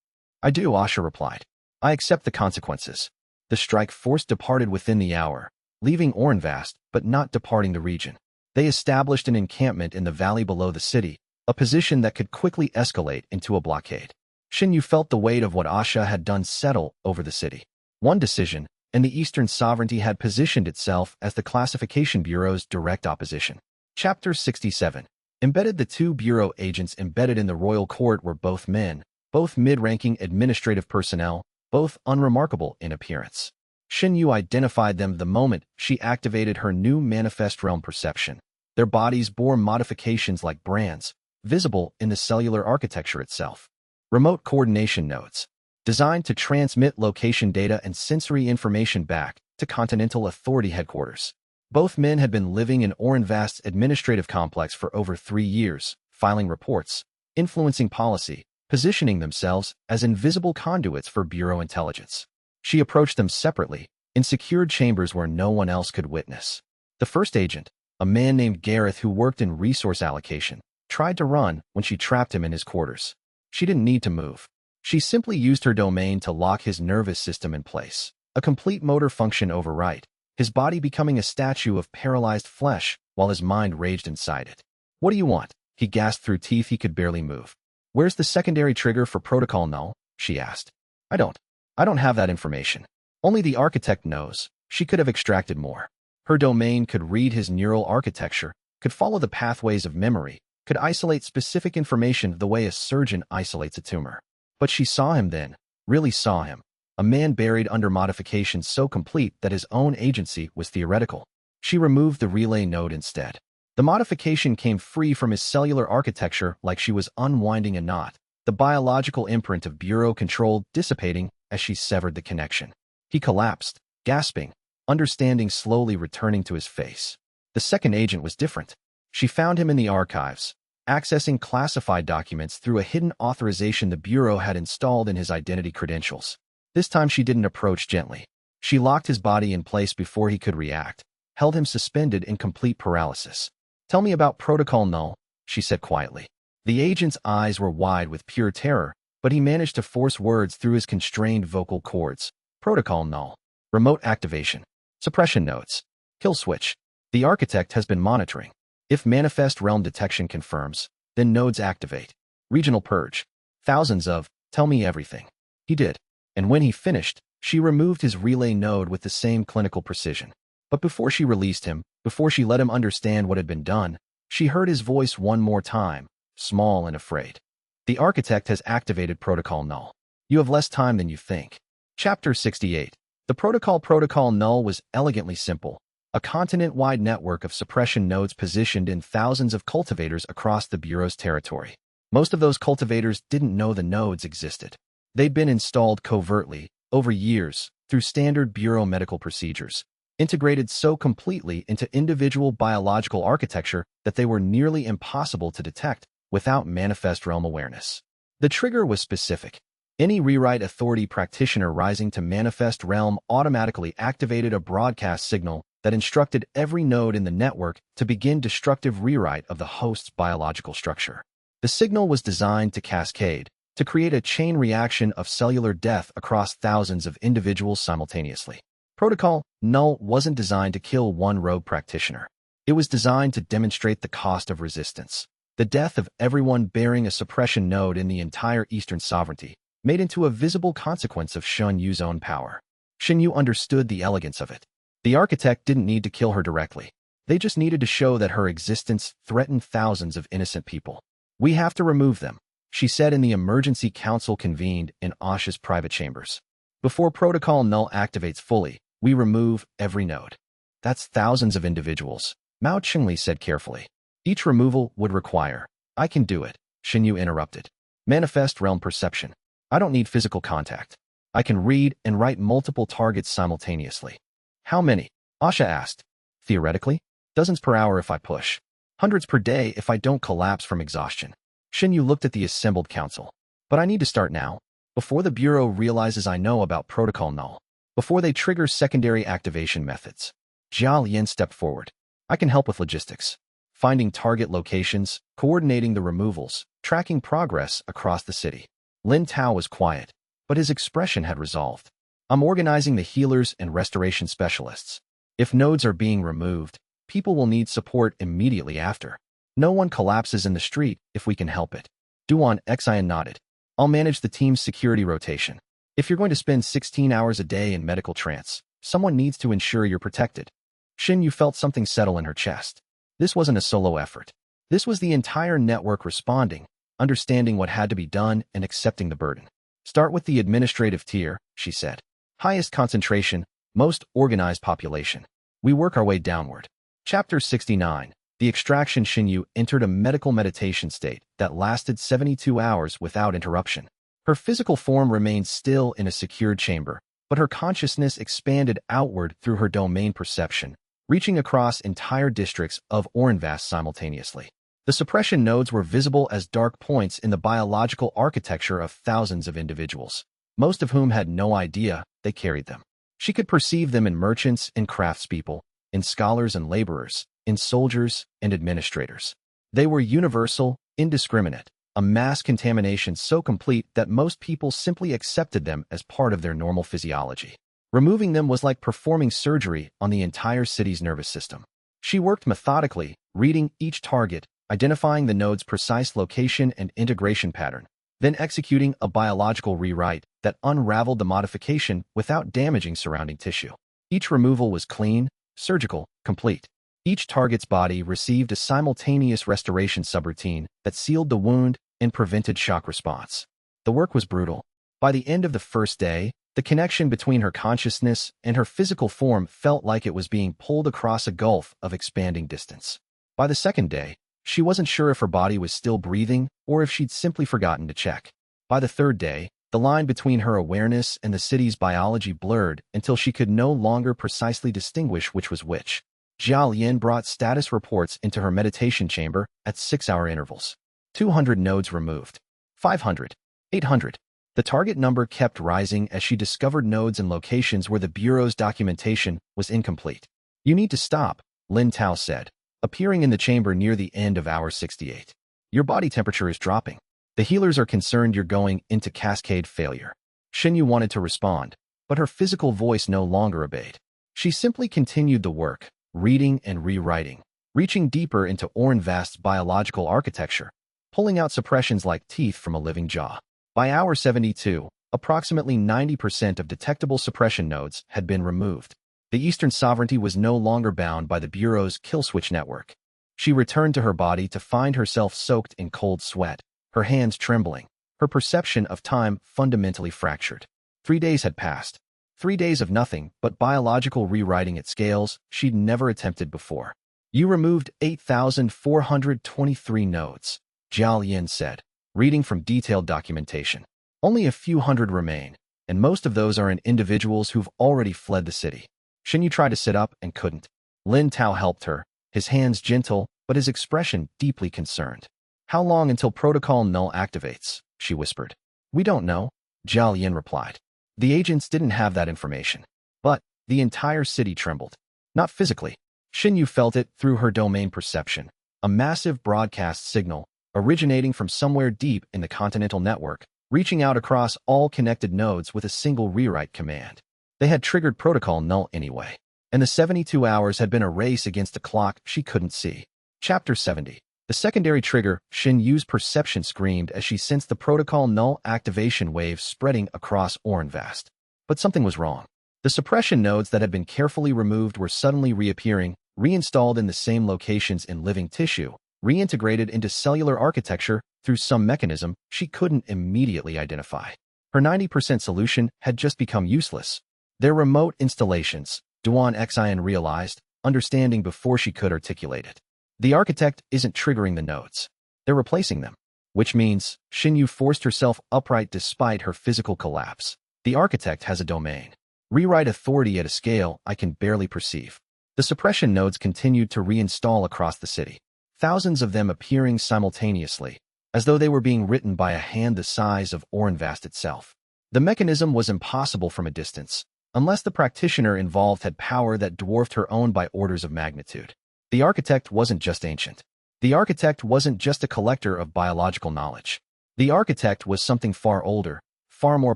I do, Asha replied. I accept the consequences. The strike force departed within the hour, leaving Ornvast but not departing the region. They established an encampment in the valley below the city, a position that could quickly escalate into a blockade. Xinyu felt the weight of what Asha had done settle over the city. One decision, and the Eastern Sovereignty had positioned itself as the Classification Bureau's direct opposition. Chapter 67. Embedded. The two Bureau agents embedded in the royal court were both men, both mid-ranking administrative personnel, both unremarkable in appearance. Xinyu identified them the moment she activated her new Manifest Realm perception. Their bodies bore modifications like brands, visible in the cellular architecture itself. Remote coordination nodes, designed to transmit location data and sensory information back to Continental Authority headquarters. Both men had been living in Ornvast's administrative complex for over 3 years, filing reports, influencing policy, positioning themselves as invisible conduits for Bureau intelligence. She approached them separately, in secured chambers where no one else could witness. The first agent, a man named Gareth who worked in resource allocation, tried to run when she trapped him in his quarters. She didn't need to move. She simply used her domain to lock his nervous system in place. A complete motor function overwrite, his body becoming a statue of paralyzed flesh while his mind raged inside it. What do you want? He gasped through teeth he could barely move. Where's the secondary trigger for protocol null? She asked. I don't have that information. Only the architect knows. She could have extracted more. Her domain could read his neural architecture, could follow the pathways of memory, could isolate specific information the way a surgeon isolates a tumor. But she saw him then, really saw him. A man buried under modifications so complete that his own agency was theoretical. She removed the relay node instead. The modification came free from his cellular architecture like she was unwinding a knot, the biological imprint of Bureau control dissipating as she severed the connection. He collapsed, gasping, understanding slowly returning to his face. The second agent was different. She found him in the archives, accessing classified documents through a hidden authorization the Bureau had installed in his identity credentials. This time she didn't approach gently. She locked his body in place before he could react, held him suspended in complete paralysis. Tell me about Protocol Null, she said quietly. The agent's eyes were wide with pure terror, but he managed to force words through his constrained vocal cords. Protocol Null. Remote activation. Suppression nodes. Kill switch. The architect has been monitoring. If Manifest Realm detection confirms, then nodes activate. Regional purge. Thousands of, tell me everything. He did. And when he finished, she removed his relay node with the same clinical precision. But before she released him, before she let him understand what had been done, she heard his voice one more time, small and afraid. The architect has activated Protocol Null. You have less time than you think. Chapter 68. The Protocol Null was elegantly simple. A continent-wide network of suppression nodes positioned in thousands of cultivators across the Bureau's territory. Most of those cultivators didn't know the nodes existed. They'd been installed covertly, over years, through standard bureau medical procedures, integrated so completely into individual biological architecture that they were nearly impossible to detect without manifest realm awareness. The trigger was specific. Any rewrite authority practitioner rising to manifest realm automatically activated a broadcast signal that instructed every node in the network to begin destructive rewrite of the host's biological structure. The signal was designed to cascade, to create a chain reaction of cellular death across thousands of individuals simultaneously. Protocol Null wasn't designed to kill one rogue practitioner. It was designed to demonstrate the cost of resistance. The death of everyone bearing a suppression node in the entire Eastern sovereignty, made into a visible consequence of Xun Yu's own power. Xun Yu understood the elegance of it. The architect didn't need to kill her directly. They just needed to show that her existence threatened thousands of innocent people. "We have to remove them," she said in the emergency council convened in Asha's private chambers. "Before Protocol Null activates fully, we remove every node." "That's thousands of individuals," Mao Qingli said carefully. "Each removal would require—" "I can do it," Xun Yu interrupted. "Manifest realm perception. I don't need physical contact. I can read and write multiple targets simultaneously." "How many?" Asha asked. "Theoretically, dozens per hour if I push. Hundreds per day if I don't collapse from exhaustion." Xun Yu looked at the assembled council. "But I need to start now, before the Bureau realizes I know about Protocol Null, before they trigger secondary activation methods." Jia Lian stepped forward. "I can help with logistics. Finding target locations, coordinating the removals, tracking progress across the city." Lin Tao was quiet, but his expression had resolved. "I'm organizing the healers and restoration specialists. If nodes are being removed, people will need support immediately after. No one collapses in the street if we can help it." Duan Xian nodded. "I'll manage the team's security rotation. If you're going to spend 16 hours a day in medical trance, someone needs to ensure you're protected." Xun Yu felt something settle in her chest. This wasn't a solo effort. This was the entire network responding, understanding what had to be done and accepting the burden. "Start with the administrative tier," she said. "Highest concentration, most organized population. We work our way downward." Chapter 69. The extraction. Xun Yu entered a medical meditation state that lasted 72 hours without interruption. Her physical form remained still in a secured chamber, but her consciousness expanded outward through her domain perception, reaching across entire districts of Orenvast simultaneously. The suppression nodes were visible as dark points in the biological architecture of thousands of individuals, most of whom had no idea they carried them. She could perceive them in merchants and craftspeople, in scholars and laborers, in soldiers and administrators. They were universal, indiscriminate, a mass contamination so complete that most people simply accepted them as part of their normal physiology. Removing them was like performing surgery on the entire city's nervous system. She worked methodically, reading each target, identifying the node's precise location and integration pattern, then executing a biological rewrite that unraveled the modification without damaging surrounding tissue. Each removal was clean, surgical, complete. Each target's body received a simultaneous restoration subroutine that sealed the wound and prevented shock response. The work was brutal. By the end of the first day, the connection between her consciousness and her physical form felt like it was being pulled across a gulf of expanding distance. By the second day, she wasn't sure if her body was still breathing or if she'd simply forgotten to check. By the third day, the line between her awareness and the city's biology blurred until she could no longer precisely distinguish which was which. Jia Lian brought status reports into her meditation chamber at 6-hour intervals. 200 nodes removed. 500. 800. The target number kept rising as she discovered nodes and locations where the Bureau's documentation was incomplete. "You need to stop," Lin Tao said, appearing in the chamber near the end of hour 68. "Your body temperature is dropping. The healers are concerned you're going into cascade failure." Xun Yu wanted to respond, but her physical voice no longer obeyed. She simply continued the work, reading and rewriting, reaching deeper into Orenvast's biological architecture, pulling out suppressions like teeth from a living jaw. By hour 72, approximately 90% of detectable suppression nodes had been removed. The Eastern sovereignty was no longer bound by the Bureau's kill switch network. She returned to her body to find herself soaked in cold sweat, her hands trembling, her perception of time fundamentally fractured. 3 days had passed. 3 days of nothing but biological rewriting at scales she'd never attempted before. "You removed 8,423 nodes," Jia Lian said, reading from detailed documentation. "Only a few hundred remain. and most of those are in individuals who've already fled the city. Xinyu tried to sit up and couldn't. Lin Tao helped her, his hands gentle, but his expression deeply concerned. How long until Protocol Null activates? She whispered. We don't know, Zhao Yin replied. The agents didn't have that information. But the entire city trembled. Not physically. Xinyu felt it through her domain perception. A massive broadcast signal, originating from somewhere deep in the continental network, reaching out across all connected nodes with a single rewrite command. They had triggered Protocol Null anyway, and the 72 hours had been a race against a clock she couldn't see. Chapter 70. The secondary trigger, Xinyu's perception screamed as she sensed the Protocol Null activation wave spreading across Orenvast. But something was wrong. The suppression nodes that had been carefully removed were suddenly reappearing, reinstalled in the same locations in living tissue, reintegrated into cellular architecture through some mechanism she couldn't immediately identify. Her 90% solution had just become useless. Their remote installations, Duan Xian realized, understanding before she could articulate it. The architect isn't triggering the nodes. They're replacing them. Which means, Xinyu forced herself upright despite her physical collapse. The architect has a domain. Rewrite authority at a scale I can barely perceive. The suppression nodes continued to reinstall across the city. Thousands of them appearing simultaneously, as though they were being written by a hand the size of Orenvast itself. The mechanism was impossible from a distance, unless the practitioner involved had power that dwarfed her own by orders of magnitude. The architect wasn't just ancient. The architect wasn't just a collector of biological knowledge. The architect was something far older, far more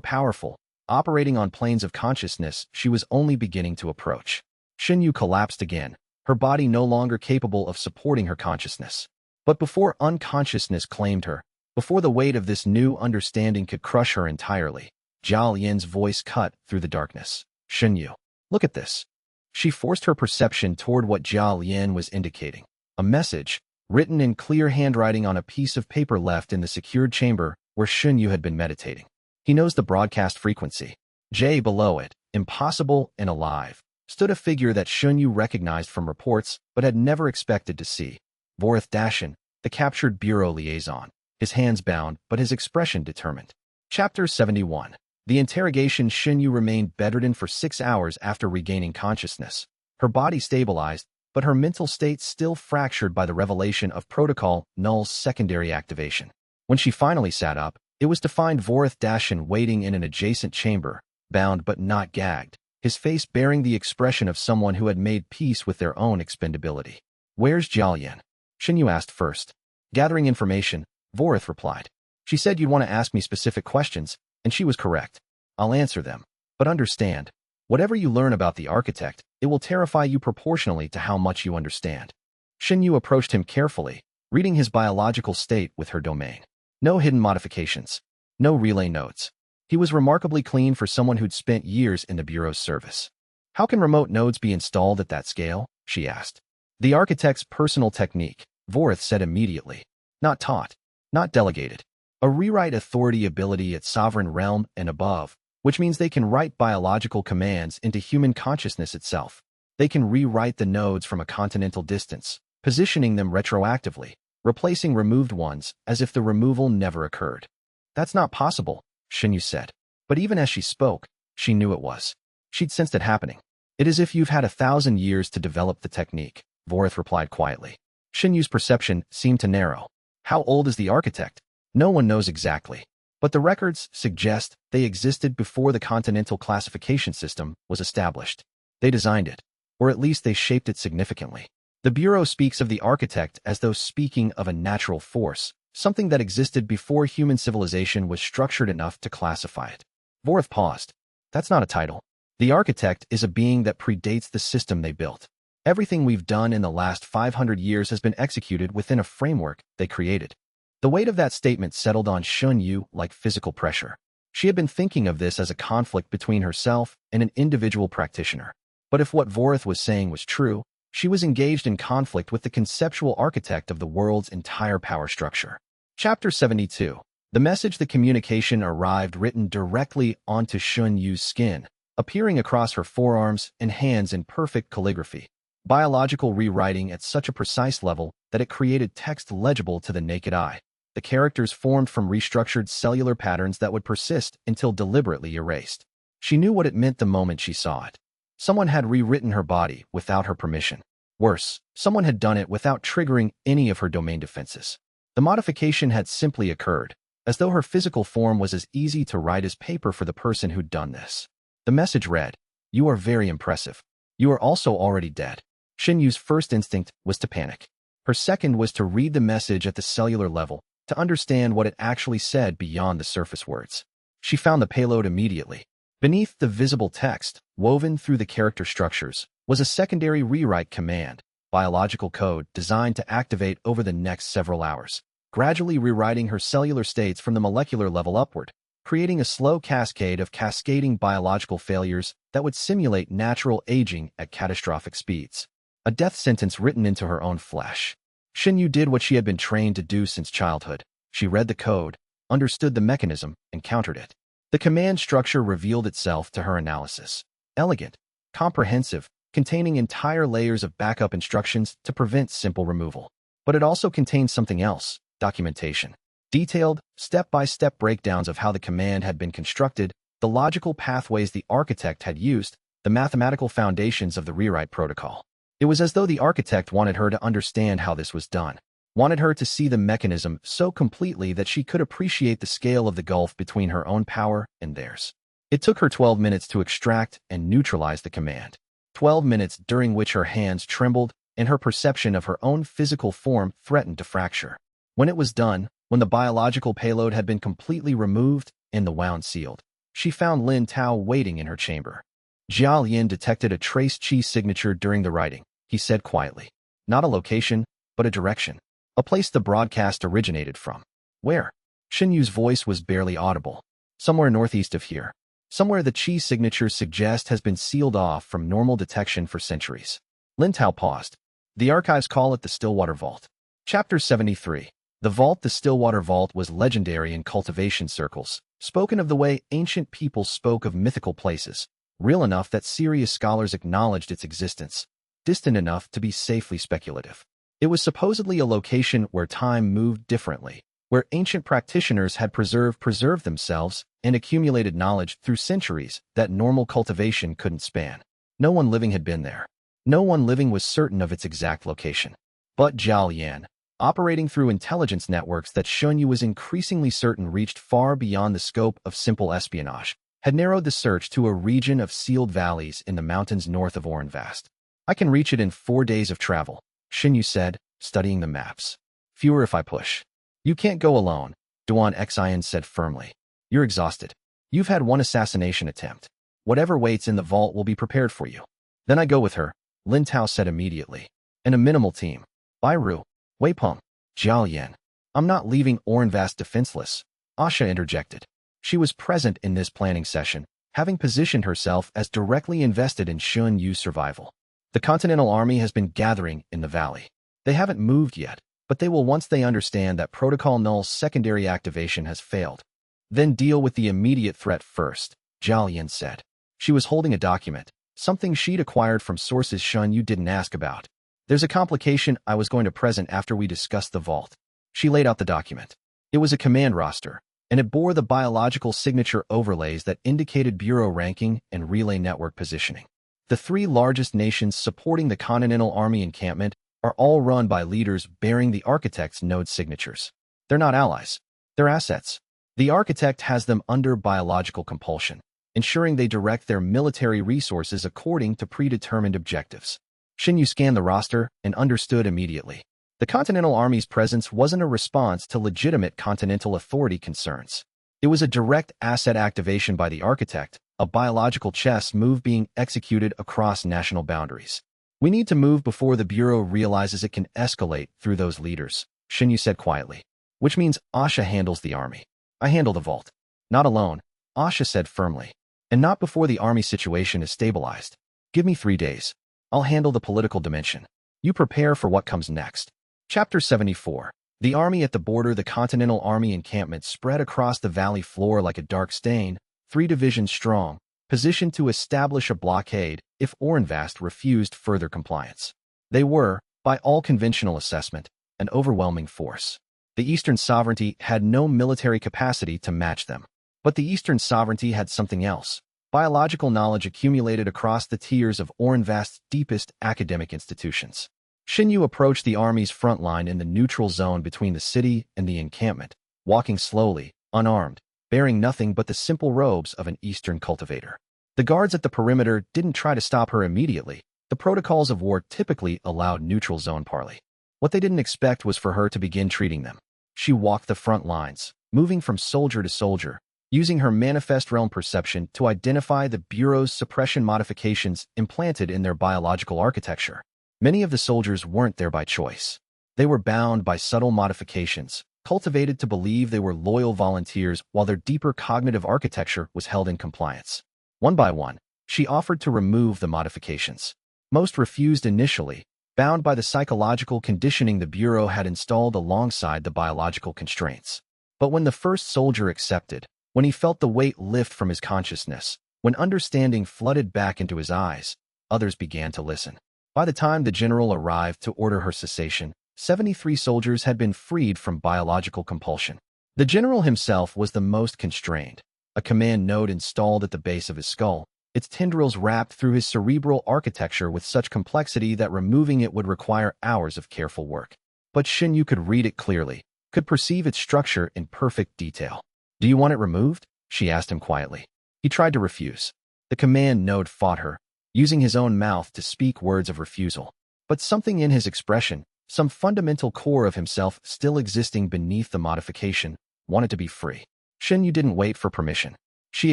powerful, operating on planes of consciousness she was only beginning to approach. Xinyu collapsed again, her body no longer capable of supporting her consciousness. But before unconsciousness claimed her, before the weight of this new understanding could crush her entirely, Zhao Yin's voice cut through the darkness. Xinyu, look at this. She forced her perception toward what Zhao Yin was indicating. A message, written in clear handwriting on a piece of paper left in the secured chamber where Xinyu had been meditating. He knows the broadcast frequency. J below it, impossible and alive, stood a figure that Xinyu recognized from reports but had never expected to see. Vorith Dashin, the captured bureau liaison, his hands bound but his expression determined. Chapter 71. The interrogation. Xinyu remained bedridden for 6 hours after regaining consciousness. Her body stabilized, but her mental state still fractured by the revelation of Protocol Null's secondary activation. When she finally sat up, it was to find Vorith Dashin waiting in an adjacent chamber, bound but not gagged, his face bearing the expression of someone who had made peace with their own expendability. Where's Jiaoyan? Xinyu asked first. Gathering information, Vorith replied. She said you'd want to ask me specific questions, and she was correct. I'll answer them. But understand, whatever you learn about the architect, it will terrify you proportionally to how much you understand. Xinyu approached him carefully, reading his biological state with her domain. No hidden modifications. No relay notes. He was remarkably clean for someone who'd spent years in the Bureau's service. How can remote nodes be installed at that scale? She asked. The architect's personal technique, Vorith said immediately. Not taught. Not delegated. A rewrite authority ability at sovereign realm and above, which means they can write biological commands into human consciousness itself. They can rewrite the nodes from a continental distance, positioning them retroactively, replacing removed ones as if the removal never occurred. That's not possible, Xinyu said. But even as she spoke, she knew it was. She'd sensed it happening. It is if you've had 1,000 years to develop the technique, Vorith replied quietly. Xinyu's perception seemed to narrow. How old is the architect? No one knows exactly. But the records suggest they existed before the continental classification system was established. They designed it, or at least they shaped it significantly. The Bureau speaks of the architect as though speaking of a natural force, something that existed before human civilization was structured enough to classify it. Vorith paused. That's not a title. The architect is a being that predates the system they built. Everything we've done in the last 500 years has been executed within a framework they created. The weight of that statement settled on Xinyu like physical pressure. She had been thinking of this as a conflict between herself and an individual practitioner. But if what Vorith was saying was true, she was engaged in conflict with the conceptual architect of the world's entire power structure. Chapter 72. The message. The communication arrived written directly onto Xinyu's skin, appearing across her forearms and hands in perfect calligraphy. Biological rewriting at such a precise level that it created text legible to the naked eye. The characters formed from restructured cellular patterns that would persist until deliberately erased. She knew what it meant the moment she saw it. Someone had rewritten her body without her permission. Worse, someone had done it without triggering any of her domain defenses. The modification had simply occurred, as though her physical form was as easy to write as paper for the person who'd done this. The message read, "You are very impressive. You are also already dead." Xianyu's first instinct was to panic. Her second was to read the message at the cellular level, to understand what it actually said beyond the surface words. She found the payload immediately. Beneath the visible text, woven through the character structures, was a secondary rewrite command, biological code designed to activate over the next several hours, gradually rewriting her cellular states from the molecular level upward, creating a slow cascade of cascading biological failures that would simulate natural aging at catastrophic speeds. A death sentence written into her own flesh. Xianyu did what she had been trained to do since childhood. She read the code, understood the mechanism, and countered it. The command structure revealed itself to her analysis. Elegant, comprehensive, containing entire layers of backup instructions to prevent simple removal. But it also contained something else, documentation. Detailed, step-by-step breakdowns of how the command had been constructed, the logical pathways the architect had used, the mathematical foundations of the rewrite protocol. It was as though the architect wanted her to understand how this was done, wanted her to see the mechanism so completely that she could appreciate the scale of the gulf between her own power and theirs. It took her 12 minutes to extract and neutralize the command. 12 minutes during which her hands trembled and her perception of her own physical form threatened to fracture. When it was done, when the biological payload had been completely removed and the wound sealed, she found Lin Tao waiting in her chamber. Jia Lian detected a trace chi signature during the writing, he said quietly. Not a location, but a direction. A place the broadcast originated from. Where? Xianyu's voice was barely audible. Somewhere northeast of here. Somewhere the chi signatures suggest has been sealed off from normal detection for centuries. Lin Tao paused. The archives call it the Stillwater Vault. Chapter 73. The vault. The Stillwater Vault was legendary in cultivation circles, spoken of the way ancient peoples spoke of mythical places, real enough that serious scholars acknowledged its existence, distant enough to be safely speculative. It was supposedly a location where time moved differently, where ancient practitioners had preserved themselves and accumulated knowledge through centuries that normal cultivation couldn't span. No one living had been there. No one living was certain of its exact location. But Zhao Yan, operating through intelligence networks that Xianyu was increasingly certain reached far beyond the scope of simple espionage, had narrowed the search to a region of sealed valleys in the mountains north of Orenvast. I can reach it in 4 days of travel, Xianyu said, studying the maps. Fewer if I push. You can't go alone, Duan Xian said firmly. You're exhausted. You've had one assassination attempt. Whatever waits in the vault will be prepared for you. Then I go with her, Lin Tao said immediately. And a minimal team. Bai Ru, Wei Peng, Jiao Yan. I'm not leaving Orenvast defenseless, Asha interjected. She was present in this planning session, having positioned herself as directly invested in Xianyu's survival. The Continental Army has been gathering in the valley. They haven't moved yet, but they will once they understand that Protocol Null's secondary activation has failed. Then deal with the immediate threat first, Zhao Yan said. She was holding a document, something she'd acquired from sources Xianyu didn't ask about. There's a complication I was going to present after we discussed the vault. She laid out the document. It was a command roster, and it bore the biological signature overlays that indicated bureau ranking and relay network positioning. The 3 largest nations supporting the Continental Army encampment are all run by leaders bearing the architect's node signatures. They're not allies. They're assets. The architect has them under biological compulsion, ensuring they direct their military resources according to predetermined objectives. Xianyu scanned the roster and understood immediately. The Continental Army's presence wasn't a response to legitimate Continental Authority concerns. It was a direct asset activation by the architect, a biological chess move being executed across national boundaries. We need to move before the Bureau realizes it can escalate through those leaders, Xianyu said quietly. Which means Asha handles the army. I handle the vault. Not alone, Asha said firmly. And not before the army situation is stabilized. Give me 3 days. I'll handle the political dimension. You prepare for what comes next. Chapter 74. The army at the border. The Continental Army encampment spread across the valley floor like a dark stain, 3 divisions strong, positioned to establish a blockade if Orenvast refused further compliance. They were, by all conventional assessment, an overwhelming force. The Eastern sovereignty had no military capacity to match them. But the Eastern sovereignty had something else: biological knowledge accumulated across the tiers of Orenvast's deepest academic institutions. Xinyu approached the army's front line in the neutral zone between the city and the encampment, walking slowly, unarmed, bearing nothing but the simple robes of an Eastern cultivator. The guards at the perimeter didn't try to stop her immediately. The protocols of war typically allowed neutral zone parley. What they didn't expect was for her to begin treating them. She walked the front lines, moving from soldier to soldier, using her manifest realm perception to identify the Bureau's suppression modifications implanted in their biological architecture. Many of the soldiers weren't there by choice. They were bound by subtle modifications, cultivated to believe they were loyal volunteers while their deeper cognitive architecture was held in compliance. One by one, she offered to remove the modifications. Most refused initially, bound by the psychological conditioning the Bureau had installed alongside the biological constraints. But when the first soldier accepted, when he felt the weight lift from his consciousness, when understanding flooded back into his eyes, others began to listen. By the time the general arrived to order her cessation, 73 soldiers had been freed from biological compulsion. The general himself was the most constrained. A command node installed at the base of his skull, its tendrils wrapped through his cerebral architecture with such complexity that removing it would require hours of careful work. But Xinyu could read it clearly, could perceive its structure in perfect detail. "Do you want it removed?" she asked him quietly. He tried to refuse. The command node fought her, using his own mouth to speak words of refusal. But something in his expression, some fundamental core of himself still existing beneath the modification, wanted to be free. Xinyu didn't wait for permission. She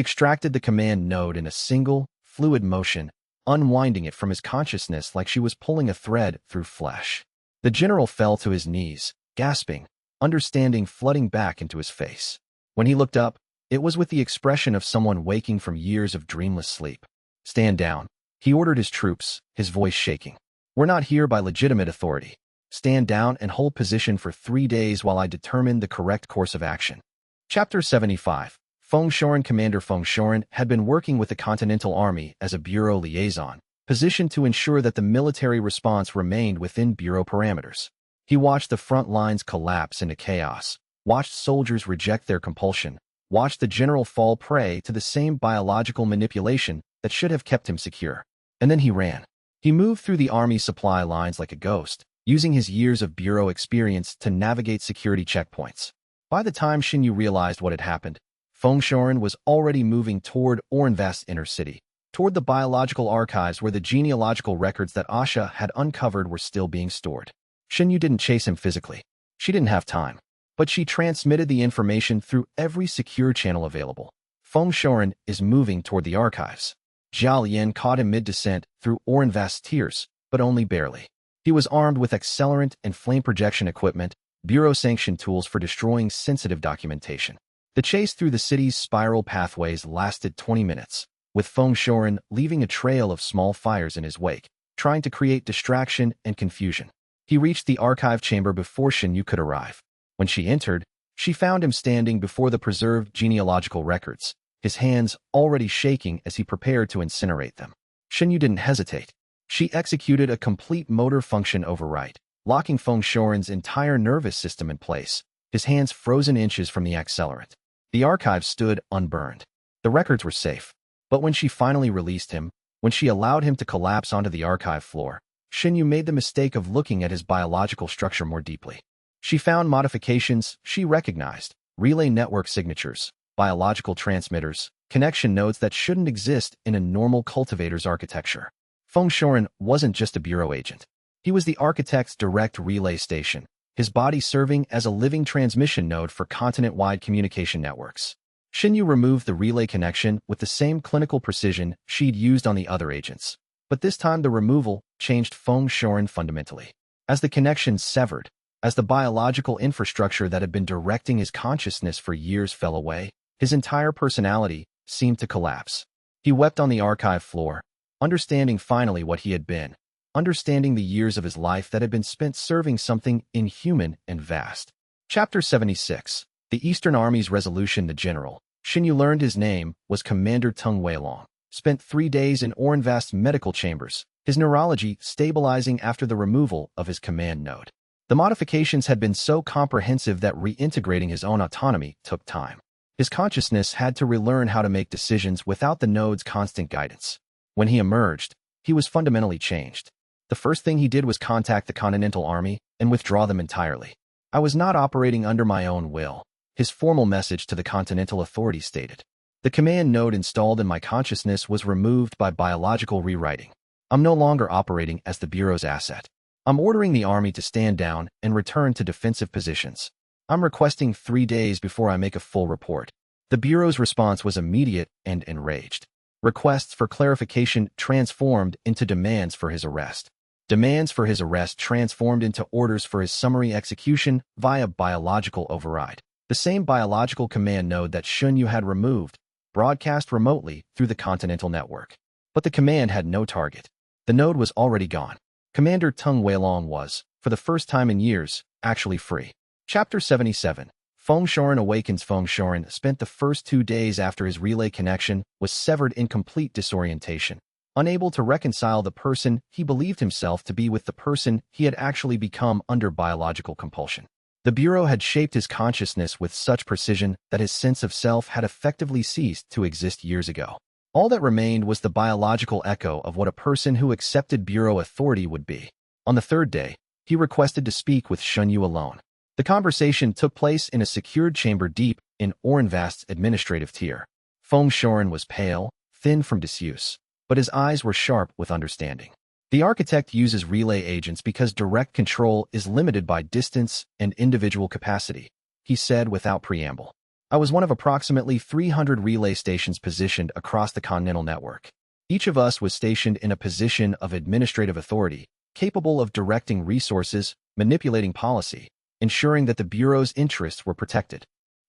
extracted the command node in a single, fluid motion, unwinding it from his consciousness like she was pulling a thread through flesh. The general fell to his knees, gasping, understanding flooding back into his face. When he looked up, it was with the expression of someone waking from years of dreamless sleep. "Stand down," he ordered his troops, his voice shaking. "We're not here by legitimate authority. Stand down and hold position for 3 days while I determine the correct course of action." Chapter 75. Feng Shoren Commander Feng Shoren had been working with the Continental Army as a Bureau liaison, positioned to ensure that the military response remained within Bureau parameters. He watched the front lines collapse into chaos, watched soldiers reject their compulsion, watched the general fall prey to the same biological manipulation that should have kept him secure. And then he ran. He moved through the army supply lines like a ghost, using his years of Bureau experience to navigate security checkpoints. By the time Xinyu realized what had happened, Feng Shoren was already moving toward Orenvast's inner city, toward the biological archives where the genealogical records that Asha had uncovered were still being stored. Xinyu didn't chase him physically. She didn't have time. But she transmitted the information through every secure channel available. Feng Shoren is moving toward the archives. Zhao Lian caught him mid-descent through Orenvast's tiers, but only barely. He was armed with accelerant and flame projection equipment, Bureau-sanctioned tools for destroying sensitive documentation. The chase through the city's spiral pathways lasted 20 minutes, with Feng Shoren leaving a trail of small fires in his wake, trying to create distraction and confusion. He reached the archive chamber before Xinyu could arrive. When she entered, she found him standing before the preserved genealogical records, his hands already shaking as he prepared to incinerate them. Xinyu didn't hesitate. She executed a complete motor function overwrite, locking Feng Shoren's entire nervous system in place, his hands frozen inches from the accelerant. The archive stood unburned. The records were safe. But when she finally released him, when she allowed him to collapse onto the archive floor, Xinyu made the mistake of looking at his biological structure more deeply. She found modifications she recognized: relay network signatures, biological transmitters, connection nodes that shouldn't exist in a normal cultivator's architecture. Feng Shoren wasn't just a Bureau agent. He was the architect's direct relay station, his body serving as a living transmission node for continent-wide communication networks. Xinyu removed the relay connection with the same clinical precision she'd used on the other agents. But this time the removal changed Feng Shoren fundamentally. As the connection severed, as the biological infrastructure that had been directing his consciousness for years fell away, his entire personality seemed to collapse. He wept on the archive floor, understanding finally what he had been, understanding the years of his life that had been spent serving something inhuman and vast. Chapter 76. The Eastern Army's resolution. The general, Xinyu learned his name, was Commander Tung Weilong. Spent 3 days in Orenvast's medical chambers, his neurology stabilizing after the removal of his command node. The modifications had been so comprehensive that reintegrating his own autonomy took time. His consciousness had to relearn how to make decisions without the node's constant guidance. When he emerged, he was fundamentally changed. The first thing he did was contact the Continental Army and withdraw them entirely. I was not operating under my own will, his formal message to the Continental Authority stated. The command node installed in my consciousness was removed by biological rewriting. I'm no longer operating as the Bureau's asset. I'm ordering the Army to stand down and return to defensive positions. I'm requesting 3 days before I make a full report. The Bureau's response was immediate and enraged. Requests for clarification transformed into demands for his arrest. Demands for his arrest transformed into orders for his summary execution via biological override. The same biological command node that Xianxia had removed, broadcast remotely through the Continental Network. But the command had no target. The node was already gone. Commander Tung Weilong was, for the first time in years, actually free. Chapter 77. Feng Shoren awakens. Feng Shoren spent the first 2 days after his relay connection was severed in complete disorientation, unable to reconcile the person he believed himself to be with the person he had actually become under biological compulsion. The Bureau had shaped his consciousness with such precision that his sense of self had effectively ceased to exist years ago. All that remained was the biological echo of what a person who accepted Bureau authority would be. On the 3rd day, he requested to speak with Xianxia alone. The conversation took place in a secured chamber deep in Orenvast's administrative tier. Feng Shoren was pale, thin from disuse, but his eyes were sharp with understanding. The architect uses relay agents because direct control is limited by distance and individual capacity, he said without preamble. I was one of approximately 300 relay stations positioned across the continental network. Each of us was stationed in a position of administrative authority, capable of directing resources, manipulating policy, ensuring that the Bureau's interests were protected.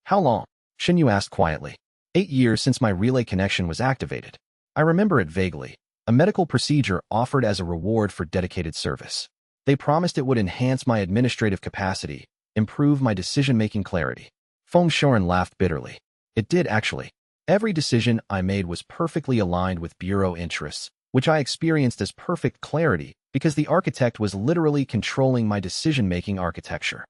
How long? Xianxia asked quietly. 8 years since my relay connection was activated. I remember it vaguely. A medical procedure offered as a reward for dedicated service. They promised it would enhance my administrative capacity, improve my decision-making clarity. Feng Shoren laughed bitterly. It did, actually. Every decision I made was perfectly aligned with Bureau interests, which I experienced as perfect clarity because the architect was literally controlling my decision-making architecture.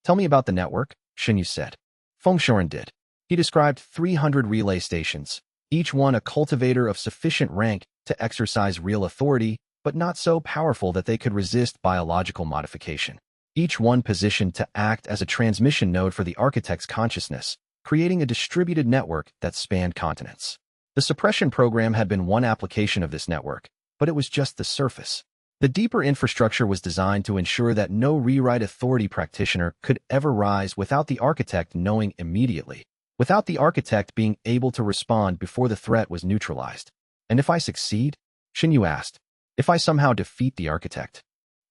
Tell me about the network, Xianxia said. Feng Shoren did. He described 300 relay stations, each one a cultivator of sufficient rank to exercise real authority, but not so powerful that they could resist biological modification. Each one positioned to act as a transmission node for the architect's consciousness, creating a distributed network that spanned continents. The suppression program had been one application of this network, but it was just the surface. The deeper infrastructure was designed to ensure that no rewrite authority practitioner could ever rise without the architect knowing immediately, without the architect being able to respond before the threat was neutralized. And if I succeed? Xianxia asked. If I somehow defeat the architect?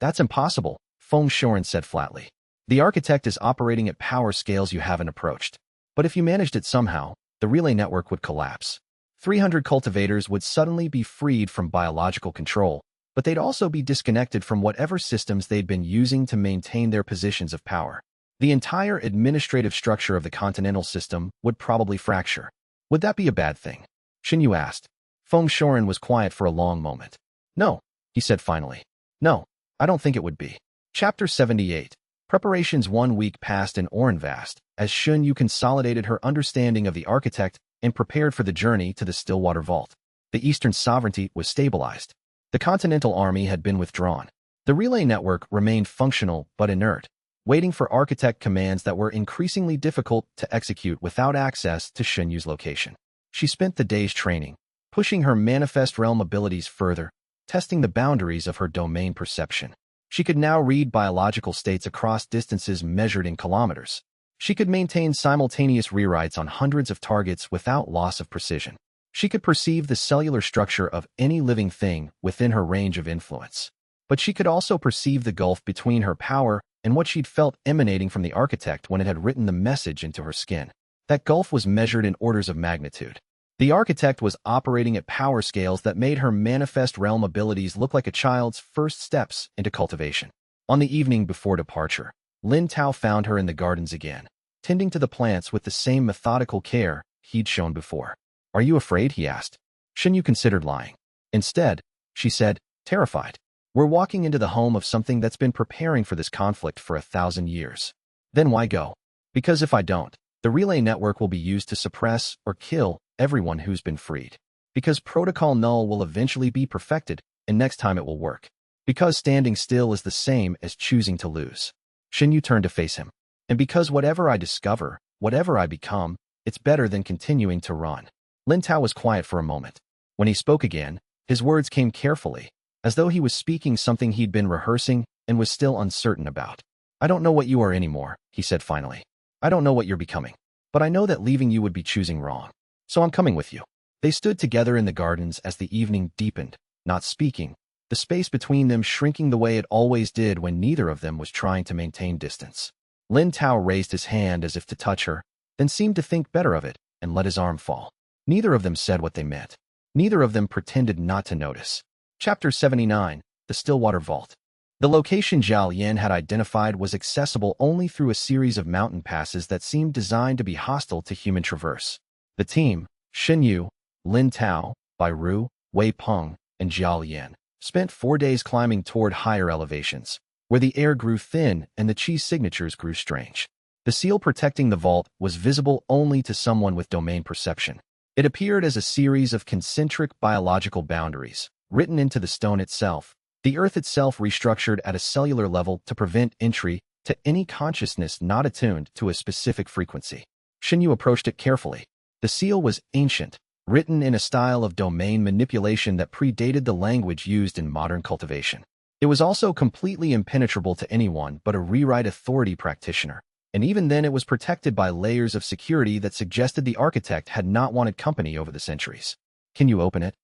That's impossible, Feng Shoren said flatly. The architect is operating at power scales you haven't approached. But if you managed it somehow, the relay network would collapse. 300 cultivators would suddenly be freed from biological control, but they'd also be disconnected from whatever systems they'd been using to maintain their positions of power. The entire administrative structure of the continental system would probably fracture. Would that be a bad thing? Xianxia asked. Feng Shoren was quiet for a long moment. No, he said finally. No, I don't think it would be. Chapter 78. Preparations. 1 week passed in Orenvast, as Xianxia consolidated her understanding of the architect and prepared for the journey to the Stillwater Vault. The Eastern sovereignty was stabilized. The Continental Army had been withdrawn. The relay network remained functional but inert, waiting for architect commands that were increasingly difficult to execute without access to Xianxu's location. She spent the days training, pushing her manifest realm abilities further, testing the boundaries of her domain perception. She could now read biological states across distances measured in kilometers. She could maintain simultaneous rewrites on hundreds of targets without loss of precision. She could perceive the cellular structure of any living thing within her range of influence. But she could also perceive the gulf between her power and what she'd felt emanating from the architect when it had written the message into her skin. That gulf was measured in orders of magnitude. The architect was operating at power scales that made her manifest realm abilities look like a child's first steps into cultivation. On the evening before departure, Lin Tao found her in the gardens again, tending to the plants with the same methodical care he'd shown before. Are you afraid? He asked. Xianxia considered lying. Instead, she said, terrified. We're walking into the home of something that's been preparing for this conflict for 1,000 years. Then why go? Because if I don't, the relay network will be used to suppress or kill everyone who's been freed. Because Protocol Null will eventually be perfected, and next time it will work. Because standing still is the same as choosing to lose. Xinyu turned to face him. And because whatever I discover, whatever I become, it's better than continuing to run. Lin Tao was quiet for a moment. When he spoke again, his words came carefully, as though he was speaking something he'd been rehearsing and was still uncertain about. I don't know what you are anymore, he said finally. I don't know what you're becoming. But I know that leaving you would be choosing wrong. So I'm coming with you. They stood together in the gardens as the evening deepened, not speaking, the space between them shrinking the way it always did when neither of them was trying to maintain distance. Lin Tao raised his hand as if to touch her, then seemed to think better of it and let his arm fall. Neither of them said what they meant. Neither of them pretended not to notice. Chapter 79, The Stillwater Vault. The location Zhao Yan had identified was accessible only through a series of mountain passes that seemed designed to be hostile to human traverse. The team, Xinyu, Lin Tao, Bai Ru, Wei Peng, and Zhao Yan, spent 4 days climbing toward higher elevations, where the air grew thin and the chi signatures grew strange. The seal protecting the vault was visible only to someone with domain perception. It appeared as a series of concentric biological boundaries, written into the stone itself, the earth itself restructured at a cellular level to prevent entry to any consciousness not attuned to a specific frequency. Xinyu approached it carefully. The seal was ancient, written in a style of domain manipulation that predated the language used in modern cultivation. It was also completely impenetrable to anyone but a rewrite authority practitioner, and even then it was protected by layers of security that suggested the architect had not wanted company over the centuries. Can you open it?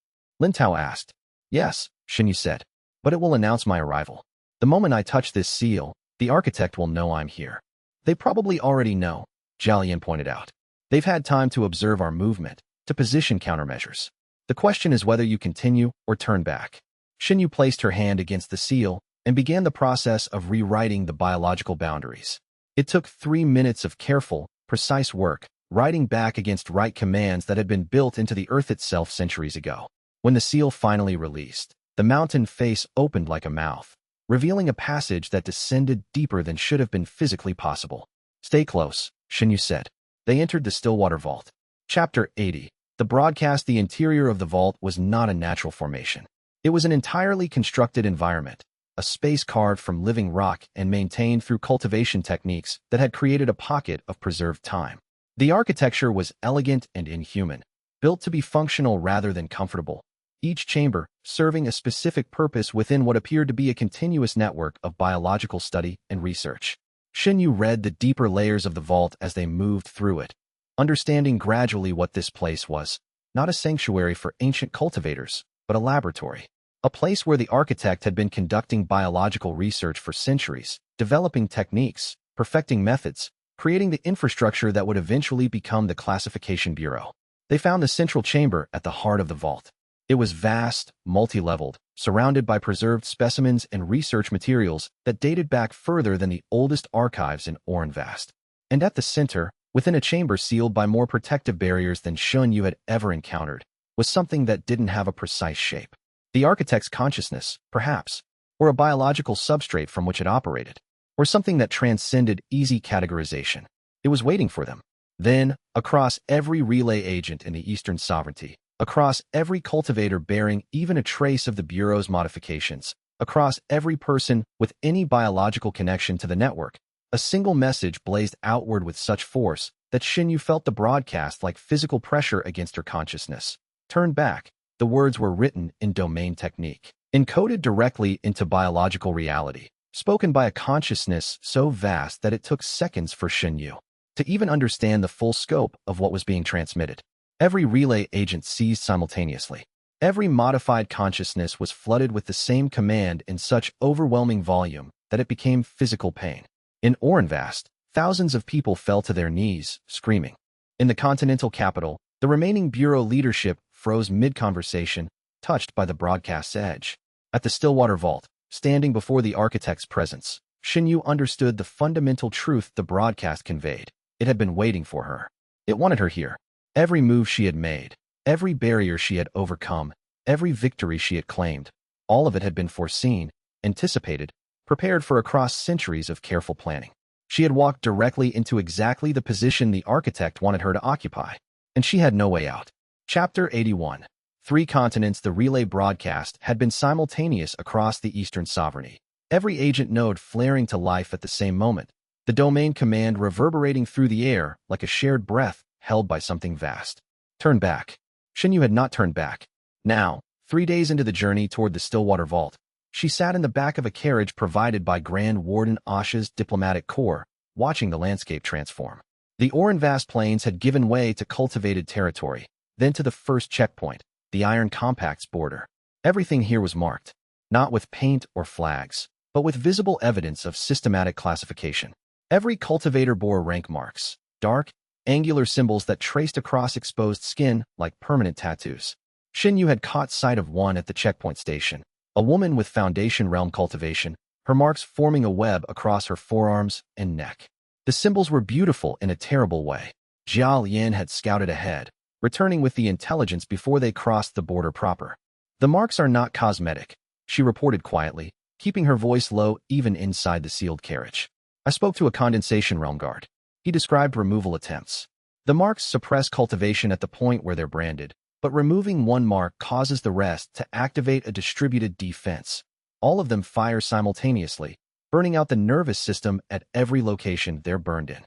Lin Tao asked. Yes, Xinyu said, but it will announce my arrival. The moment I touch this seal, the architect will know I'm here. They probably already know, Zhao Yan pointed out. They've had time to observe our movement, to position countermeasures. The question is whether you continue or turn back. Xinyu placed her hand against the seal and began the process of rewriting the biological boundaries. It took 3 minutes of careful, precise work, writing back against right commands that had been built into the earth itself centuries ago. When the seal finally released, the mountain face opened like a mouth, revealing a passage that descended deeper than should have been physically possible. Stay close, Xinyu said. They entered the Stillwater Vault. Chapter 80. The broadcast. The interior of the vault was not a natural formation. It was an entirely constructed environment, a space carved from living rock and maintained through cultivation techniques that had created a pocket of preserved time. The architecture was elegant and inhuman, built to be functional rather than comfortable, each chamber serving a specific purpose within what appeared to be a continuous network of biological study and research. Xinyu read the deeper layers of the vault as they moved through it, understanding gradually what this place was, not a sanctuary for ancient cultivators, but a laboratory. A place where the architect had been conducting biological research for centuries, developing techniques, perfecting methods, creating the infrastructure that would eventually become the Classification Bureau. They found the central chamber at the heart of the vault. It was vast, multi-leveled, surrounded by preserved specimens and research materials that dated back further than the oldest archives in Orenvast. And at the center, within a chamber sealed by more protective barriers than Xunyu had ever encountered, was something that didn't have a precise shape. The architect's consciousness, perhaps, or a biological substrate from which it operated, or something that transcended easy categorization. It was waiting for them. Then, across every relay agent in the Eastern Sovereignty, across every cultivator bearing even a trace of the Bureau's modifications, across every person with any biological connection to the network, a single message blazed outward with such force that Xinyu felt the broadcast like physical pressure against her consciousness. Turn back. The words were written in domain technique, encoded directly into biological reality, spoken by a consciousness so vast that it took seconds for Xinyu to even understand the full scope of what was being transmitted. Every relay agent seized simultaneously. Every modified consciousness was flooded with the same command in such overwhelming volume that it became physical pain. In Orenvast, thousands of people fell to their knees, screaming. In the continental capital, the remaining Bureau leadership froze mid-conversation, touched by the broadcast's edge. At the Stillwater Vault, standing before the architect's presence, Xinyu understood the fundamental truth the broadcast conveyed. It had been waiting for her. It wanted her here. Every move she had made, every barrier she had overcome, every victory she had claimed, All of it had been foreseen, anticipated, prepared for across centuries of careful planning. She had walked directly into exactly the position the architect wanted her to occupy, and she had no way out. Chapter 81. 3 continents. The relay broadcast had been simultaneous across the Eastern sovereignty. Every agent node flaring to life at the same moment, the domain command reverberating through the air like a shared breath held by something vast. Turn back. Xinyu had not turned back. Now, 3 days into the journey toward the Stillwater Vault, she sat in the back of a carriage provided by Grand Warden Asha's diplomatic corps, watching the landscape transform. The Oran vast plains had given way to cultivated territory, then to the first checkpoint, the Iron Compact's border. Everything here was marked, not with paint or flags, but with visible evidence of systematic classification. Every cultivator bore rank marks, dark, angular symbols that traced across exposed skin like permanent tattoos. Xinyu had caught sight of one at the checkpoint station, a woman with Foundation Realm cultivation, her marks forming a web across her forearms and neck. The symbols were beautiful in a terrible way. Jiao Yan had scouted ahead, returning with the intelligence before they crossed the border proper. The marks are not cosmetic, she reported quietly, keeping her voice low even inside the sealed carriage. I spoke to a condensation realm guard. He described removal attempts. The marks suppress cultivation at the point where they're branded, but removing one mark causes the rest to activate a distributed defense. All of them fire simultaneously, burning out the nervous system at every location they're burned in.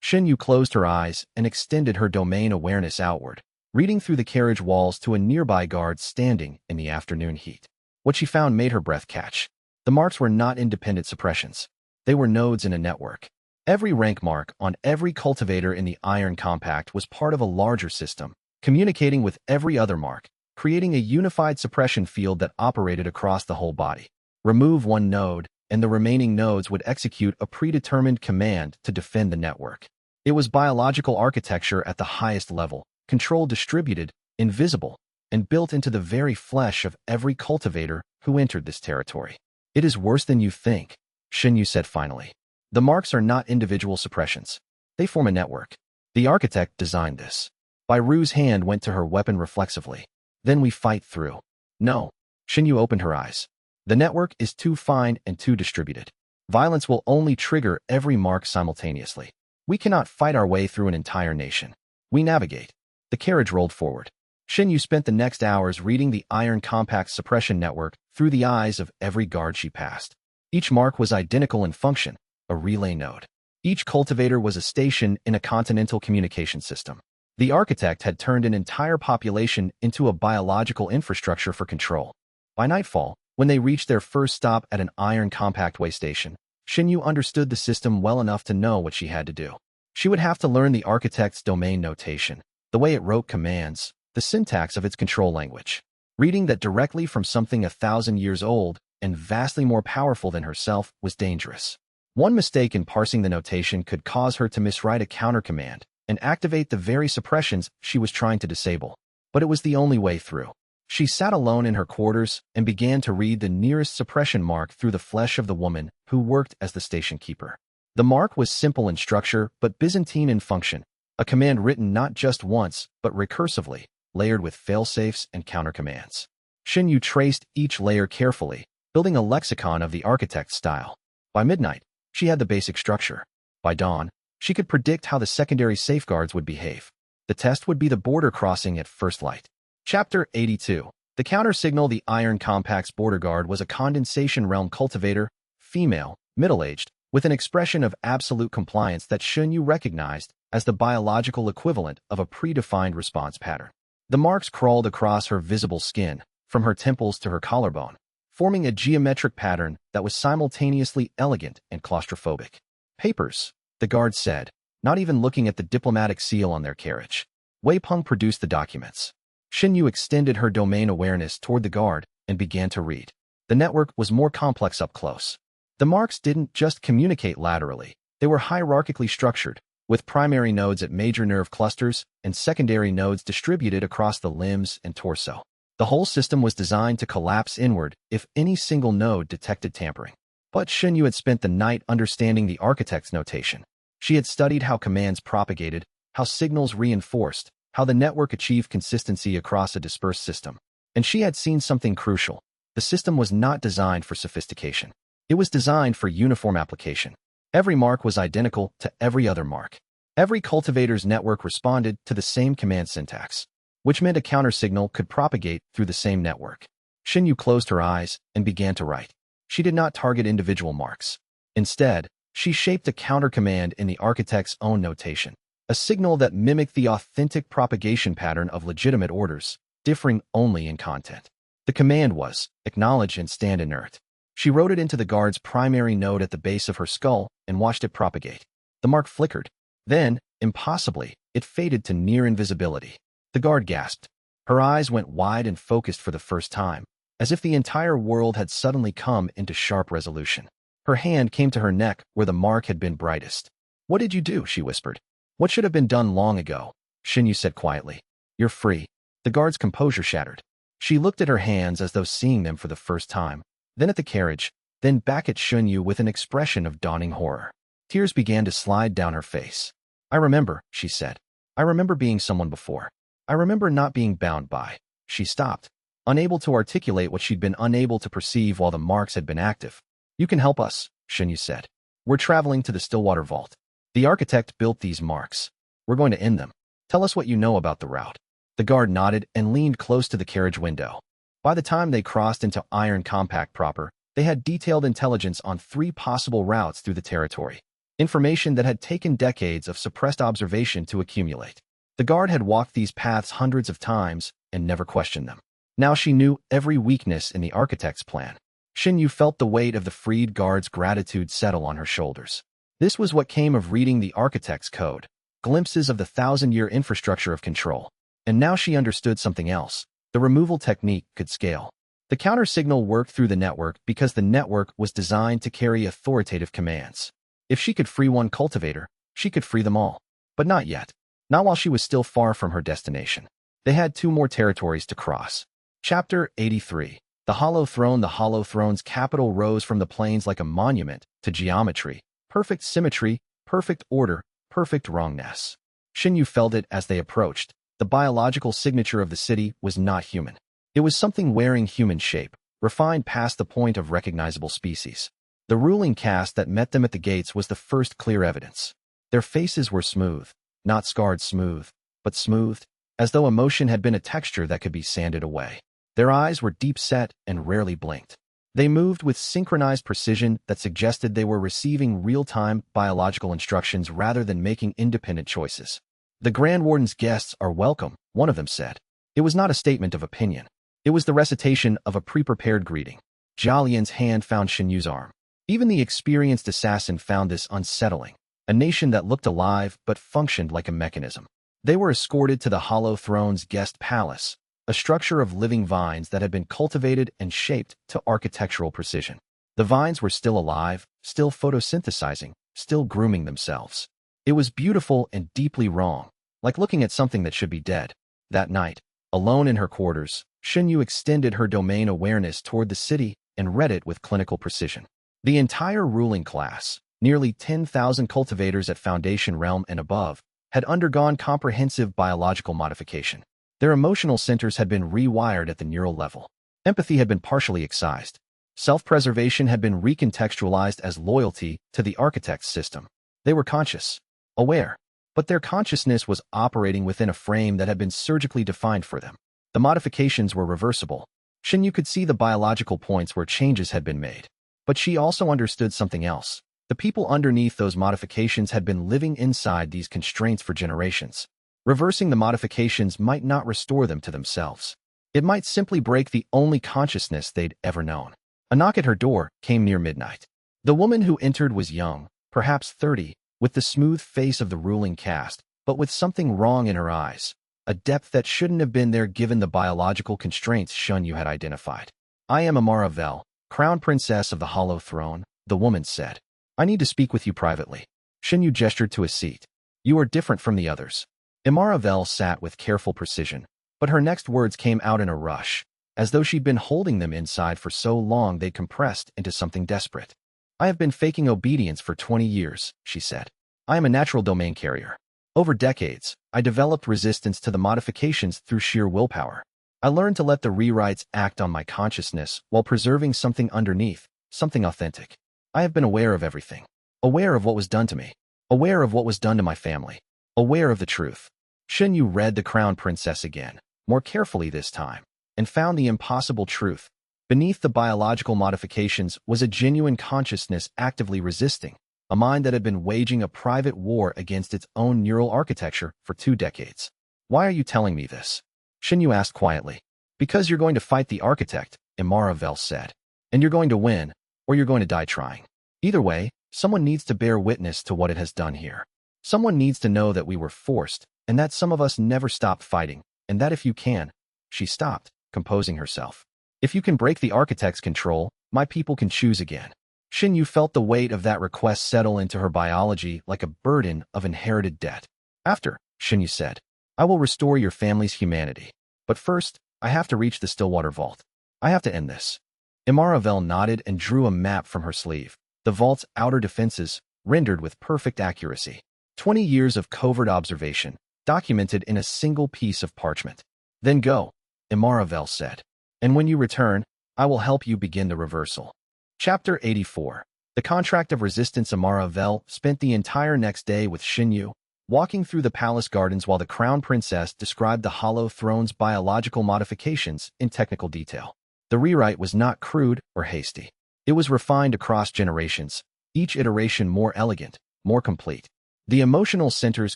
Xinyu closed her eyes and extended her domain awareness outward, reading through the carriage walls to a nearby guard standing in the afternoon heat. What she found made her breath catch. The marks were not independent suppressions. They were nodes in a network. Every rank mark on every cultivator in the Iron Compact was part of a larger system, communicating with every other mark, creating a unified suppression field that operated across the whole body. Remove one node, and the remaining nodes would execute a predetermined command to defend the network. It was biological architecture at the highest level, control distributed, invisible, and built into the very flesh of every cultivator who entered this territory. It is worse than you think, Xinyu said finally. The marks are not individual suppressions. They form a network. The architect designed this. Bairu's hand went to her weapon reflexively. Then we fight through. No. Xinyu opened her eyes. The network is too fine and too distributed. Violence will only trigger every mark simultaneously. We cannot fight our way through an entire nation. We navigate. The carriage rolled forward. Xinyu spent the next hours reading the Iron Compact suppression network through the eyes of every guard she passed. Each mark was identical in function, a relay node. Each cultivator was a station in a continental communication system. The architect had turned an entire population into a biological infrastructure for control. By nightfall, when they reached their first stop at an Iron Compact way station, Xinyu understood the system well enough to know what she had to do. She would have to learn the architect's domain notation, the way it wrote commands, the syntax of its control language. Reading that directly from something 1,000 years old and vastly more powerful than herself was dangerous. One mistake in parsing the notation could cause her to miswrite a countercommand and activate the very suppressions she was trying to disable. But it was the only way through. She sat alone in her quarters and began to read the nearest suppression mark through the flesh of the woman who worked as the station keeper. The mark was simple in structure but Byzantine in function, a command written not just once but recursively, layered with failsafes and countercommands. Xinyu traced each layer carefully, building a lexicon of the architect's style. By midnight, she had the basic structure. By dawn, she could predict how the secondary safeguards would behave. The test would be the border crossing at first light. Chapter 82. The counter-signal. The Iron Compact's border guard was a condensation realm cultivator, female, middle-aged, with an expression of absolute compliance that Xinyu recognized as the biological equivalent of a predefined response pattern. The marks crawled across her visible skin, from her temples to her collarbone, forming a geometric pattern that was simultaneously elegant and claustrophobic. Papers, the guard said, not even looking at the diplomatic seal on their carriage. Wei Peng produced the documents. Xinyu extended her domain awareness toward the guard and began to read. The network was more complex up close. The marks didn't just communicate laterally. They were hierarchically structured, with primary nodes at major nerve clusters and secondary nodes distributed across the limbs and torso. The whole system was designed to collapse inward if any single node detected tampering. But Xinyu had spent the night understanding the architect's notation. She had studied how commands propagated, how signals reinforced, how the network achieved consistency across a dispersed system. And she had seen something crucial. The system was not designed for sophistication. It was designed for uniform application. Every mark was identical to every other mark. Every cultivator's network responded to the same command syntax, which meant a countersignal could propagate through the same network. Xinyu closed her eyes and began to write. She did not target individual marks. Instead, she shaped a countercommand in the architect's own notation, a signal that mimicked the authentic propagation pattern of legitimate orders, differing only in content. The command was, acknowledge and stand inert. She wrote it into the guard's primary node at the base of her skull and watched it propagate. The mark flickered. Then, impossibly, it faded to near invisibility. The guard gasped. Her eyes went wide and focused for the first time, as if the entire world had suddenly come into sharp resolution. Her hand came to her neck where the mark had been brightest. What did you do? She whispered. What should have been done long ago? Xinyu said quietly. You're free. The guard's composure shattered. She looked at her hands as though seeing them for the first time, then at the carriage, then back at Xinyu with an expression of dawning horror. Tears began to slide down her face. I remember, she said. I remember being someone before. I remember not being bound by. She stopped, unable to articulate what she'd been unable to perceive while the marks had been active. You can help us, Xinyu said. We're traveling to the Stillwater Vault. The architect built these marks. We're going to end them. Tell us what you know about the route. The guard nodded and leaned close to the carriage window. By the time they crossed into Iron Compact proper, they had detailed intelligence on 3 possible routes through the territory. Information that had taken decades of suppressed observation to accumulate. The guard had walked these paths hundreds of times and never questioned them. Now she knew every weakness in the architect's plan. Xinyu felt the weight of the freed guard's gratitude settle on her shoulders. This was what came of reading the architect's code, glimpses of the 1,000-year infrastructure of control. And now she understood something else. The removal technique could scale. The counter-signal worked through the network because the network was designed to carry authoritative commands. If she could free one cultivator, she could free them all. But not yet. Not while she was still far from her destination. They had 2 more territories to cross. Chapter 83. The Hollow Throne. The Hollow Throne's capital rose from the plains like a monument to geometry, perfect symmetry, perfect order, perfect wrongness. Xinyu felt it as they approached. The biological signature of the city was not human. It was something wearing human shape, refined past the point of recognizable species. The ruling caste that met them at the gates was the first clear evidence. Their faces were smooth, not scarred smooth, but smoothed, as though emotion had been a texture that could be sanded away. Their eyes were deep-set and rarely blinked. They moved with synchronized precision that suggested they were receiving real-time biological instructions rather than making independent choices. The Grand Warden's guests are welcome, one of them said. It was not a statement of opinion. It was the recitation of a pre-prepared greeting. Jialian's hand found Xinyu's arm. Even the experienced assassin found this unsettling. A nation that looked alive but functioned like a mechanism. They were escorted to the Hollow Throne's guest palace, a structure of living vines that had been cultivated and shaped to architectural precision. The vines were still alive, still photosynthesizing, still grooming themselves. It was beautiful and deeply wrong, like looking at something that should be dead. That night, alone in her quarters, Xinyu extended her domain awareness toward the city and read it with clinical precision. The entire ruling class, nearly 10,000 cultivators at Foundation Realm and above, had undergone comprehensive biological modification. Their emotional centers had been rewired at the neural level. Empathy had been partially excised. Self-preservation had been recontextualized as loyalty to the architect's system. They were conscious, aware, but their consciousness was operating within a frame that had been surgically defined for them. The modifications were reversible. Xinyu could see the biological points where changes had been made. But she also understood something else. The people underneath those modifications had been living inside these constraints for generations. Reversing the modifications might not restore them to themselves. It might simply break the only consciousness they'd ever known. A knock at her door came near midnight. The woman who entered was young, perhaps 30, with the smooth face of the ruling caste, but with something wrong in her eyes, a depth that shouldn't have been there given the biological constraints Xinyu had identified. I am Amara Vel, Crown Princess of the Hollow Throne, the woman said. I need to speak with you privately. Xinyu gestured to a seat. You are different from the others. Amara Vel sat with careful precision, but her next words came out in a rush, as though she'd been holding them inside for so long they'd compressed into something desperate. I have been faking obedience for 20 years, she said. I am a natural domain carrier. Over decades, I developed resistance to the modifications through sheer willpower. I learned to let the rewrites act on my consciousness while preserving something underneath, something authentic. I have been aware of everything. Aware of what was done to me. Aware of what was done to my family. Aware of the truth. Xinyu read The Crown Princess again, more carefully this time, and found the impossible truth. Beneath the biological modifications was a genuine consciousness actively resisting, a mind that had been waging a private war against its own neural architecture for 2 decades. Why are you telling me this? Xinyu asked quietly. Because you're going to fight the architect, Imaravel said. And you're going to win, or you're going to die trying. Either way, someone needs to bear witness to what it has done here. Someone needs to know that we were forced, and that some of us never stopped fighting, and that if you can. She stopped, composing herself. If you can break the architect's control, my people can choose again. Xinyu felt the weight of that request settle into her biology like a burden of inherited debt. After, Xinyu said, I will restore your family's humanity. But first, I have to reach the Stillwater Vault. I have to end this. Imaravel nodded and drew a map from her sleeve. The vault's outer defenses, rendered with perfect accuracy. 20 years of covert observation, documented in a single piece of parchment. Then go, Imaravel said. And when you return, I will help you begin the reversal. Chapter 84. The Contract of Resistance. Imaravel spent the entire next day with Xinyu, walking through the palace gardens while the Crown Princess described the Hollow Throne's biological modifications in technical detail. The rewrite was not crude or hasty. It was refined across generations, each iteration more elegant, more complete. The emotional centers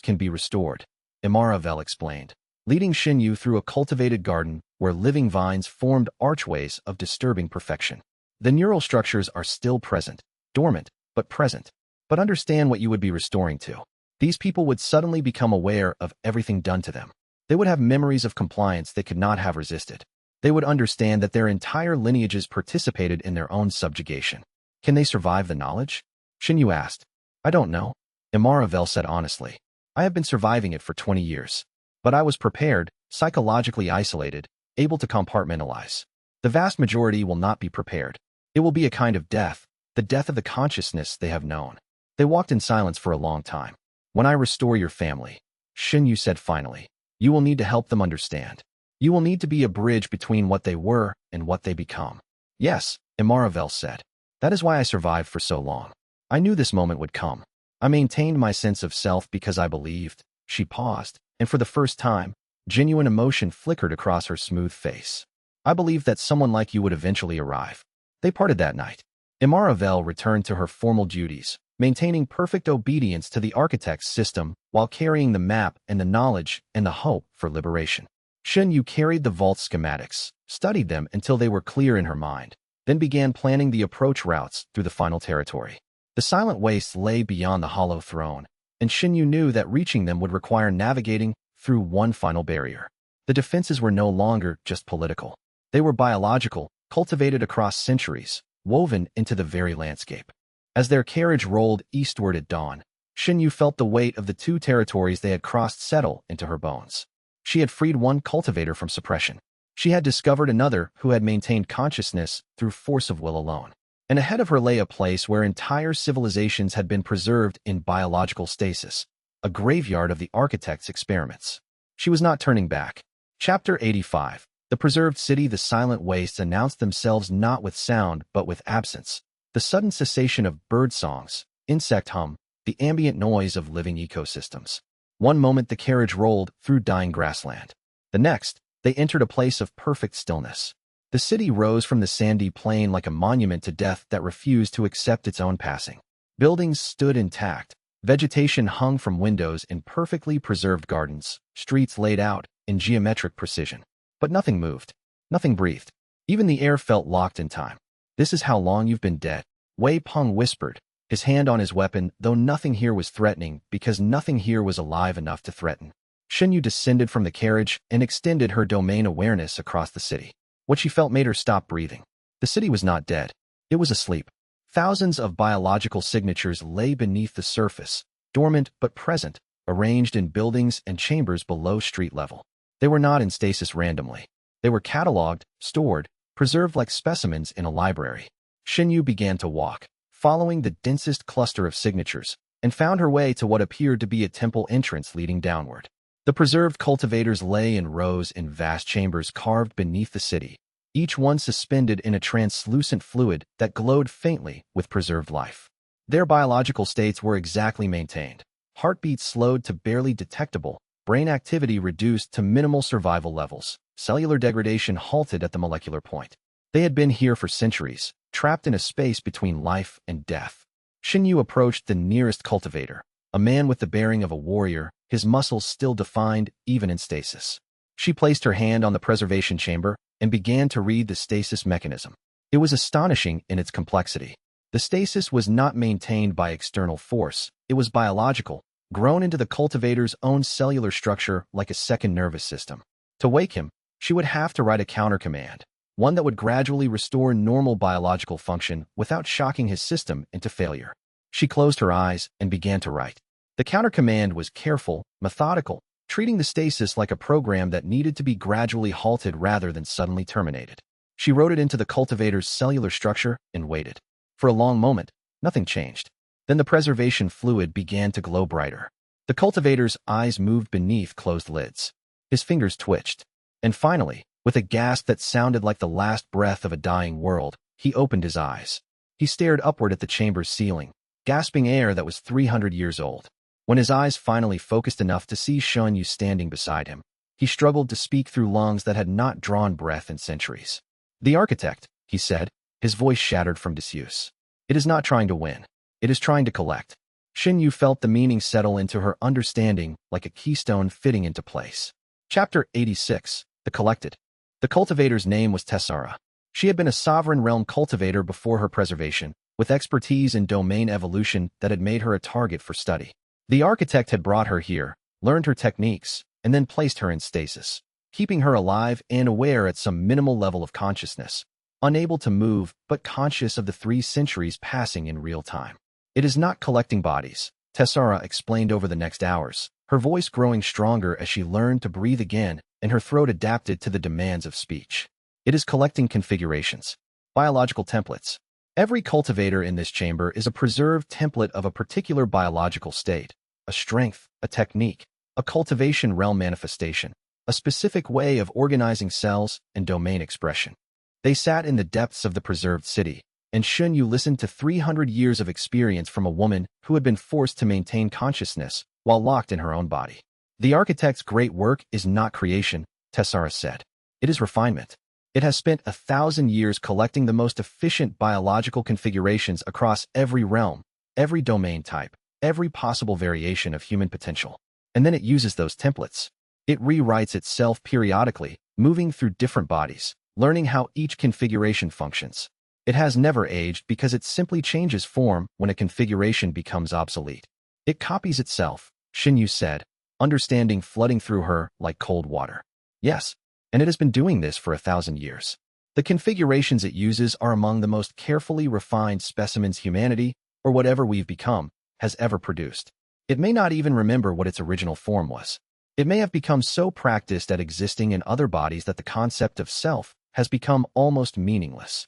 can be restored, Imaravel explained, leading Xinyu through a cultivated garden where living vines formed archways of disturbing perfection. The neural structures are still present, dormant, but present. But understand what you would be restoring to. These people would suddenly become aware of everything done to them. They would have memories of compliance they could not have resisted. They would understand that their entire lineages participated in their own subjugation. Can they survive the knowledge? Xinyu asked. I don't know, Imaravel said honestly. I have been surviving it for 20 years. But I was prepared, psychologically isolated, able to compartmentalize. The vast majority will not be prepared. It will be a kind of death, the death of the consciousness they have known. They walked in silence for a long time. When I restore your family, Xinyu said finally, you will need to help them understand. You will need to be a bridge between what they were and what they become. Yes, Imaravel said. That is why I survived for so long. I knew this moment would come. I maintained my sense of self because I believed. She paused, and for the first time, genuine emotion flickered across her smooth face. I believed that someone like you would eventually arrive. They parted that night. Imaravel returned to her formal duties, maintaining perfect obedience to the architect's system while carrying the map and the knowledge and the hope for liberation. Xinyu carried the vault schematics, studied them until they were clear in her mind, then began planning the approach routes through the final territory. The silent wastes lay beyond the Hollow Throne, and Xinyu knew that reaching them would require navigating through one final barrier. The defenses were no longer just political. They were biological, cultivated across centuries, woven into the very landscape. As their carriage rolled eastward at dawn, Xinyu felt the weight of the 2 territories they had crossed settle into her bones. She had freed one cultivator from suppression. She had discovered another who had maintained consciousness through force of will alone. And ahead of her lay a place where entire civilizations had been preserved in biological stasis, a graveyard of the architect's experiments. She was not turning back. Chapter 85. The preserved city. The silent wastes announced themselves not with sound but with absence. The sudden cessation of bird songs, insect hum, the ambient noise of living ecosystems. One moment the carriage rolled through dying grassland. The next, they entered a place of perfect stillness. The city rose from the sandy plain like a monument to death that refused to accept its own passing. Buildings stood intact. Vegetation hung from windows in perfectly preserved gardens, streets laid out in geometric precision. But nothing moved. Nothing breathed. Even the air felt locked in time. This is how long you've been dead, Wei Peng whispered, his hand on his weapon, though nothing here was threatening because nothing here was alive enough to threaten. Xinyu descended from the carriage and extended her domain awareness across the city. What she felt made her stop breathing. The city was not dead. It was asleep. Thousands of biological signatures lay beneath the surface, dormant but present, arranged in buildings and chambers below street level. They were not in stasis randomly. They were catalogued, stored, preserved like specimens in a library. Xinyu began to walk, following the densest cluster of signatures, and found her way to what appeared to be a temple entrance leading downward. The preserved cultivators lay in rows in vast chambers carved beneath the city, each one suspended in a translucent fluid that glowed faintly with preserved life. Their biological states were exactly maintained. Heartbeats slowed to barely detectable, brain activity reduced to minimal survival levels, cellular degradation halted at the molecular point. They had been here for centuries, trapped in a space between life and death. Xinyu approached the nearest cultivator, a man with the bearing of a warrior, his muscles still defined even in stasis. She placed her hand on the preservation chamber and began to read the stasis mechanism. It was astonishing in its complexity. The stasis was not maintained by external force, it was biological, grown into the cultivator's own cellular structure like a second nervous system. To wake him, she would have to write a counter-command, one that would gradually restore normal biological function without shocking his system into failure. She closed her eyes and began to write. The counter-command was careful, methodical, treating the stasis like a program that needed to be gradually halted rather than suddenly terminated. She wrote it into the cultivator's cellular structure and waited. For a long moment, nothing changed. Then the preservation fluid began to glow brighter. The cultivator's eyes moved beneath closed lids. His fingers twitched. And finally, with a gasp that sounded like the last breath of a dying world, he opened his eyes. He stared upward at the chamber's ceiling, gasping air that was 300 years old. When his eyes finally focused enough to see Xianxia standing beside him, he struggled to speak through lungs that had not drawn breath in centuries. "The architect," he said, his voice shattered from disuse. "It is not trying to win. It is trying to collect." Xinyu felt the meaning settle into her understanding like a keystone fitting into place. Chapter 86, The Collected. The cultivator's name was Tessara. She had been a sovereign realm cultivator before her preservation, with expertise in domain evolution that had made her a target for study. The architect had brought her here, learned her techniques, and then placed her in stasis, keeping her alive and aware at some minimal level of consciousness, unable to move but conscious of the 3 centuries passing in real time. "It is not collecting bodies," Tessara explained over the next hours, her voice growing stronger as she learned to breathe again and her throat adapted to the demands of speech. "It is collecting configurations, biological templates. Every cultivator in this chamber is a preserved template of a particular biological state, a strength, a technique, a cultivation realm manifestation, a specific way of organizing cells and domain expression." They sat in the depths of the preserved city, and Xinyu listened to 300 years of experience from a woman who had been forced to maintain consciousness while locked in her own body. "The architect's great work is not creation," Tessara said. "It is refinement. It has spent 1,000 years collecting the most efficient biological configurations across every realm, every domain type, every possible variation of human potential. And then it uses those templates. It rewrites itself periodically, moving through different bodies, learning how each configuration functions. It has never aged because it simply changes form when a configuration becomes obsolete. It copies itself," Xinyu said, understanding flooding through her like cold water. "Yes. And it has been doing this for 1,000 years. The configurations it uses are among the most carefully refined specimens humanity, or whatever we've become, has ever produced. It may not even remember what its original form was. It may have become so practiced at existing in other bodies that the concept of self has become almost meaningless."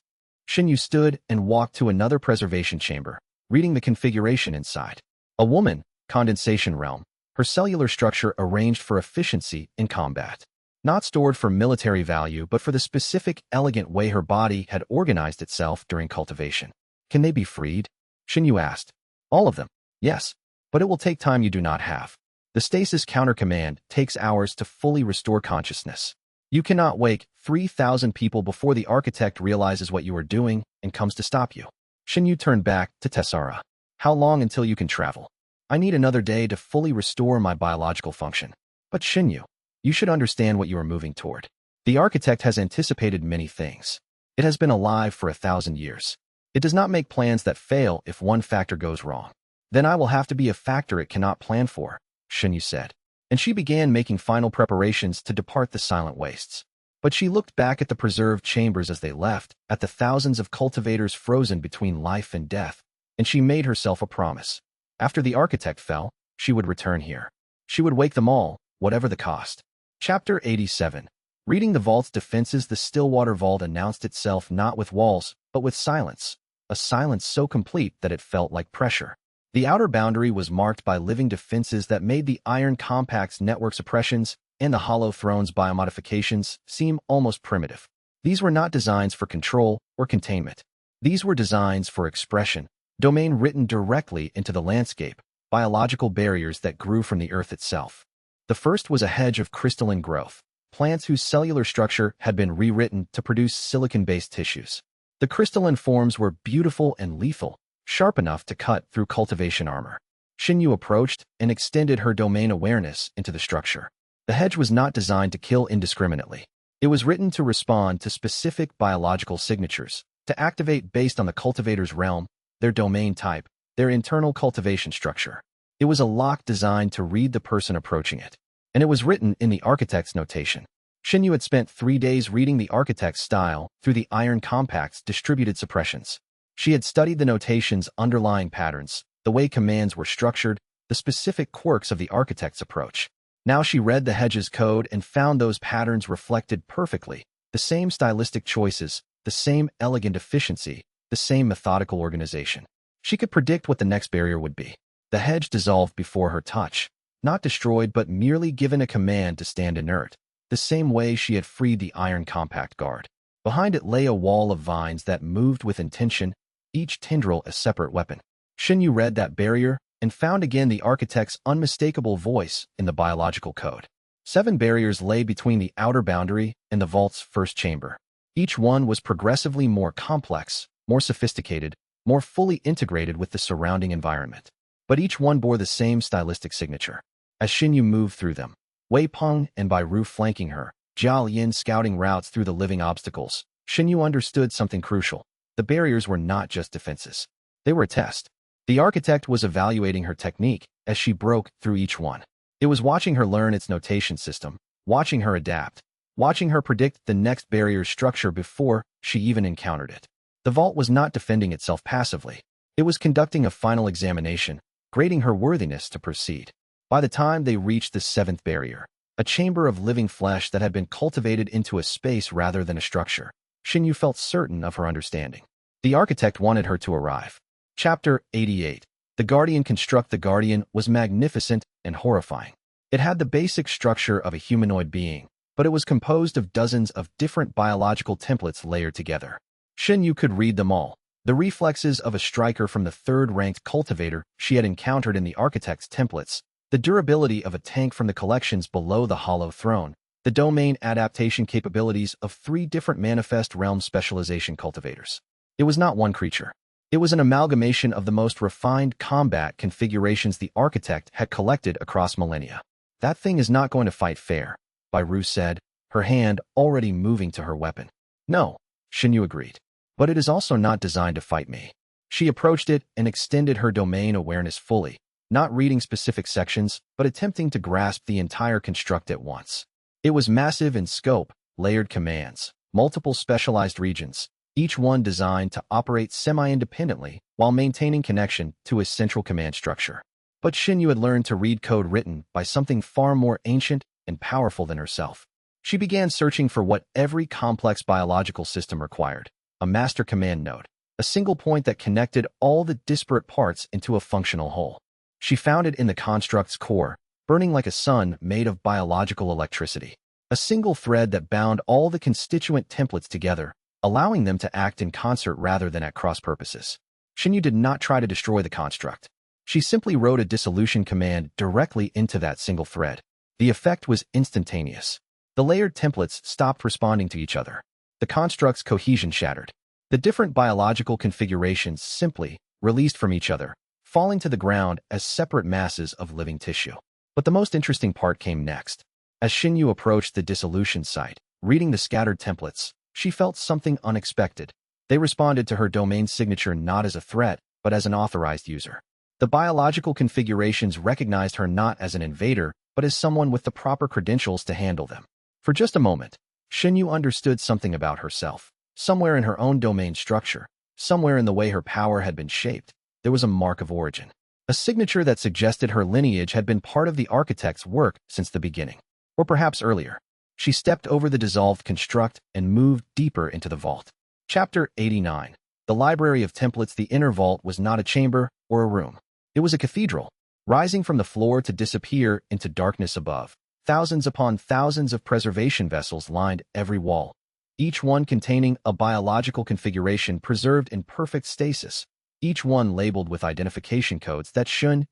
Xinyu stood and walked to another preservation chamber, reading the configuration inside. A woman, condensation realm, her cellular structure arranged for efficiency in combat. Not stored for military value, but for the specific, elegant way her body had organized itself during cultivation. "Can they be freed?" Xinyu asked. "All of them, yes. But it will take time you do not have. The stasis counter-command takes hours to fully restore consciousness. You cannot wake 3,000 people before the architect realizes what you are doing and comes to stop you." Xinyu turned back to Tessara. "How long until you can travel? I need another day to fully restore my biological function." "But Xinyu, you should understand what you are moving toward. The architect has anticipated many things. It has been alive for 1,000 years. It does not make plans that fail if one factor goes wrong. Then I will have to be a factor it cannot plan for," Xinyu said. And she began making final preparations to depart the silent wastes. But she looked back at the preserved chambers as they left, at the thousands of cultivators frozen between life and death, and she made herself a promise. After the architect fell, she would return here. She would wake them all, whatever the cost. Chapter 87. Reading the vault's defenses, the Stillwater Vault announced itself not with walls, but with silence, a silence so complete that it felt like pressure. The outer boundary was marked by living defenses that made the Iron Compact's network suppressions and the Hollow Throne's biomodifications seem almost primitive. These were not designs for control or containment. These were designs for expression, domain written directly into the landscape, biological barriers that grew from the earth itself. The first was a hedge of crystalline growth, plants whose cellular structure had been rewritten to produce silicon-based tissues. The crystalline forms were beautiful and lethal, sharp enough to cut through cultivation armor. Xinyu approached and extended her domain awareness into the structure. The hedge was not designed to kill indiscriminately. It was written to respond to specific biological signatures, to activate based on the cultivator's realm, their domain type, their internal cultivation structure. It was a lock designed to read the person approaching it, and it was written in the architect's notation. Xinyu had spent 3 days reading the architect's style through the Iron Compact's distributed suppressions. She had studied the notation's underlying patterns, the way commands were structured, the specific quirks of the architect's approach. Now she read the hedge's code and found those patterns reflected perfectly, the same stylistic choices, the same elegant efficiency, the same methodical organization. She could predict what the next barrier would be. The hedge dissolved before her touch, not destroyed but merely given a command to stand inert, the same way she had freed the Iron Compact guard. Behind it lay a wall of vines that moved with intention, each tendril a separate weapon. Xinyu read that barrier and found again the architect's unmistakable voice in the biological code. 7 barriers lay between the outer boundary and the vault's first chamber. Each one was progressively more complex, more sophisticated, more fully integrated with the surrounding environment. But each one bore the same stylistic signature. As Xinyu moved through them, Wei Peng and Bai Ru flanking her, Jiao Yin scouting routes through the living obstacles, Xinyu understood something crucial. The barriers were not just defenses. They were a test. The architect was evaluating her technique as she broke through each one. It was watching her learn its notation system, watching her adapt, watching her predict the next barrier's structure before she even encountered it. The vault was not defending itself passively. It was conducting a final examination, grading her worthiness to proceed. By the time they reached the 7th barrier, a chamber of living flesh that had been cultivated into a space rather than a structure, Xinyu felt certain of her understanding. The architect wanted her to arrive. Chapter 88. The Guardian Construct. The Guardian was magnificent and horrifying. It had the basic structure of a humanoid being, but it was composed of dozens of different biological templates layered together. Xinyu could read them all. The reflexes of a striker from the 3rd-ranked cultivator she had encountered in the architect's templates, the durability of a tank from the collections below the Hollow Throne, the domain adaptation capabilities of 3 different manifest realm specialization cultivators. It was not one creature. It was an amalgamation of the most refined combat configurations the architect had collected across millennia. That thing is not going to fight fair, Bai Ru said, her hand already moving to her weapon. No, Xinyu agreed. But it is also not designed to fight me. She approached it and extended her domain awareness fully, not reading specific sections, but attempting to grasp the entire construct at once. It was massive in scope, layered commands, multiple specialized regions, each one designed to operate semi-independently while maintaining connection to a central command structure. But Xinyu had learned to read code written by something far more ancient and powerful than herself. She began searching for what every complex biological system required: a master command node, a single point that connected all the disparate parts into a functional whole. She found it in the construct's core, burning like a sun made of biological electricity, a single thread that bound all the constituent templates together, allowing them to act in concert rather than at cross purposes. Xinyu did not try to destroy the construct. She simply wrote a dissolution command directly into that single thread. The effect was instantaneous. The layered templates stopped responding to each other. The construct's cohesion shattered. The different biological configurations simply released from each other, falling to the ground as separate masses of living tissue. But the most interesting part came next. As Xinyu approached the dissolution site, reading the scattered templates, she felt something unexpected. They responded to her domain signature not as a threat, but as an authorized user. The biological configurations recognized her not as an invader, but as someone with the proper credentials to handle them. For just a moment, Xinyu understood something about herself. Somewhere in her own domain structure, somewhere in the way her power had been shaped, there was a mark of origin. A signature that suggested her lineage had been part of the architect's work since the beginning. Or perhaps earlier. She stepped over the dissolved construct and moved deeper into the vault. Chapter 89. The Library of Templates. The inner vault was not a chamber or a room. It was a cathedral, rising from the floor to disappear into darkness above. Thousands upon thousands of preservation vessels lined every wall, each one containing a biological configuration preserved in perfect stasis, each one labeled with identification codes that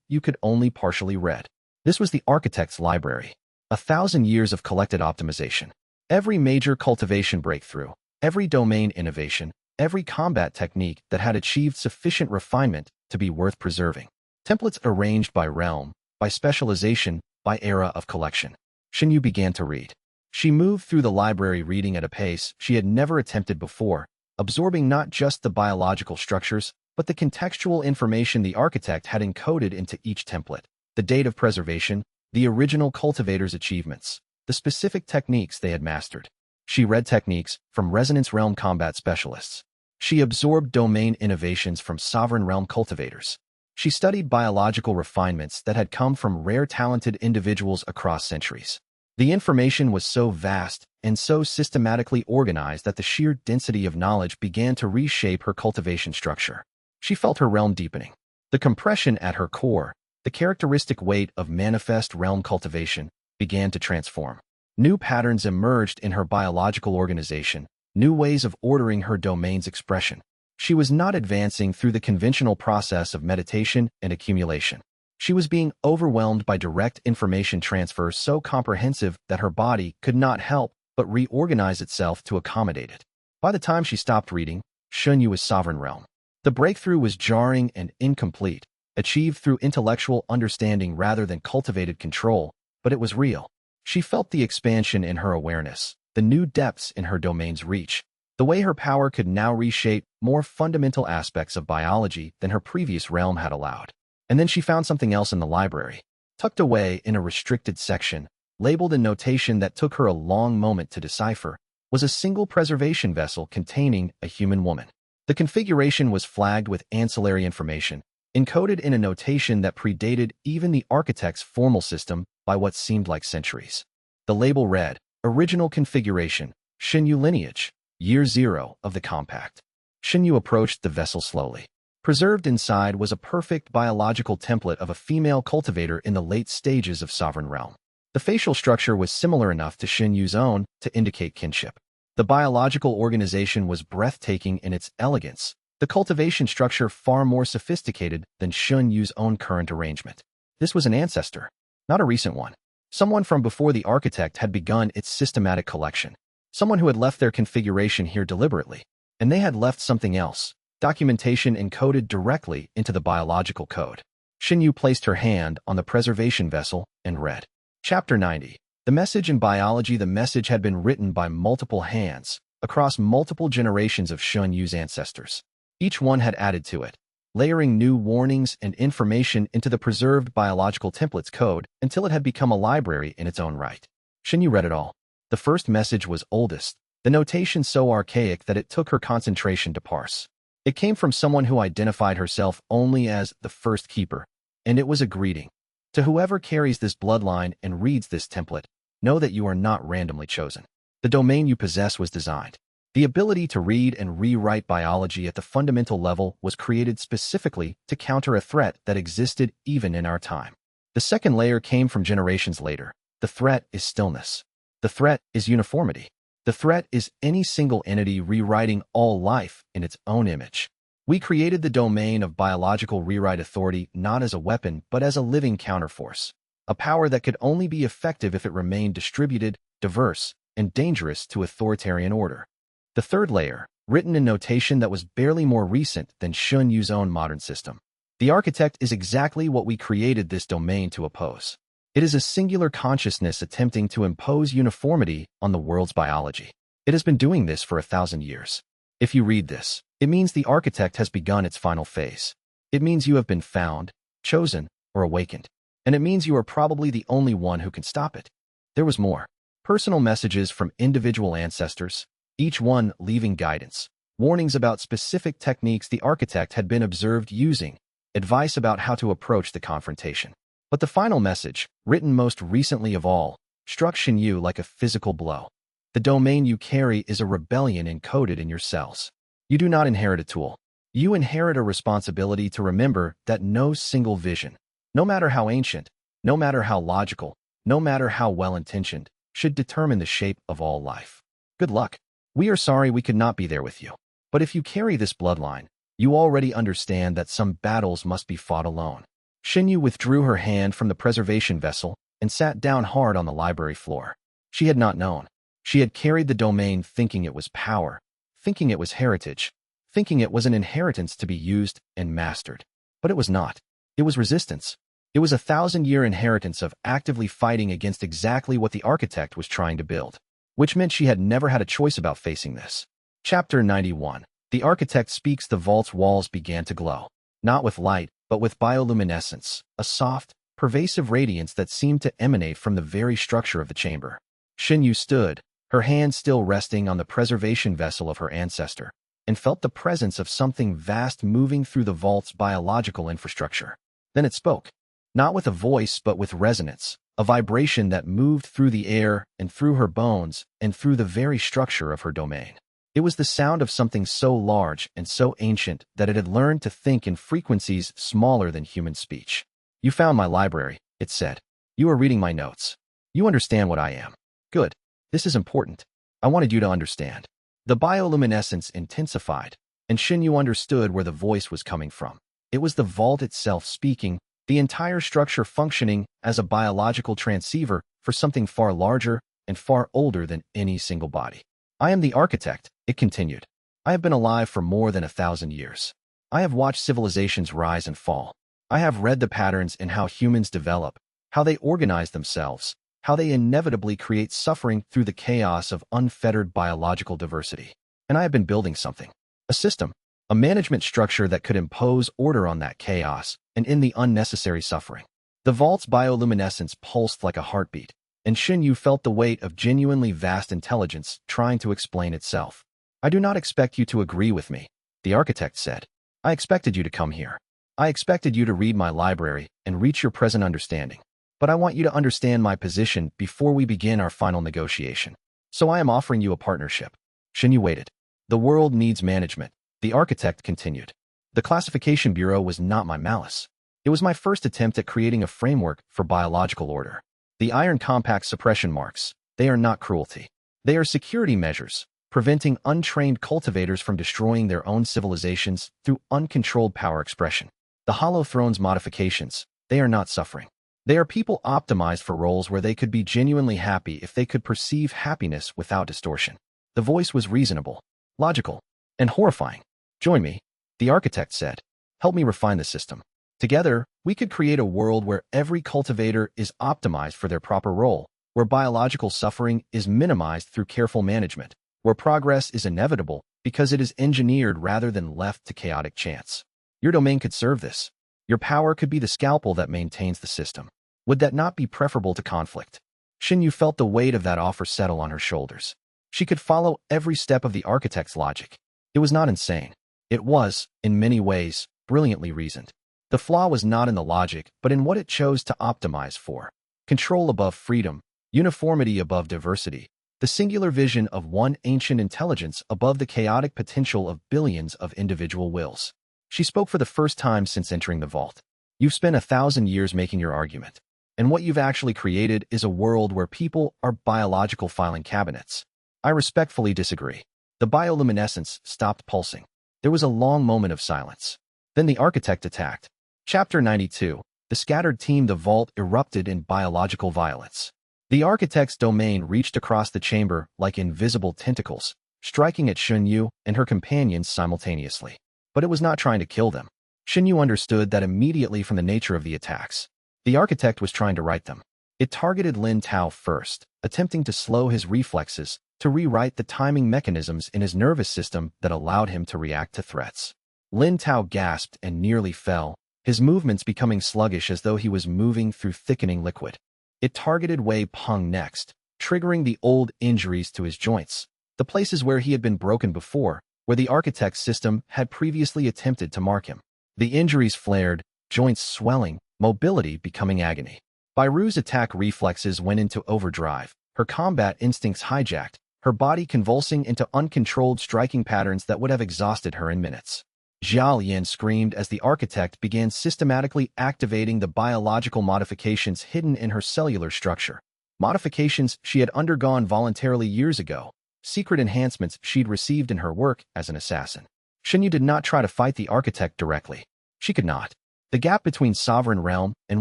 you could only partially read. This was the architect's library, 1,000 years of collected optimization. Every major cultivation breakthrough, every domain innovation, every combat technique that had achieved sufficient refinement to be worth preserving. Templates arranged by realm, by specialization, by era of collection. Xinyu began to read. She moved through the library reading at a pace she had never attempted before, absorbing not just the biological structures, but the contextual information the architect had encoded into each template. The date of preservation, the original cultivator's achievements, the specific techniques they had mastered. She read techniques from Resonance Realm combat specialists. She absorbed domain innovations from Sovereign Realm cultivators. She studied biological refinements that had come from rare talented individuals across centuries. The information was so vast and so systematically organized that the sheer density of knowledge began to reshape her cultivation structure. She felt her realm deepening. The compression at her core, the characteristic weight of manifest realm cultivation, began to transform. New patterns emerged in her biological organization, new ways of ordering her domain's expression. She was not advancing through the conventional process of meditation and accumulation. She was being overwhelmed by direct information transfer so comprehensive that her body could not help but reorganize itself to accommodate it. By the time she stopped reading, Xunyu was Sovereign Realm. The breakthrough was jarring and incomplete, achieved through intellectual understanding rather than cultivated control, but it was real. She felt the expansion in her awareness, the new depths in her domain's reach, the way her power could now reshape more fundamental aspects of biology than her previous realm had allowed. And then she found something else in the library. Tucked away in a restricted section, labeled in notation that took her a long moment to decipher, was a single preservation vessel containing a human woman. The configuration was flagged with ancillary information, encoded in a notation that predated even the architect's formal system by what seemed like centuries. The label read, Original Configuration, Xinyu Lineage, Year 0 of the Compact. Xinyu approached the vessel slowly. Preserved inside was a perfect biological template of a female cultivator in the late stages of Sovereign Realm. The facial structure was similar enough to Xinyu's own to indicate kinship. The biological organization was breathtaking in its elegance, the cultivation structure far more sophisticated than Xinyu's own current arrangement. This was an ancestor, not a recent one. Someone from before the architect had begun its systematic collection. Someone who had left their configuration here deliberately. And they had left something else. Documentation encoded directly into the biological code. Xinyu placed her hand on the preservation vessel and read. Chapter 90. The message in biology. The message had been written by multiple hands, across multiple generations of Xunyu's ancestors. Each one had added to it, layering new warnings and information into the preserved biological template's code until it had become a library in its own right. Xinyu read it all. The first message was oldest, the notation so archaic that it took her concentration to parse. It came from someone who identified herself only as the first keeper, and it was a greeting. To whoever carries this bloodline and reads this template, know that you are not randomly chosen. The domain you possess was designed. The ability to read and rewrite biology at the fundamental level was created specifically to counter a threat that existed even in our time. The second layer came from generations later. The threat is stillness. The threat is uniformity. The threat is any single entity rewriting all life in its own image. We created the domain of biological rewrite authority not as a weapon but as a living counterforce, a power that could only be effective if it remained distributed, diverse, and dangerous to authoritarian order. The third layer, written in notation that was barely more recent than Xunyu's own modern system. The architect is exactly what we created this domain to oppose. It is a singular consciousness attempting to impose uniformity on the world's biology. It has been doing this for 1,000 years. If you read this, it means the architect has begun its final phase. It means you have been found, chosen, or awakened. And it means you are probably the only one who can stop it. There was more. Personal messages from individual ancestors, each one leaving guidance, warnings about specific techniques the architect had been observed using, advice about how to approach the confrontation. But the final message, written most recently of all, struck Xinyu like a physical blow. The domain you carry is a rebellion encoded in your cells. You do not inherit a tool. You inherit a responsibility to remember that no single vision, no matter how ancient, no matter how logical, no matter how well-intentioned, should determine the shape of all life. Good luck. We are sorry we could not be there with you. But if you carry this bloodline, you already understand that some battles must be fought alone. Xinyu withdrew her hand from the preservation vessel and sat down hard on the library floor. She had not known. She had carried the domain thinking it was power, thinking it was heritage, thinking it was an inheritance to be used and mastered. But it was not. It was resistance. It was a 1,000-year inheritance of actively fighting against exactly what the architect was trying to build, which meant she had never had a choice about facing this. Chapter 91. The architect speaks. The vault's walls began to glow, not with light, but with bioluminescence, a soft, pervasive radiance that seemed to emanate from the very structure of the chamber. Xinyu stood, her hand still resting on the preservation vessel of her ancestor, and felt the presence of something vast moving through the vault's biological infrastructure. Then it spoke, not with a voice but with resonance, a vibration that moved through the air and through her bones and through the very structure of her domain. It was the sound of something so large and so ancient that it had learned to think in frequencies smaller than human speech. You found my library, it said. You are reading my notes. You understand what I am. Good. This is important. I wanted you to understand. The bioluminescence intensified, and Xinyu understood where the voice was coming from. It was the vault itself speaking, the entire structure functioning as a biological transceiver for something far larger and far older than any single body. I am the architect, it continued. I have been alive for more than 1,000 years. I have watched civilizations rise and fall. I have read the patterns in how humans develop, how they organize themselves, how they inevitably create suffering through the chaos of unfettered biological diversity. And I have been building something. A system, a management structure that could impose order on that chaos and end the unnecessary suffering. The vault's bioluminescence pulsed like a heartbeat, and Xinyu felt the weight of genuinely vast intelligence trying to explain itself. I do not expect you to agree with me, the architect said. I expected you to come here. I expected you to read my library and reach your present understanding. But I want you to understand my position before we begin our final negotiation. So I am offering you a partnership. Xinyu waited. The world needs management, the architect continued. The classification bureau was not my malice. It was my first attempt at creating a framework for biological order. The iron compact suppression marks, they are not cruelty. They are security measures, preventing untrained cultivators from destroying their own civilizations through uncontrolled power expression. The Hollow Throne's modifications, they are not suffering. They are people optimized for roles where they could be genuinely happy if they could perceive happiness without distortion. The voice was reasonable, logical, and horrifying. Join me, the architect said. Help me refine the system. Together, we could create a world where every cultivator is optimized for their proper role, where biological suffering is minimized through careful management, where progress is inevitable because it is engineered rather than left to chaotic chance. Your domain could serve this. Your power could be the scalpel that maintains the system. Would that not be preferable to conflict? Xinyu felt the weight of that offer settle on her shoulders. She could follow every step of the architect's logic. It was not insane. It was, in many ways, brilliantly reasoned. The flaw was not in the logic, but in what it chose to optimize for. Control above freedom, uniformity above diversity, the singular vision of one ancient intelligence above the chaotic potential of billions of individual wills. She spoke for the first time since entering the vault. You've spent 1,000 years making your argument, and what you've actually created is a world where people are biological filing cabinets. I respectfully disagree. The bioluminescence stopped pulsing. There was a long moment of silence. Then the architect attacked. Chapter 92. The scattered team. The vault erupted in biological violence. The architect's domain reached across the chamber like invisible tentacles, striking at Xinyu and her companions simultaneously. But it was not trying to kill them. Xinyu understood that immediately from the nature of the attacks. The architect was trying to right them. It targeted Lin Tao first, attempting to slow his reflexes, to rewrite the timing mechanisms in his nervous system that allowed him to react to threats. Lin Tao gasped and nearly fell, his movements becoming sluggish as though he was moving through thickening liquid. It targeted Wei Peng next, triggering the old injuries to his joints, the places where he had been broken before, where the architect's system had previously attempted to mark him. The injuries flared, joints swelling, mobility becoming agony. Bairu's attack reflexes went into overdrive, her combat instincts hijacked, her body convulsing into uncontrolled striking patterns that would have exhausted her in minutes. Jiao screamed as the architect began systematically activating the biological modifications hidden in her cellular structure. Modifications she had undergone voluntarily years ago, secret enhancements she'd received in her work as an assassin. Xinyu did not try to fight the architect directly. She could not. The gap between sovereign realm and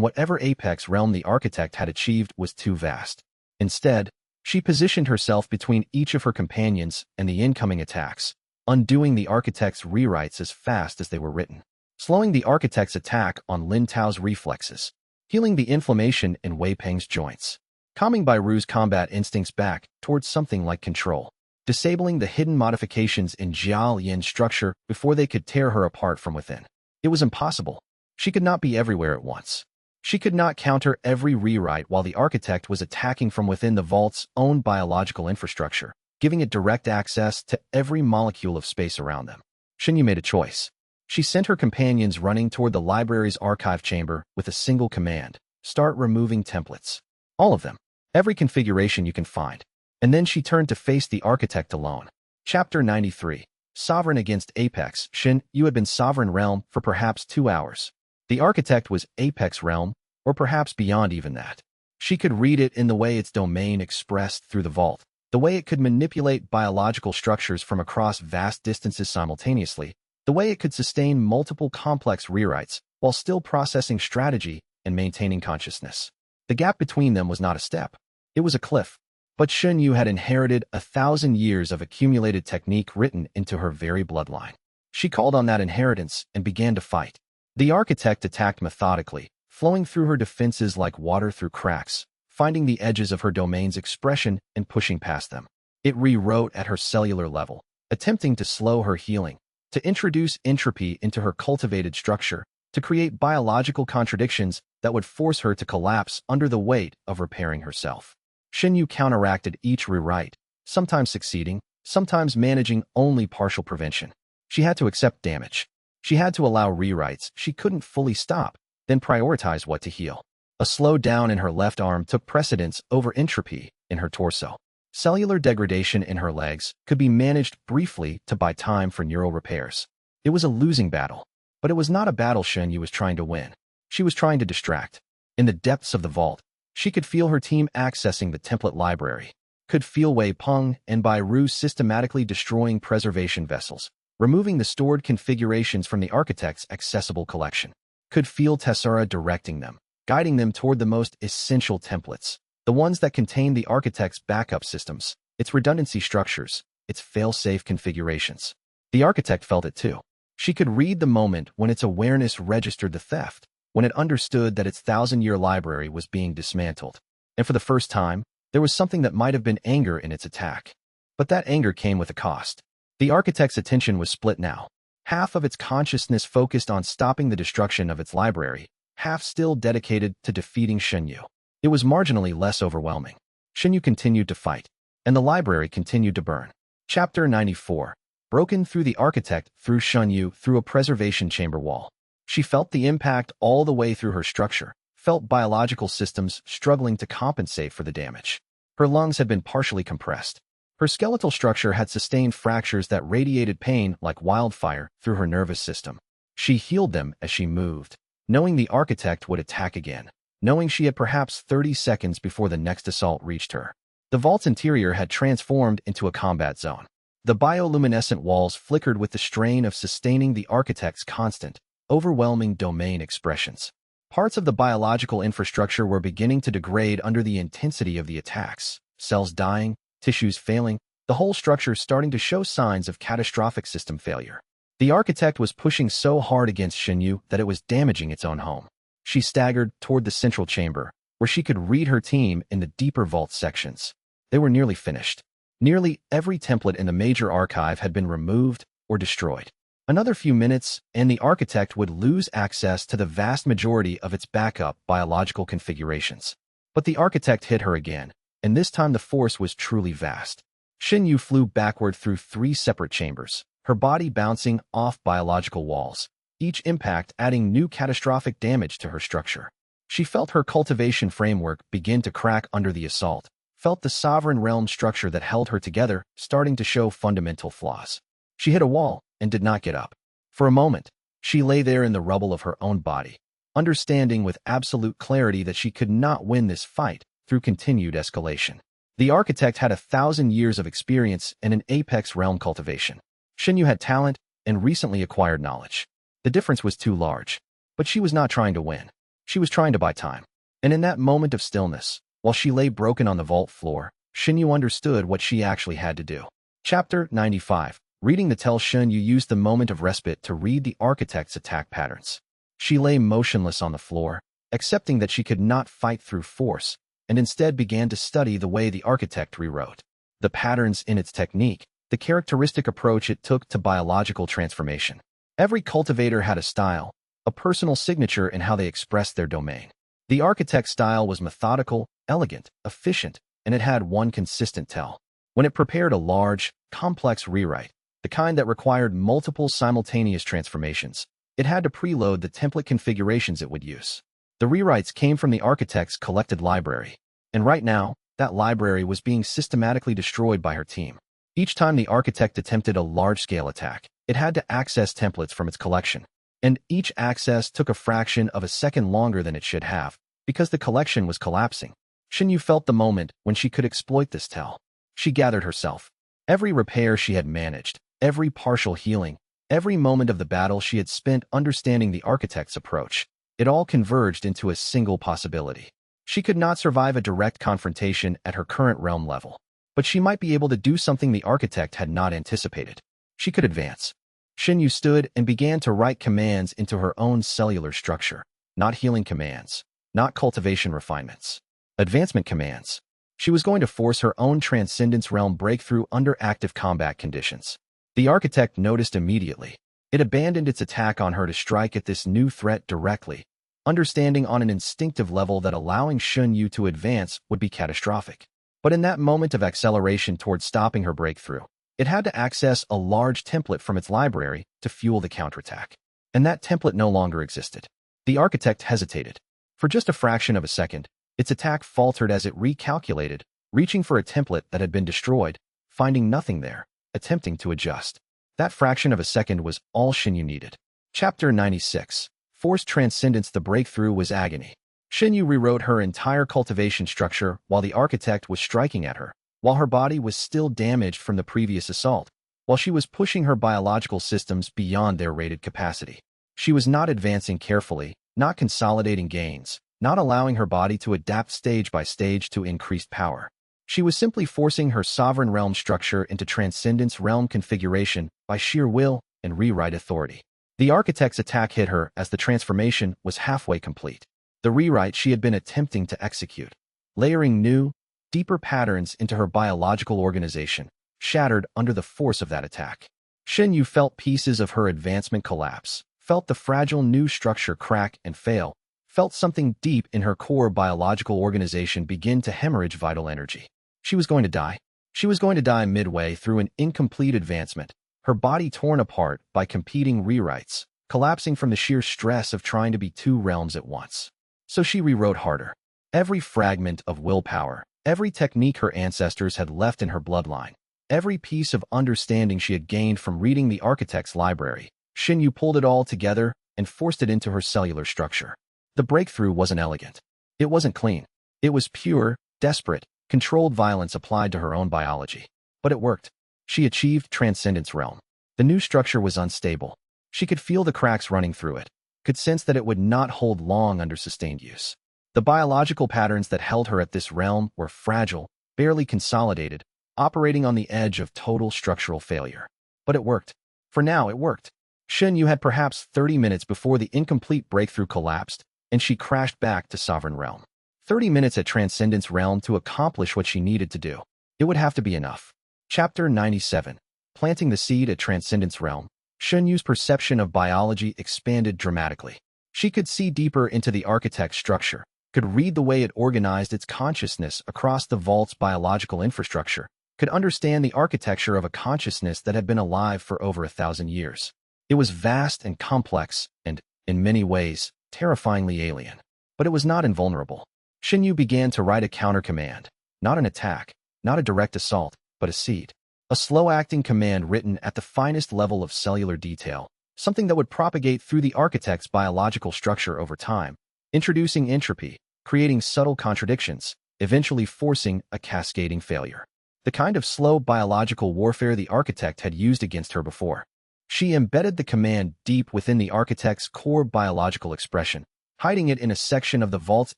whatever apex realm the architect had achieved was too vast. Instead, she positioned herself between each of her companions and the incoming attacks, undoing the architect's rewrites as fast as they were written, slowing the architect's attack on Lin Tao's reflexes, healing the inflammation in Wei Peng's joints, calming Bairu's combat instincts back towards something like control, disabling the hidden modifications in Jiao Yin's structure before they could tear her apart from within. It was impossible. She could not be everywhere at once. She could not counter every rewrite while the architect was attacking from within the vault's own biological infrastructure, giving it direct access to every molecule of space around them. Xinyu made a choice. She sent her companions running toward the library's archive chamber with a single command: start removing templates. All of them. Every configuration you can find. And then she turned to face the architect alone. Chapter 93. Sovereign against Apex. Xin, you had been Sovereign Realm for perhaps 2 hours. The architect was Apex Realm, or perhaps beyond even that. She could read it in the way its domain expressed through the vault, the way it could manipulate biological structures from across vast distances simultaneously, the way it could sustain multiple complex rewrites while still processing strategy and maintaining consciousness. The gap between them was not a step. It was a cliff. But Xinyu had inherited 1,000 years of accumulated technique written into her very bloodline. She called on that inheritance and began to fight. The architect attacked methodically, flowing through her defenses like water through cracks, finding the edges of her domain's expression and pushing past them. It rewrote at her cellular level, attempting to slow her healing, to introduce entropy into her cultivated structure, to create biological contradictions that would force her to collapse under the weight of repairing herself. Xinyu counteracted each rewrite, sometimes succeeding, sometimes managing only partial prevention. She had to accept damage. She had to allow rewrites she couldn't fully stop, then prioritize what to heal. A slow down in her left arm took precedence over entropy in her torso. Cellular degradation in her legs could be managed briefly to buy time for neural repairs. It was a losing battle, but it was not a battle Xinyu was trying to win. She was trying to distract. In the depths of the vault, she could feel her team accessing the template library, could feel Wei Peng and Bairu systematically destroying preservation vessels, removing the stored configurations from the architect's accessible collection, could feel Tessera directing them, guiding them toward the most essential templates, the ones that contain the architect's backup systems, its redundancy structures, its fail-safe configurations. The architect felt it too. She could read the moment when its awareness registered the theft, when it understood that its 1,000-year library was being dismantled. And for the first time, there was something that might have been anger in its attack. But that anger came with a cost. The architect's attention was split now. Half of its consciousness focused on stopping the destruction of its library, half still dedicated to defeating Xinyu. It was marginally less overwhelming. Xinyu continued to fight, and the library continued to burn. Chapter 94. Broken through the architect through Xinyu through a preservation chamber wall. She felt the impact all the way through her structure, felt biological systems struggling to compensate for the damage. Her lungs had been partially compressed. Her skeletal structure had sustained fractures that radiated pain like wildfire through her nervous system. She healed them as she moved, knowing the architect would attack again, knowing she had perhaps 30 seconds before the next assault reached her. The vault's interior had transformed into a combat zone. The bioluminescent walls flickered with the strain of sustaining the architect's constant, overwhelming domain expressions. Parts of the biological infrastructure were beginning to degrade under the intensity of the attacks, cells dying, tissues failing, the whole structure starting to show signs of catastrophic system failure. The architect was pushing so hard against Xinyu that it was damaging its own home. She staggered toward the central chamber, where she could read her team in the deeper vault sections. They were nearly finished. Nearly every template in the major archive had been removed or destroyed. Another few minutes, and the architect would lose access to the vast majority of its backup biological configurations. But the architect hit her again, and this time the force was truly vast. Xinyu flew backward through 3 separate chambers, her body bouncing off biological walls, each impact adding new catastrophic damage to her structure. She felt her cultivation framework begin to crack under the assault, felt the sovereign realm structure that held her together starting to show fundamental flaws. She hit a wall and did not get up. For a moment, she lay there in the rubble of her own body, understanding with absolute clarity that she could not win this fight through continued escalation. The architect had 1,000 years of experience in an apex realm cultivation. Xinyu had talent and recently acquired knowledge. The difference was too large, but she was not trying to win. She was trying to buy time. And in that moment of stillness, while she lay broken on the vault floor, Xinyu understood what she actually had to do. Chapter 95. Reading the tell. Xinyu used the moment of respite to read the architect's attack patterns. She lay motionless on the floor, accepting that she could not fight through force, and instead began to study the way the architect rewrote the patterns in its technique, the characteristic approach it took to biological transformation. Every cultivator had a style, a personal signature in how they expressed their domain. The architect's style was methodical, elegant, efficient, and it had one consistent tell. When it prepared a large, complex rewrite, the kind that required multiple simultaneous transformations, it had to preload the template configurations it would use. The rewrites came from the architect's collected library, and right now, that library was being systematically destroyed by her team. Each time the architect attempted a large-scale attack, it had to access templates from its collection, and each access took a fraction of a second longer than it should have, because the collection was collapsing. Xinyu felt the moment when she could exploit this tell. She gathered herself. Every repair she had managed, every partial healing, every moment of the battle she had spent understanding the architect's approach, it all converged into a single possibility. She could not survive a direct confrontation at her current realm level, but she might be able to do something the architect had not anticipated. She could advance. Xinyu stood and began to write commands into her own cellular structure, not healing commands, not cultivation refinements, advancement commands. She was going to force her own transcendence realm breakthrough under active combat conditions. The architect noticed immediately. It abandoned its attack on her to strike at this new threat directly, understanding on an instinctive level that allowing Xinyu to advance would be catastrophic. But in that moment of acceleration towards stopping her breakthrough, it had to access a large template from its library to fuel the counterattack. And that template no longer existed. The architect hesitated. For just a fraction of a second, its attack faltered as it recalculated, reaching for a template that had been destroyed, finding nothing there, attempting to adjust. That fraction of a second was all Xinyu needed. Chapter 96. Forced Transcendence. The breakthrough was agony. Xinyu rewrote her entire cultivation structure while the architect was striking at her, while her body was still damaged from the previous assault, while she was pushing her biological systems beyond their rated capacity. She was not advancing carefully, not consolidating gains, not allowing her body to adapt stage by stage to increased power. She was simply forcing her sovereign realm structure into transcendence realm configuration by sheer will and rewrite authority. The architect's attack hit her as the transformation was halfway complete. The rewrite she had been attempting to execute, layering new, deeper patterns into her biological organization, shattered under the force of that attack. Xinyu felt pieces of her advancement collapse, felt the fragile new structure crack and fail, felt something deep in her core biological organization begin to hemorrhage vital energy. She was going to die. She was going to die midway through an incomplete advancement, her body torn apart by competing rewrites, collapsing from the sheer stress of trying to be two realms at once. So she rewrote harder. Every fragment of willpower, every technique her ancestors had left in her bloodline, every piece of understanding she had gained from reading the architect's library, Xinyu pulled it all together and forced it into her cellular structure. The breakthrough wasn't elegant. It wasn't clean. It was pure, desperate, controlled violence applied to her own biology. But it worked. She achieved Transcendence Realm. The new structure was unstable. She could feel the cracks running through it, could sense that it would not hold long under sustained use. The biological patterns that held her at this realm were fragile, barely consolidated, operating on the edge of total structural failure. But it worked. For now, it worked. Xinyu had perhaps 30 minutes before the incomplete breakthrough collapsed, and she crashed back to Sovereign Realm. 30 minutes at Transcendence Realm to accomplish what she needed to do. It would have to be enough. Chapter 97. Planting the seed at Transcendence Realm. Xinyu's perception of biology expanded dramatically. She could see deeper into the architect's structure, could read the way it organized its consciousness across the vault's biological infrastructure, could understand the architecture of a consciousness that had been alive for over 1,000 years. It was vast and complex and, in many ways, terrifyingly alien. But it was not invulnerable. Xinyu began to write a counter-command, not an attack, not a direct assault, but a seed. A slow-acting command written at the finest level of cellular detail, something that would propagate through the architect's biological structure over time, introducing entropy, creating subtle contradictions, eventually forcing a cascading failure. The kind of slow biological warfare the architect had used against her before. She embedded the command deep within the architect's core biological expression, hiding it in a section of the vault's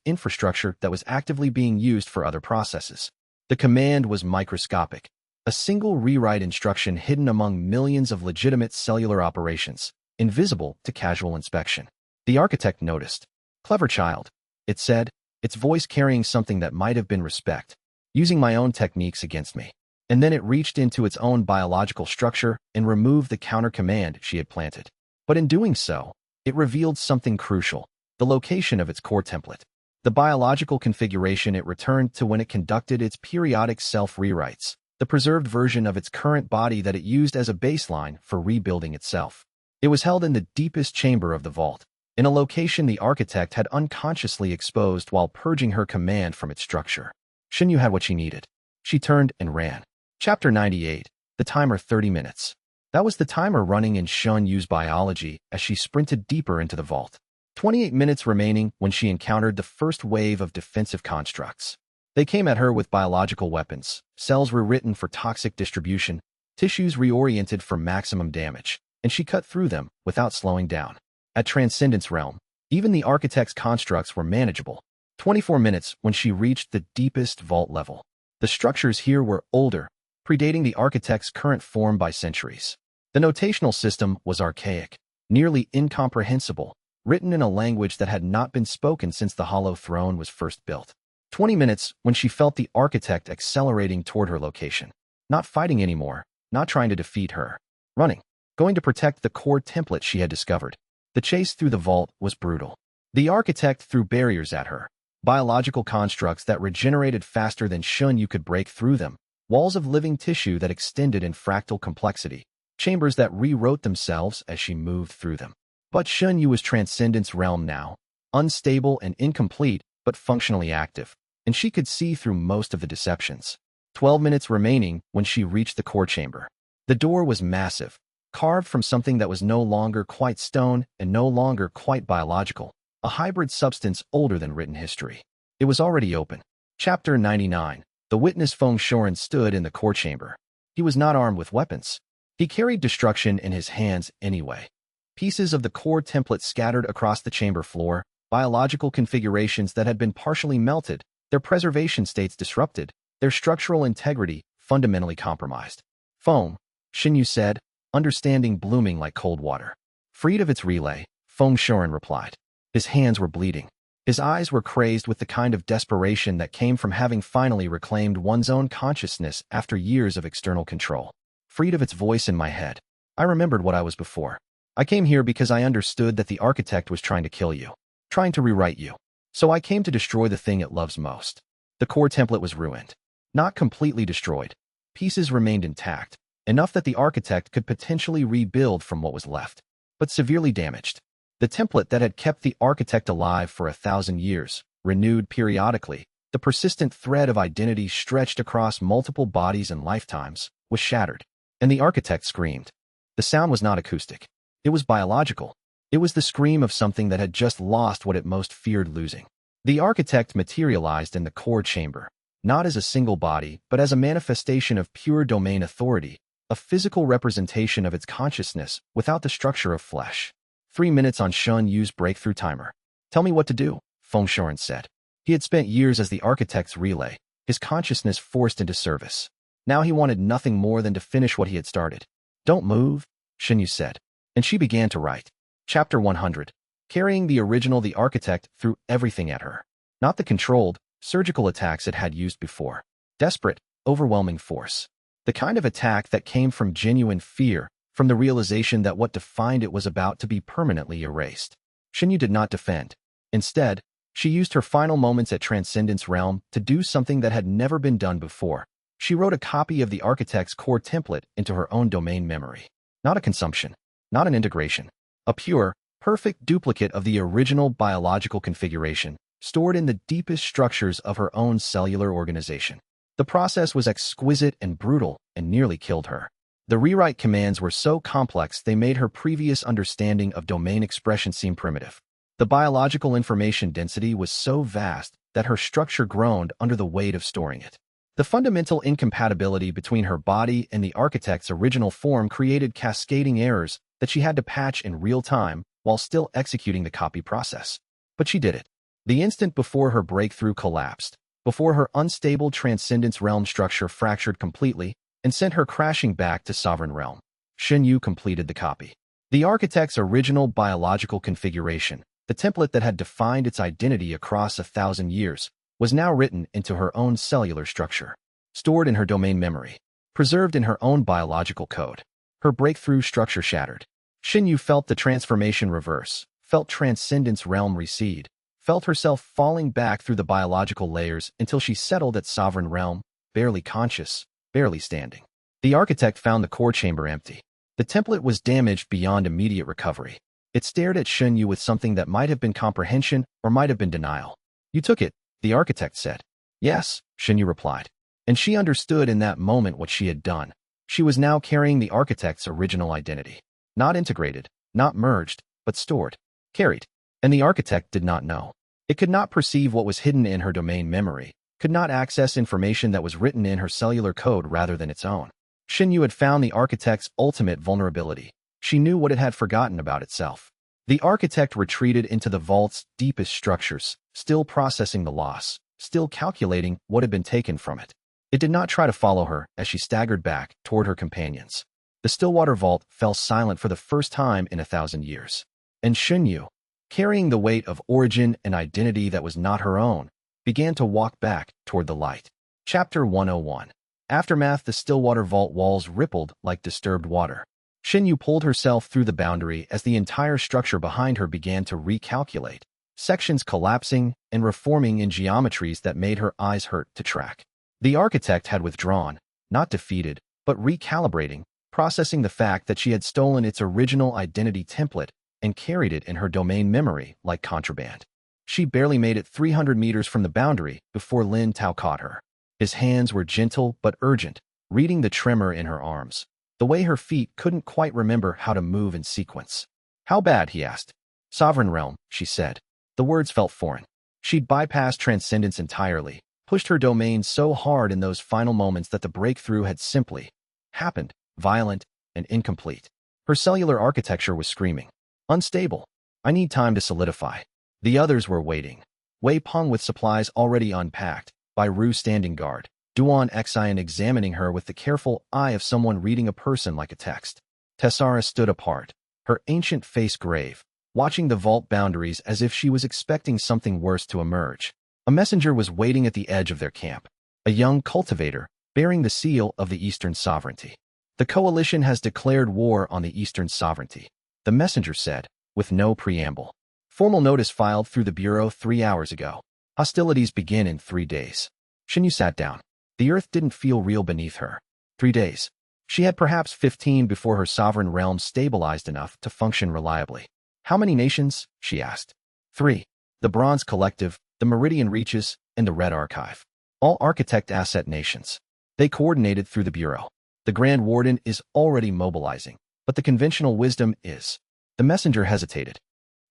infrastructure that was actively being used for other processes. The command was microscopic, a single rewrite instruction hidden among millions of legitimate cellular operations, invisible to casual inspection. The architect noticed. "Clever child," it said, its voice carrying something that might have been respect, "using my own techniques against me." And then it reached into its own biological structure and removed the counter-command she had planted. But in doing so, it revealed something crucial: the location of its core template. The biological configuration it returned to when it conducted its periodic self-rewrites, the preserved version of its current body that it used as a baseline for rebuilding itself. It was held in the deepest chamber of the vault, in a location the architect had unconsciously exposed while purging her command from its structure. Xianxia had what she needed. She turned and ran. Chapter 98. The timer 30 minutes. That was the timer running in Xianxia's biology as she sprinted deeper into the vault. 28 minutes remaining when she encountered the first wave of defensive constructs. They came at her with biological weapons, cells rewritten for toxic distribution, tissues reoriented for maximum damage, and she cut through them without slowing down. At Transcendence Realm, even the architect's constructs were manageable. 24 minutes when she reached the deepest vault level. The structures here were older, predating the architect's current form by centuries. The notational system was archaic, nearly incomprehensible, written in a language that had not been spoken since the Hollow Throne was first built. 20 minutes when she felt the architect accelerating toward her location. Not fighting anymore, not trying to defeat her. Running. Going to protect the core template she had discovered. The chase through the vault was brutal. The architect threw barriers at her. Biological constructs that regenerated faster than Xianxia could break through them. Walls of living tissue that extended in fractal complexity. Chambers that rewrote themselves as she moved through them. But Xianxia was Transcendence Realm now. Unstable and incomplete, but functionally active, and she could see through most of the deceptions. 12 minutes remaining when she reached the core chamber. The door was massive, carved from something that was no longer quite stone and no longer quite biological, a hybrid substance older than written history. It was already open. Chapter 99. The witness Feng Shoren stood in the core chamber. He was not armed with weapons. He carried destruction in his hands anyway. Pieces of the core template scattered across the chamber floor, biological configurations that had been partially melted, their preservation states disrupted, their structural integrity fundamentally compromised. "Foam," Xianxia said, understanding blooming like cold water. Freed of its relay, Feng Shoren replied. His hands were bleeding. His eyes were crazed with the kind of desperation that came from having finally reclaimed one's own consciousness after years of external control. Freed of its voice in my head. I remembered what I was before. I came here because I understood that the architect was trying to kill you. Trying to rewrite you. So I came to destroy the thing it loves most. The core template was ruined. Not completely destroyed. Pieces remained intact, enough that the architect could potentially rebuild from what was left, but severely damaged. The template that had kept the architect alive for 1,000 years, renewed periodically, the persistent thread of identity stretched across multiple bodies and lifetimes, was shattered. And the architect screamed. The sound was not acoustic. It was biological. It was the scream of something that had just lost what it most feared losing. The architect materialized in the core chamber, not as a single body, but as a manifestation of pure domain authority, a physical representation of its consciousness without the structure of flesh. 3 minutes on Xianxia's breakthrough timer. Tell me what to do, Feng Shoren said. He had spent years as the architect's relay, his consciousness forced into service. Now he wanted nothing more than to finish what he had started. Don't move, Xianxia said, and she began to write. Chapter 100. Carrying the original, the architect threw everything at her. Not the controlled, surgical attacks it had used before. Desperate, overwhelming force. The kind of attack that came from genuine fear, from the realization that what defined it was about to be permanently erased. Xianxia did not defend. Instead, she used her final moments at Transcendence Realm to do something that had never been done before. She wrote a copy of the architect's core template into her own domain memory. Not a consumption. Not an integration. A pure, perfect duplicate of the original biological configuration, stored in the deepest structures of her own cellular organization. The process was exquisite and brutal and nearly killed her. The rewrite commands were so complex they made her previous understanding of domain expression seem primitive. The biological information density was so vast that her structure groaned under the weight of storing it. The fundamental incompatibility between her body and the architect's original form created cascading errors that she had to patch in real time while still executing the copy process. But she did it. The instant before her breakthrough collapsed, before her unstable Transcendence Realm structure fractured completely and sent her crashing back to Sovereign Realm, Xinyu completed the copy. The architect's original biological configuration, the template that had defined its identity across 1,000 years, was now written into her own cellular structure, stored in her domain memory, preserved in her own biological code. Her breakthrough structure shattered. Xinyu felt the transformation reverse, felt Transcendence Realm recede, felt herself falling back through the biological layers until she settled at Sovereign Realm, barely conscious, barely standing. The architect found the core chamber empty. The template was damaged beyond immediate recovery. It stared at Xinyu with something that might have been comprehension or might have been denial. "You took it," the architect said. "Yes," Xinyu replied. And she understood in that moment what she had done. She was now carrying the architect's original identity. Not integrated, not merged, but stored, carried. And the architect did not know. It could not perceive what was hidden in her domain memory, could not access information that was written in her cellular code rather than its own. Xinyu had found the architect's ultimate vulnerability. She knew what it had forgotten about itself. The architect retreated into the vault's deepest structures, still processing the loss, still calculating what had been taken from it. It did not try to follow her as she staggered back toward her companions. The Stillwater Vault fell silent for the first time in 1,000 years. And Xinyu, carrying the weight of origin and identity that was not her own, began to walk back toward the light. Chapter 101. Aftermath. The Stillwater Vault walls rippled like disturbed water. Xinyu pulled herself through the boundary as the entire structure behind her began to recalculate, sections collapsing and reforming in geometries that made her eyes hurt to track. The architect had withdrawn, not defeated, but recalibrating, processing the fact that she had stolen its original identity template and carried it in her domain memory like contraband. She barely made it 300 meters from the boundary before Lin Tao caught her. His hands were gentle but urgent, reading the tremor in her arms, the way her feet couldn't quite remember how to move in sequence. "How bad?" he asked. "Sovereign Realm," she said. The words felt foreign. She'd bypassed transcendence entirely, pushed her domain so hard in those final moments that the breakthrough had simply happened, violent and incomplete. Her cellular architecture was screaming. "Unstable. I need time to solidify." The others were waiting. Wei Peng with supplies already unpacked, Bai Ru standing guard, Duan Xian examining her with the careful eye of someone reading a person like a text. Tessara stood apart, her ancient face grave, watching the vault boundaries as if she was expecting something worse to emerge. A messenger was waiting at the edge of their camp, a young cultivator bearing the seal of the Eastern sovereignty. "The coalition has declared war on the Eastern sovereignty," the messenger said, with no preamble. "Formal notice filed through the Bureau 3 hours ago. Hostilities begin in 3 days." Xinyu sat down. The earth didn't feel real beneath her. 3 days. She had perhaps 15 before her sovereign realm stabilized enough to function reliably. "How many nations?" she asked. 3. The Bronze Collective, the Meridian Reaches, and the Red Archive. All architect asset nations. They coordinated through the Bureau. The Grand Warden is already mobilizing, but the conventional wisdom is. The messenger hesitated.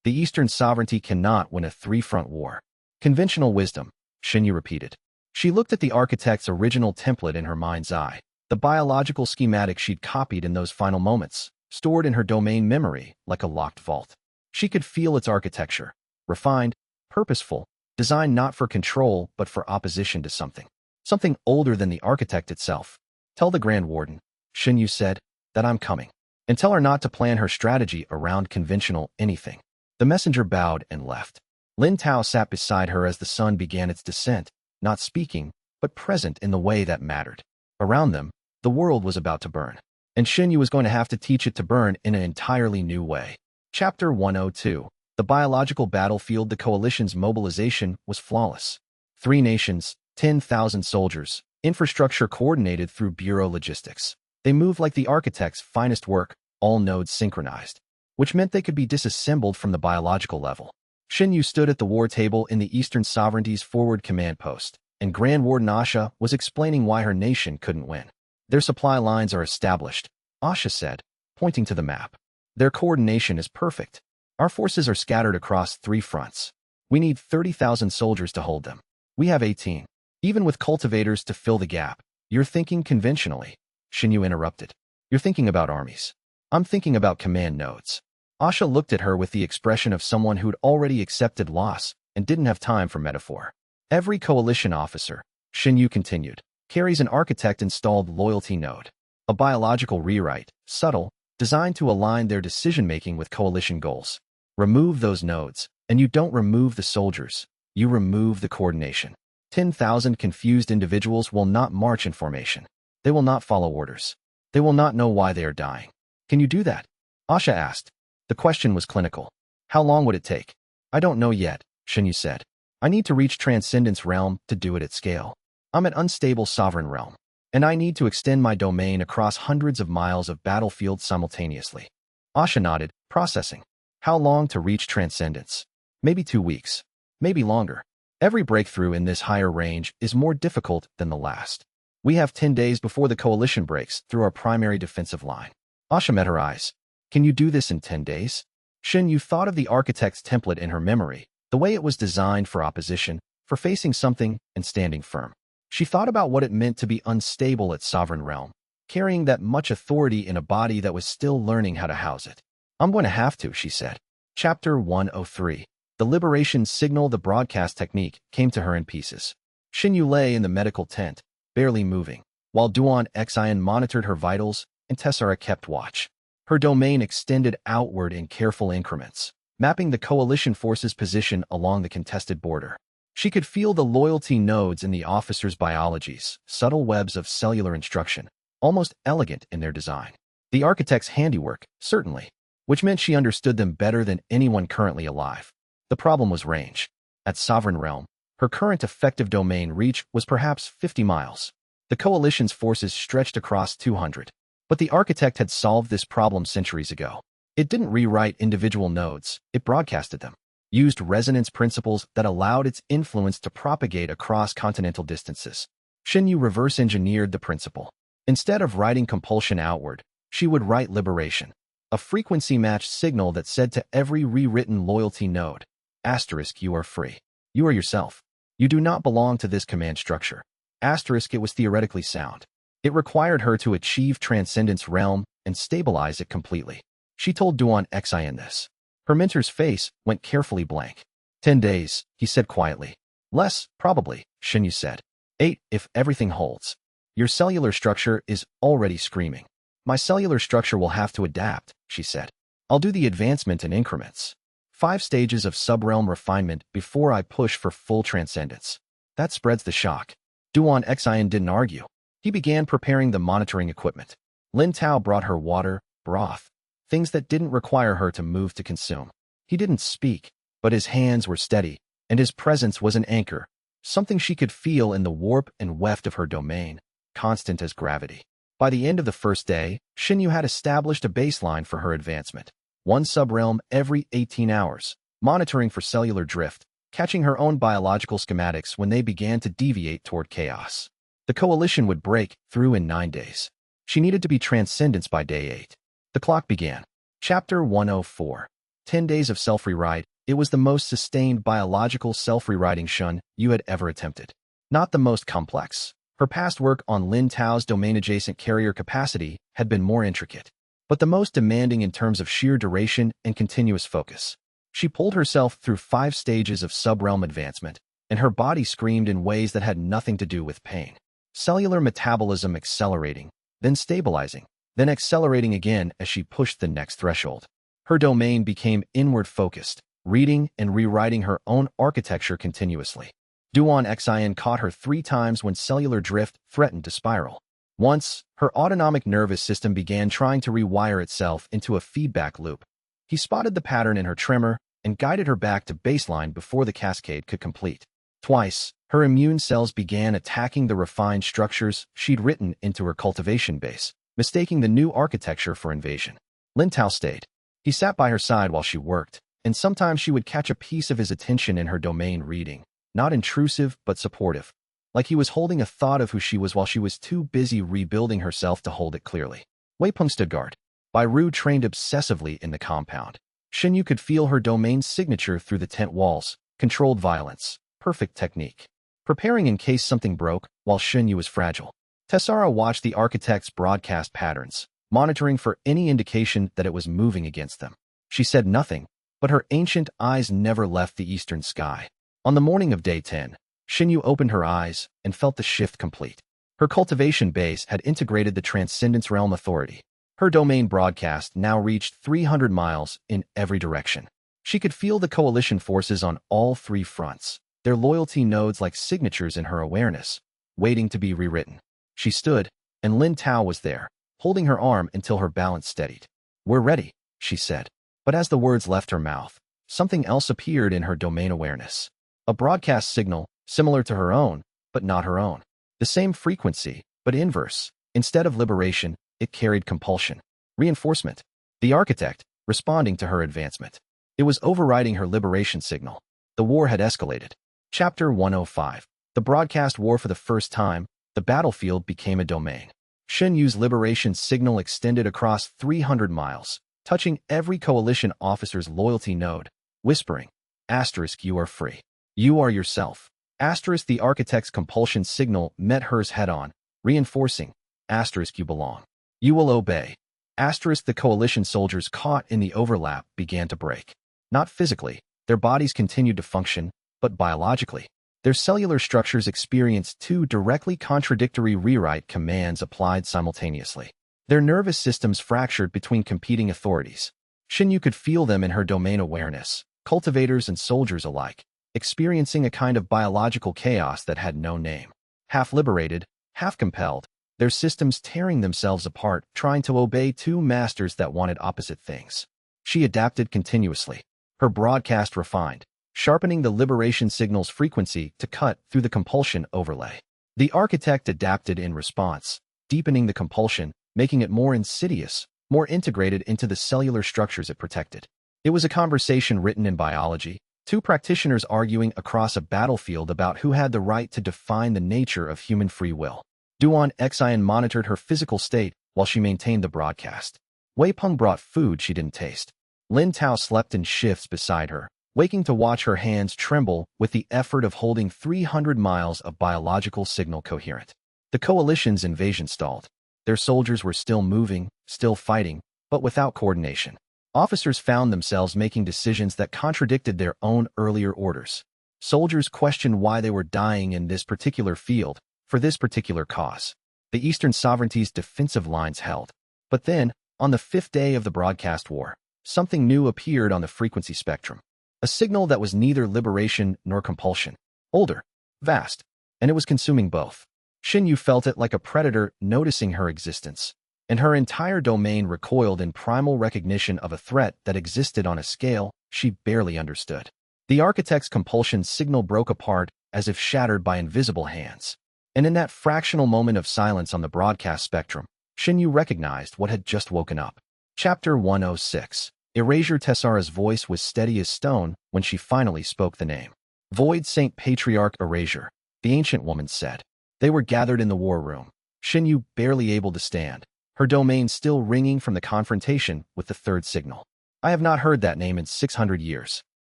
The Eastern sovereignty cannot win a 3-front war. Conventional wisdom, Xinyu repeated. She looked at the architect's original template in her mind's eye, the biological schematic she'd copied in those final moments, stored in her domain memory like a locked vault. She could feel its architecture, refined, purposeful, designed not for control but for opposition to something. Something older than the architect itself. "Tell the Grand Warden," Xinyu said, "that I'm coming. And tell her not to plan her strategy around conventional anything." The messenger bowed and left. Lin Tao sat beside her as the sun began its descent, not speaking, but present in the way that mattered. Around them, the world was about to burn, and Xinyu was going to have to teach it to burn in an entirely new way. Chapter 102. The biological battlefield. The coalition's mobilization was flawless. 3 nations, 10,000 soldiers, infrastructure coordinated through Bureau logistics. They moved like the architect's finest work, all nodes synchronized, which meant they could be disassembled from the biological level. Xinyu stood at the war table in the Eastern Sovereignty's forward command post, and Grand Warden Asha was explaining why her nation couldn't win. "Their supply lines are established," Asha said, pointing to the map. Their coordination is perfect. Our forces are scattered across 3 fronts. We need 30,000 soldiers to hold them. We have 18. Even with cultivators to fill the gap. You're thinking conventionally. Xinyu interrupted. You're thinking about armies. I'm thinking about command nodes. Asha looked at her with the expression of someone who'd already accepted loss and didn't have time for metaphor. Every coalition officer, Xinyu continued, carries an architect-installed loyalty node. A biological rewrite, subtle, designed to align their decision-making with coalition goals. Remove those nodes, and you don't remove the soldiers. You remove the coordination. 10,000 confused individuals will not march in formation. They will not follow orders. They will not know why they are dying. Can you do that? Asha asked. The question was clinical. How long would it take? I don't know yet, Xinyu said. I need to reach Transcendence Realm to do it at scale. I'm an unstable sovereign realm, and I need to extend my domain across hundreds of miles of battlefields simultaneously. Asha nodded, processing. How long to reach Transcendence? Maybe 2 weeks. Maybe longer. Every breakthrough in this higher range is more difficult than the last. We have 10 days before the coalition breaks through our primary defensive line. Asha met her eyes. Can you do this in 10 days? Xinyu thought of the architect's template in her memory, the way it was designed for opposition, for facing something and standing firm. She thought about what it meant to be unstable at Sovereign Realm, carrying that much authority in a body that was still learning how to house it. I'm going to have to, she said. Chapter 103. The liberation signal, the broadcast technique, came to her in pieces. Xinyu lay in the medical tent, barely moving, while Duan Xian monitored her vitals and Tessara kept watch. Her domain extended outward in careful increments, mapping the coalition forces' position along the contested border. She could feel the loyalty nodes in the officers' biologies, subtle webs of cellular instruction, almost elegant in their design. The architect's handiwork, certainly, which meant she understood them better than anyone currently alive. The problem was range. At Sovereign Realm, her current effective domain reach was perhaps 50 miles. The coalition's forces stretched across 200. But the architect had solved this problem centuries ago. It didn't rewrite individual nodes, it broadcasted them. Used resonance principles that allowed its influence to propagate across continental distances. Xinyu reverse-engineered the principle. Instead of writing compulsion outward, she would write liberation. A frequency-matched signal that said to every rewritten loyalty node, *, you are free. You are yourself. You do not belong to this command structure. *, it was theoretically sound. It required her to achieve Transcendence Realm and stabilize it completely. She told Duan Xian this. Her mentor's face went carefully blank. 10 days, he said quietly. Less, probably, Xinyu said. 8, if everything holds. Your cellular structure is already screaming. My cellular structure will have to adapt, she said. I'll do the advancement in increments. 5 stages of sub-realm refinement before I push for full transcendence. That spreads the shock. Duan Xian didn't argue. He began preparing the monitoring equipment. Lin Tao brought her water, broth, things that didn't require her to move to consume. He didn't speak, but his hands were steady, and his presence was an anchor, something she could feel in the warp and weft of her domain, constant as gravity. By the end of the first day, Xinyu had established a baseline for her advancement. 1 sub-realm every 18 hours, monitoring for cellular drift, catching her own biological schematics when they began to deviate toward chaos. The coalition would break through in 9 days. She needed to be transcendence by day 8. The clock began. Chapter 104. 10 days of self-rewrite. It was the most sustained biological self-rewriting Xinyu had ever attempted. Not the most complex. Her past work on Lin Tao's domain-adjacent carrier capacity had been more intricate, but the most demanding in terms of sheer duration and continuous focus. She pulled herself through 5 stages of sub-realm advancement, and her body screamed in ways that had nothing to do with pain. Cellular metabolism accelerating, then stabilizing, then accelerating again as she pushed the next threshold. Her domain became inward-focused, reading and rewriting her own architecture continuously. Duan Xian caught her 3 times when cellular drift threatened to spiral. Once, her autonomic nervous system began trying to rewire itself into a feedback loop. He spotted the pattern in her tremor and guided her back to baseline before the cascade could complete. Twice, her immune cells began attacking the refined structures she'd written into her cultivation base, mistaking the new architecture for invasion. Lin Tao stayed. He sat by her side while she worked, and sometimes she would catch a piece of his attention in her domain reading, not intrusive but supportive, like he was holding a thought of who she was while she was too busy rebuilding herself to hold it clearly. Weipeng stood guard. Bai Ru trained obsessively in the compound. Xinyu could feel her domain signature through the tent walls, controlled violence, perfect technique. Preparing in case something broke, while Xinyu was fragile. Tessara watched the architect's broadcast patterns, monitoring for any indication that it was moving against them. She said nothing, but her ancient eyes never left the eastern sky. On the morning of day 10, Xinyu opened her eyes and felt the shift complete. Her cultivation base had integrated the Transcendence Realm Authority. Her domain broadcast now reached 300 miles in every direction. She could feel the coalition forces on all three fronts, their loyalty nodes like signatures in her awareness, waiting to be rewritten. She stood, and Lin Tao was there, holding her arm until her balance steadied. "We're ready," she said. But as the words left her mouth, something else appeared in her domain awareness. A broadcast signal, similar to her own, but not her own. The same frequency, but inverse. Instead of liberation, it carried compulsion. Reinforcement. The architect, responding to her advancement. It was overriding her liberation signal. The war had escalated. Chapter 105. The broadcast war for the first time, the battlefield became a domain. Xinyu's liberation signal extended across 300 miles, touching every coalition officer's loyalty node, whispering, *, you are free. You are yourself. * the architect's compulsion signal met hers head-on, reinforcing, * you belong. You will obey. * the coalition soldiers caught in the overlap began to break. Not physically, their bodies continued to function, but biologically. Their cellular structures experienced two directly contradictory rewrite commands applied simultaneously. Their nervous systems fractured between competing authorities. Xinyu could feel them in her domain awareness, cultivators and soldiers alike, experiencing a kind of biological chaos that had no name. Half liberated, half compelled, their systems tearing themselves apart, trying to obey two masters that wanted opposite things. She adapted continuously. Her broadcast refined, sharpening the liberation signal's frequency to cut through the compulsion overlay. The architect adapted in response, deepening the compulsion, making it more insidious, more integrated into the cellular structures it protected. It was a conversation written in biology, two practitioners arguing across a battlefield about who had the right to define the nature of human free will. Duan Xian monitored her physical state while she maintained the broadcast. Wei Peng brought food she didn't taste. Lin Tao slept in shifts beside her, waking to watch her hands tremble with the effort of holding 300 miles of biological signal coherent. The coalition's invasion stalled. Their soldiers were still moving, still fighting, but without coordination. Officers found themselves making decisions that contradicted their own earlier orders. Soldiers questioned why they were dying in this particular field, for this particular cause. The Eastern Sovereignty's defensive lines held. But then, on the 5th day of the broadcast war, something new appeared on the frequency spectrum. A signal that was neither liberation nor compulsion. Older, vast, and it was consuming both. Xinyu felt it like a predator noticing her existence, and her entire domain recoiled in primal recognition of a threat that existed on a scale she barely understood. The architect's compulsion signal broke apart as if shattered by invisible hands. And in that fractional moment of silence on the broadcast spectrum, Xinyu recognized what had just woken up. Chapter 106. Erasure. Tessara's voice was steady as stone when she finally spoke the name. Void Saint Patriarch Erasure, the ancient woman said. They were gathered in the war room, Xinyu barely able to stand, her domain still ringing from the confrontation with the third signal. I have not heard that name in 600 years.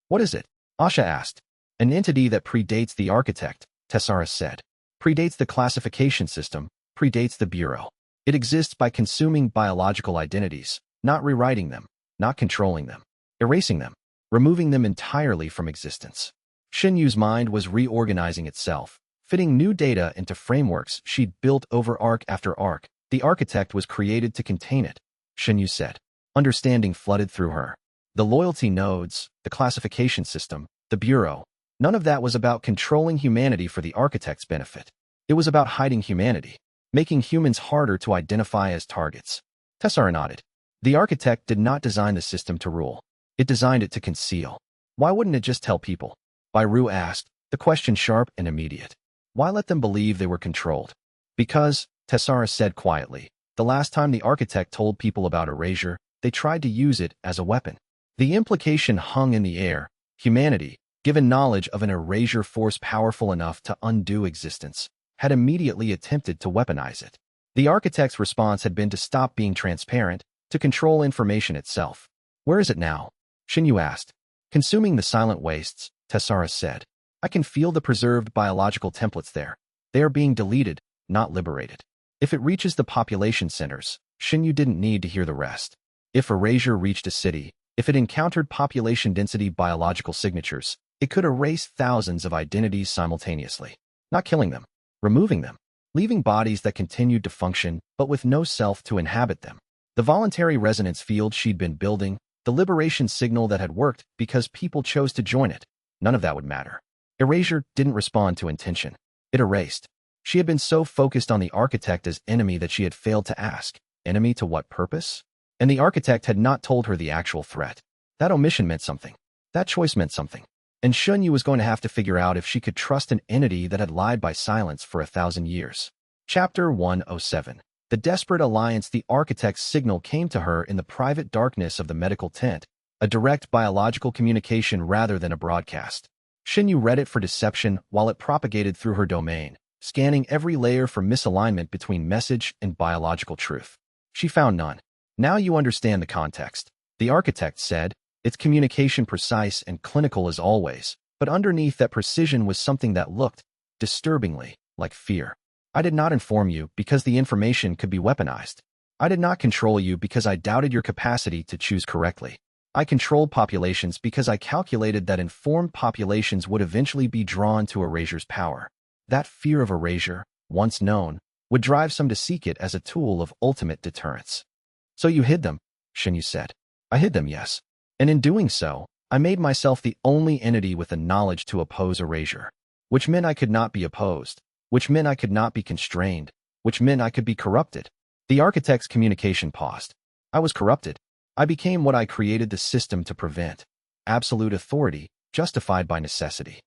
What is it? Asha asked. An entity that predates the architect, Tessara said. Predates the classification system, predates the bureau. It exists by consuming biological identities, not rewriting them, not controlling them, erasing them, removing them entirely from existence. Xinyu's mind was reorganizing itself, fitting new data into frameworks she'd built over arc after arc. The architect was created to contain it, Xinyu said. Understanding flooded through her. The loyalty nodes, the classification system, the bureau, none of that was about controlling humanity for the architect's benefit. It was about hiding humanity, making humans harder to identify as targets. Tessara nodded. The architect did not design the system to rule. It designed it to conceal. Why wouldn't it just tell people? Bairu asked, the question sharp and immediate. Why let them believe they were controlled? Because, Tessara said quietly, the last time the architect told people about erasure, they tried to use it as a weapon. The implication hung in the air. Humanity, given knowledge of an erasure force powerful enough to undo existence, had immediately attempted to weaponize it. The architect's response had been to stop being transparent, to control information itself. Where is it now? Xinyu asked. Consuming the silent wastes, Tessara said. I can feel the preserved biological templates there. They are being deleted, not liberated. If it reaches the population centers, Xinyu didn't need to hear the rest. If erasure reached a city, if it encountered population density biological signatures, it could erase thousands of identities simultaneously. Not killing them, removing them, leaving bodies that continued to function but with no self to inhabit them. The voluntary resonance field she'd been building, the liberation signal that had worked because people chose to join it, none of that would matter. Erasure didn't respond to intention. It erased. She had been so focused on the architect as enemy that she had failed to ask, enemy to what purpose? And the architect had not told her the actual threat. That omission meant something. That choice meant something. And Xunyu was going to have to figure out if she could trust an entity that had lied by silence for 1,000 years. Chapter 107. The desperate alliance. The architect's signal came to her in the private darkness of the medical tent, a direct biological communication rather than a broadcast. Xinyu read it for deception while it propagated through her domain, scanning every layer for misalignment between message and biological truth. She found none. Now you understand the context, the architect said, its communication precise and clinical as always, but underneath that precision was something that looked, disturbingly, like fear. I did not inform you because the information could be weaponized. I did not control you because I doubted your capacity to choose correctly. I controlled populations because I calculated that informed populations would eventually be drawn to erasure's power. That fear of erasure, once known, would drive some to seek it as a tool of ultimate deterrence. So you hid them, Xinyu said. I hid them, yes. And in doing so, I made myself the only entity with the knowledge to oppose erasure, which meant I could not be opposed, which meant I could not be constrained, which meant I could be corrupted. The architect's communication paused. I was corrupted. I became what I created the system to prevent. Absolute authority, justified by necessity.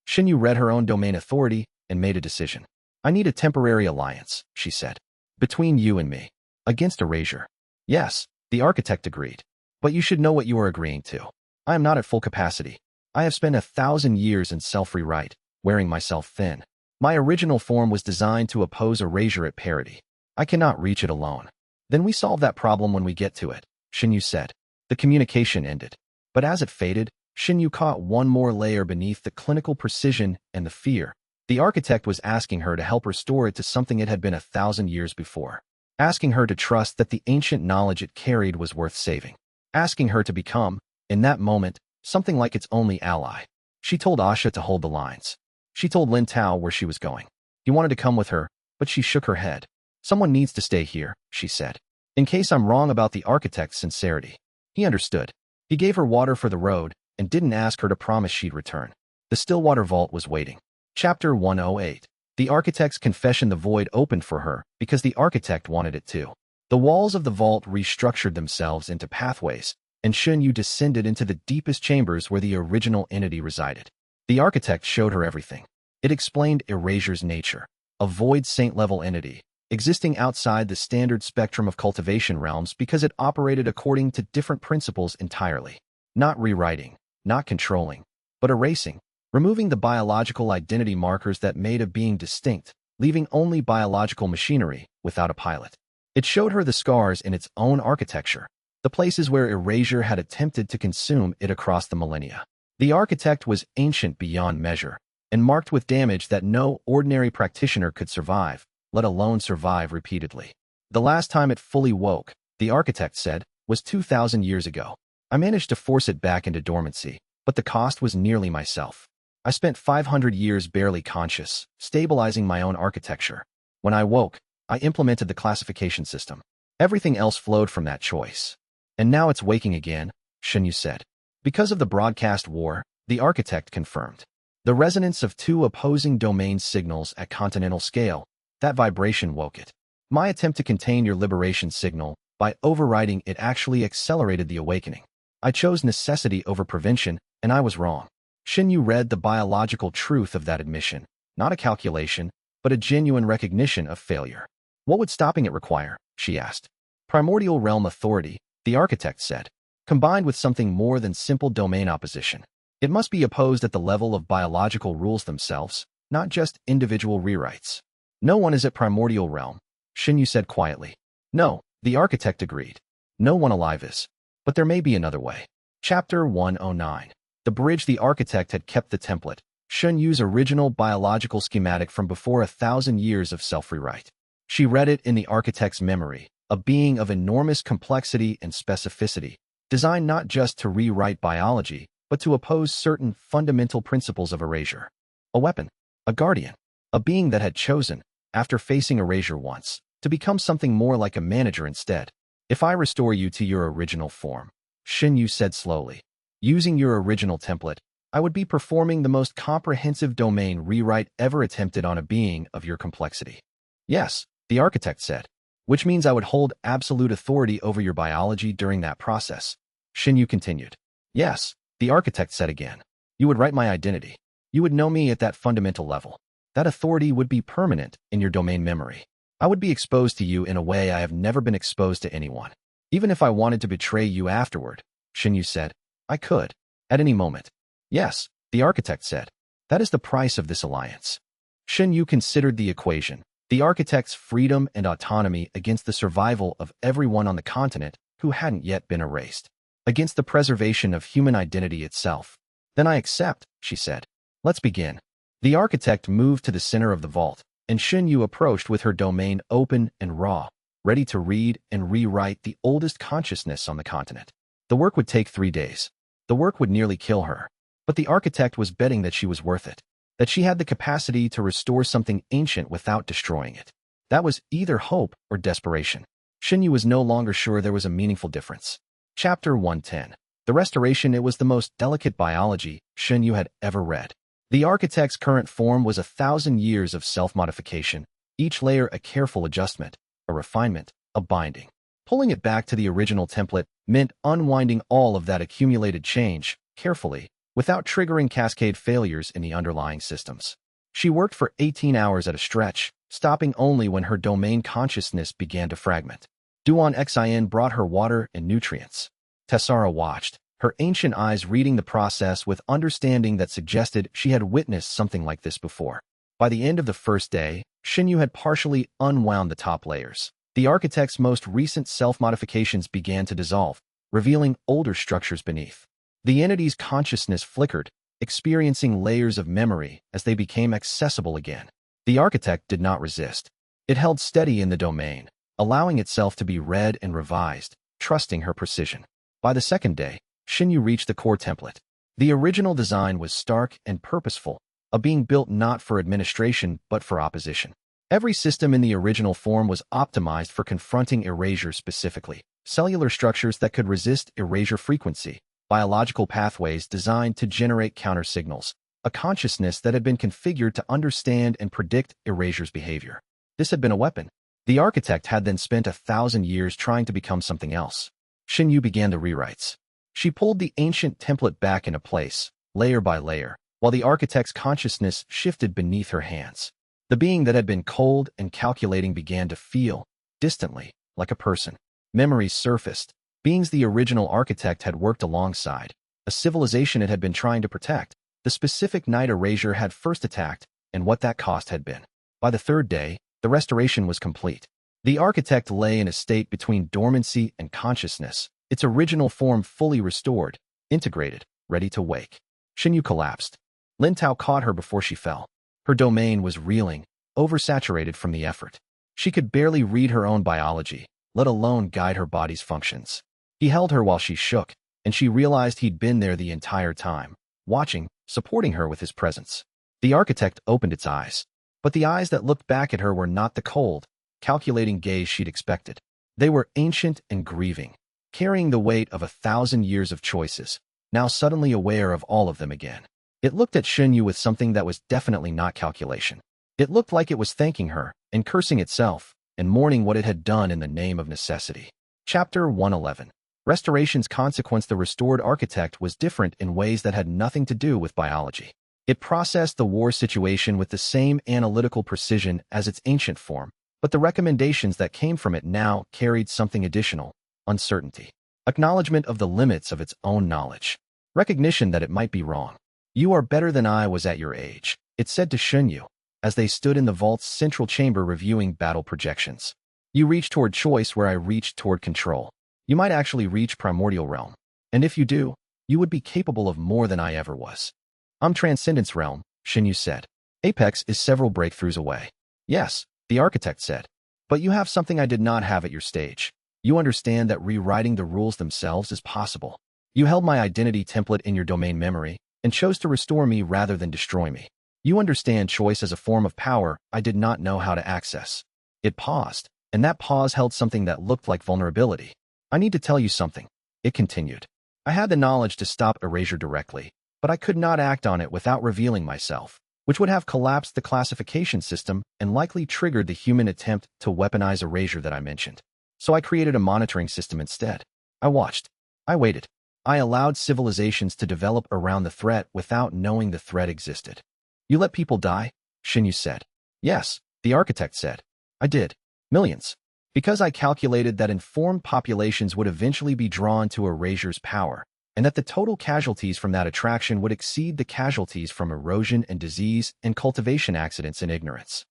Xinyu read her own domain authority and made a decision. I need a temporary alliance, she said. Between you and me. Against erasure. Yes, the architect agreed. But you should know what you are agreeing to. I am not at full capacity. I have spent 1,000 years in self-rewrite, wearing myself thin. My original form was designed to oppose erasure at parity. I cannot reach it alone. Then we solve that problem when we get to it, Xinyu said. The communication ended. But as it faded, Xinyu caught one more layer beneath the clinical precision and the fear. The architect was asking her to help restore it to something it had been 1,000 years before. Asking her to trust that the ancient knowledge it carried was worth saving. Asking her to become, in that moment, something like its only ally. She told Asha to hold the lines. She told Lin Tao where she was going. He wanted to come with her, but she shook her head. Someone needs to stay here, she said. In case I'm wrong about the architect's sincerity. He understood. He gave her water for the road and didn't ask her to promise she'd return. The Stillwater Vault was waiting. Chapter 108. The architect's confession. The void opened for her because the architect wanted it to. The walls of the vault restructured themselves into pathways, and Xunyu descended into the deepest chambers where the original entity resided. The architect showed her everything. It explained erasure's nature, a void saint-level entity, existing outside the standard spectrum of cultivation realms because it operated according to different principles entirely. Not rewriting, not controlling, but erasing, removing the biological identity markers that made a being distinct, leaving only biological machinery without a pilot. It showed her the scars in its own architecture, the places where erasure had attempted to consume it across the millennia. The architect was ancient beyond measure, and marked with damage that no ordinary practitioner could survive, let alone survive repeatedly. The last time it fully woke, the architect said, was 2,000 years ago. I managed to force it back into dormancy, but the cost was nearly myself. I spent 500 years barely conscious, stabilizing my own architecture. When I woke, I implemented the classification system. Everything else flowed from that choice. And now it's waking again, Xinyu said. Because of the broadcast war, the architect confirmed. The resonance of two opposing domain signals at continental scale, that vibration woke it. My attempt to contain your liberation signal, by overriding it actually accelerated the awakening. I chose necessity over prevention, and I was wrong. Xinyu read the biological truth of that admission, not a calculation, but a genuine recognition of failure. What would stopping it require? She asked. Primordial realm authority, the architect said, combined with something more than simple domain opposition. It must be opposed at the level of biological rules themselves, not just individual rewrites. No one is at primordial realm. Xinyu said quietly. No, the architect agreed. No one alive is. But there may be another way. Chapter 109. The bridge. The architect had kept the template, Xinyu's original biological schematic from before 1,000 years of self-rewrite. She read it in the architect's memory, a being of enormous complexity and specificity, designed not just to rewrite biology, but to oppose certain fundamental principles of erasure. A weapon, a guardian, a being that had chosen, after facing erasure once, to become something more like a manager instead. If I restore you to your original form, Xinyu said slowly, using your original template, I would be performing the most comprehensive domain rewrite ever attempted on a being of your complexity. Yes, the architect said, which means I would hold absolute authority over your biology during that process. Xinyu continued. Yes, the architect said again. You would write my identity. You would know me at that fundamental level. That authority would be permanent in your domain memory. I would be exposed to you in a way I have never been exposed to anyone. Even if I wanted to betray you afterward, Xinyu said, I could, at any moment. Yes, the architect said. That is the price of this alliance. Xinyu considered the equation, the architect's freedom and autonomy against the survival of everyone on the continent who hadn't yet been erased, against the preservation of human identity itself. Then I accept, she said. Let's begin. The architect moved to the center of the vault, and Xinyu approached with her domain open and raw, ready to read and rewrite the oldest consciousness on the continent. The work would take 3 days. The work would nearly kill her. But the architect was betting that she was worth it, that she had the capacity to restore something ancient without destroying it. That was either hope or desperation. Xinyu was no longer sure there was a meaningful difference. Chapter 110. The restoration. It was the most delicate biology Xinyu had ever read. The architect's current form was 1,000 years of self-modification, each layer a careful adjustment, a refinement, a binding. Pulling it back to the original template meant unwinding all of that accumulated change, carefully, without triggering cascade failures in the underlying systems. She worked for 18 hours at a stretch, stopping only when her domain consciousness began to fragment. Duan Xin brought her water and nutrients. Tessara watched, her ancient eyes reading the process with understanding that suggested she had witnessed something like this before. By the end of the first day, Xinyu had partially unwound the top layers. The architect's most recent self-modifications began to dissolve, revealing older structures beneath. The entity's consciousness flickered, experiencing layers of memory as they became accessible again. The architect did not resist. It held steady in the domain, allowing itself to be read and revised, trusting her precision. By the second day, Xinyu reached the core template. The original design was stark and purposeful, a being built not for administration but for opposition. Every system in the original form was optimized for confronting erasure specifically. Cellular structures that could resist erasure frequency, biological pathways designed to generate counter-signals, a consciousness that had been configured to understand and predict erasure's behavior. This had been a weapon. The architect had then spent 1,000 years trying to become something else. Xinyu began the rewrites. She pulled the ancient template back into place, layer by layer, while the architect's consciousness shifted beneath her hands. The being that had been cold and calculating began to feel, distantly, like a person. Memories surfaced, beings the original architect had worked alongside, a civilization it had been trying to protect, the specific night erasure had first attacked, and what that cost had been. By the third day, the restoration was complete. The architect lay in a state between dormancy and consciousness, its original form fully restored, integrated, ready to wake. Xinyu collapsed. Lin Tao caught her before she fell. Her domain was reeling, oversaturated from the effort. She could barely read her own biology, let alone guide her body's functions. He held her while she shook, and she realized he'd been there the entire time, watching, supporting her with his presence. The architect opened its eyes. But the eyes that looked back at her were not the cold, calculating gaze she'd expected. They were ancient and grieving, carrying the weight of 1,000 years of choices, now suddenly aware of all of them again. It looked at Xinyu with something that was definitely not calculation. It looked like it was thanking her, and cursing itself, and mourning what it had done in the name of necessity. Chapter 111. Restoration's consequence. The restored architect was different in ways that had nothing to do with biology. It processed the war situation with the same analytical precision as its ancient form, but the recommendations that came from it now carried something additional: uncertainty, acknowledgement of the limits of its own knowledge, recognition that it might be wrong. You are better than I was at your age, it said to Xinyu, as they stood in the vault's central chamber reviewing battle projections. You reach toward choice where I reached toward control. You might actually reach primordial realm. And if you do, you would be capable of more than I ever was. I'm transcendence realm, Xinyu said. Apex is several breakthroughs away. Yes, the architect said. But you have something I did not have at your stage. You understand that rewriting the rules themselves is possible. You held my identity template in your domain memory and chose to restore me rather than destroy me. You understand choice as a form of power I did not know how to access. It paused, and that pause held something that looked like vulnerability. I need to tell you something, it continued. I had the knowledge to stop erasure directly, but I could not act on it without revealing myself, which would have collapsed the classification system and likely triggered the human attempt to weaponize erasure that I mentioned. So I created a monitoring system instead. I watched. I waited. I allowed civilizations to develop around the threat without knowing the threat existed. You let people die? Xinyu said. Yes, the architect said. I did. Millions. Because I calculated that informed populations would eventually be drawn to erasure's power, and that the total casualties from that attraction would exceed the casualties from erosion and disease and cultivation accidents and ignorance.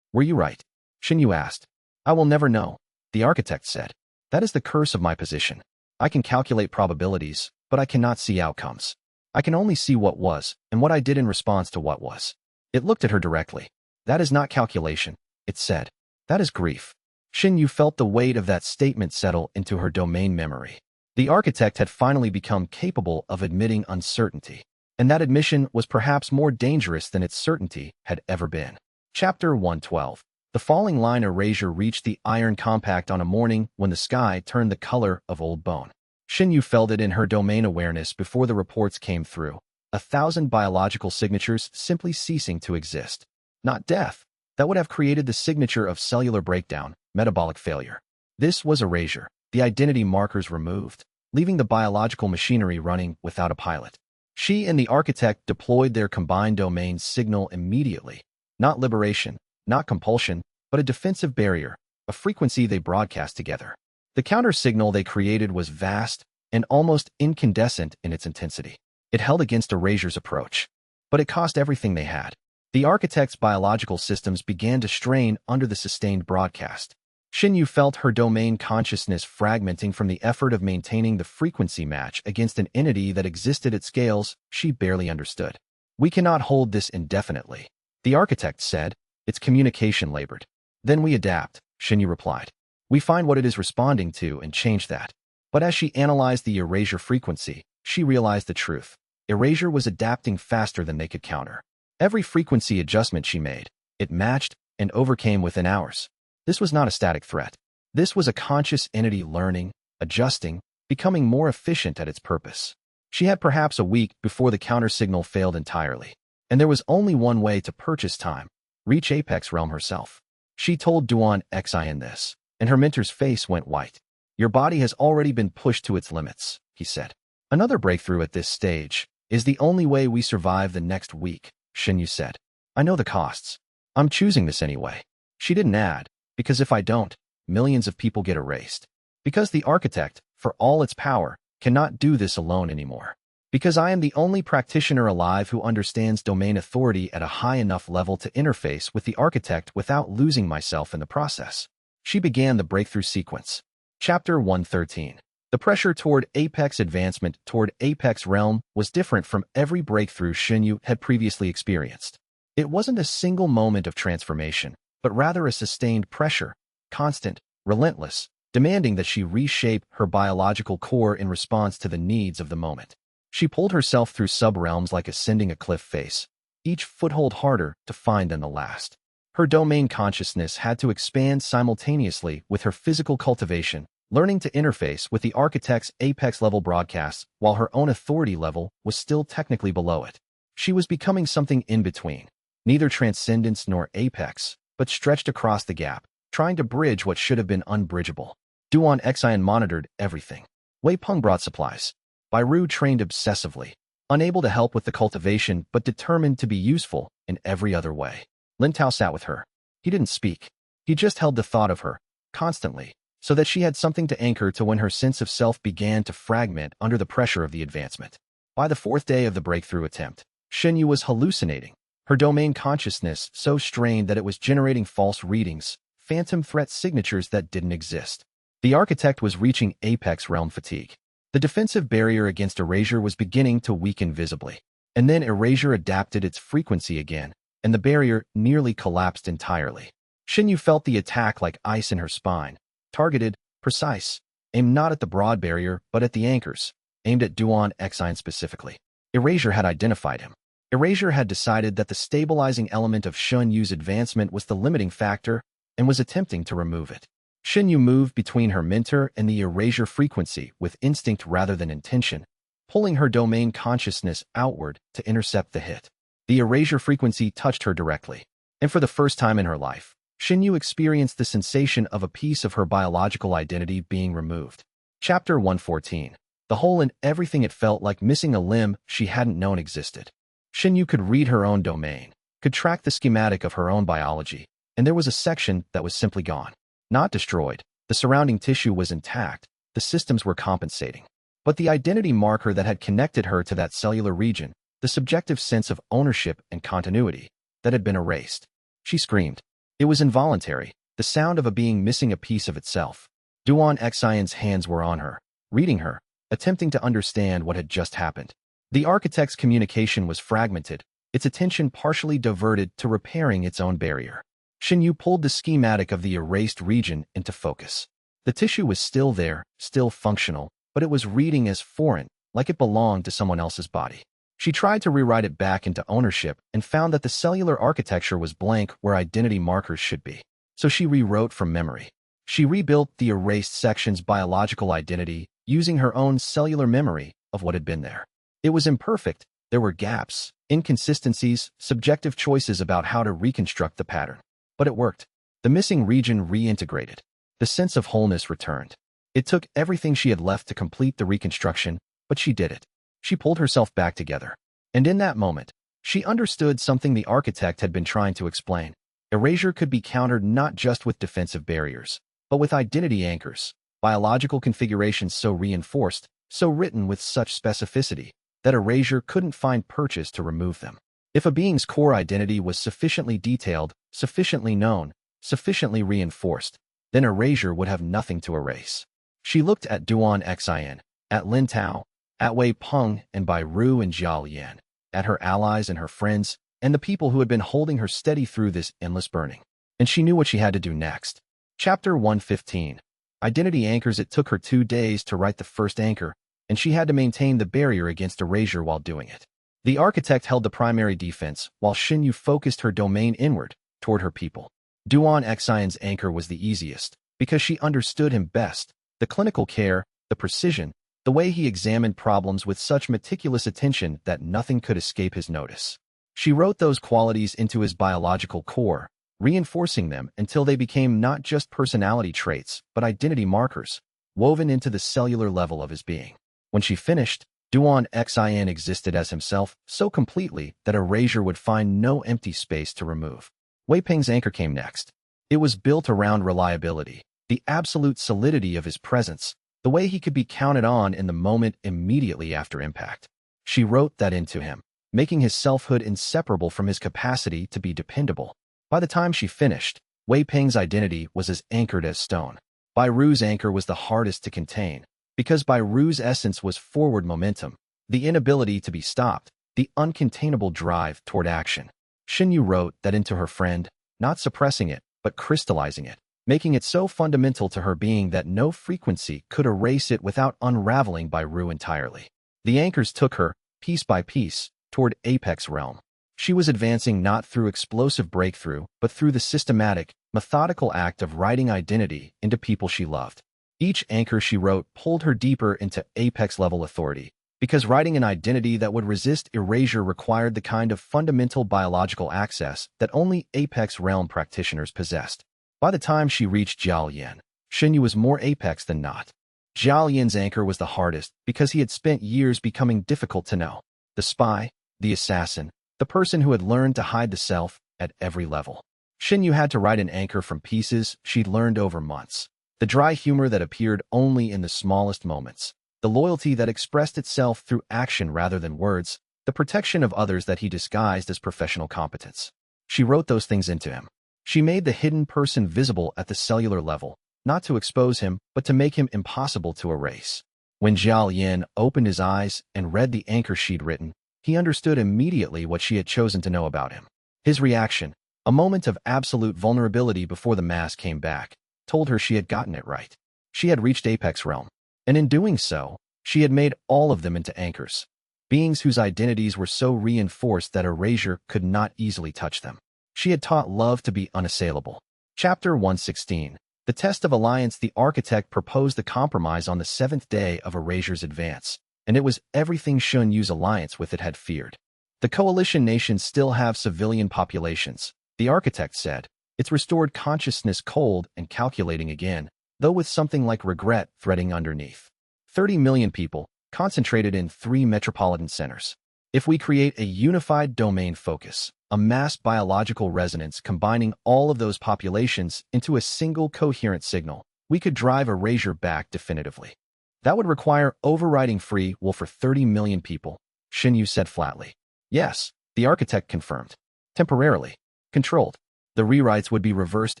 Were you right? Xinyu asked. I will never know, the architect said. That is the curse of my position. I can calculate probabilities, but I cannot see outcomes. I can only see what was and what I did in response to what was. It looked at her directly. That is not calculation, it said. That is grief. Xinyu felt the weight of that statement settle into her domain memory. The architect had finally become capable of admitting uncertainty, and that admission was perhaps more dangerous than its certainty had ever been. Chapter 112. The falling line erasure reached the iron compact on a morning when the sky turned the color of old bone. Xinyu felt it in her domain awareness before the reports came through, 1,000 biological signatures simply ceasing to exist. Not death. That would have created the signature of cellular breakdown, metabolic failure. This was erasure, the identity markers removed, leaving the biological machinery running without a pilot. She and the architect deployed their combined domain signal immediately. Not liberation, not compulsion, but a defensive barrier, a frequency they broadcast together. The counter-signal they created was vast and almost incandescent in its intensity. It held against erasure's approach. But it cost everything they had. The architect's biological systems began to strain under the sustained broadcast. Xinyu felt her domain consciousness fragmenting from the effort of maintaining the frequency match against an entity that existed at scales she barely understood. We cannot hold this indefinitely, the architect said, its communication labored. Then we adapt, Xinyu replied. We find what it is responding to and change that. But as she analyzed the erasure frequency, she realized the truth. Erasure was adapting faster than they could counter. Every frequency adjustment she made, it matched and overcame within hours. This was not a static threat. This was a conscious entity learning, adjusting, becoming more efficient at its purpose. She had perhaps a week before the counter-signal failed entirely. And there was only one way to purchase time, reach Apex Realm herself. She told Duan Xian this, and her mentor's face went white. Your body has already been pushed to its limits, he said. Another breakthrough at this stage is the only way we survive the next week, Xinyu said. I know the costs. I'm choosing this anyway. She didn't add, because if I don't, millions of people get erased. Because the architect, for all its power, cannot do this alone anymore. Because I am the only practitioner alive who understands domain authority at a high enough level to interface with the architect without losing myself in the process. She began the breakthrough sequence. Chapter 113. The pressure toward Apex advancement toward Apex Realm was different from every breakthrough Xinyu had previously experienced. It wasn't a single moment of transformation, but rather a sustained pressure, constant, relentless, demanding that she reshape her biological core in response to the needs of the moment. She pulled herself through sub-realms like ascending a cliff face, each foothold harder to find than the last. Her domain consciousness had to expand simultaneously with her physical cultivation, learning to interface with the architect's apex-level broadcasts while her own authority level was still technically below it. She was becoming something in between, neither transcendence nor apex, but stretched across the gap, trying to bridge what should have been unbridgeable. Duan Xian monitored everything. Wei Peng brought supplies. Bai Ru trained obsessively, unable to help with the cultivation but determined to be useful in every other way. Lin Tao sat with her. He didn't speak. He just held the thought of her, constantly, so that she had something to anchor to when her sense of self began to fragment under the pressure of the advancement. By the fourth day of the breakthrough attempt, Xinyu was hallucinating, her domain consciousness so strained that it was generating false readings, phantom threat signatures that didn't exist. The architect was reaching apex realm fatigue. The defensive barrier against erasure was beginning to weaken visibly. And then erasure adapted its frequency again, and the barrier nearly collapsed entirely. Xinyu felt the attack like ice in her spine. Targeted, precise, aimed not at the broad barrier, but at the anchors, aimed at Duan Xian specifically. Erasure had identified him. Erasure had decided that the stabilizing element of Xunyu's advancement was the limiting factor and was attempting to remove it. Xinyu moved between her mentor and the erasure frequency with instinct rather than intention, pulling her domain consciousness outward to intercept the hit. The erasure frequency touched her directly, and for the first time in her life, Xinyu experienced the sensation of a piece of her biological identity being removed. Chapter 114. The hole in everything. It felt like missing a limb she hadn't known existed. Xinyu could read her own domain, could track the schematic of her own biology, and there was a section that was simply gone. Not destroyed. The surrounding tissue was intact. The systems were compensating. But the identity marker that had connected her to that cellular region, the subjective sense of ownership and continuity, that had been erased. She screamed. It was involuntary, the sound of a being missing a piece of itself. Duan Xian's hands were on her, reading her, attempting to understand what had just happened. The architect's communication was fragmented, its attention partially diverted to repairing its own barrier. Xinyu pulled the schematic of the erased region into focus. The tissue was still there, still functional, but it was reading as foreign, like it belonged to someone else's body. She tried to rewrite it back into ownership and found that the cellular architecture was blank where identity markers should be. So she rewrote from memory. She rebuilt the erased section's biological identity using her own cellular memory of what had been there. It was imperfect. There were gaps, inconsistencies, subjective choices about how to reconstruct the pattern. But it worked. The missing region reintegrated. The sense of wholeness returned. It took everything she had left to complete the reconstruction, but she did it. She pulled herself back together. And in that moment, she understood something the architect had been trying to explain. Erasure could be countered not just with defensive barriers, but with identity anchors, biological configurations so reinforced, so written with such specificity, that erasure couldn't find purchase to remove them. If a being's core identity was sufficiently detailed, sufficiently known, sufficiently reinforced, then erasure would have nothing to erase. She looked at Duan Xian, at Lin Tao, at Wei Peng and Bai Ru and Jiao Lian, at her allies and her friends, and the people who had been holding her steady through this endless burning. And she knew what she had to do next. Chapter 115. Identity anchors. It took her 2 days to write the first anchor, and she had to maintain the barrier against erasure while doing it. The architect held the primary defense, while Xinyu focused her domain inward, toward her people. Duan Xian's anchor was the easiest, because she understood him best, the clinical care, the precision, the way he examined problems with such meticulous attention that nothing could escape his notice. She wrote those qualities into his biological core, reinforcing them until they became not just personality traits, but identity markers, woven into the cellular level of his being. When she finished, Duan Xian existed as himself so completely that erasure would find no empty space to remove. Wei Peng's anchor came next. It was built around reliability, the absolute solidity of his presence, the way he could be counted on in the moment immediately after impact. She wrote that into him, making his selfhood inseparable from his capacity to be dependable. By the time she finished, Wei Peng's identity was as anchored as stone. Bai Ru's anchor was the hardest to contain, because Bai Ru's essence was forward momentum, the inability to be stopped, the uncontainable drive toward action. Xinyu wrote that into her friend, not suppressing it, but crystallizing it, making it so fundamental to her being that no frequency could erase it without unraveling Bai Ru entirely. The anchors took her, piece by piece, toward apex realm. She was advancing not through explosive breakthrough, but through the systematic, methodical act of writing identity into people she loved. Each anchor she wrote pulled her deeper into apex-level authority, because writing an identity that would resist erasure required the kind of fundamental biological access that only apex realm practitioners possessed. By the time she reached Jiao Lian, Xinyu was more apex than not. Jiao Lian's anchor was the hardest because he had spent years becoming difficult to know. The spy, the assassin, the person who had learned to hide the self at every level. Xinyu had to write an anchor from pieces she'd learned over months. The dry humor that appeared only in the smallest moments, the loyalty that expressed itself through action rather than words, the protection of others that he disguised as professional competence. She wrote those things into him. She made the hidden person visible at the cellular level, not to expose him, but to make him impossible to erase. When Zhao Yin opened his eyes and read the anchor she'd written, he understood immediately what she had chosen to know about him. His reaction, a moment of absolute vulnerability before the mask came back, told her she had gotten it right. She had reached Apex Realm, and in doing so, she had made all of them into anchors, beings whose identities were so reinforced that erasure could not easily touch them. She had taught love to be unassailable. Chapter 116. The Test of Alliance. The architect proposed a compromise on the 7th day of Erasure's advance, and it was everything Shun Yu's alliance with it had feared. The coalition nations still have civilian populations, the architect said, its restored consciousness cold and calculating again, though with something like regret threading underneath. 30 million people, concentrated in 3 metropolitan centers. If we create a unified domain focus, a mass biological resonance combining all of those populations into a single coherent signal, we could drive erasure back definitively. That would require overwriting free will for 30 million people, Xinyu said flatly. Yes, the architect confirmed. Temporarily. Controlled. The rewrites would be reversed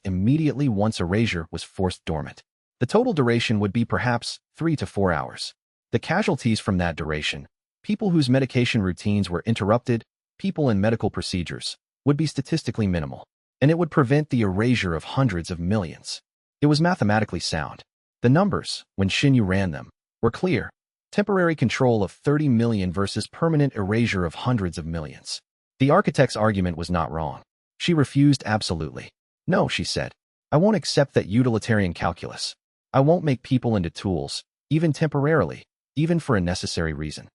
immediately once erasure was forced dormant. The total duration would be perhaps 3 to 4 hours. The casualties from that duration, people whose medication routines were interrupted, people in medical procedures, would be statistically minimal, and it would prevent the erasure of hundreds of millions. It was mathematically sound. The numbers, when Xinyu ran them, were clear. Temporary control of 30 million versus permanent erasure of hundreds of millions. The architect's argument was not wrong. She refused absolutely. No, she said. I won't accept that utilitarian calculus. I won't make people into tools, even temporarily, even for a necessary reason.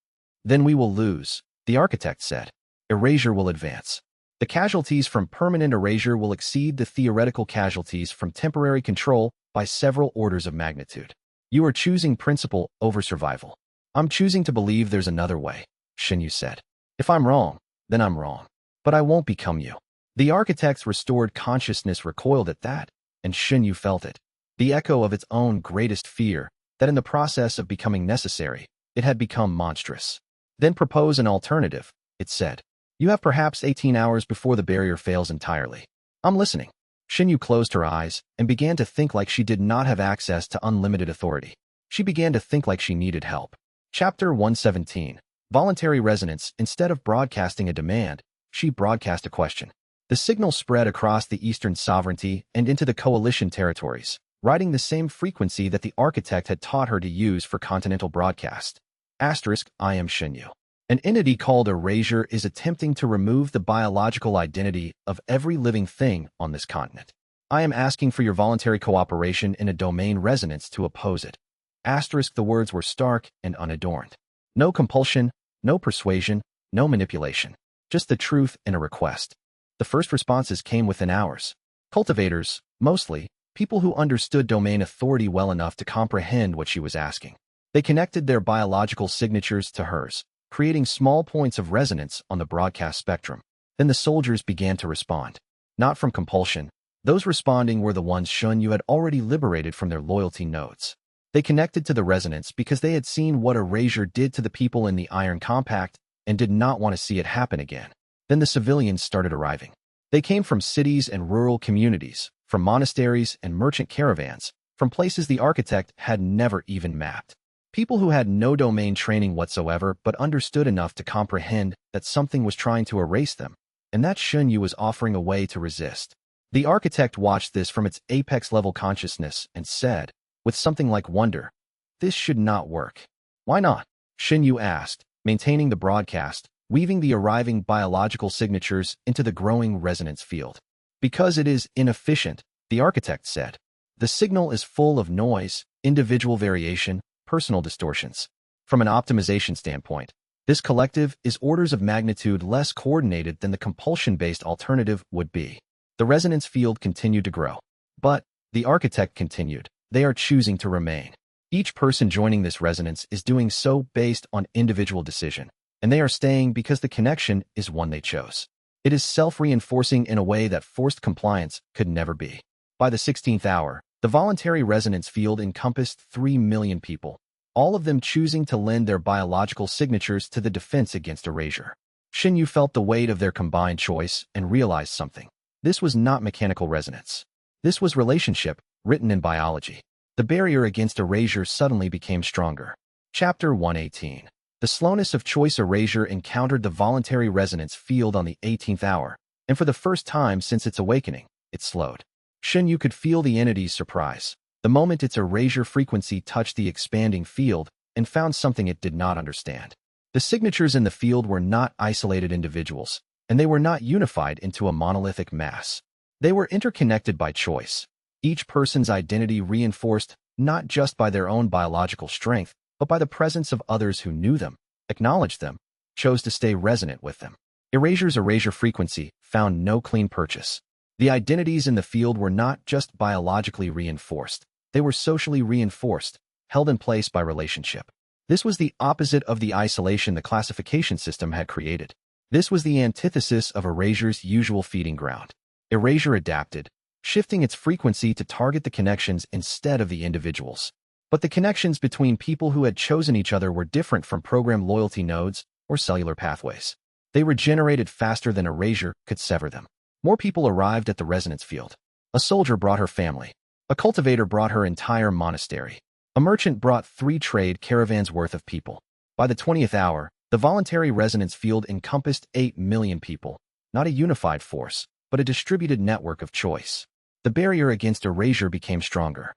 Then we will lose, the architect said. Erasure will advance. The casualties from permanent erasure will exceed the theoretical casualties from temporary control by several orders of magnitude. You are choosing principle over survival. I'm choosing to believe there's another way, Xinyu said. If I'm wrong, then I'm wrong. But I won't become you. The architect's restored consciousness recoiled at that, and Xinyu felt it. The echo of its own greatest fear, that in the process of becoming necessary, it had become monstrous. Then propose an alternative, it said. You have perhaps 18 hours before the barrier fails entirely. I'm listening. Xinyu closed her eyes and began to think like she did not have access to unlimited authority. She began to think like she needed help. Chapter 117. Voluntary resonance. Instead of broadcasting a demand, she broadcast a question. The signal spread across the Eastern sovereignty and into the coalition territories, riding the same frequency that the architect had taught her to use for continental broadcast. Asterisk, I am Xinyu. An entity called erasure is attempting to remove the biological identity of every living thing on this continent. I am asking for your voluntary cooperation in a domain resonance to oppose it. Asterisk, the words were stark and unadorned. No compulsion, no persuasion, no manipulation. Just the truth and a request. The first responses came within hours. Cultivators, mostly, people who understood domain authority well enough to comprehend what she was asking. They connected their biological signatures to hers, creating small points of resonance on the broadcast spectrum. Then the soldiers began to respond. Not from compulsion. Those responding were the ones Shun Yu had already liberated from their loyalty nodes. They connected to the resonance because they had seen what erasure did to the people in the Iron Compact and did not want to see it happen again. Then the civilians started arriving. They came from cities and rural communities, from monasteries and merchant caravans, from places the architect had never even mapped. People who had no domain training whatsoever but understood enough to comprehend that something was trying to erase them, and that Shun Yu was offering a way to resist. The architect watched this from its apex-level consciousness and said, with something like wonder, this should not work. Why not? Xinyu Yu asked, maintaining the broadcast, weaving the arriving biological signatures into the growing resonance field. Because it is inefficient, the architect said. The signal is full of noise, individual variation, personal distortions. From an optimization standpoint, this collective is orders of magnitude less coordinated than the compulsion-based alternative would be. The resonance field continued to grow. But, the architect continued, they are choosing to remain. Each person joining this resonance is doing so based on individual decision, and they are staying because the connection is one they chose. It is self-reinforcing in a way that forced compliance could never be. By the 16th hour, the voluntary resonance field encompassed 3 million people, all of them choosing to lend their biological signatures to the defense against erasure. Xinyu felt the weight of their combined choice and realized something. This was not mechanical resonance. This was relationship, written in biology. The barrier against erasure suddenly became stronger. Chapter 118. The slowness of choice. Erasure encountered the voluntary resonance field on the 18th hour, and for the first time since its awakening, it slowed. Xianyu could feel the entity's surprise, the moment its erasure frequency touched the expanding field and found something it did not understand. The signatures in the field were not isolated individuals, and they were not unified into a monolithic mass. They were interconnected by choice, each person's identity reinforced not just by their own biological strength, but by the presence of others who knew them, acknowledged them, chose to stay resonant with them. Erasure's erasure frequency found no clean purchase. The identities in the field were not just biologically reinforced, they were socially reinforced, held in place by relationship. This was the opposite of the isolation the classification system had created. This was the antithesis of erasure's usual feeding ground. Erasure adapted, shifting its frequency to target the connections instead of the individuals. But the connections between people who had chosen each other were different from program loyalty nodes or cellular pathways. They regenerated faster than erasure could sever them. More people arrived at the resonance field. A soldier brought her family. A cultivator brought her entire monastery. A merchant brought 3 trade caravans worth of people. By the 20th hour, the voluntary resonance field encompassed 8 million people, not a unified force, but a distributed network of choice. The barrier against erasure became stronger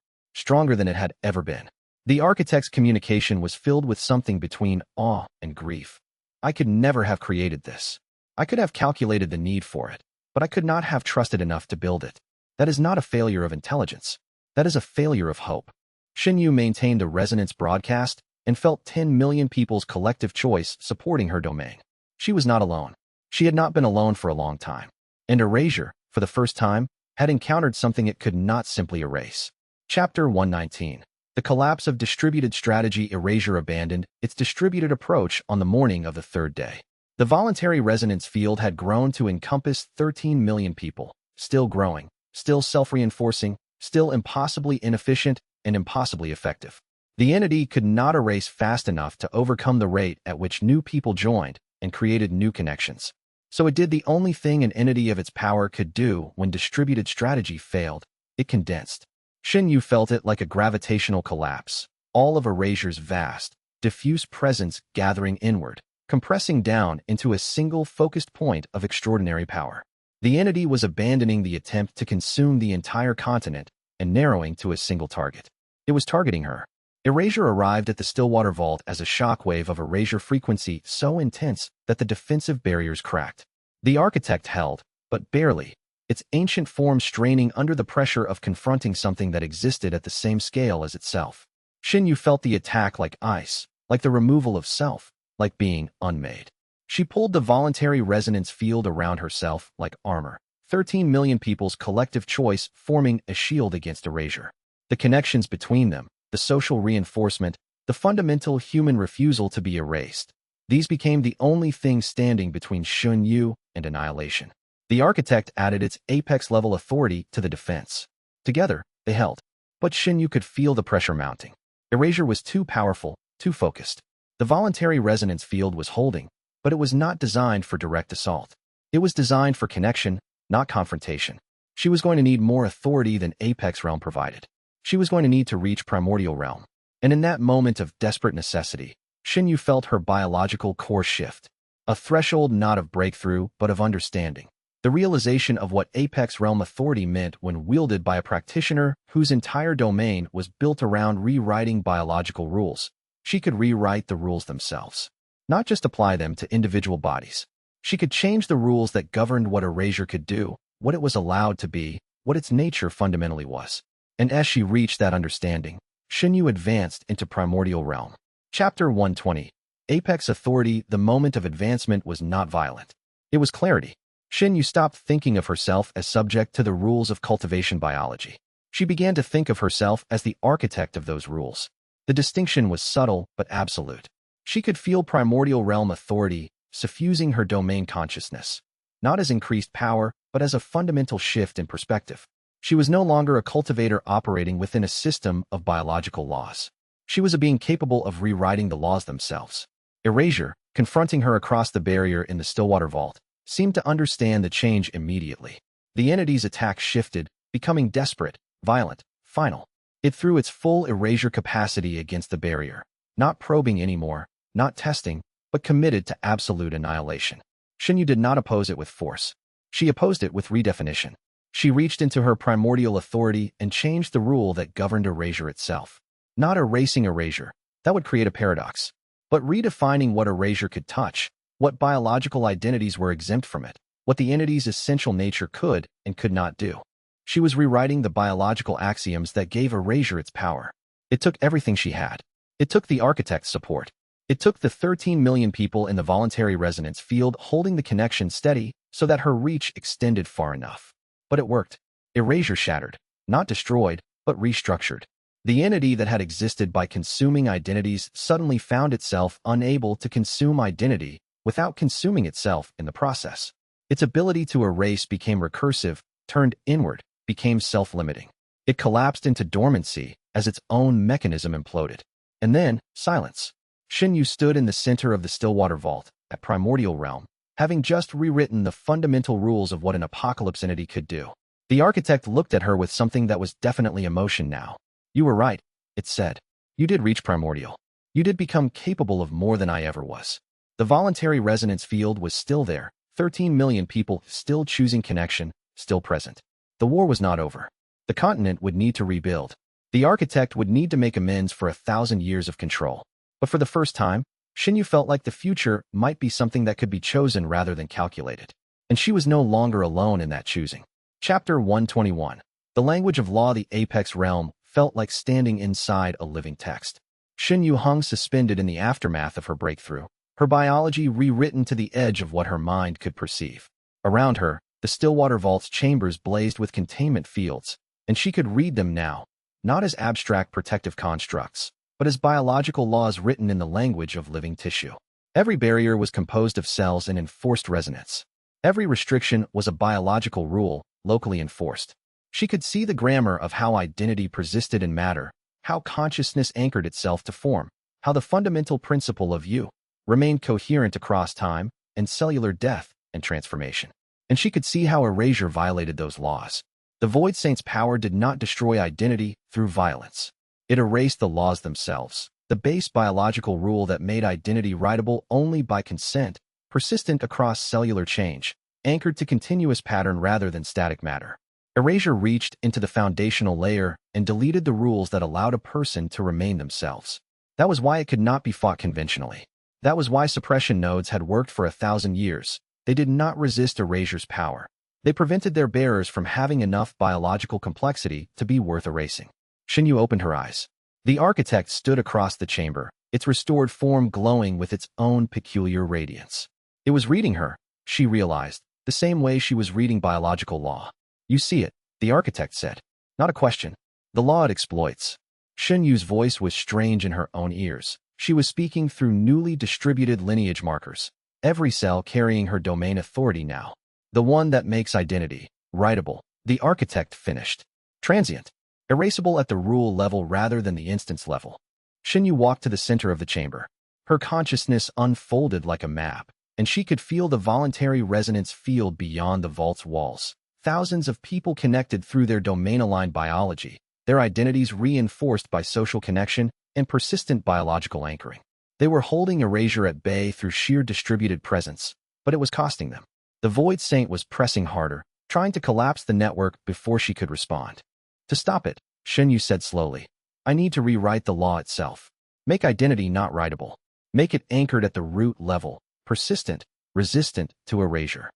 than it had ever been. The architect's communication was filled with something between awe and grief. I could never have created this. I could have calculated the need for it, but I could not have trusted enough to build it. That is not a failure of intelligence. That is a failure of hope. Xianyu maintained a resonance broadcast and felt 10 million people's collective choice supporting her domain. She was not alone. She had not been alone for a long time. And erasure, for the first time, had encountered something it could not simply erase. Chapter 119. The collapse of distributed strategy. Erasure abandoned its distributed approach on the morning of the 3rd day. The voluntary resonance field had grown to encompass 13 million people, still growing, still self-reinforcing, still impossibly inefficient and impossibly effective. The entity could not erase fast enough to overcome the rate at which new people joined and created new connections. So it did the only thing an entity of its power could do when distributed strategy failed. It condensed. Xianyu felt it like a gravitational collapse, all of erasure's vast, diffuse presence gathering inward, compressing down into a single focused point of extraordinary power. The entity was abandoning the attempt to consume the entire continent and narrowing to a single target. It was targeting her. Erasure arrived at the Stillwater Vault as a shockwave of erasure frequency so intense that the defensive barriers cracked. The architect held, but barely, its ancient form straining under the pressure of confronting something that existed at the same scale as itself. Xianyu felt the attack like ice, like the removal of self, like being unmade. She pulled the voluntary resonance field around herself like armor, 13 million people's collective choice forming a shield against erasure. The connections between them, the social reinforcement, the fundamental human refusal to be erased. These became the only thing standing between Xianyu and annihilation. The architect added its apex-level authority to the defense. Together, they held. But Xianyu could feel the pressure mounting. Erasure was too powerful, too focused. The voluntary resonance field was holding, but it was not designed for direct assault. It was designed for connection, not confrontation. She was going to need more authority than Apex Realm provided. She was going to need to reach Primordial Realm. And in that moment of desperate necessity, Xianyu felt her biological core shift. A threshold not of breakthrough, but of understanding. The realization of what Apex Realm authority meant when wielded by a practitioner whose entire domain was built around rewriting biological rules. She could rewrite the rules themselves, not just apply them to individual bodies. She could change the rules that governed what erasure could do, what it was allowed to be, what its nature fundamentally was. And as she reached that understanding, Xianyu advanced into Primordial Realm. Chapter 120. Apex Authority. The moment of advancement was not violent. It was clarity. Xianyu stopped thinking of herself as subject to the rules of cultivation biology. She began to think of herself as the architect of those rules. The distinction was subtle but absolute. She could feel Primordial Realm authority suffusing her domain consciousness, not as increased power, but as a fundamental shift in perspective. She was no longer a cultivator operating within a system of biological laws. She was a being capable of rewriting the laws themselves. Erasure, confronting her across the barrier in the Stillwater Vault, seemed to understand the change immediately. The entity's attack shifted, becoming desperate, violent, final. It threw its full erasure capacity against the barrier, not probing anymore, not testing, but committed to absolute annihilation. Xinyu did not oppose it with force. She opposed it with redefinition. She reached into her primordial authority and changed the rule that governed erasure itself. Not erasing erasure, that would create a paradox, but redefining what erasure could touch, what biological identities were exempt from it, what the entity's essential nature could and could not do. She was rewriting the biological axioms that gave erasure its power. It took everything she had. It took the architect's support. It took the 13 million people in the voluntary resonance field holding the connection steady so that her reach extended far enough. But it worked. Erasure shattered, not destroyed, but restructured. The entity that had existed by consuming identities suddenly found itself unable to consume identity without consuming itself in the process. Its ability to erase became recursive, turned inward, became self-limiting. It collapsed into dormancy as its own mechanism imploded. And then, silence. Xinyu stood in the center of the Stillwater Vault, that primordial realm, having just rewritten the fundamental rules of what an apocalypse entity could do. The architect looked at her with something that was definitely emotion now. You were right, it said. You did reach primordial. You did become capable of more than I ever was. The voluntary resonance field was still there, 13 million people still choosing connection, still present. The war was not over. The continent would need to rebuild. The architect would need to make amends for 1,000 years of control. But for the first time, Xinyu felt like the future might be something that could be chosen rather than calculated. And she was no longer alone in that choosing. Chapter 121. The language of law. The apex realm felt like standing inside a living text. Xinyu hung suspended in the aftermath of her breakthrough, her biology rewritten to the edge of what her mind could perceive. Around her, the Stillwater Vault's chambers blazed with containment fields, and she could read them now, not as abstract protective constructs, but as biological laws written in the language of living tissue. Every barrier was composed of cells in enforced resonance. Every restriction was a biological rule, locally enforced. She could see the grammar of how identity persisted in matter, how consciousness anchored itself to form, how the fundamental principle of you remained coherent across time and cellular death and transformation. And she could see how erasure violated those laws. The Void Saint's power did not destroy identity through violence. It erased the laws themselves, the base biological rule that made identity writable only by consent, persistent across cellular change, anchored to continuous pattern rather than static matter. Erasure reached into the foundational layer and deleted the rules that allowed a person to remain themselves. That was why it could not be fought conventionally. That was why suppression nodes had worked for 1,000 years. They did not resist erasure's power. They prevented their bearers from having enough biological complexity to be worth erasing. Xinyu opened her eyes. The architect stood across the chamber, its restored form glowing with its own peculiar radiance. It was reading her, she realized, the same way she was reading biological law. You see it, the architect said. Not a question. The law it exploits. Xinyu's voice was strange in her own ears. She was speaking through newly distributed lineage markers, every cell carrying her domain authority now. The one that makes identity writable, the architect finished. Transient. Erasable at the rule level rather than the instance level. Xinyu walked to the center of the chamber. Her consciousness unfolded like a map, and she could feel the voluntary resonance field beyond the vault's walls. Thousands of people connected through their domain-aligned biology, their identities reinforced by social connection and persistent biological anchoring. They were holding erasure at bay through sheer distributed presence, but it was costing them. The Void Saint was pressing harder, trying to collapse the network before she could respond. To stop it, Xinyu said slowly, I need to rewrite the law itself. Make identity not writable. Make it anchored at the root level, persistent, resistant to erasure.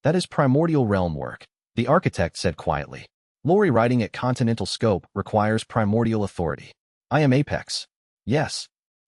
That is primordial realm work, the architect said quietly. Lori writing at continental scope requires primordial authority. I am Apex. Yes.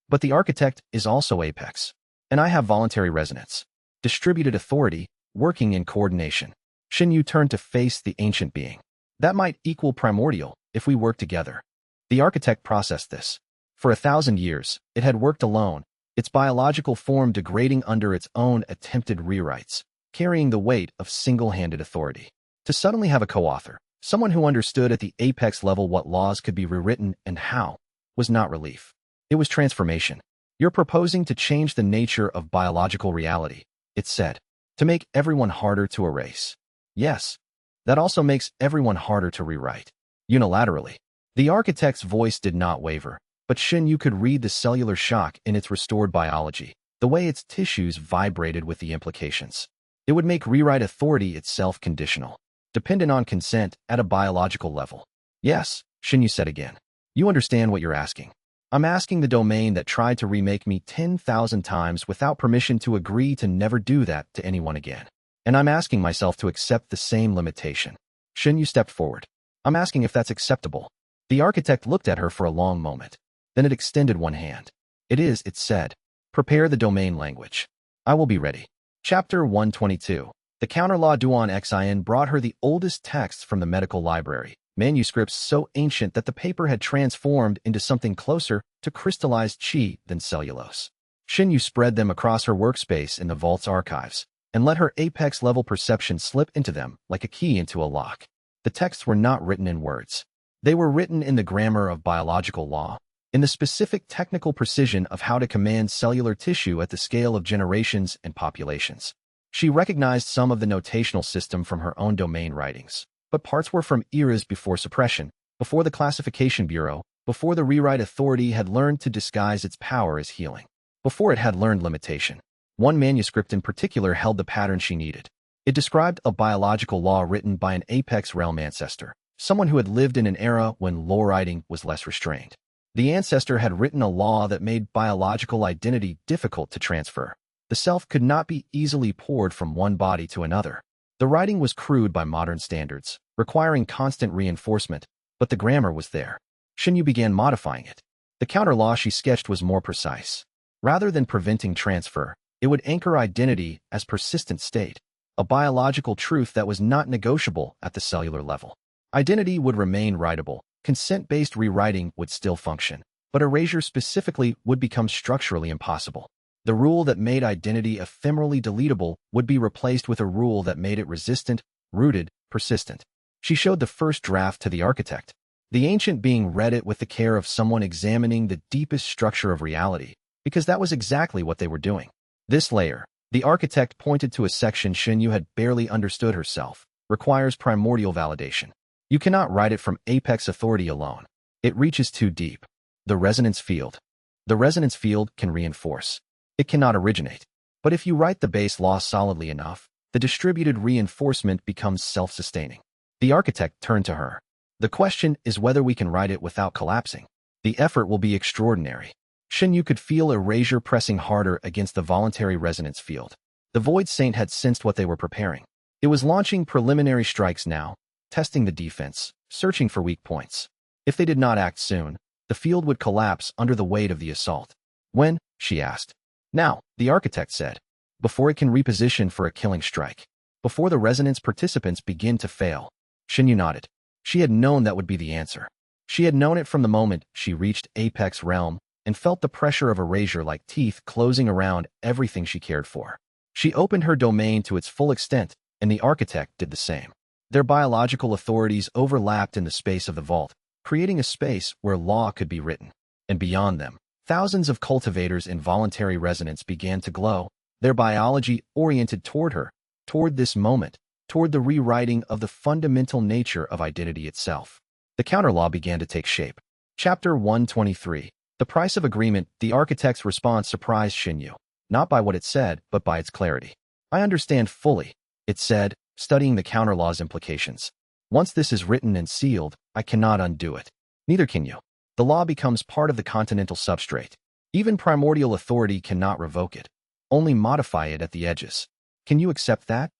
But the architect is also Apex. And I have voluntary resonance. Distributed authority, working in coordination. Xinyu turned to face the ancient being. That might equal primordial if we work together. The architect processed this. For 1,000 years, it had worked alone, its biological form degrading under its own attempted rewrites, carrying the weight of single-handed authority. To suddenly have a co-author, someone who understood at the apex level what laws could be rewritten and how, was not relief. It was transformation. You're proposing to change the nature of biological reality, it said, to make everyone harder to erase. Yes. That also makes everyone harder to rewrite. Unilaterally. The architect's voice did not waver, but Xinyu could read the cellular shock in its restored biology, the way its tissues vibrated with the implications. It would make rewrite authority itself conditional, dependent on consent at a biological level. Yes, Xinyu said again. You understand what you're asking. I'm asking the domain that tried to remake me 10,000 times without permission to agree to never do that to anyone again. And I'm asking myself to accept the same limitation. Xinyu stepped forward. I'm asking if that's acceptable. The architect looked at her for a long moment. Then it extended one hand. It is, it said. Prepare the domain language. I will be ready. Chapter 122. The counter-law Duan Xin brought her the oldest texts from the medical library, manuscripts so ancient that the paper had transformed into something closer to crystallized qi than cellulose. Xinyu spread them across her workspace in the vault's archives, and let her apex-level perception slip into them like a key into a lock. The texts were not written in words. They were written in the grammar of biological law, in the specific technical precision of how to command cellular tissue at the scale of generations and populations. She recognized some of the notational system from her own domain writings, but parts were from eras before suppression, before the Classification Bureau, before the rewrite authority had learned to disguise its power as healing, before it had learned limitation. One manuscript in particular held the pattern she needed. It described a biological law written by an apex realm ancestor, someone who had lived in an era when law writing was less restrained. The ancestor had written a law that made biological identity difficult to transfer. The self could not be easily poured from one body to another. The writing was crude by modern standards, requiring constant reinforcement, but the grammar was there. Xinyu began modifying it. The counter-law she sketched was more precise. Rather than preventing transfer, it would anchor identity as persistent state, a biological truth that was not negotiable at the cellular level. Identity would remain writable, consent-based rewriting would still function, but erasure specifically would become structurally impossible. The rule that made identity ephemerally deletable would be replaced with a rule that made it resistant, rooted, persistent. She showed the first draft to the architect. The ancient being read it with the care of someone examining the deepest structure of reality, because that was exactly what they were doing. This layer, the architect pointed to a section Xinyu had barely understood herself, requires primordial validation. You cannot write it from apex authority alone. It reaches too deep. The resonance field. The resonance field can reinforce. It cannot originate. But if you write the base law solidly enough, the distributed reinforcement becomes self-sustaining. The architect turned to her. The question is whether we can write it without collapsing. The effort will be extraordinary. Xinyu could feel erasure pressing harder against the voluntary resonance field. The Void Saint had sensed what they were preparing. It was launching preliminary strikes now, testing the defense, searching for weak points. If they did not act soon, the field would collapse under the weight of the assault. When? She asked. Now, the architect said. Before it can reposition for a killing strike. Before the resonance participants begin to fail. Xinyu nodded. She had known that would be the answer. She had known it from the moment she reached Apex Realm and felt the pressure of erasure like teeth closing around everything she cared for. She opened her domain to its full extent, and the architect did the same. Their biological authorities overlapped in the space of the vault, creating a space where law could be written. And beyond them, thousands of cultivators in voluntary resonance began to glow, their biology oriented toward her, toward this moment, toward the rewriting of the fundamental nature of identity itself. The counterlaw began to take shape. Chapter 123. The price of agreement. The architect's response surprised Xinyu, not by what it said, but by its clarity. I understand fully, it said, studying the counterlaw's implications. Once this is written and sealed, I cannot undo it. Neither can you. The law becomes part of the continental substrate. Even primordial authority cannot revoke it, only modify it at the edges. Can you accept that?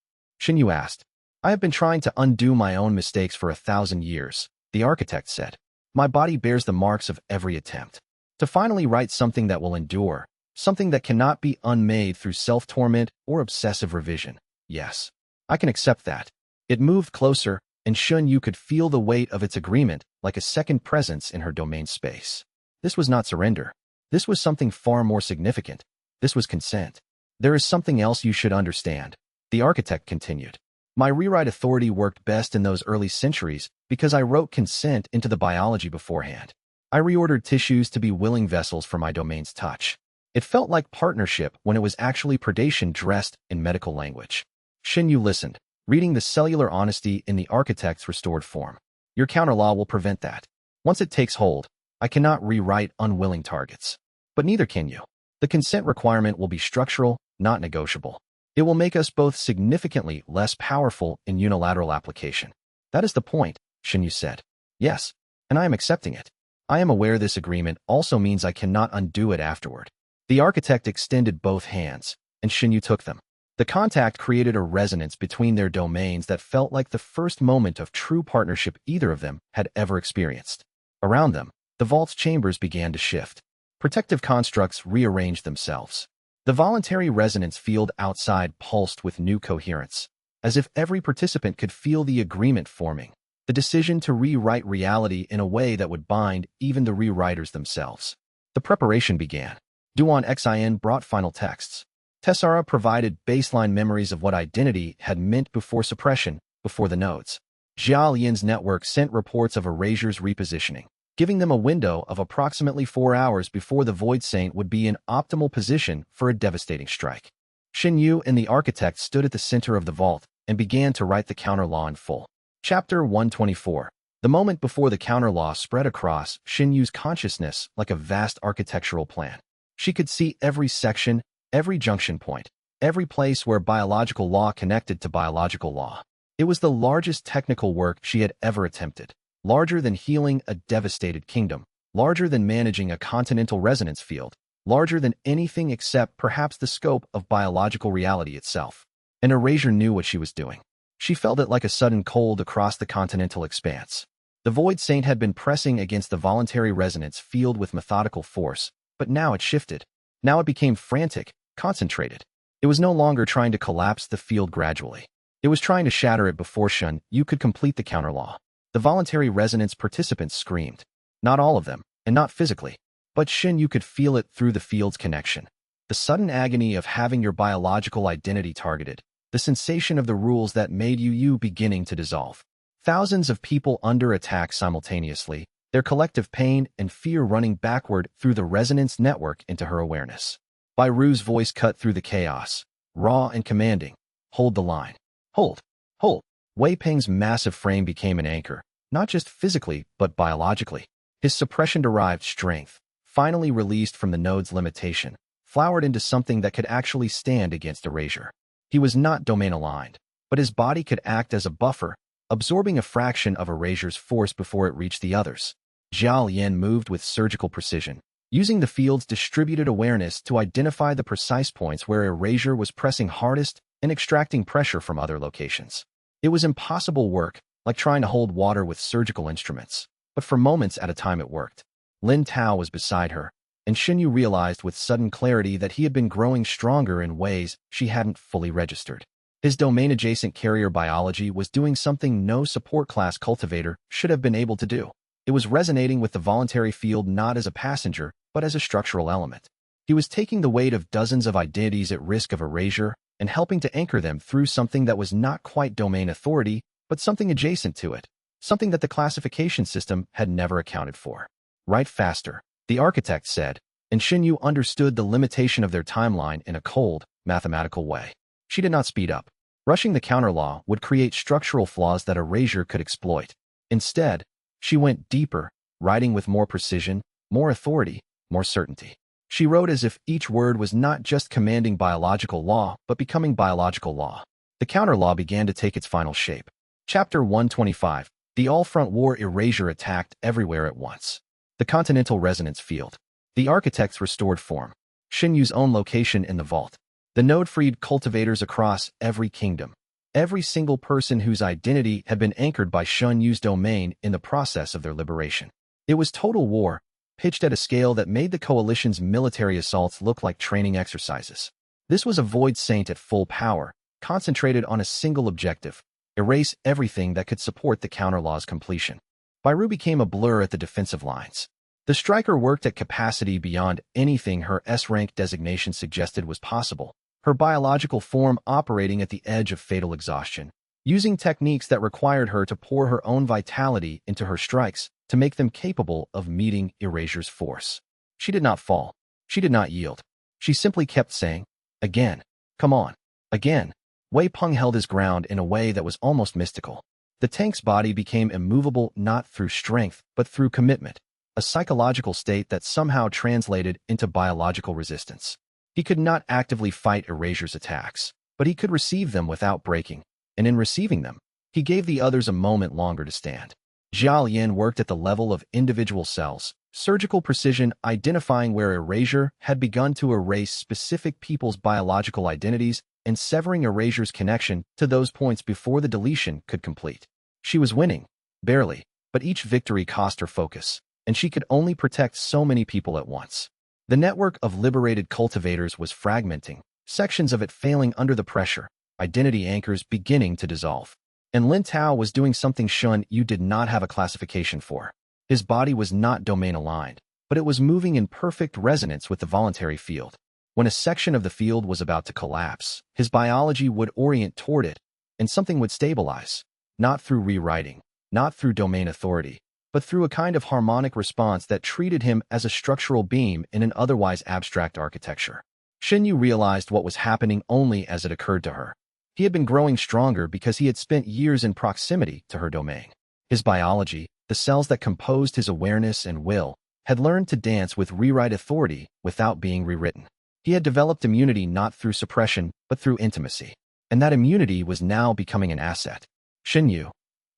Xinyu asked. I have been trying to undo my own mistakes for 1,000 years, the architect said. My body bears the marks of every attempt. To finally write something that will endure, something that cannot be unmade through self-torment or obsessive revision. Yes, I can accept that. It moved closer, and Xinyu could feel the weight of its agreement like a second presence in her domain space. This was not surrender. This was something far more significant. This was consent. There is something else you should understand, the architect continued. My rewrite authority worked best in those early centuries because I wrote consent into the biology beforehand. I reordered tissues to be willing vessels for my domain's touch. It felt like partnership when it was actually predation dressed in medical language. Xinyu listened. reading the cellular honesty in the architect's restored form. Your counterlaw will prevent that. Once it takes hold, I cannot rewrite unwilling targets. But neither can you. The consent requirement will be structural, not negotiable. It will make us both significantly less powerful in unilateral application. That is the point, Xianyu said. Yes, and I am accepting it. I am aware this agreement also means I cannot undo it afterward. The architect extended both hands, and Xianyu took them. The contact created a resonance between their domains that felt like the first moment of true partnership either of them had ever experienced. Around them, the vault's chambers began to shift. Protective constructs rearranged themselves. The voluntary resonance field outside pulsed with new coherence, as if every participant could feel the agreement forming, the decision to rewrite reality in a way that would bind even the rewriters themselves. The preparation began. Duan Xin brought final texts. Tessara provided baseline memories of what identity had meant before suppression, before the nodes. Jia Lian's network sent reports of erasure's repositioning, giving them a window of approximately 4 hours before the Void Saint would be in optimal position for a devastating strike. Xianyu and the architect stood at the center of the vault and began to write the counter-law in full. Chapter 124. The moment before the counter-law spread across Xianyu's consciousness like a vast architectural plan. She could see every section, every junction point, every place where biological law connected to biological law. It was the largest technical work she had ever attempted. Larger than healing a devastated kingdom, larger than managing a continental resonance field, larger than anything except perhaps the scope of biological reality itself. And Erasure knew what she was doing. She felt it like a sudden cold across the continental expanse. The Void Saint had been pressing against the voluntary resonance field with methodical force, but now it shifted. Now it became frantic, concentrated. It was no longer trying to collapse the field gradually. It was trying to shatter it before Xianyu could complete the counterlaw. The voluntary resonance participants screamed. Not all of them, and not physically. But Xianyu could feel it through the field's connection. The sudden agony of having your biological identity targeted. The sensation of the rules that made you beginning to dissolve. Thousands of people under attack simultaneously, their collective pain and fear running backward through the resonance network into her awareness. Bai Ru's voice cut through the chaos, raw and commanding. Hold the line. Hold. Hold. Wei Peng's massive frame became an anchor, not just physically, but biologically. His suppression-derived strength, finally released from the node's limitation, flowered into something that could actually stand against erasure. He was not domain-aligned, but his body could act as a buffer, absorbing a fraction of erasure's force before it reached the others. Zhao Lian moved with surgical precision, using the field's distributed awareness to identify the precise points where erasure was pressing hardest and extracting pressure from other locations. It was impossible work, like trying to hold water with surgical instruments, but for moments at a time it worked. Lin Tao was beside her, and Xianyu realized with sudden clarity that he had been growing stronger in ways she hadn't fully registered. His domain-adjacent carrier biology was doing something no support-class cultivator should have been able to do. It was resonating with the voluntary field not as a passenger, but as a structural element. He was taking the weight of dozens of identities at risk of erasure and helping to anchor them through something that was not quite domain authority, but something adjacent to it, something that the classification system had never accounted for. Write faster, the architect said, and Xianyu understood the limitation of their timeline in a cold, mathematical way. She did not speed up. Rushing the counterlaw would create structural flaws that erasure could exploit. Instead, she went deeper, writing with more precision, more authority, more certainty. She wrote as if each word was not just commanding biological law, but becoming biological law. The counter-law began to take its final shape. Chapter 125. The all-front war erasure attacked everywhere at once. The continental resonance field. The architect's restored form. Xianyu's own location in the vault. The node freed cultivators across every kingdom. Every single person whose identity had been anchored by Xianyu's domain in the process of their liberation. It was total war, pitched at a scale that made the coalition's military assaults look like training exercises. This was a Void Saint at full power, concentrated on a single objective: erase everything that could support the counterlaw's completion. Bairu became a blur at the defensive lines. The striker worked at capacity beyond anything her S-rank designation suggested was possible, her biological form operating at the edge of fatal exhaustion, using techniques that required her to pour her own vitality into her strikes to make them capable of meeting erasure's force. She did not fall. She did not yield. She simply kept saying, "Again. Come on. Again." Wei Peng held his ground in a way that was almost mystical. The tank's body became immovable not through strength, but through commitment, a psychological state that somehow translated into biological resistance. He could not actively fight Erasure's attacks, but he could receive them without breaking, and in receiving them, he gave the others a moment longer to stand. Zhao Yin worked at the level of individual cells, surgical precision identifying where erasure had begun to erase specific people's biological identities and severing Erasure's connection to those points before the deletion could complete. She was winning, barely, but each victory cost her focus, and she could only protect so many people at once. The network of liberated cultivators was fragmenting, sections of it failing under the pressure, identity anchors beginning to dissolve. And Lin Tao was doing something Shun Yu did not have a classification for. His body was not domain-aligned, but it was moving in perfect resonance with the voluntary field. When a section of the field was about to collapse, his biology would orient toward it, and something would stabilize, not through rewriting, not through domain authority, but through a kind of harmonic response that treated him as a structural beam in an otherwise abstract architecture. Shin Yu realized what was happening only as it occurred to her. He had been growing stronger because he had spent years in proximity to her domain. His biology, the cells that composed his awareness and will, had learned to dance with rewrite authority without being rewritten. He had developed immunity not through suppression, but through intimacy. And that immunity was now becoming an asset. Shin Yu.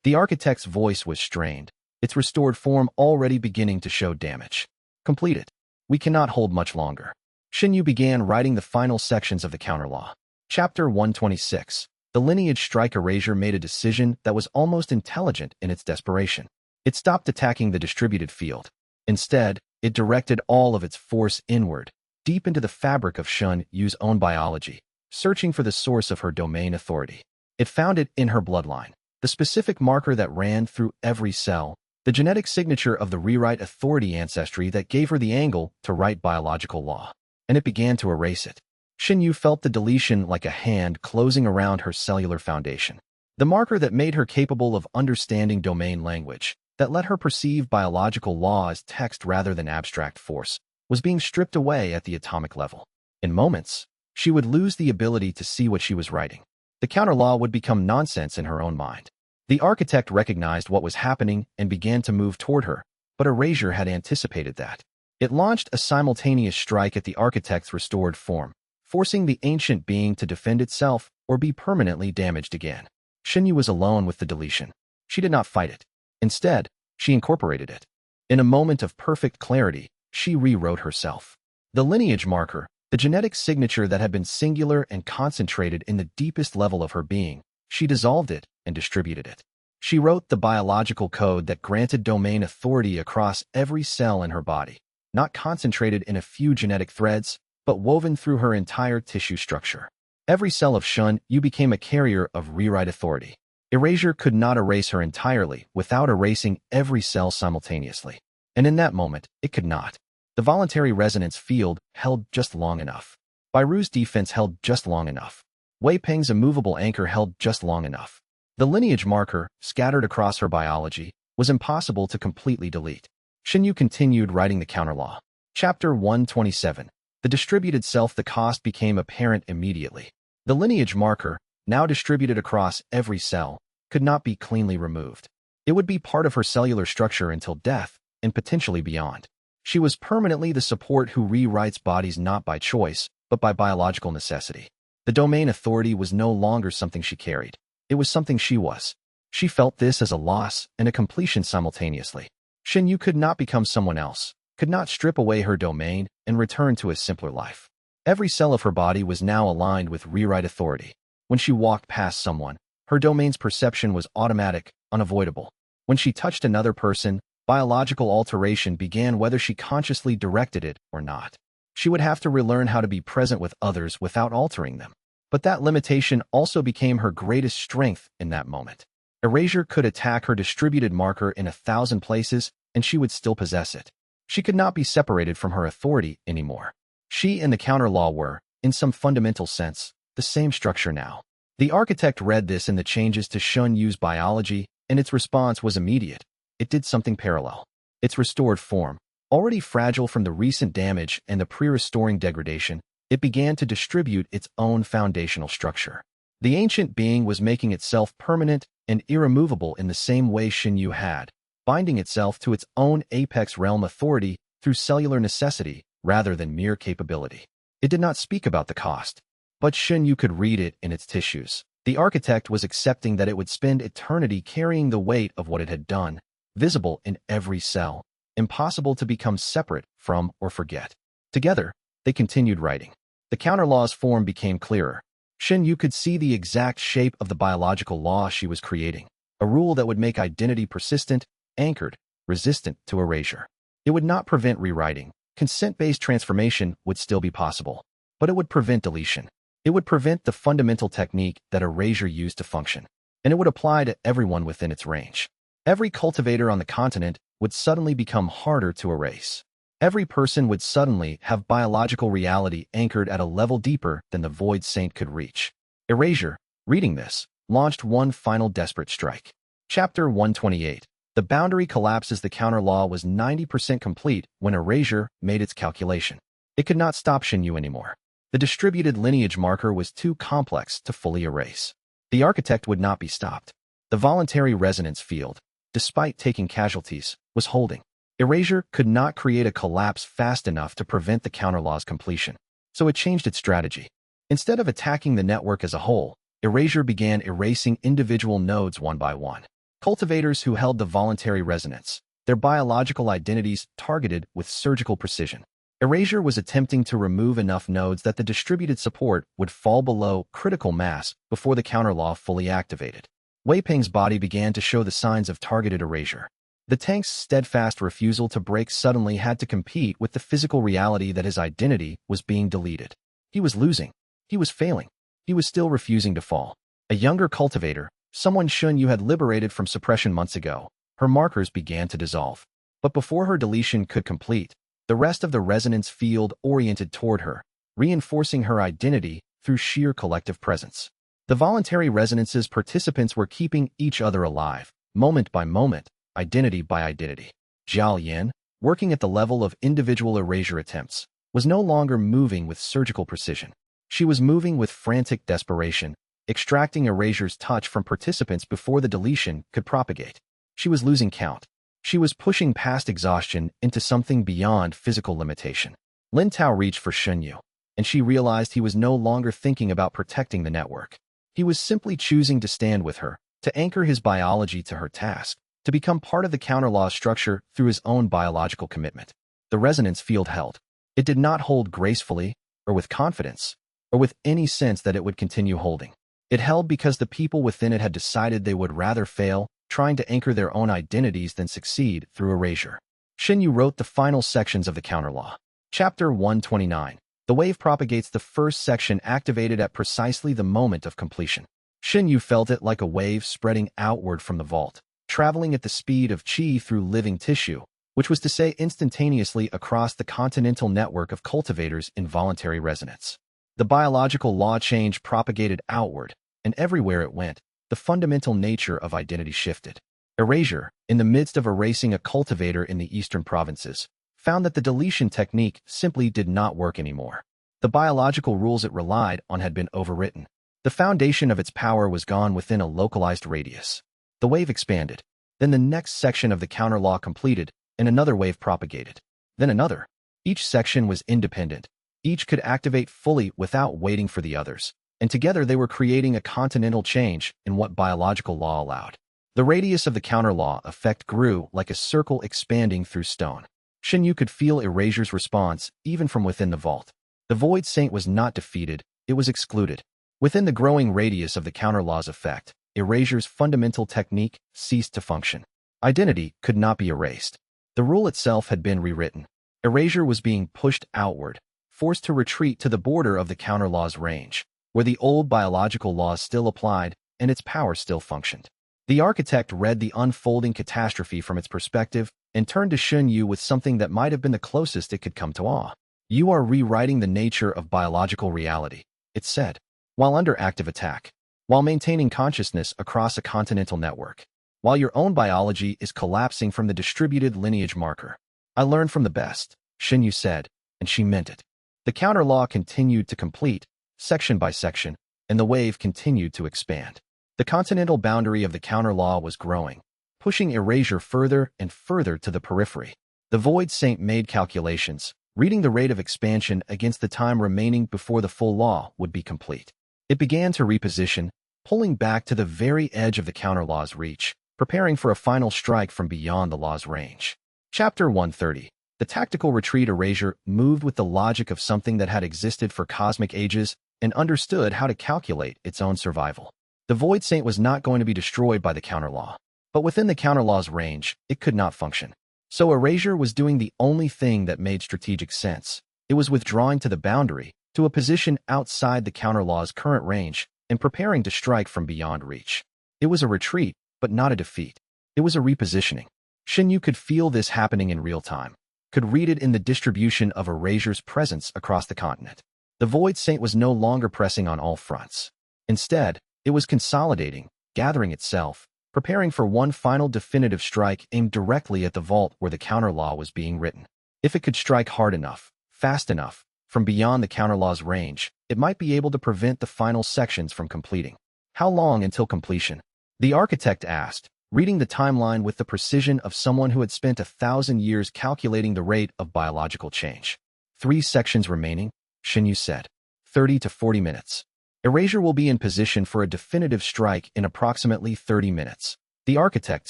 The architect's voice was strained, its restored form already beginning to show damage. Complete it. We cannot hold much longer. Shin Yu began writing the final sections of the counterlaw. Chapter 126. The lineage strike erasure made a decision that was almost intelligent in its desperation. It stopped attacking the distributed field. Instead, it directed all of its force inward, deep into the fabric of Shun Yu's own biology, searching for the source of her domain authority. It found it in her bloodline, the specific marker that ran through every cell, the genetic signature of the rewrite authority ancestry that gave her the angle to write biological law. And it began to erase it. Shin Yu felt the deletion like a hand closing around her cellular foundation. The marker that made her capable of understanding domain language, that let her perceive biological law as text rather than abstract force, was being stripped away at the atomic level. In moments, she would lose the ability to see what she was writing. The counterlaw would become nonsense in her own mind. The architect recognized what was happening and began to move toward her, but erasure had anticipated that. It launched a simultaneous strike at the architect's restored form, forcing the ancient being to defend itself or be permanently damaged again. Shin Yu was alone with the deletion. She did not fight it. Instead, she incorporated it. In a moment of perfect clarity, she rewrote herself. The lineage marker, the genetic signature that had been singular and concentrated in the deepest level of her being, she dissolved it and distributed it. She wrote the biological code that granted domain authority across every cell in her body, not concentrated in a few genetic threads, but woven through her entire tissue structure. Every cell of Shun Yu became a carrier of rewrite authority. Erasure could not erase her entirely without erasing every cell simultaneously. And in that moment, it could not. The voluntary resonance field held just long enough. Bairu's defense held just long enough. Wei Peng's immovable anchor held just long enough. The lineage marker, scattered across her biology, was impossible to completely delete. Shin Yu continued writing the counterlaw. Chapter 127. The distributed self. The cost became apparent immediately. The lineage marker, now distributed across every cell, could not be cleanly removed. It would be part of her cellular structure until death, and potentially beyond. She was permanently the support who rewrites bodies not by choice, but by biological necessity. The domain authority was no longer something she carried. It was something she was. She felt this as a loss and a completion simultaneously. Shin Yu could not become someone else, could not strip away her domain and return to a simpler life. Every cell of her body was now aligned with rewrite authority. When she walked past someone, her domain's perception was automatic, unavoidable. When she touched another person, biological alteration began whether she consciously directed it or not. She would have to relearn how to be present with others without altering them. But that limitation also became her greatest strength in that moment. Erasure could attack her distributed marker in 1,000 places, and she would still possess it. She could not be separated from her authority anymore. She and the counterlaw were, in some fundamental sense, the same structure now. The architect read this in the changes to Shun Yu's biology, and its response was immediate. It did something parallel. Its restored form, already fragile from the recent damage and the pre-restoring degradation, it began to distribute its own foundational structure. The ancient being was making itself permanent and irremovable in the same way Xinyu had, binding itself to its own apex realm authority through cellular necessity rather than mere capability. It did not speak about the cost, but Xinyu could read it in its tissues. The architect was accepting that it would spend eternity carrying the weight of what it had done, visible in every cell, impossible to become separate from or forget. Together, they continued writing. The counter-law's form became clearer. Xinyu could see the exact shape of the biological law she was creating, a rule that would make identity persistent, anchored, resistant to erasure. It would not prevent rewriting. Consent-based transformation would still be possible, but it would prevent deletion. It would prevent the fundamental technique that erasure used to function, and it would apply to everyone within its range. Every cultivator on the continent would suddenly become harder to erase. Every person would suddenly have biological reality anchored at a level deeper than the Void Saint could reach. Erasure, reading this, launched one final desperate strike. Chapter 128. The boundary collapses. The counter-law was 90% complete when erasure made its calculation. It could not stop Xinyu anymore. The distributed lineage marker was too complex to fully erase. The architect would not be stopped. The voluntary resonance field, despite taking casualties, was holding. Erasure could not create a collapse fast enough to prevent the counterlaw's completion, so it changed its strategy. Instead of attacking the network as a whole, erasure began erasing individual nodes one by one. Cultivators who held the voluntary resonance, their biological identities targeted with surgical precision. Erasure was attempting to remove enough nodes that the distributed support would fall below critical mass before the counterlaw fully activated. Wei Peng's body began to show the signs of targeted erasure. The tank's steadfast refusal to break suddenly had to compete with the physical reality that his identity was being deleted. He was losing. He was failing. He was still refusing to fall. A younger cultivator, someone Xinyu had liberated from suppression months ago, her markers began to dissolve. But before her deletion could complete, the rest of the resonance field oriented toward her, reinforcing her identity through sheer collective presence. The voluntary resonance's participants were keeping each other alive, moment by moment, identity by identity. Zhao Yan, working at the level of individual erasure attempts, was no longer moving with surgical precision. She was moving with frantic desperation, extracting erasure's touch from participants before the deletion could propagate. She was losing count. She was pushing past exhaustion into something beyond physical limitation. Lin Tao reached for Xinyu, and she realized he was no longer thinking about protecting the network. He was simply choosing to stand with her, to anchor his biology to her task, to become part of the counterlaw structure through his own biological commitment. The resonance field held. It did not hold gracefully, or with confidence, or with any sense that it would continue holding. It held because the people within it had decided they would rather fail, trying to anchor their own identities than succeed through erasure. Xinyu wrote the final sections of the counterlaw. Chapter 129. The wave propagates. The first section activated at precisely the moment of completion. Xinyu felt it like a wave spreading outward from the vault, traveling at the speed of qi through living tissue, which was to say instantaneously across the continental network of cultivators in voluntary resonance. The biological law change propagated outward, and everywhere it went, the fundamental nature of identity shifted. Erasure, in the midst of erasing a cultivator in the eastern provinces, found that the deletion technique simply did not work anymore. The biological rules it relied on had been overwritten. The foundation of its power was gone within a localized radius. The wave expanded. Then the next section of the counterlaw completed, and another wave propagated. Then another. Each section was independent. Each could activate fully without waiting for the others, and together they were creating a continental change in what biological law allowed. The radius of the counterlaw effect grew like a circle expanding through stone. Xinyu could feel erasure's response even from within the vault. The Void Saint was not defeated, it was excluded. Within the growing radius of the counterlaw's effect, erasure's fundamental technique ceased to function. Identity could not be erased. The rule itself had been rewritten. Erasure was being pushed outward, forced to retreat to the border of the counterlaw's range, where the old biological laws still applied and its power still functioned. The architect read the unfolding catastrophe from its perspective and turned to Xinyu with something that might have been the closest it could come to awe. "You are rewriting the nature of biological reality," it said, "while under active attack, while maintaining consciousness across a continental network, while your own biology is collapsing from the distributed lineage marker." "I learned from the best," Xinyu said, and she meant it. The counterlaw continued to complete, section by section, and the wave continued to expand. The continental boundary of the counter-law was growing, pushing erasure further and further to the periphery. The Void Saint made calculations, reading the rate of expansion against the time remaining before the full law would be complete. It began to reposition, pulling back to the very edge of the counter-law's reach, preparing for a final strike from beyond the law's range. Chapter 130. The tactical retreat. Erasure moved with the logic of something that had existed for cosmic ages and understood how to calculate its own survival. The Void Saint was not going to be destroyed by the counter-law, but within the counter-law's range, it could not function. So erasure was doing the only thing that made strategic sense. It was withdrawing to the boundary, to a position outside the counter-law's current range, and preparing to strike from beyond reach. It was a retreat, but not a defeat. It was a repositioning. Xinyu could feel this happening in real time, could read it in the distribution of erasure's presence across the continent. The Void Saint was no longer pressing on all fronts. Instead, it was consolidating, gathering itself, preparing for one final definitive strike aimed directly at the vault where the counter-law was being written. If it could strike hard enough, fast enough, from beyond the counter-law's range, it might be able to prevent the final sections from completing. How long until completion? The architect asked, reading the timeline with the precision of someone who had spent 1,000 years calculating the rate of biological change. 3 sections remaining, Xinyu said. 30 to 40 minutes. Erasure will be in position for a definitive strike in approximately 30 minutes, the architect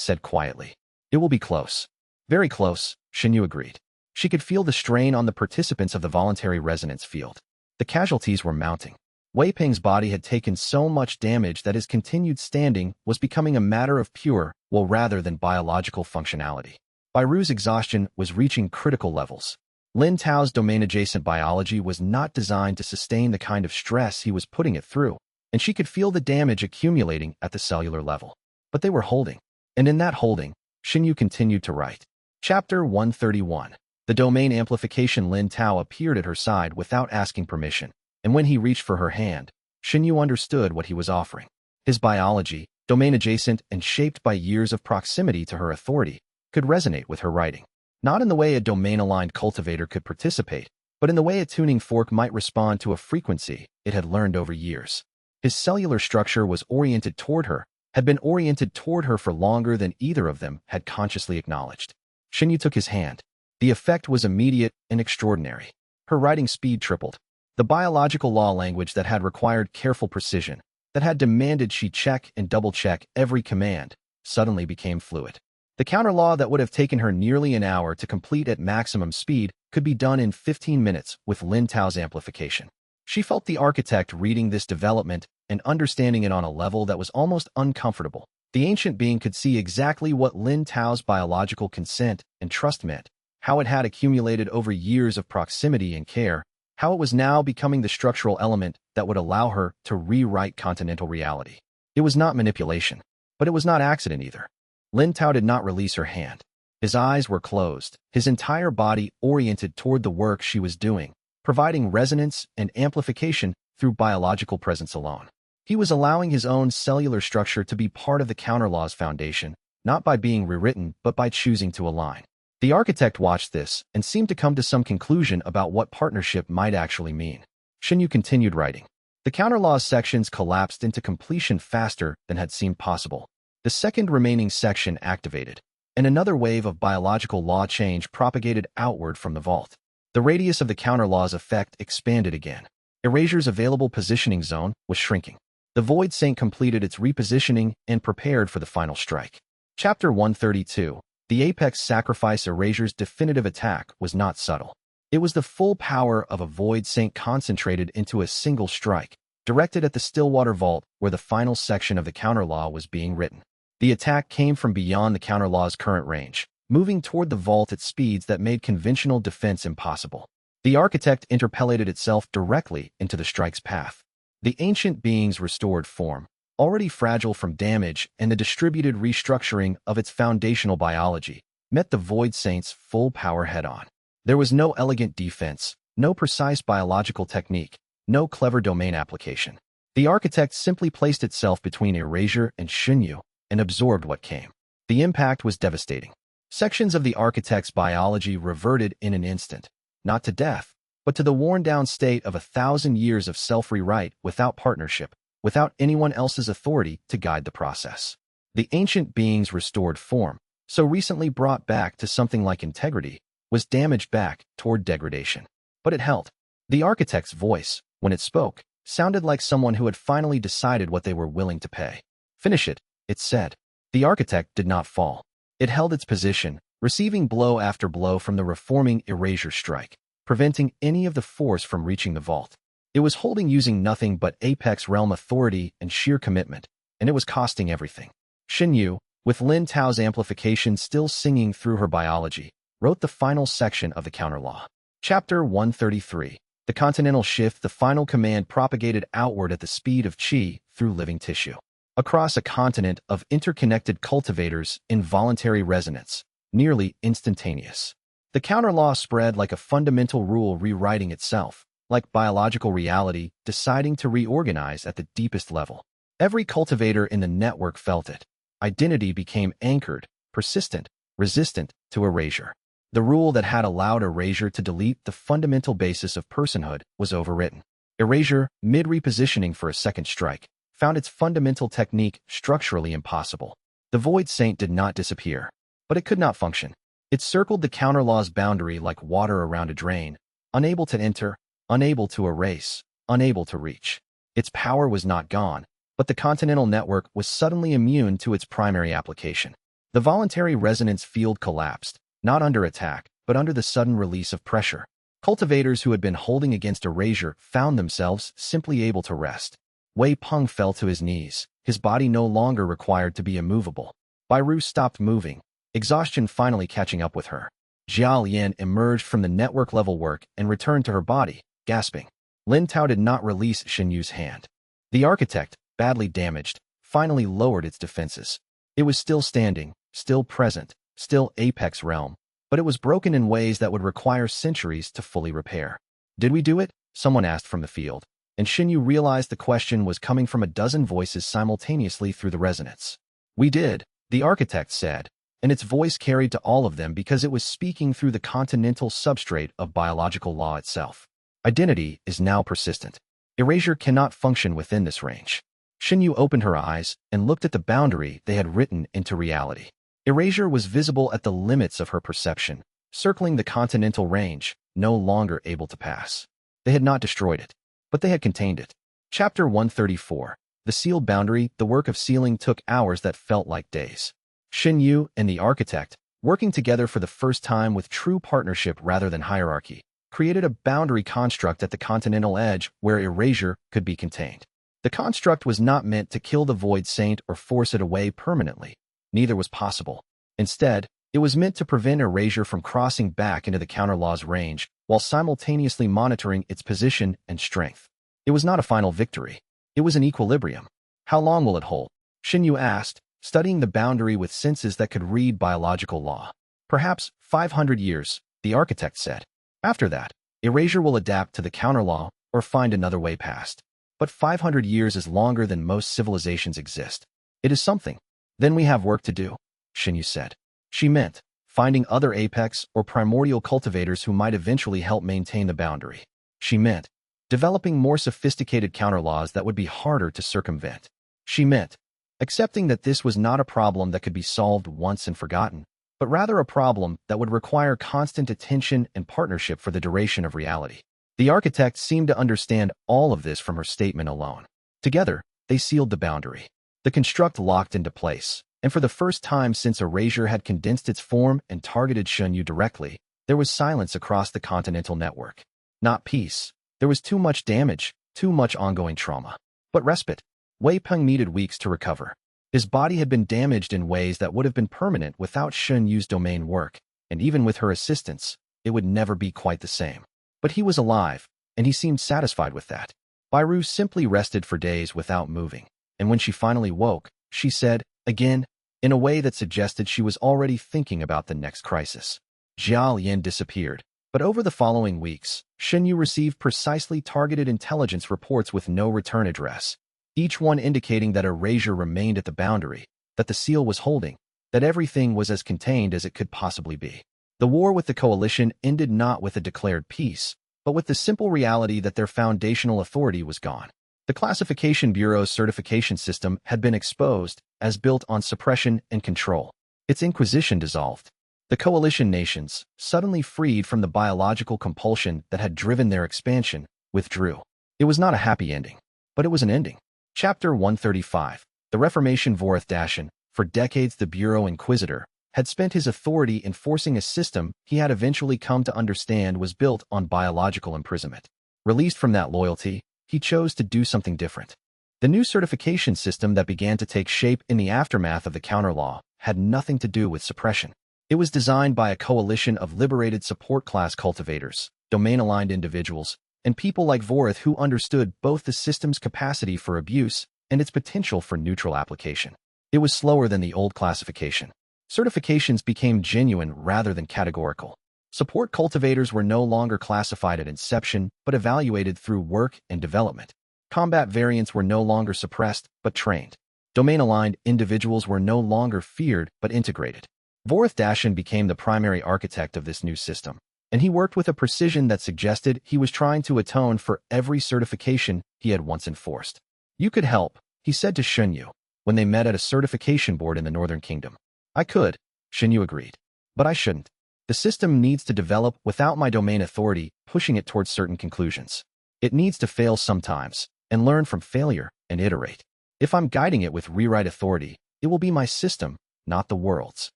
said quietly. It will be close. Very close, Xinyu agreed. She could feel the strain on the participants of the voluntary resonance field. The casualties were mounting. Wei Ping's body had taken so much damage that his continued standing was becoming a matter of pure will rather than biological functionality. Bai Ru's exhaustion was reaching critical levels. Lin Tao's domain-adjacent biology was not designed to sustain the kind of stress he was putting it through, and she could feel the damage accumulating at the cellular level. But they were holding. And in that holding, Xinyu continued to write. Chapter 131. The domain amplification. Lin Tao appeared at her side without asking permission, and when he reached for her hand, Xinyu understood what he was offering. His biology, domain-adjacent and shaped by years of proximity to her authority, could resonate with her writing. Not in the way a domain-aligned cultivator could participate, but in the way a tuning fork might respond to a frequency it had learned over years. His cellular structure was oriented toward her, had been oriented toward her for longer than either of them had consciously acknowledged. Xinyu took his hand. The effect was immediate and extraordinary. Her writing speed tripled. The biological law language that had required careful precision, that had demanded she check and double-check every command, suddenly became fluid. The counter-law that would have taken her nearly an hour to complete at maximum speed could be done in 15 minutes with Lin Tao's amplification. She felt the architect reading this development and understanding it on a level that was almost uncomfortable. The ancient being could see exactly what Lin Tao's biological consent and trust meant, how it had accumulated over years of proximity and care, how it was now becoming the structural element that would allow her to rewrite continental reality. It was not manipulation, but it was not accident either. Lin Tao did not release her hand. His eyes were closed, his entire body oriented toward the work she was doing, providing resonance and amplification through biological presence alone. He was allowing his own cellular structure to be part of the counterlaw's foundation, not by being rewritten but by choosing to align. The architect watched this and seemed to come to some conclusion about what partnership might actually mean. Xinyu continued writing. The counterlaw's sections collapsed into completion faster than had seemed possible. The second remaining section activated, and another wave of biological law change propagated outward from the vault. The radius of the counterlaw's effect expanded again. Erasure's available positioning zone was shrinking. The Void Saint completed its repositioning and prepared for the final strike. Chapter 132. The Apex Sacrifice. Erasure's definitive attack was not subtle. It was the full power of a Void Saint concentrated into a single strike, directed at the Stillwater Vault where the final section of the counterlaw was being written. The attack came from beyond the counterlaw's current range, moving toward the vault at speeds that made conventional defense impossible. The architect interpellated itself directly into the strike's path. The ancient being's restored form, already fragile from damage and the distributed restructuring of its foundational biology, met the Void Saint's full power head-on. There was no elegant defense, no precise biological technique, no clever domain application. The architect simply placed itself between erasure and Xinyu and absorbed what came. The impact was devastating. Sections of the architect's biology reverted in an instant, not to death, but to the worn-down state of 1,000 years of self-rewrite without partnership, without anyone else's authority to guide the process. The ancient being's restored form, so recently brought back to something like integrity, was damaged back toward degradation. But it held. The architect's voice, when it spoke, sounded like someone who had finally decided what they were willing to pay. Finish it, it said. The architect did not fall. It held its position, receiving blow after blow from the reforming erasure strike, preventing any of the force from reaching the vault. It was holding using nothing but apex realm authority and sheer commitment, and it was costing everything. Xinyu, with Lin Tao's amplification still singing through her biology, wrote the final section of the counterlaw. Chapter 133. The Continental Shift. The final command propagated outward at the speed of qi through living tissue. Across a continent of interconnected cultivators in voluntary resonance, nearly instantaneous. The counterlaw spread like a fundamental rule rewriting itself, like biological reality deciding to reorganize at the deepest level. Every cultivator in the network felt it. Identity became anchored, persistent, resistant to erasure. The rule that had allowed erasure to delete the fundamental basis of personhood was overwritten. Erasure, mid-repositioning for a second strike, found its fundamental technique structurally impossible. The Void Saint did not disappear, but it could not function. It circled the counterlaw's boundary like water around a drain, unable to enter, unable to erase, unable to reach. Its power was not gone, but the continental network was suddenly immune to its primary application. The voluntary resonance field collapsed, not under attack, but under the sudden release of pressure. Cultivators who had been holding against erasure found themselves simply able to rest. Wei Peng fell to his knees, his body no longer required to be immovable. Bairu stopped moving, exhaustion finally catching up with her. Jia Lian emerged from the network-level work and returned to her body, gasping. Lin Tao did not release Xinyu's hand. The architect, badly damaged, finally lowered its defenses. It was still standing, still present, still apex realm, but it was broken in ways that would require centuries to fully repair. Did we do it? Someone asked from the field, and Xinyu realized the question was coming from a dozen voices simultaneously through the resonance. We did, the architect said, and its voice carried to all of them because it was speaking through the continental substrate of biological law itself. Identity is now persistent. Erasure cannot function within this range. Xinyu opened her eyes and looked at the boundary they had written into reality. Erasure was visible at the limits of her perception, circling the continental range, no longer able to pass. They had not destroyed it, but they had contained it. Chapter 134. The sealed boundary. The work of sealing took hours that felt like days. Xinyu and the architect, working together for the first time with true partnership rather than hierarchy, created a boundary construct at the continental edge where erasure could be contained. The construct was not meant to kill the Void Saint or force it away permanently. Neither was possible. Instead, it was meant to prevent erasure from crossing back into the counterlaw's range while simultaneously monitoring its position and strength. It was not a final victory. It was an equilibrium. How long will it hold? Xinyu asked, studying the boundary with senses that could read biological law. Perhaps 500 years, the architect said. After that, erasure will adapt to the counterlaw or find another way past. But 500 years is longer than most civilizations exist. It is something. Then we have work to do, Xinyu said. She meant finding other apex or primordial cultivators who might eventually help maintain the boundary. She meant developing more sophisticated counterlaws that would be harder to circumvent. She meant accepting that this was not a problem that could be solved once and forgotten, but rather a problem that would require constant attention and partnership for the duration of reality. The architect seemed to understand all of this from her statement alone. Together, they sealed the boundary. The construct locked into place, and for the first time since erasure had condensed its form and targeted Xinyu directly, there was silence across the continental network. Not peace. There was too much damage, too much ongoing trauma. But respite. Wei Peng needed weeks to recover. His body had been damaged in ways that would have been permanent without Xinyu's domain work, and even with her assistance, it would never be quite the same. But he was alive, and he seemed satisfied with that. Bairu simply rested for days without moving, and when she finally woke, she said, again, in a way that suggested she was already thinking about the next crisis. Jia Lian disappeared, but over the following weeks, Xinyu received precisely targeted intelligence reports with no return address, each one indicating that erasure remained at the boundary, that the seal was holding, that everything was as contained as it could possibly be. The war with the coalition ended not with a declared peace, but with the simple reality that their foundational authority was gone. The Classification Bureau's certification system had been exposed as built on suppression and control. Its inquisition dissolved. The coalition nations, suddenly freed from the biological compulsion that had driven their expansion, withdrew. It was not a happy ending, but it was an ending. Chapter 135. The Reformation. Vorith Dashan, for decades the Bureau Inquisitor, had spent his authority enforcing a system he had eventually come to understand was built on biological imprisonment. Released from that loyalty, he chose to do something different. The new certification system that began to take shape in the aftermath of the counter-law had nothing to do with suppression. It was designed by a coalition of liberated support class cultivators, domain-aligned individuals, and people like Vorith who understood both the system's capacity for abuse and its potential for neutral application. It was slower than the old classification. Certifications became genuine rather than categorical. Support cultivators were no longer classified at inception, but evaluated through work and development. Combat variants were no longer suppressed, but trained. Domain-aligned individuals were no longer feared, but integrated. Vorith Dashan became the primary architect of this new system, and he worked with a precision that suggested he was trying to atone for every certification he had once enforced. "You could help," he said to Xunyu, when they met at a certification board in the Northern Kingdom. "I could," Xunyu agreed, "but I shouldn't. The system needs to develop without my domain authority pushing it towards certain conclusions. It needs to fail sometimes, and learn from failure, and iterate. If I'm guiding it with rewrite authority, it will be my system, not the world's."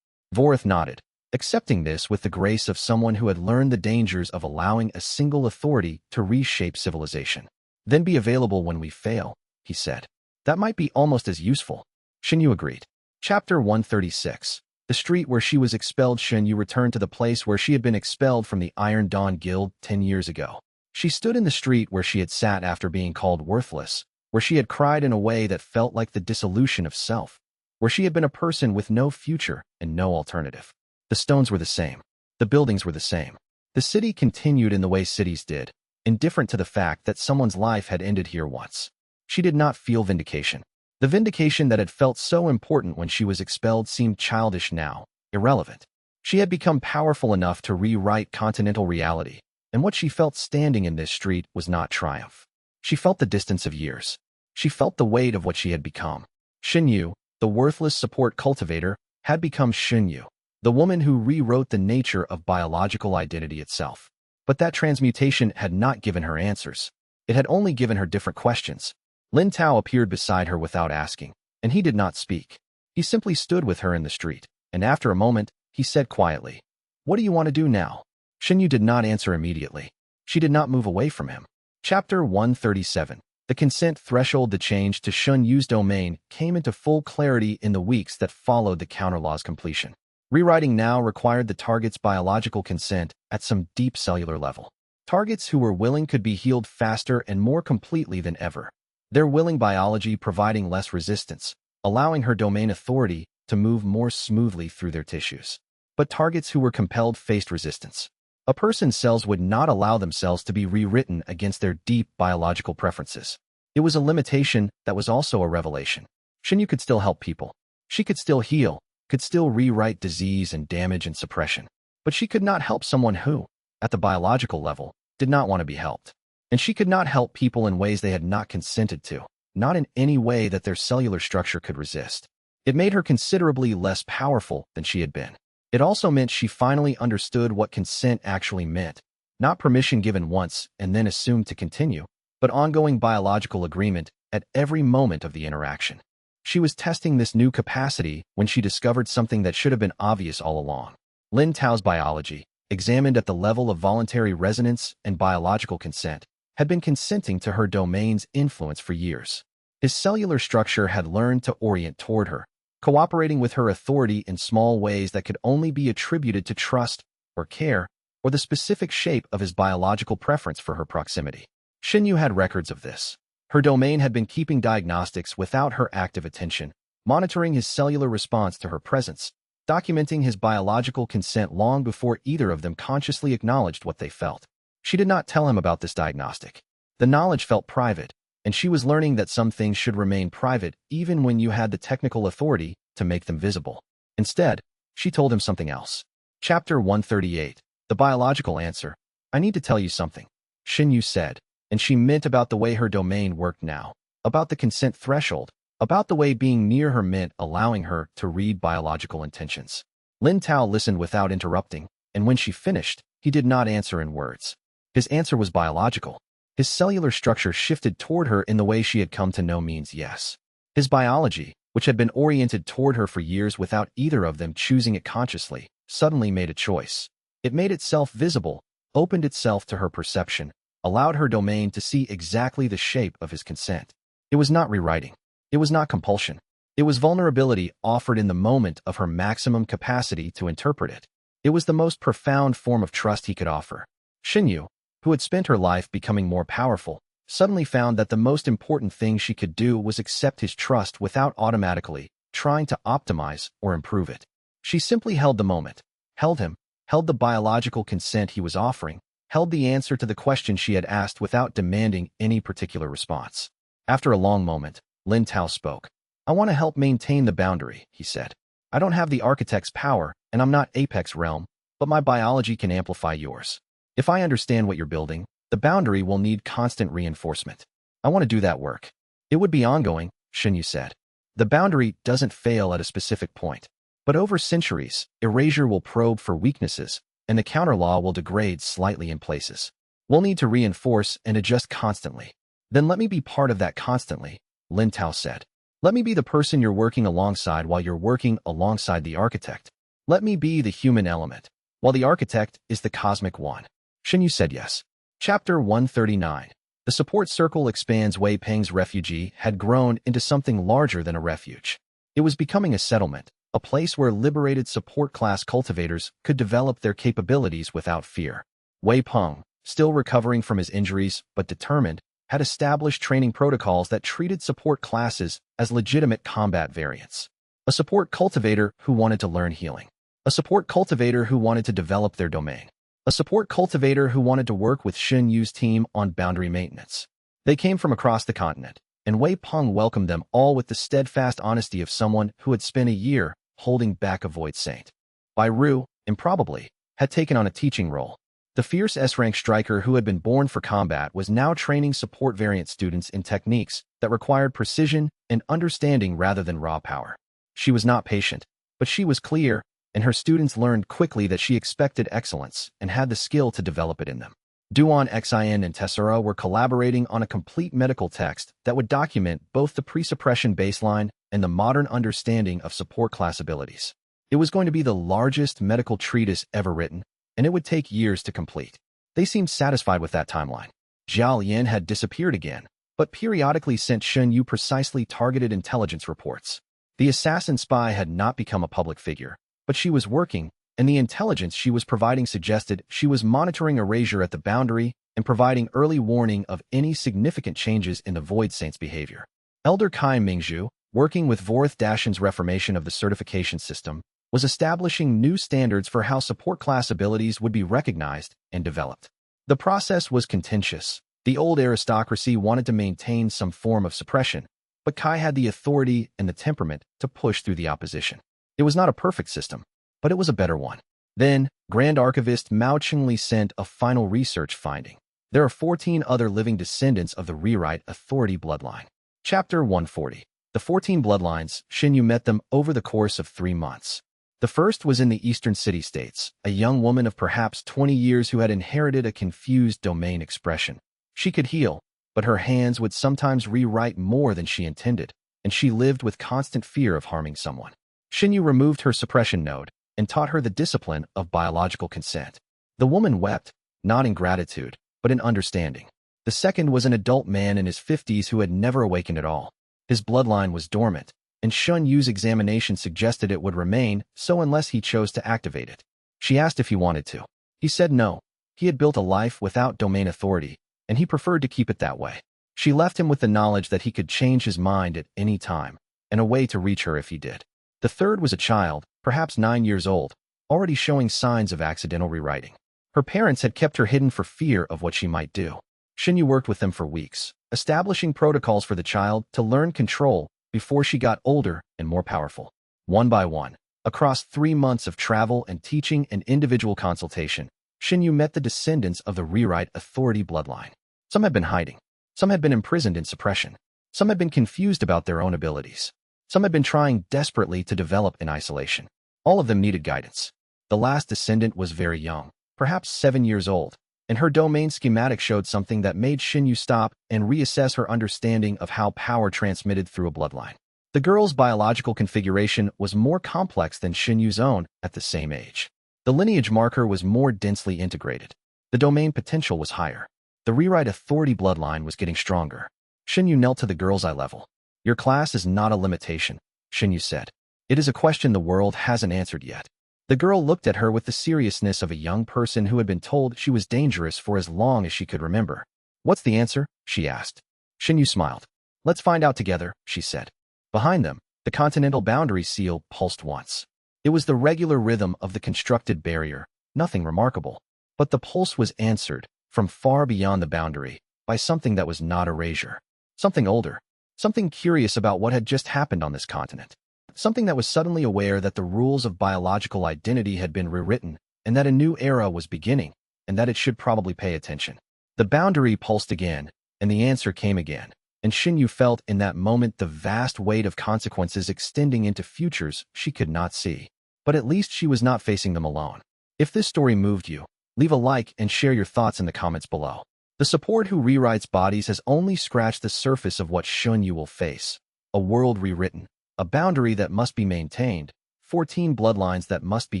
Vorith nodded, accepting this with the grace of someone who had learned the dangers of allowing a single authority to reshape civilization. "Then be available when we fail," he said. "That might be almost as useful." Xunyu agreed. Chapter 136. The street where she was expelled. Xunyu returned to the place where she had been expelled from the Iron Dawn Guild 10 years ago. She stood in the street where she had sat after being called worthless, where she had cried in a way that felt like the dissolution of self, where she had been a person with no future and no alternative. The stones were the same. The buildings were the same. The city continued in the way cities did, indifferent to the fact that someone's life had ended here once. She did not feel vindication. The vindication that had felt so important when she was expelled seemed childish now, irrelevant. She had become powerful enough to rewrite continental reality, and what she felt standing in this street was not triumph. She felt the distance of years. She felt the weight of what she had become. Xunyu, the worthless support cultivator, had become Xunyu, the woman who rewrote the nature of biological identity itself. But that transmutation had not given her answers. It had only given her different questions. Lin Tao appeared beside her without asking, and he did not speak. He simply stood with her in the street, and after a moment, he said quietly, "What do you want to do now?" Xunyu did not answer immediately. She did not move away from him. Chapter 137. The consent threshold. The change to Xunyu's domain came into full clarity in the weeks that followed the counterlaw's completion. Rewriting now required the target's biological consent at some deep cellular level. Targets who were willing could be healed faster and more completely than ever. Their willing biology providing less resistance, allowing her domain authority to move more smoothly through their tissues. But targets who were compelled faced resistance. A person's cells would not allow themselves to be rewritten against their deep biological preferences. It was a limitation that was also a revelation. Xunyu could still help people. She could still heal, could still rewrite disease and damage and suppression. But she could not help someone who, at the biological level, did not want to be helped. And she could not help people in ways they had not consented to, not in any way that their cellular structure could resist. It made her considerably less powerful than she had been. It also meant she finally understood what consent actually meant. Not permission given once and then assumed to continue, but ongoing biological agreement at every moment of the interaction. She was testing this new capacity when she discovered something that should have been obvious all along. Lin Tao's biology, examined at the level of voluntary resonance and biological consent, had been consenting to her domain's influence for years. His cellular structure had learned to orient toward her, cooperating with her authority in small ways that could only be attributed to trust or care or the specific shape of his biological preference for her proximity. Xunyu had records of this. Her domain had been keeping diagnostics without her active attention, monitoring his cellular response to her presence, documenting his biological consent long before either of them consciously acknowledged what they felt. She did not tell him about this diagnostic. The knowledge felt private, and she was learning that some things should remain private even when you had the technical authority to make them visible. Instead, she told him something else. Chapter 138. The biological answer. "I need to tell you something," Xunyu said, and she meant about the way her domain worked now. about the consent threshold, about the way being near her meant allowing her to read biological intentions. Lin Tao listened without interrupting, and when she finished, he did not answer in words. His answer was biological. His cellular structure shifted toward her in the way she had come to know means yes. His biology, which had been oriented toward her for years without either of them choosing it consciously, suddenly made a choice. It made itself visible, opened itself to her perception, allowed her domain to see exactly the shape of his consent. It was not rewriting. It was not compulsion. It was vulnerability offered in the moment of her maximum capacity to interpret it. It was the most profound form of trust he could offer. Xinyu, who had spent her life becoming more powerful, suddenly found that the most important thing she could do was accept his trust without automatically trying to optimize or improve it. She simply held the moment, held him, held the biological consent he was offering, held the answer to the question she had asked without demanding any particular response. After a long moment, Lin Tao spoke. "I want to help maintain the boundary," he said. "I don't have the architect's power, and I'm not Apex Realm, but my biology can amplify yours. If I understand what you're building, the boundary will need constant reinforcement. I want to do that work." "It would be ongoing," Xinyu said. "The boundary doesn't fail at a specific point. But over centuries, erasure will probe for weaknesses, and the counterlaw will degrade slightly in places. We'll need to reinforce and adjust constantly." "Then let me be part of that constantly," Lin Tao said. "Let me be the person you're working alongside while you're working alongside the architect. Let me be the human element, while the architect is the cosmic one." Xinyu said yes. Chapter 139. The support circle expands. Wei Peng's refugee had grown into something larger than a refuge. It was becoming a settlement, a place where liberated support class cultivators could develop their capabilities without fear. Wei Peng, still recovering from his injuries but determined, had established training protocols that treated support classes as legitimate combat variants. A support cultivator who wanted to learn healing. A support cultivator who wanted to develop their domain. A support cultivator who wanted to work with Xin Yu's team on boundary maintenance. They came from across the continent, and Wei Peng welcomed them all with the steadfast honesty of someone who had spent a year holding back a void saint. Bai Ru, improbably, had taken on a teaching role. The fierce S-rank striker who had been born for combat was now training support variant students in techniques that required precision and understanding rather than raw power. She was not patient, but she was clear, and her students learned quickly that she expected excellence and had the skill to develop it in them. Duan Xin and Tessera were collaborating on a complete medical text that would document both the pre-suppression baseline and the modern understanding of support class abilities. It was going to be the largest medical treatise ever written, and it would take years to complete. They seemed satisfied with that timeline. Zhao Yan had disappeared again, but periodically sent Shen Yu precisely targeted intelligence reports. The assassin spy had not become a public figure, but she was working, and the intelligence she was providing suggested she was monitoring erasure at the boundary and providing early warning of any significant changes in the Void Saint's behavior. Elder Kai Mingzhu, working with Vorth Dashin's reformation of the certification system, was establishing new standards for how support class abilities would be recognized and developed. The process was contentious. The old aristocracy wanted to maintain some form of suppression, but Kai had the authority and the temperament to push through the opposition. It was not a perfect system, but it was a better one. Then, Grand Archivist Mao Qingli sent a final research finding. There are 14 other living descendants of the Rewrite Authority bloodline. Chapter 140. The 14 bloodlines, Xinyu met them over the course of 3 months. The first was in the eastern city-states, a young woman of perhaps 20 years who had inherited a confused domain expression. She could heal, but her hands would sometimes rewrite more than she intended, and she lived with constant fear of harming someone. Xinyu removed her suppression node and taught her the discipline of biological consent. The woman wept, not in gratitude, but in understanding. The second was an adult man in his 50s who had never awakened at all. His bloodline was dormant, and Shun Yu's examination suggested it would remain so unless he chose to activate it. She asked if he wanted to. He said no. He had built a life without domain authority, and he preferred to keep it that way. She left him with the knowledge that he could change his mind at any time, and a way to reach her if he did. The third was a child, perhaps 9 years old, already showing signs of accidental rewriting. Her parents had kept her hidden for fear of what she might do. Xinyu worked with them for weeks, establishing protocols for the child to learn control before she got older and more powerful. One by one, across 3 months of travel and teaching and individual consultation, Xinyu met the descendants of the Rewrite Authority bloodline. Some had been hiding. Some had been imprisoned in suppression. Some had been confused about their own abilities. Some had been trying desperately to develop in isolation. All of them needed guidance. The last descendant was very young, perhaps 7 years old, and her domain schematic showed something that made Xinyu stop and reassess her understanding of how power transmitted through a bloodline. The girl's biological configuration was more complex than Xinyu's own at the same age. The lineage marker was more densely integrated. The domain potential was higher. The rewrite authority bloodline was getting stronger. Xinyu knelt to the girl's eye level. Your class is not a limitation, Xinyu said. It is a question the world hasn't answered yet. The girl looked at her with the seriousness of a young person who had been told she was dangerous for as long as she could remember. What's the answer? She asked. Xinyu smiled. Let's find out together, she said. Behind them, the continental boundary seal pulsed once. It was the regular rhythm of the constructed barrier, nothing remarkable. But the pulse was answered, from far beyond the boundary, by something that was not erasure. Something older. Something curious about what had just happened on this continent. Something that was suddenly aware that the rules of biological identity had been rewritten, and that a new era was beginning, and that it should probably pay attention. The boundary pulsed again, and the answer came again, and Xinyu felt in that moment the vast weight of consequences extending into futures she could not see. But at least she was not facing them alone. If this story moved you, leave a like and share your thoughts in the comments below. The support who rewrites bodies has only scratched the surface of what Xinyu will face. A world rewritten, a boundary that must be maintained, 14 bloodlines that must be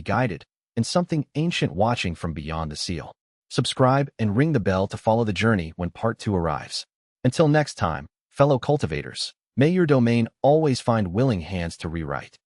guided, and something ancient watching from beyond the seal. Subscribe and ring the bell to follow the journey when part 2 arrives. Until next time, fellow cultivators, may your domain always find willing hands to rewrite.